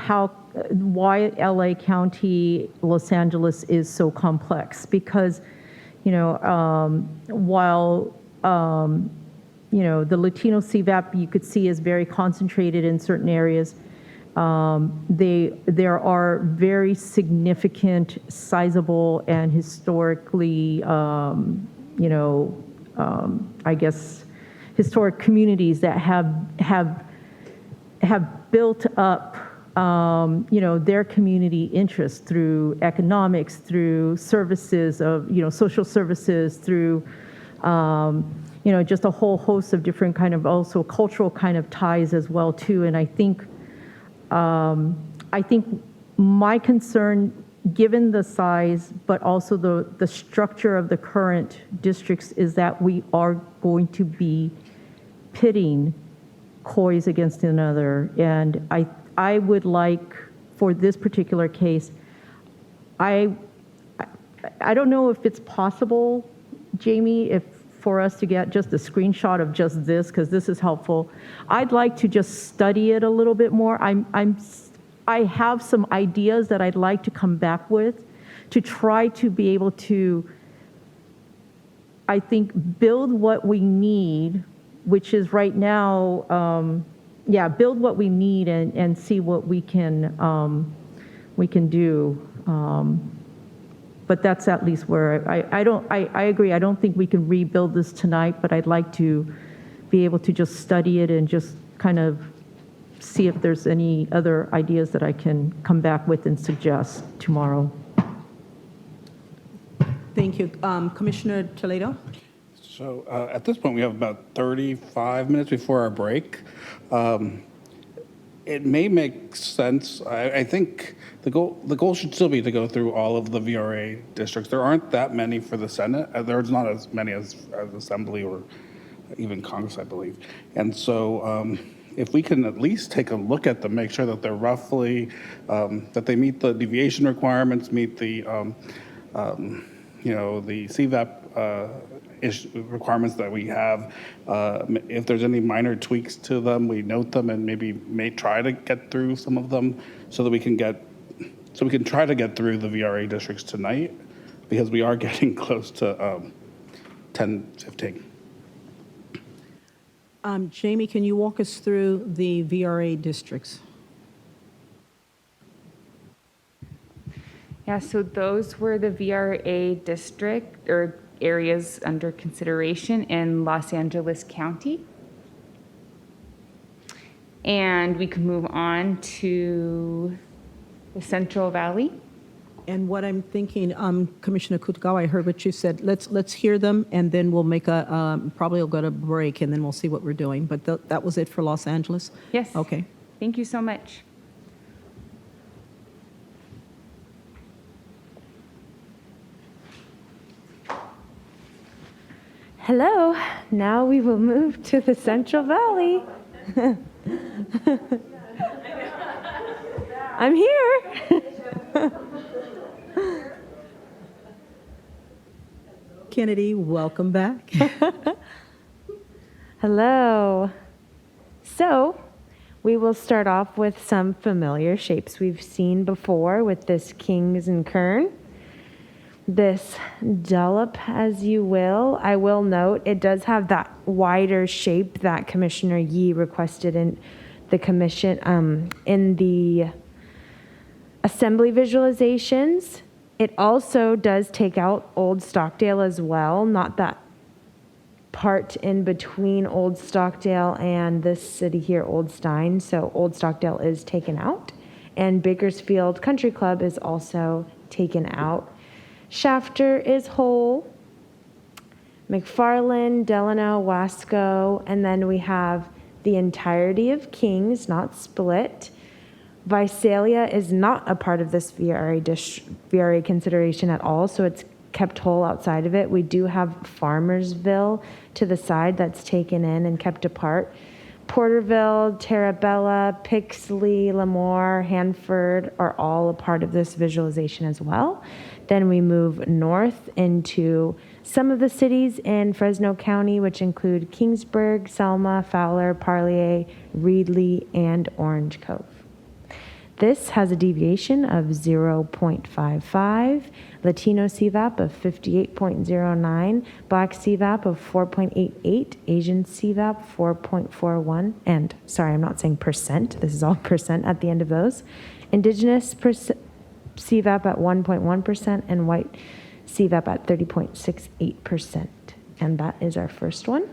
why LA County, Los Angeles is so complex, because, while, the Latino CVAP you could see is very concentrated in certain areas, there are very significant, sizable, and historically, I guess, historic communities that have built up, their community interest through economics, through services of, social services, through, just a whole host of different kind of also cultural kind of ties as well too. And I think my concern, given the size, but also the structure of the current districts, is that we are going to be pitting COIs against another. And I would like, for this particular case, I don't know if it's possible, Jamie, for us to get just a screenshot of just this, because this is helpful. I'd like to just study it a little bit more. I have some ideas that I'd like to come back with to try to be able to, I think, build what we need, which is right now, build what we need and see what we can do. But that's at least where I agree. I don't think we can rebuild this tonight, but I'd like to be able to just study it and just kind of see if there's any other ideas that I can come back with and suggest tomorrow. Thank you. Commissioner Toledo? So at this point, we have about 35 minutes before our break. it may make sense. I think the goal should still be to go through all of the VRA districts. There aren't that many for the Senate. There's not as many as Assembly or even Congress, I believe. And so if we can at least take a look at them, make sure that they're roughly, that they meet the deviation requirements, meet the, the CVAP requirements that we have. If there's any minor tweaks to them, we note them and maybe may try to get through some of them so that we can try to get through the VRA districts tonight, because we are getting close to 10, 15. Jamie, can you walk us through the VRA districts? Yeah, so those were the VRA district or areas under consideration in Los Angeles County. And we can move on to the Central Valley. And what I'm thinking, Commissioner Kutgawa, I heard what you said. Let's hear them, and then we'll make probably we'll go to break, and then we'll see what we're doing. But that was it for Los Angeles? Yes. Okay. Thank you so much. Hello, now we will move to the Central Valley. I'm here. Kennedy, welcome back. Hello. So, we will start off with some familiar shapes we've seen before with this kings and kern. This dollop, as you will. I will note it does have that wider shape that Commissioner Yee requested in the commission, in the assembly visualizations. It also does take out Old Stockdale as well, not that part in between Old Stockdale and this city here, Old Stein. So Old Stockdale is taken out, and Bakersfield Country Club is also taken out. Shafter is whole, McFarland, Delano, Wasco, and then we have the entirety of Kings, not split. Visalia is not a part of this VRA consideration at all, so it's kept whole outside of it. We do have Farmersville to the side that's taken in and kept apart. Porterville, Terabella, Pixley, Lemoore, Hanford are all a part of this visualization as well. Then we move north into some of the cities in Fresno County, which include Kingsburg, Selma, Fowler, Parlier, Reedley, and Orange Cove. This has a deviation of 0.55, Latino CVAP of 58.09, Black CVAP of 4.88, Asian CVAP 4.41, and sorry, I'm not saying percent, this is all percent at the end of those. Indigenous CVAP at 1.1%, and white CVAP at 30.68%. And that is our first one.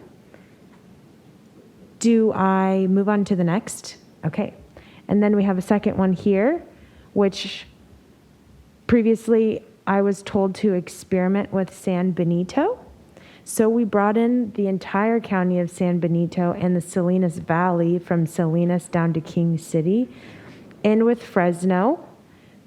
Do I move on to the next? Okay. And then we have a second one here, which previously I was told to experiment with San Benito. So we brought in the entire county of San Benito and the Salinas Valley from Salinas down to King City in with Fresno.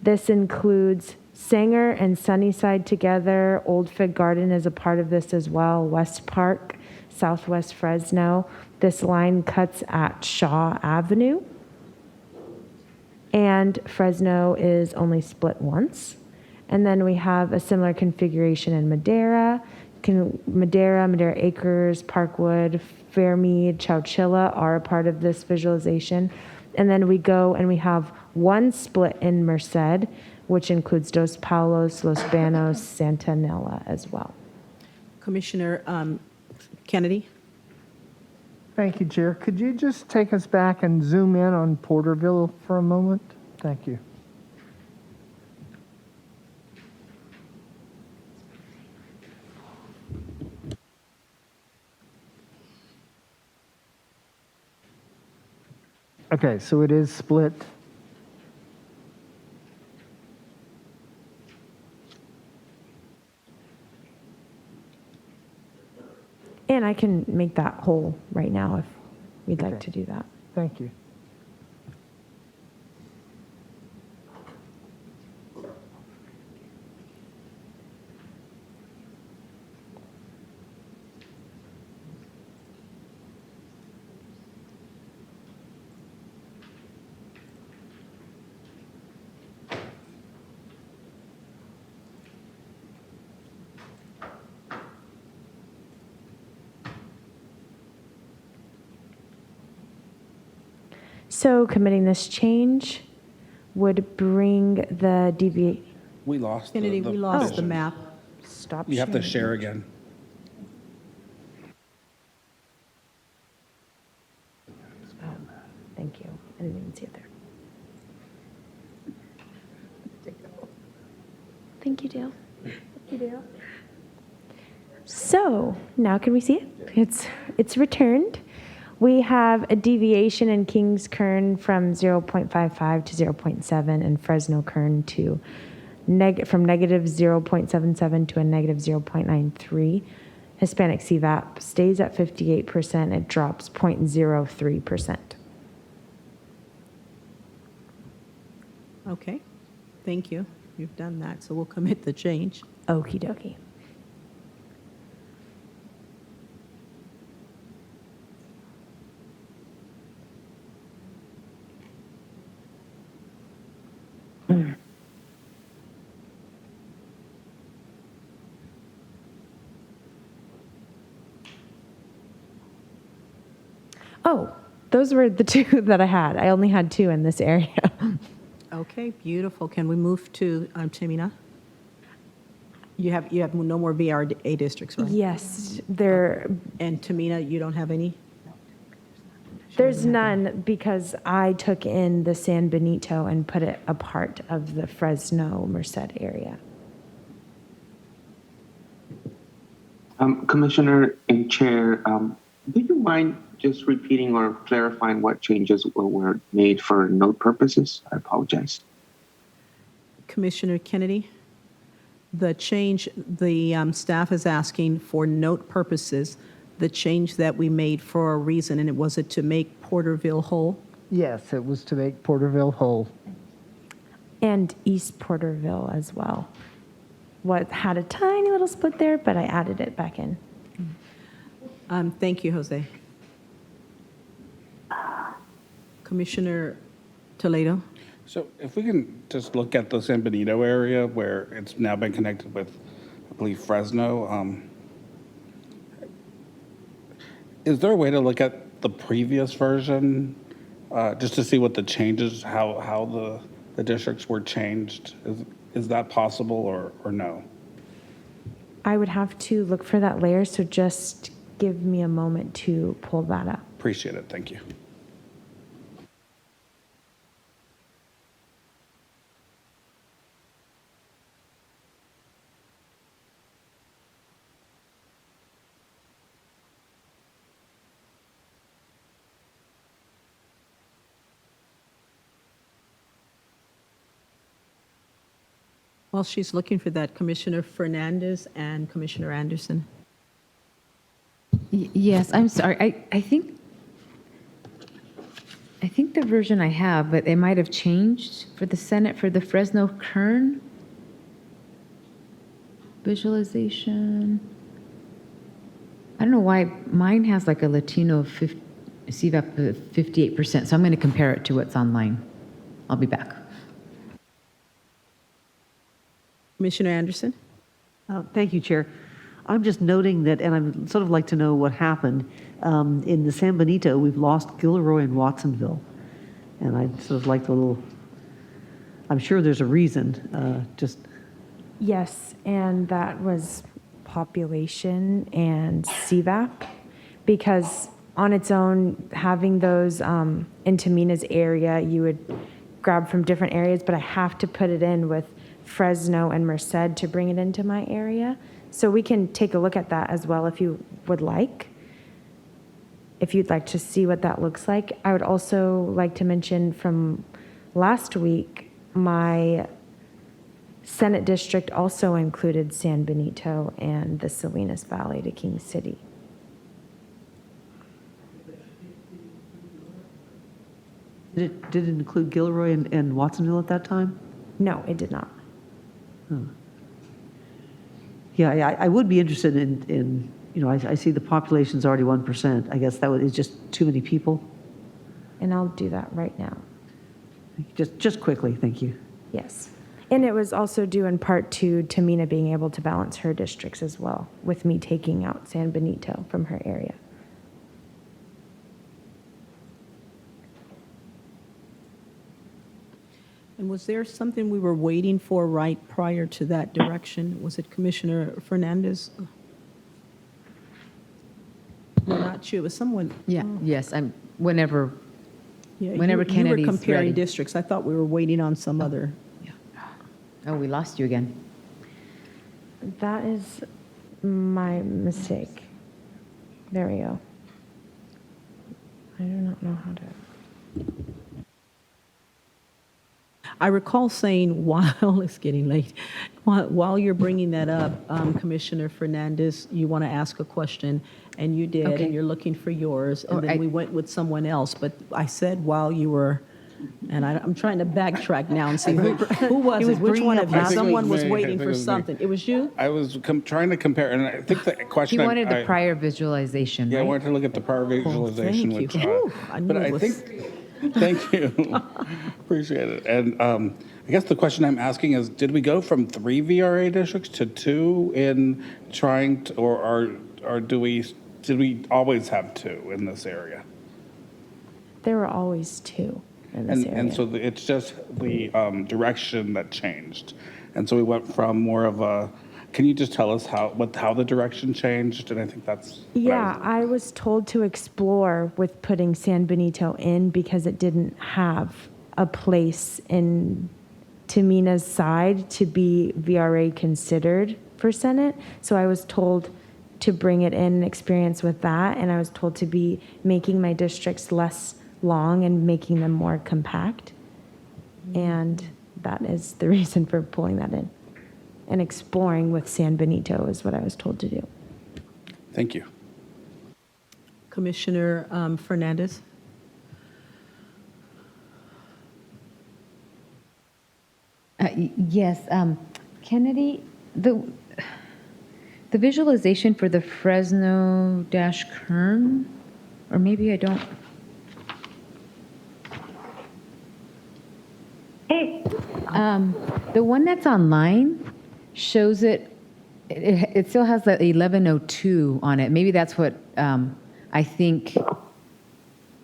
This includes Sanger and Sunnyside together. Old Fig Garden is a part of this as well. West Park, Southwest Fresno. This line cuts at Shaw Avenue. And Fresno is only split once. And then we have a similar configuration in Madera. Madera Acres, Parkwood, Fairmead, Chowchilla are a part of this visualization. And then we go and we have one split in Merced, which includes Dos Paulos, Los Banos, Santa Nella as well. Commissioner Kennedy? Thank you, Chair. Could you just take us back and zoom in on Porterville for a moment? Thank you. Okay, so it is split. And I can make that whole right now if we'd like to do that. Thank you. So committing this change would bring the deviate. We lost Kennedy, we lost the map. Stop You have to sharing share it. again. Thank you. I didn't even see it there. Thank you, Dale. Thank you, Dale. So now can we see it? It's returned. We have a deviation in Kings Kern from 0.55 to 0.7 and Fresno Kern to from negative 0.77 to a negative 0.93. Hispanic CVAP stays at 58%. It drops 0.03%. Okay, thank you. You've done that, so we'll commit the change. Okie dokie. Oh, those were the two that I had. I only had two in this area. Okay, beautiful. Can we move to Tamina? You have no more VRA districts, right? Yes, there. And Tamina, you don't have any? There's none because I took in the San Benito and put it a part of the Fresno Merced area. Commissioner and Chair, do you mind just repeating or clarifying what changes were made for note purposes? I apologize. Commissioner Kennedy, the change, the staff is asking for note purposes, the change that we made for a reason, and was it to make Porterville whole? Yes, it was to make Porterville whole. And East Porterville as well. What had a tiny little split there, but I added it back in. Thank you, Jose. Commissioner Toledo? So if we can just look at the San Benito area where it's now been connected with, I believe, Fresno. Is there a way to look at the previous version just to see what the changes, how the districts were changed? Is that possible or no? I would have to look for that layer, so just give me a moment to pull that up. Appreciate it. Thank you. While she's looking for that, Commissioner Fernandez and Commissioner Anderson. Yes, I'm sorry. I think the version I have, but it might have changed for the Senate for the Fresno Kern visualization. I don't know why mine has like a Latino CVAP of 58%, so I'm going to compare it to what's online. I'll be back. Commissioner Anderson? Thank you, Chair. I'm just noting that, and I'd sort of like to know what happened. In the San Benito, we've lost Gilroy and Watsonville. And I'd sort of like a little, I'm sure there's a reason, just. Yes, and that was population and CVAP, because on its own, having those in Tamina's area, you would grab from different areas, but I have to put it in with Fresno and Merced to bring it into my area. So we can take a look at that as well if you would like. If you'd like to see what that looks like. I would also like to mention from last week, my Senate district also included San Benito and the Salinas Valley to King City. Did it include Gilroy and Watsonville at that time? No, it did not. Hmm. Yeah, I would be interested in I see the population's already 1%. I guess is just too many people. And I'll do that right now. Just quickly, thank you. Yes. And it was also due in part to Tamina being able to balance her districts as well, with me taking out San Benito from her area. And was there something we were waiting for right prior to that direction? Was it Commissioner Fernandez? No, not you. It was someone. Yeah, yes, whenever Yeah, Whenever you Kennedy's were comparing ready. districts. I thought we were waiting on some other. Oh, we lost you again. That is my mistake. There we go. I do not know how to. I recall saying while it's getting late, while you're bringing that up, Commissioner Fernandez, you want to ask a question, and you did, Okay. and you're looking for yours, and Oh, then we went with someone else. But I said while you were, and I'm trying to backtrack now and see who was He it? was Which bringing one up of you? last Someone week. was I waiting think it for was me. something. It was you? I was trying to compare, and I think the He question. wanted the prior visualization, Yeah, I right? wanted to look at the prior visualization, thank which, you. Whew, I knew but it I was- think, thank you, appreciate it. And I guess the question I'm asking is, did we go from 3 VRA districts to 2 in trying to, or did we always have 2 in this area? There were always 2 in this area. And so it's just the direction that changed. And so we went from more of a, can you just tell us how the direction changed? And I think that's. Yeah, I was told to explore with putting San Benito in because it didn't have a place in Tamina's side to be VRA considered for Senate. So I was told to bring it in and experience with that. And I was told to be making my districts less long and making them more compact. And that is the reason for pulling that in. And exploring with San Benito is what I was told to do. Thank you. Commissioner Fernandez? Yes, Kennedy, the visualization for the Fresno dash kern, or maybe I don't. The one that's online shows it still has the 1102 on it. Maybe that's what I think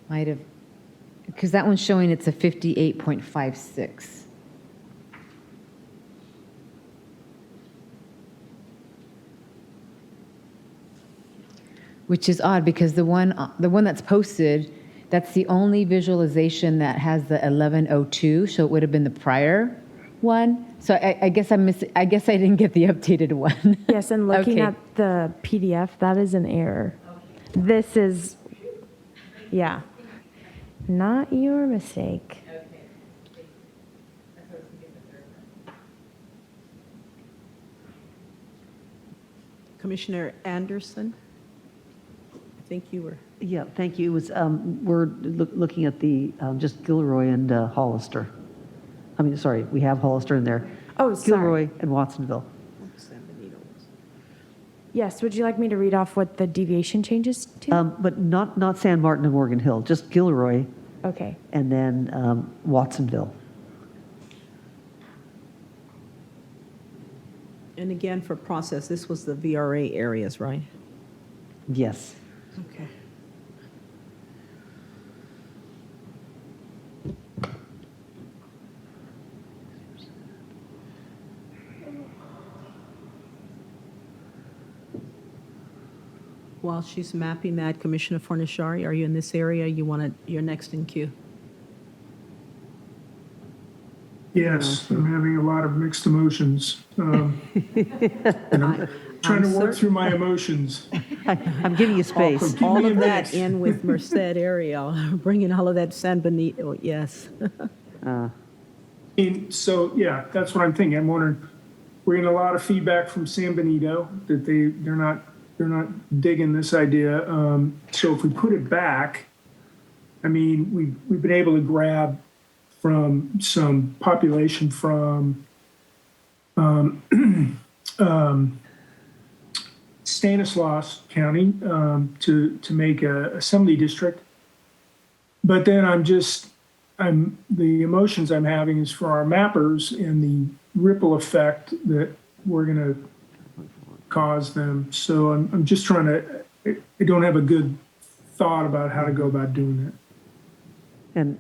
might have, because that one's showing it's a 58.56. Which is odd because the one that's posted, that's the only visualization that has the 1102, so it would have been the prior one. So I guess I guess I didn't get the updated one. Yes, and looking Okay. at the PDF, that is an error. This is, yeah, not your mistake. Commissioner Anderson? I think you were. Yeah, thank you. It was, we're looking at the, just Gilroy and Hollister. I mean, sorry, we have Hollister in there. Oh, sorry. Gilroy and Watsonville. Yes, would you like me to read off what the deviation changes to? But not San Martin and Morgan Hill, just Gilroy Okay. and then Watsonville. And again, for process, this was the VRA areas, right? Yes. Okay. While she's mapping that, Commissioner Fornashari, are you in this area? You're next in queue. Yes, I'm having a lot of mixed emotions. And I'm trying to work through my emotions. I'm giving you space. Give me All a of that minute. in with Merced area, bringing all of that San Benito, yes. And so, yeah, that's what I'm thinking. I'm wondering, we're getting a lot of feedback from San Benito that they're not digging this idea. So if we put it back, I mean, we've been able to grab from some population from Stanislaus County to make a assembly district. But then the emotions I'm having is for our mappers and the ripple effect that we're going to cause them. So I'm just trying to, I don't have a good thought about how to go about doing that. And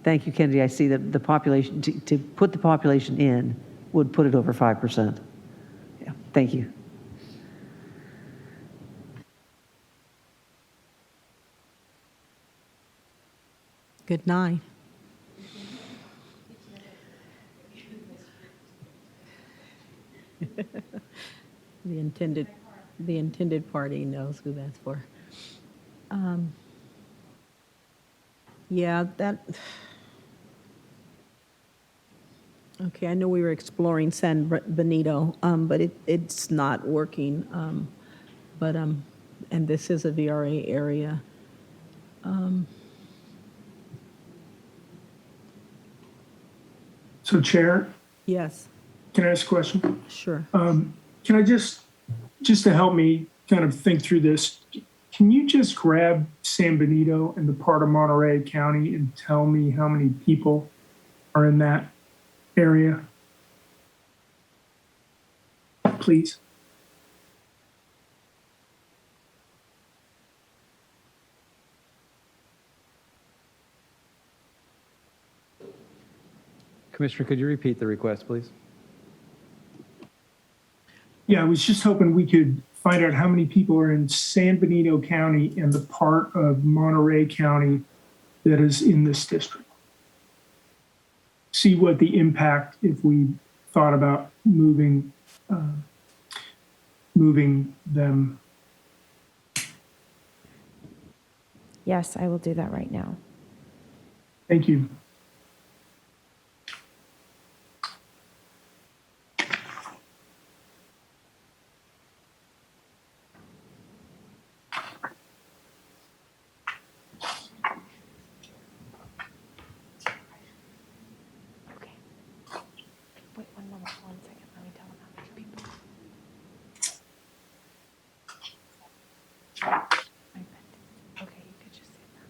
Thank you, Kennedy. I see that the population, to put the population in would put it over 5%. Yeah, thank you. Good night. The intended party knows who that's for. Yeah, that. Okay, I know we were exploring San Benito, but it's not working. And this is a VRA area. So Chair, Yes, can I ask a question? sure. Can I just to help me kind of think through this, can you just grab San Benito and the part of Monterey County and tell me how many people are in that area? Please. Commissioner, could you repeat the request, please? Yeah, I was just hoping we could find out how many people are in San Benito County and the part of Monterey County that is in this district. See what the impact if we thought about moving them. Yes, I will do that right now. Thank you. Wait, one moment, 1 second. Let me tell them how many people. Okay, you could just say that.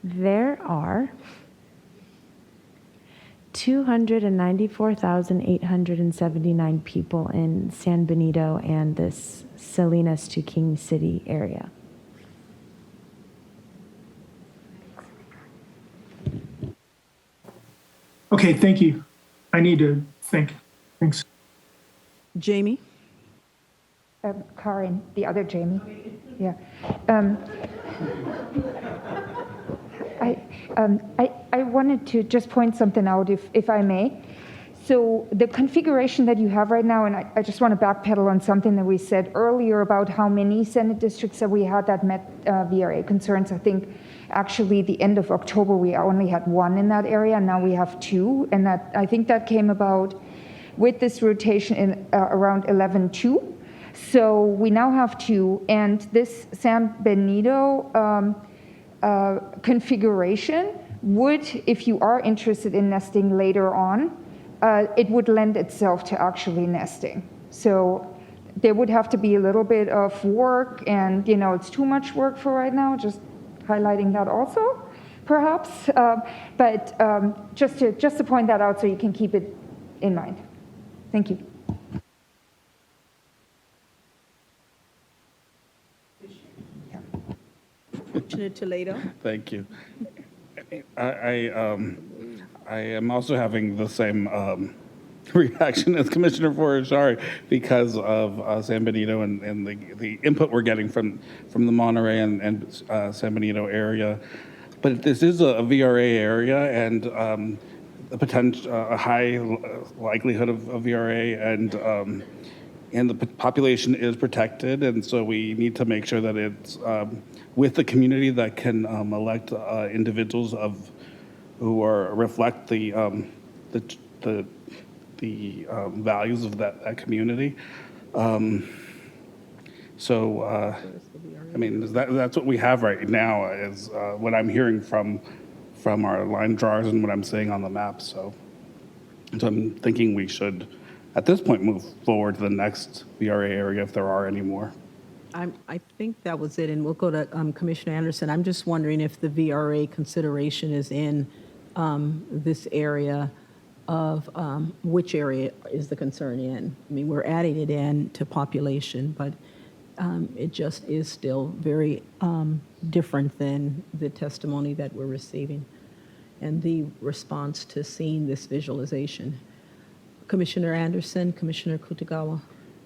There are 294,879 people in San Benito and this Salinas to King City area. Okay, thank you. I need to think. Thanks. Jamie? Karin, the other Jamie. Yeah. I wanted to just point something out, if I may. So the configuration that you have right now, and I just want to backpedal on something that we said earlier about how many Senate districts that we had that met VRA concerns. I think actually the end of October we only had one in that area, and now we have two, and that I think that came about with this rotation in around 11-2. So we now have two, and this San Benito configuration would, if you are interested in nesting later on, it would lend itself to actually nesting. So there would have to be a little bit of work, and it's too much work for right now, just highlighting that also, perhaps. But just to point that out so you can keep it in mind. Thank you. Commissioner Toledo? Thank you. I am also having the same reaction as Commissioner Forashari because of San Benito and the input we're getting from the Monterey and San Benito area. But this is a VRA area, and a potential a high likelihood of VRA, and the population is protected, and so we need to make sure that it's with the community that can elect individuals who reflect the values of that community. I mean, that's what we have right now is what I'm hearing from our line drawers and what I'm seeing on the map. So I'm thinking we should, at this point, move forward to the next VRA area if there are any more. I think that was it, and we'll go to Commissioner Anderson. I'm just wondering if the VRA consideration is in this area of, which area is the concern in? I mean, we're adding it in to population, but it just is still very different than the testimony that we're receiving and the response to seeing this visualization. Commissioner Anderson, Commissioner Kutagawa.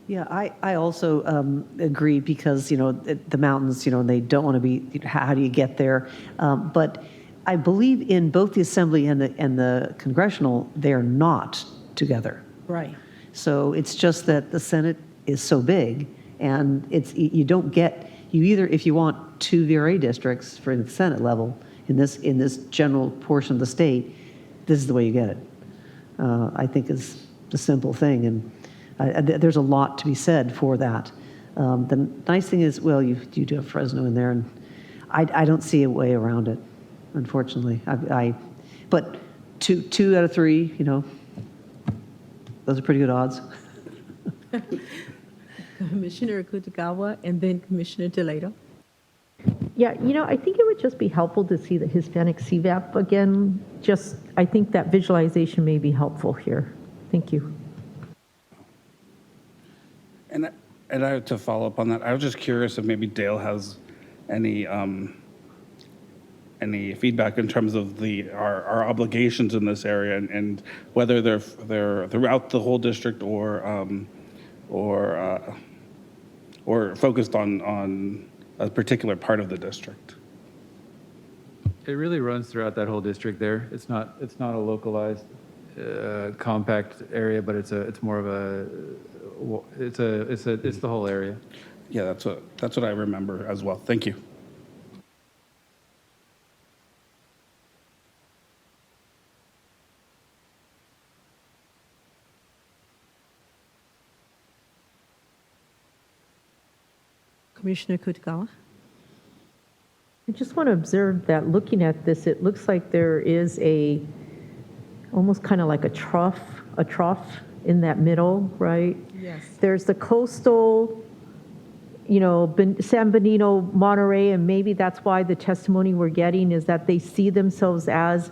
Yeah, I also agree because, the mountains, they don't want to be, how do you get there? But I believe in both the Assembly and the Congressional, they're not together. Right. So it's just that the Senate is so big, and you don't get, if you want 2 VRA districts for the Senate level in this general portion of the state, this is the way you get it. I think is the simple thing, and there's a lot to be said for that. The nice thing is, well, you do have Fresno in there, and I don't see a way around it, unfortunately. But two out of 3, those are pretty good odds. Commissioner Kutagawa, and then Commissioner Toledo. Yeah, I think it would just be helpful to see the Hispanic CVAP again. I think that visualization may be helpful here. Thank you. And to follow up on that, I was just curious if maybe Dale has any feedback in terms of our obligations in this area and whether they're throughout the whole district or focused on a particular part of the district. It really runs throughout that whole district there. It's not a localized compact area, but it's more of it's the whole area. Yeah, that's what I remember as well. Thank you. Commissioner Kutagawa. I just want to observe that looking at this, it looks like there is almost kind of like a trough in that middle, right? Yes. There's the coastal, San Benito, Monterey, and maybe that's why the testimony we're getting is that they see themselves as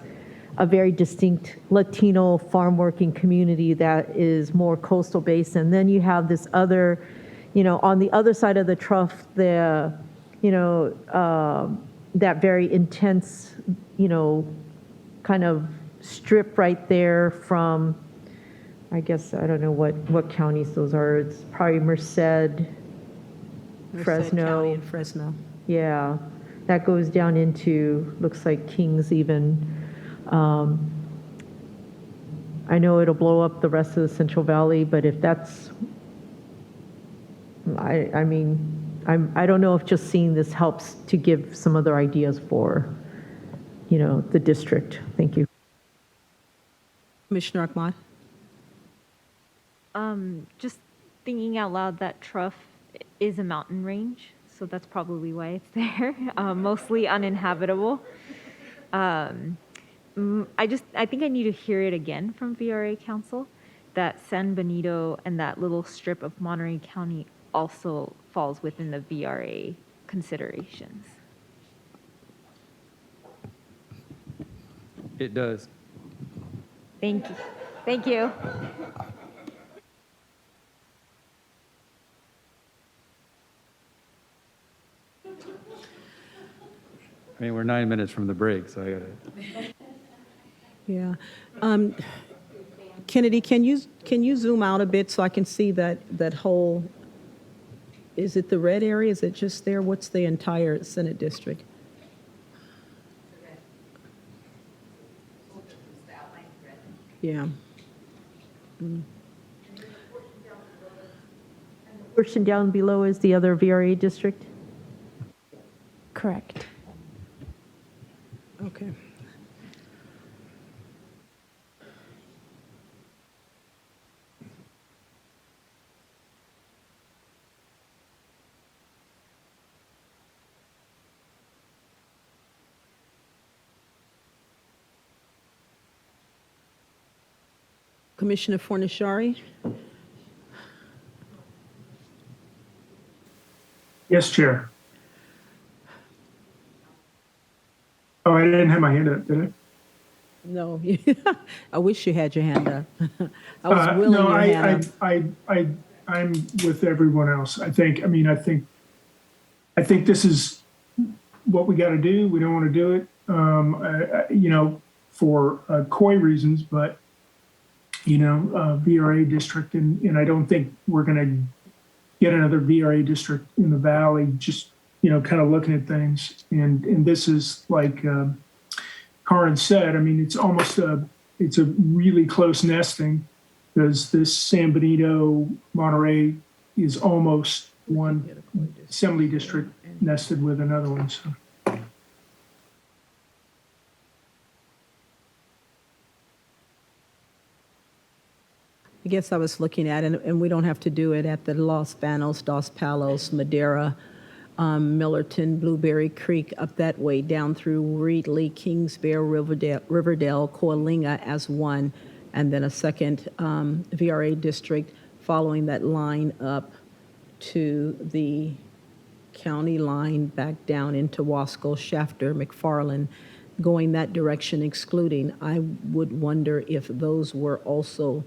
a very distinct Latino farm working community that is more coastal based. And then you have this other, on the other side of the trough, that very intense, kind of strip right there from, I guess, I don't know what counties those are. It's probably Merced, Fresno. County and Fresno. Yeah, that goes down into, looks like Kings even. I know it'll blow up the rest of the Central Valley, but if that's, I don't know if just seeing this helps to give some other ideas for, the district. Thank you. Commissioner Ahmad. Just thinking out loud, that trough is a mountain range, so that's probably why it's there. Mostly uninhabitable. I think I need to hear it again from VRA Council that San Benito and that little strip of Monterey County also falls within the VRA considerations. It does. Thank you. Thank you. I mean, we're 9 minutes from the break, so I gotta. Yeah. Kennedy, can you zoom out a bit so I can see that whole, is it the red area? Is it just there? What's the entire Senate district? Yeah. Portion down below is the other VRA district? Correct. Okay. Commissioner Fornishari. Yes, Chair. Oh, I didn't have my hand up, did I? No, I wish you had your hand up. I was willing No, your hand up. I'm with everyone else. I think this is what we got to do. We don't want to do it, for coy reasons, but, VRA district, and I don't think we're going to get another VRA district in the valley, just, kind of looking at things. And this is like Karin said, it's a really close nesting, because this San Benito, Monterey is almost one assembly district nested with another one. So. I guess I was looking at, and we don't have to do it at the Los Banos, Dos Palos, Madera, Millerton, Blueberry Creek, up that way, down through Reedley, Kingsbury, Riverdale, Coalinga as one, and then a second VRA district following that line up to the county line back down into Wasco, Shafter, McFarland, going that direction, excluding. I would wonder if those were also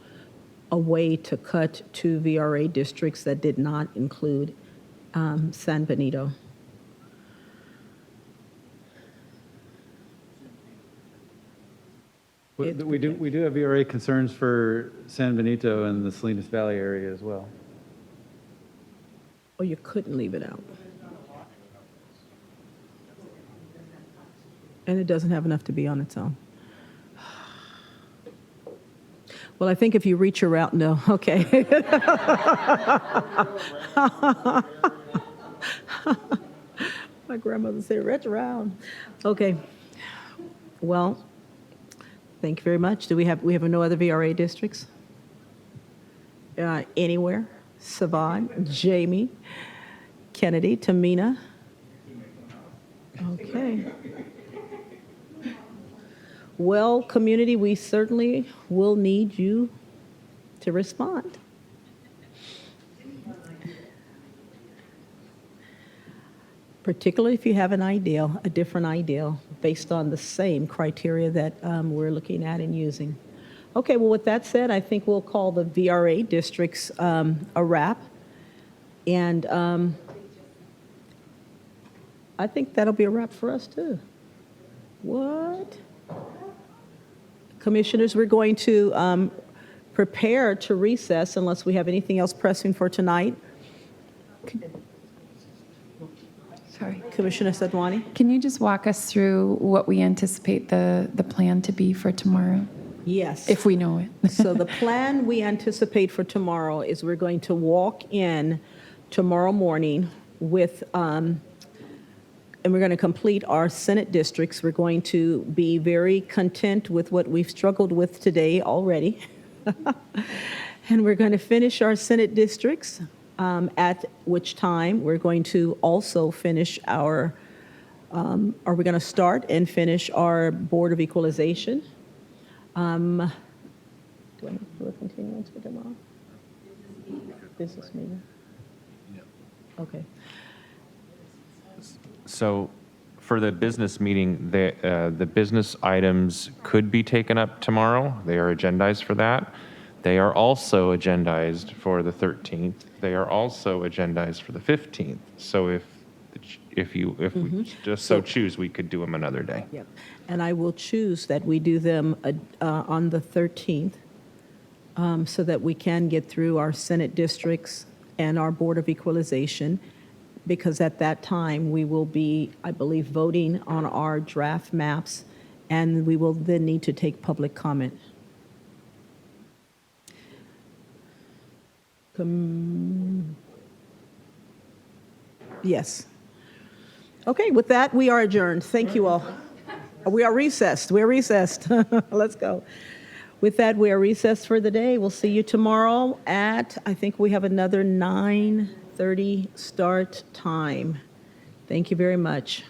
a way to cut two VRA districts that did not include San Benito. We do have VRA concerns for San Benito and the Salinas Valley area as well. Oh, you couldn't leave it out. And it doesn't have enough to be on its own. Well, I think if you reach your route, no, okay. My grandmother said, reach around. Okay. Well, thank you very much. We have no other VRA districts? Anywhere? Savon, Jamie, Kennedy, Tamina? Okay. Well, community, we certainly will need you to respond. Particularly if you have an ideal, a different ideal, based on the same criteria that we're looking at and using. Okay, well, with that said, I think we'll call the VRA districts a wrap. And I think that'll be a wrap for us, too. What? Commissioners, we're going to prepare to recess unless we have anything else pressing for tonight. Sorry. Commissioner Sadwani? Can you just walk us through what we anticipate the plan to be for tomorrow? Yes. If we know it. So the plan we anticipate for tomorrow is we're going to walk in tomorrow morning with, and we're going to complete our Senate districts. We're going to be very content with what we've struggled with today already. And we're going to finish our Senate districts, at which time we're going to also finish our, are we going to start and finish our Board of Equalization? Do I need to do a continuance for tomorrow? Business meeting? Okay. So for the business meeting, the business items could be taken up tomorrow. They are agendized for that. They are also agendized for the 13th. They are also agendized for the 15th. So if we just so choose, we could do them another day. Yep. And I will choose that we do them on the 13th so that we can get through our Senate districts and our Board of Equalization, because at that time we will be, I believe, voting on our draft maps, and we will then need to take public comment. Yes. Okay, with that, we are adjourned. Thank you all. We are recessed. We're recessed. Let's go. With that, we are recessed for the day. We'll see you tomorrow at, I think we have another 9:30 start time. Thank you very much.